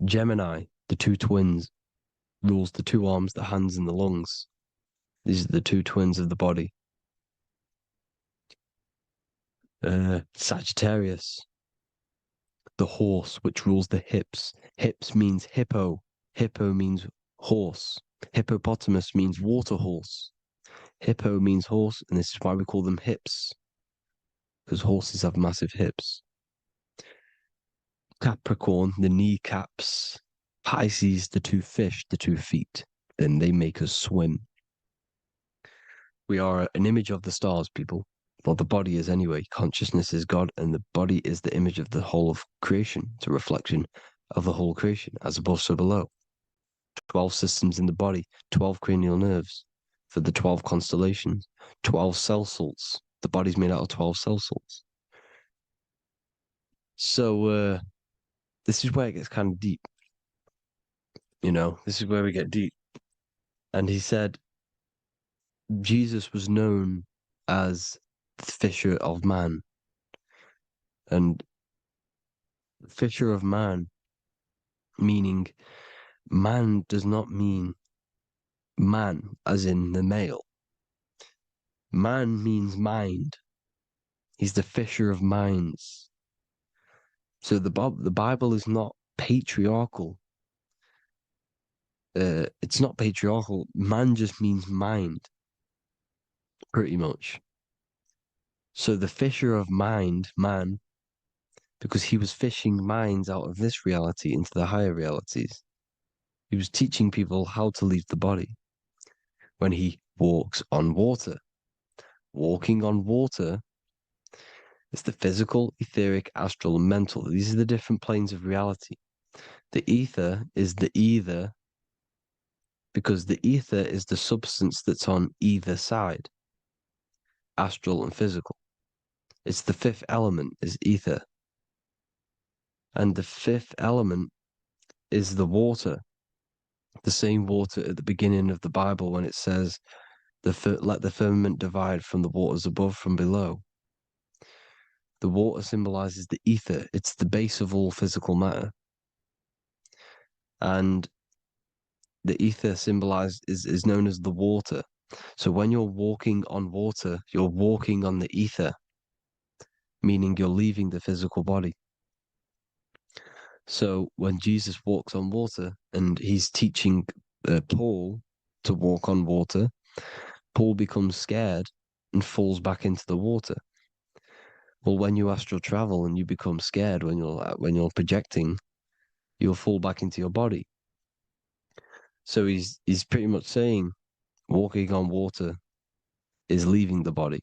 [SPEAKER 9] Gemini, the two twins, rules the two arms, the hands, and the lungs. These are the two twins of the body. Sagittarius, the horse, which rules the hips. Hips means hippo. Hippo means horse. Hippopotamus means water horse. Hippo means horse, and this is why we call them hips, because horses have massive hips. Capricorn, the kneecaps. Pisces, the two fish, the 2 feet. Then they make us swim. We are an image of the stars, people. Well, the body is anyway. Consciousness is God, and the body is the image of the whole of creation. It's a reflection of the whole creation, as above, so below. 12 systems in the body, 12 cranial nerves for the 12 constellations, 12 cell salts. The body's made out of 12 cell salts. So, this is where it gets kind of deep. This is where we get deep. And he said Jesus was known as the fisher of man. And fisher of man, meaning man does not mean man as in the male. Man means mind. He's the fisher of minds. So the Bible is not patriarchal. It's not patriarchal. Man just means mind, pretty much. So the fisher of mind, man, because he was fishing minds out of this reality into the higher realities. He was teaching people how to leave the body when he walks on water. Walking on water is the physical, etheric, astral, and mental. These are the different planes of reality. The ether is the either, because the ether is the substance that's on either side, astral and physical. It's the fifth element, is ether. And the fifth element is the water. The same water at the beginning of the Bible when it says, let the firmament divide from the waters above from below. The water symbolizes the ether. It's the base of all physical matter. And the ether symbolized is known as the water. So when you're walking on water, you're walking on the ether, meaning you're leaving the physical body. So when Jesus walks on water and he's teaching Paul to walk on water, Paul becomes scared and falls back into the water. Well, when you astral travel and you become scared when you're projecting, you'll fall back into your body. So he's pretty much saying walking on water is leaving the body,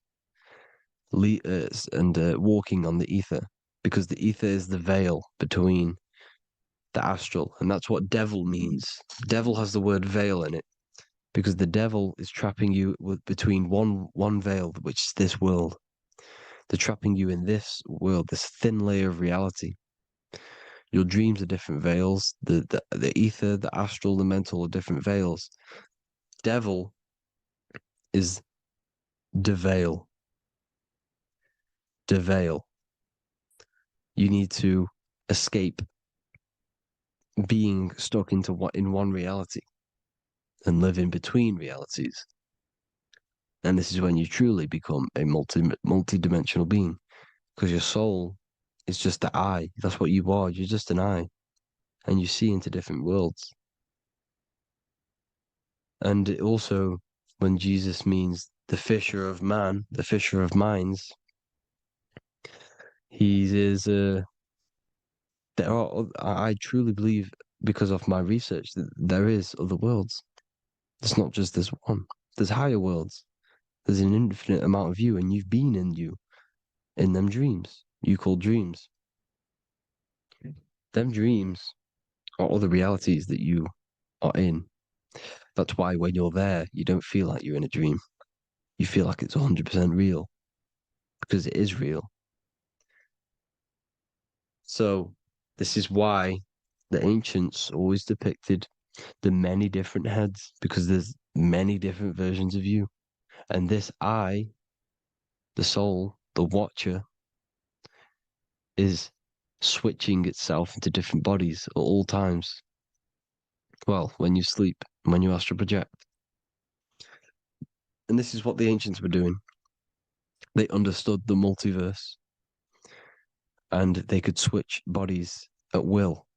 [SPEAKER 9] and walking on the ether, because the ether is the veil between the astral, and that's what devil means. Devil has the word veil in it, because the devil is trapping you between one veil, which is this world. They're trapping you in this world, this thin layer of reality. Your dreams are different veils. The ether, the astral, the mental are different veils. Devil is deveil. Deveil. You need to escape being stuck into in one reality and live in between realities. And this is when you truly become a multi-dimensional being, because your soul is just the eye. That's what you are. You're just an eye, and you see into different worlds. And it also, when Jesus means the fisher of man, the fisher of minds, he is I truly believe, because of my research, that there is other worlds. It's not just this one. There's higher worlds. There's an infinite amount of you, and you've been in you, in them dreams you call dreams. Them dreams are other realities that you are in. That's why when you're there, you don't feel like you're in a dream. You feel like it's 100% real, because it is real. So this is why the ancients always depicted the many different heads, because there's many different versions of you. And this I, the soul, the watcher, is switching itself into different bodies at all times. Well, when you sleep, when you astral project. And this is what the ancients were doing. They understood the multiverse, and they could switch bodies at will.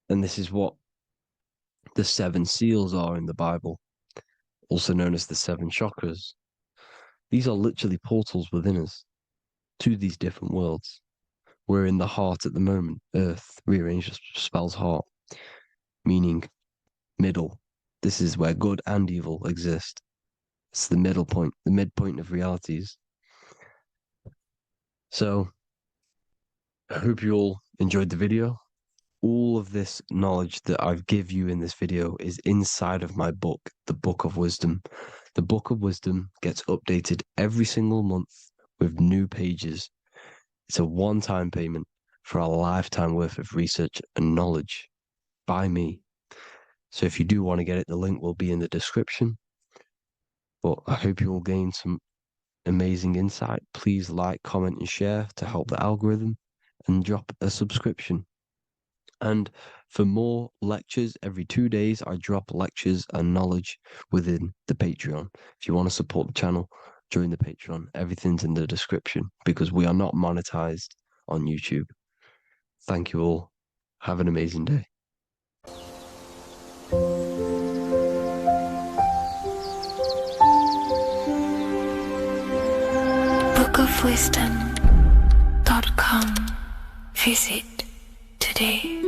[SPEAKER 9] And this is what the 7 seals are in the Bible, also known as the 7 chakras. These are literally portals within us to these different worlds. We're in the heart at the moment. Earth, rearranged, spells heart, meaning middle. This is where good and evil exist. It's the middle point, the midpoint of realities. So, I hope you all enjoyed the video. All of this knowledge that I've give you in this video is inside of my book, the Book of Wisdom. The Book of Wisdom gets updated every single month with new pages. It's a one-time payment for a lifetime worth of research and knowledge by me. So if you do want to get it, the link will be in the description. But I hope you all gain some amazing insight. Please like, comment, and share to help the algorithm, and drop a subscription. And for more lectures, every 2 days, I drop lectures and knowledge within the Patreon. If you want to support the channel, join the Patreon. Everything's in the description, because we are not monetized on YouTube. Thank you all. Have an amazing day.
[SPEAKER 2] bookofwisdom.com. Visit today.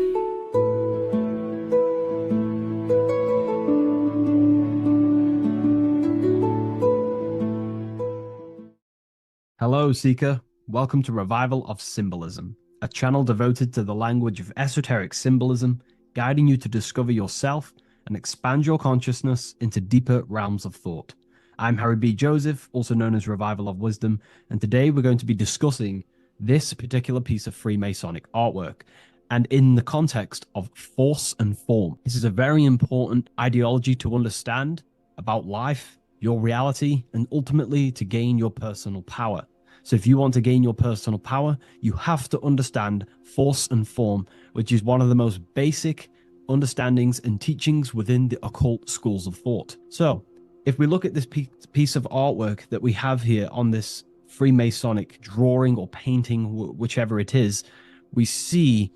[SPEAKER 5] Hello, Seeker. Welcome to Revival of Symbolism, a channel devoted to the language of esoteric symbolism, guiding you to discover yourself and expand your consciousness into deeper realms of thought. I'm Harry B. Joseph, also known as Revival of Wisdom, and today we're going to be discussing this particular piece of Freemasonic artwork, and in the context of force and form. This is a very important ideology to understand about life, your reality, and ultimately to gain your personal power. So if you want to gain your personal power, you have to understand force and form, which is one of the most basic understandings and teachings within the occult schools of thought. So if we look at this piece of artwork that we have here on this Freemasonic drawing or painting, whichever it is, we see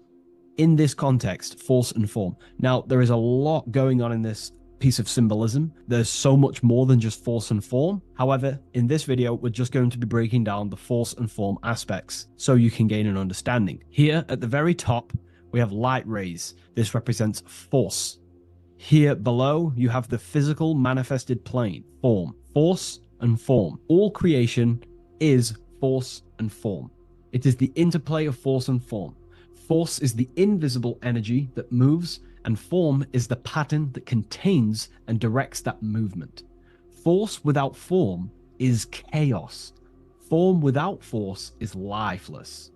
[SPEAKER 5] in this context force and form. Now, there is a lot going on in this piece of symbolism. There's so much more than just force and form. However, in this video, we're just going to be breaking down the force and form aspects so you can gain an understanding. Here at the very top, we have light rays. This represents force. Here below, you have the physical manifested plane, form, force and form. All creation is force and form. It is the interplay of force and form. Force is the invisible energy that moves, and form is the pattern that contains and directs that movement. Force without form is chaos. Form without force is lifeless.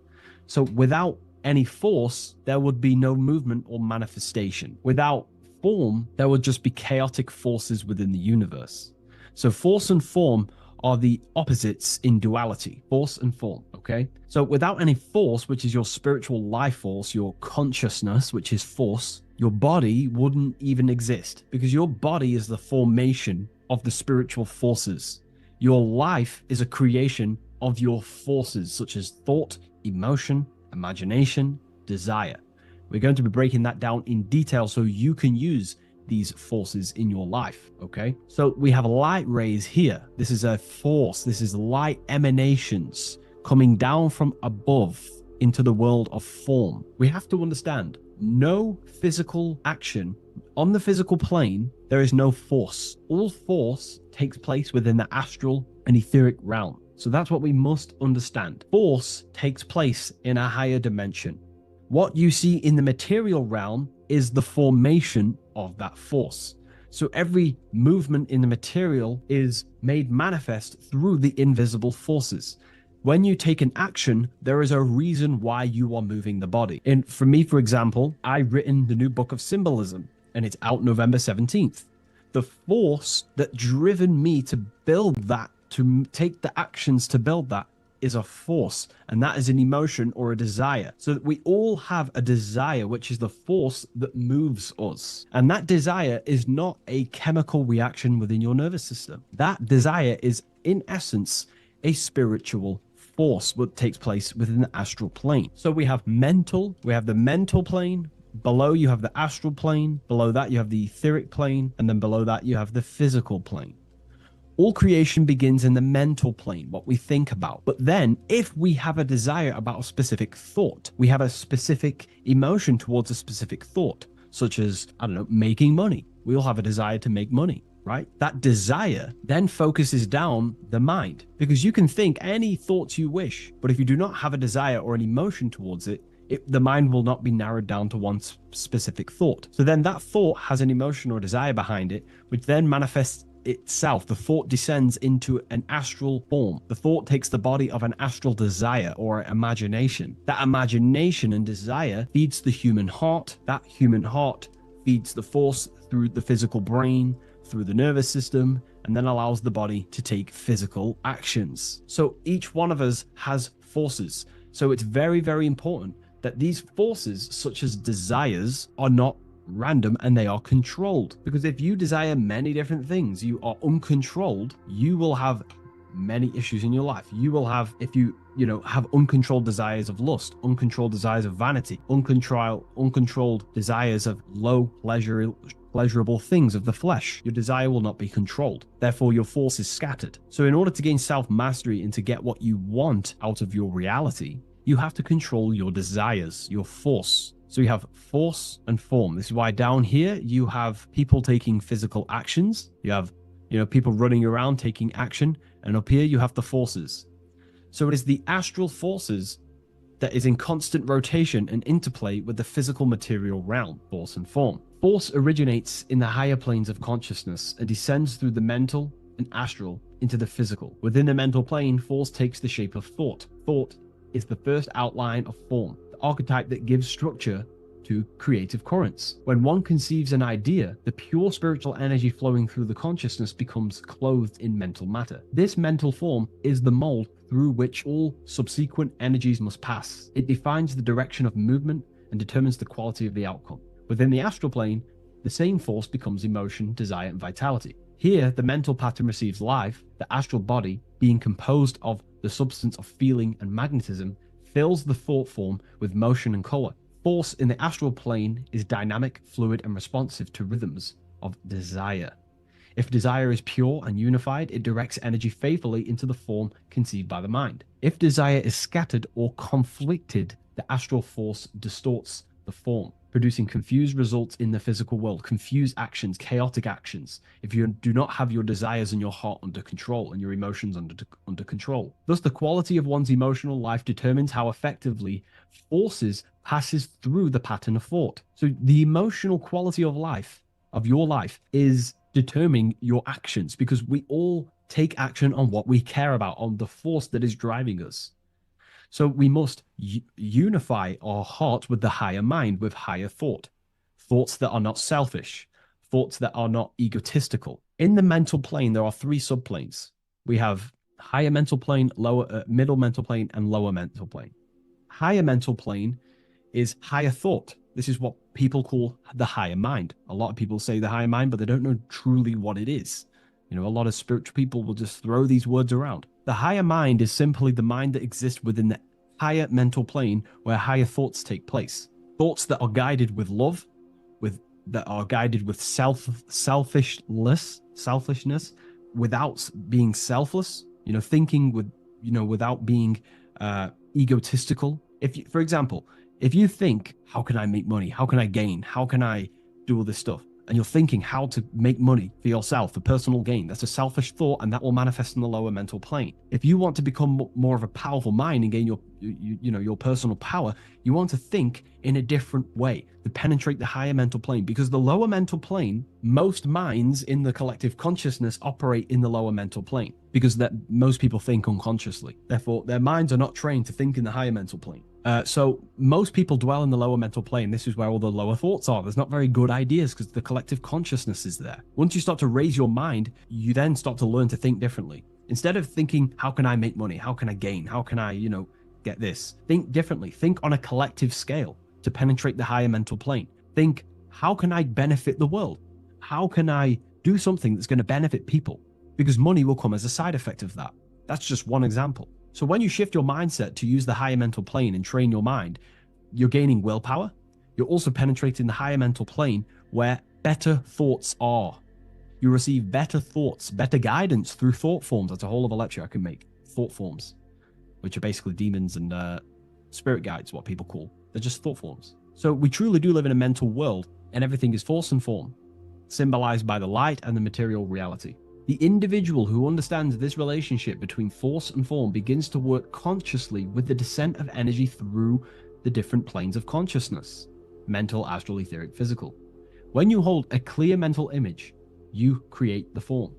[SPEAKER 5] So without any force, there would be no movement or manifestation. Without form, there would just be chaotic forces within the universe. So force and form are the opposites in duality, force and form, okay? So without any force, which is your spiritual life force, your consciousness, which is force, your body wouldn't even exist, because your body is the formation of the spiritual forces. Your life is a creation of your forces, such as thought, emotion, imagination, desire. We're going to be breaking that down in detail so you can use these forces in your life, okay? So we have light rays here. This is a force. This is light emanations coming down from above into the world of form. We have to understand, no physical action on the physical plane, there is no force. All force takes place within the astral and etheric realm. So that's what we must understand. Force takes place in a higher dimension. What you see in the material realm is the formation of that force. So every movement in the material is made manifest through the invisible forces. When you take an action, there is a reason why you are moving the body. And for me, for example, I've written the new book of symbolism, and it's out November 17th. The force that driven me to build that, to take the actions to build that, is a force, and that is an emotion or a desire. So that we all have a desire, which is the force that moves us. And that desire is not a chemical reaction within your nervous system. That desire is, in essence, a spiritual force that takes place within the astral plane. So we have the mental plane. Below you have the astral plane. Below that you have the etheric plane. And then below that you have the physical plane. All creation begins in the mental plane, what we think about. But then, if we have a desire about a specific thought, we have a specific emotion towards a specific thought, such as, I don't know, making money. We all have a desire to make money, right? That desire then focuses down the mind, because you can think any thoughts you wish, but if you do not have a desire or an emotion towards it, the mind will not be narrowed down to one specific thought. So then that thought has an emotion or desire behind it, which then manifests itself. The thought descends into an astral form. The thought takes the body of an astral desire or imagination. That imagination and desire feeds the human heart. That human heart feeds the force through the physical brain, through the nervous system, and then allows the body to take physical actions. So each one of us has forces. So it's very, very important that these forces, such as desires, are not random and they are controlled. Because if you desire many different things, you are uncontrolled, you will have many issues in your life. You will have, if you have uncontrolled desires of lust, uncontrolled desires of vanity, uncontrolled desires of low pleasurable things of the flesh, your desire will not be controlled. Therefore, your force is scattered. So in order to gain self-mastery and to get what you want out of your reality, you have to control your desires, your force. So you have force and form. This is why down here you have people taking physical actions. You have, people running around taking action. And up here you have the forces. So it is the astral forces that is in constant rotation and interplay with the physical material realm, force and form. Force originates in the higher planes of consciousness and descends through the mental and astral into the physical. Within the mental plane, force takes the shape of thought. Thought is the first outline of form, the archetype that gives structure to creative currents. When one conceives an idea, the pure spiritual energy flowing through the consciousness becomes clothed in mental matter. This mental form is the mold through which all subsequent energies must pass. It defines the direction of movement and determines the quality of the outcome. Within the astral plane, the same force becomes emotion, desire, and vitality. Here, the mental pattern receives life. The astral body, being composed of the substance of feeling and magnetism, fills the thought form with motion and color. Force in the astral plane is dynamic, fluid, and responsive to rhythms of desire. If desire is pure and unified, it directs energy faithfully into the form conceived by the mind. If desire is scattered or conflicted, the astral force distorts the form. producing confused results in the physical world, confused actions, chaotic actions, if you do not have your desires and your heart under control and your emotions under control. Thus, the quality of one's emotional life determines how effectively forces passes through the pattern of thought. So the emotional quality of your life is determining your actions, because we all take action on what we care about, on the force that is driving us. So we must unify our heart with the higher mind, with higher thought, thoughts that are not selfish, thoughts that are not egotistical. In the mental plane, there are three subplanes. We have higher mental plane, middle mental plane, and lower mental plane. Higher mental plane is higher thought. This is what people call the higher mind. A lot of people say the higher mind, but they don't know truly what it is. You know, a lot of spiritual people will just throw these words around. The higher mind is simply the mind that exists within the higher mental plane where higher thoughts take place. Thoughts that are guided with love, that are guided with selfishness, without being selfless, you know, thinking without being egotistical. For example, if you think, how can I make money? How can I gain? How can I do all this stuff? And you're thinking how to make money for yourself, for personal gain. That's a selfish thought, and that will manifest in the lower mental plane. If you want to become more of a powerful mind and gain your personal power, you want to think in a different way to penetrate the higher mental plane, because the lower mental plane, most minds in the collective consciousness operate in the lower mental plane, because that most people think unconsciously. Therefore, their minds are not trained to think in the higher mental plane. So most people dwell in the lower mental plane. This is where all the lower thoughts are. There's not very good ideas because the collective consciousness is there. Once you start to raise your mind, you then start to learn to think differently. Instead of thinking, how can I make money? How can I gain? How can I, get this? Think differently. Think on a collective scale to penetrate the higher mental plane. Think, how can I benefit the world? How can I do something that's going to benefit people? Because money will come as a side effect of that. That's just one example. So when you shift your mindset to use the higher mental plane and train your mind, you're gaining willpower. You're also penetrating the higher mental plane where better thoughts are. You receive better thoughts, better guidance through thought forms. That's a whole other lecture I can make. Thought forms, which are basically demons and spirit guides, what people call. They're just thought forms. So we truly do live in a mental world, and everything is force and form, symbolized by the light and the material reality. The individual who understands this relationship between force and form begins to work consciously with the descent of energy through the different planes of consciousness: mental, astral, etheric, physical. When you hold a clear mental image, you create the form.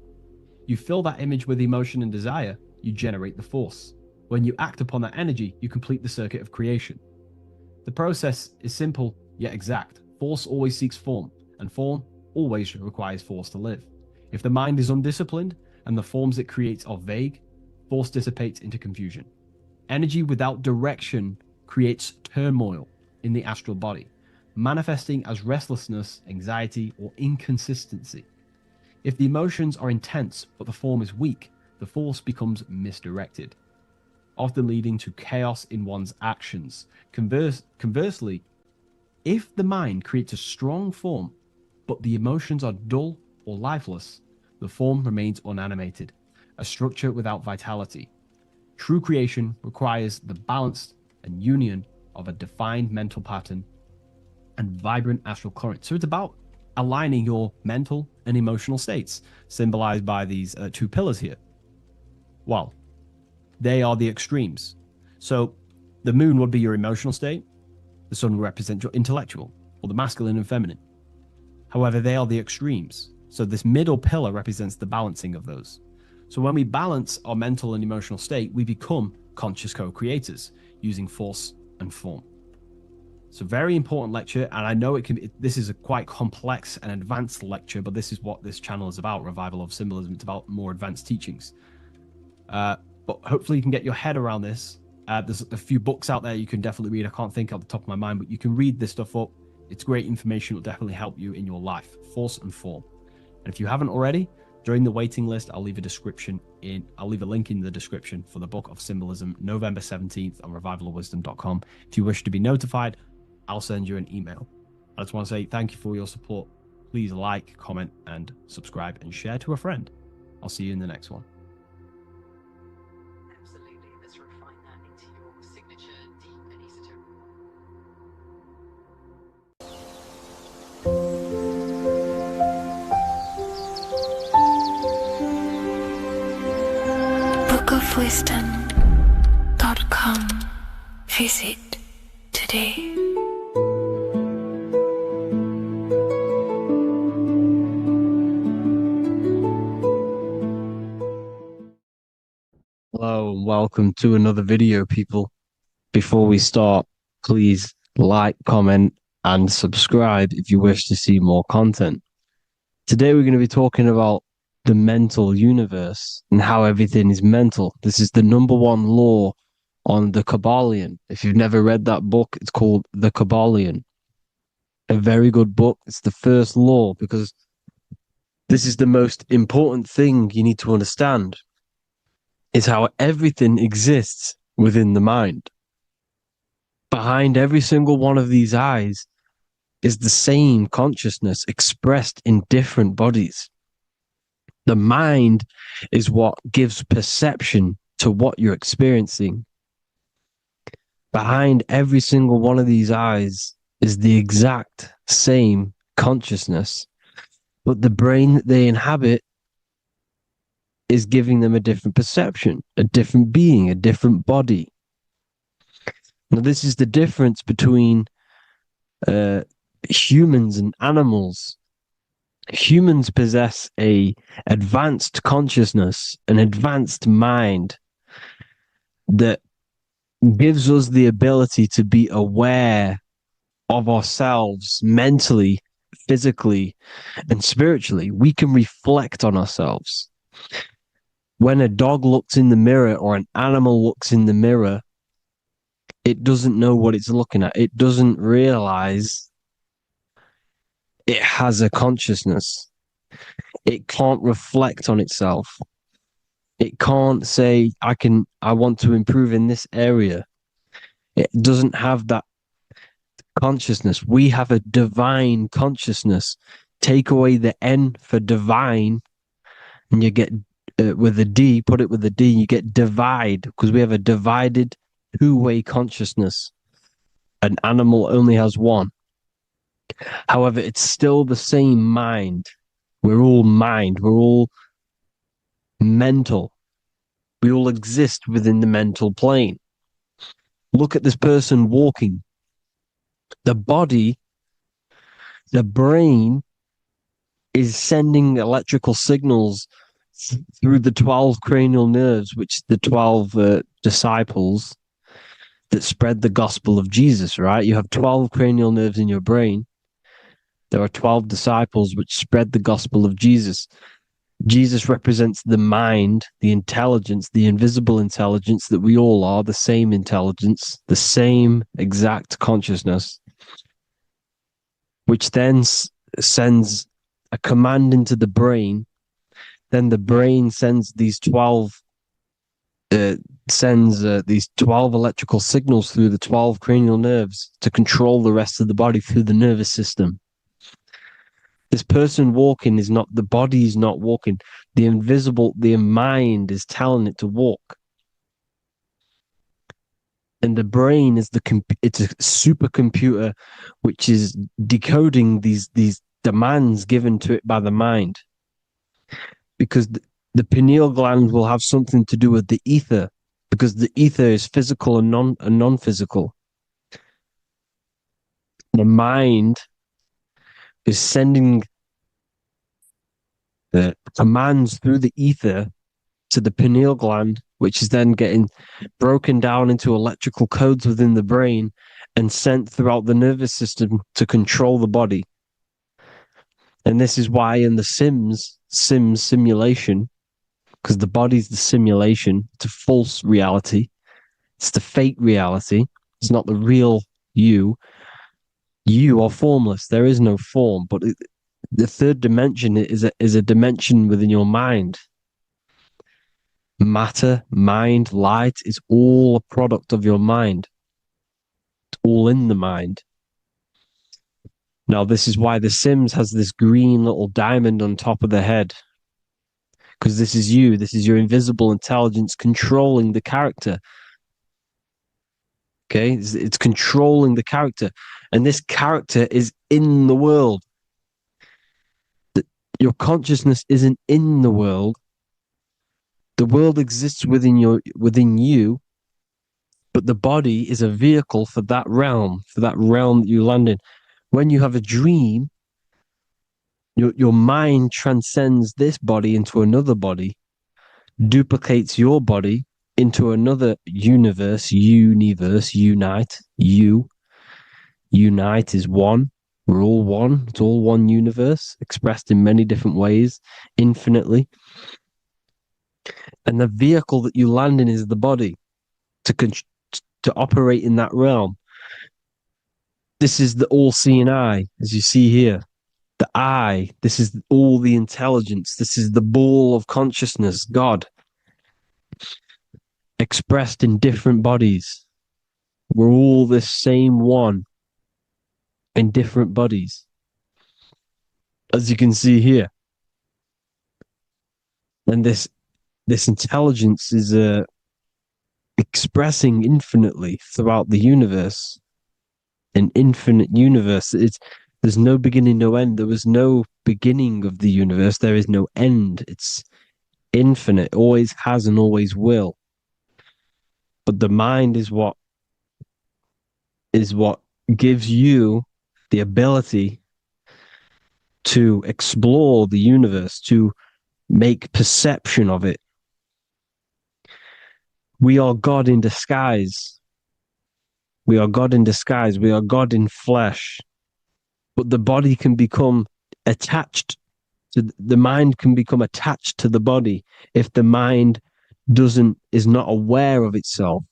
[SPEAKER 5] You fill that image with emotion and desire, you generate the force. When you act upon that energy, you complete the circuit of creation. The process is simple yet exact. Force always seeks form, and form always requires force to live. If the mind is undisciplined and the forms it creates are vague, force dissipates into confusion. Energy without direction creates turmoil in the astral body, manifesting as restlessness, anxiety, or inconsistency. If the emotions are intense but the form is weak, the force becomes misdirected, often leading to chaos in one's actions. Conversely, if the mind creates a strong form but the emotions are dull or lifeless, the form remains unanimated, a structure without vitality. True creation requires the balance and union of a defined mental pattern and vibrant astral current. So it's about aligning your mental and emotional states, symbolized by these two pillars here. Well, they are the extremes. So the moon would be your emotional state, the sun would represent your intellectual, or the masculine and feminine. However, they are the extremes. So this middle pillar represents the balancing of those. So when we balance our mental and emotional state, we become conscious co-creators using force and form. It's a very important lecture, and I know this is a quite complex and advanced lecture, but this is what this channel is about, Revival of Symbolism. It's about more advanced teachings. But hopefully you can get your head around this. There's a few books out there you can definitely read. I can't think off the top of my mind, but you can read this stuff up. It's great information. It will definitely help you in your life. Force and form. And if you haven't already, join the waiting list. I'll leave a link in the description for the Book of Symbolism, November 17th on revivalofwisdom.com. If you wish to be notified, I'll send you an email. I just want to say thank you for your support. Please like, comment, and subscribe, and share to a friend. I'll see you in the next one.
[SPEAKER 11] Absolutely. Let's refine that into your signature deep and esoteric.
[SPEAKER 2] wisdom.com. Visit today.
[SPEAKER 9] Hello and welcome to another video, people. Before we start, please like, comment, and subscribe if you wish to see more content. Today we're going to be talking about the mental universe and how everything is mental. This is the number one law on the Kabbalion. If you've never read that book, it's called The Kabbalion. A very good book. It's the first law because this is the most important thing you need to understand. Is how everything exists within the mind. Behind every single one of these eyes is the same consciousness expressed in different bodies. The mind is what gives perception to what you're experiencing. Behind every single one of these eyes is the exact same consciousness, but the brain that they inhabit is giving them a different perception, a different being, a different body. Now, this is the difference between humans and animals. Humans possess a advanced consciousness, an advanced mind that gives us the ability to be aware of ourselves mentally, physically, and spiritually. We can reflect on ourselves. When a dog looks in the mirror or an animal looks in the mirror, it doesn't know what it's looking at. It doesn't realize it has a consciousness. It can't reflect on itself. It can't say, I want to improve in this area. It doesn't have that consciousness. We have a divine consciousness. Take away the N for divine, and you get with a D, put it with a D, you get divide, because we have a divided two-way consciousness. An animal only has one. However, it's still the same mind. We're all mind. We're all mental. We all exist within the mental plane. Look at this person walking. The body, the brain is sending electrical signals through the 12 cranial nerves, which the 12 disciples that spread the gospel of Jesus, right? You have 12 cranial nerves in your brain. There are 12 disciples which spread the gospel of Jesus. Jesus represents the mind, the intelligence, the invisible intelligence that we all are, the same intelligence, the same exact consciousness, which then sends a command into the brain. Then the brain sends these 12 electrical signals through the 12 cranial nerves to control the rest of the body through the nervous system. This person walking is not, the body is not walking. The mind is telling it to walk. And the brain is it's a supercomputer which is decoding these demands given to it by the mind. Because the pineal gland will have something to do with the ether, because the ether is physical and non-physical. The mind is sending the commands through the ether to the pineal gland, which is then getting broken down into electrical codes within the brain and sent throughout the nervous system to control the body. And this is why in the Sims simulation, because the body's the simulation, it's a false reality. It's the fake reality. It's not the real you. You are formless. There is no form. But the third dimension is a dimension within your mind. Matter, mind, light is all a product of your mind. It's all in the mind. Now, this is why The Sims has this green little diamond on top of the head. Because this is you. This is your invisible intelligence controlling the character. Okay? It's controlling the character. And this character is in the world. Your consciousness isn't in the world. The world exists within you, but the body is a vehicle for that realm that you land in. When you have a dream, your mind transcends this body into another body, duplicates your body into another universe, unite. Unite is one. We're all one. It's all one universe, expressed in many different ways, infinitely. And the vehicle that you land in is the body to operate in that realm. This is the all-seeing eye, as you see here. The I, this is all the intelligence. This is the ball of consciousness, God, expressed in different bodies. We're all this same one in different bodies, as you can see here. And this intelligence is expressing infinitely throughout the universe, an infinite universe. There's no beginning, no end. There was no beginning of the universe. There is no end. It's infinite, always has and always will. But the mind is what gives you the ability to explore the universe, to make perception of it. We are God in disguise. We are God in disguise. We are God in flesh. But the body can become attached to the mind, can become attached to the body if the mind is not aware of itself.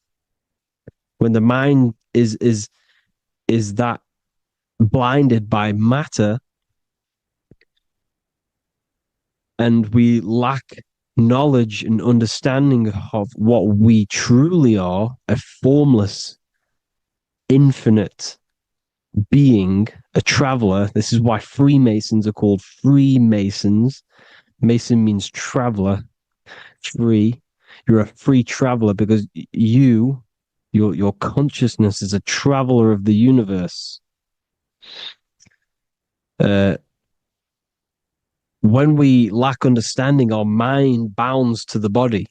[SPEAKER 9] When the mind is that blinded by matter, and we lack knowledge and understanding of what we truly are, a formless, infinite being, a traveler. This is why Freemasons are called Freemasons. Mason means traveler. Free. You're a free traveler because your consciousness is a traveler of the universe. When we lack understanding, our mind bounds to the body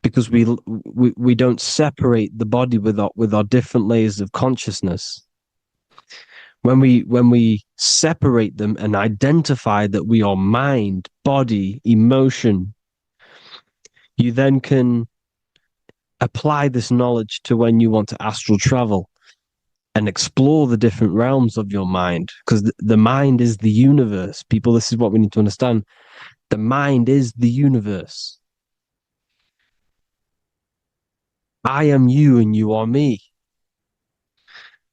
[SPEAKER 9] because we don't separate the body with our different layers of consciousness. When we separate them and identify that we are mind, body, emotion, you then can apply this knowledge to when you want to astral travel and explore the different realms of your mind, because the mind is the universe. People, this is what we need to understand. The mind is the universe. I am you and you are me.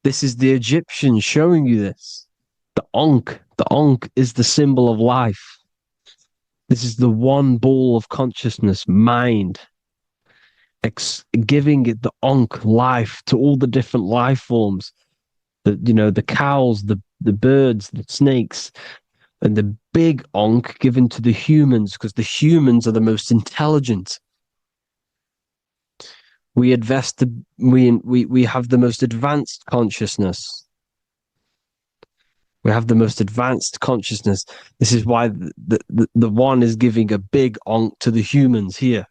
[SPEAKER 9] This is the Egyptians showing you this. The Ankh is the symbol of life. This is the one ball of consciousness, mind, giving it the Ankh life to all the different life forms. The cows, the birds, the snakes, and the big Ankh given to the humans, because the humans are the most intelligent. We have the most advanced consciousness. We have the most advanced consciousness. This is why the one is giving a big Ankh to the humans here.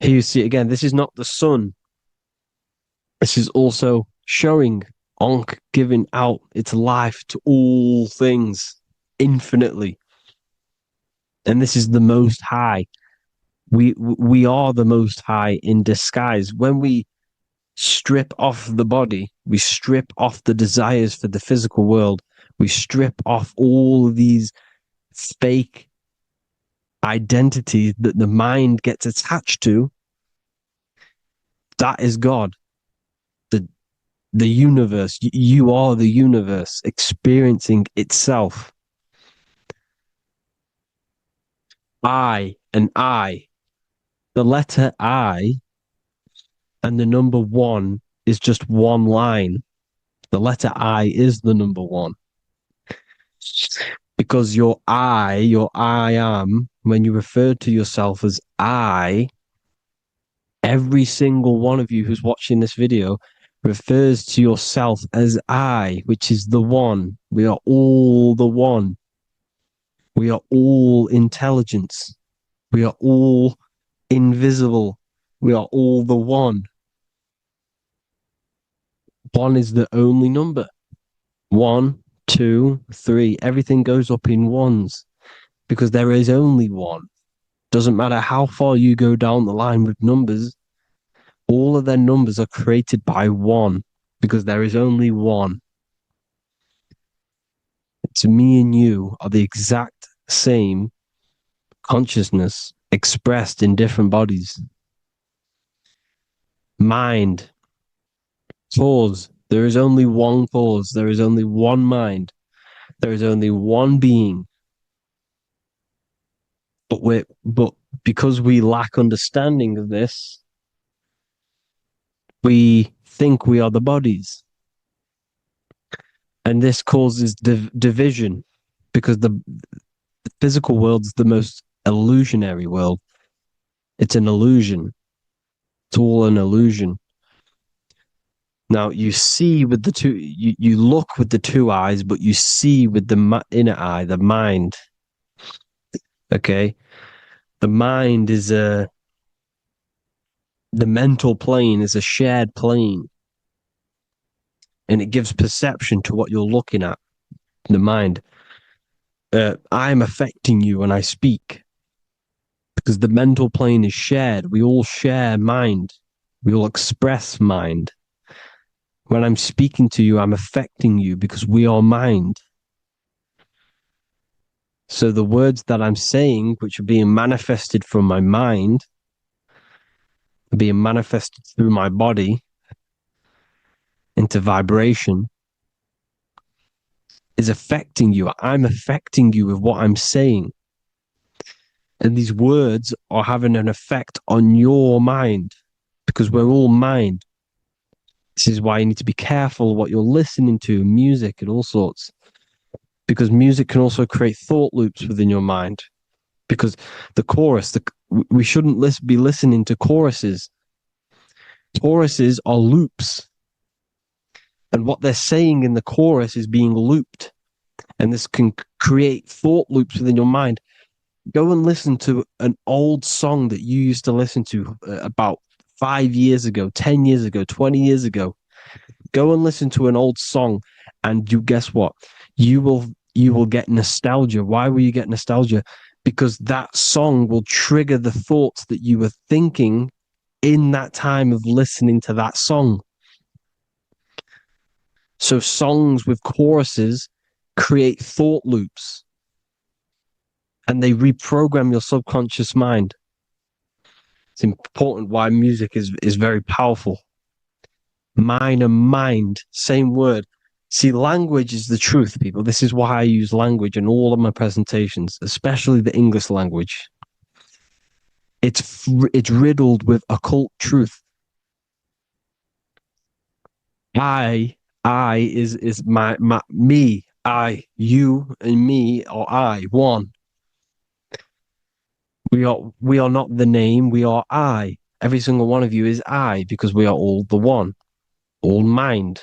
[SPEAKER 9] Here you see it again. This is not the sun. This is also showing Ankh giving out its life to all things infinitely. And this is the Most High. We are the Most High in disguise. When we strip off the body, we strip off the desires for the physical world, we strip off all of these fake identities that the mind gets attached to. That is God. The universe. You are the universe experiencing itself. I and I. The letter I and the number one is just one line. The letter I is the number one. Because your I am, when you refer to yourself as I, every single one of you who's watching this video refers to yourself as I, which is the one. We are all the one. We are all intelligence. We are all invisible. We are all the one. One is the only number. 1, 2, 3. Everything goes up in ones because there is only one. Doesn't matter how far you go down the line with numbers, all of their numbers are created by one because there is only one. To me and you are the exact same consciousness expressed in different bodies. Mind, cause. There is only one cause. There is only one mind. There is only one being. But because we lack understanding of this, we think we are the bodies. And this causes division because the physical world is the most illusionary world. It's an illusion. It's all an illusion. Now you see with the two, you look with the two eyes, but you see with the inner eye, the mind. Okay, the mind is the mental plane is a shared plane, and it gives perception to what you're looking at. The mind. I'm affecting you when I speak because the mental plane is shared. We all share mind. We all express mind. When I'm speaking to you, I'm affecting you because we are mind. So the words that I'm saying, which are being manifested from my mind, are being manifested through my body into vibration, is affecting you. I'm affecting you with what I'm saying. And these words are having an effect on your mind because we're all mind. This is why you need to be careful what you're listening to, music and all sorts. Because music can also create thought loops within your mind. Because the chorus, we shouldn't be listening to choruses. Choruses are loops. And what they're saying in the chorus is being looped. And this can create thought loops within your mind. Go and listen to an old song that you used to listen to about 5 years ago, 10 years ago, 20 years ago. Go and listen to an old song, and you guess what? You will get nostalgia. Why will you get nostalgia? Because that song will trigger the thoughts that you were thinking in that time of listening to that song. So songs with choruses create thought loops, and they reprogram your subconscious mind. It's important why music is very powerful. Mind and mind, same word. See, language is the truth, people. This is why I use language in all of my presentations, especially the English language. It's riddled with occult truth. I is my me. I, you, and me, or I, one. We are not the name. We are I. Every single one of you is I because we are all the one, all mind.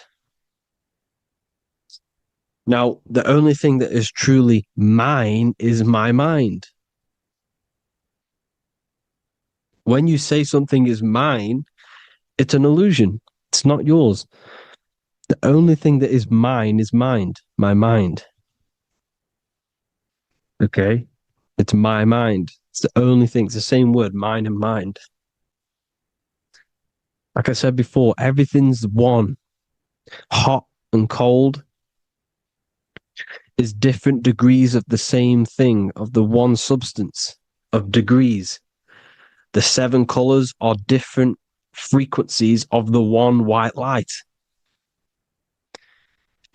[SPEAKER 9] Now, the only thing that is truly mine is my mind. When you say something is mine, it's an illusion. It's not yours. The only thing that is mine is mind, my mind. Okay? It's my mind. It's the only thing. It's the same word, mine and mind. Like I said before, everything's one. Hot and cold is different degrees of the same thing, of the one substance, of degrees. The 7 colors are different frequencies of the one white light.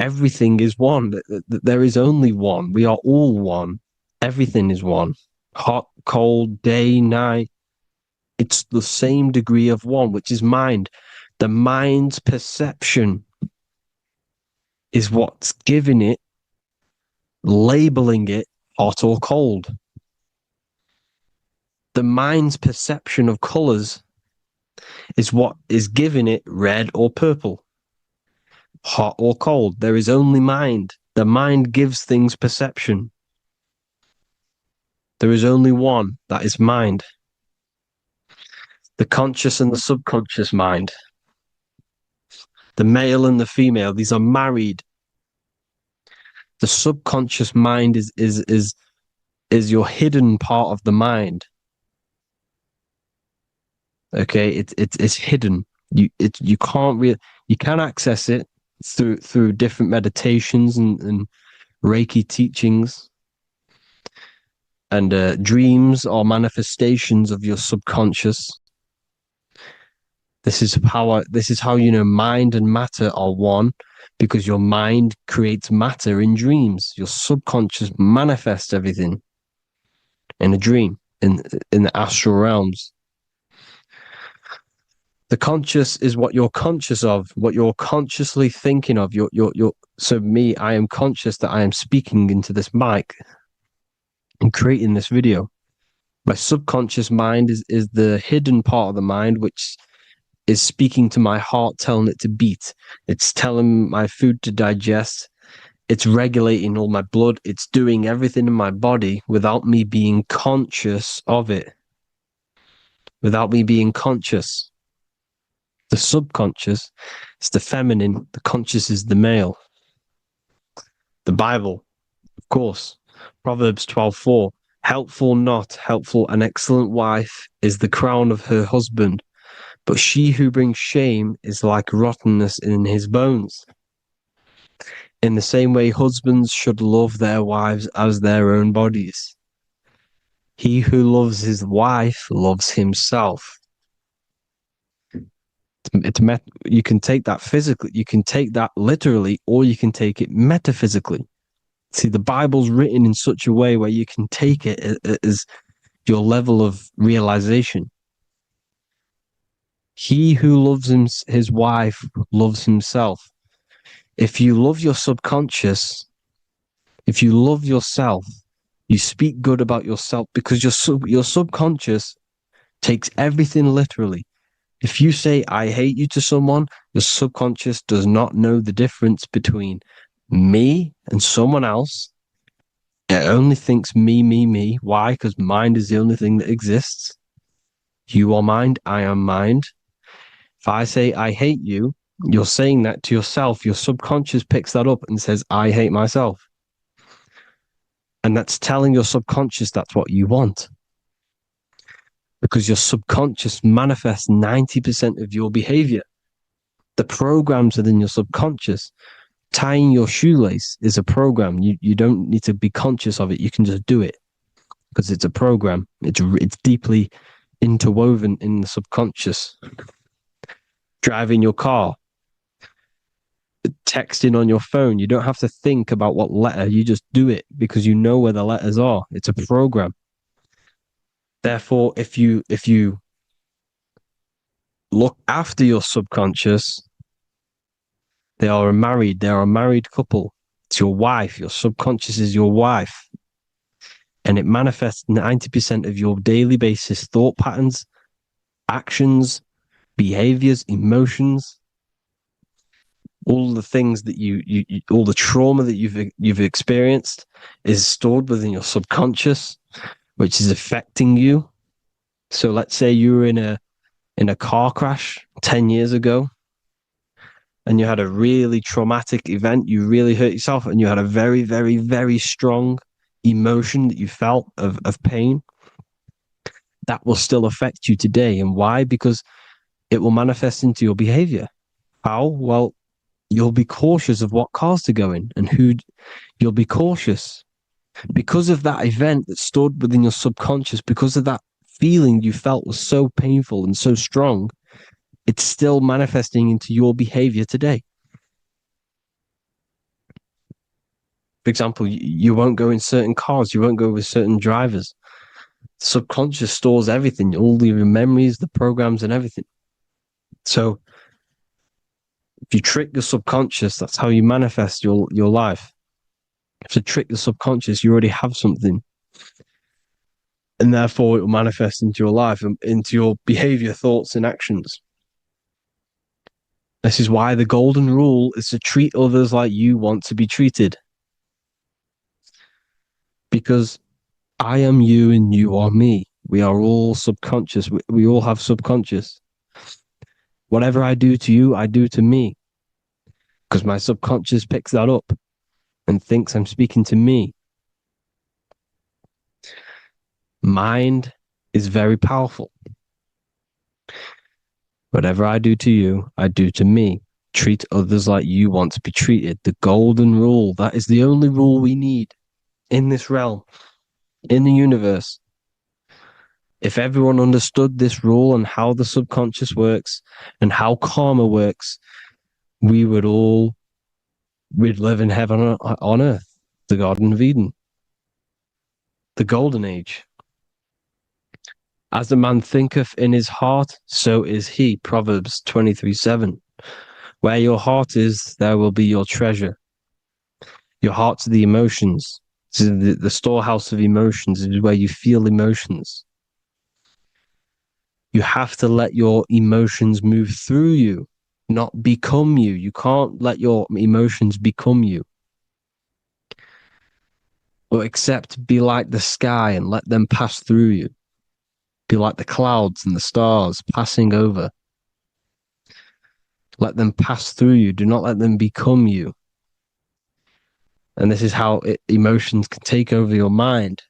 [SPEAKER 9] Everything is one. There is only one. We are all one. Everything is one. Hot, cold, day, night. It's the same degree of one, which is mind. The mind's perception is what's giving it, labeling it hot or cold. The mind's perception of colors is what is giving it red or purple, hot or cold. There is only mind. The mind gives things perception.
[SPEAKER 5] There is only one, that is mind. The conscious and the subconscious mind. The male and the female, these are married. The subconscious mind is your hidden part of the mind. Okay, it's hidden. You can't really, you can access it through different meditations and Reiki teachings, and dreams or manifestations of your subconscious. This is how you know mind and matter are one, because your mind creates matter in dreams. Your subconscious manifests everything in a dream, in the astral realms. The conscious is what you're conscious of, what you're consciously thinking of. So me, I am conscious that I am speaking into this mic and creating this video. My subconscious mind is the hidden part of the mind, which is speaking to my heart, telling it to beat. It's telling my food to digest. It's regulating all my blood. It's doing everything in my body without me being conscious of it. Without me being conscious. The subconscious is the feminine. The conscious is the male. The Bible, of course. Proverbs 12:4. Helpful, not helpful, an excellent wife is the crown of her husband, but she who brings shame is like rottenness in his bones. In the same way, husbands should love their wives as their own bodies. He who loves his wife loves himself. You can take that physically, you can take that literally, or you can take it metaphysically. See, the Bible's written in such a way where you can take it as your level of realization. He who loves his wife loves himself. If you love your subconscious, if you love yourself, you speak good about yourself, because your subconscious takes everything literally. If you say, I hate you to someone, your subconscious does not know the difference between me and someone else. It only thinks me, me, me. Why? Because mind is the only thing that exists. You are mind, I am mind. If I say, I hate you, you're saying that to yourself. Your subconscious picks that up and says, I hate myself. And that's telling your subconscious that's what you want. Because your subconscious manifests 90% of your behavior. The programs within your subconscious. Tying your shoelace is a program. You don't need to be conscious of it. You can just do it because it's a program. It's deeply interwoven in the subconscious. Driving your car, texting on your phone. You don't have to think about what letter. You just do it because you know where the letters are. It's a program. Therefore, if you look after your subconscious, they are a married couple. It's your wife. Your subconscious is your wife. And it manifests 90% of your daily basis thought patterns, actions, behaviors, emotions, all the things that all the trauma that you've experienced is stored within your subconscious, which is affecting you. So let's say you were in a car crash 10 years ago, and you had a really traumatic event, you really hurt yourself, and you had a very, very, very strong emotion that you felt of pain. That will still affect you today. And why? Because it will manifest into your behavior. How? Well, you'll be cautious of what cars to go in and who. You'll be cautious because of that event that stored within your subconscious, because of that feeling you felt was so painful and so strong. It's still manifesting into your behavior today. For example, you won't go in certain cars, you won't go with certain drivers. Subconscious stores everything, all your memories, the programs, and everything. So if you trick the subconscious, that's how you manifest your life. If you trick the subconscious, you already have something. And therefore it will manifest into your life and into your behavior, thoughts, and actions. This is why the golden rule is to treat others like you want to be treated. Because
[SPEAKER 9] I am you and you are me. We are all subconscious. We all have subconscious. Whatever I do to you, I do to me. Because my subconscious picks that up and thinks I'm speaking to me. Mind is very powerful. Whatever I do to you, I do to me. Treat others like you want to be treated. The golden rule. That is the only rule we need in this realm, in the universe. If everyone understood this rule and how the subconscious works and how karma works, we'd live in heaven on earth, the Garden of Eden, the golden age. As a man thinketh in his heart, so is he. Proverbs 23:7. Where your heart is, there will be your treasure. Your heart's the emotions. The storehouse of emotions is where you feel emotions. You have to let your emotions move through you, not become you. You can't let your emotions become you. But accept, be like the sky and let them pass through you. Be like the clouds and the stars passing over. Let them pass through you. Do not let them become you. And this is how emotions can take over your mind.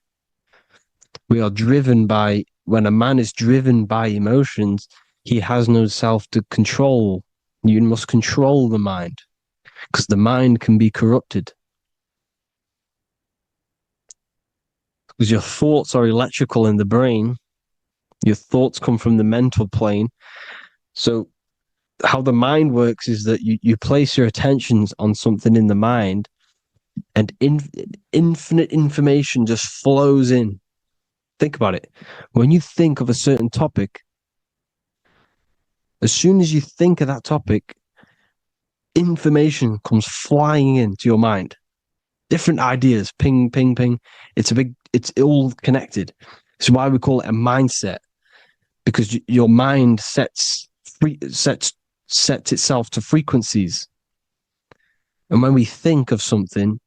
[SPEAKER 9] We are driven by, when a man is driven by emotions, he has no self to control. You must control the mind because the mind can be corrupted. Because your thoughts are electrical in the brain. Your thoughts come from the mental plane. So how the mind works is that you place your attentions on something in the mind and infinite information just flows in. Think about it. When you think of a certain topic, as soon as you think of that topic, information comes flying into your mind. Different ideas, ping, ping, ping. It's all connected. It's why we call it a mindset, because your mind sets itself to frequencies. And when we think of something,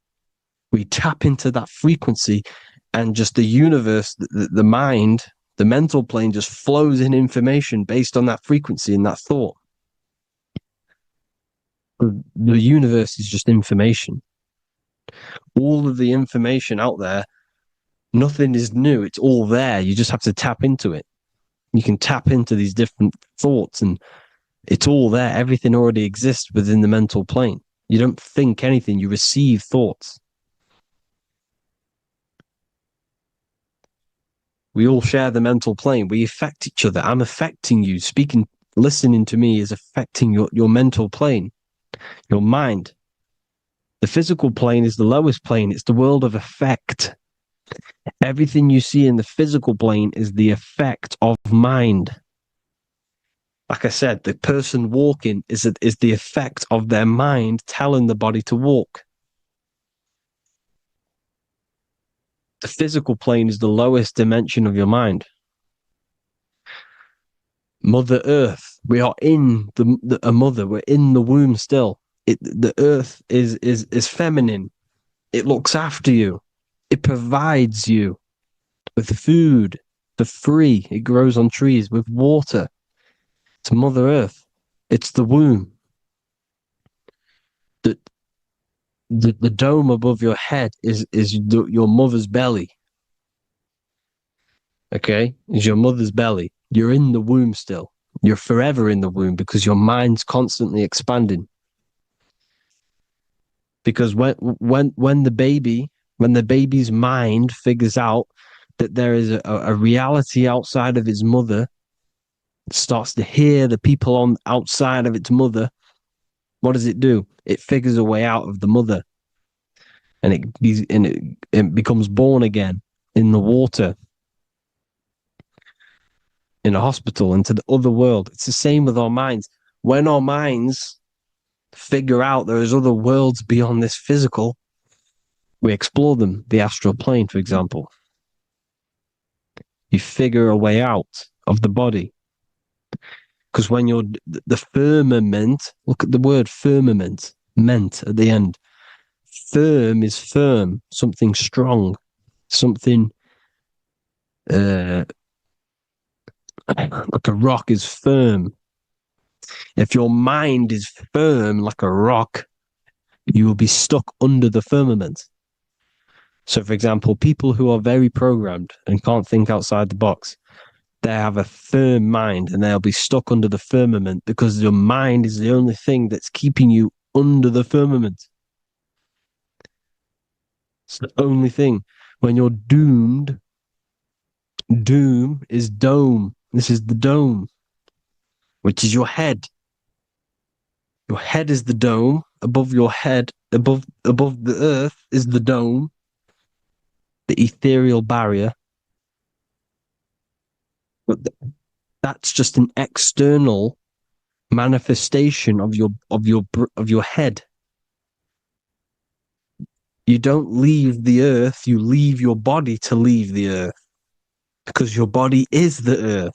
[SPEAKER 9] we tap into that frequency, and just the universe, the mind, the mental plane just flows in information based on that frequency and that thought. The universe is just information. All of the information out there, nothing is new. It's all there. You just have to tap into it. You can tap into these different thoughts and it's all there. Everything already exists within the mental plane. You don't think anything, you receive thoughts. We all share the mental plane. We affect each other. I'm affecting you. Listening to me is affecting your mental plane, your mind. The physical plane is the lowest plane. It's the world of effect. Everything you see in the physical plane is the effect of mind. Like I said, the person walking is the effect of their mind telling the body to walk. The physical plane is the lowest dimension of your mind. Mother Earth, we are in a mother. We're in the womb still. The Earth is feminine. It looks after you. It provides you with food for free. It grows on trees with water. It's Mother Earth. It's the womb. The dome above your head is your mother's belly. Okay? Is your mother's belly. You're in the womb still. You're forever in the womb because your mind's constantly expanding. Because when the baby's mind figures out that there is a reality outside of its mother, it starts to hear the people on outside of its mother, what does it do? It figures a way out of the mother, and it becomes born again in the water, in a hospital, into the other world. It's the same with our minds. When our minds figure out there is other worlds beyond this physical, we explore them. The astral plane, for example. You figure a way out of the body. Because when you're the firmament, look at the word firmament, meant at the end. Firm is firm, something strong, something uh, like a rock is firm. If your mind is firm like a rock, you will be stuck under the firmament. So, for example, people who are very programmed and can't think outside the box, they have a firm mind and they'll be stuck under the firmament because your mind is the only thing that's keeping you under the firmament. It's the only thing. When you're doomed, doom is dome. This is the dome, which is your head. Your head is the dome. Above your head, above the earth is the dome, the ethereal barrier. But that's just an external manifestation of your head. You don't leave the earth, you leave your body to leave the earth because your body is the earth.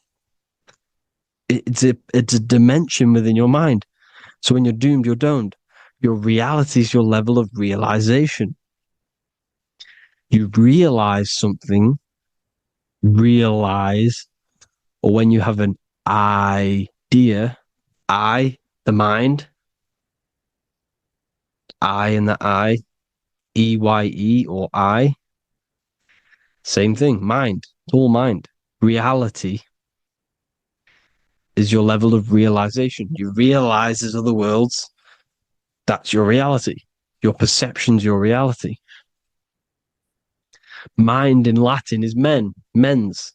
[SPEAKER 9] It's a dimension within your mind. So when you're doomed, you're domed. Your reality is your level of realization. You realize something, or when you have an idea, the mind, and the EYE or I. Same thing, mind. It's all mind. Reality is your level of realization. You realize there's other worlds. That's your reality. Your perception's your reality. Mind in Latin is mens.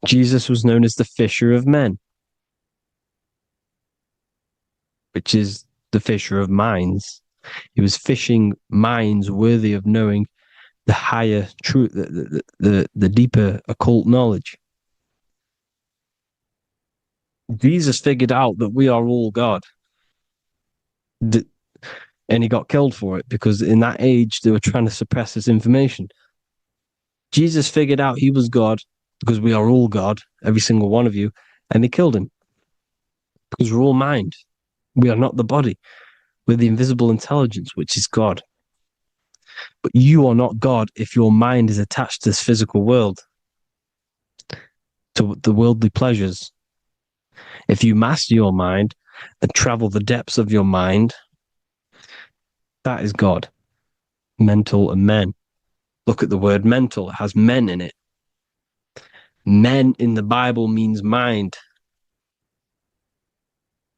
[SPEAKER 9] Jesus was known as the fisher of men, which is the fisher of minds. He was fishing minds worthy of knowing the higher truth, the deeper occult knowledge. Jesus figured out that we are all God. And he got killed for it because in that age they were trying to suppress this information. Jesus figured out he was God because we are all God, every single one of you, and they killed him because we're all mind. We are not the body. We're the invisible intelligence, which is God. But you are not God if your mind is attached to this physical world, to the worldly pleasures. If you master your mind and travel the depths of your mind, that is God. Mental and men. Look at the word mental. It has men in it. Men in the Bible means mind.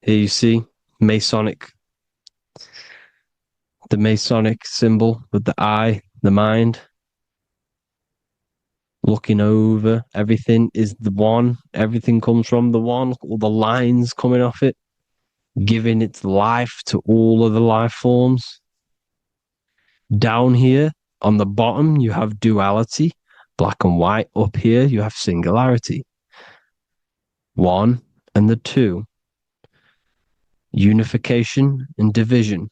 [SPEAKER 9] Here you see the Masonic symbol with the eye, the mind. Looking over everything is the one. Everything comes from the one. Look at all the lines coming off it, giving its life to all of the life forms. Down here on the bottom, you have duality, black and white. Up here, you have singularity. One and the two. Unification and division.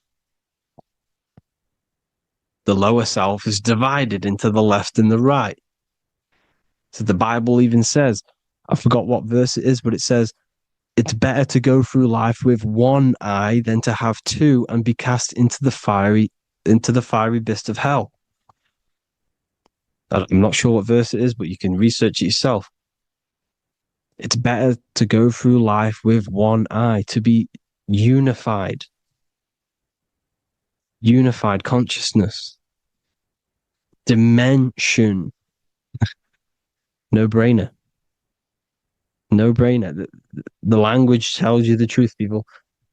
[SPEAKER 9] The lower self is divided into the left and the right. So the Bible even says, I forgot what verse it is, but it says, it's better to go through life with one eye than to have two and be cast into the fiery abyss of hell. I'm not sure what verse it is, but you can research it yourself. It's better to go through life with one eye, to be unified consciousness, dimension. No brainer. The language tells you the truth, people.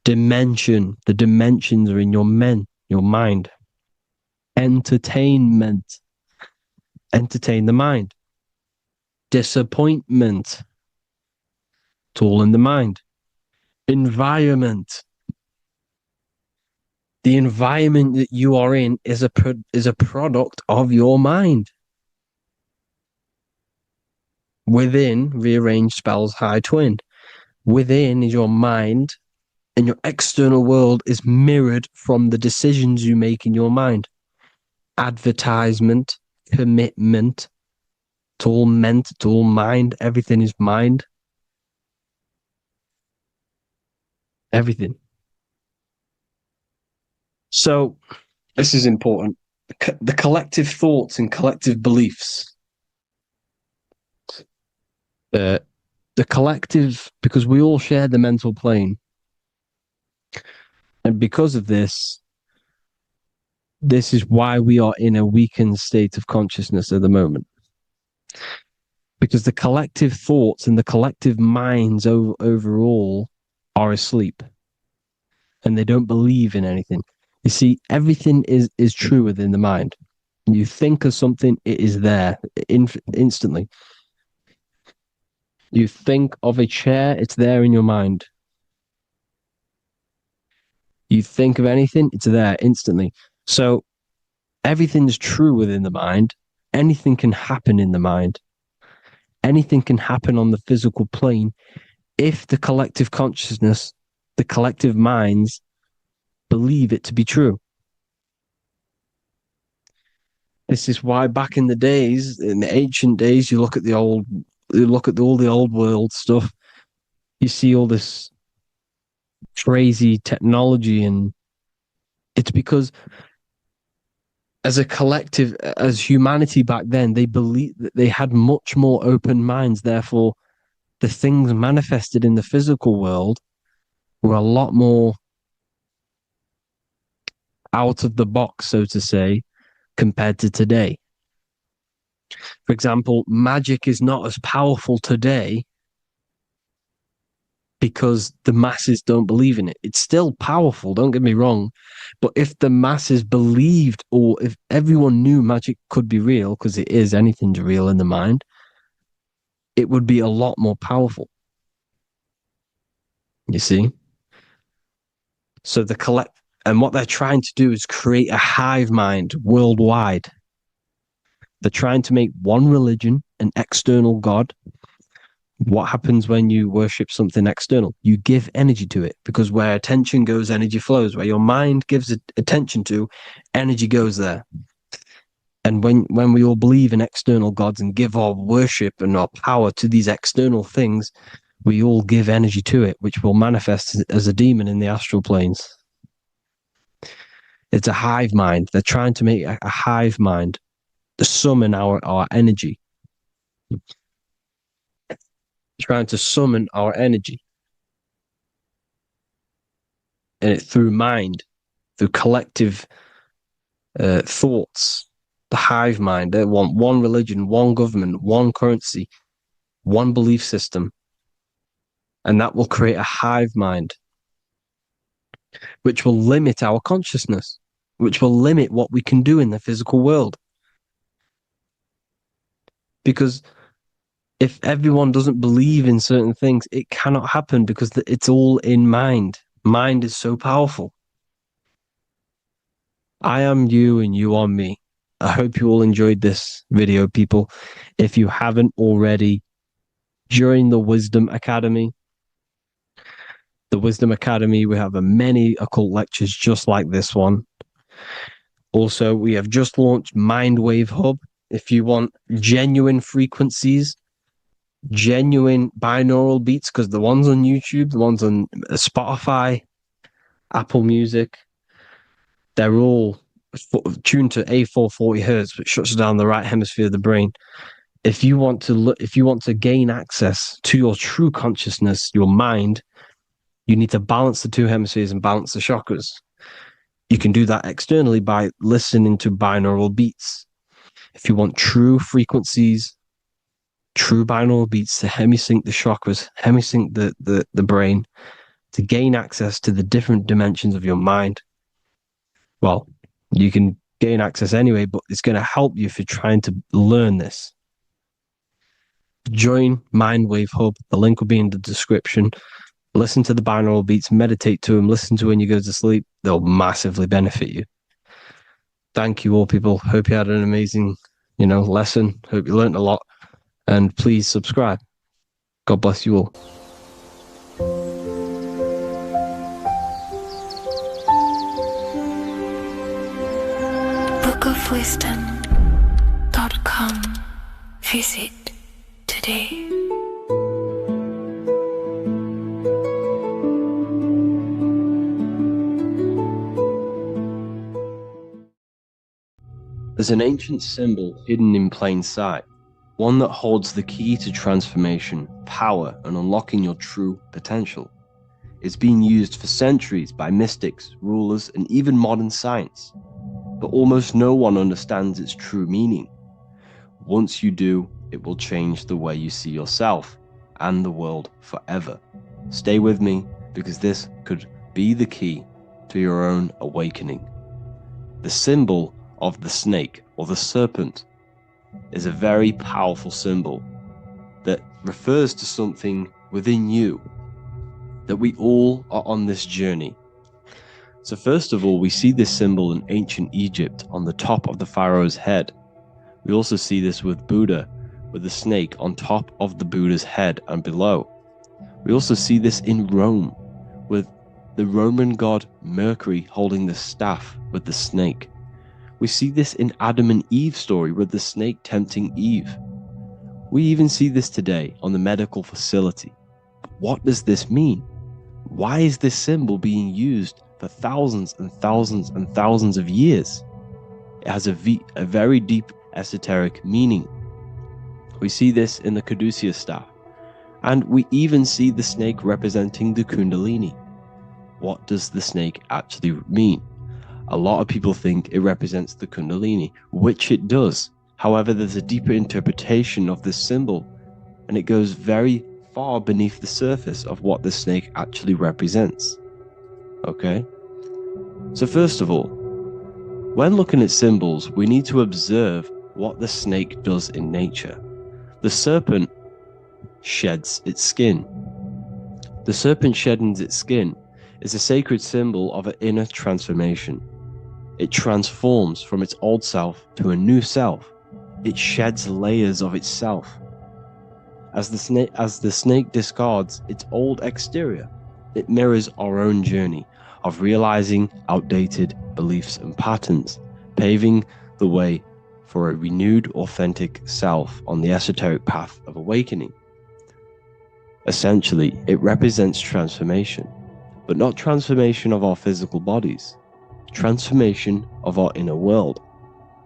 [SPEAKER 9] Dimension. The dimensions are in your mind. Entertainment. Entertain the mind. Disappointment. It's all in the mind. Environment. The environment that you are in is a product of your mind. Within, rearrange spells high twin. Within is your mind, and your external world is mirrored from the decisions you make in your mind. Advertisement, commitment, it's all meant, it's all mind. Everything is mind. Everything. So, this is important. The collective thoughts and collective beliefs. The collective, because we all share the mental plane. And because of this, this is why we are in a weakened state of consciousness at the moment. Because the collective thoughts and the collective minds overall are asleep. And they don't believe in anything. You see, everything is true within the mind. You think of something, it is there instantly. You think of a chair, it's there in your mind. You think of anything, it's there instantly. So everything's true within the mind. Anything can happen in the mind. Anything can happen on the physical plane if the collective consciousness, the collective minds believe it to be true. This is why back in the days, in the ancient days, you look at all the old world stuff, you see all this crazy technology, and it's because as a collective, as humanity back then, they believed that they had much more open minds. Therefore, the things manifested in the physical world were a lot more out of the box, so to say, compared to today. For example, magic is not as powerful today because the masses don't believe in it. It's still powerful, don't get me wrong. But if the masses believed, or if everyone knew magic could be real, because it is, anything's real in the mind, it would be a lot more powerful. You see? So and what they're trying to do is create a hive mind worldwide. They're trying to make one religion, an external God. What happens when you worship something external? You give energy to it, because where attention goes, energy flows. Where your mind gives attention to, energy goes there. And when we all believe in external gods and give our worship and our power to these external things, we all give energy to it, which will manifest as a demon in the astral planes. It's a hive mind. They're trying to make a hive mind to summon our energy. Trying to summon our energy. And it through mind, through collective thoughts, the hive mind. They want one religion, one government, one currency, one belief system. And that will create a hive mind, which will limit our consciousness, which will limit what we can do in the physical world. Because if everyone doesn't believe in certain things, it cannot happen, because it's all in mind. Mind is so powerful. I am you and you are me. I hope you all enjoyed this video, people. If you haven't already, join the Wisdom Academy. The Wisdom Academy, we have many occult lectures just like this one. Also, we have just launched Mindwave Hub. If you want genuine frequencies, genuine binaural beats, because the ones on YouTube, the ones on Spotify, Apple Music, they're all tuned to A440 hertz, which shuts down the right hemisphere of the brain. If you want to gain access to your true consciousness, your mind, you need to balance the two hemispheres and balance the chakras. You can do that externally by listening to binaural beats. If you want true frequencies, true binaural beats to hemisync the chakras, hemisync the brain, to gain access to the different dimensions of your mind, well, you can gain access anyway, but it's going to help you if you're trying to learn this. Join Mindwave Hub. The link will be in the description. Listen to the binaural beats, meditate to them, listen to when you go to sleep. They'll massively benefit you. Thank you all, people. Hope you had an amazing, lesson. Hope you learned a lot. And please subscribe. God bless you all.
[SPEAKER 2] bookofwisdom.com. Visit today.
[SPEAKER 9] There's an ancient symbol hidden in plain sight. one that holds the key to transformation, power, and unlocking your true potential. It's been used for centuries by mystics, rulers, and even modern science, but almost no one understands its true meaning. Once you do, it will change the way you see yourself and the world forever. Stay with me, because this could be the key to your own awakening. The symbol of the snake, or the serpent, is a very powerful symbol that refers to something within you, that we all are on this journey. So first of all, we see this symbol in ancient Egypt on the top of the pharaoh's head. We also see this with Buddha, with the snake on top of the Buddha's head and below. We also see this in Rome, with the Roman god Mercury holding the staff with the snake. We see this in Adam and Eve's story, with the snake tempting Eve. We even see this today on the medical facility. What does this mean? Why is this symbol being used for thousands and thousands and thousands of years? It has a very deep esoteric meaning. We see this in the Caduceus staff, and we even see the snake representing the Kundalini. What does the snake actually mean? A lot of people think it represents the Kundalini, which it does. However, there's a deeper interpretation of this symbol, and it goes very far beneath the surface of what the snake actually represents. Okay? So first of all, when looking at symbols, we need to observe what the snake does in nature. The serpent sheds its skin. The serpent shedding its skin is a sacred symbol of an inner transformation. It transforms from its old self to a new self. It sheds layers of itself. As the snake discards its old exterior, it mirrors our own journey of realizing outdated beliefs and patterns, paving the way for a renewed, authentic self on the esoteric path of awakening. Essentially, it represents transformation, but not transformation of our physical bodies, transformation of our inner world.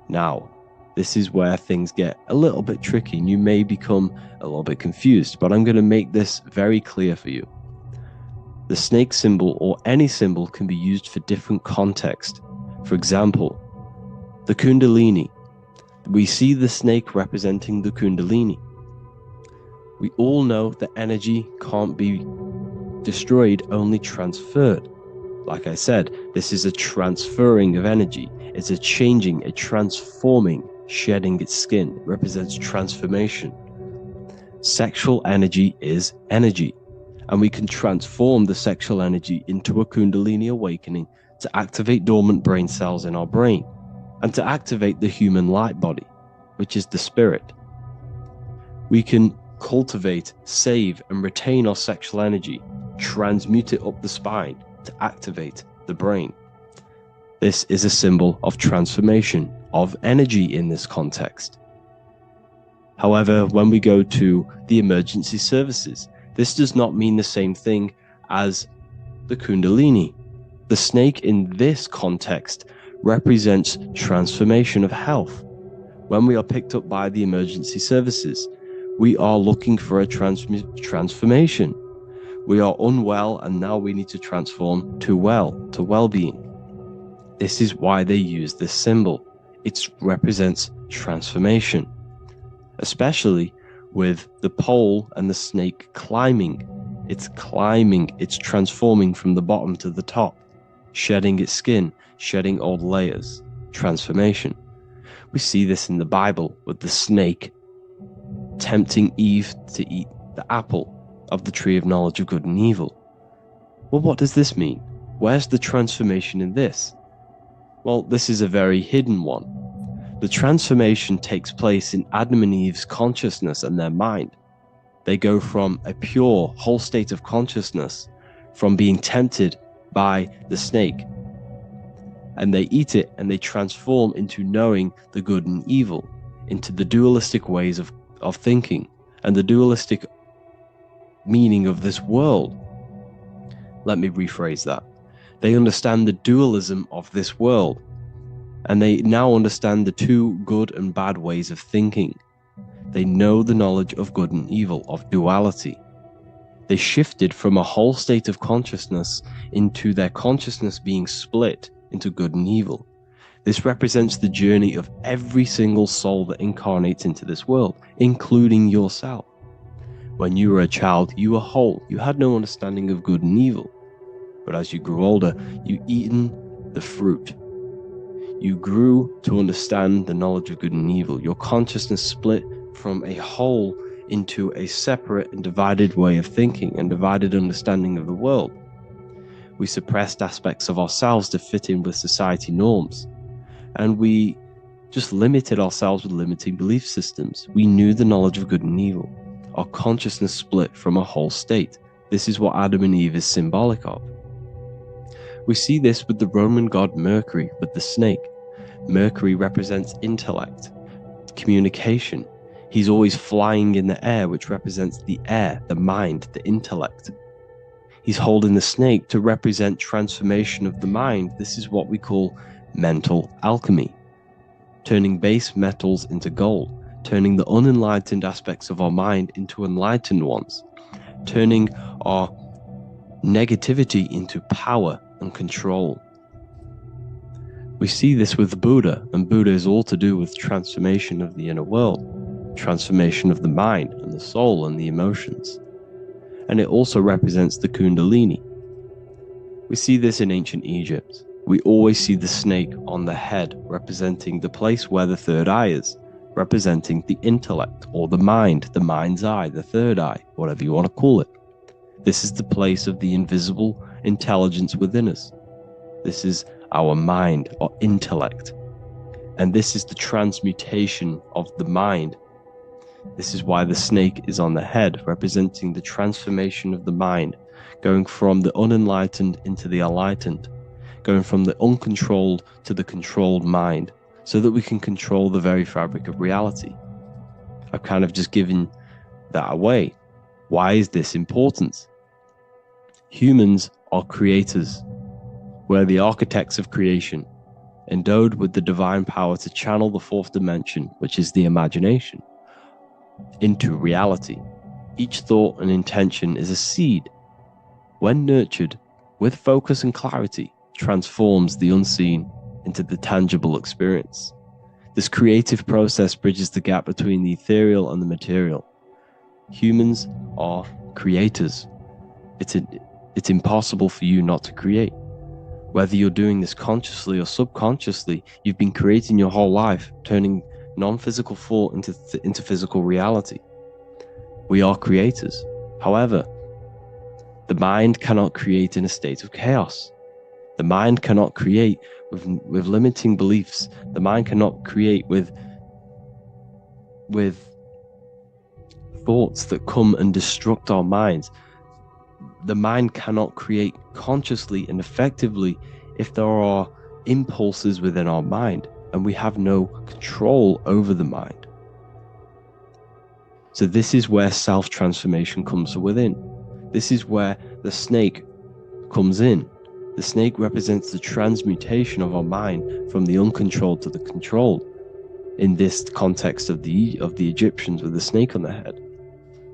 [SPEAKER 9] Now, this is where things get a little bit tricky and you may become a little bit confused, but I'm going to make this very clear for you. The snake symbol, or any symbol, can be used for different contexts. For example, the Kundalini. We see the snake representing the Kundalini. We all know that energy can't be destroyed, only transferred. Like I said, this is a transferring of energy. It's a changing, a transforming, shedding its skin. It represents transformation. Sexual energy is energy, and we can transform the sexual energy into a Kundalini awakening to activate dormant brain cells in our brain and to activate the human light body, which is the spirit. We can cultivate, save, and retain our sexual energy, transmute it up the spine to activate the brain. This is a symbol of transformation, of energy in this context. However, when we go to the emergency services, this does not mean the same thing as the Kundalini. The snake in this context represents transformation of health. When we are picked up by the emergency services, we are looking for a transformation. We are unwell and now we need to transform to well-being. This is why they use this symbol. It represents transformation, especially with the pole and the snake climbing. It's climbing, it's transforming from the bottom to the top, shedding its skin, shedding old layers, transformation. We see this in the Bible with the snake tempting Eve to eat the apple of the tree of knowledge of good and evil. Well, what does this mean? Where's the transformation in this? Well, this is a very hidden one. The transformation takes place in Adam and Eve's consciousness and their mind. They go from a pure, whole state of consciousness, from being tempted by the snake, and they eat it and they transform into knowing the good and evil, into the dualistic ways of thinking and the dualistic meaning of this world. Let me rephrase that. They understand the dualism of this world, and they now understand the two good and bad ways of thinking. They know the knowledge of good and evil, of duality. They shifted from a whole state of consciousness into their consciousness being split into good and evil. This represents the journey of every single soul that incarnates into this world, including yourself. When you were a child, you were whole. You had no understanding of good and evil. But as you grew older, you eaten the fruit. You grew to understand the knowledge of good and evil. Your consciousness split from a whole into a separate and divided way of thinking and divided understanding of the world. We suppressed aspects of ourselves to fit in with society norms. And we just limited ourselves with limiting belief systems. We knew the knowledge of good and evil. Our consciousness split from a whole state. This is what Adam and Eve is symbolic of. We see this with the Roman god Mercury, with the snake. Mercury represents intellect, communication. He's always flying in the air, which represents the air, the mind, the intellect. He's holding the snake to represent transformation of the mind. This is what we call mental alchemy. Turning base metals into gold, turning the unenlightened aspects of our mind into enlightened ones, turning our negativity into power and control. We see this with Buddha, and Buddha is all to do with transformation of the inner world, transformation of the mind and the soul and the emotions. And it also represents the Kundalini. We see this in ancient Egypt. We always see the snake on the head, representing the place where the third eye is, representing the intellect or the mind, the mind's eye, the third eye, whatever you want to call it. This is the place of the invisible intelligence within us. This is our mind or intellect. And this is the transmutation of the mind. This is why the snake is on the head, representing the transformation of the mind, going from the unenlightened into the enlightened, going from the uncontrolled to the controlled mind, so that we can control the very fabric of reality. I've kind of just given that away. Why is this important? Humans are creators. We're the architects of creation, endowed with the divine power to channel the fourth dimension, which is the imagination, into reality. Each thought and intention is a seed. When nurtured with focus and clarity, transforms the unseen into the tangible experience. This creative process bridges the gap between the ethereal and the material. Humans are creators. It's impossible for you not to create. Whether you're doing this consciously or subconsciously, you've been creating your whole life, turning non-physical thought into physical reality. We are creators. However, the mind cannot create in a state of chaos. The mind cannot create with limiting beliefs. The mind cannot create with thoughts that come and destruct our minds. The mind cannot create consciously and effectively if there are impulses within our mind and we have no control over the mind. So this is where self-transformation comes from within. This is where the snake comes in. The snake represents the transmutation of our mind from the uncontrolled to the controlled. In this context of the Egyptians with the snake on their head.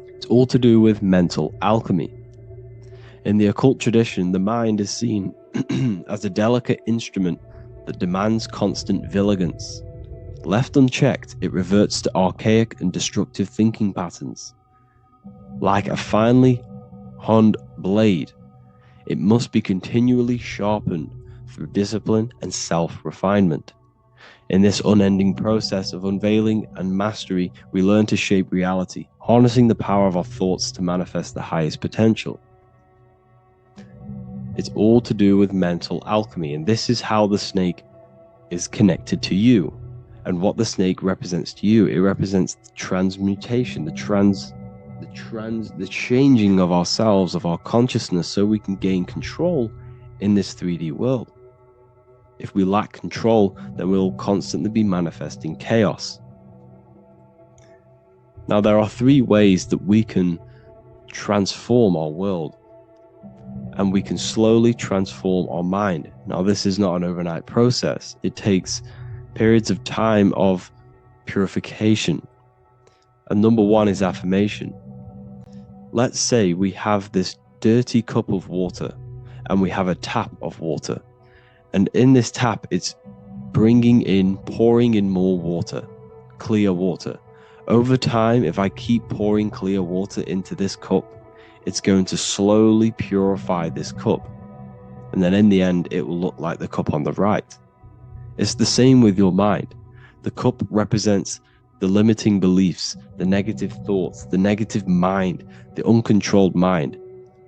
[SPEAKER 9] It's all to do with mental alchemy. In the occult tradition, the mind is seen as a delicate instrument that demands constant vigilance. Left unchecked, it reverts to archaic and destructive thinking patterns. Like a finely honed blade, it must be continually sharpened through discipline and self-refinement. In this unending process of unveiling and mastery, we learn to shape reality, harnessing the power of our thoughts to manifest the highest potential. It's all to do with mental alchemy, and this is how the snake is connected to you. And what the snake represents to you, it represents the transmutation, the changing of ourselves, of our consciousness, so we can gain control in this 3D world. If we lack control, then we'll constantly be manifesting chaos. Now, there are 3 ways that we can transform our world, and we can slowly transform our mind. Now, this is not an overnight process. It takes periods of time of purification. And number one is affirmation. Let's say we have this dirty cup of water and we have a tap of water. And in this tap, it's pouring in more water, clear water. Over time, if I keep pouring clear water into this cup, it's going to slowly purify this cup. And then in the end, it will look like the cup on the right. It's the same with your mind. The cup represents the limiting beliefs, the negative thoughts, the negative mind, the uncontrolled mind.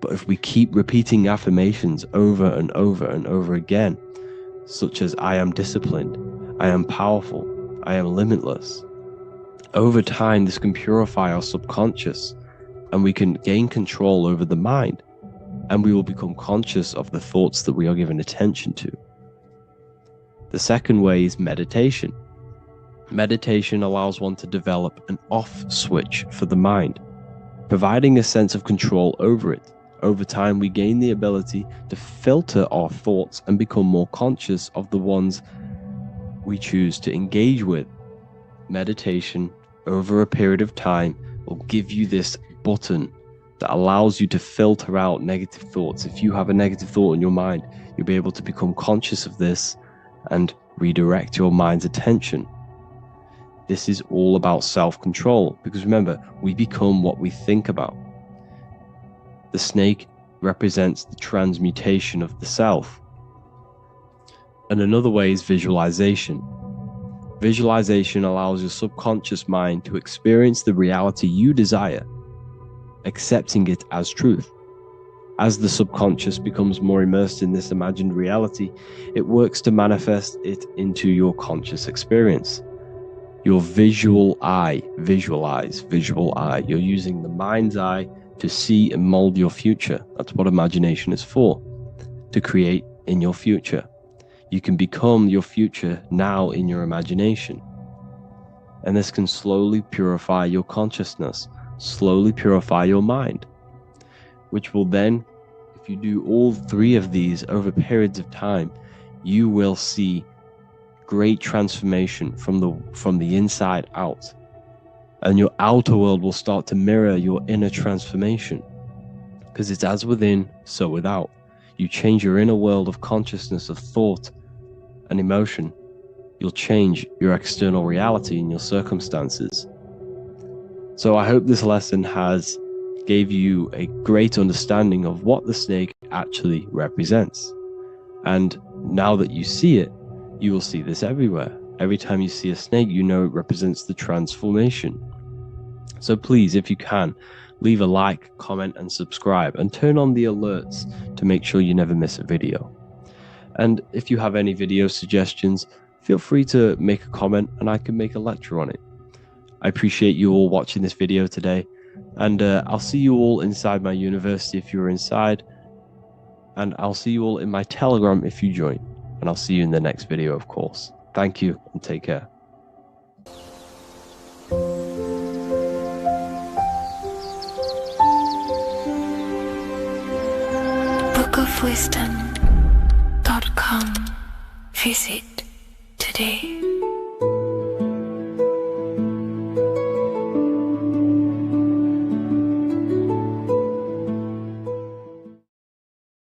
[SPEAKER 9] But if we keep repeating affirmations over and over and over again, such as I am disciplined, I am powerful, I am limitless, over time this can purify our subconscious and we can gain control over the mind, and we will become conscious of the thoughts that we are giving attention to. The second way is meditation. Meditation allows one to develop an off switch for the mind, providing a sense of control over it. Over time, we gain the ability to filter our thoughts and become more conscious of the ones we choose to engage with. Meditation, over a period of time, will give you this button that allows you to filter out negative thoughts. If you have a negative thought in your mind, you'll be able to become conscious of this and redirect your mind's attention. This is all about self-control, because remember, we become what we think about. The snake represents the transmutation of the self. And another way is visualization. Visualization allows your subconscious mind to experience the reality you desire, accepting it as truth. As the subconscious becomes more immersed in this imagined reality, it works to manifest it into your conscious experience. Your visual eye, visual eye. You're using the mind's eye to see and mold your future. That's what imagination is for, to create in your future. You can become your future now in your imagination. And this can slowly purify your consciousness, slowly purify your mind, which will then, if you do all three of these over periods of time, you will see great transformation from the inside out. And your outer world will start to mirror your inner transformation, because it's as within, so without. You change your inner world of consciousness, of thought and emotion, you'll change your external reality and your circumstances. So I hope this lesson has gave you a great understanding of what the snake actually represents. And now that you see it, you will see this everywhere. Every time you see a snake, you know it represents the transformation. So please, if you can, leave a like, comment, and subscribe, and turn on the alerts to make sure you never miss a video. And if you have any video suggestions, feel free to make a comment and I can make a lecture on it. I appreciate you all watching this video today, and I'll see you all inside my university if you're inside, and I'll see you all in my Telegram if you join, and I'll see you in the next video, of course. Thank you and take care.
[SPEAKER 2] bookofwisdom.com. Visit today.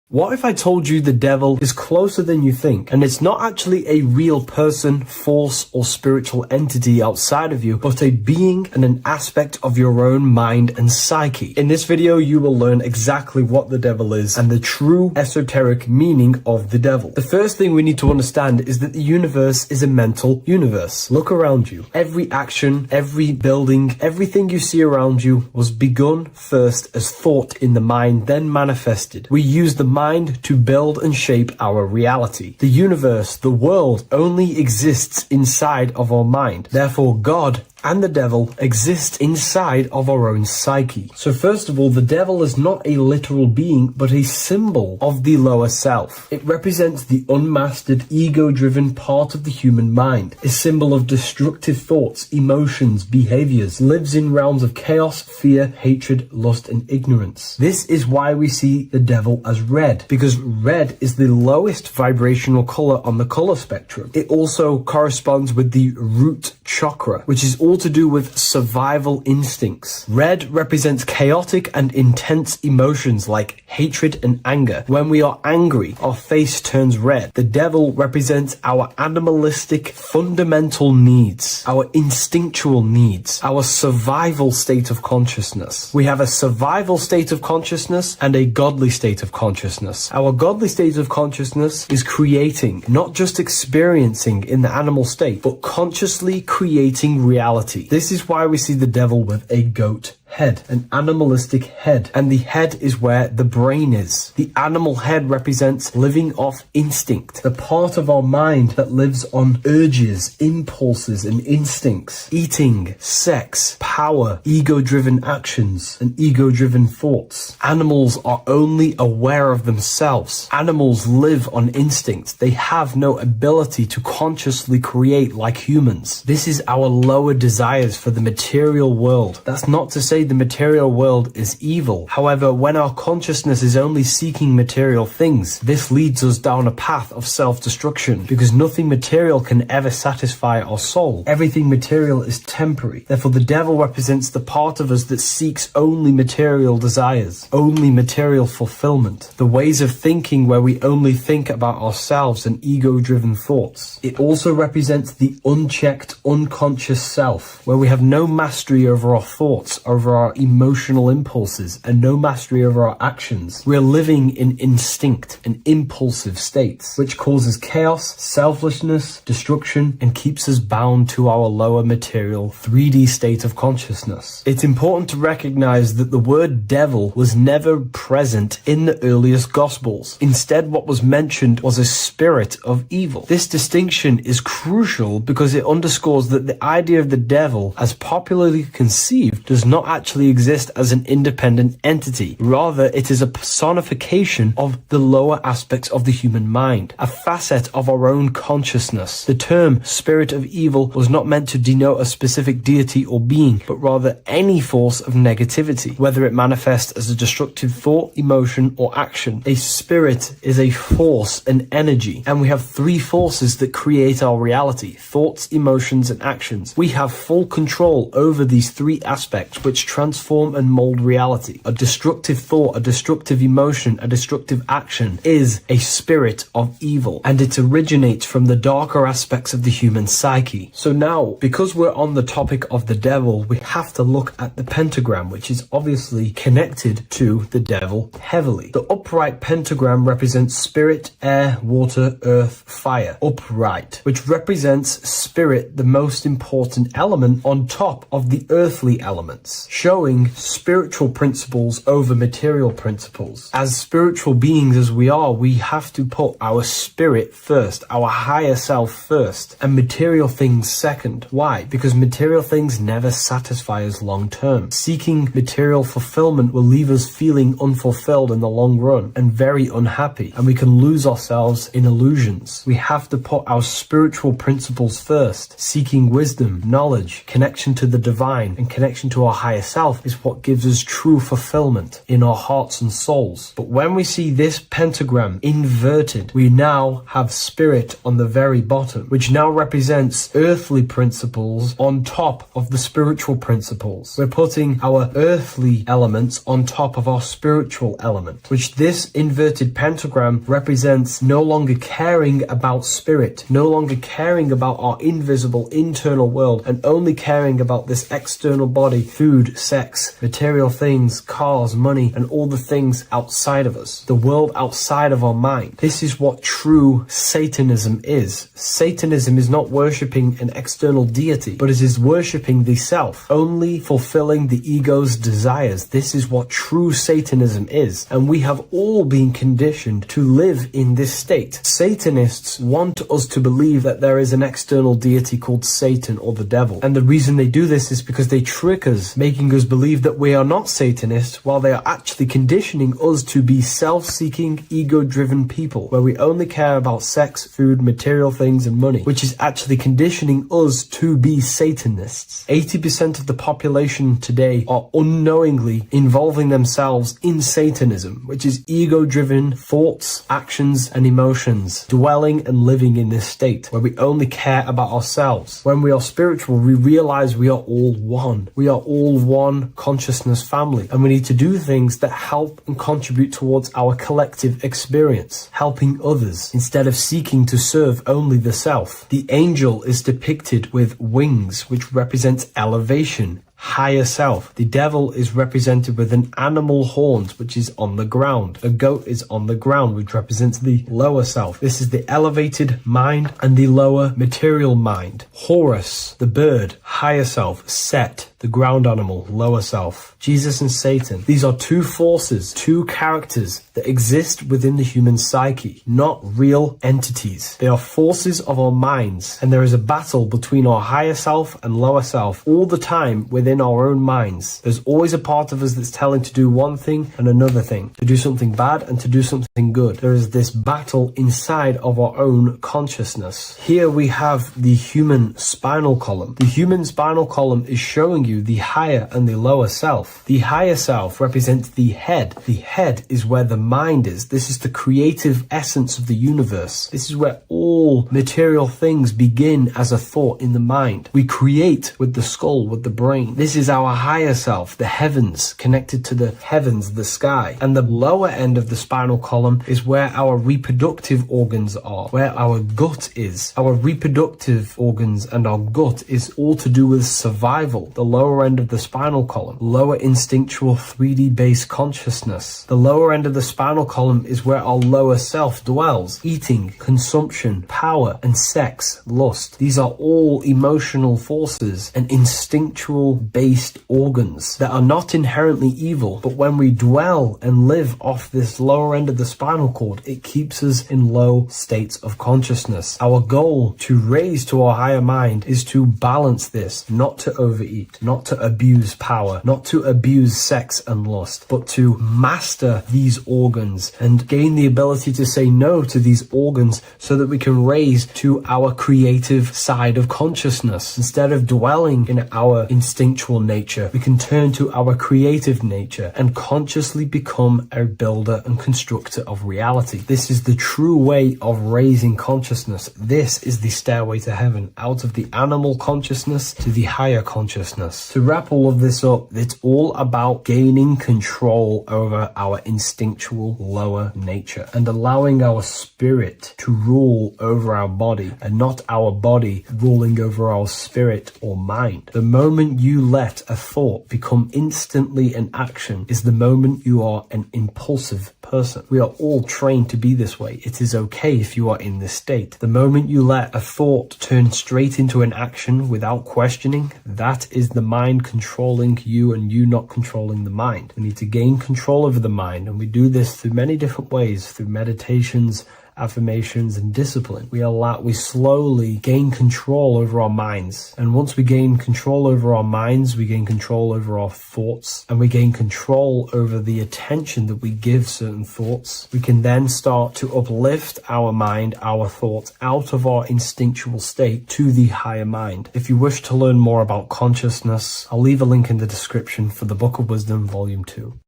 [SPEAKER 1] What if I told you the devil is closer than you think, and it's not actually a real person, force, or spiritual entity outside of you, but a being and an aspect of your own mind and psyche? In this video, you will learn exactly what the devil is and the true esoteric meaning of the devil. The first thing we need to understand is that the universe is a mental universe. Look around you. Every action, every building, everything you see around you was begun first as thought in the mind, then manifested. We use the mind to build and shape our reality. The universe, the world, only exists inside of our mind. Therefore, God and the devil exist inside of our own psyche. So first of all, the devil is not a literal being, but a symbol of the lower self. It represents the unmastered, ego-driven part of the human mind, a symbol of destructive thoughts, emotions, behaviors, lives in realms of chaos, fear, hatred, lust, and ignorance. This is why we see the devil as red, because red is the lowest vibrational color on the color spectrum. It also corresponds with the root chakra, which is all to do with survival instincts. Red represents chaotic and intense emotions like hatred and anger. When we are angry, our face turns red. The devil represents our animalistic fundamental needs, our instinctual needs, our survival state of consciousness. We have a survival state of consciousness and a godly state of consciousness. Our godly state of consciousness is creating, not just experiencing in the animal state, but consciously creating reality. This is why we see the devil with a goat head, an animalistic head, and the head is where the brain is. The animal head represents living off instinct, the part of our mind that lives on urges, impulses, and instincts. Eating, sex, power, ego-driven actions, and ego-driven thoughts. Animals are only aware of themselves. Animals live on instinct. They have no ability to consciously create like humans. This is our lower desires for the material world. That's not to say the material world is evil. However, when our consciousness is only seeking material things, this leads us down a path of self-destruction, because nothing material can ever satisfy our soul. Everything material is temporary. Therefore, the devil represents the part of us that seeks only material desires, only material fulfillment, the ways of thinking where we only think about ourselves and ego-driven thoughts. It also represents the unchecked, unconscious self, where we have no mastery over our thoughts, over our emotional impulses, and no mastery over our actions. We're living in instinct and impulsive states, which causes chaos, selflessness, destruction, and keeps us bound to our lower material 3D state of consciousness. It's important to recognize that the word devil was never present in the earliest Gospels. Instead, what was mentioned was a spirit of evil. This distinction is crucial because it underscores that the idea of the devil, as popularly conceived, does not actually exist as an independent entity. Rather, it is a personification of the lower aspects of the human mind, a facet of our own consciousness. The term spirit of evil was not meant to denote a specific deity or being, but rather any force of negativity, whether it manifests as a destructive thought, emotion, or action. A spirit is a force, an energy, and we have three forces that create our reality: thoughts, emotions, and actions. We have full control over these three aspects, which transform and mold reality. A destructive thought, a destructive emotion, a destructive action is a spirit of evil, and it originates from the darker aspects of the human psyche. So now, because we're on the topic of the devil, we have to look at the pentagram, which is obviously connected to the devil heavily. The upright pentagram represents spirit, air, water, earth, fire. Upright, which represents spirit, the most important element on top of the earthly elements, showing spiritual principles over material principles. As spiritual beings as we are, we have to put our spirit first, our higher self first, and material things second. Why? Because material things never satisfy us long term. Seeking material fulfillment will leave us feeling unfulfilled in the long run and very unhappy, and we can lose ourselves in illusions. We have to put our spiritual principles first. Seeking wisdom, knowledge, connection to the divine, and connection to our higher self is what gives us true fulfillment in our hearts and souls. But when we see this pentagram inverted, we now have spirit on the very bottom, which now represents earthly principles on top of the spiritual principles. We're putting our earthly elements on top of our spiritual element, which this inverted pentagram represents no longer caring about spirit, no longer caring about our invisible internal world, and only caring about this external body, food, sex, material things, cars, money, and all the things outside of us, the world outside of our mind. This is what true Satanism is. Satanism is not worshipping an external deity, but it is worshipping the self, only fulfilling the ego's desires. This is what true Satanism is, and we have all been conditioned to live in this state. Satanists want us to believe that there is an external deity called Satan or the devil, and the reason they do this is because they trick us, making making us believe that we are not Satanists, while they are actually conditioning us to be self-seeking, ego-driven people, where we only care about sex, food, material things, and money, which is actually conditioning us to be Satanists. 80% of the population today are unknowingly involving themselves in Satanism, which is ego-driven thoughts, actions, and emotions, dwelling and living in this state, where we only care about ourselves. When we are spiritual, we realize we are all one. We are all one consciousness family, and we need to do things that help and contribute towards our collective experience, helping others, instead of seeking to serve only the self. The angel is depicted with wings, which represents elevation, higher self. The devil is represented with an animal horns, which is on the ground. A goat is on the ground, which represents the lower self. This is the elevated mind and the lower material mind. Horus, the bird, higher self. Set, the ground animal, lower self. Jesus and Satan. These are two forces, two characters that exist within the human psyche, not real entities. They are forces of our minds, and there is a battle between our higher self and lower self all the time within our own minds. There's always a part of us that's telling to do one thing and another thing, to do something bad and to do something good. There is this battle inside of our own consciousness. Here we have the human spinal column. The human spinal column is showing you the higher and the lower self. The higher self represents the head. The head is where the mind is. This is the creative essence of the universe. This is where all material things begin as a thought in the mind. We create with the skull, with the brain. This is our higher self, the heavens, connected to the heavens, the sky. And the lower end of the spinal column is where our reproductive organs are, where our gut is. Our reproductive organs and our gut is all to do with survival. The lower end of the spinal column, lower instinctual 3D based consciousness. The lower end of the spinal column is where our lower self dwells. Eating, consumption, power, and sex, lust. These are all emotional forces and instinctual based organs that are not inherently evil, but when we dwell and live off this lower end of the spinal cord, it keeps us in low states of consciousness. Our goal to raise to our higher mind is to balance this, not to overeat, not to abuse power, not to abuse sex and lust, but to master these organs and gain the ability to say no to these organs so that we can raise to our creative side of consciousness. Instead of dwelling in our instinctual nature, we can turn to our creative nature and consciously become a builder and constructor of reality. This is the true way of raising consciousness. This is the stairway to heaven, out of the animal consciousness to the higher consciousness. To wrap all of this up, it's all about gaining control over our instinctual lower nature and allowing our spirit to rule over our body and not our body ruling over our spirit or mind. The moment you let a thought become instantly an action is the moment you are an impulsive person. We are all trained to be this way. It is okay if you are in this state. The moment you let a thought turn straight into an action without questioning, that is the mind controlling you and you not controlling the mind. We need to gain control over the mind, and we do this through many different ways, through meditations, affirmations, and discipline. We slowly gain control over our minds. And once we gain control over our minds, we gain control over our thoughts, and we gain control over the attention that we give certain thoughts. We can then start to uplift our mind, our thoughts, out of our instinctual state to the higher mind. If you wish to learn more about consciousness, I'll leave a link in the description for the Book of Wisdom, Volume 2.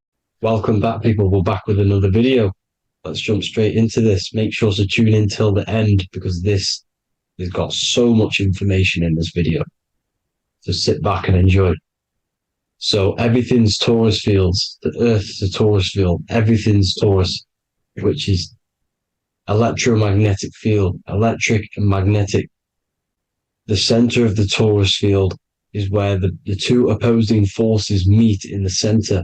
[SPEAKER 3] Welcome back, people. We're back with another video. Let's jump straight into this. Make sure to tune in till the end, because this has got so much information in this video. So sit back and enjoy. So everything's Taurus fields. The Earth's a Taurus field. Everything's Taurus, which is electromagnetic field, electric and magnetic. The center of the Taurus field is where the two opposing forces meet in the center.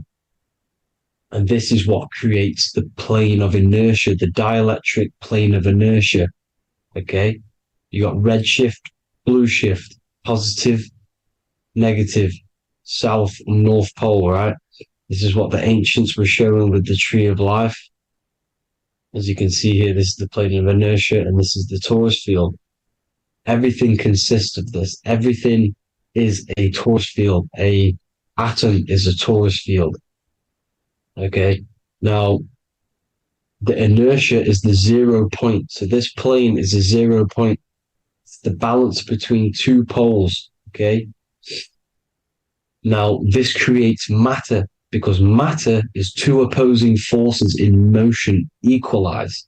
[SPEAKER 3] And this is what creates the plane of inertia, the dielectric plane of inertia. Okay? You got red shift, blue shift, positive, negative, south and north pole, right? This is what the ancients were showing with the tree of life. As you can see here, this is the plane of inertia, and this is the Taurus field. Everything consists of this. Everything is a Taurus field, a atom is a torus field. Okay. Now, the inertia is the 0 point. So this plane is a 0 point. It's the balance between two poles. Okay. Now, this creates matter because matter is two opposing forces in motion equalized.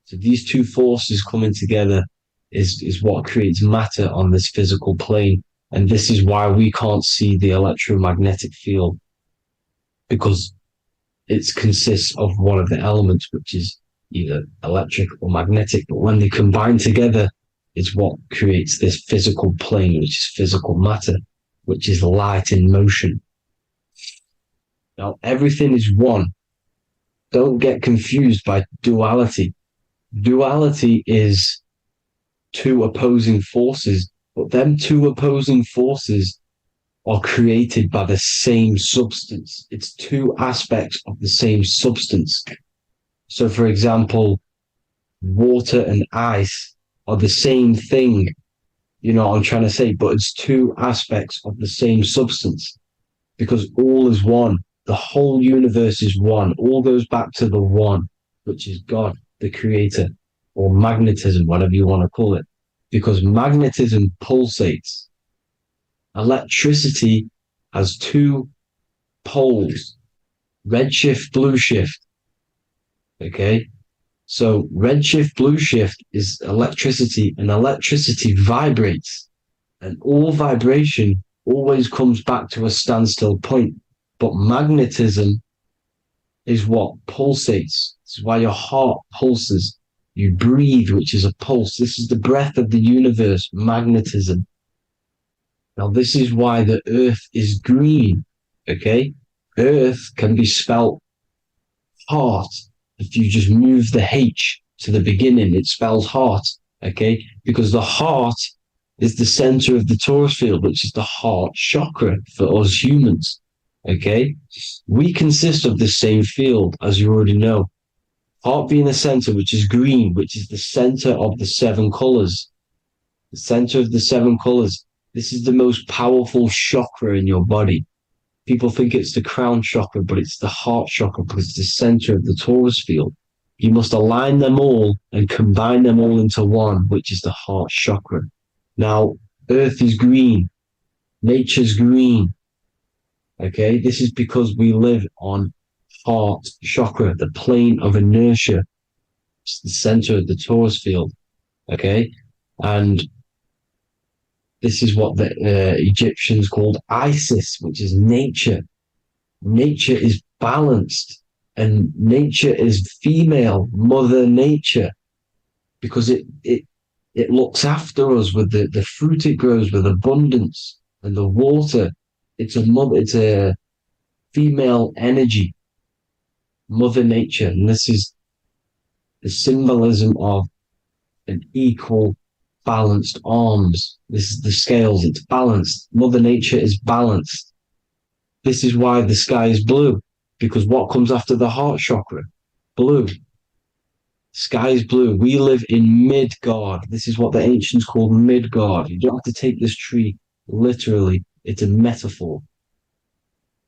[SPEAKER 3] So these two forces coming together is what creates matter on this physical plane. And this is why we can't see the electromagnetic field, because it consists of one of the elements, which is either electric or magnetic. But when they combine together, it's what creates this physical plane, which is physical matter, which is light in motion. Now, everything is one. Don't get confused by duality. Duality is two opposing forces, but them two opposing forces are created by the same substance. It's two aspects of the same substance. So, for example, water and ice are the same thing. You know what I'm trying to say? But it's two aspects of the same substance because all is one. The whole universe is one. All goes back to the one, which is God, the creator, or magnetism, whatever you want to call it. Because magnetism pulsates. Electricity has two poles, red shift, blue shift. Okay. So red shift, blue shift is electricity, and electricity vibrates, and all vibration always comes back to a standstill point. But magnetism is what pulsates. This is why your heart pulses. You breathe, which is a pulse. This is the breath of the universe, magnetism. Now, this is why the earth is green, okay? Earth can be spelt heart. If you just move the H to the beginning, it spells heart, okay? Because the heart is the center of the torus field, which is the heart chakra for us humans, okay? We consist of the same field, as you already know. Heart being the center, which is green, which is the center of the seven colors. The center of the seven colors. This is the most powerful chakra in your body. People think it's the crown chakra, but it's the heart chakra because it's the center of the torus field. You must align them all and combine them all into one, which is the heart chakra. Now, earth is green. Nature's green. Okay, this is because we live on heart chakra, the plane of inertia. It's the center of the torus field. Okay, and this is what the Egyptians called Isis, which is nature. Nature is balanced, and nature is female, Mother Nature, because it looks after us with the fruit it grows with abundance and the water. It's a female energy, Mother Nature, and this is the symbolism of an equal, balanced arms. This is the scales, it's balanced. Mother Nature is balanced. This is why the sky is blue, because what comes after the heart chakra? Blue. Sky is blue. We live in Midgard. This is what the ancients called Midgard. You don't have to take this tree literally. It's a metaphor.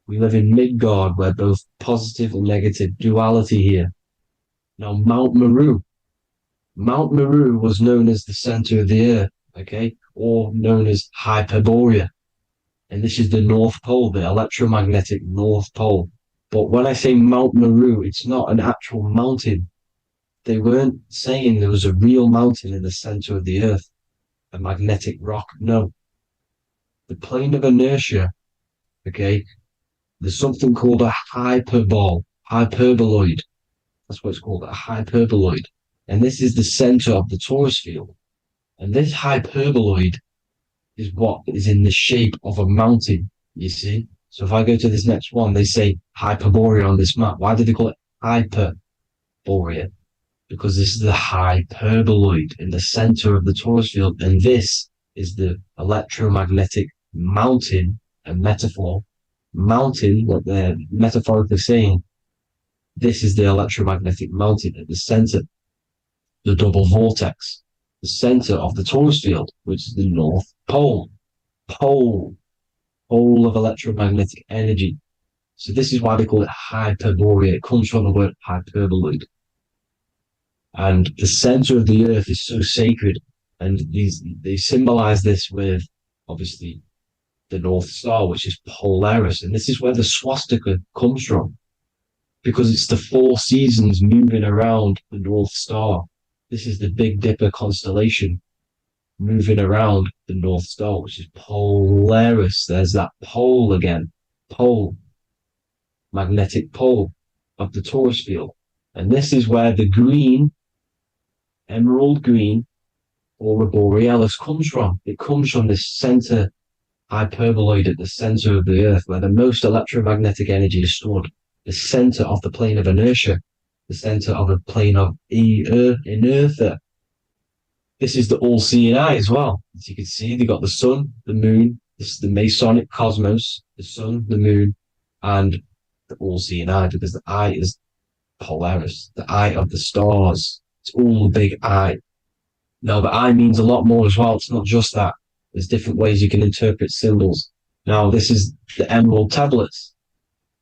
[SPEAKER 3] We live in Midgard, where both positive and negative duality here. Now, Mount Meru. Mount Meru was known as the center of the earth, okay, or known as Hyperborea. And this is the North Pole, the electromagnetic North Pole. But when I say Mount Meru, it's not an actual mountain. They weren't saying there was a real mountain in the center of the earth, a magnetic rock. No. The plane of inertia, okay, there's something called a hyperboloid. That's what it's called, a hyperboloid. And this is the center of the torus field. And this hyperboloid is what is in the shape of a mountain, you see? So if I go to this next one, they say Hyperborea on this map. Why do they call it Hyperborea? Because this is the hyperboloid in the center of the torus field. And this is the electromagnetic mountain, a metaphor. Mountain, what they're metaphorically saying, this is the electromagnetic mountain at the center, the double vortex, the center of the torus field, which is the North Pole. Pole. pole of electromagnetic energy. So this is why they call it Hyperborea. It comes from the word hyperboloid. And the center of the earth is so sacred. And they symbolize this with, obviously, the North Star, which is Polaris. And this is where the swastika comes from, because it's the four seasons moving around the North Star. This is the Big Dipper constellation moving around the North Star, which is Polaris. There's that pole again. Pole. Magnetic pole of the torus field. And this is where the green, emerald green, aurora borealis comes from. It comes from this center hyperboloid at the center of the earth, where the most electromagnetic energy is stored. The center of the plane of inertia, the center of the plane of inertia. This is the all-seeing eye as well. As you can see, they got the sun, the moon, this is the Masonic cosmos, the sun, the moon, and the all-seeing eye, because the eye is Polaris, the eye of the stars. It's all a big eye. Now, the eye means a lot more as well. It's not just that. There's different ways you can interpret symbols. Now, this is the emerald tablets.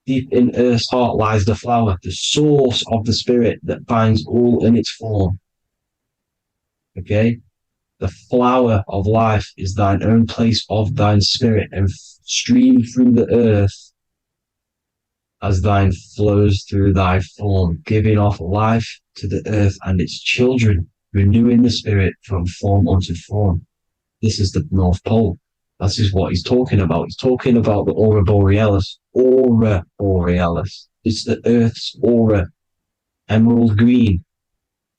[SPEAKER 3] Deep in Earth's heart lies the flower, the source of the spirit that binds all in its form. Okay? The flower of life is thine own place of thine spirit, and stream through the earth as thine flows through thy form, giving off life to the earth and its children, renewing the spirit from form unto form. This is the North Pole. This is what he's talking about. He's talking about the aurora borealis. Aurora borealis. It's the earth's aura. Emerald green.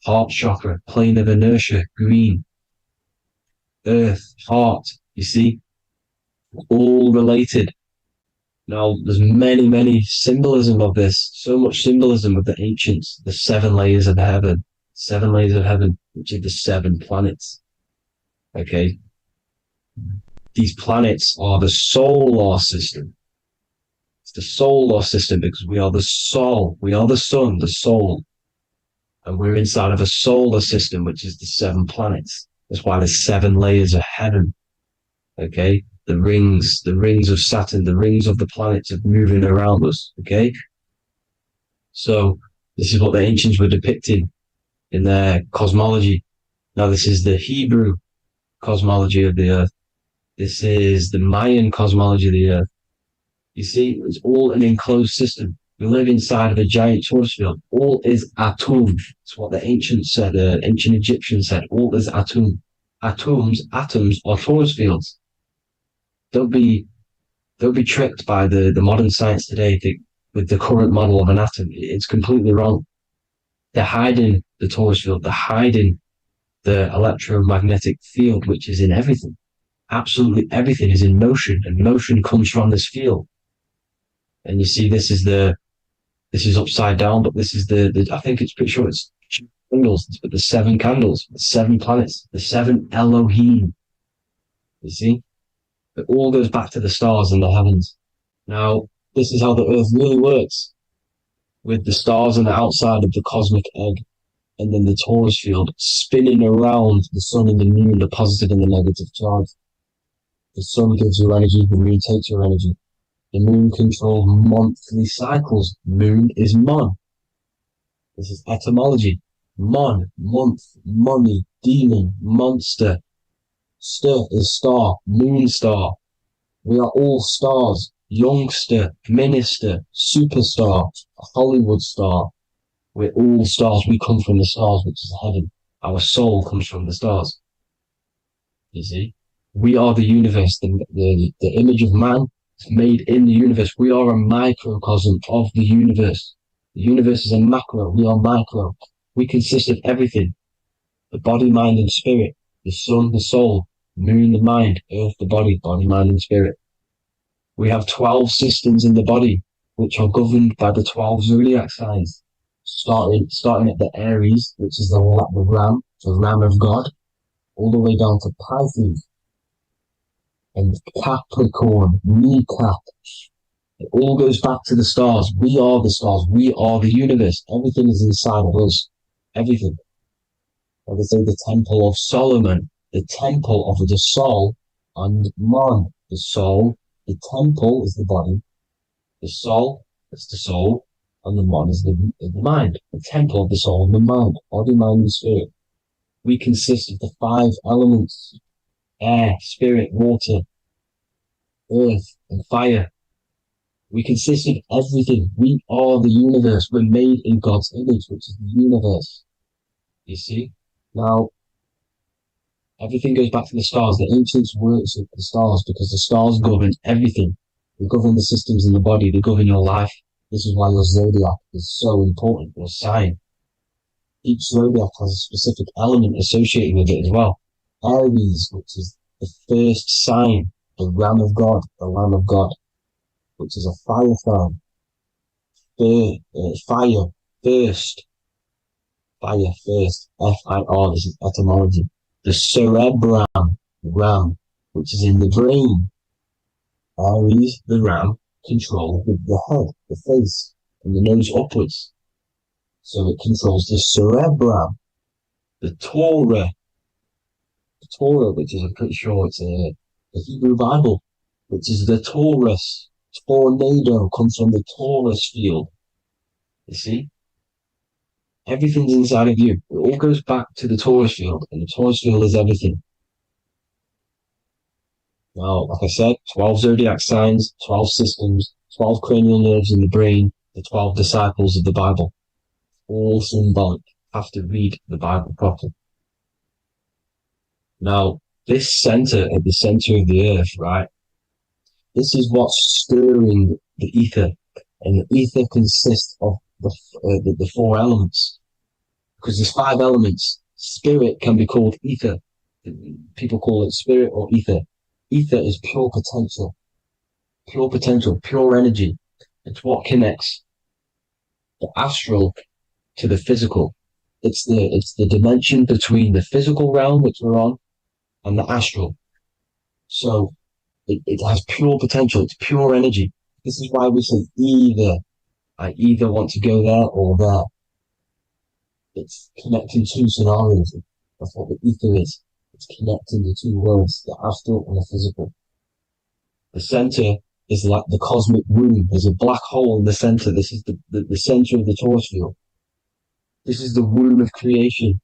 [SPEAKER 3] Heart chakra. Plane of inertia. Green. Earth. Heart. You see? All related. Now, there's many symbolism of this. So much symbolism of the ancients. The 7 layers of heaven. 7 layers of heaven, which are the 7 planets. Okay? These planets are the solar system. It's the solar system because we are the soul. We are the sun, the soul. And we're inside of a solar system, which is the 7 planets. That's why there's 7 layers of heaven. Okay? The rings of Saturn, the rings of the planets are moving around us. Okay? So this is what the ancients were depicting in their cosmology. Now this is the Hebrew cosmology of the earth. This is the Mayan cosmology of the earth. You see, it's all an enclosed system. We live inside of a giant torus field. All is atum. It's what the ancients said, ancient Egyptians said. All is atum. Atoms are torus fields. Don't be tricked by the modern science today with the current model of an atom. It's completely wrong. They're hiding the torus field. They're hiding the electromagnetic field, which is in everything. Absolutely everything is in motion, and motion comes from this field. And you see, this is upside down, but this is the I think it's pretty sure it's candles, but the 7 candles, the 7 planets, the 7 Elohim. You see, it all goes back to the stars and the heavens. Now, this is how the earth really works, with the stars on the outside of the cosmic egg, and then the torus field spinning around the sun and the moon, the positive and the negative charge. The sun gives you energy, the moon takes your energy. The moon controls monthly cycles. Moon is mon. This is etymology. Mon, month, money, demon, monster. Stir is star, moon star. We are all stars. Youngster, minister, superstar, Hollywood star. We're all stars. We come from the stars, which is heaven. Our soul comes from the stars. You see? We are the universe, the image of man made in the universe. We are a microcosm of the universe. The universe is a macro. We are micro. We consist of everything. The body, mind, and spirit. The sun, the soul. Moon, the mind. Earth, the body, mind, and spirit. We have 12 systems in the body, which are governed by the 12 zodiac signs. Starting at the Aries, which is the ram of God, all the way down to Pisces. And Capricorn, kneecap. It all goes back to the stars. We are the stars. We are the universe. Everything is inside of us. Everything. Like I say, the Temple of Solomon, the Temple of the Soul, and man, the soul, The temple is the body, the soul is the soul, and the mod is the mind. The temple of the soul and the mind, body, mind, and spirit. We consist of the 5 elements: air, spirit, water, earth, and fire. We consist of everything. We are the universe. We're made in God's image, which is the universe. You see? Now, everything goes back to the stars. The ancients worship the stars because the stars govern everything. They govern the systems in the body. They govern your life. This is why your zodiac is so important, your sign. Each zodiac has a specific element associated with it as well. Aries, which is the first sign, the Ram of God, the Lamb of God, which is a fire sign. Fire, first. Fire, first. F-I-R, this is etymology. The cerebrum, ram, which is in the brain. Aries, the ram, control the head, the face, and the nose upwards. So it controls the cerebrum. The Torah, which is, I'm pretty sure it's a Hebrew Bible, which is the Taurus. Tornado comes from the Taurus field. You see? Everything's inside of you. It all goes back to the Taurus field, and the Taurus field is everything. Now, like I said, 12 zodiac signs, 12 systems, 12 cranial nerves in the brain, the 12 disciples of the Bible. All symbolic. Have to read the Bible properly. Now, this center, at the center of the earth, right? This is what's stirring the ether. And the ether consists of the 4 elements. Because there's 5 elements. Spirit can be called ether. People call it spirit or ether. Ether is pure potential, pure energy. It's what connects the astral to the physical. It's the dimension between the physical realm, which we're on, and the astral. So it has pure potential. It's pure energy. This is why we say either. I either want to go there or there. It's connecting 2 scenarios. That's what the ether is. It's connecting the 2 worlds, the astral and the physical. The center is like the cosmic womb. There's a black hole in the center. This is the center of the Taurus field. This is the womb of creation.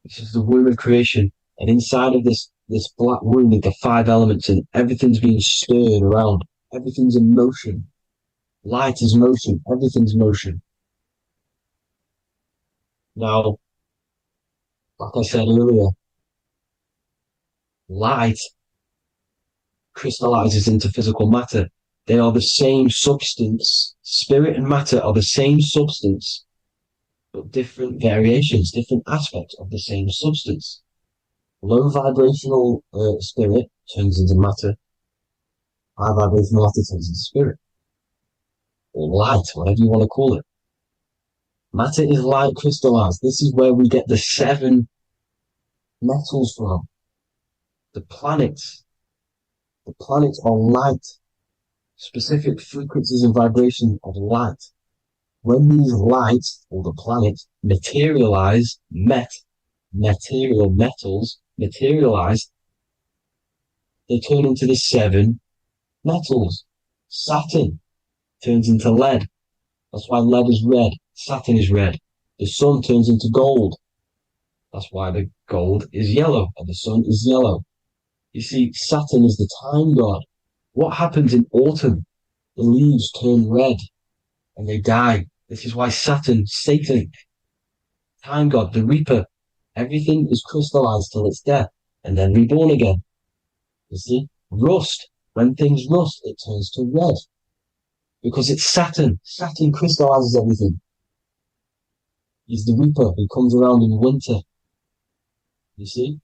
[SPEAKER 3] This is the womb of creation. And inside of this black womb are the 5 elements, and everything's being stirred around. Everything's in motion. Light is motion. Everything's motion. Now, like I said earlier, light crystallizes into physical matter. They are the same substance. Spirit and matter are the same substance, but different variations, different aspects of the same substance. Low vibrational spirit turns into matter. High vibrational matter turns into spirit. Or light, whatever you want to call it. Matter is light crystallized. This is where we get the 7 metals from. The planets. The planets are light. Specific frequencies and vibration of light. When these lights, or the planets, materialize, material metals materialize, they turn into the 7 metals. Saturn turns into lead. That's why lead is red. Saturn is red. The sun turns into gold. That's why the gold is yellow and the sun is yellow. You see, Saturn is the time god. What happens in autumn? The leaves turn red and they die. This is why Saturn, Satan, time god, the reaper, everything is crystallized till its death and then reborn again. You see, rust. When things rust, it turns to red. Because it's Saturn. Saturn crystallizes everything. He's the reaper who comes around in winter. You see?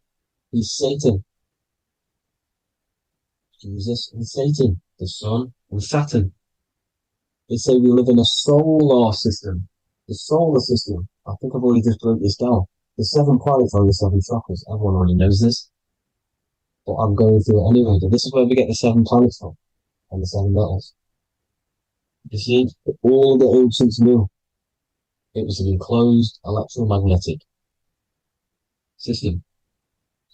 [SPEAKER 3] He's Satan. Jesus and Satan, the sun and Saturn. They say we live in a solar system. The solar system. I think I've already just broke this down. The 7 planets are the 7 chakras. Everyone already knows this. But I'm going through it anyway. But this is where we get the 7 planets from. And the 7 metals. You see, all the ancients knew it was an enclosed electromagnetic system.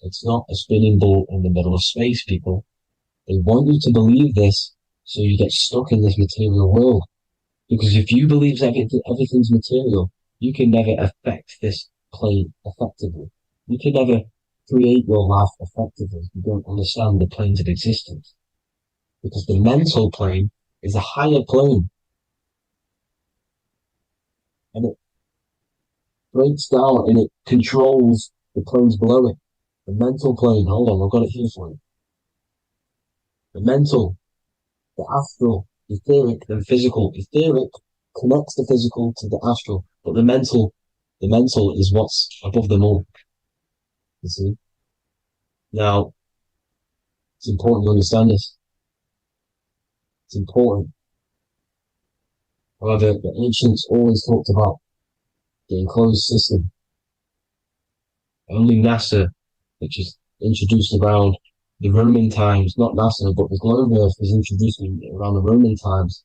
[SPEAKER 3] It's not a spinning ball in the middle of space, people. They want you to believe this so you get stuck in this material world. Because if you believe everything's material, you can never affect this plane effectively. You can never create your life effectively if you don't understand the planes of existence. Because the mental plane is a higher plane. And it breaks down and it controls the planes below it. The mental plane, hold on, I've got it here for you. The mental, the astral, etheric, then physical. Etheric connects the physical to the astral, but the mental is what's above them all. You see? Now, it's important to understand this. It's important. However, the ancients always talked about the enclosed system. Only NASA, which is introduced around the Roman times, not NASA, but the globe Earth was introduced around the Roman times.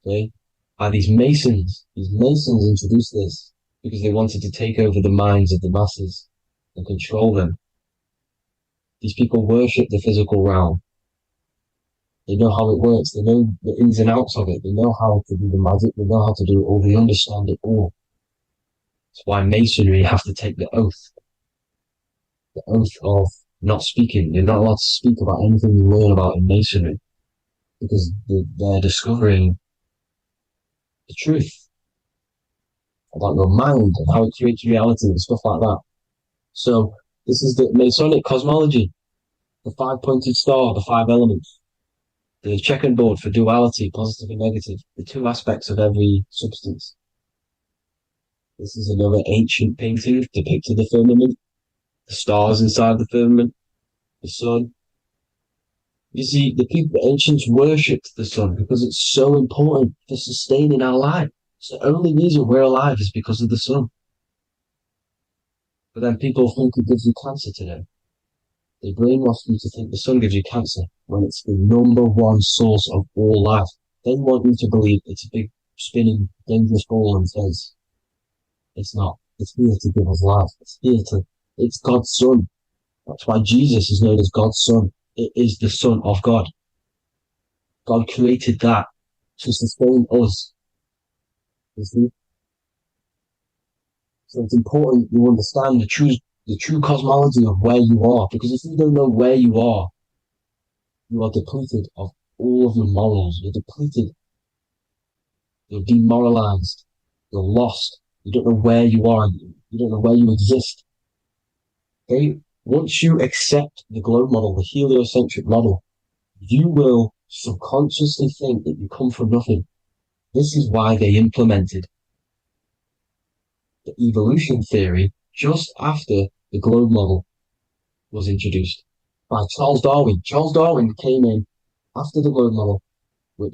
[SPEAKER 3] Okay? By these Masons. These Masons introduced this because they wanted to take over the minds of the masses and control them. These people worship the physical realm. They know how it works. They know the ins and outs of it. They know how to do the magic. They know how to do it all. They understand it all. That's why Masonry have to take the oath. The oath of not speaking. You're not allowed to speak about anything you learn about in Masonry because they're discovering the truth about your mind and how it creates reality and stuff like that. So this is the Masonic cosmology, the 5-pointed star, the 5 elements, the checkerboard for duality, positive and negative, the 2 aspects of every substance. This is another ancient painting depicting the firmament, the stars inside the firmament, the sun. You see, the ancients worshipped the sun because it's so important for sustaining our life. It's the only reason we're alive is because of the sun. But then people think it gives you cancer today. They brainwash you to think the sun gives you cancer when it's the #1 source of all life. They want you to believe it's a big, spinning, dangerous ball and says, it's not. It's here to give us life. It's God's son. That's why Jesus is known as God's son. It is the son of God. God created that to sustain us. You see? So it's important you understand the true cosmology of where you are, because if you don't know where you are depleted of all of your morals. You're depleted. You're demoralized. You're lost. You don't know where you are. You don't know where you exist. Okay? Once you accept the globe model, the heliocentric model, you will subconsciously think that you come from nothing. This is why they implemented the evolution theory just after the globe model was introduced by Charles Darwin. Charles Darwin came in after the globe model.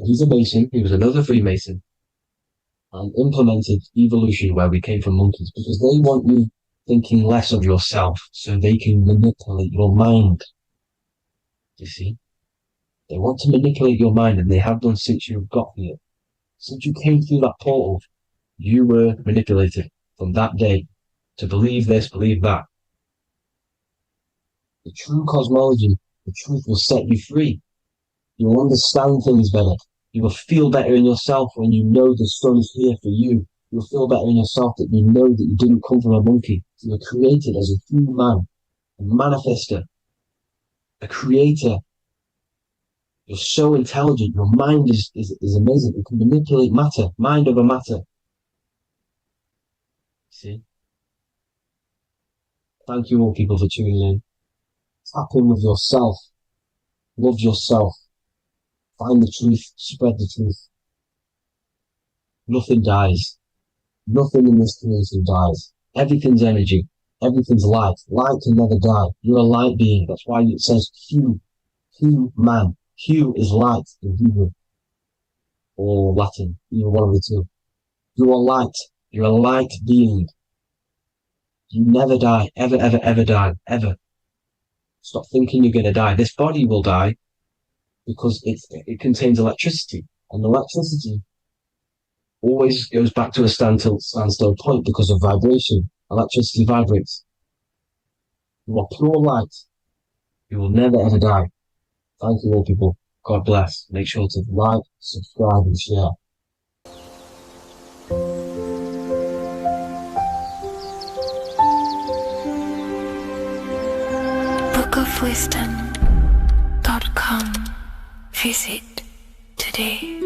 [SPEAKER 3] He's a Mason. He was another Freemason, and implemented evolution where we came from monkeys because they want you thinking less of yourself so they can manipulate your mind. You see? They want to manipulate your mind, and they have done since you got here. Since you came through that portal, you were manipulated from that day to believe this, believe that. The true cosmology, the truth will set you free. You will understand things better. You will feel better in yourself when you know the sun is here for you. You'll feel better in yourself that you know that you didn't come from a monkey. You were created as a human, a manifester, a creator. You're so intelligent. Your mind is amazing. You can manipulate matter, mind over matter. See? Thank you all people for tuning in. Tap in with yourself. Love yourself. Find the truth. Spread the truth. Nothing dies. Nothing in this creation dies. Everything's energy. Everything's light. Light can never die. You're a light being. That's why it says Hugh. Hugh man. Hugh is light in Hebrew or Latin. Either one of the two. You are light. You're a light being. You never die. Ever, ever, ever die. Ever. Stop thinking you're going to die. This body will die because it contains electricity. And electricity always goes back to a standstill point because of vibration. Electricity vibrates. You are pure light. You will never ever die. Thank you all, people. God bless. Make sure to like, subscribe, and share.
[SPEAKER 2] bookofwisdom.com. Visit today.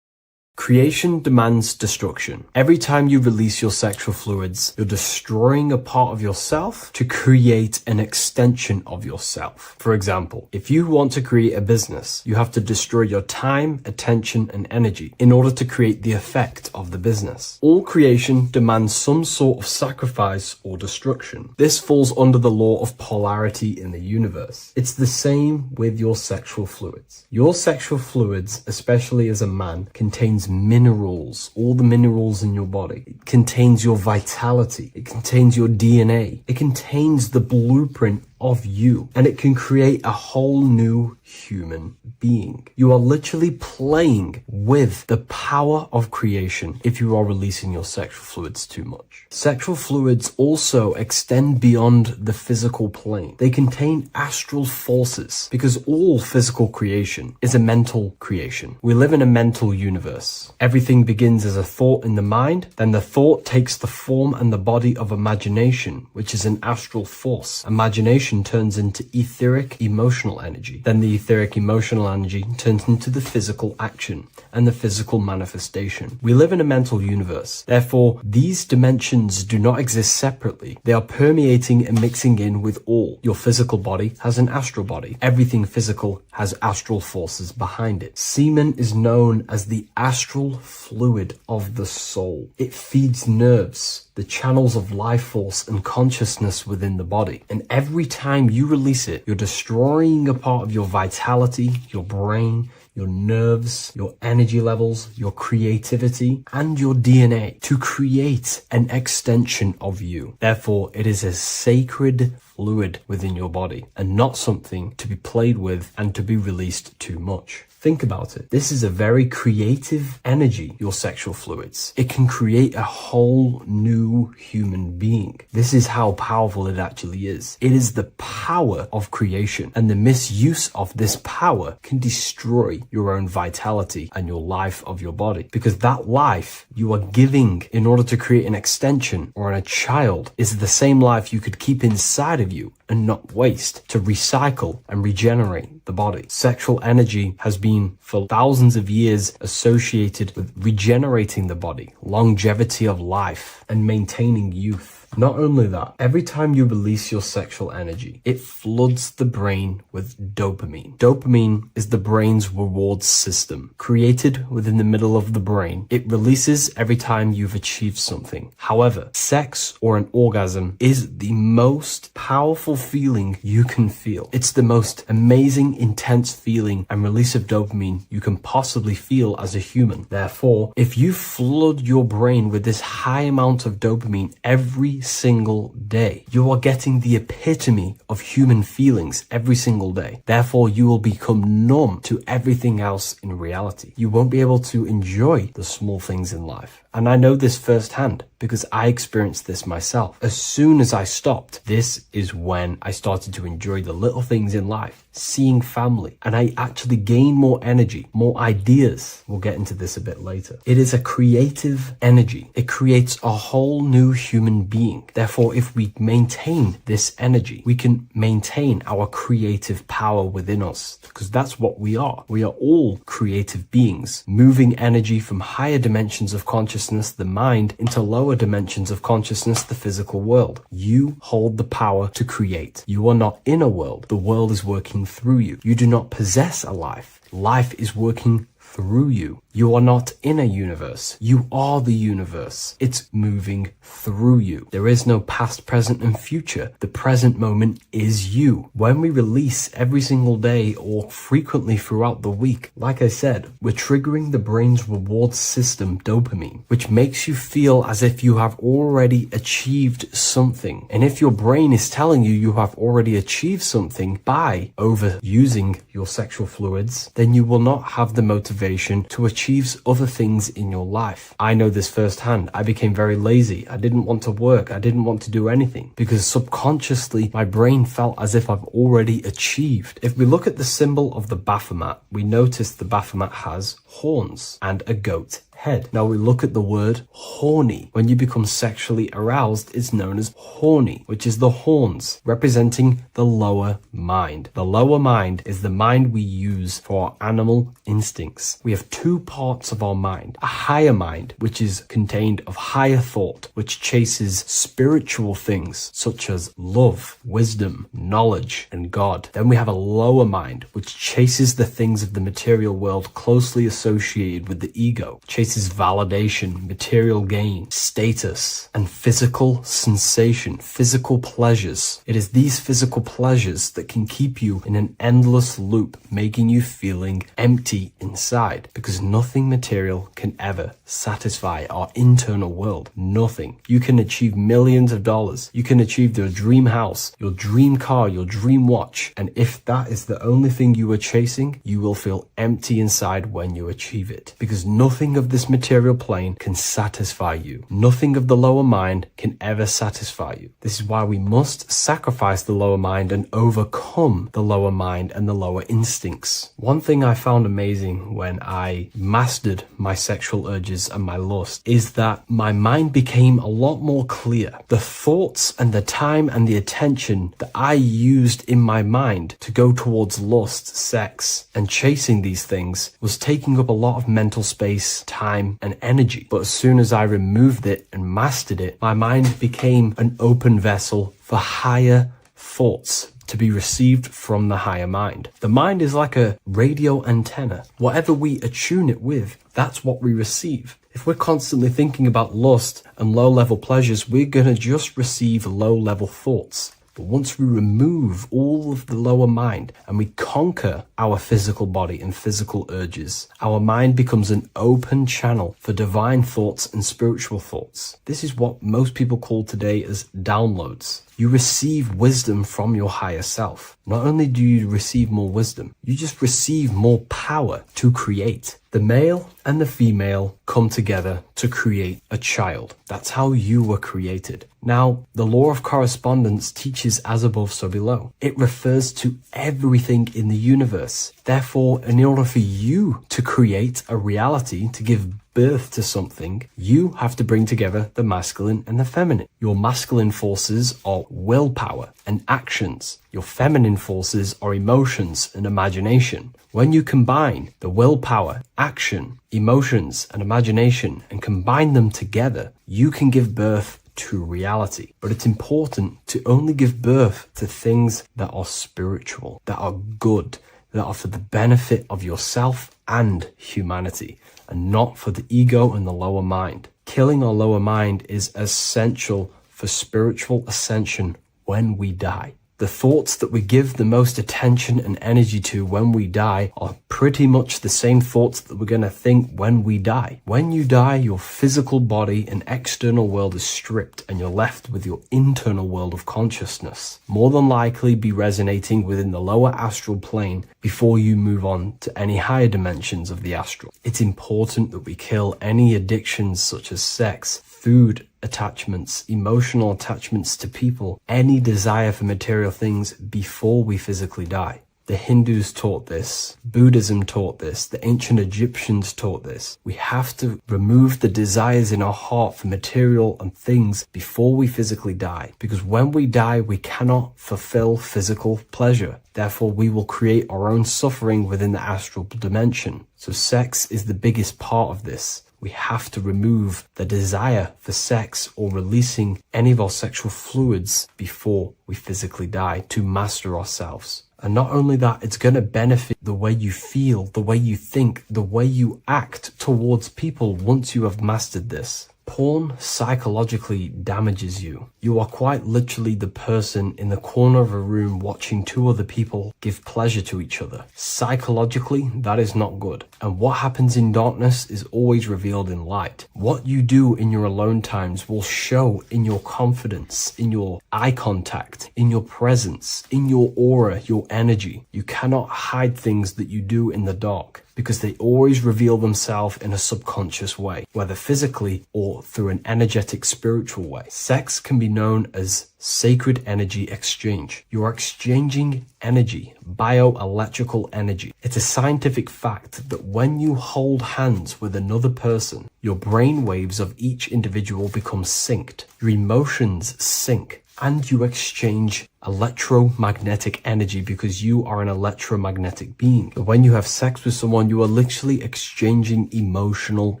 [SPEAKER 1] Creation demands destruction. Every time you release your sexual fluids, you're destroying a part of yourself to create an extension of yourself. For example, if you want to create a business, you have to destroy your time, attention, and energy in order to create the effect of the business. All creation demands some sort of sacrifice or destruction. This falls under the law of polarity in the universe. It's the same with your sexual fluids. Your sexual fluids, especially as a man, contains minerals, all the minerals in your body. It contains your vitality. It contains your DNA. It contains the blueprint of you, and it can create a whole new human being. You are literally playing with the power of creation if you are releasing your sexual fluids too much. Sexual fluids also extend beyond the physical plane. They contain astral forces because all physical creation is a mental creation. We live in a mental universe. Everything begins as a thought in the mind, then the thought takes the form and the body of imagination, which is an astral force. Imagination turns into etheric emotional energy. Then the etheric emotional energy turns into the physical action and the physical manifestation. We live in a mental universe. Therefore, these dimensions do not exist separately. They are permeating and mixing in with all. Your physical body has an astral body. Everything physical has astral forces behind it. Semen is known as the astral fluid of the soul. It feeds nerves, the channels of life force and consciousness within the body. And every time you release it, you're destroying a part of your vitality, your brain, your nerves, your energy levels, your creativity, and your DNA to create an extension of you. Therefore, it is a sacred fluid within your body and not something to be played with and to be released too much. Think about it. This is a very creative energy, your sexual fluids. It can create a whole new human being. This is how powerful it actually is. It is the power of creation, and the misuse of this power can destroy your own vitality and your life of your body, because that life you are giving in order to create an extension or a child is the same life you could keep inside of you and not waste to recycle and regenerate the body. Sexual energy has been for thousands of years associated with regenerating the body, longevity of life, and maintaining youth. Not only that, every time you release your sexual energy, it floods the brain with dopamine. Dopamine is the brain's reward system, created within the middle of the brain. It releases every time you've achieved something. However, sex or an orgasm is the most powerful feeling you can feel. It's the most amazing, intense feeling and release of dopamine you can possibly feel as a human. Therefore, if you flood your brain with this high amount of dopamine every single day, you are getting the epitome of human feelings every single day. Therefore, you will become numb to everything else in reality. You won't be able to enjoy the small things in life. And I know this firsthand because I experienced this myself. As soon as I stopped, this is when I started to enjoy the little things in life, seeing family, and I actually gained more energy, more ideas. We'll get into this a bit later. It is a creative energy. It creates a whole new human being. Therefore, if we maintain this energy, we can maintain our creative power within us, because that's what we are. We are all creative beings, moving energy from higher dimensions of consciousness, the mind, into lower dimensions of consciousness, the physical world. You hold the power to create. You are not in a world. The world is working through you. You do not possess a life. Life is working through you. You are not in a universe. You are the universe. It's moving through you. There is no past, present, and future. The present moment is you. When we release every single day or frequently throughout the week, like I said, we're triggering the brain's reward system, dopamine, which makes you feel as if you have already achieved something. And if your brain is telling you you have already achieved something by overusing your sexual fluids, then you will not have the motivation to achieve achieves other things in your life. I know this firsthand. I became very lazy. I didn't want to work. I didn't want to do anything because subconsciously my brain felt as if I've already achieved. If we look at the symbol of the Baphomet, we notice the Baphomet has horns and a goat head. Now we look at the word horny. When you become sexually aroused, it's known as horny, which is the horns, representing the lower mind. The lower mind is the mind we use for our animal instincts. We have two parts of our mind. A higher mind, which is contained of higher thought, which chases spiritual things such as love, wisdom, knowledge, and God. Then we have a lower mind, which chases the things of the material world closely associated with the ego, chases validation, material gain, status, and physical sensation, physical pleasures. It is these physical pleasures that can keep you in an endless loop, making you feeling empty inside, because nothing material can ever satisfy our internal world. Nothing. You can achieve millions of dollars. You can achieve your dream house, your dream car, your dream watch. And if that is the only thing you are chasing, you will feel empty inside when you achieve it, because nothing of this material plane can satisfy you. Nothing of the lower mind can ever satisfy you. This is why we must sacrifice the lower mind and overcome the lower mind and the lower instincts. One thing I found amazing when I mastered my sexual urges and my lust is that my mind became a lot more clear. The thoughts and the time and the attention that I used in my mind to go towards lust, sex, and chasing these things was taking up a lot of mental space, time, and energy. But as soon as I removed it and mastered it, my mind became an open vessel for higher thoughts to be received from the higher mind. The mind is like a radio antenna. Whatever we attune it with, that's what we receive. If we're constantly thinking about lust and low-level pleasures, we're going to just receive low-level thoughts. But once we remove all of the lower mind and we conquer our physical body and physical urges, our mind becomes an open channel for divine thoughts and spiritual thoughts. This is what most people call today as downloads. You receive wisdom from your higher self. Not only do you receive more wisdom, you just receive more power to create. The male and the female come together to create a child. That's how you were created. Now, the law of correspondence teaches as above, so below. It refers to everything in the universe. Therefore, in order for you to create a reality, to give birth to something, you have to bring together the masculine and the feminine. Your masculine forces are willpower and actions. Your feminine forces are emotions and imagination. When you combine the willpower, action, emotions, and imagination and combine them together, you can give birth to reality. But it's important to only give birth to things that are spiritual, that are good, that are for the benefit of yourself and humanity, and not for the ego and the lower mind. Killing our lower mind is essential for spiritual ascension when we die. The thoughts that we give the most attention and energy to when we die are pretty much the same thoughts that we're going to think when we die. When you die, your physical body and external world is stripped and you're left with your internal world of consciousness. More than likely be resonating within the lower astral plane before you move on to any higher dimensions of the astral. It's important that we kill any addictions such as sex, food, attachments, emotional attachments to people, any desire for material things before we physically die. The Hindus taught this, Buddhism taught this, the ancient Egyptians taught this. We have to remove the desires in our heart for material and things before we physically die, because when we die, we cannot fulfill physical pleasure. Therefore, we will create our own suffering within the astral dimension. So sex is the biggest part of this. We have to remove the desire for sex or releasing any of our sexual fluids before we physically die to master ourselves. And not only that, it's going to benefit the way you feel, the way you think, the way you act towards people once you have mastered this. Porn psychologically damages you. You are quite literally the person in the corner of a room watching two other people give pleasure to each other. Psychologically, that is not good. And what happens in darkness is always revealed in light. What you do in your alone times will show in your confidence, in your eye contact, in your presence, in your aura, your energy. You cannot hide things that you do in the dark, because they always reveal themselves in a subconscious way, whether physically or through an energetic spiritual way. Sex can be known as sacred energy exchange. You are exchanging energy, bioelectrical energy. It's a scientific fact that when you hold hands with another person, your brain waves of each individual become synced. Your emotions sync. And you exchange electromagnetic energy because you are an electromagnetic being. When you have sex with someone, you are literally exchanging emotional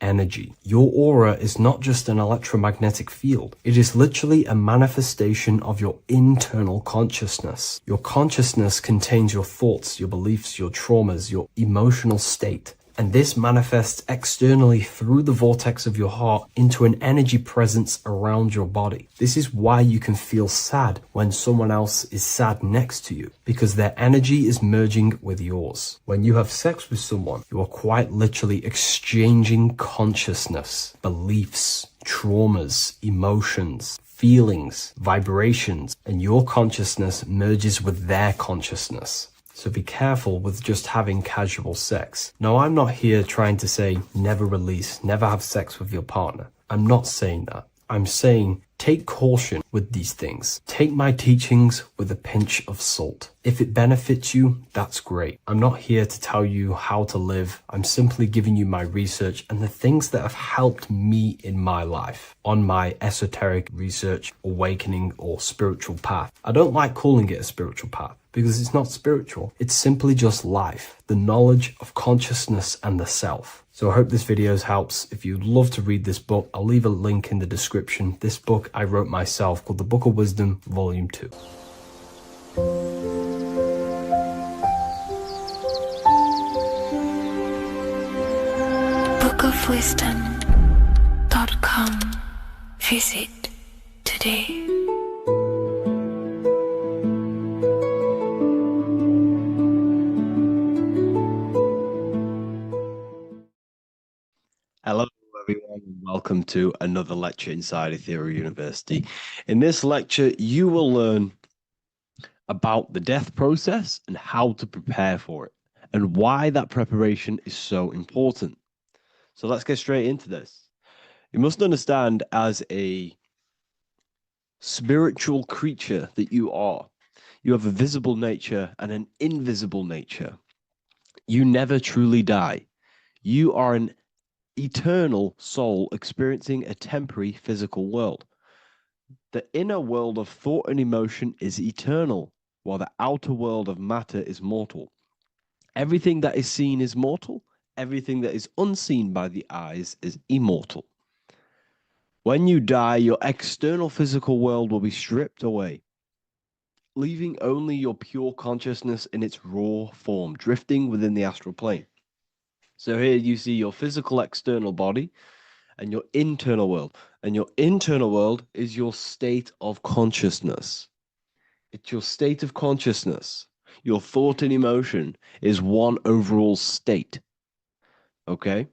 [SPEAKER 1] energy. Your aura is not just an electromagnetic field. It is literally a manifestation of your internal consciousness. Your consciousness contains your thoughts, your beliefs, your traumas, your emotional state. And this manifests externally through the vortex of your heart into an energy presence around your body. This is why you can feel sad when someone else is sad next to you, because their energy is merging with yours. When you have sex with someone, you are quite literally exchanging consciousness, beliefs, traumas, emotions, feelings, vibrations, and your consciousness merges with their consciousness. So be careful with just having casual sex. Now, I'm not here trying to say never release, never have sex with your partner. I'm not saying that. I'm saying take caution with these things. Take my teachings with a pinch of salt. If it benefits you, that's great. I'm not here to tell you how to live. I'm simply giving you my research and the things that have helped me in my life on my esoteric research, awakening, or spiritual path. I don't like calling it a spiritual path because it's not spiritual. It's simply just life, the knowledge of consciousness and the self. So I hope this video helps. If you'd love to read this book, I'll leave a link in the description. This book I wrote myself called The Book of Wisdom, Volume 2.
[SPEAKER 2] bookofwisdom.com. Visit today.
[SPEAKER 4] Hello, everyone, and welcome to another lecture inside Ethereal University. In this lecture, you will learn about the death process and how to prepare for it, and why that preparation is so important. So let's get straight into this. You must understand, as a spiritual creature that you are, you have a visible nature and an invisible nature. You never truly die. You are an eternal soul experiencing a temporary physical world. The inner world of thought and emotion is eternal, while the outer world of matter is mortal. Everything that is seen is mortal. Everything that is unseen by the eyes is immortal. When you die, your external physical world will be stripped away, leaving only your pure consciousness in its raw form, drifting within the astral plane. So here you see your physical external body and your internal world. And your internal world is your state of consciousness. It's your state of consciousness. Your thought and emotion is one overall state. Okay?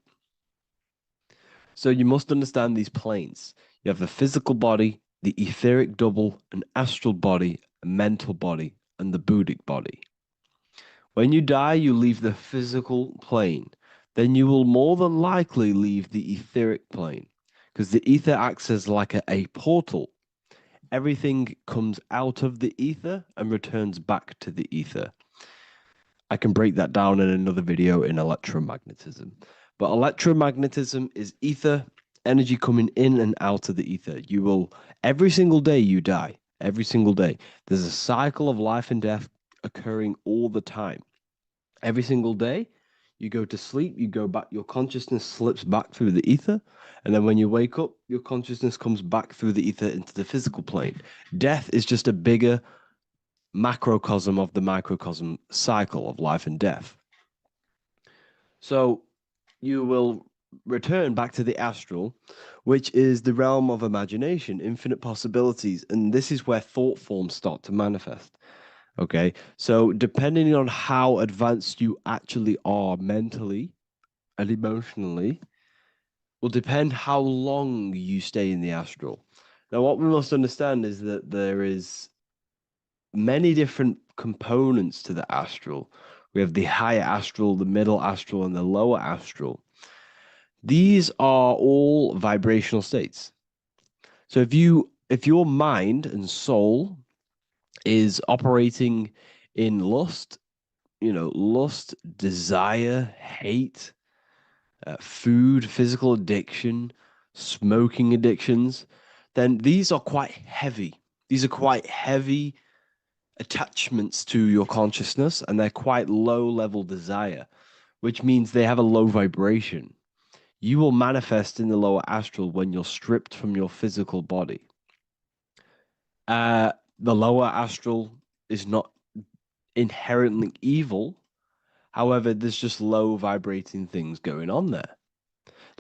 [SPEAKER 4] So you must understand these planes. You have the physical body, the etheric double, an astral body, a mental body, and the Buddhic body. When you die, you leave the physical plane. Then you will more than likely leave the etheric plane, because the ether acts as like a portal. Everything comes out of the ether and returns back to the ether. I can break that down in another video in electromagnetism. But electromagnetism is ether, energy coming in and out of the ether. You will, every single day you die, every single day. There's a cycle of life and death occurring all the time. Every single day, you go to sleep, you go back, your consciousness slips back through the ether, and then when you wake up, your consciousness comes back through the ether into the physical plane. Death is just a bigger macrocosm of the microcosm cycle of life and death. So you will return back to the astral, which is the realm of imagination, infinite possibilities, and this is where thought forms start to manifest. Okay, so depending on how advanced you actually are mentally and emotionally, will depend how long you stay in the astral. Now, what we must understand is that there is many different components to the astral, We have the higher astral, the middle astral, and the lower astral. These are all vibrational states. So if your mind and soul is operating in lust, lust, desire, hate, food, physical addiction, smoking addictions, then these are quite heavy. These are quite heavy attachments to your consciousness, and they're quite low level desire, which means they have a low vibration. You will manifest in the lower astral when you're stripped from your physical body. The lower astral is not inherently evil. However, there's just low vibrating things going on there.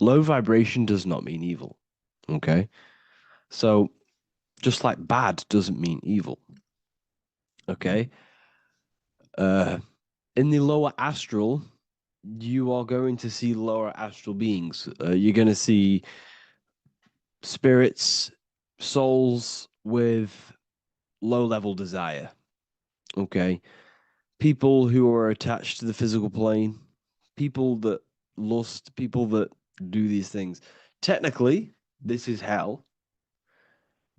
[SPEAKER 4] Low vibration does not mean evil. Okay. So just like bad doesn't mean evil. Okay. In the lower astral, you are going to see lower astral beings. You're going to see spirits, souls with low level desire. Okay. People who are attached to the physical plane, people that lust, people that do these things. Technically, this is hell,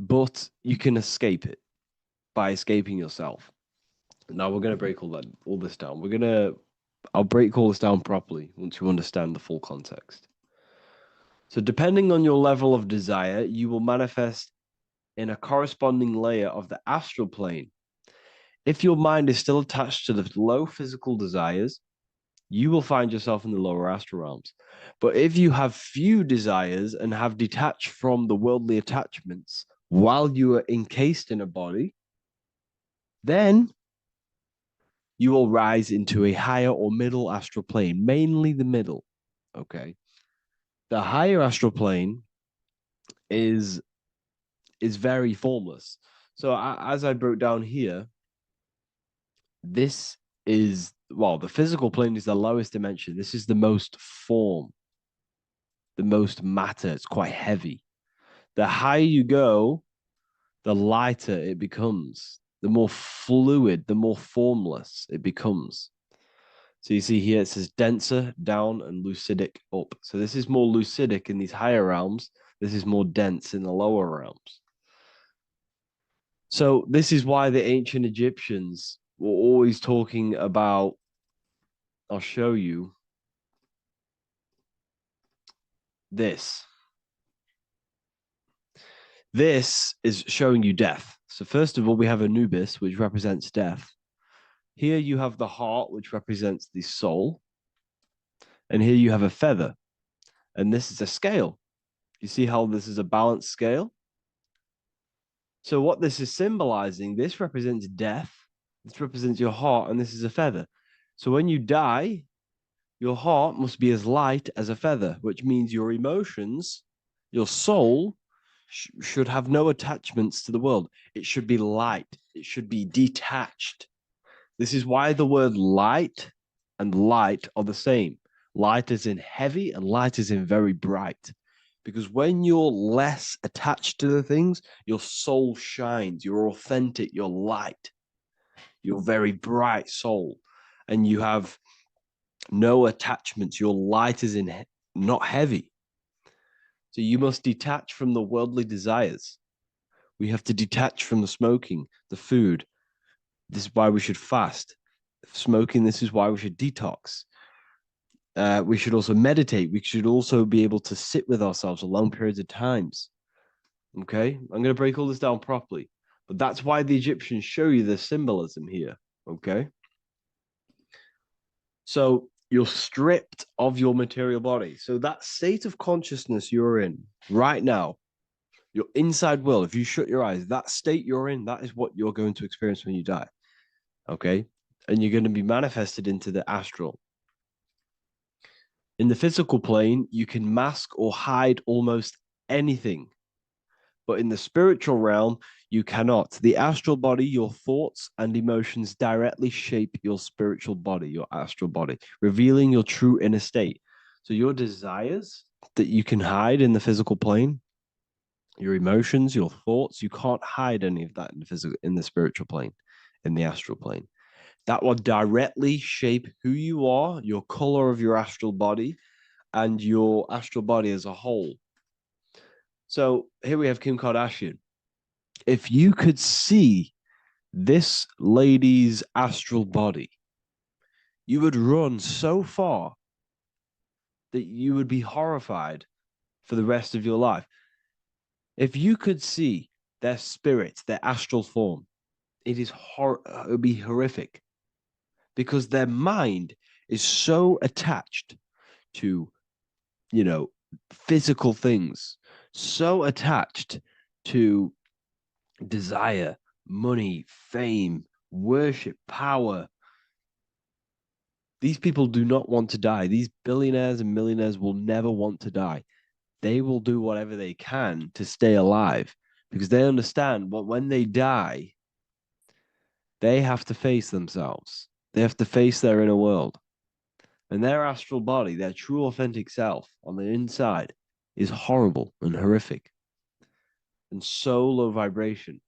[SPEAKER 4] but you can escape it by escaping yourself. Now we're gonna break all this down. I'll break all this down properly once you understand the full context. So depending on your level of desire, you will manifest in a corresponding layer of the astral plane. If your mind is still attached to the low physical desires, you will find yourself in the lower astral realms. But if you have few desires and have detached from the worldly attachments while you are encased in a body, then you will rise into a higher or middle astral plane, mainly the middle. Okay. The higher astral plane is very formless. So as I broke down here, this is, well, the physical plane is the lowest dimension. This is the most form, the most matter. It's quite heavy. The higher you go, the lighter it becomes, the more fluid, the more formless it becomes. So you see here it says denser down and lucidic up. So this is more lucidic in these higher realms. This is more dense in the lower realms. So this is why the ancient Egyptians were always talking about, I'll show you this. This is showing you death. So first of all, we have Anubis, which represents death. Here you have the heart, which represents the soul. And here you have a feather. And this is a scale. You see how this is a balanced scale? So what this is symbolizing, this represents death. This represents your heart, and this is a feather. So when you die, your heart must be as light as a feather, which means your emotions, your soul, should have no attachments to the world. It should be light. It should be detached. This is why the word light and light are the same. Light is in heavy and light is in very bright. Because when you're less attached to the things, your soul shines. You're authentic. You're light. You're very bright soul. And you have no attachments. Your light is in not heavy. So you must detach from the worldly desires. We have to detach from the smoking, the food. This is why we should fast. Smoking, this is why we should detox. We should also meditate. We should also be able to sit with ourselves for long periods of times. Okay, I'm going to break all this down properly. But that's why the Egyptians show you the symbolism here. Okay. So you're stripped of your material body. So that state of consciousness you're in right now, your inside world, if you shut your eyes, that state you're in, that is what you're going to experience when you die. Okay. And you're going to be manifested into the astral. In the physical plane, you can mask or hide almost anything. But in the spiritual realm, you cannot. The astral body, your thoughts and emotions directly shape your spiritual body, your astral body, revealing your true inner state. So your desires that you can hide in the physical plane, your emotions, your thoughts, you can't hide any of that in the spiritual plane, in the astral plane. that will directly shape who you are, your color of your astral body, and your astral body as a whole. So here we have Kim Kardashian. If you could see this lady's astral body, you would run so far that you would be horrified for the rest of your life. If you could see their spirit, their astral form, it would be horrific because their mind is so attached to, physical things, so attached to desire, money, fame, worship, power. These people do not want to die. These billionaires and millionaires will never want to die. They will do whatever they can to stay alive because they understand what when they die, they have to face themselves. They have to face their inner world. And their astral body, their true authentic self on the inside, is horrible and horrific and so low vibration.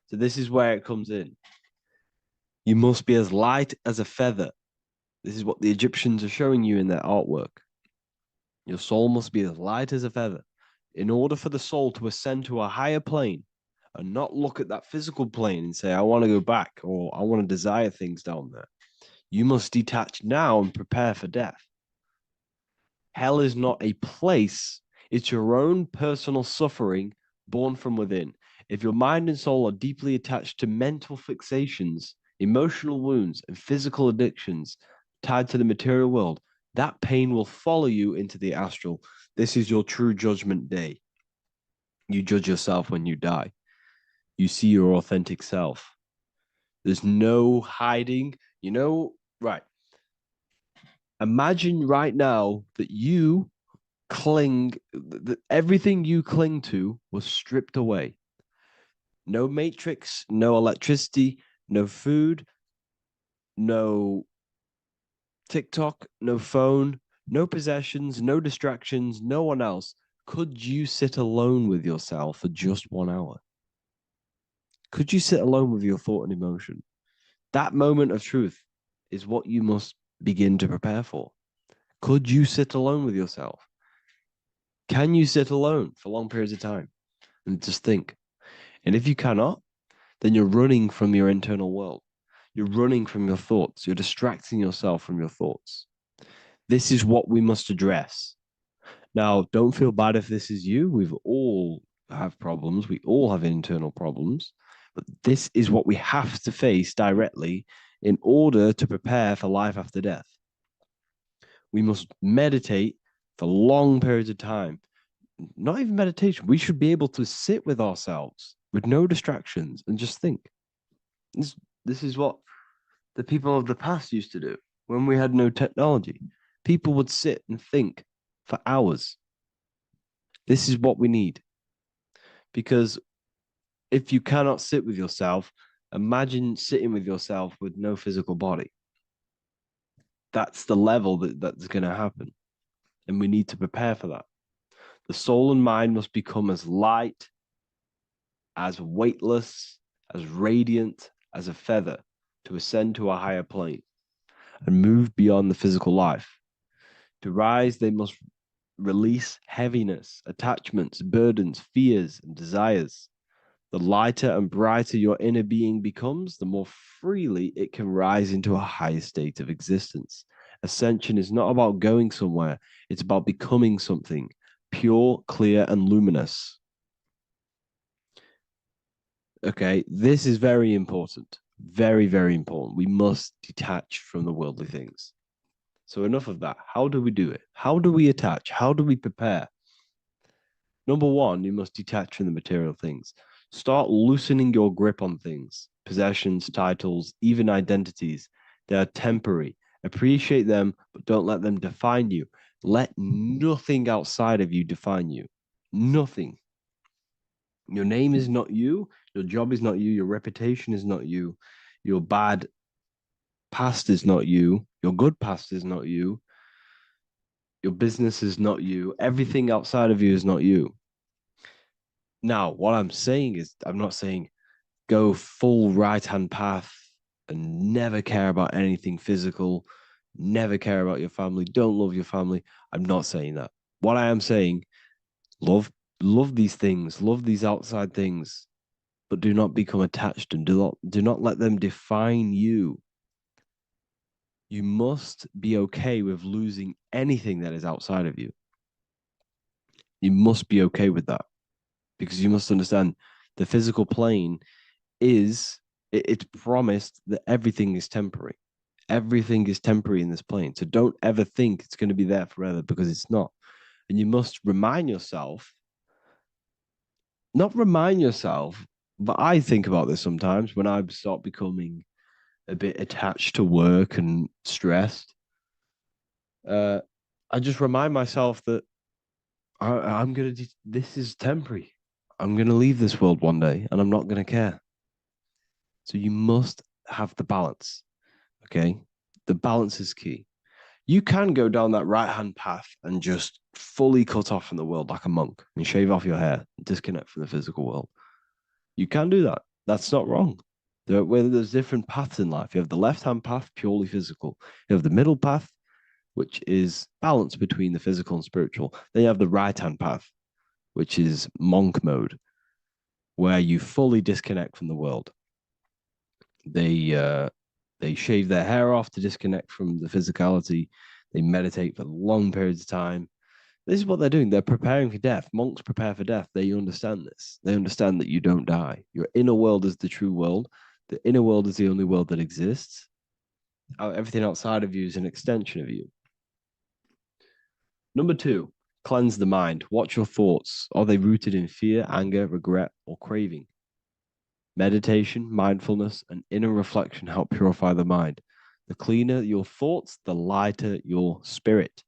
[SPEAKER 4] So this is where it comes in. You must be as light as a feather. This is what the Egyptians are showing you in their artwork. Your soul must be as light as a feather. In order for the soul to ascend to a higher plane and not look at that physical plane and say, I want to go back or I want to desire things down there, you must detach now and prepare for death. Hell is not a place, it's your own personal suffering born from within. If your mind and soul are deeply attached to mental fixations, emotional wounds, and physical addictions tied to the material world, that pain will follow you into the astral. This is your true judgment day. You judge yourself when you die. You see your authentic self. There's no hiding. Right. Imagine right now that you that everything you cling to was stripped away. No matrix, no electricity, no food, no TikTok, no phone, no possessions, no distractions, no one else. Could you sit alone with yourself for just 1 hour? Could you sit alone with your thought and emotion? That moment of truth is what you must begin to prepare for. Could you sit alone with yourself? Can you sit alone for long periods of time and just think? And if you cannot, then you're running from your internal world. You're running from your thoughts. You're distracting yourself from your thoughts. This is what we must address. Now, don't feel bad if this is you. We've all have problems. We all have internal problems. But this is what we have to face directly in order to prepare for life after death. We must meditate for long periods of time. Not even meditation. We should be able to sit with ourselves with no distractions and just think. This is what the people of the past used to do when we had no technology. People would sit and think for hours. This is what we need. Because if you cannot sit with yourself, imagine sitting with yourself with no physical body. That's the level that's going to happen. And we need to prepare for that. The soul and mind must become as light, as weightless, as radiant as a feather to ascend to a higher plane and move beyond the physical life. To rise, they must release heaviness, attachments, burdens, fears, and desires. The lighter and brighter your inner being becomes, the more freely it can rise into a higher state of existence. Ascension is not about going somewhere, it's about becoming something pure, clear, and luminous. Okay, this is very important. Very, very important. We must detach from the worldly things. So enough of that. How do we do it? How do we attach? How do we prepare? Number one, you must detach from the material things. Start loosening your grip on things, possessions, titles, even identities. They are temporary. Appreciate them, but don't let them define you. Let nothing outside of you define you. Nothing. Your name is not you. Your job is not you. Your reputation is not you. Your bad past is not you. Your good past is not you. Your business is not you. Everything outside of you is not you. Now, what I'm saying is, I'm not saying go full right-hand path, and never care about anything physical, never care about your family, don't love your family. I'm not saying that. What I am saying, love these things, love these outside things, but do not become attached and do not let them define you. You must be okay with losing anything that is outside of you. You must be okay with that, because you must understand the physical plane is it's promised that everything is temporary. Everything is temporary in this plane. So don't ever think it's going to be there forever, because it's not. And you must remind yourself, not remind yourself, but I think about this sometimes when I start becoming a bit attached to work and stressed. I just remind myself that I'm going to, this is temporary. I'm going to leave this world one day and I'm not going to care. So you must have the balance. Okay. The balance is key. You can go down that right hand path and just fully cut off from the world like a monk and shave off your hair, disconnect from the physical world. You can do that. That's not wrong. There's different paths in life. You have the left hand path, purely physical. You have the middle path, which is balance between the physical and spiritual. Then you have the right hand path, which is monk mode, where you fully disconnect from the world. They shave their hair off to disconnect from the physicality. They meditate for long periods of time. This is what they're doing. They're preparing for death. Monks prepare for death. They understand this. They understand that you don't die. Your inner world is the true world. The inner world is the only world that exists. Everything outside of you is an extension of you. Number 2, cleanse the mind. Watch your thoughts. Are they rooted in fear, anger, regret, or craving? Meditation, mindfulness, and inner reflection help purify the mind. The cleaner your thoughts, the lighter your spirit.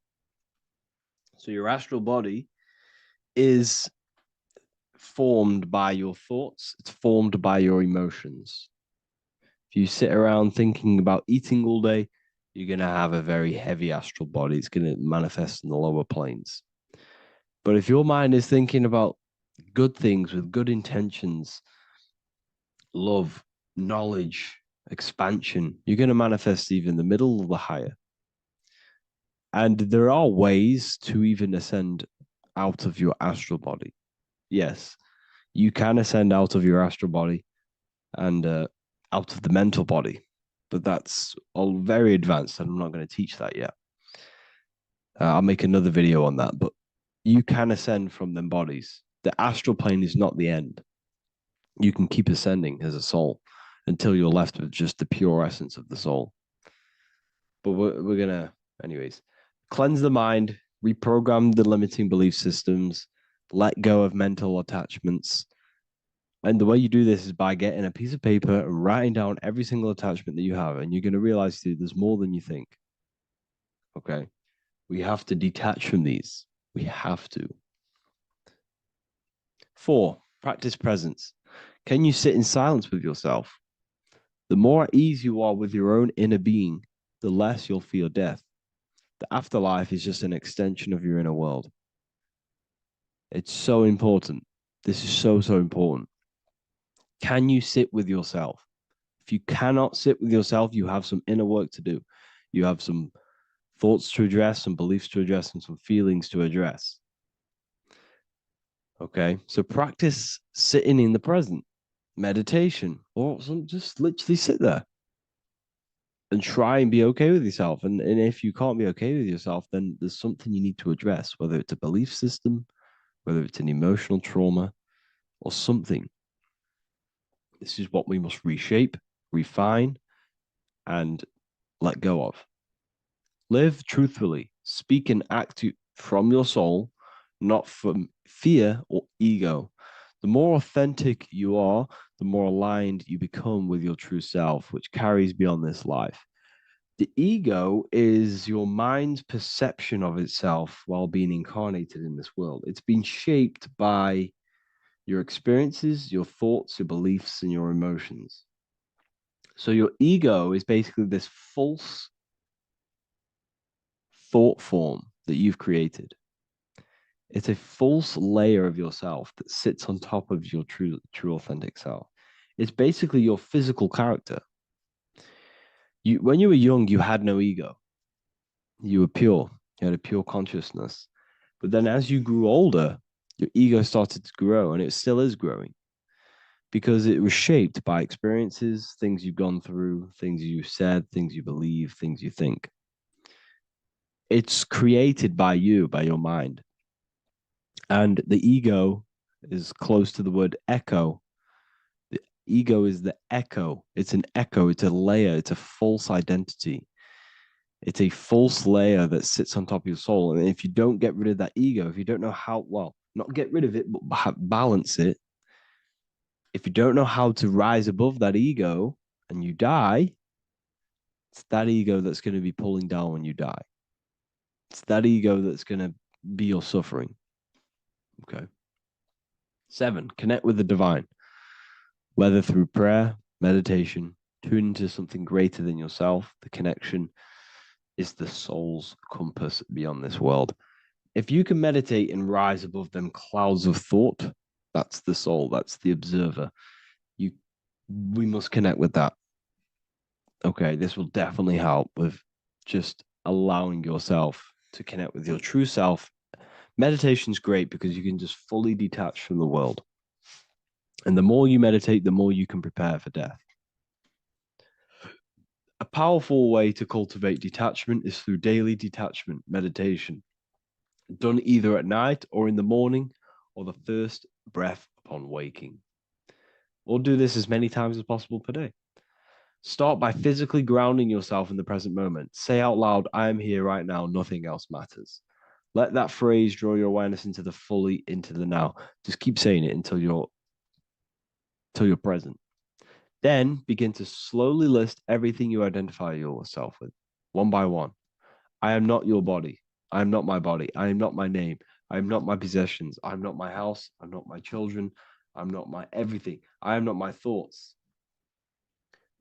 [SPEAKER 4] So your astral body is formed by your thoughts. It's formed by your emotions. If you sit around thinking about eating all day, you're going to have a very heavy astral body. It's going to manifest in the lower planes. But if your mind is thinking about good things with good intentions, love, knowledge, expansion, you're going to manifest even the middle or the higher. And there are ways to even ascend out of your astral body. Yes, you can ascend out of your astral body and out of the mental body, but that's all very advanced, and I'm not going to teach that yet. I'll make another video on that, but you can ascend from them bodies. The astral plane is not the end. You can keep ascending as a soul until you're left with just the pure essence of the soul. But we're going to, anyways, cleanse the mind, reprogram the limiting belief systems, let go of mental attachments. And the way you do this is by getting a piece of paper and writing down every single attachment that you have. And you're going to realize, dude, there's more than you think. Okay. We have to detach from these. We have to. 4, practice presence. Can you sit in silence with yourself? The more at ease you are with your own inner being, the less you'll feel death. The afterlife is just an extension of your inner world. It's so important. This is so, so important. Can you sit with yourself? If you cannot sit with yourself, you have some inner work to do. You have some thoughts to address, some beliefs to address, and some feelings to address. Okay, so practice sitting in the present, meditation, or just literally sit there and try and be okay with yourself. And if you can't be okay with yourself, then there's something you need to address, whether it's a belief system, whether it's an emotional trauma, or something. This is what we must reshape, refine, and let go of. Live truthfully, speak and act from your soul, not from fear or ego. The more authentic you are, the more aligned you become with your true self, which carries beyond this life. The ego is your mind's perception of itself while being incarnated in this world. It's been shaped by your experiences, your thoughts, your beliefs, and your emotions. So your ego is basically this false thought form that you've created. It's a false layer of yourself that sits on top of your true authentic self. It's basically your physical character. When you were young, you had no ego. You were pure. You had a pure consciousness. But then as you grew older, your ego started to grow, and it still is growing because it was shaped by experiences, things you've gone through, things you said, things you believe, things you think. It's created by you, by your mind. And the ego is close to the word echo. The ego is the echo. It's an echo. It's a layer. It's a false identity. It's a false layer that sits on top of your soul. And if you don't get rid of that ego, if you don't know how, well, not get rid of it, but balance it, if you don't know how to rise above that ego and you die, it's that ego that's going to be pulling down when you die. It's that ego that's going to be your suffering. Okay. 7, connect with the divine, whether through prayer, meditation, tune into something greater than yourself. The connection is the soul's compass beyond this world. If you can meditate and rise above them clouds of thought, that's the soul, that's the observer. We must connect with that. Okay, this will definitely help with just allowing yourself to connect with your true self. Meditation's great because you can just fully detach from the world. And the more you meditate, the more you can prepare for death. A powerful way to cultivate detachment is through daily detachment meditation, done either at night or in the morning or the first breath upon waking. Or do this as many times as possible per day. Start by physically grounding yourself in the present moment. Say out loud, I am here right now, nothing else matters. Let that phrase draw your awareness into the now. Just keep saying it until you're present. Then begin to slowly list everything you identify yourself with, one by one. I am not your body. I am not my body. I am not my name. I am not my possessions. I am not my house. I'm not my children. I'm not my everything. I am not my thoughts.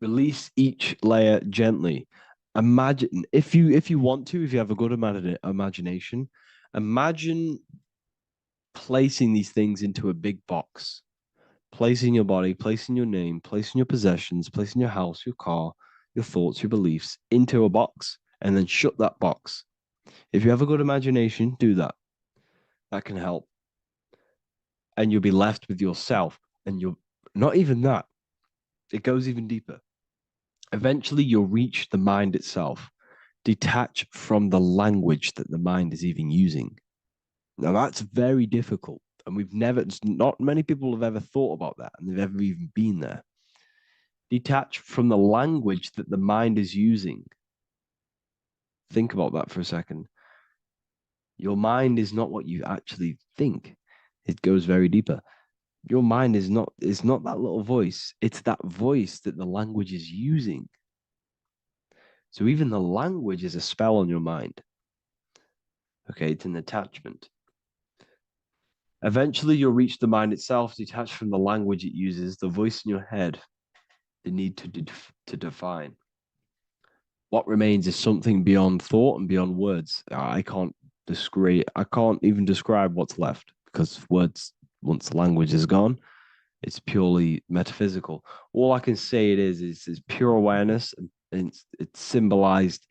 [SPEAKER 4] Release each layer gently. Imagine, if you want to, if you have a good imagination, imagine placing these things into a big box. Placing your body, placing your name, placing your possessions, placing your house, your car, your thoughts, your beliefs into a box, and then shut that box. If you have a good imagination, do that. That can help. And you'll be left with yourself. And you're not even that. It goes even deeper. Eventually, you'll reach the mind itself. Detach from the language that the mind is even using. Now, that's very difficult. And not many people have ever thought about that, and they've ever even been there. Detach from the language that the mind is using. Think about that for a second. Your mind is not what you actually think. It goes very deeper. Your mind is not that little voice. It's that voice that the language is using. So even the language is a spell on your mind. Okay, it's an attachment. Eventually, you'll reach the mind itself, detached from the language it uses, the voice in your head, the need to define. What remains is something beyond thought and beyond words. I can't even describe what's left because words, once the language is gone, it's purely metaphysical. All I can say it is pure awareness, and it's symbolized.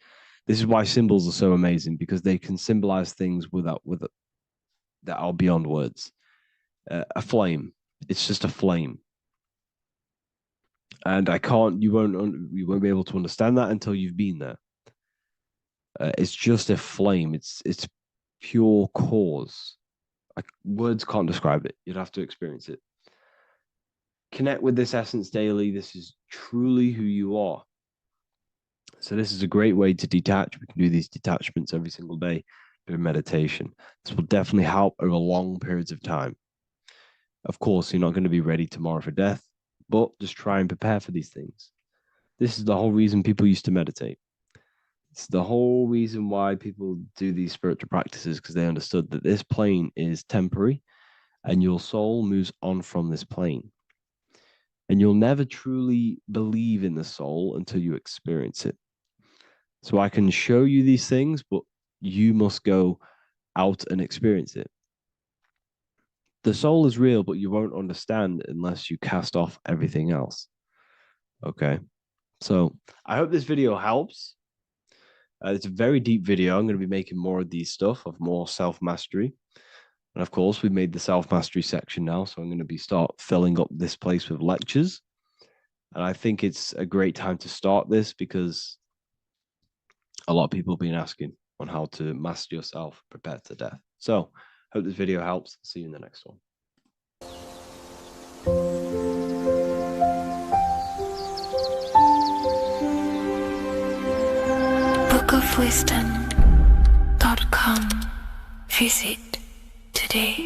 [SPEAKER 4] This is why symbols are so amazing, because they can symbolize things that are beyond words. A flame, it's just a flame, and you won't be able to understand that until you've been there. It's just a flame. It's pure cause. Words can't describe it. You'd have to experience it. Connect with this essence daily. This is truly who you are. So this is a great way to detach. We can do these detachments every single day through meditation. This will definitely help over long periods of time. Of course, you're not going to be ready tomorrow for death, but just try and prepare for these things. This is the whole reason people used to meditate. It's the whole reason why people do these spiritual practices, because they understood that this plane is temporary and your soul moves on from this plane. And you'll never truly believe in the soul until you experience it. So I can show you these things, but you must go out and experience it. The soul is real, but you won't understand unless you cast off everything else. Okay. So I hope this video helps. It's a very deep video. I'm going to be making more of these stuff, of more self-mastery. And of course, we've made the self-mastery section now. So I'm going to start filling up this place with lectures. And I think it's a great time to start this because a lot of people have been asking on how to master yourself, prepare to death. So hope this video helps. See you in the next one.
[SPEAKER 2] bookofwisdom.com. Visit today.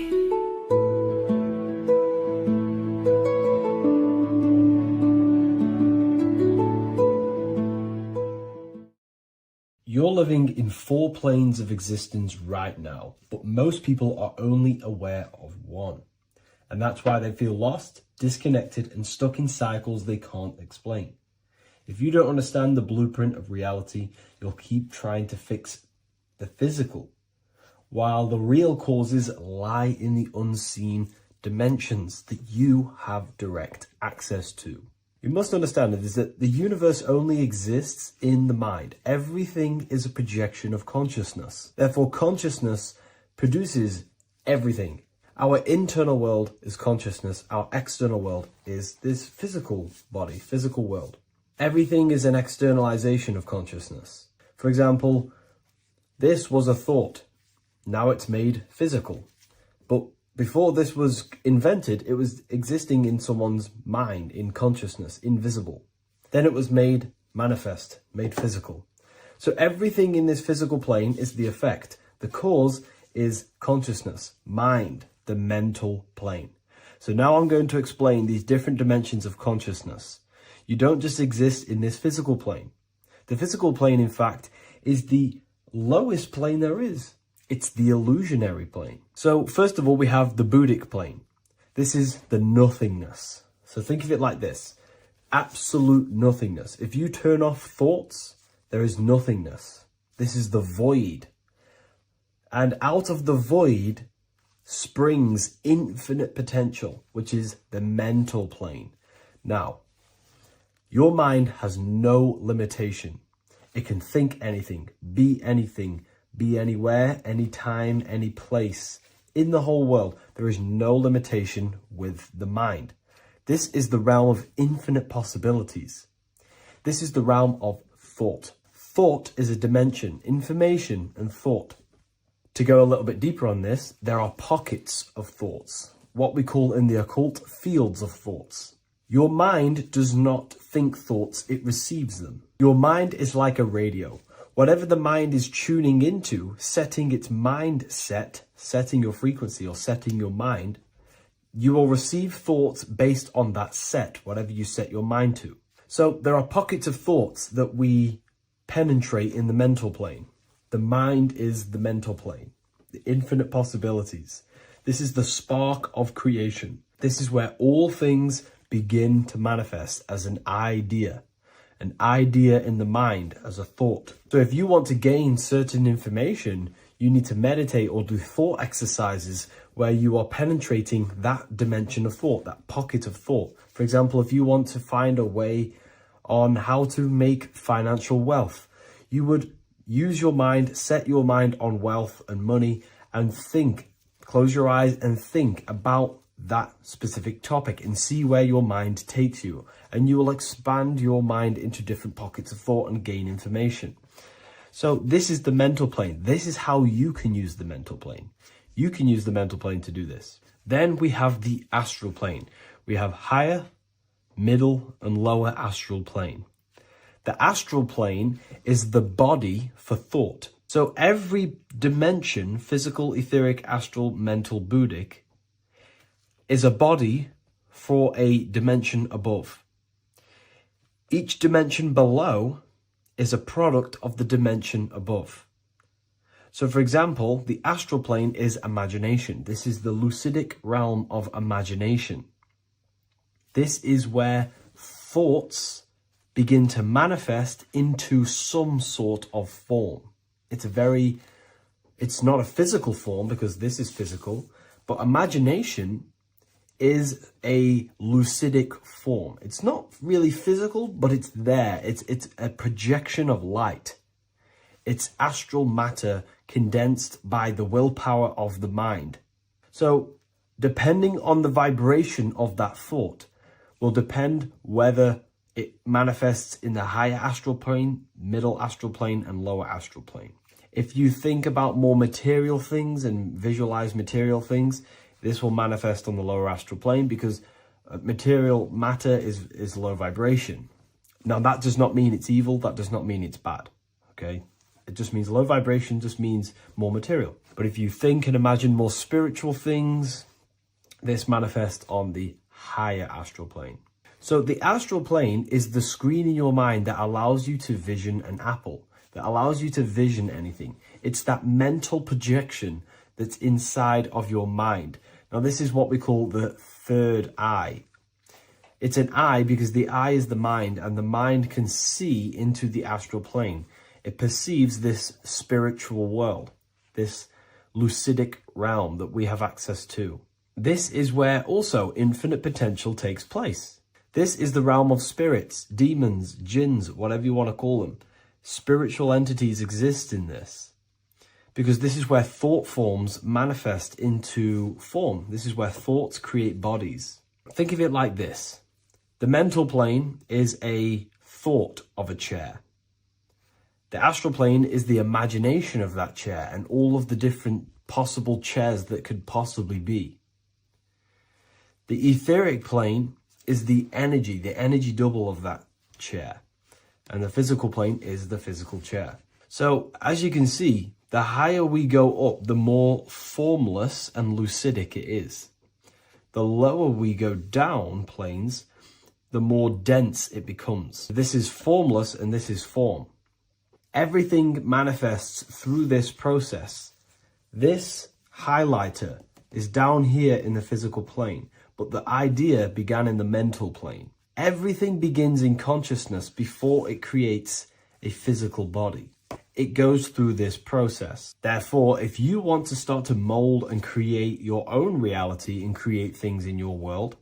[SPEAKER 1] You're living in 4 planes of existence right now, but most people are only aware of one. And that's why they feel lost, disconnected, and stuck in cycles they can't explain. If you don't understand the blueprint of reality, you'll keep trying to fix the physical, while the real causes lie in the unseen dimensions that you have direct access to. You must understand is that the universe only exists in the mind. Everything is a projection of consciousness. Therefore, consciousness produces everything. Our internal world is consciousness. Our external world is this physical body, physical world. Everything is an externalization of consciousness. For example, this was a thought. Now it's made physical. But before this was invented, it was existing in someone's mind, in consciousness, invisible. Then it was made manifest, made physical. So everything in this physical plane is the effect. The cause is consciousness, mind, the mental plane. So now I'm going to explain these different dimensions of consciousness. You don't just exist in this physical plane. The physical plane, in fact, is the lowest plane there is. It's the illusionary plane. So first of all, we have the Buddhic plane. This is the nothingness. So think of it like this. Absolute nothingness. If you turn off thoughts, there is nothingness. This is the void. And out of the void springs infinite potential, which is the mental plane. Now, your mind has no limitation. It can think anything, be anywhere, anytime, any place. In the whole world, there is no limitation with the mind. This is the realm of infinite possibilities. This is the realm of thought. Thought is a dimension, information and thought. To go a little bit deeper on this, there are pockets of thoughts, what we call in the occult fields of thoughts. Your mind does not think thoughts, it receives them. Your mind is like a radio. Whatever the mind is tuning into, setting its mindset, setting your frequency or setting your mind, you will receive thoughts based on that set, whatever you set your mind to. So there are pockets of thoughts that we penetrate in the mental plane. The mind is the mental plane, the infinite possibilities. This is the spark of creation. This is where all things begin to manifest as an idea in the mind as a thought. So if you want to gain certain information, you need to meditate or do thought exercises where you are penetrating that dimension of thought, that pocket of thought. For example, if you want to find a way on how to make financial wealth, you would use your mind, set your mind on wealth and money and think, close your eyes and think about that specific topic and see where your mind takes you. And you will expand your mind into different pockets of thought and gain information. So this is the mental plane. This is how you can use the mental plane. You can use the mental plane to do this. Then we have the astral plane. We have higher, middle, and lower astral plane. The astral plane is the body for thought. So every dimension, physical, etheric, astral, mental, Buddhic, is a body for a dimension above. Each dimension below is a product of the dimension above. So for example, the astral plane is imagination. This is the lucidic realm of imagination. This is where thoughts begin to manifest into some sort of form. It's not a physical form because this is physical, but imagination is a lucidic form. It's not really physical, but it's there. It's a projection of light. It's astral matter condensed by the willpower of the mind. So depending on the vibration of that thought will depend whether it manifests in the higher astral plane, middle astral plane, and lower astral plane. If you think about more material things and visualize material things, this will manifest on the lower astral plane because material matter is low vibration. Now, that does not mean it's evil. That does not mean it's bad. Okay? It just means low vibration just means more material. But if you think and imagine more spiritual things, this manifests on the higher astral plane. So the astral plane is the screen in your mind that allows you to vision an apple, that allows you to vision anything. It's that mental projection that's inside of your mind. Now, this is what we call the third eye. It's an eye because the eye is the mind, and the mind can see into the astral plane. It perceives this spiritual world, this lucidic realm that we have access to. This is where also infinite potential takes place. This is the realm of spirits, demons, jinns, whatever you want to call them. Spiritual entities exist in this because this is where thought forms manifest into form. This is where thoughts create bodies. Think of it like this. The mental plane is a thought of a chair. The astral plane is the imagination of that chair and all of the different possible chairs that could possibly be. The etheric plane is the energy double of that chair. And the physical plane is the physical chair. So as you can see, the higher we go up, the more formless and lucidic it is. The lower we go down planes, the more dense it becomes. This is formless and this is form. Everything manifests through this process. This highlighter is down here in the physical plane, but the idea began in the mental plane. Everything begins in consciousness before it creates a physical body. It goes through this process. Therefore, if you want to start to mold and create your own reality and create things in your world,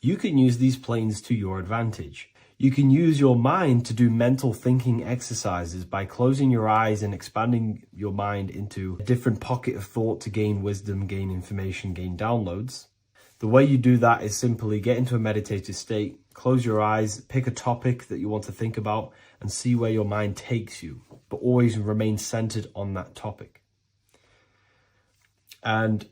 [SPEAKER 1] you can use these planes to your advantage. You can use your mind to do mental thinking exercises by closing your eyes and expanding your mind into a different pocket of thought to gain wisdom, gain information, gain downloads. The way you do that is simply get into a meditative state, close your eyes, pick a topic that you want to think about, and see where your mind takes you, but always remain centered on that topic. And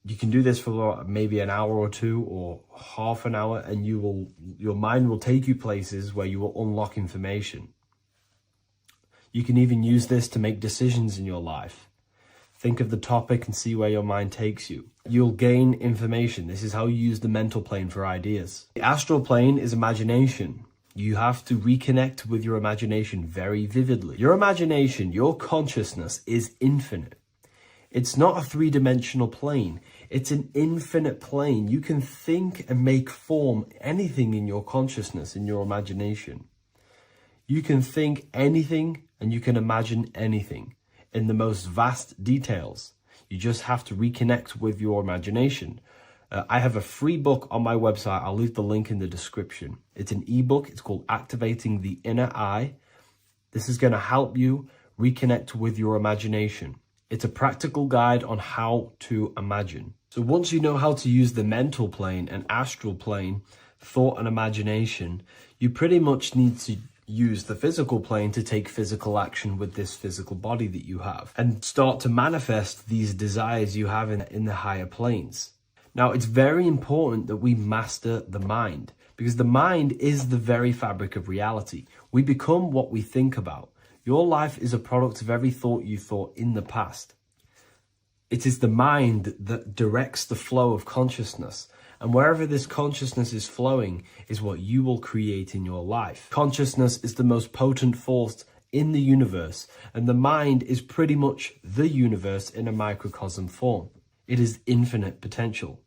[SPEAKER 1] you can do this for maybe an hour or two or half an hour, and your mind will take you places where you will unlock information. You can even use this to make decisions in your life. Think of the topic and see where your mind takes you. You'll gain information. This is how you use the mental plane for ideas. The astral plane is imagination. You have to reconnect with your imagination very vividly. Your imagination, your consciousness is infinite. It's not a three-dimensional plane. It's an infinite plane. You can think and make form anything in your consciousness, in your imagination. You can think anything and you can imagine anything in the most vast details. You just have to reconnect with your imagination. I have a free book on my website. I'll leave the link in the description. It's an ebook. It's called Activating the Inner Eye. This is going to help you reconnect with your imagination. It's a practical guide on how to imagine. So once you know how to use the mental plane and astral plane, thought and imagination, you pretty much need to use the physical plane to take physical action with this physical body that you have and start to manifest these desires you have in the higher planes. Now, it's very important that we master the mind because the mind is the very fabric of reality. We become what we think about. Your life is a product of every thought you thought in the past. It is the mind that directs the flow of consciousness. And wherever this consciousness is flowing is what you will create in your life. Consciousness is the most potent force in the universe, and the mind is pretty much the universe in a microcosm form. It is infinite potential,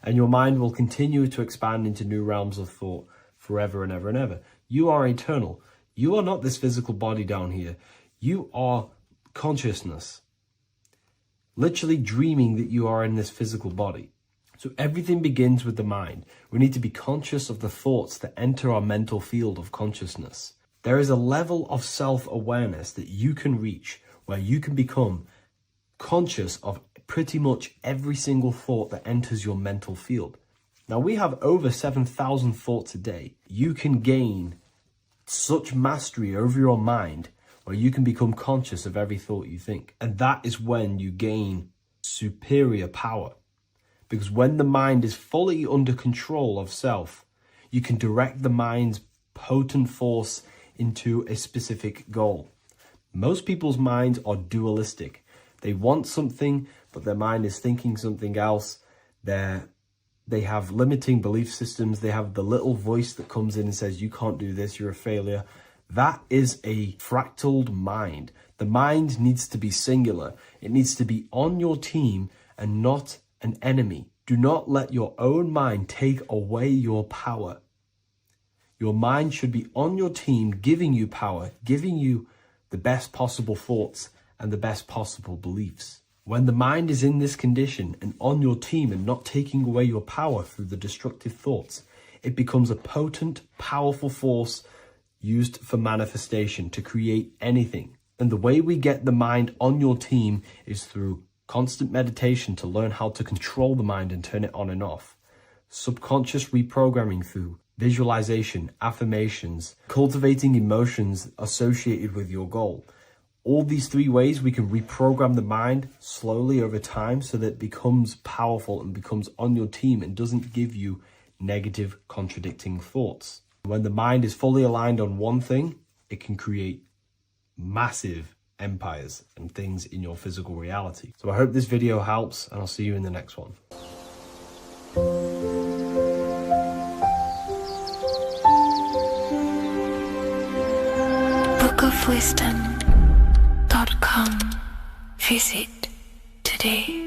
[SPEAKER 1] and your mind will continue to expand into new realms of thought forever and ever and ever. You are eternal. You are not this physical body down here. You are consciousness, literally dreaming that you are in this physical body. So everything begins with the mind. We need to be conscious of the thoughts that enter our mental field of consciousness. There is a level of self-awareness that you can reach where you can become conscious of pretty much every single thought that enters your mental field. Now, we have over 7,000 thoughts a day. You can gain such mastery over your mind where you can become conscious of every thought you think. And that is when you gain superior power. Because when the mind is fully under control of self, you can direct the mind's potent force into a specific goal. Most people's minds are dualistic. They want something, but their mind is thinking something else. They have limiting belief systems. They have the little voice that comes in and says, you can't do this, you're a failure. That is a fractaled mind. The mind needs to be singular. It needs to be on your team and not an enemy. Do not let your own mind take away your power. Your mind should be on your team, giving you power, giving you the best possible thoughts and the best possible beliefs. When the mind is in this condition and on your team and not taking away your power through the destructive thoughts, it becomes a potent, powerful force used for manifestation to create anything. And the way we get the mind on your team is through constant meditation to learn how to control the mind and turn it on and off. Subconscious reprogramming through visualization, affirmations, cultivating emotions associated with your goal. All these three ways we can reprogram the mind slowly over time so that it becomes powerful and becomes on your team and doesn't give you negative contradicting thoughts. When the mind is fully aligned on one thing, it can create massive empires and things in your physical reality. So I hope this video helps, and I'll see you in the next one.
[SPEAKER 2] bookofwisdom.com. Visit today.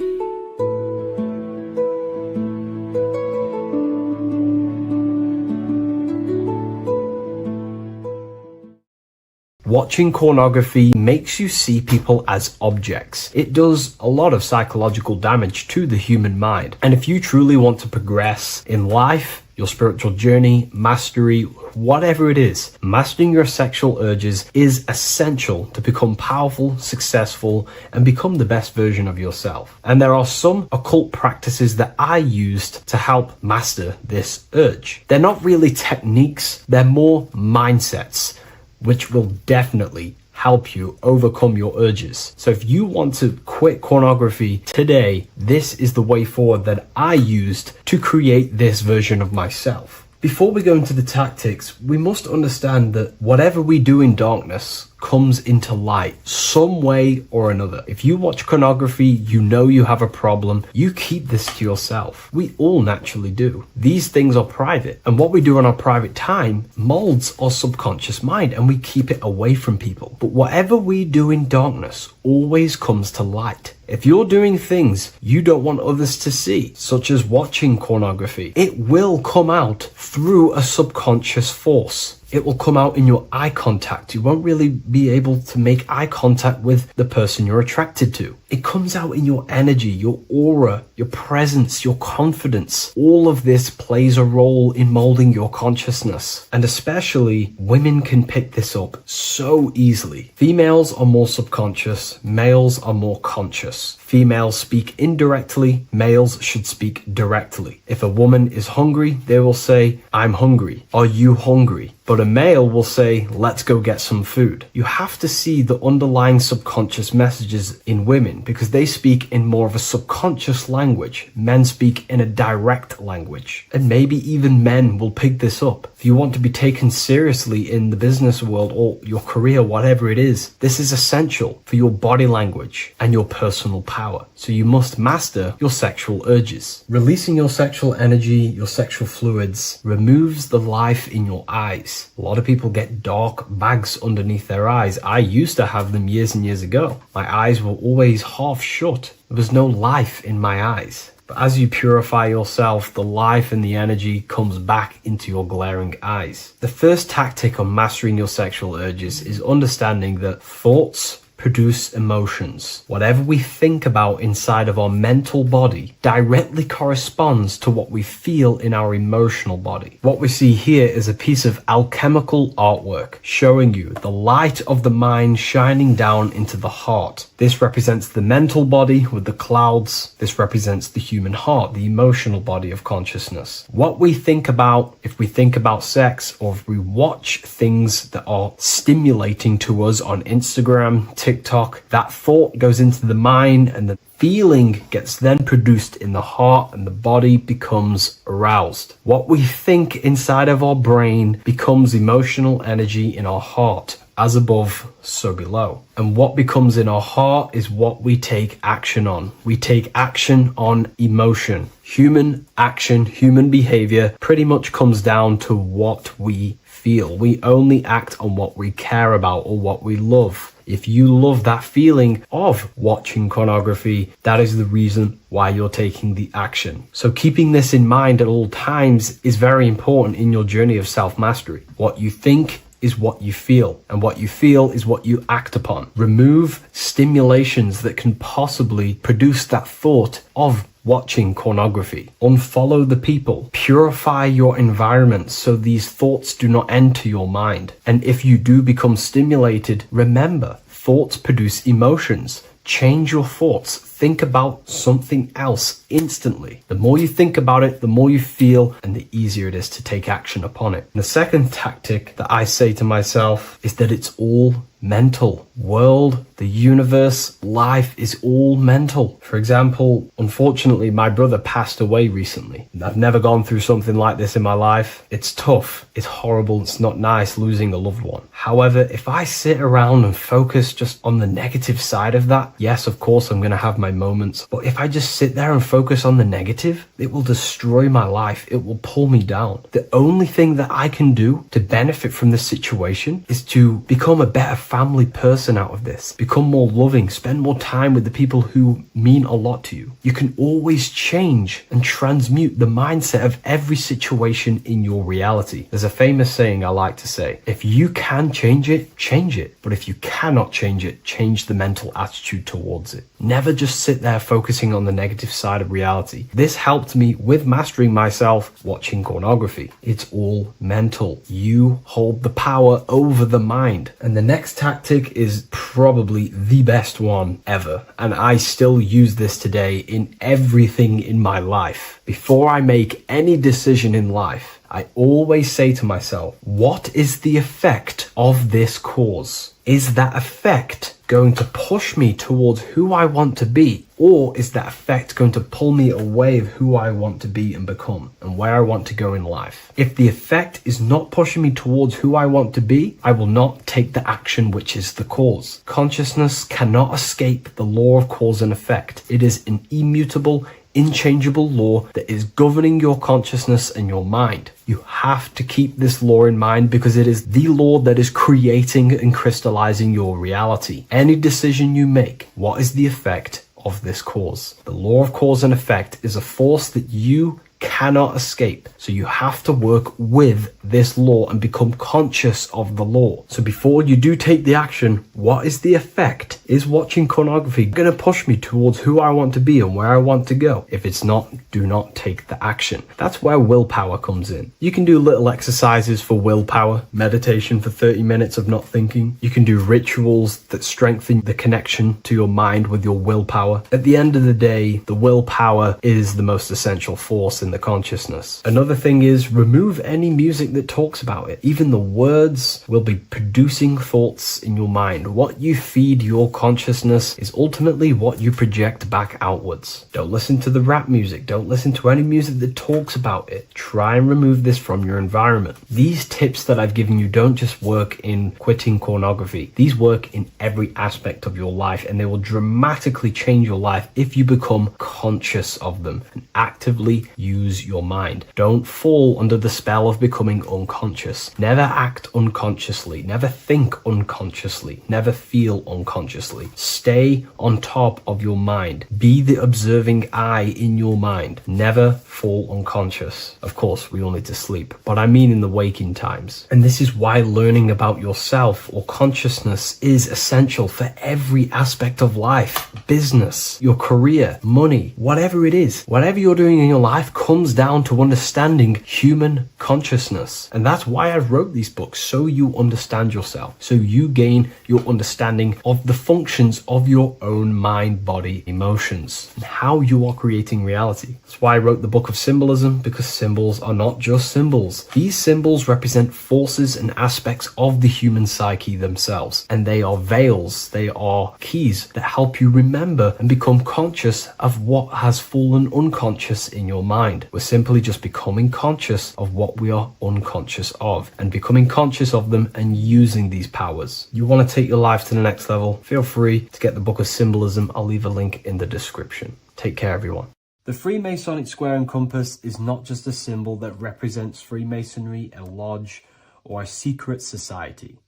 [SPEAKER 1] Watching pornography makes you see people as objects. It does a lot of psychological damage to the human mind. And if you truly want to progress in life, your spiritual journey, mastery, whatever it is, mastering your sexual urges is essential to become powerful, successful, and become the best version of yourself. And there are some occult practices that I used to help master this urge. They're not really techniques, they're more mindsets, which will definitely help you overcome your urges. So if you want to quit pornography today, this is the way forward that I used to create this version of myself. Before we go into the tactics, we must understand that whatever we do in darkness comes into light some way or another. If you watch pornography, you know you have a problem. You keep this to yourself. We all naturally do. These things are private, and what we do in our private time molds our subconscious mind, and we keep it away from people. But whatever we do in darkness always comes to light. If you're doing things you don't want others to see, such as watching pornography, it will come out through a subconscious force. It will come out in your eye contact. You won't really be able to make eye contact with the person you're attracted to. It comes out in your energy, your aura, your presence, your confidence. All of this plays a role in molding your consciousness. And especially women can pick this up so easily. Females are more subconscious, males are more conscious. Females speak indirectly, males should speak directly. If a woman is hungry, they will say, I'm hungry. Are you hungry? But a male will say, let's go get some food. You have to see the underlying subconscious messages in women because they speak in more of a subconscious language. Men speak in a direct language. And maybe even men will pick this up. If you want to be taken seriously in the business world or your career, whatever it is, this is essential for your body language and your personal power. So you must master your sexual urges. Releasing your sexual energy, your sexual fluids, removes the life in your eyes. A lot of people get dark bags underneath their eyes. I used to have them years and years ago. My eyes were always half shut. There was no life in my eyes. But as you purify yourself, the life and the energy comes back into your glaring eyes. The first tactic on mastering your sexual urges is understanding that thoughts produce emotions. Whatever we think about inside of our mental body directly corresponds to what we feel in our emotional body. What we see here is a piece of alchemical artwork showing you the light of the mind shining down into the heart. This represents the mental body with the clouds. This represents the human heart, the emotional body of consciousness. What we think about, if we think about sex, or if we watch things that are stimulating to us on Instagram, TikTok, that thought goes into the mind and the feeling gets then produced in the heart and the body becomes aroused. What we think inside of our brain becomes emotional energy in our heart. As above, so below. And what becomes in our heart is what we take action on. We take action on emotion. Human action, human behavior pretty much comes down to what we feel. We only act on what we care about or what we love. If you love that feeling of watching pornography, that is the reason why you're taking the action. So keeping this in mind at all times is very important in your journey of self-mastery. What you think is what you feel, and what you feel is what you act upon. Remove stimulations that can possibly produce that thought of watching pornography. Unfollow the people. Purify your environment so these thoughts do not enter your mind. And if you do become stimulated, remember, thoughts produce emotions. Change your thoughts. Think about something else instantly. The more you think about it, the more you feel, and the easier it is to take action upon it. And the second tactic that I say to myself is that it's all mental. World, the universe, life is all mental. For example, unfortunately, my brother passed away recently. I've never gone through something like this in my life. It's tough. It's horrible. It's not nice losing a loved one. However, if I sit around and focus just on the negative side of that, yes, of course, I'm going to have my moments. But if I just sit there and focus on the negative, it will destroy my life. It will pull me down. The only thing that I can do to benefit from this situation is to become a better family person out of this. Become more loving. Spend more time with the people who mean a lot to you. You can always change and transmute the mindset of every situation in your reality. There's a famous saying I like to say, if you can change it, change it. But if you cannot change it, change the mental attitude towards it. Never just sit there focusing on the negative side of reality. This helped me with mastering myself watching pornography. It's all mental. You hold the power over the mind. And the next tactic is probably the best one ever. And I still use this today in everything in my life. Before I make any decision in life, I always say to myself, what is the effect of this cause? Is that effect going to push me towards who I want to be? Or is that effect going to pull me away of who I want to be and become and where I want to go in life? If the effect is not pushing me towards who I want to be, I will not take the action which is the cause. Consciousness cannot escape the law of cause and effect. It is an immutable, inchangeable law that is governing your consciousness and your mind. You have to keep this law in mind because it is the law that is creating and crystallizing your reality. Any decision you make, what is the effect of this cause? The law of cause and effect is a force that you cannot escape. So you have to work with this law and become conscious of the law. So before you do take the action, what is the effect? Is watching pornography going to push me towards who I want to be and where I want to go? If it's not, do not take the action. That's where willpower comes in. You can do little exercises for willpower, meditation for 30 minutes of not thinking. You can do rituals that strengthen the connection to your mind with your willpower. At the end of the day, the willpower is the most essential force in the consciousness. Another thing is remove any music that talks about it. Even the words will be producing thoughts in your mind. What you feed your consciousness is ultimately what you project back outwards. Don't listen to the rap music. Don't listen to any music that talks about it. Try and remove this from your environment. These tips that I've given you don't just work in quitting pornography. These work in every aspect of your life, and they will dramatically change your life if you become conscious of them and actively use use your mind. Don't fall under the spell of becoming unconscious. Never act unconsciously. Never think unconsciously. Never feel unconsciously. Stay on top of your mind. Be the observing eye in your mind. Never fall unconscious. Of course, we all need to sleep, but I mean in the waking times. And this is why learning about yourself or consciousness is essential for every aspect of life. Business, your career, money, whatever it is. Whatever you're doing in your life comes down to understanding human consciousness. And that's why I wrote these books, so you understand yourself, so you gain your understanding of the functions of your own mind, body, emotions, and how you are creating reality. That's why I wrote the book of symbolism, because symbols are not just symbols. These symbols represent forces and aspects of the human psyche themselves, and they are veils, they are keys that help you remember and become conscious of what has fallen unconscious in your mind. We're simply just becoming conscious of what we are unconscious of, and becoming conscious of them and using these powers. You want to take your life to the next level? Feel free to get the book of symbolism. I'll leave a link in the description. Take care, everyone. The Freemasonic square and compass is not just a symbol that represents Freemasonry, a lodge, or a secret society.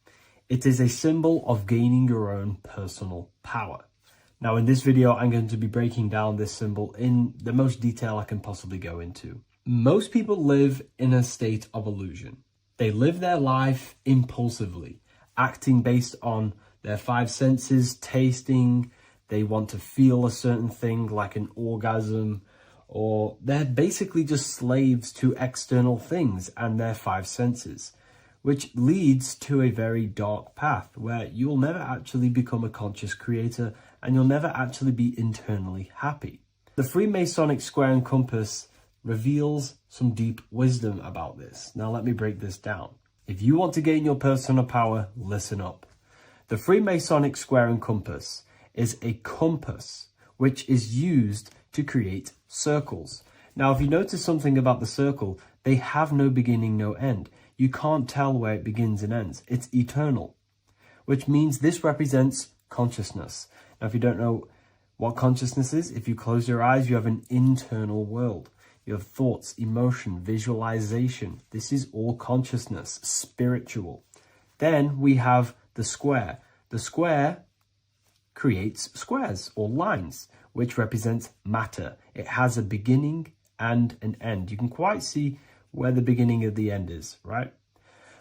[SPEAKER 1] It is a symbol of gaining your own personal power. Now, in this video, I'm going to be breaking down this symbol in the most detail I can possibly go into. Most people live in a state of illusion. They live their life impulsively, acting based on their five senses, tasting. They want to feel a certain thing like an orgasm, or they're basically just slaves to external things and their five senses, which leads to a very dark path where you'll never actually become a conscious creator and you'll never actually be internally happy. The Freemasonic square and compass reveals some deep wisdom about this. Now let me break this down. If you want to gain your personal power, listen up. The Freemasonic square and compass is a compass which is used to create circles. Now, if you notice something about the circle, they have no beginning, no end. You can't tell where it begins and ends. It's eternal, which means this represents consciousness. Now, if you don't know what consciousness is, if you close your eyes, you have an internal world. You have thoughts, emotion, visualization. This is all consciousness, spiritual. Then we have the square. The square creates squares or lines, which represents matter. It has a beginning and an end. You can quite see where the beginning of the end is, right?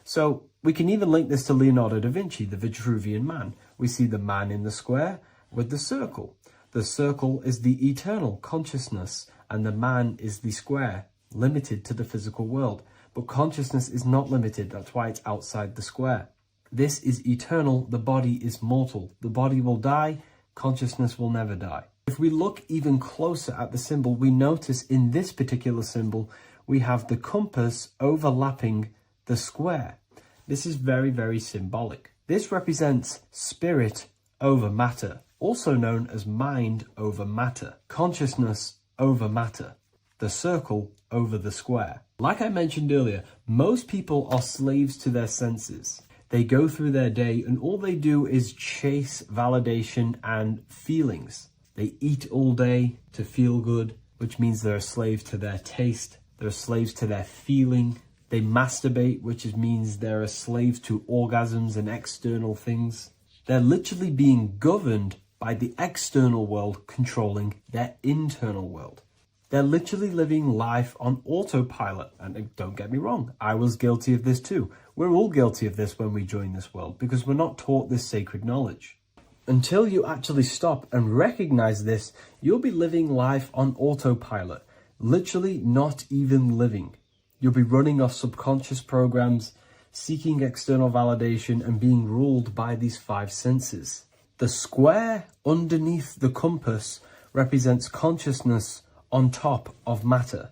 [SPEAKER 1] So we can even link this to Leonardo da Vinci, the Vitruvian Man. We see the man in the square with the circle. The circle is the eternal consciousness, and the man is the square, limited to the physical world. But consciousness is not limited. That's why it's outside the square. This is eternal. The body is mortal. The body will die. Consciousness will never die. If we look even closer at the symbol, we notice in this particular symbol, we have the compass overlapping the square. This is very, very symbolic. This represents spirit over matter, also known as mind over matter, consciousness over matter, the circle over the square. Like I mentioned earlier, most people are slaves to their senses. They go through their day and all they do is chase validation and feelings. They eat all day to feel good, which means they're a slave to their taste. They're slaves to their feeling. They masturbate, which means they're a slave to orgasms and external things. They're literally being governed by the external world controlling their internal world. They're literally living life on autopilot. And don't get me wrong, I was guilty of this too. We're all guilty of this when we join this world because we're not taught this sacred knowledge. Until you actually stop and recognize this, you'll be living life on autopilot, literally not even living. You'll be running off subconscious programs, seeking external validation and being ruled by these five senses. The square underneath the compass represents consciousness on top of matter,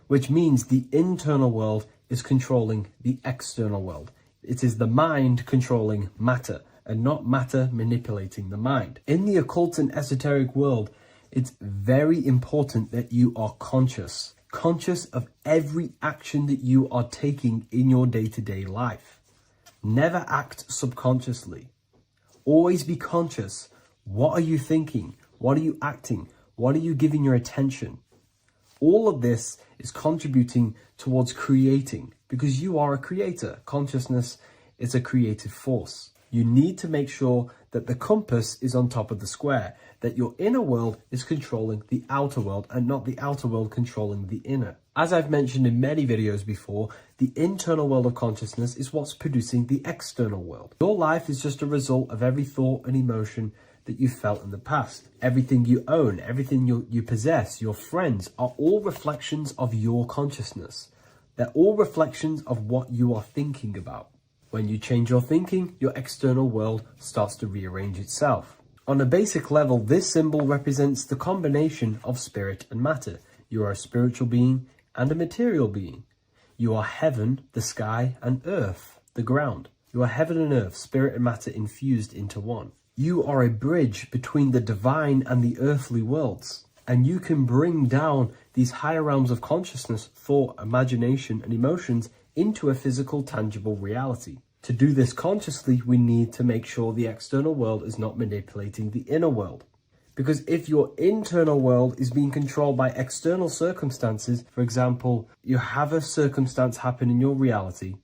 [SPEAKER 1] which means the internal world is controlling the external world. It is the mind controlling matter and not matter manipulating the mind. In the occult and esoteric world, it's very important that you are conscious of every action that you are taking in your day-to-day life. Never act subconsciously. Always be conscious. What are you thinking? What are you acting? What are you giving your attention? all of this is contributing towards creating, because you are a creator. Consciousness is a creative force. You need to make sure that the compass is on top of the square, that your inner world is controlling the outer world and not the outer world controlling the inner. As I've mentioned in many videos before, the internal world of consciousness is what's producing the external world. Your life is just a result of every thought and emotion that you felt in the past. Everything you own, everything you possess, your friends, are all reflections of your consciousness. They're all reflections of what you are thinking about. When you change your thinking, your external world starts to rearrange itself. On a basic level, this symbol represents the combination of spirit and matter. You are a spiritual being and a material being. You are heaven, the sky, and earth, the ground. You are heaven and earth, spirit and matter infused into one. You are a bridge between the divine and the earthly worlds. And you can bring down these higher realms of consciousness, thought, imagination, and emotions into a physical, tangible reality. To do this consciously, we need to make sure the external world is not manipulating the inner world. Because if your internal world is being controlled by external circumstances, for example, you have a circumstance happen in your reality,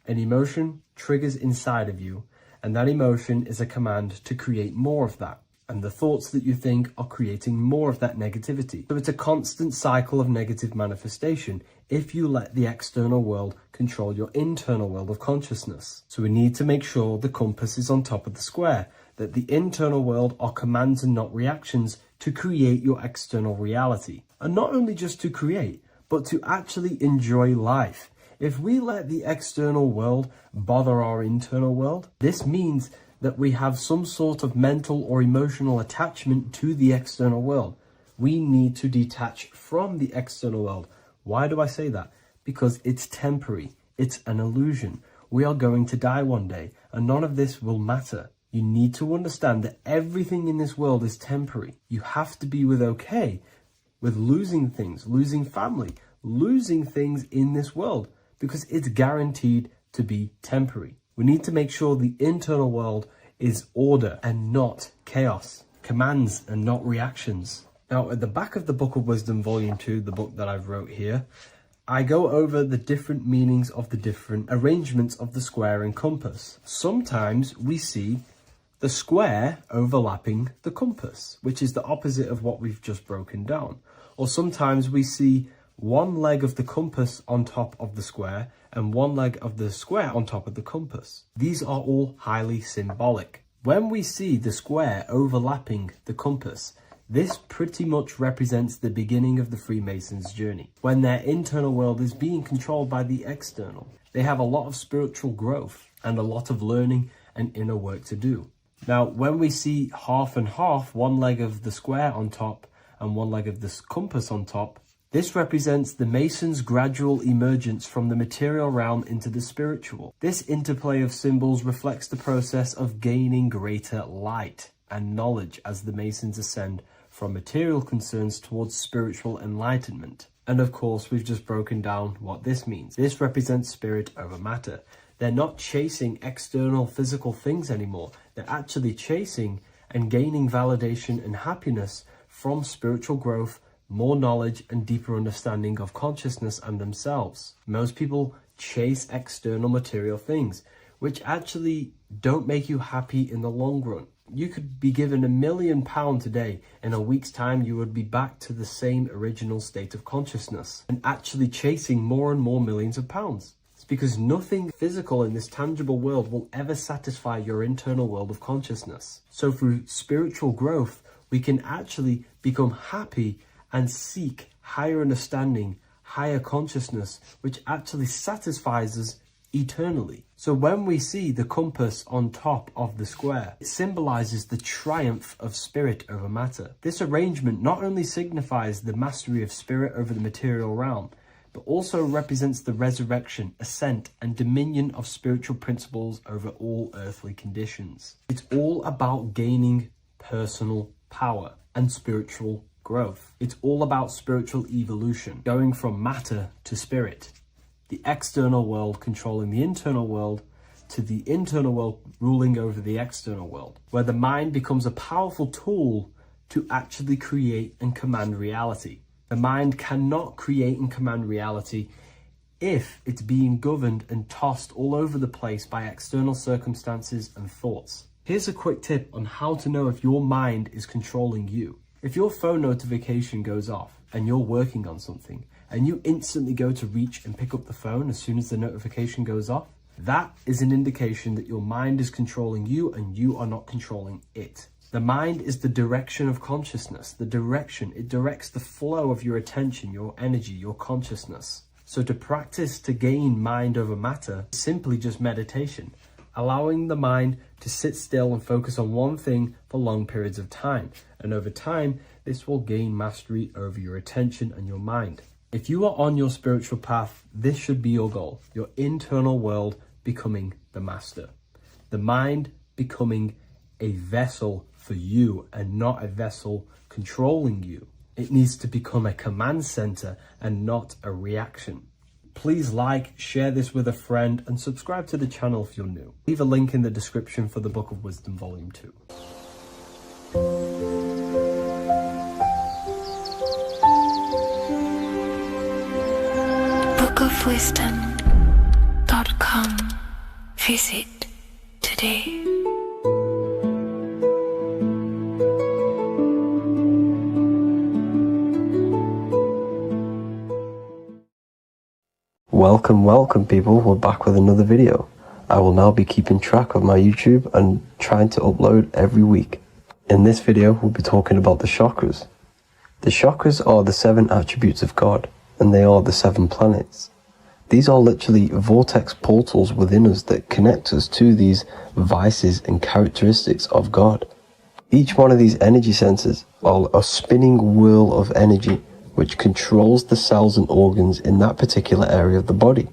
[SPEAKER 1] an emotion triggers inside of you, and that emotion is a command to create more of that. And the thoughts that you think are creating more of that negativity. So it's a constant cycle of negative manifestation if you let the external world control your internal world of consciousness. So we need to make sure the compass is on top of the square, that the internal world are commands and not reactions to create your external reality. And not only just to create, but to actually enjoy life. If we let the external world bother our internal world, this means that we have some sort of mental or emotional attachment to the external world. We need to detach from the external world. Why do I say that? Because it's temporary. It's an illusion. We are going to die one day, and none of this will matter. You need to understand that everything in this world is temporary. You have to be okay with losing things, losing family, losing things in this world, because it's guaranteed to be temporary. We need to make sure the internal world is order and not chaos, commands and not reactions. Now, at the back of the Book of Wisdom, Volume 2, the book that I've wrote here, I go over the different meanings of the different arrangements of the square and compass. Sometimes we see the square overlapping the compass, which is the opposite of what we've just broken down. Or sometimes we see one leg of the compass on top of the square and one leg of the square on top of the compass. These are all highly symbolic. When we see the square overlapping the compass, this pretty much represents the beginning of the Freemasons' journey. When their internal world is being controlled by the external, they have a lot of spiritual growth and a lot of learning and inner work to do. Now, when we see half and half, one leg of the square on top and one leg of the compass on top, this represents the Masons' gradual emergence from the material realm into the spiritual. This interplay of symbols reflects the process of gaining greater light and knowledge as the Masons ascend from material concerns towards spiritual enlightenment. And of course, we've just broken down what this means. This represents spirit over matter. They're not chasing external physical things anymore. They're actually chasing and gaining validation and happiness from spiritual growth, more knowledge and deeper understanding of consciousness and themselves. Most people chase external material things, which actually don't make you happy in the long run. You could be given £1 million today. In a week's time, you would be back to the same original state of consciousness and actually chasing more and more millions of pounds. It's because nothing physical in this tangible world will ever satisfy your internal world of consciousness. So through spiritual growth, we can actually become happy and seek higher understanding, higher consciousness, which actually satisfies us eternally. So when we see the compass on top of the square, it symbolizes the triumph of spirit over matter. This arrangement not only signifies the mastery of spirit over the material realm, but also represents the resurrection, ascent, and dominion of spiritual principles over all earthly conditions. It's all about gaining personal power and spiritual growth. It's all about spiritual evolution, going from matter to spirit. The external world controlling the internal world, to the internal world ruling over the external world, where the mind becomes a powerful tool to actually create and command reality. The mind cannot create and command reality if it's being governed and tossed all over the place by external circumstances and thoughts. Here's a quick tip on how to know if your mind is controlling you. If your phone notification goes off and you're working on something and you instantly go to reach and pick up the phone as soon as the notification goes off, that is an indication that your mind is controlling you and you are not controlling it. The mind is the direction of consciousness. It directs the flow of your attention, your energy, your consciousness. So to practice to gain mind over matter is simply just meditation, allowing the mind to sit still and focus on one thing for long periods of time. And over time, this will gain mastery over your attention and your mind. If you are on your spiritual path, this should be your goal, your internal world becoming the master. The mind becoming a vessel for you and not a vessel controlling you. It needs to become a command center and not a reaction. Please like, share this with a friend, and subscribe to the channel if you're new. Leave a link in the description for the Book of Wisdom Volume 2.
[SPEAKER 2] bookofwisdom.com. Visit today.
[SPEAKER 9] Welcome people, we're back with another video. I will now be keeping track of my YouTube and trying to upload every week. In this video, we'll be talking about the chakras. The chakras are the 7 attributes of God, and they are the 7 planets. These are literally vortex portals within us that connect us to these vices and characteristics of God. Each one of these energy centers are a spinning wheel of energy which controls the cells and organs in that particular area of the body.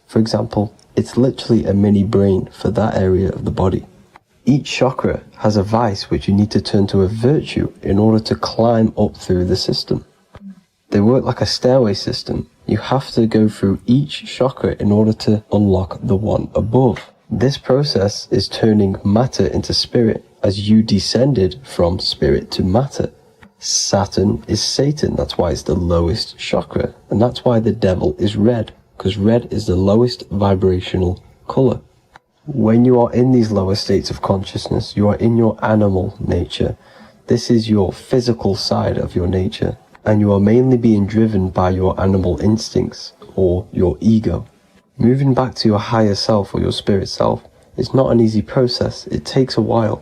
[SPEAKER 9] For example, it's literally a mini brain for that area of the body. Each chakra has a vice which you need to turn to a virtue in order to climb up through the system. They work like a stairway system. You have to go through each chakra in order to unlock the one above. This process is turning matter into spirit as you descended from spirit to matter. Saturn is Satan, that's why it's the lowest chakra, and that's why the devil is red, because red is the lowest vibrational color. When you are in these lower states of consciousness, you are in your animal nature. This is your physical side of your nature, and you are mainly being driven by your animal instincts, or your ego. Moving back to your higher self or your spirit self is not an easy process, it takes a while.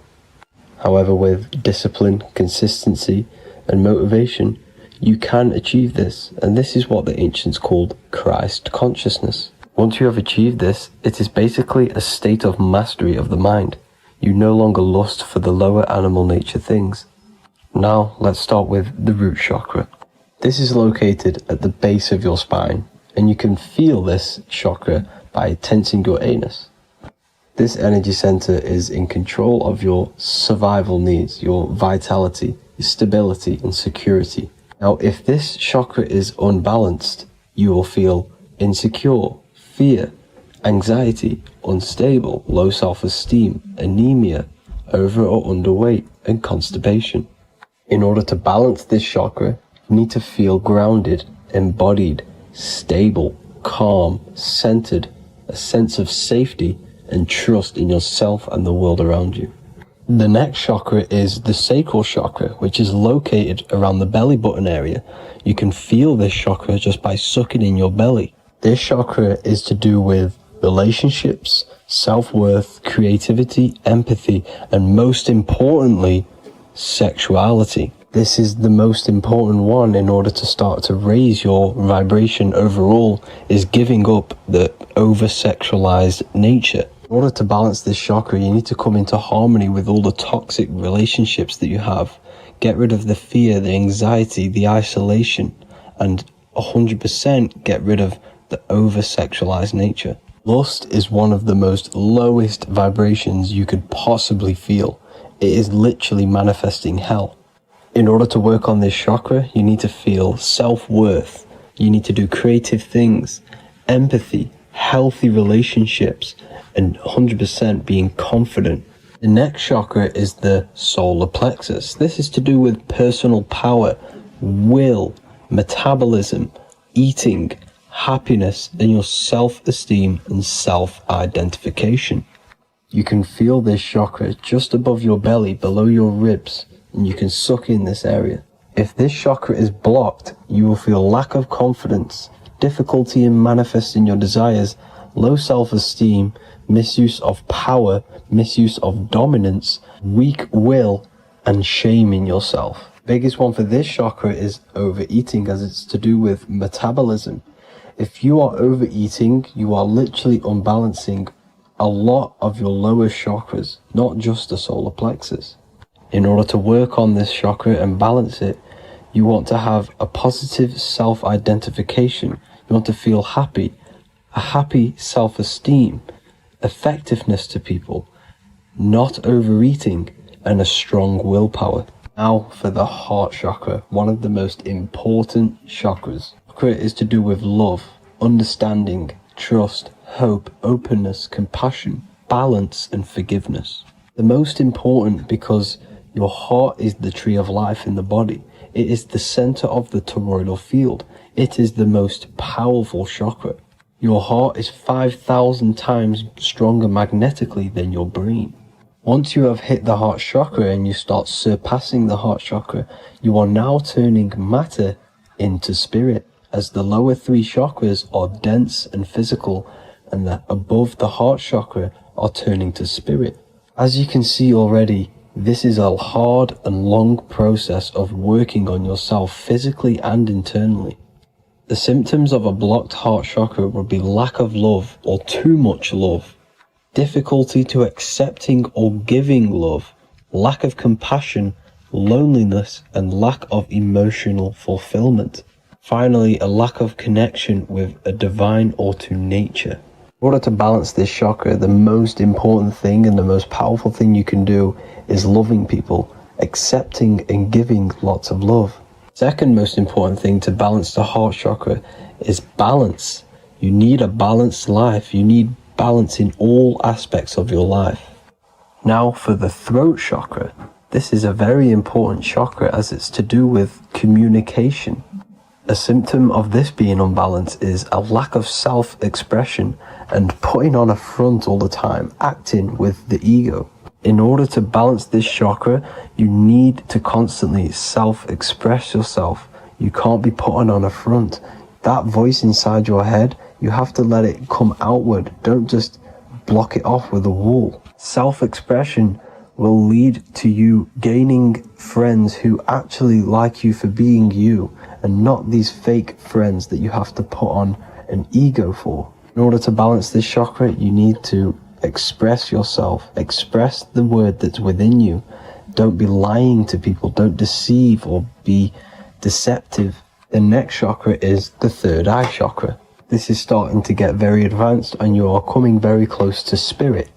[SPEAKER 9] However, with discipline, consistency, and motivation, you can achieve this, and this is what the ancients called Christ consciousness. Once you have achieved this, it is basically a state of mastery of the mind. You no longer lust for the lower animal nature things. Now, let's start with the root chakra. This is located at the base of your spine, and you can feel this chakra by tensing your anus. This energy center is in control of your survival needs, your vitality, stability and security. Now, if this chakra is unbalanced, you will feel insecure, fear, anxiety, unstable, low self-esteem, anemia, over or underweight, and constipation. In order to balance this chakra, you need to feel grounded, embodied, stable, calm, centered, a sense of safety and trust in yourself and the world around you. The next chakra is the sacral chakra, which is located around the belly button area. You can feel this chakra just by sucking in your belly. This chakra is to do with relationships, self-worth, creativity, empathy, and most importantly, sexuality. This is the most important one in order to start to raise your vibration overall, is giving up the over-sexualized nature. In order to balance this chakra, you need to come into harmony with all the toxic relationships that you have. Get rid of the fear, the anxiety, the isolation, and 100% get rid of the over-sexualized nature. Lust is one of the most lowest vibrations you could possibly feel. It is literally manifesting hell. In order to work on this chakra, you need to feel self-worth. You need to do creative things, empathy, healthy relationships, and 100% being confident. The next chakra is the solar plexus. This is to do with personal power, will,
[SPEAKER 6] metabolism, eating, happiness, and your self-esteem and self-identification. You can feel this chakra just above your belly, below your ribs, and you can suck in this area. If this chakra is blocked, you will feel lack of confidence, difficulty in manifesting your desires, low self-esteem, misuse of power, misuse of dominance, weak will, and shame in yourself. Biggest one for this chakra is overeating, as it's to do with metabolism. If you are overeating, you are literally unbalancing a lot of your lower chakras, not just the solar plexus. In order to work on this chakra and balance it, you want to have a positive self-identification. You want to feel happy, a happy self-esteem, effectiveness to people, not overeating, and a strong willpower. Now for the heart chakra, one of the most important chakras. Chakra is to do with love, understanding, trust, hope, openness, compassion, balance, and forgiveness. The most important because your heart is the tree of life in the body. It is the center of the toroidal field. It is the most powerful chakra. Your heart is 5,000 times stronger magnetically than your brain. Once you have hit the heart chakra and you start surpassing the heart chakra, you are now turning matter into spirit, as the lower three chakras are dense and physical, and the above the heart chakra are turning to spirit. As you can see already, this is a hard and long process of working on yourself physically and internally. The symptoms of a blocked heart chakra would be lack of love or too much love, difficulty to accepting or giving love, lack of compassion, loneliness, and lack of emotional fulfillment. Finally, a lack of connection with a divine or to nature. In order to balance this chakra, the most important thing and the most powerful thing you can do is loving people, accepting and giving lots of love. Second most important thing to balance the heart chakra is balance. You need a balanced life. You need balance in all aspects of your life. Now for the throat chakra. This is a very important chakra as it's to do with communication. A symptom of this being unbalanced is a lack of self-expression and putting on a front all the time, acting with the ego. In order to balance this chakra, you need to constantly self-express yourself. You can't be putting on a front. That voice inside your head, you have to let it come outward. Don't just block it off with a wall. Self-expression will lead to you gaining friends who actually like you for being you, and not these fake friends that you have to put on an ego for. In order to balance this chakra, you need to express yourself, express the word that's within you. Don't be lying to people, don't deceive or be deceptive. The next chakra is the third eye chakra. This is starting to get very advanced and you are coming very close to spirit.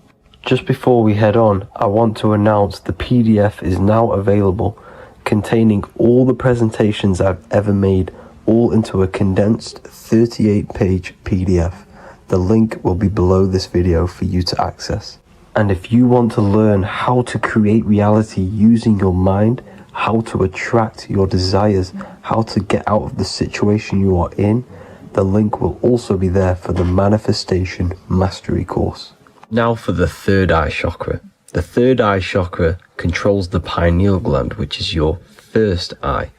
[SPEAKER 6] Just before we head on, I want to announce the PDF is now available, containing all the presentations I've ever made, all into a condensed 38-page PDF. The link will be below this video for you to access. And if you want to learn how to create reality using your mind, how to attract your desires, how to get out of the situation you are in, the link will also be there for the Manifestation Mastery course. Now for the third eye chakra. The third eye chakra controls the pineal gland, which is your first eye.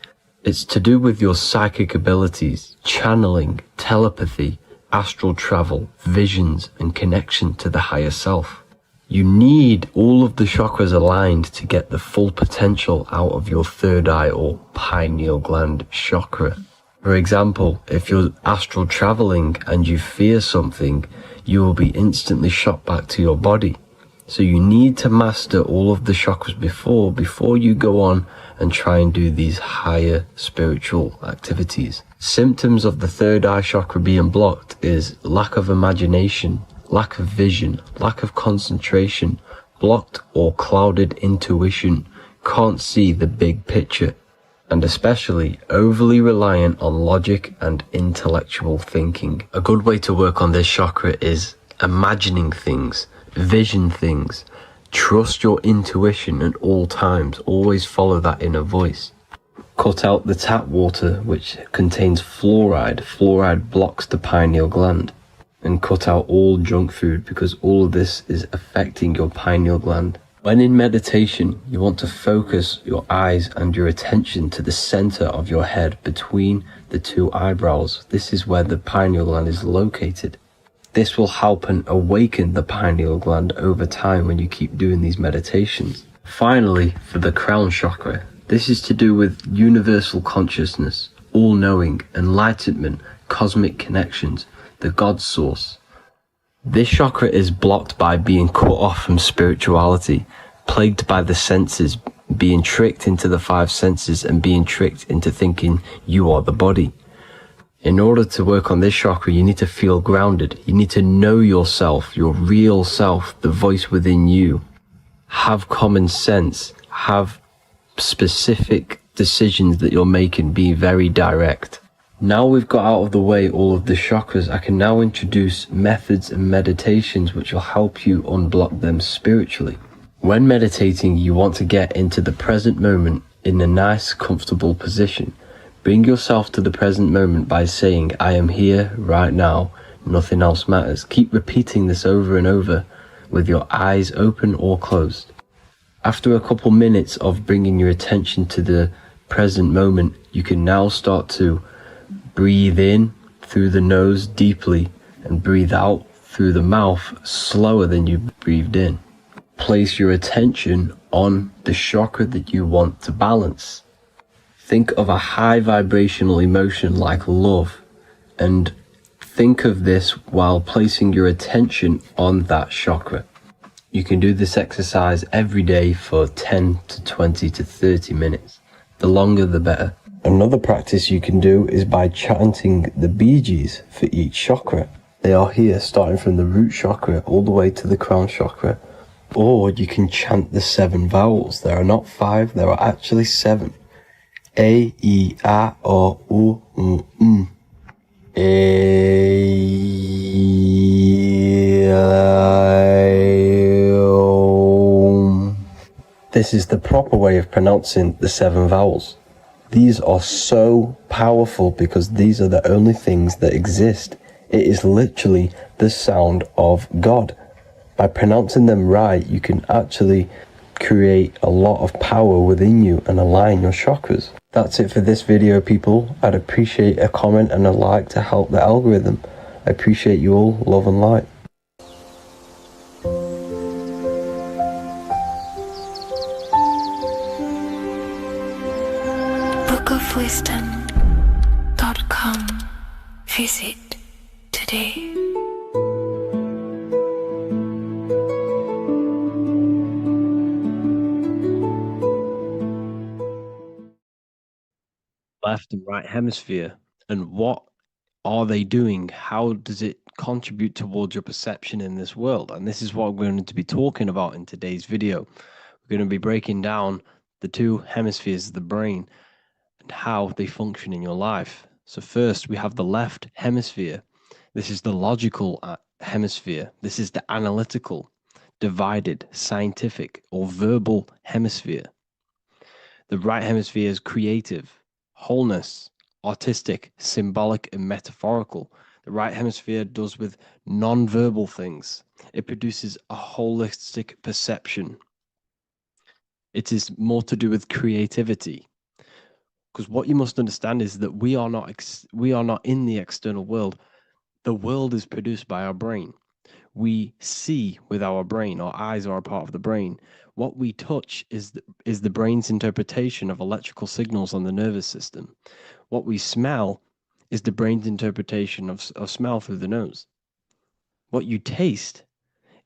[SPEAKER 6] It's to do with your psychic abilities, channeling, telepathy, astral travel, visions, and connection to the higher self. You need all of the chakras aligned to get the full potential out of your third eye or pineal gland chakra. For example, if you're astral traveling and you fear something, you will be instantly shot back to your body. So you need to master all of the chakras before you go on and try and do these higher spiritual activities. Symptoms of the third eye chakra being blocked is lack of imagination, lack of vision, lack of concentration, blocked or clouded intuition, can't see the big picture, and especially overly reliant on logic and intellectual thinking. A good way to work on this chakra is imagining things, vision things, trust your intuition at all times, always follow that inner voice.
[SPEAKER 9] Cut out the tap water which contains fluoride. Fluoride blocks the pineal gland. And cut out all junk food because all of this is affecting your pineal gland. When in meditation, you want to focus your eyes and your attention to the center of your head between the two eyebrows. This is where the pineal gland is located. This will help and awaken the pineal gland over time when you keep doing these meditations. Finally, for the crown chakra, this is to do with universal consciousness, all-knowing, enlightenment, cosmic connections, the God source. This chakra is blocked by being cut off from spirituality, plagued by the senses, being tricked into the five senses and being tricked into thinking you are the body. In order to work on this chakra, you need to feel grounded. You need to know yourself, your real self, the voice within you. Have common sense, have specific decisions that you're making, be very direct. Now we've got out of the way all of the chakras, I can now introduce methods and meditations which will help you unblock them spiritually. When meditating, you want to get into the present moment in a nice, comfortable position. Bring yourself to the present moment by saying, I am here right now, nothing else matters. Keep repeating this over and over with your eyes open or closed. After a couple minutes of bringing your attention to the present moment, you can now start to breathe in through the nose deeply and breathe out through the mouth slower than you breathed in. Place your attention on the chakra that you want to balance. Think of a high vibrational emotion like love, and think of this while placing your attention on that chakra. You can do this exercise every day for 10 to 20 to 30 minutes. The longer the better. Another practice you can do is by chanting the Bijis for each chakra. They are here starting from the root chakra all the way to the crown chakra. Or you can chant the 7 vowels. There are not 5, there are actually 7. A, I, A, O, U, M. A, O. This is the proper way of pronouncing the 7 vowels. These are so powerful because these are the only things that exist. It is literally the sound of God. By pronouncing them right, you can actually create a lot of power within you and align your chakras. That's it for this video, people. I'd appreciate a comment and a like to help the algorithm. I appreciate you all. Love and light.
[SPEAKER 2] bookofwisdom.com. Visit today.
[SPEAKER 5] Left and right hemisphere, and what are they doing? How does it contribute towards your perception in this world? And this is what we're going to be talking about in today's video. We're going to be breaking down the two hemispheres of the brain and how they function in your life. So first, we have the left hemisphere. This is the logical hemisphere. This is the analytical, divided, scientific, or verbal hemisphere. The right hemisphere is creative, wholeness, artistic, symbolic, and metaphorical. The right hemisphere does with non-verbal things. It produces a holistic perception. It is more to do with creativity. Because what you must understand is that we are not in the external world. The world is produced by our brain. We see with our brain. Our eyes are a part of the brain. What we touch is the brain's interpretation of electrical signals on the nervous system. What we smell is the brain's interpretation of smell through the nose. What you taste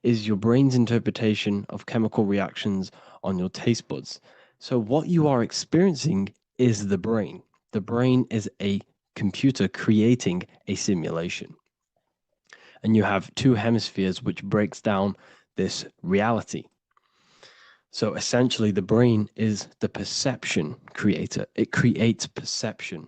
[SPEAKER 5] is your brain's interpretation of chemical reactions on your taste buds. So what you are experiencing is the brain. The brain is a computer creating a simulation. And you have two hemispheres which breaks down this reality. So essentially, the brain is the perception creator. It creates perception.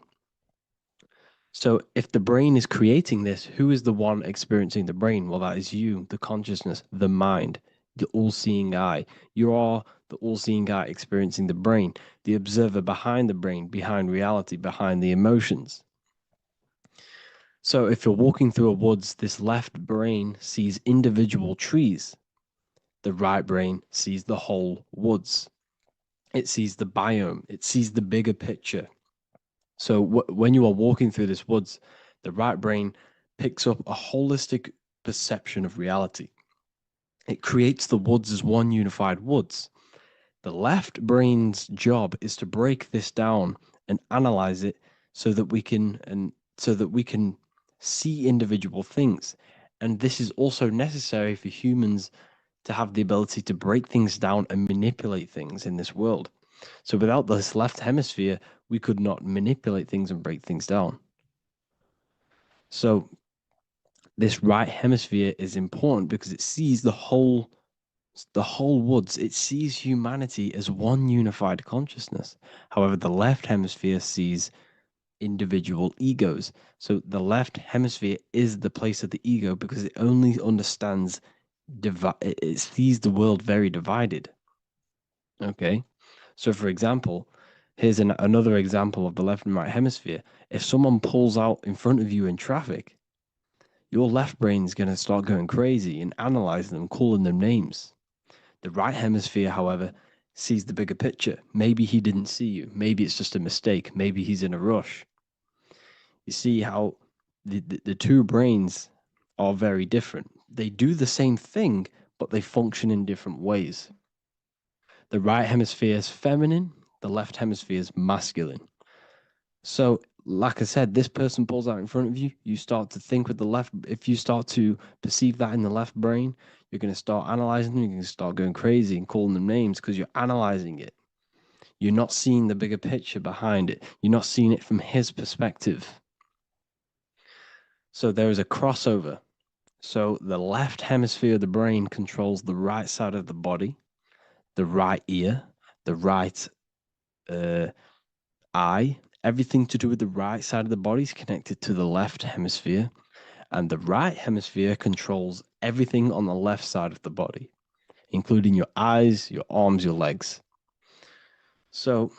[SPEAKER 5] So if the brain is creating this, who is the one experiencing the brain? Well, that is you, the consciousness, the mind, the all-seeing eye. You are
[SPEAKER 9] the all-seeing eye experiencing the brain, the observer behind the brain, behind reality, behind the emotions. So if you're walking through a woods, this left brain sees individual trees. The right brain sees the whole woods. It sees the biome. It sees the bigger picture. So when you are walking through this woods, the right brain picks up a holistic perception of reality. It creates the woods as one unified woods. The left brain's job is to break this down and analyze it so that we can see individual things. And this is also necessary for humans to have the ability to break things down and manipulate things in this world. So without this left hemisphere, we could not manipulate things and break things down. So this right hemisphere is important because it sees the whole woods. It sees humanity as one unified consciousness. However, the left hemisphere sees individual egos. So the left hemisphere is the place of the ego because it only understands it sees the world very divided. Okay. So for example, here's another example of the left and right hemisphere. If someone pulls out in front of you in traffic, your left brain's going to start going crazy and analyzing them, calling them names. The right hemisphere, however, sees the bigger picture. Maybe he didn't see you. Maybe it's just a mistake. Maybe he's in a rush. You see how the two brains are very different. They do the same thing, but they function in different ways. The right hemisphere is feminine, the left hemisphere is masculine. So, like I said, this person pulls out in front of you, you start to think with the left. If you start to perceive that in the left brain, you're going to start analyzing them, you're going to start going crazy and calling them names because you're analyzing it. You're not seeing the bigger picture behind it, you're not seeing it from his perspective. So, there is a crossover. So, the left hemisphere of the brain controls the right side of the body, the right ear, the right eye. Everything to do with the right side of the body is connected to the left hemisphere, and the right hemisphere controls everything on the left side of the body, including your eyes, your arms, your legs. So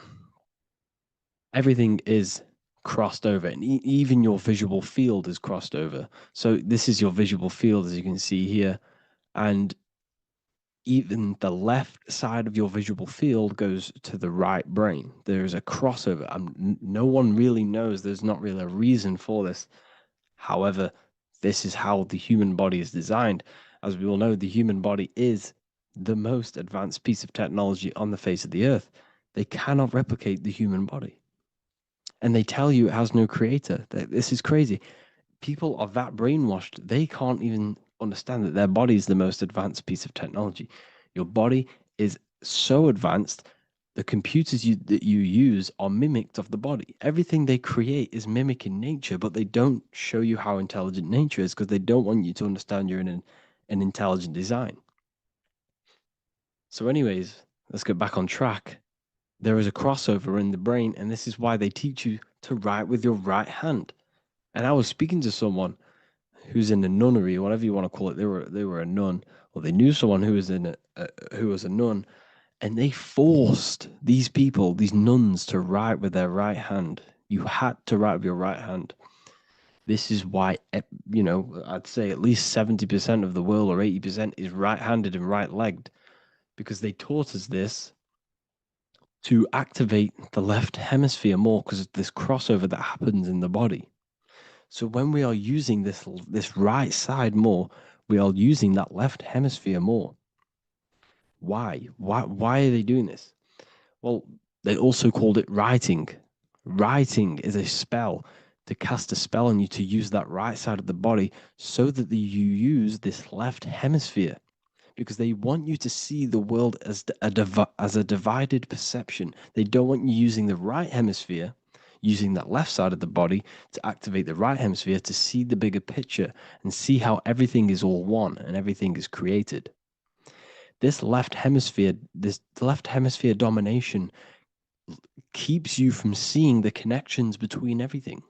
[SPEAKER 9] everything is crossed over, and even your visual field is crossed over. So this is your visual field, as you can see here, and even the left side of your visual field goes to the right brain. There's a crossover. No one really knows. There's not really a reason for this. However, this is how the human body is designed. As we all know, the human body is the most advanced piece of technology on the face of the earth. They cannot replicate the human body. And they tell you it has no creator. This is crazy. People are that brainwashed, they can't even understand that their body is the most advanced piece of technology. Your body is so advanced, the computers that you use are mimicked of the body. Everything they create is mimicking nature, but they don't show you how intelligent nature is because they don't want you to understand you're in an intelligent design. So, anyways, let's get back on track. There is a crossover in the brain, and this is why they teach you to write with your right hand. And I was speaking to someone who's in a nunnery, or whatever you want to call it. They were a nun, or they knew someone who was who was a nun, and they forced these people, these nuns, to write with their right hand. You had to write with your right hand. This is why, I'd say at least 70% of the world or 80% is right-handed and right-legged, because they taught us this to activate the left hemisphere more because of this crossover that happens in the body. So when we are using this right side more, we are using that left hemisphere more. Why? Why are they doing this? Well, they also called it writing. Writing is a spell, to cast a spell on you to use that right side of the body so that you use this left hemisphere, because they want you to see the world as a divided perception. They don't want you using the right hemisphere, using that left side of the body to activate the right hemisphere to see the bigger picture and see how everything is all one and everything is created. This left hemisphere domination keeps you from seeing the connections between everything,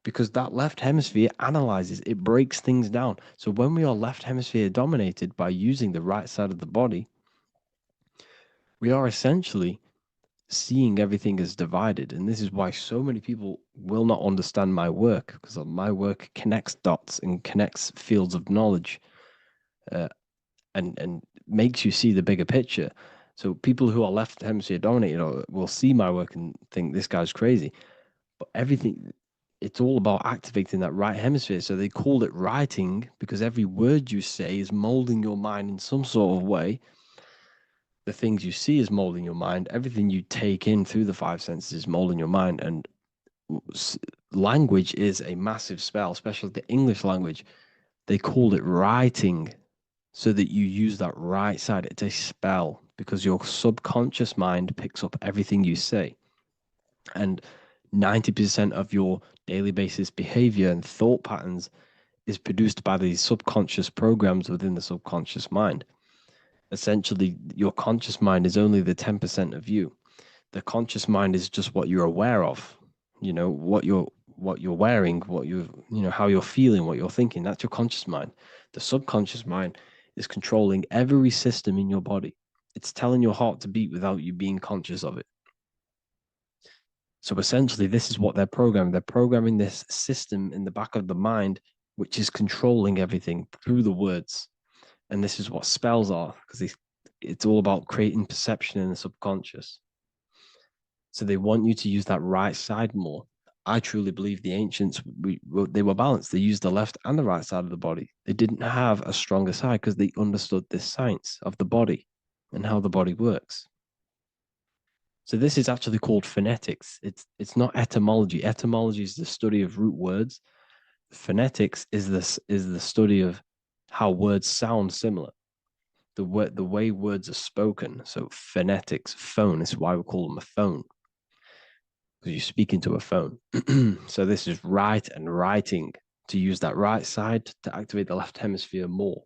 [SPEAKER 9] because that left hemisphere analyzes, it breaks things down. So when we are left hemisphere dominated by using the right side of the body, We are essentially seeing everything as divided. And this is why so many people will not understand my work, because my work connects dots and connects fields of knowledge, uh, and makes you see the bigger picture. So people who are left hemisphere dominated will see my work and think this guy's crazy. But everything, it's all about activating that right hemisphere. So they called it writing because every word you say is molding your mind in some sort of way. The things you see is molding your mind. Everything you take in through the five senses is molding your mind. And language is a massive spell, especially the English language. They called it writing so that you use that right side. It's a spell because your subconscious mind picks up everything you say. And 90% of your daily basis behavior and thought patterns is produced by these subconscious programs within the subconscious mind. Essentially, your conscious mind is only the 10% of you. The conscious mind is just what you're aware of, what you're wearing, how you're feeling, what you're thinking. That's your conscious mind. The subconscious mind is controlling every system in your body. It's telling your heart to beat without you being conscious of it. So essentially, this is what they're programming. They're programming this system in the back of the mind, which is controlling everything through the words. And this is what spells are, because it's all about creating perception in the subconscious. So they want you to use that right side more. I truly believe the ancients, they were balanced. They used the left and the right side of the body. They didn't have a stronger side because they understood this science of the body and how the body works. So this is actually called phonetics. It's not etymology. Etymology is the study of root words. Phonetics is the study of how words sound similar. The way words are spoken. So phonetics, phone is why we call them a phone, because you speak into a phone. So this is write and writing, to use that right side to activate the left hemisphere more.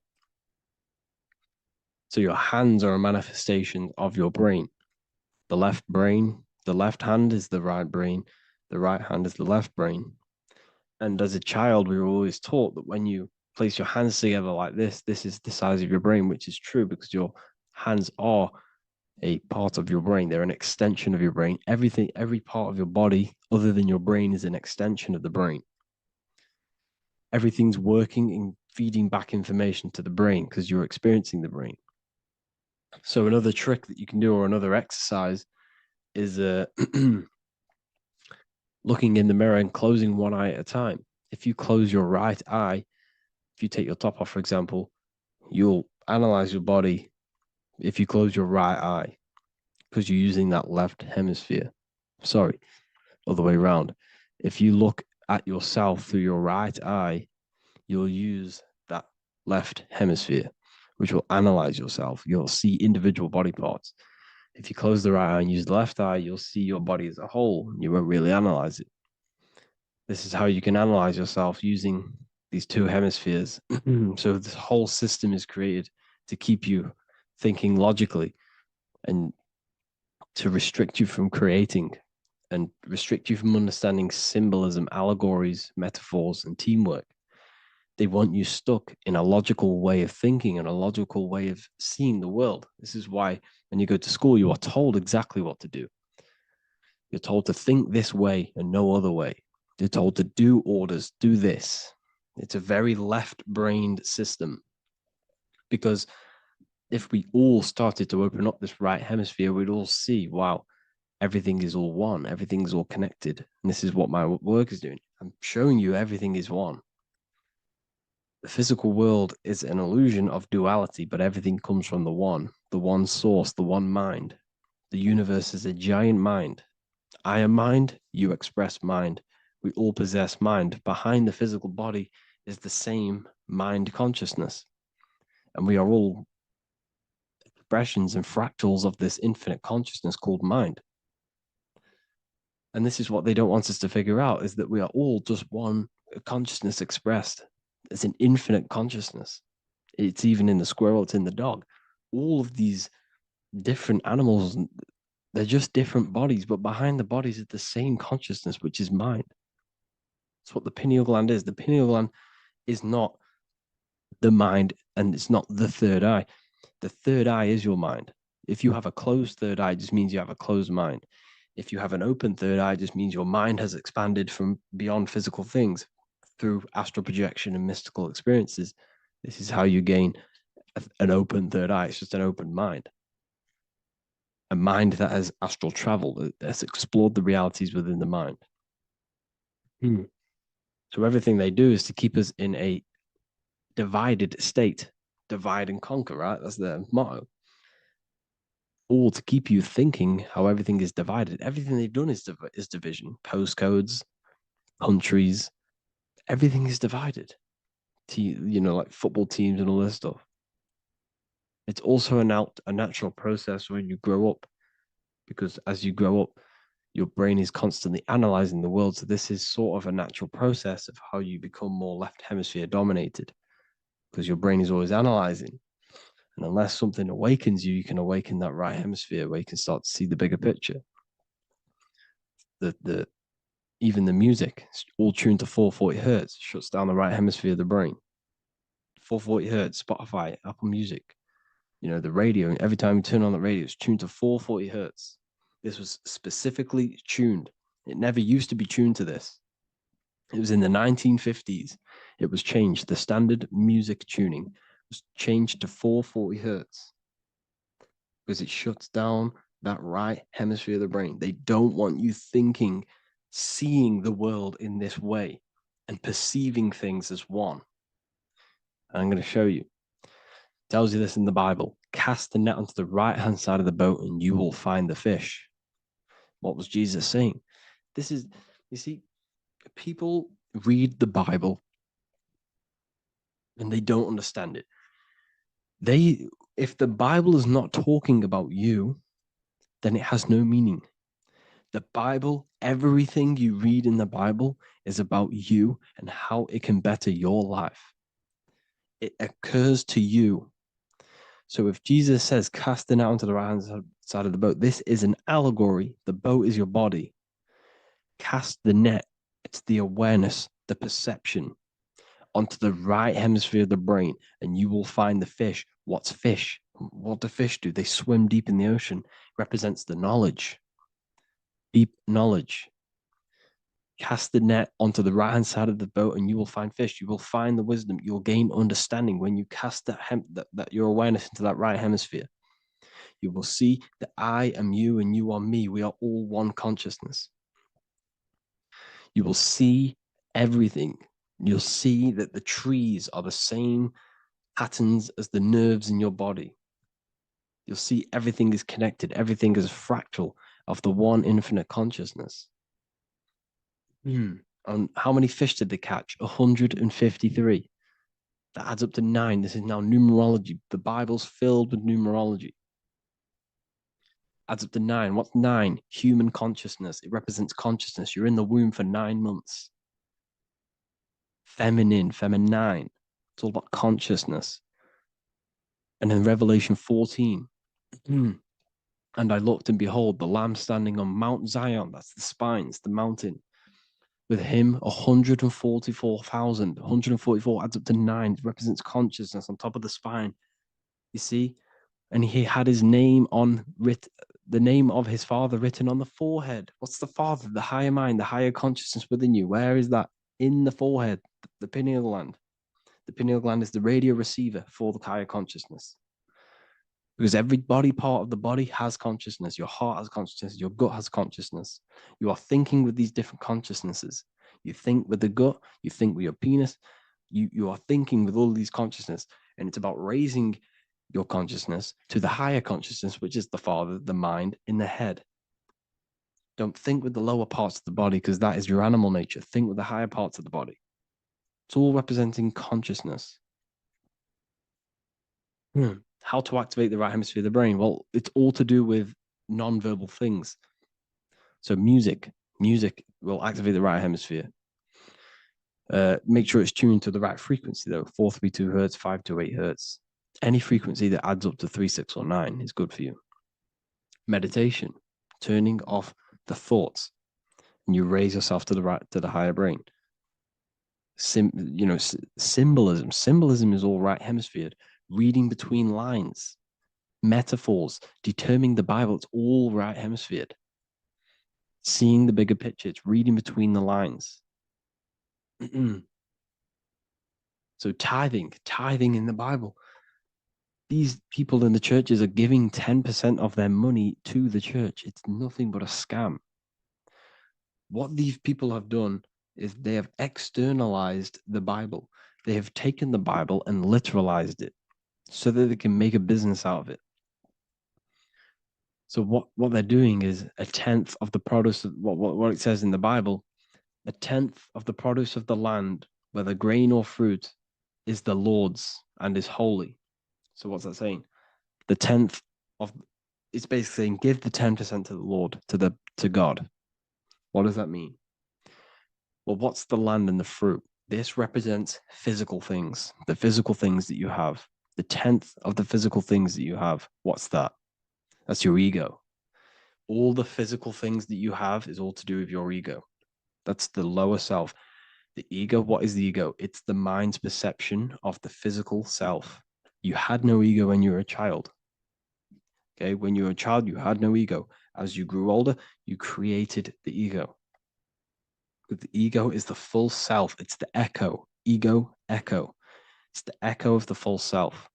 [SPEAKER 9] So your hands are a manifestation of your brain. The left hand is the right brain, the right hand is the left brain. And as a child, we were always taught that when you place your hands together like this is the size of your brain, which is true because your hands are a part of your brain. They're an extension of your brain. Every part of your body other than your brain is an extension of the brain. Everything's working and feeding back information to the brain because you're experiencing the brain. So another trick that you can do, or another exercise, is looking in the mirror and closing one eye at a time. If you close your right eye, if you take your top off, for example, you'll analyze your body if you close your right eye because you're using that left hemisphere. Sorry, other way around. If you look at yourself through your right eye, you'll use that left hemisphere, which will analyze yourself. You'll see individual body parts. If you close the right eye and use the left eye, you'll see your body as a whole. You won't really analyze it. This is how you can analyze yourself using these two hemispheres. So this whole system is created to keep you thinking logically and to restrict you from creating and restrict you from understanding symbolism, allegories, metaphors, and teamwork. They want you stuck in a logical way of thinking and a logical way of seeing the world. This is why when you go to school, you are told exactly what to do. You're told to think this way and no other way. You're told to do orders, do this. It's a very left-brained system because if we all started to open up this right hemisphere, we'd all see, wow, everything is all one, everything's all connected. And this is what my work is doing. I'm showing you everything is one. The physical world is an illusion of duality, but everything comes from the one source, the one mind. The universe is a giant mind. I am mind, you express mind. We all possess mind. Behind the physical body is the same mind consciousness. And we are all expressions and fractals of this infinite consciousness called mind. And this is what they don't want us to figure out, is that we are all just one consciousness expressed. It's an infinite consciousness. It's even in the squirrel, it's in the dog. All of these different animals, they're just different bodies, but behind the bodies is the same consciousness, which is mind. That's what the pineal gland is. The pineal gland is not the mind and it's not the third eye. The third eye is your mind.
[SPEAKER 5] If you have a closed third eye, it just means you have a closed mind. If you have an open third eye, it just means your mind has expanded from beyond physical things through astral projection and mystical experiences. This is how you gain an open third eye. It's just an open mind. A mind that has astral travel, that's explored the realities within the mind. So everything they do is to keep us in a divided state. Divide and conquer, right? That's their motto. Or to keep you thinking how everything is divided. Everything they've done is division. Postcodes, countries, everything is divided. Like football teams and all this stuff. It's also a natural process when you grow up, because as you grow up, your brain is constantly analyzing the world. So this is sort of a natural process of how you become more left hemisphere dominated, because your brain is always analyzing. And unless something awakens you, you can awaken that right hemisphere where you can start to see the bigger picture. Even the music, it's all tuned to 440 hertz, shuts down the right hemisphere of the brain. 440 hertz, Spotify, Apple Music, the radio. Every time you turn on the radio, it's tuned to 440 hertz. This was specifically tuned. It never used to be tuned to this. It was in the 1950s. It was changed. The standard music tuning was changed to 440 hertz because it shuts down that right hemisphere of the brain. They don't want you thinking, seeing the world in this way and perceiving things as one. And I'm going to show you. It tells you this in the Bible. Cast the net onto the right-hand side of the boat and you will find the fish. What was Jesus saying? You see, people read the Bible and they don't understand it. If the Bible is not talking about you, then it has no meaning. The Bible, everything you read in the Bible is about you and how it can better your life. It occurs to you. So if Jesus says, cast the net onto the right-hand side of the boat, this is an allegory. The boat is your body. Cast the net. It's the awareness, the perception onto the right hemisphere of the brain, and you will find the fish. What's fish? What do fish do? They swim deep in the ocean. It represents the knowledge. Deep knowledge. Cast the net onto the right-hand side of the boat and you will find fish. You will find the wisdom. You'll gain understanding when you cast that your awareness into that right hemisphere. You will see that I am you and you are me. We are all one consciousness. You will see everything. You'll see that the trees are the same patterns as the nerves in your body. You'll see everything is connected. Everything is a fractal of the one infinite consciousness. And how many fish did they catch? 153. That adds up to 9. This is now numerology. The Bible's filled with numerology. Adds up to 9. What's 9? Human consciousness. It represents consciousness. You're in the womb for 9 months. Feminine. It's all about consciousness. And then Revelation 14. And I looked, and behold, the Lamb standing on Mount Zion. That's the spines, the mountain. With him, 144,000. 144 adds up to 9. It represents consciousness on top of the spine. You see? And he had his name the name of his father written on the forehead. What's the father? The higher mind, the higher consciousness within you. Where is that? In the forehead, the pineal gland. The pineal gland is the radio receiver for the higher consciousness. Because every body part of the body has consciousness. Your heart has consciousness. Your gut has consciousness. You are thinking with these different consciousnesses. You think with the gut. You think with your penis. You are thinking with all these consciousness. And it's about raising your consciousness to the higher consciousness, which is the father, the mind in the head. Don't think with the lower parts of the body because that is your animal nature. Think with the higher parts of the body. It's all representing consciousness. How to activate the right hemisphere of the brain? Well, it's all to do with non-verbal things. So music will activate the right hemisphere. Make sure it's tuned to the right frequency though. 432 hertz, 528 hertz. Any frequency that adds up to 3, 6, or 9 is good for you. Meditation, turning off the thoughts, and you raise yourself to the higher brain. Symbolism. Symbolism is all right hemisphere. Reading between lines.
[SPEAKER 9] metaphors, determining the Bible. It's all right hemisphered. Seeing the bigger picture, it's reading between the lines. So tithing in the Bible. These people in the churches are giving 10% of their money to the church. It's nothing but a scam. What these people have done is they have externalized the Bible. They have taken the Bible and literalized it so that they can make a business out of it. So what they're doing is a tenth of the produce of what it says in the Bible, a tenth of the produce of the land, whether grain or fruit, is the Lord's and is holy. So what's that saying? The tenth of it's basically saying give the 10% to the Lord, to God. What does that mean? Well, what's the land and the fruit? This represents physical things, the physical things that you have. The tenth of the physical things that you have. What's that? That's your ego. All the physical things that you have is all to do with your ego. That's the lower self. The ego, what is the ego? It's the mind's perception of the physical self. You had no ego when you were a child. Okay, when you were a child, you had no ego. As you grew older, you created the ego. But the ego is the full self. It's the echo. Ego, echo. It's the echo of the full self.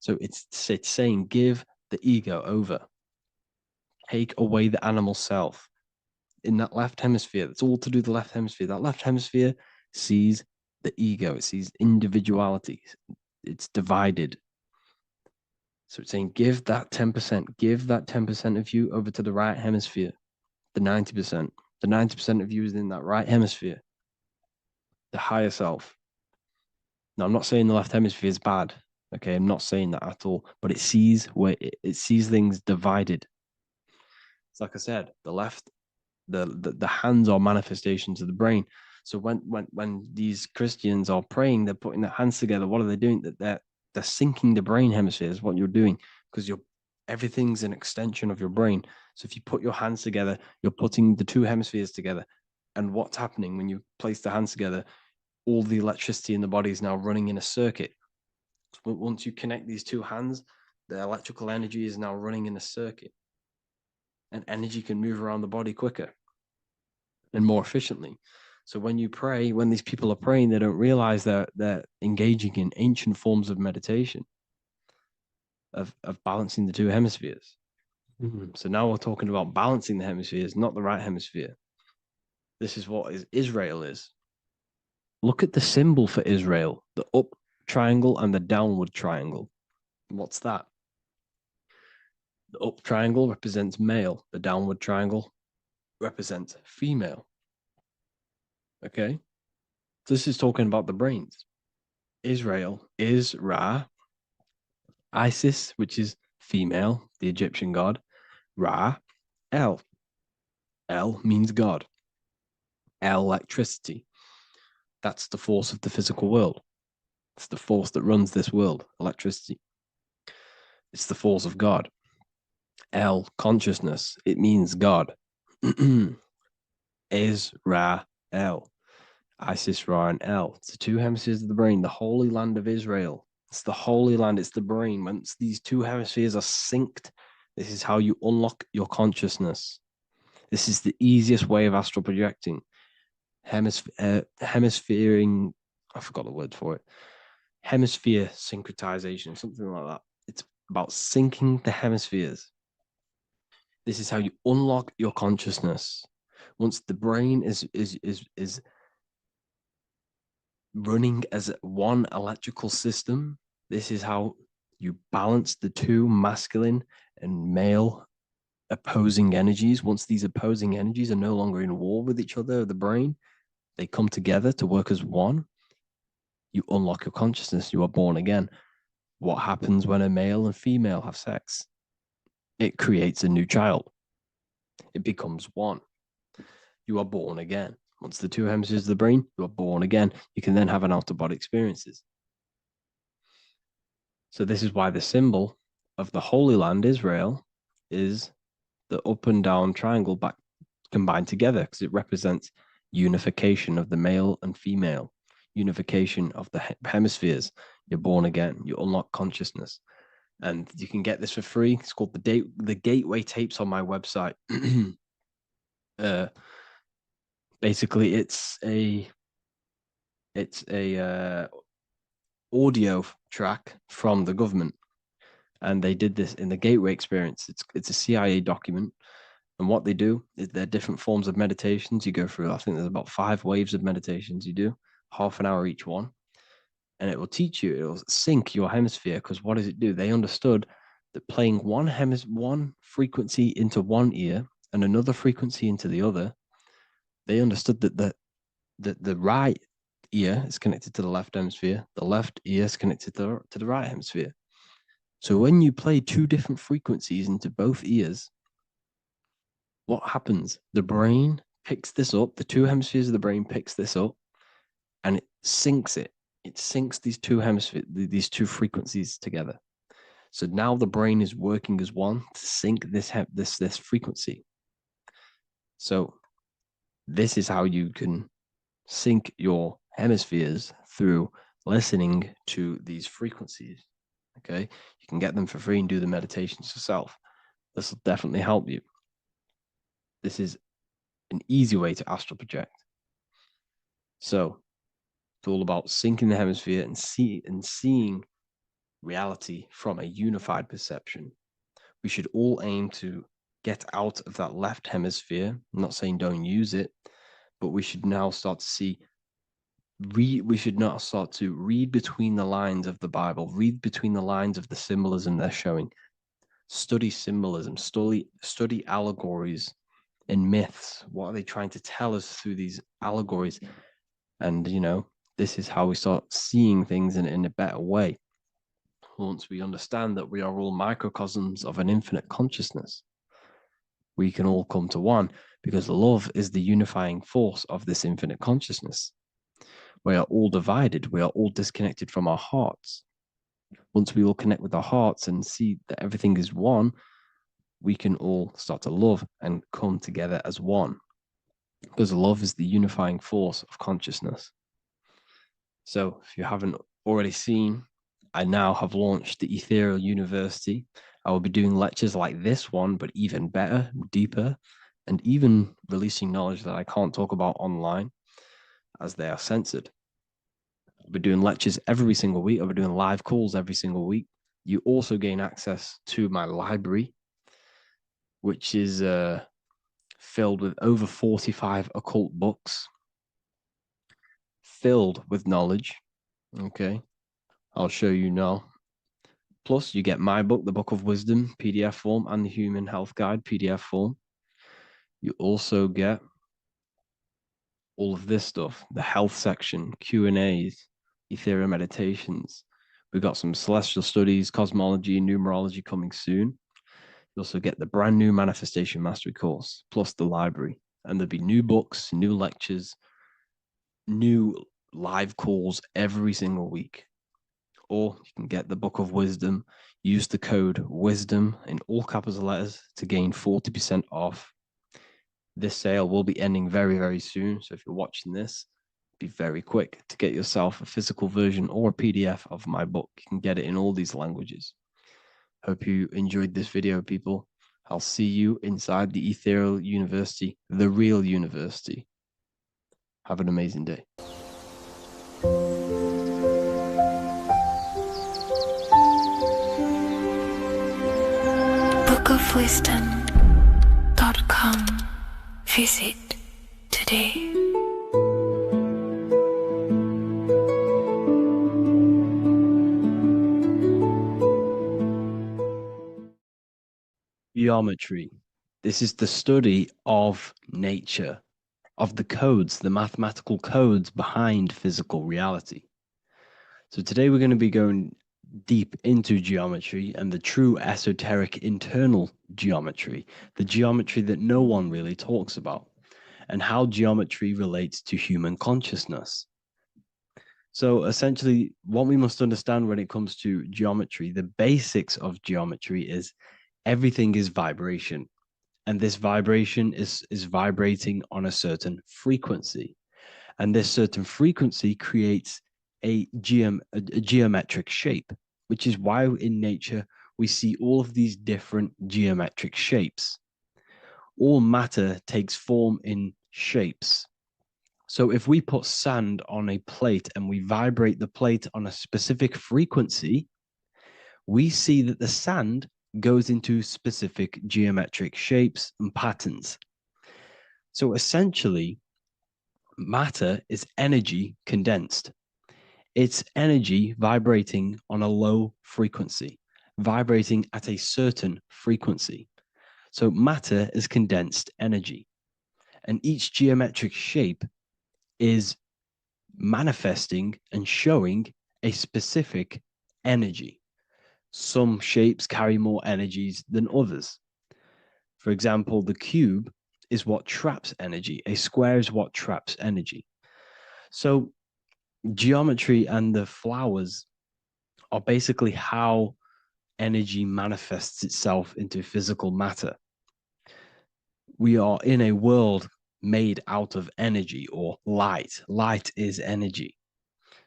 [SPEAKER 9] So it's saying give the ego over. Take away the animal self. In that left hemisphere, that's all to do with the left hemisphere. That left hemisphere sees the ego. It sees individuality. It's divided. So it's saying give that 10%, give that 10% of you over to the right hemisphere, the 90%. The 90% of you is in that right hemisphere, the higher self. Now, I'm not saying the left hemisphere is bad. Okay, I'm not saying that at all, but it sees it sees things divided. It's like I said, the left, the hands are manifestations of the brain. So when these Christians are praying, they're putting their hands together. What are they doing? That they're syncing the brain hemispheres. What you're doing, because everything's an extension of your brain. So if you put your hands together, you're putting the two hemispheres together. And what's happening when you place the hands together? All the electricity in the body is now running in a circuit. Once you connect these two hands, the electrical energy is now running in a circuit. And energy can move around the body quicker and more efficiently. So when you pray, when these people are praying, they don't realize that they're engaging in ancient forms of meditation, of balancing the two hemispheres. So now we're talking about balancing the hemispheres, not the right hemisphere. This is what Israel is. Look at the symbol for Israel, the up triangle and the downward triangle. What's that? The up triangle represents male. The downward triangle represents female. Okay? This is talking about the brains. Israel is Ra. Isis, which is female, the Egyptian god. Ra, El. El means God. Electricity. That's the force of the physical world. It's the force that runs this world, electricity. It's the force of God. El, consciousness. It means God. Is Ra, El. Isis, Ra, and El. It's the two hemispheres of the brain, the holy land of Israel. It's the holy land, it's the brain. Once these two hemispheres are synced, this is how you unlock your consciousness. This is the easiest way of astral projecting. Hemisphering, I forgot the word for it. Hemisphere syncretization, something like that. It's about syncing the hemispheres. This is how you unlock your consciousness. Once the brain is running as one electrical system, this is how you balance the two masculine and male opposing energies. Once these opposing energies are no longer in war with each other, the brain, they come together to work as one. You unlock your consciousness. You are born again. What happens when a male and female have sex? It creates a new child. It becomes one. You are born again. Once the two hemispheres of the brain, you are born again. You can then have an out-of-body experiences. So this is why the symbol of the Holy Land, Israel, is the up and down triangle back combined together, because it represents unification of the male and female, unification of the hemispheres. You're born again. You unlock consciousness.
[SPEAKER 5] and you can get this for free. It's called the Gateway Tapes on my website. Basically, it's a audio track from the government, and they did this in the Gateway Experience. It's a CIA document, and what they do is there are different forms of meditations you go through. I think there's about 5 waves of meditations you do, half an hour each one, and it will teach you. It will sync your hemisphere, because what does it do? They understood that playing one frequency into one ear and another frequency into the other, they understood that the right ear is connected to the left hemisphere, the left ear is connected to the right hemisphere. So when you play 2 different frequencies into both ears, what happens? The brain picks this up, the 2 hemispheres of the brain picks this up, and it syncs it. It syncs these 2 hemispheres, these 2 frequencies together. So now the brain is working as one to sync this frequency. So this is how you can sync your hemispheres, through listening to these frequencies. Okay, you can get them for free and do the meditations yourself. This will definitely help you. This is an easy way to astral project. So it's all about syncing the hemisphere and seeing reality from a unified perception. We should all aim to get out of that left hemisphere. I'm not saying don't use it, but we should now start to see. We should not start to read between the lines of the Bible, read between the lines of the symbolism they're showing. Study symbolism, study allegories and myths. What are they trying to tell us through these allegories? And, this is how we start seeing things in a better way. Once we understand that we are all microcosms of an infinite consciousness, we can all come to one, because love is the unifying force of this infinite consciousness. We are all divided. We are all disconnected from our hearts. Once we all connect with our hearts and see that everything is one, we can all start to love and come together as one, because love is the unifying force of consciousness. So if you haven't already seen, I now have launched the Ethereal University. I will be doing lectures like this one, but even better, deeper, and even releasing knowledge that I can't talk about online, as they are censored. I'll be doing lectures every single week. I'll be doing live calls every single week. You also gain access to my library, which is filled with over 45 occult books, filled with knowledge. Okay, I'll show you now. Plus, you get my book, The Book of Wisdom, PDF form, and the Human Health Guide, PDF form. You also get all of this stuff, the health section, Q&As, ethereal meditations. We've got some celestial studies, cosmology, and numerology coming soon. You also get the brand new Manifestation Mastery course, plus the library. And there'll be new books, new lectures, new live calls every single week. Or you can get the Book of Wisdom, use the code WISDOM in all capital letters to gain 40% off. This sale will be ending very, very soon. So if you're watching this, be very quick to get yourself a physical version or a PDF of my book. You can get it in all these languages. Hope you enjoyed this video, people. I'll see you inside the Ethereal University, the real university. Have an amazing day.
[SPEAKER 2] bookofwisdom.com. Visit today.
[SPEAKER 5] Geometry. This is the study of nature, of the codes, the mathematical codes behind physical reality. So today we're going to be going deep into geometry and the true esoteric internal geometry, the geometry that no one really talks about, and how geometry relates to human consciousness. So essentially, what we must understand when it comes to geometry, the basics of geometry is everything is vibration. And this vibration is vibrating on a certain frequency. And this certain frequency creates a geometric shape, which is why in nature we see all of these different geometric shapes. All matter takes form in shapes. So if we put sand on a plate and we vibrate the plate on a specific frequency, we see that the sand goes into specific geometric shapes and patterns. So essentially, matter is energy condensed. It's energy vibrating on a low frequency, vibrating at a certain frequency. So matter is condensed energy. And each geometric shape is manifesting and showing a specific energy. Some shapes carry more energies than others. For example, the cube is what traps energy. A square is what traps energy. So geometry and the flowers are basically how energy manifests itself into physical matter. We are in a world made out of energy or light. Light is energy.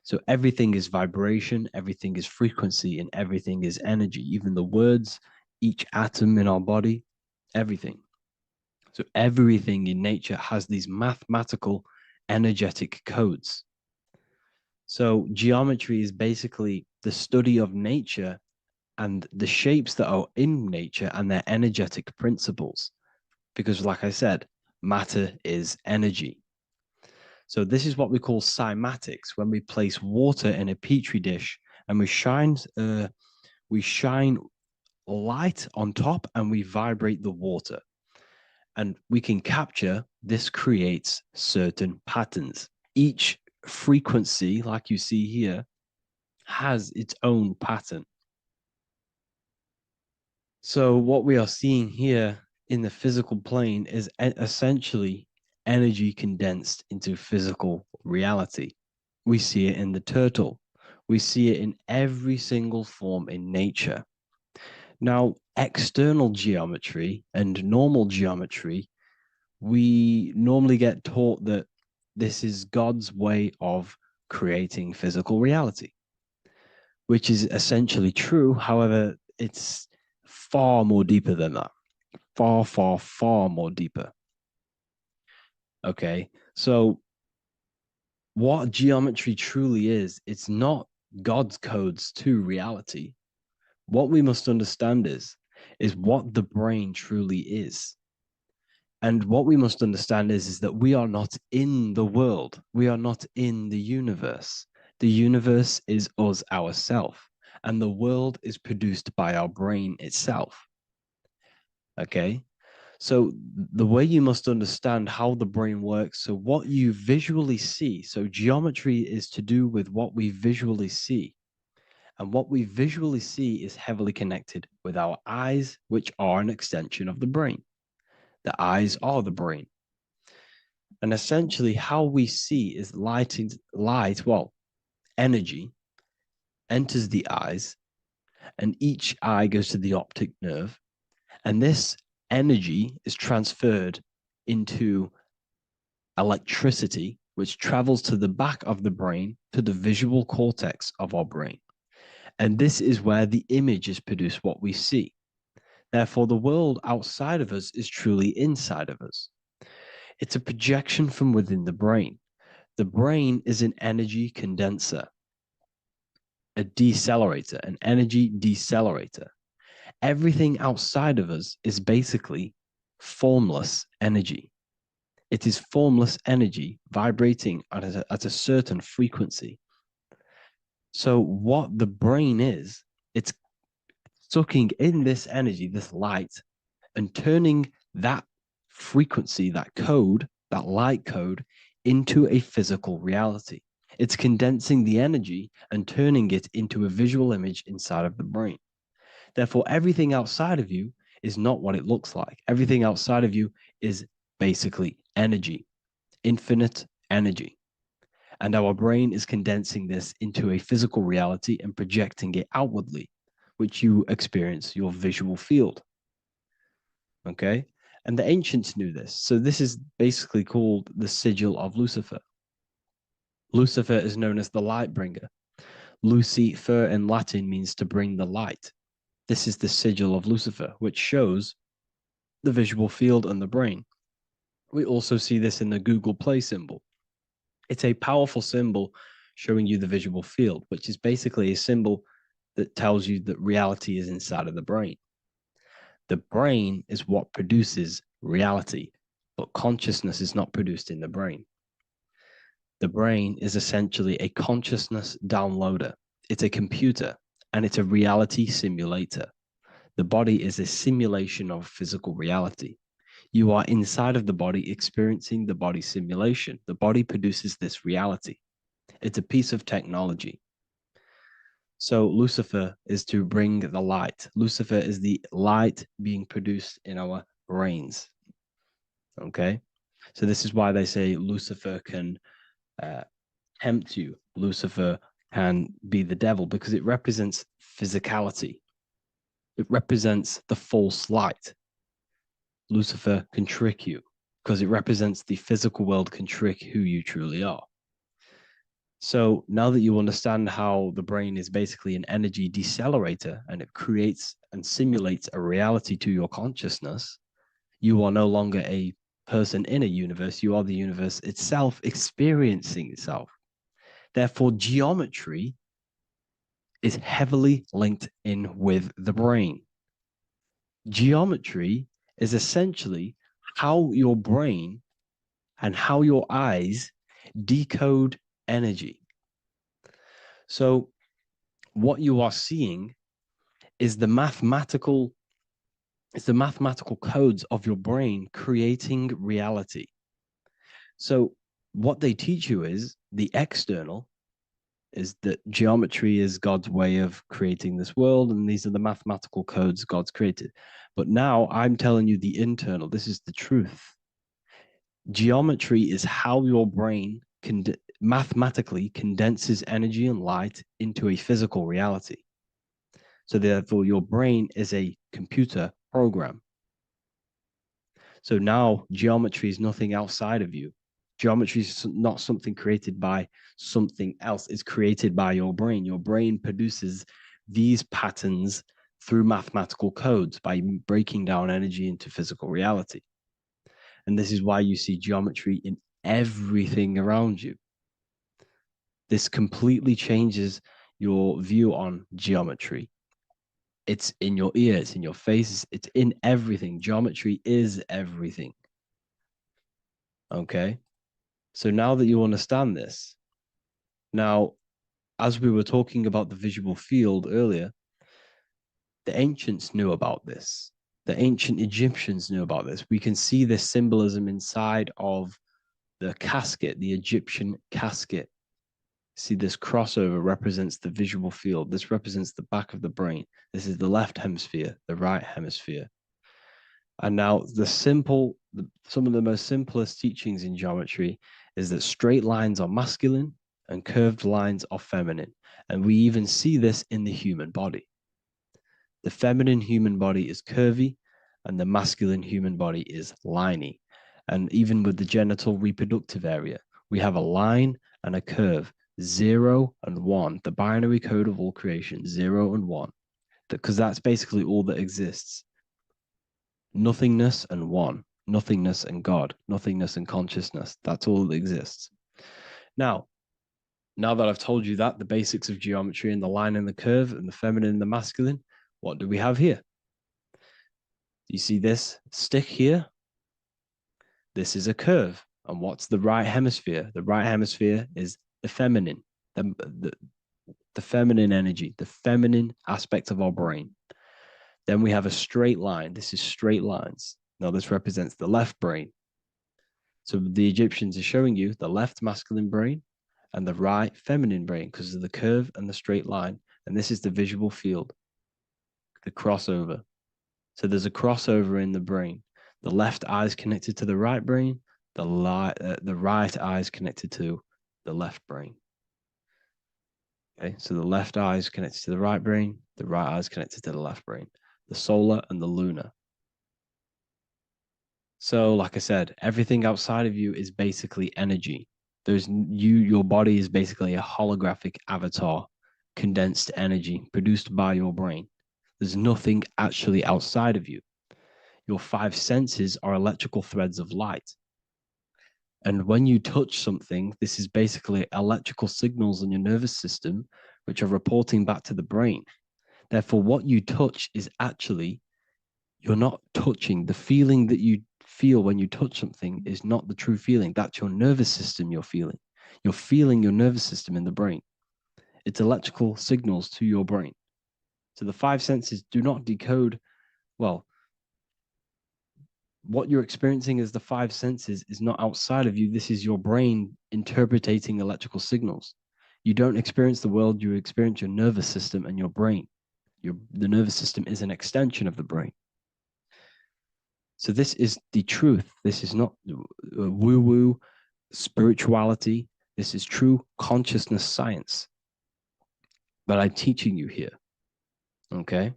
[SPEAKER 5] So everything is vibration, everything is frequency, and everything is energy. Even the words, each atom in our body, everything. So everything in nature has these mathematical energetic codes. So geometry is basically the study of nature and the shapes that are in nature and their energetic principles. Because, like I said, matter is energy. So this is what we call cymatics, when we place water in a petri dish and we shine light on top and we vibrate the water. And we can capture, this creates certain patterns. Each frequency, like you see here, has its own pattern. So what we are seeing here in the physical plane is essentially energy condensed into physical reality. We see it in the turtle. We see it in every single form in nature. Now, external geometry and normal geometry, we normally get taught that this is God's way of creating physical reality, which is essentially true. However, it's far more deeper than that. Far, far, far more deeper. Okay, so what geometry truly is, it's not God's codes to reality. What we must understand is what the brain truly is. And what we must understand is that we are not in the world. We are not in the universe. The universe is us ourselves, and the world is produced by our brain itself. Okay? So the way you must understand how the brain works, so what you visually see, so geometry is to do with what we visually see. And what we visually see is heavily connected with our eyes, which are an extension of the brain. The eyes are the brain. And essentially how we see is energy enters the eyes, and each eye goes to the optic nerve. And this energy is transferred into electricity, which travels to the back of the brain, to the visual cortex of our brain. And this is where the image is produced, what we see. Therefore, the world outside of us is truly inside of us. It's a projection from within the brain. The brain is an energy condenser, a decelerator, an energy decelerator. Everything outside of us is basically formless energy. It is formless energy vibrating at a certain frequency. So what the brain is, it's sucking in this energy, this light, and turning that frequency, that code, that light code, into a physical reality. It's condensing the energy and turning it into a visual image inside of the brain. Therefore, everything outside of you is not what it looks like. Everything outside of you is basically energy, infinite energy. And our brain is condensing this into a physical reality and projecting it outwardly, which you experience your visual field. Okay? And the ancients knew this. So this is basically called the sigil of Lucifer. Lucifer is known as the light bringer. Lucifer in Latin means to bring the light. This is the sigil of Lucifer, which shows the visual field and the brain. We also see this in the Google Play symbol. It's a powerful symbol showing you the visual field, which is basically a symbol that tells you that reality is inside of the brain. The brain is what produces reality, but consciousness is not produced in the brain. The brain is essentially a consciousness downloader. It's a computer and it's a reality simulator. The body is a simulation of physical reality. You are inside of the body experiencing the body simulation. The body produces this reality. It's a piece of technology. So Lucifer is to bring the light. Lucifer is the light being produced in our brains. Okay? So this is why they say Lucifer can tempt you. Lucifer can be the devil because it represents physicality. It represents the false light. Lucifer can trick you because it represents the physical world can trick who you truly are. So now that you understand how the brain is basically an energy decelerator and it creates and simulates a reality to your consciousness, you are no longer a person in a universe. You are the universe itself experiencing itself. Therefore, geometry is heavily linked in with the brain. Geometry is essentially how your brain and how your eyes decode energy. So what you are seeing is the mathematical codes of your brain creating reality. So what they teach you is the external is that geometry is God's way of creating this world, and these are the mathematical codes God's created. But now I'm telling you the internal. This is the truth. Geometry is how your brain mathematically condenses energy and light into a physical reality. So therefore, your brain is a computer program. So now geometry is nothing outside of you. Geometry is not something created by something else. It's created by your brain. Your brain produces these patterns through mathematical codes by breaking down energy into physical reality. And this is why you see geometry in everything around you. This completely changes your view on geometry. It's in your ear, it's in your face, it's in everything. Geometry is everything. Okay? So now that you understand this, now, as we were talking about the visual field earlier, the ancients knew about this. The ancient Egyptians knew about this. We can see this symbolism inside of the casket, the Egyptian casket. See, this crossover represents the visual field. This represents the back of the brain. This is the left hemisphere, the right hemisphere. And now some of the most simplest teachings in geometry is that straight lines are masculine and curved lines are feminine. And we even see this in the human body. The feminine human body is curvy and the masculine human body is liney. And even with the genital reproductive area, we have a line and a curve. 0 and 1, the binary code of all creation, 0 and 1, because that's basically all that exists. Nothingness and one, nothingness and God, nothingness and consciousness. That's all that exists. Now that I've told you that, the basics of geometry and the line and the curve and the feminine and the masculine, what do we have here? You see this stick here? This is a curve. And what's the right hemisphere? The right hemisphere is the feminine, the feminine energy, the feminine aspect of our brain. Then we have a straight line. This is straight lines. Now this represents the left brain. So the Egyptians are showing you the left masculine brain and the right feminine brain because of the curve and the straight line. And this is the visual field, the crossover. So there's a crossover in the brain. The left eye is connected to the right brain. The right eye is connected to the left brain. Okay, so the left eye is connected to the right brain. The right eye is connected to the left brain. The solar and the lunar. So, like I said, everything outside of you is basically energy. Your body is basically a holographic avatar, condensed energy produced by your brain. There's nothing actually outside of you. Your five senses are electrical threads of light. And when you touch something, this is basically electrical signals in your nervous system, which are reporting back to the brain. Therefore, what you touch is actually, you're not touching. The feeling that you feel when you touch something is not the true feeling. That's your nervous system you're feeling. You're feeling your nervous system in the brain. It's electrical signals to your brain. So the five senses do not decode, well, what you're experiencing as the five senses is not outside of you. This is your brain interpreting electrical signals. You don't experience the world, you experience your nervous system and your brain. The nervous system is an extension of the brain. So this is the truth. This is not woo-woo spirituality. This is true consciousness science that I'm teaching you here. Okay?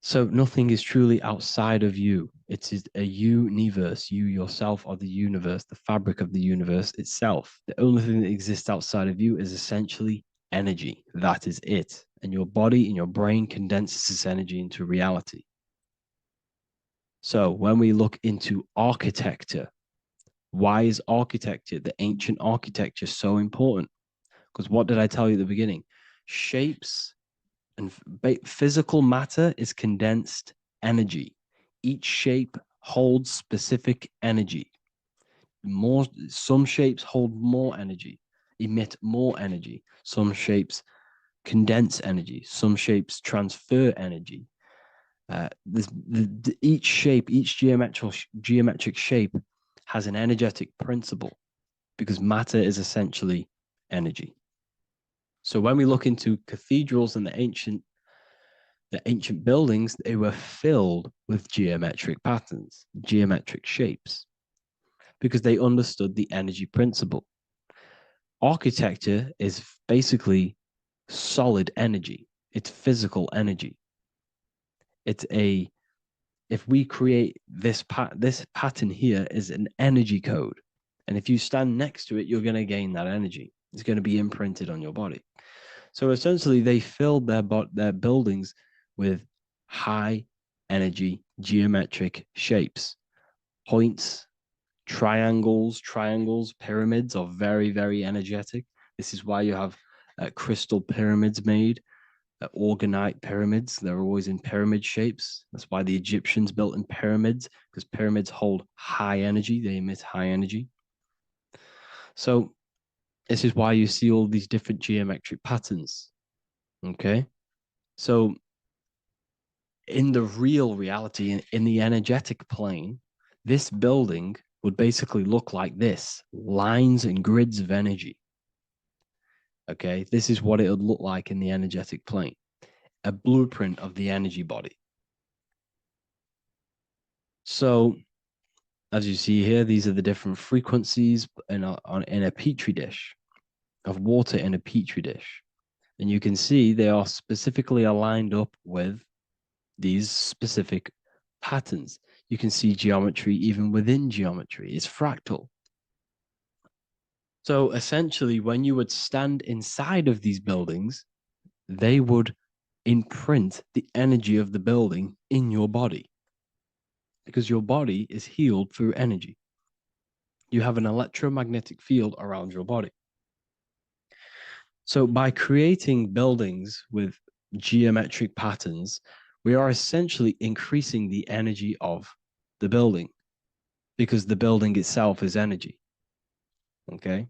[SPEAKER 5] So nothing is truly outside of you. It is a universe. You yourself are the universe, the fabric of the universe itself. The only thing that exists outside of you is essentially energy. That is it. And your body and your brain condenses this energy into reality. So when we look into architecture, why is architecture, the ancient architecture, so important? Because what did I tell you at the beginning? Shapes and physical matter is condensed energy. Each shape holds specific energy. Some shapes hold more energy, emit more energy. Some shapes condense energy. Some shapes transfer energy. Each shape, each geometric shape has an energetic principle because matter is essentially energy. So when we look into cathedrals and the ancient buildings, they were filled with geometric patterns, geometric shapes, because they understood the energy principle. Architecture is basically solid energy. It's physical energy. If we create this pattern here is an energy code. And if you stand next to it, you're going to gain that energy. It's going to be imprinted on your body. So essentially, they filled their buildings with high energy geometric shapes. Points, triangles, pyramids are very, very energetic. This is why you have crystal pyramids made, organite pyramids. They're always in pyramid shapes. That's why the Egyptians built in pyramids, because pyramids hold high energy. They emit high energy. So this is why you see all these different geometric patterns. Okay. So in the real reality, in the energetic plane, this building would basically look like this: lines and grids of energy. Okay. This is what it would look like in the energetic plane, a blueprint of the energy body. So as you see here, these are the different frequencies in a petri dish, of water in a petri dish. And you can see they are specifically aligned up with these specific patterns. You can see geometry even within geometry. It's fractal. So essentially, when you would stand inside of these buildings, they would imprint the energy of the building in your body, because your body is healed through energy. You have an electromagnetic field around your body. So by creating buildings with geometric patterns, we are essentially increasing the energy of the building, because the building itself is energy. Okay.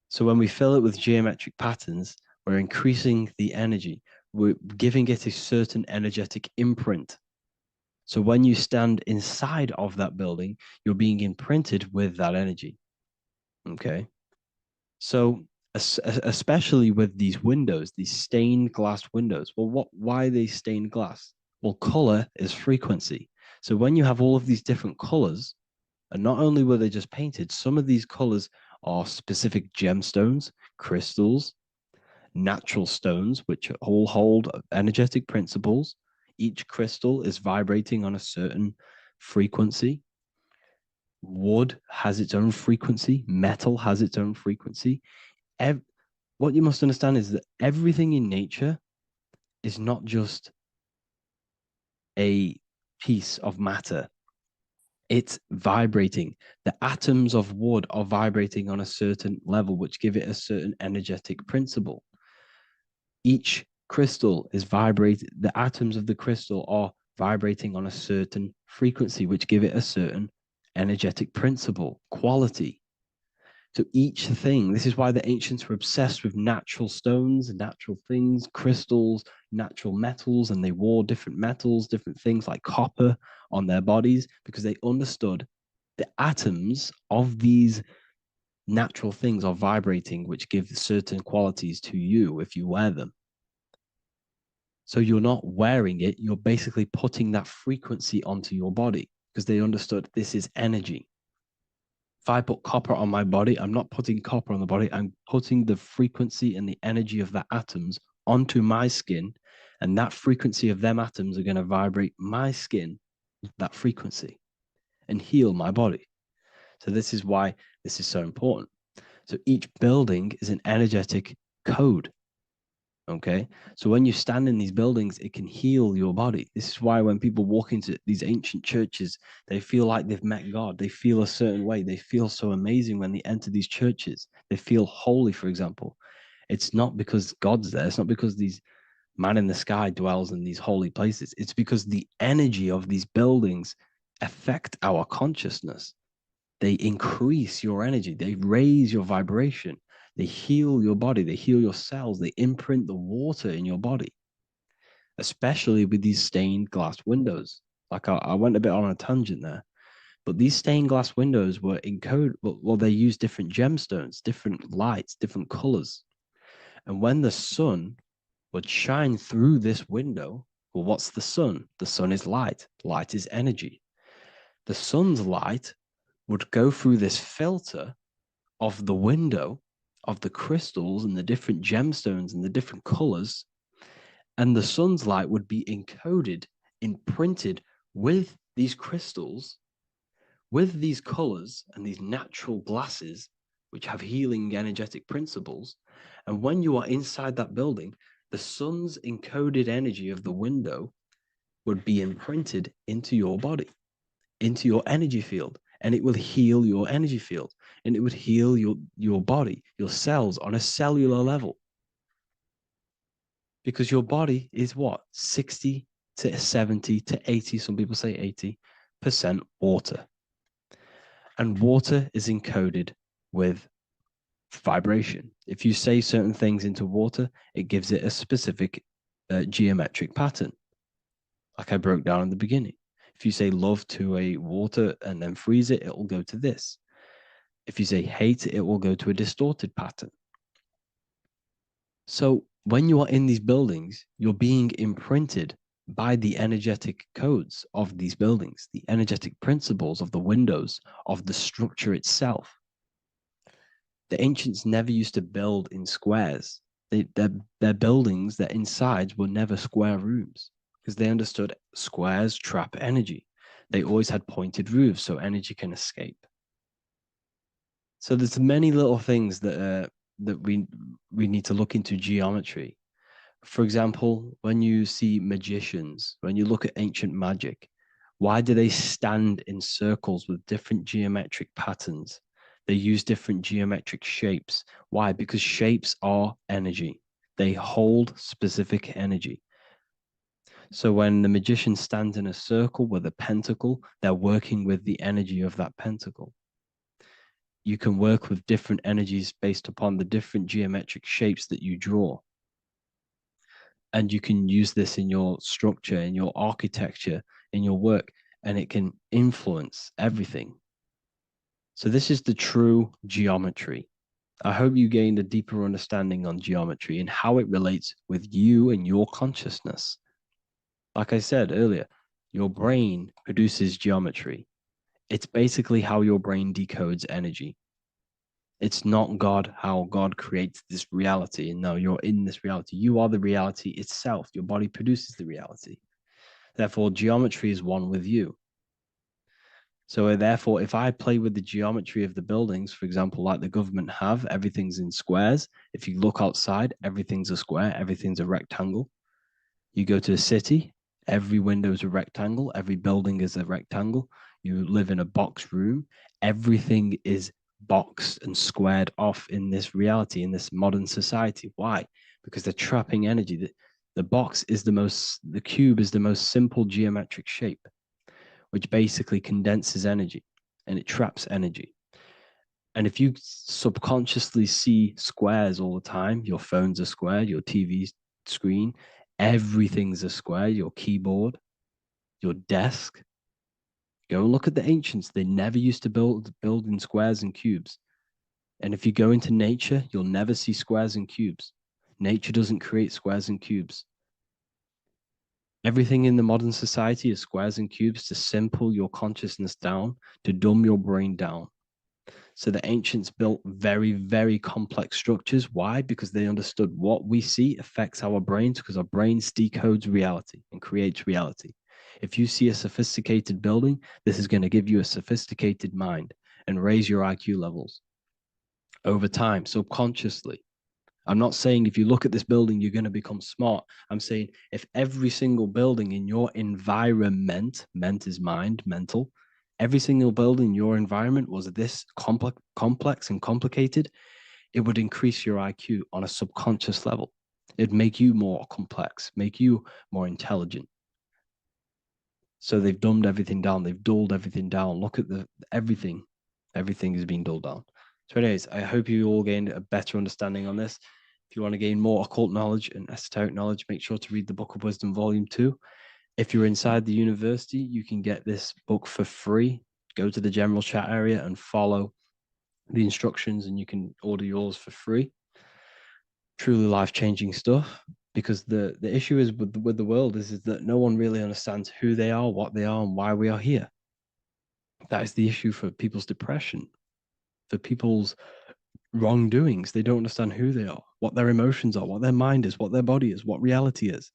[SPEAKER 5] So when we fill it with geometric patterns, we're increasing the energy. We're giving it a certain energetic imprint. So when you stand inside of that building, you're being imprinted with that energy. Okay. So especially with these windows, these stained glass windows. Well, why are they stained glass? Well, color is frequency. So when you have all of these different colors, and not only were they just painted, some of these colors are specific gemstones, crystals, natural stones, which all hold energetic principles. Each crystal is vibrating on a certain frequency. Wood has its own frequency. Metal has its own frequency. What you must understand is that everything in nature
[SPEAKER 9] is not just a piece of matter. It's vibrating. The atoms of wood are vibrating on a certain level, which give it a certain energetic principle. Each crystal is vibrating, the atoms of the crystal are vibrating on a certain frequency, which give it a certain energetic principle, quality. So each thing, this is why the ancients were obsessed with natural stones, natural things, crystals, natural metals, and they wore different metals, different things like copper on their bodies because they understood the atoms of these natural things are vibrating, which give certain qualities to you if you wear them. So you're not wearing it, you're basically putting that frequency onto your body because they understood this is energy. If I put copper on my body, I'm not putting copper on the body. I'm putting the frequency and the energy of the atoms onto my skin. And that frequency of them atoms are going to vibrate my skin, that frequency, and heal my body. So this is why this is so important. So each building is an energetic code. Okay. So when you stand in these buildings, it can heal your body. This is why when people walk into these ancient churches, they feel like they've met God. They feel a certain way. They feel so amazing when they enter these churches. They feel holy, for example. It's not because God's there. It's not because these man in the sky dwells in these holy places. It's because the energy of these buildings affect our consciousness. They increase your energy. They raise your vibration. They heal your body. They heal your cells. They imprint the water in your body, especially with these stained glass windows. Like I went a bit on a tangent there, but these stained glass windows were encoded. Well, they use different gemstones, different lights, different colors. And when the sun would shine through this window, well, what's the sun? The sun is light. Light is energy. The sun's light would go through this filter of the window of the crystals and the different gemstones and the different colors, and the sun's light would be encoded, imprinted with these crystals, with these colors and these natural glasses, which have healing energetic principles. And when you are inside that building, the sun's encoded energy of the window would be imprinted into your body, into your energy field, and it will heal your energy field, and it would heal your body, your cells on a cellular level. Because your body is what? 60 to 70 to 80, some people say 80% water. And water is encoded with vibration. If you say certain things into water, it gives it a specific geometric pattern, like I broke down in the beginning. If you say love to a water and then freeze it, it will go to this. If you say hate, it will go to a distorted pattern. So when you are in these buildings, you're being imprinted by the energetic codes of these buildings, the energetic principles of the windows, of the structure itself. The ancients never used to build in squares. Their buildings, their insides were never square rooms because they understood squares trap energy. They always had pointed roofs so energy can escape. So there's many little things that we need to look into geometry. For example, when you see magicians, when you look at ancient magic, why do they stand in circles with different geometric patterns? They use different geometric shapes. Why? Because shapes are energy. They hold specific energy. So when the magician stands in a circle with a pentacle, they're working with the energy of that pentacle. You can work with different energies based upon the different geometric shapes that you draw. And you can use this in your structure, in your architecture, in your work, and it can influence everything. So this is the true geometry. I hope you gained a deeper understanding on geometry and how it relates with you and your consciousness. Like I said earlier, your brain produces geometry. It's basically how your brain decodes energy. It's not God, how God creates this reality. And no, you're in this reality. You are the reality itself. Your body produces the reality. Therefore, geometry is one with you. So therefore, if I play with the geometry of the buildings, for example, like the government have, everything's in squares. If you look outside, everything's a square, everything's a rectangle. You go to a city, every window is a rectangle, every building is a rectangle. You live in a box room, everything is boxed and squared off in this reality, in this modern society. Why? Because they're trapping energy. The cube is the most simple geometric shape, which basically condenses energy and it traps energy. And if you subconsciously see squares all the time, your phone's a square, your TV screen, everything's a square, your keyboard, your desk. Go and look at the ancients. They never used to build in squares and cubes. And if you go into nature, you'll never see squares and cubes. Nature doesn't create squares and cubes. Everything in the modern society is squares and cubes to simple your consciousness down, to dumb your brain down. So the ancients built very, very complex structures. Why? Because they understood what we see affects our brains, because our brains decodes reality and creates reality. If you see a sophisticated building, this is going to give you a sophisticated mind and raise your IQ levels over time, subconsciously. I'm not saying if you look at this building, you're going to become smart. I'm saying if every single building in your environment, ment is mind, mental, every single building in your environment was this complex and complicated, it would increase your IQ on a subconscious level. It'd make you more complex, make you more intelligent. So they've dumbed everything down. They've dulled everything down. Look at everything. Everything is being dulled down. So anyways, I hope you all gained a better understanding on this. If you want to gain more occult knowledge and esoteric knowledge, make sure to read the Book of Wisdom Volume 2. If you're inside the university, you can get this book for free. Go to the general chat area and follow the instructions and you can order yours for free. Truly life-changing stuff, because the issue is with the world is that no one really understands who they are, what they are, and why we are here. That is the issue for people's depression, for people's wrongdoings. They don't understand who they are, what their emotions are, what their mind is, what their body is, what reality is.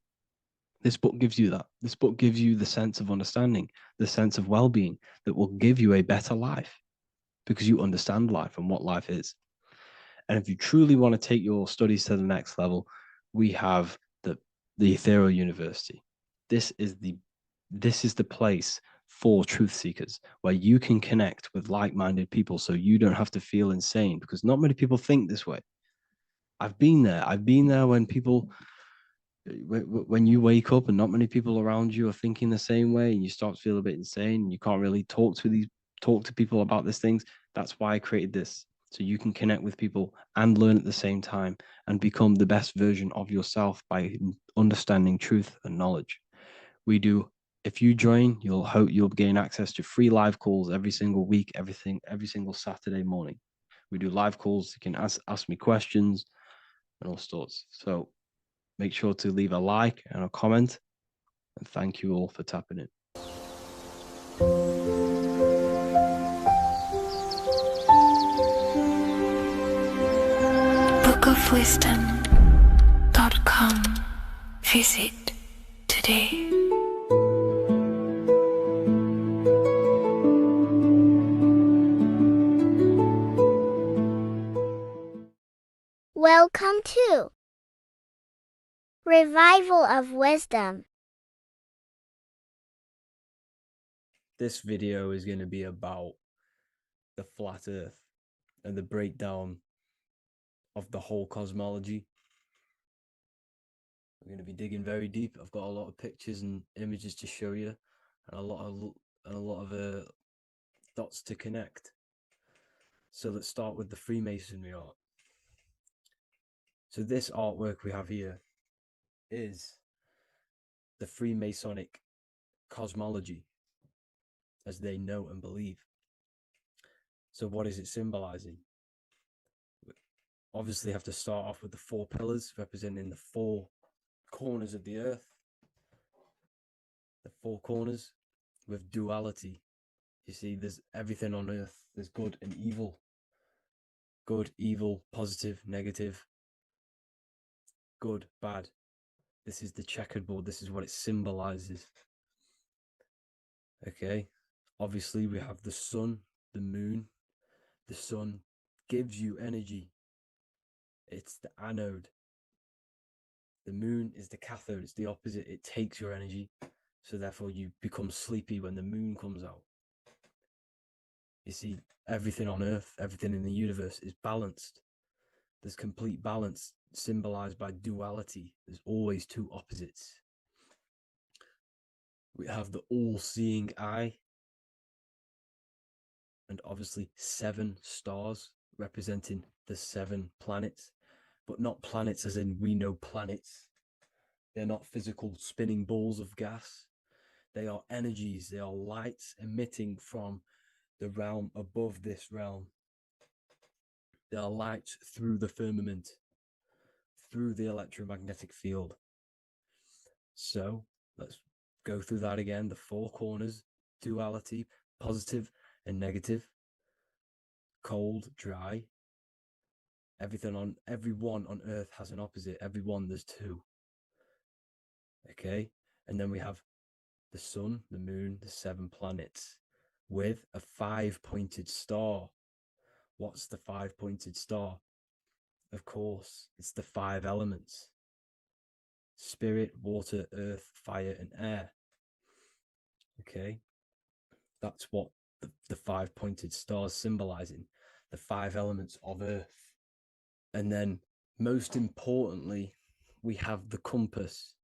[SPEAKER 9] This book gives you that. This book gives you the sense of understanding, the sense of well-being that will give you a better life because you understand life and what life is. And if you truly want to take your studies to the next level, we have the Ethereal University. This is the place for truth seekers where you can connect with like-minded people so you don't have to feel insane, because not many people think this way. I've been there when people, when you wake up and not many people around you are thinking the same way and you start to feel a bit insane and you can't really talk to people about these things. That's why I created this, so you can connect with people and learn at the same time and become the best version of yourself by understanding truth and knowledge. If you join, you'll gain access to free live calls every single week, every single Saturday morning. We do live calls. You can ask me questions and all sorts. So make sure to leave a like and a comment. And thank you all for tapping in.
[SPEAKER 2] bookofwisdom.com. Visit today.
[SPEAKER 7] Welcome to Revival of Wisdom.
[SPEAKER 5] This video is going to be about the flat earth and the breakdown of the whole cosmology. We're going to be digging very deep. I've got a lot of pictures and images to show you, and a lot of dots to connect. So let's start with the Freemasonry art. So this artwork we have here is the Freemasonic cosmology as they know and believe. So what is it symbolizing? We obviously have to start off with the 4 pillars representing the 4 corners of the earth. The 4 corners with duality. You see, there's everything on earth. There's good and evil. Good, evil, positive, negative. Good, bad. This is the checkerboard. This is what it symbolizes. Okay. Obviously, we have the sun, the moon. The sun gives you energy. It's the anode. The moon is the cathode, it's the opposite. It takes your energy, so therefore you become sleepy when the moon comes out. You see, everything on Earth, everything in the universe is balanced. There's complete balance symbolized by duality. There's always two opposites. We have the all-seeing eye, and obviously 7 stars representing the 7 planets, but not planets as in we know planets. They're not physical spinning balls of gas. They are energies, they are lights emitting from the realm above this realm. They are lights through the firmament, through the electromagnetic field. So let's go through that again. The 4 corners, duality, positive and negative, cold, dry. Everyone on Earth has an opposite. Everyone, there's 2. Okay, and then we have the sun, the moon, the 7 planets with a 5-pointed star. What's the 5-pointed star? Of course, it's the 5 elements: spirit, water, earth, fire, and air. Okay, that's what the 5-pointed stars symbolizing, the 5 elements of Earth. And then, most importantly, we have the compass.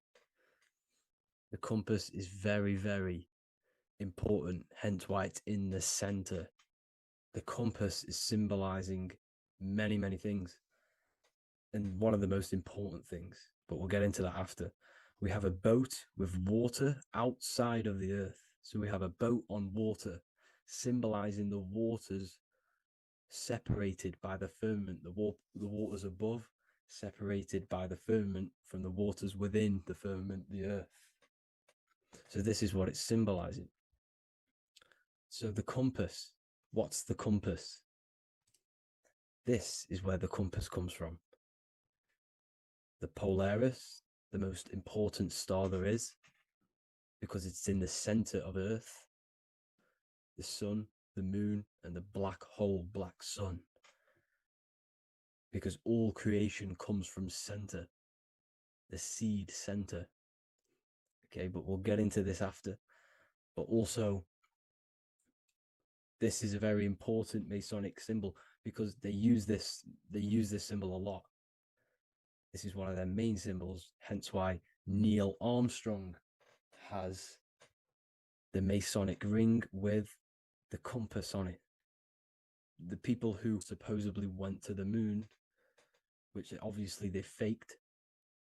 [SPEAKER 5] The compass is very, very important, hence why it's in the center. The compass is symbolizing many, many things. And one of the most important things, but we'll get into that after. We have a boat with water outside of the Earth. So we have a boat on water, symbolizing the waters separated by the firmament, the waters above, separated by the firmament from the waters within the firmament, the Earth. So this is what it's symbolizing. So the compass, what's the compass? This is where the compass comes from. The Polaris, the most important star there is, because it's in the center of Earth, the sun, the moon, and the black hole, black sun. Because all creation comes from center, the seed center. Okay, but we'll get into this after. But also, this is a very important Masonic symbol because they use this symbol a lot. This is one of their main symbols, hence why Neil Armstrong has the Masonic ring with the compass on it. The people who supposedly went to the moon, which obviously they faked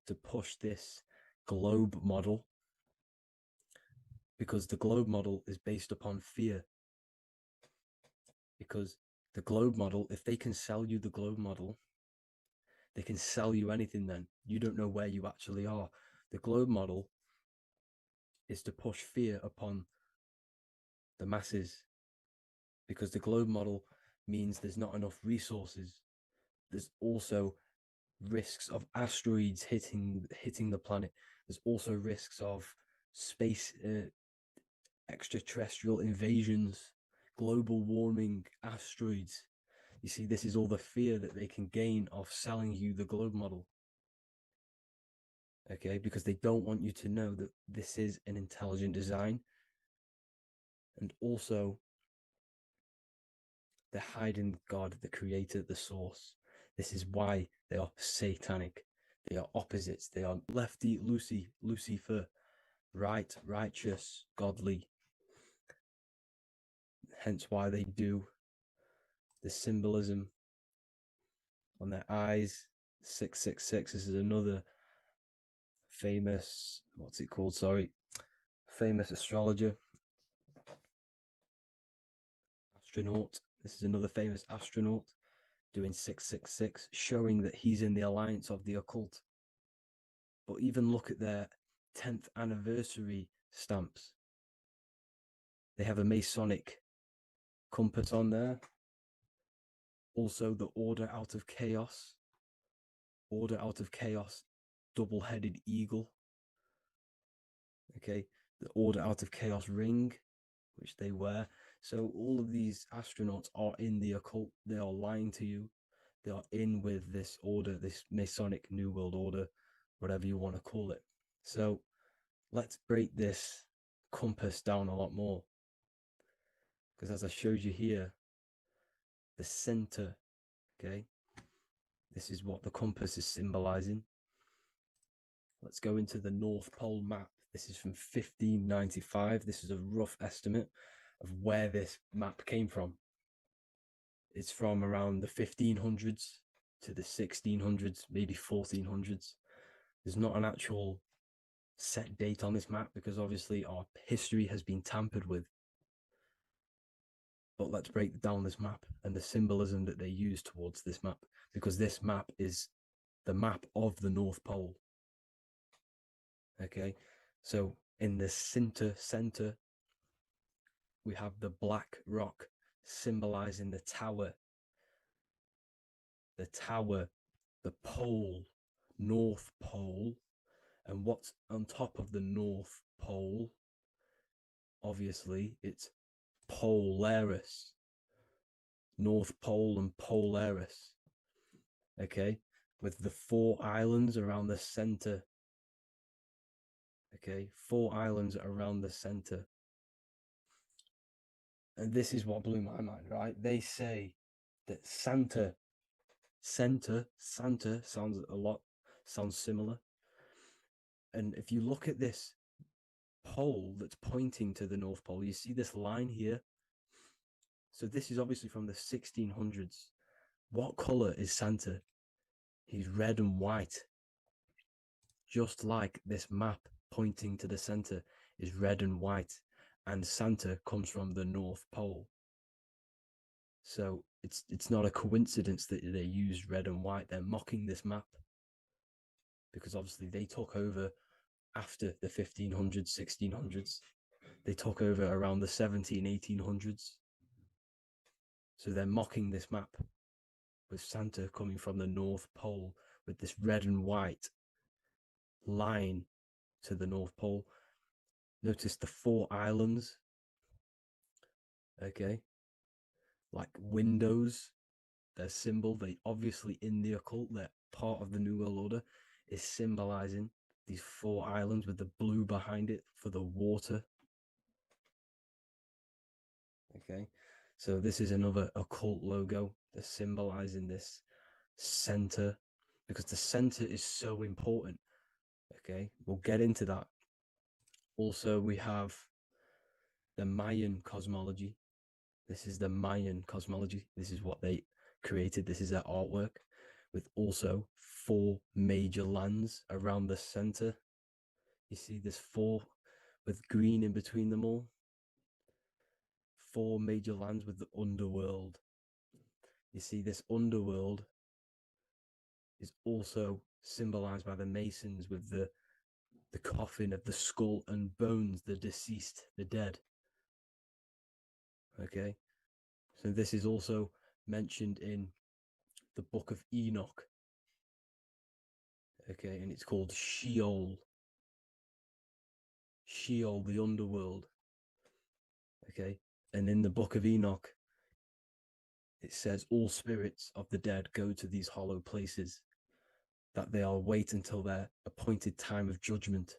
[SPEAKER 5] to push this globe model, because the globe model is based upon fear. Because the globe model, if they can sell you the globe model, they can sell you anything then. You don't know where you actually are. The globe model is to push fear upon the masses, because the globe model means there's not enough resources. There's also risks of asteroids hitting the planet. There's also risks of space extraterrestrial invasions, global warming, asteroids. You see, this is all the fear that they can gain off selling you the globe model. Okay, because they don't want you to know that this is an intelligent design. And also, they're hiding God, the creator, the source. This is why they are satanic. They are opposites. They are lefty, Lucifer, right, righteous, godly. Hence why they do the symbolism on their eyes. 666. This is another famous, famous astrologer, astronaut. This is another famous astronaut doing 666, showing that he's in the alliance of the occult. But even look at their 10th anniversary stamps. They have a Masonic compass on there. Also, the Order Out of Chaos. Order Out of Chaos, double-headed eagle. Okay, the Order Out of Chaos ring, which they wear. So all of these astronauts are in the occult. They are lying to you. They are in with this order, this Masonic New World Order, whatever you want to call it. So let's break this compass down a lot more, because as I showed you here, the center, okay, this is what the compass is symbolizing. Let's go into the North Pole map. This is from 1595. This is a rough estimate of where this map came from. It's from around the 1500s to the 1600s, maybe 1400s. There's not an actual set date on this map because obviously our history has been tampered with. But let's break down this map and the symbolism that they use towards this map, because this map is the map of the North Pole. Okay, so in the center, we have the black rock symbolizing the tower, the pole, North Pole. And what's on top of the North Pole? Obviously, it's Polaris. North Pole and Polaris. Okay, with the 4 islands around the center. Okay, 4 islands around the center. And this is what blew my mind, right? They say that Santa sounds similar. And if you look at this pole that's pointing to the North Pole, you see this line here. So this is obviously from the 1600s. What color is Santa? He's red and white. Just like this map pointing to the center is red and white, and Santa comes from the North Pole. So it's not a coincidence that they use red and white. They're mocking this map because obviously they took over after the 1500s, 1600s. They took over around the 1800s. So they're mocking this map with Santa coming from the North Pole with this red and white line to the North Pole. Notice the 4 islands, okay, like windows, their symbol. They obviously, in the occult, they're part of the New World Order, is symbolizing these 4 islands with the blue behind it for the water. Okay, so this is another occult logo. They're symbolizing this center because the center is so important. Okay, we'll get into that. Also, we have the Mayan cosmology. This is the Mayan cosmology. This is what they created. This is their artwork, with also 4 major lands around the center. You see this 4 with green in between them all. 4 major lands with the underworld. You see this underworld is also symbolized by the Masons with the coffin of the skull and bones, the deceased, the dead. Okay, so this is also mentioned in the book of Enoch. Okay, and it's called Sheol. Sheol, the underworld. Okay, and in the book of Enoch, it says all spirits of the dead go to these hollow places, that they are wait until their appointed time of judgment.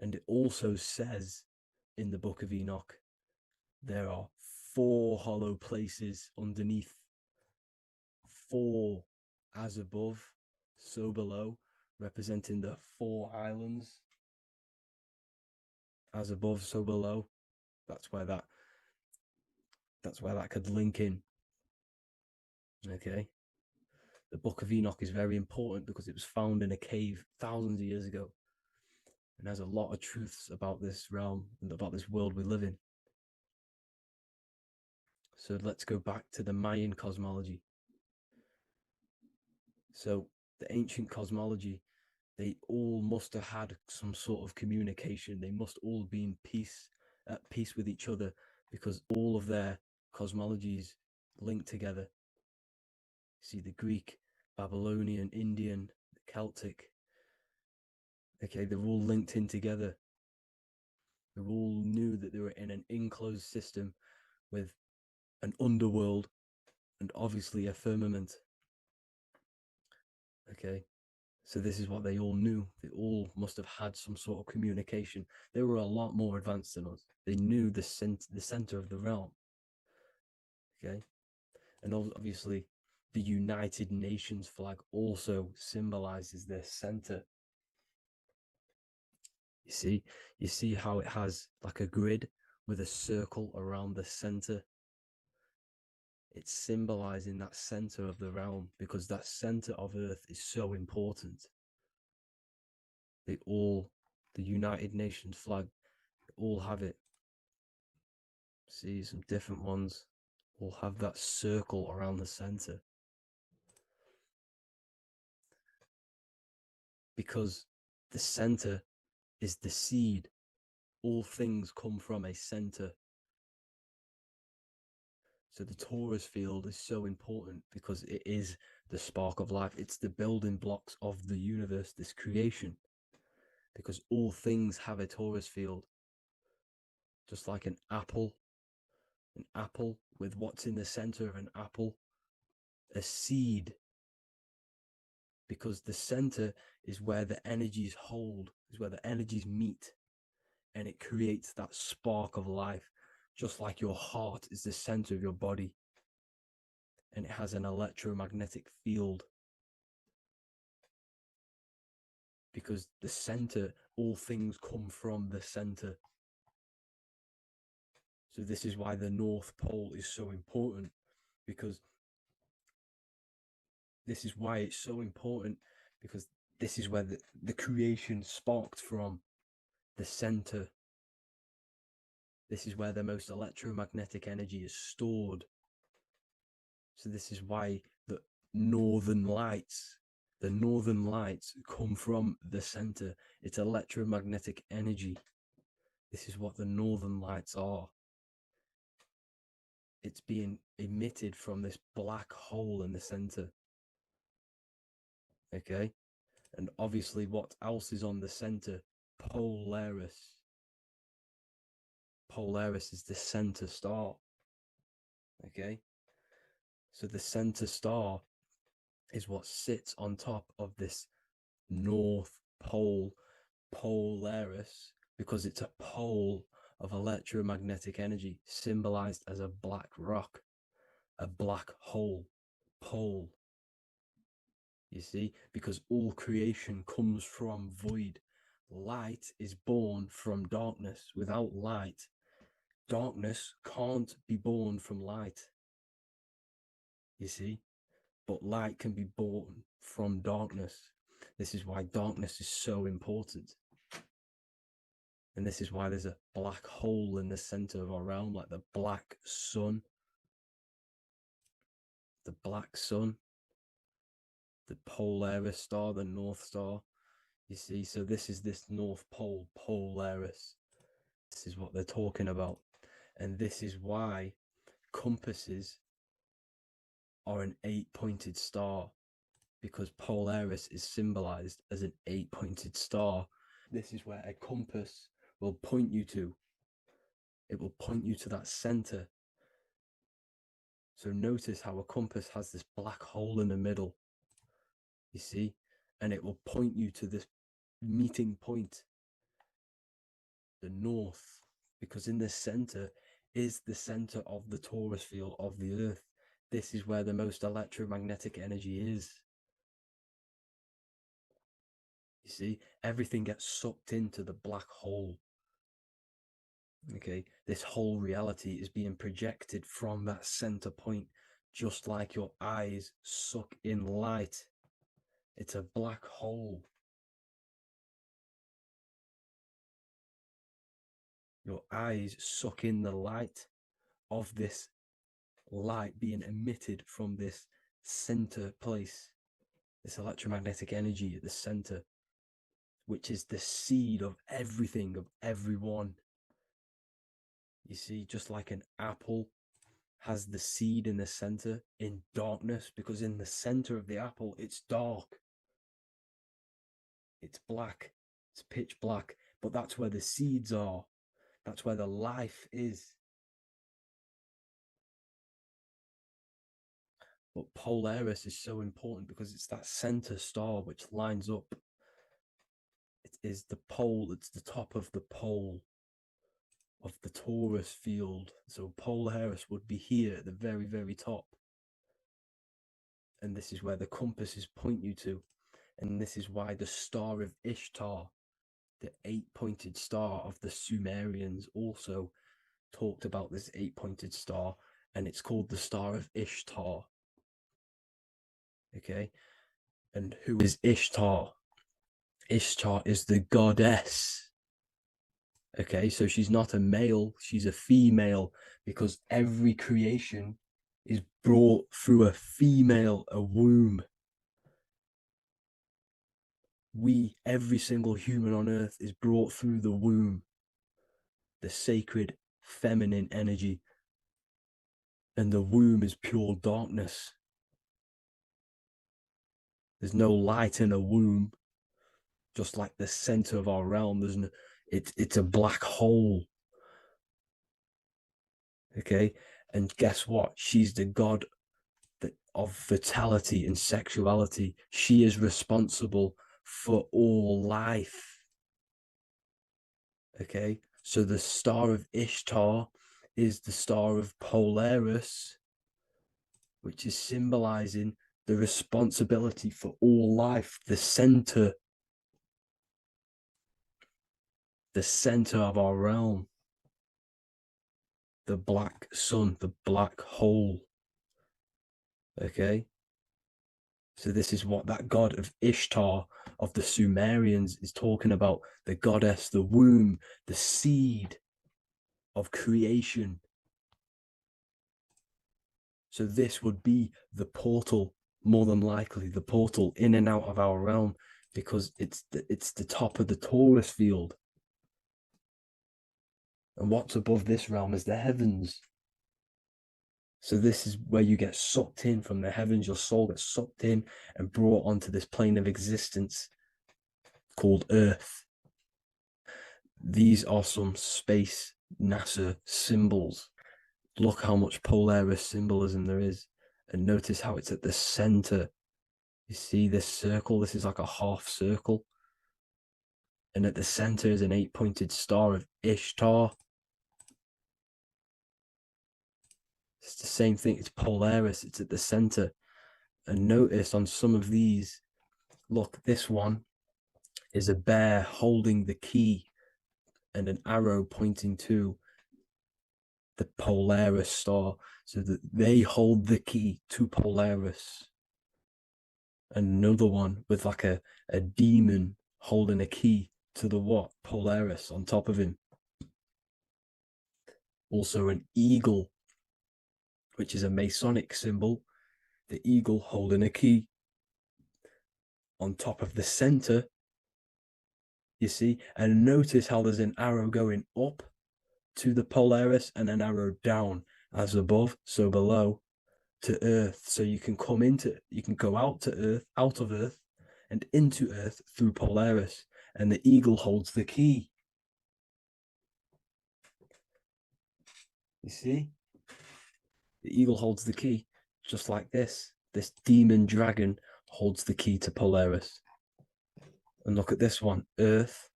[SPEAKER 5] And it also says in the book of Enoch, there are 4 hollow places underneath. 4 as above, so below, representing the 4 islands. As above, so below. That's where that could link in. Okay. The Book of Enoch is very important because it was found in a cave thousands of years ago and has a lot of truths about this realm and about this world we live in. So let's go back to the Mayan cosmology. So the ancient cosmology, they all must have had some sort of communication. They must all be in at peace with each other, because all of their cosmologies link together. See the Greek, Babylonian, Indian, Celtic. Okay, they're all linked in together. They all knew that they were in an enclosed system with an underworld and obviously a firmament. Okay, So this is what they all knew. They all must have had some sort of communication. They were a lot more advanced than us. They knew the center of the realm. Okay, and obviously, the United Nations flag also symbolizes their center. You see how it has like a grid with a circle around the center. It's symbolizing that center of the realm, because that center of Earth is so important. The United Nations flag, all have it. See, some different ones will have that circle around the center. Because the center is the seed. All things come from a center. So the torus field is so important because it is the spark of life. It's the building blocks of the universe, this creation. Because all things have a torus field. Just like an apple with what's in the center of an apple, a seed. Because the center is where the energies hold, is where the energies meet, and it creates that spark of life. Just like your heart is the center of your body, and it has an electromagnetic field. Because the center, all things come from the center. So this is why the North Pole is so important, because this is why it's so important, because this is where the creation sparked from, the center. This is where the most electromagnetic energy is stored. So this is why the northern lights come from the center. It's electromagnetic energy. This is what the northern lights are. It's being emitted from this black hole in the center. Okay? And obviously, what else is on the center? Polaris. Polaris is the center star. Okay? So the center star is what sits on top of this North Pole, Polaris, because it's a pole of electromagnetic energy, symbolized as a black rock, a black hole, pole. You see, because all creation comes from void. Light is born from darkness. Without light, darkness can't be born from light. You see, but light can be born from darkness. This is why darkness is so important. And this is why there's a black hole in the center of our realm, like the black sun. The black sun, the Polaris star, the North Star. You see, so this is this North Pole, Polaris. This is what they're talking about. And this is why compasses are an 8-pointed star, because Polaris is symbolized as an 8-pointed star. This is where a compass will point you to. It will point you to that center. So notice how a compass has this black hole in the middle, you see, and it will point you to this meeting point, the north, because in the center is the center of the torus field of the earth. This is where the most electromagnetic energy is. You see, everything gets sucked into the black hole. Okay, this whole reality is being projected from that center point, just like your eyes suck in light. It's a black hole. Your eyes suck in the light of this light being emitted from this center place, this electromagnetic energy at the center, which is the seed of everything, of everyone. You see, just like an apple has the seed in the center in darkness, because in the center of the apple, it's dark. It's black. It's pitch black. But that's where the seeds are. That's where the life is. But Polaris is so important because it's that center star which lines up. It is the pole, it's the top of the pole of the Taurus field. So Polaris would be here at the very, very top. And this is where the compasses point you to. And this is why the Star of Ishtar, the 8-pointed star of the Sumerians, also talked about this 8-pointed star, and it's called the Star of Ishtar. Okay, and who is Ishtar? Ishtar is the goddess. Okay, so she's not a male, she's a female, because every creation is brought through a female, a womb. Every single human on earth is brought through the womb, the sacred feminine energy. And the womb is pure darkness. There's no light in a womb, just like the center of our realm. It's a black hole. Okay, and guess what? She's the god of vitality and sexuality. She is responsible for all life. Okay, so the Star of Ishtar is the Star of Polaris, which is symbolizing the responsibility for all life, the center of our realm, the black sun, the black hole. Okay, so this is what that god of Ishtar of the Sumerians is talking about, the goddess, the womb, the seed of creation. So this would be the portal, more than likely the portal in and out of our realm, because it's the top of the Taurus field. And what's above this realm is the heavens. So this is where you get sucked in from the heavens. Your soul gets sucked in and brought onto this plane of existence called Earth. These are some space NASA symbols. Look how much Polaris symbolism there is. And notice how it's at the center. You see this circle? This is like a half circle. And at the center is an 8-pointed star of Ishtar. It's the same thing. It's Polaris. It's at the center. And notice on some of these, look, this one is a bear holding the key and an arrow pointing to the Polaris star, so that they hold the key to Polaris. Another one with like a demon holding a key to the what? Polaris on top of him. Also an eagle, which is a Masonic symbol. The eagle holding a key on top of the center. You see, and notice how there's an arrow going up to the Polaris and an arrow down, as above, so below, to Earth. So you can go out of Earth and into Earth through Polaris, and the eagle holds the key. You see? The eagle holds the key, just like this. This demon dragon holds the key to Polaris. And look at this one, Earth,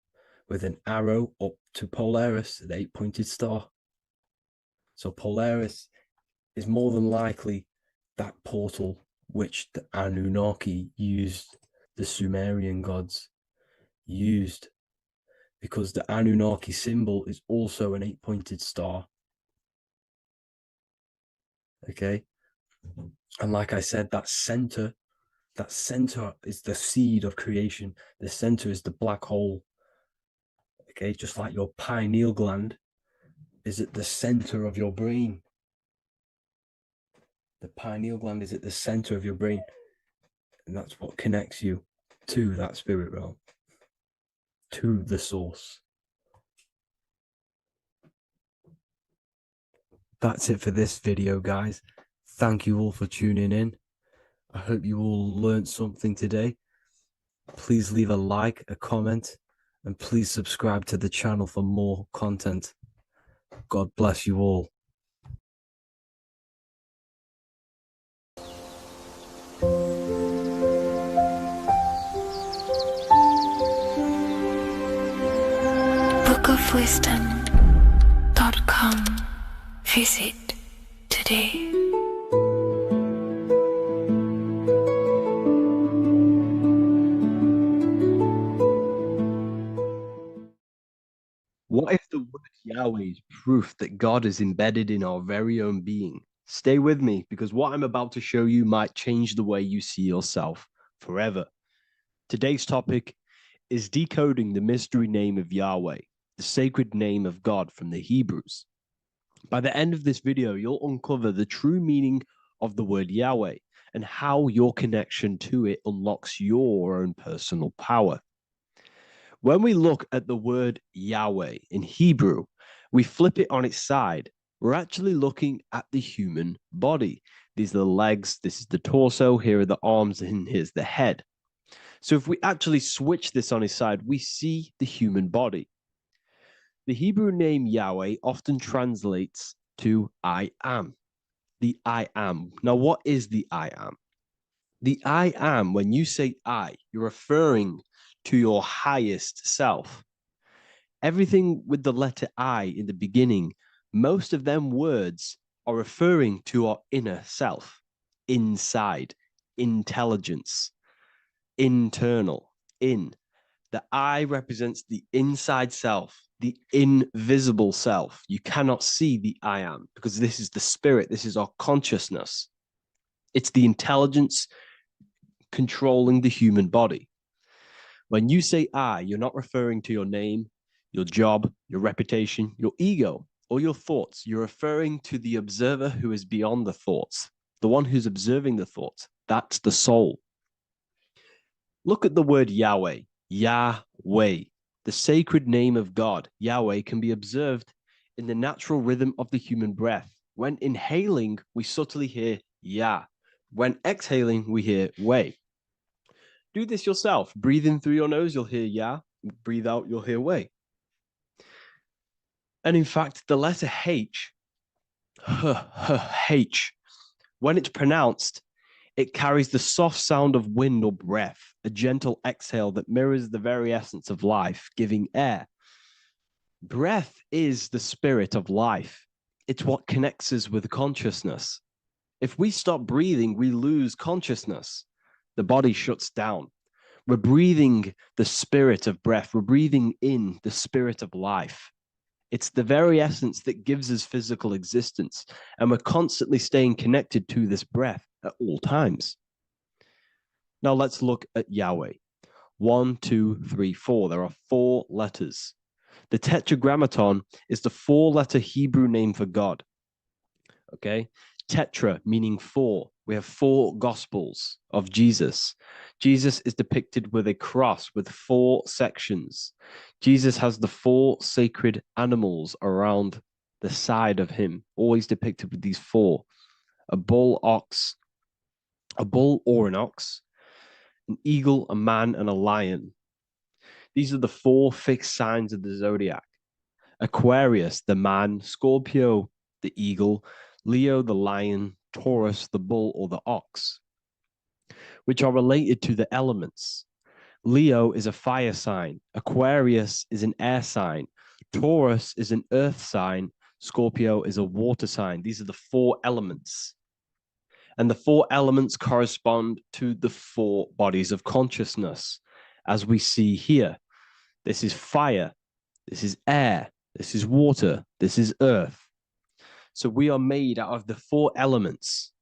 [SPEAKER 5] with an arrow up to Polaris, an 8-pointed star. So Polaris is more than likely that portal which the Anunnaki used, the Sumerian gods used, because the Anunnaki symbol is also an 8-pointed star. Okay, and like I said, that center is the seed of creation. The center is the black hole. Okay, just like your pineal gland is at the center of your brain. The pineal gland is at the center of your brain, and that's what connects you to that spirit realm, to the source. That's it for this video, guys. Thank you all for tuning in. I hope you all learned something today. Please leave a like, a comment, and please subscribe to the channel for more content. God bless you all.
[SPEAKER 2] www.wellofwisdom.com. Visit today.
[SPEAKER 5] What if the word Yahweh is proof that God is embedded in our very own being? Stay with me, because what I'm about to show you might change the way you see yourself forever. Today's topic is decoding the mystery name of Yahweh, the sacred name of God from the Hebrews. By the end of this video, you'll uncover the true meaning of the word Yahweh and how your connection to it unlocks your own personal power. When we look at the word Yahweh in Hebrew, we flip it on its side. We're actually looking at the human body. These are the legs, this is the torso, here are the arms, and here's the head. So if we actually switch this on its side, we see the human body. The Hebrew name Yahweh often translates to I am, the I am. Now, what is the I am? The I am, when you say I, you're referring to your highest self. Everything with the letter I in the beginning, most of them words are referring to our inner self, inside, intelligence, internal, in. The I represents the inside self, the invisible self. You cannot see the I am because this is the spirit, this is our consciousness. It's the intelligence controlling the human body. When you say I, you're not referring to your name, your job, your reputation, your ego, or your thoughts. You're referring to the observer who is beyond the thoughts, the one who's observing the thoughts. That's the soul. Look at the word Yahweh, Yahweh, the sacred name of God. Yahweh can be observed in the natural rhythm of the human breath. When inhaling, we subtly hear Yah. When exhaling, we hear Way. Do this yourself. Breathe in through your nose, you'll hear Yah. Breathe out, you'll hear Way. And in fact, the letter H, H, when it's pronounced, it carries the soft sound of wind or breath, a gentle exhale that mirrors the very essence of life, giving air. Breath is the spirit of life. It's what connects us with consciousness. If we stop breathing, we lose consciousness. The body shuts down. We're breathing the spirit of breath. We're breathing in the spirit of life. It's the very essence that gives us physical existence, and we're constantly staying connected to this breath at all times. Now let's look at Yahweh. 1, 2, 3, 4. There are 4 letters. The Tetragrammaton is the 4-letter Hebrew name for God. Okay? Tetra, meaning 4. We have 4 Gospels of Jesus. Jesus is depicted with a cross with 4 sections. Jesus has the 4 sacred animals around the side of him, always depicted with these 4. A bull or an ox, an eagle, a man, and a lion. These are the 4 fixed signs of the zodiac. Aquarius, the man, Scorpio, the eagle, Leo, the lion, Taurus, the bull or the ox, which are related to the elements. Leo is a fire sign, Aquarius is an air sign, Taurus is an earth sign, Scorpio is a water sign. These are the 4 elements. And the 4 elements correspond to the 4 bodies of consciousness, as we see here. This is fire, this is air, this is water, this is earth. So we are made out of the 4 elements,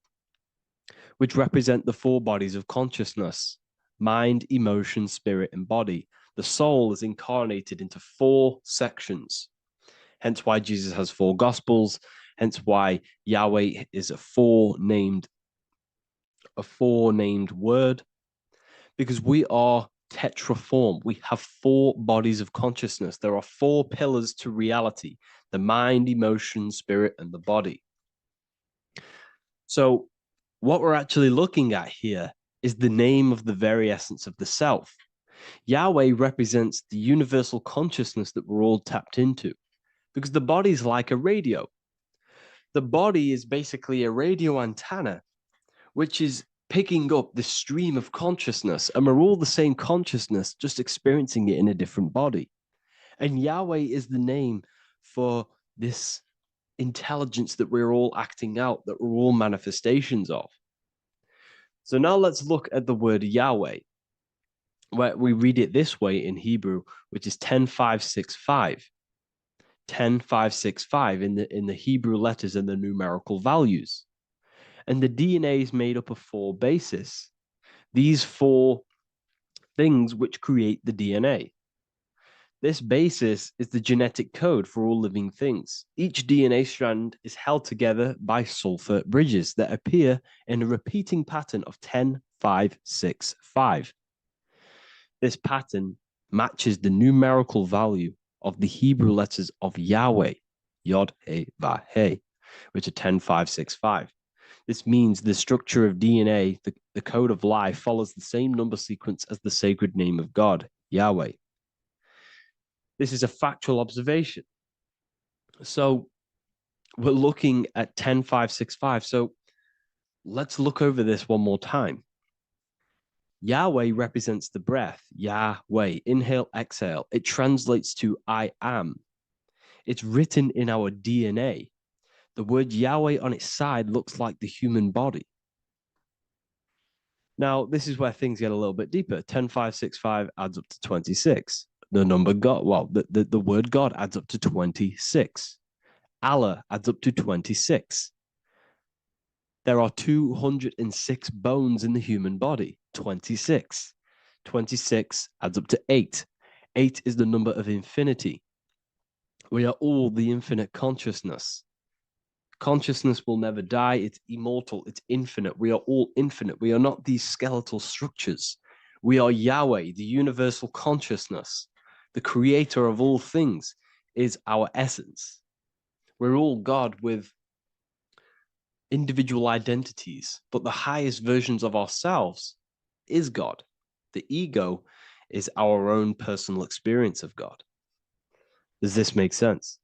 [SPEAKER 5] which represent the 4 bodies of consciousness: mind, emotion, spirit, and body. The soul is incarnated into 4 sections. Hence why Jesus has 4 gospels. Hence why Yahweh is a 4-named word, because we are tetraform. We have 4 bodies of consciousness. There are 4 pillars to reality: the mind, emotion, spirit, and the body. So what we're actually looking at here is the name of the very essence of the self. Yahweh represents the universal consciousness that we're all tapped into, because the body is like a radio. The body is basically a radio antenna, which is picking up the stream of consciousness, and we're all the same consciousness, just experiencing it in a different body. And Yahweh is the name for this intelligence that we're all acting out, that we're all manifestations of. So now let's look at the word Yahweh, where we read it this way in Hebrew, which is 10565. 10565 in the Hebrew letters and the numerical values. And the DNA is made up of 4 bases. These 4 things which create the DNA. This basis is the genetic code for all living things. Each DNA strand is held together by sulfur bridges that appear in a repeating pattern of 10565. This pattern matches the numerical value of the Hebrew letters of Yahweh, Yod He Vah He, which are 10565. This means the structure of DNA, the code of life, follows the same number sequence as the sacred name of God, Yahweh. This is a factual observation. So we're looking at 10565. So let's look over this one more time. Yahweh represents the breath, Yahweh, inhale, exhale. It translates to I am. It's written in our DNA. The word Yahweh on its side looks like the human body. Now, this is where things get a little bit deeper. 10565 adds up to 26. The number God, well, the word God adds up to 26. Allah adds up to 26. There are 206 bones in the human body, 26. 26 adds up to 8. 8 is the number of infinity. We are all the infinite consciousness. Consciousness will never die. It's immortal. It's infinite. We are all infinite. We are not these skeletal structures. We are Yahweh, the universal consciousness. The creator of all things is our essence. We're all God with individual identities, but the highest versions of ourselves is God. The ego is our own personal experience of God. Does this make sense?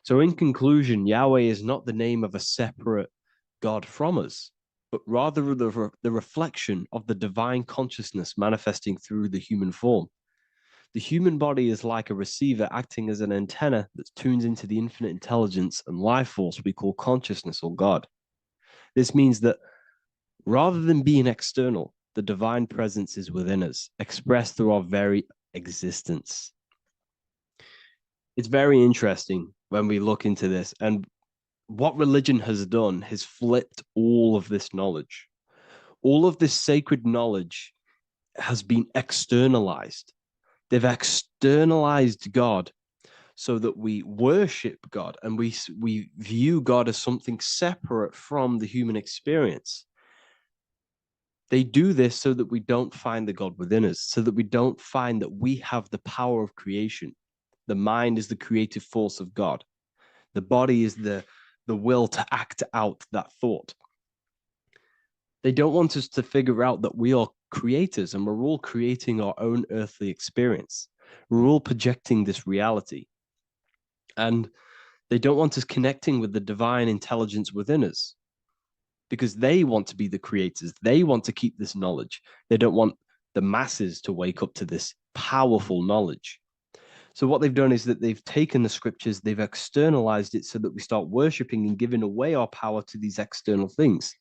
[SPEAKER 5] So in conclusion, Yahweh is not the name of a separate God from us, but rather the reflection of the divine consciousness manifesting through the human form. The human body is like a receiver acting as an antenna that tunes into the infinite intelligence and life force we call consciousness or God. This means that rather than being external, the divine presence is within us, expressed through our very existence. It's very interesting when we look into this, and what religion has done has flipped all of this knowledge. All of this sacred knowledge has been externalized. They've externalized God so that we worship God and we view God as something separate from the human experience. They do this so that we don't find the God within us, so that we don't find that we have the power of creation. The mind is the creative force of God. The body is the will to act out that thought. They don't want us to figure out that we are creators and we're all creating our own earthly experience. We're all projecting this reality. And they don't want us connecting with the divine intelligence within us because they want to be the creators. They want to keep this knowledge. They don't want the masses to wake up to this powerful knowledge. So what they've done is that they've taken the scriptures, they've externalized it so that we start worshiping and giving away our power to these external things.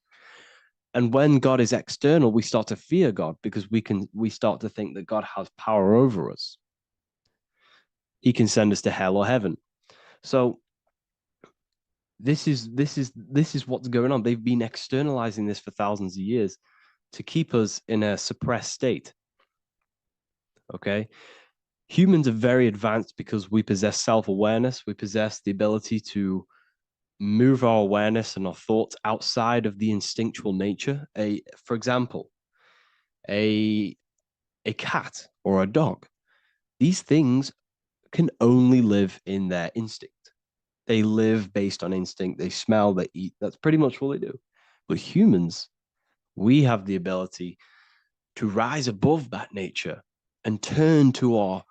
[SPEAKER 5] And when God is external, we start to fear God because we start to think that God has power over us. He can send us to hell or heaven. So this is what's going on. They've been externalizing this for thousands of years to keep us in a suppressed state. Okay? Humans are very advanced because we possess self-awareness. We possess the ability to move our awareness and our thoughts outside of the instinctual nature. For example, a cat or a dog. These things can only live in their instinct. They live based on instinct. They smell, they eat. That's pretty much what they do. But humans, we have the ability to rise above that nature and turn to our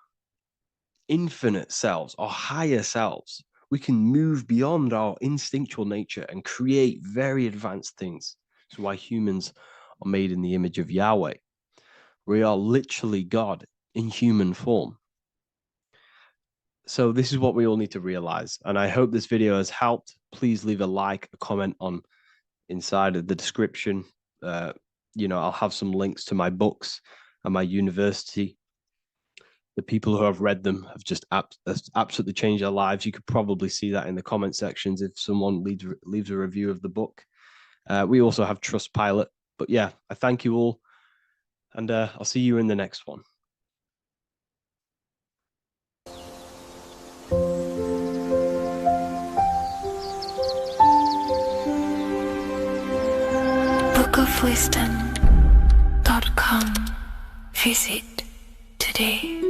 [SPEAKER 5] infinite selves, our higher selves. We can move beyond our instinctual nature and create very advanced things. That's why humans are made in the image of Yahweh. We are literally God in human form. So this is what we all need to realize. And I hope this video has helped. Please leave a like, a comment on inside of the description. I'll have some links to my books and my university. The people who have read them have just absolutely changed their lives. You could probably see that in the comment sections if someone leaves a review of the book. We also have Trustpilot. But yeah, I thank you all. And I'll see you in the next one.
[SPEAKER 2] bookofwisdom.com. Visit today.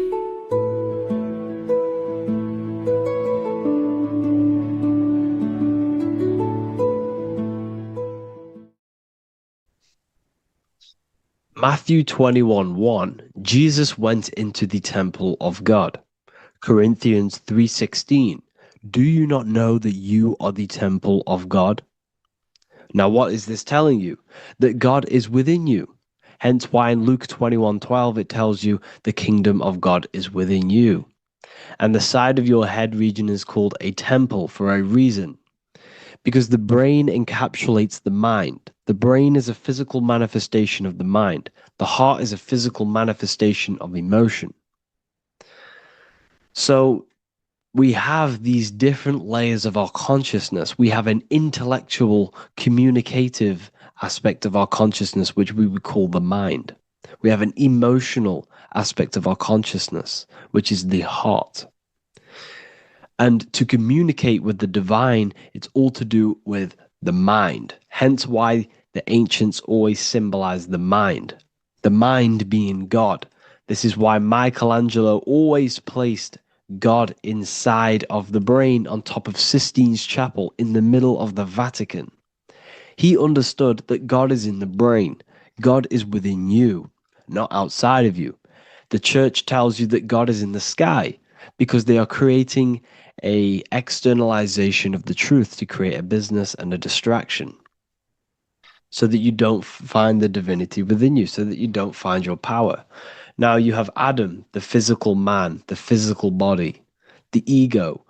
[SPEAKER 5] Matthew 21:1, Jesus went into the temple of God. Corinthians 3:16, do you not know that you are the temple of God? Now, what is this telling you? That God is within you. Hence why in Luke 21:12 it tells you the kingdom of God is within you. And the side of your head region is called a temple for a reason. Because the brain encapsulates the mind. The brain is a physical manifestation of the mind. The heart is a physical manifestation of emotion. So we have these different layers of our consciousness. We have an intellectual, communicative aspect of our consciousness, which we would call the mind. We have an emotional aspect of our consciousness, which is the heart. And to communicate with the divine, it's all to do with the mind. Hence why the ancients always symbolize the mind being God. This is why Michelangelo always placed God inside of the brain on top of Sistine Chapel in the middle of the Vatican. He understood that God is in the brain. God is within you, not outside of you. The church tells you that God is in the sky because they are creating a externalization of the truth to create a business and a distraction so that you don't find the divinity within you, so that you don't find your power. Now you have Adam, the physical man, the physical body, the ego,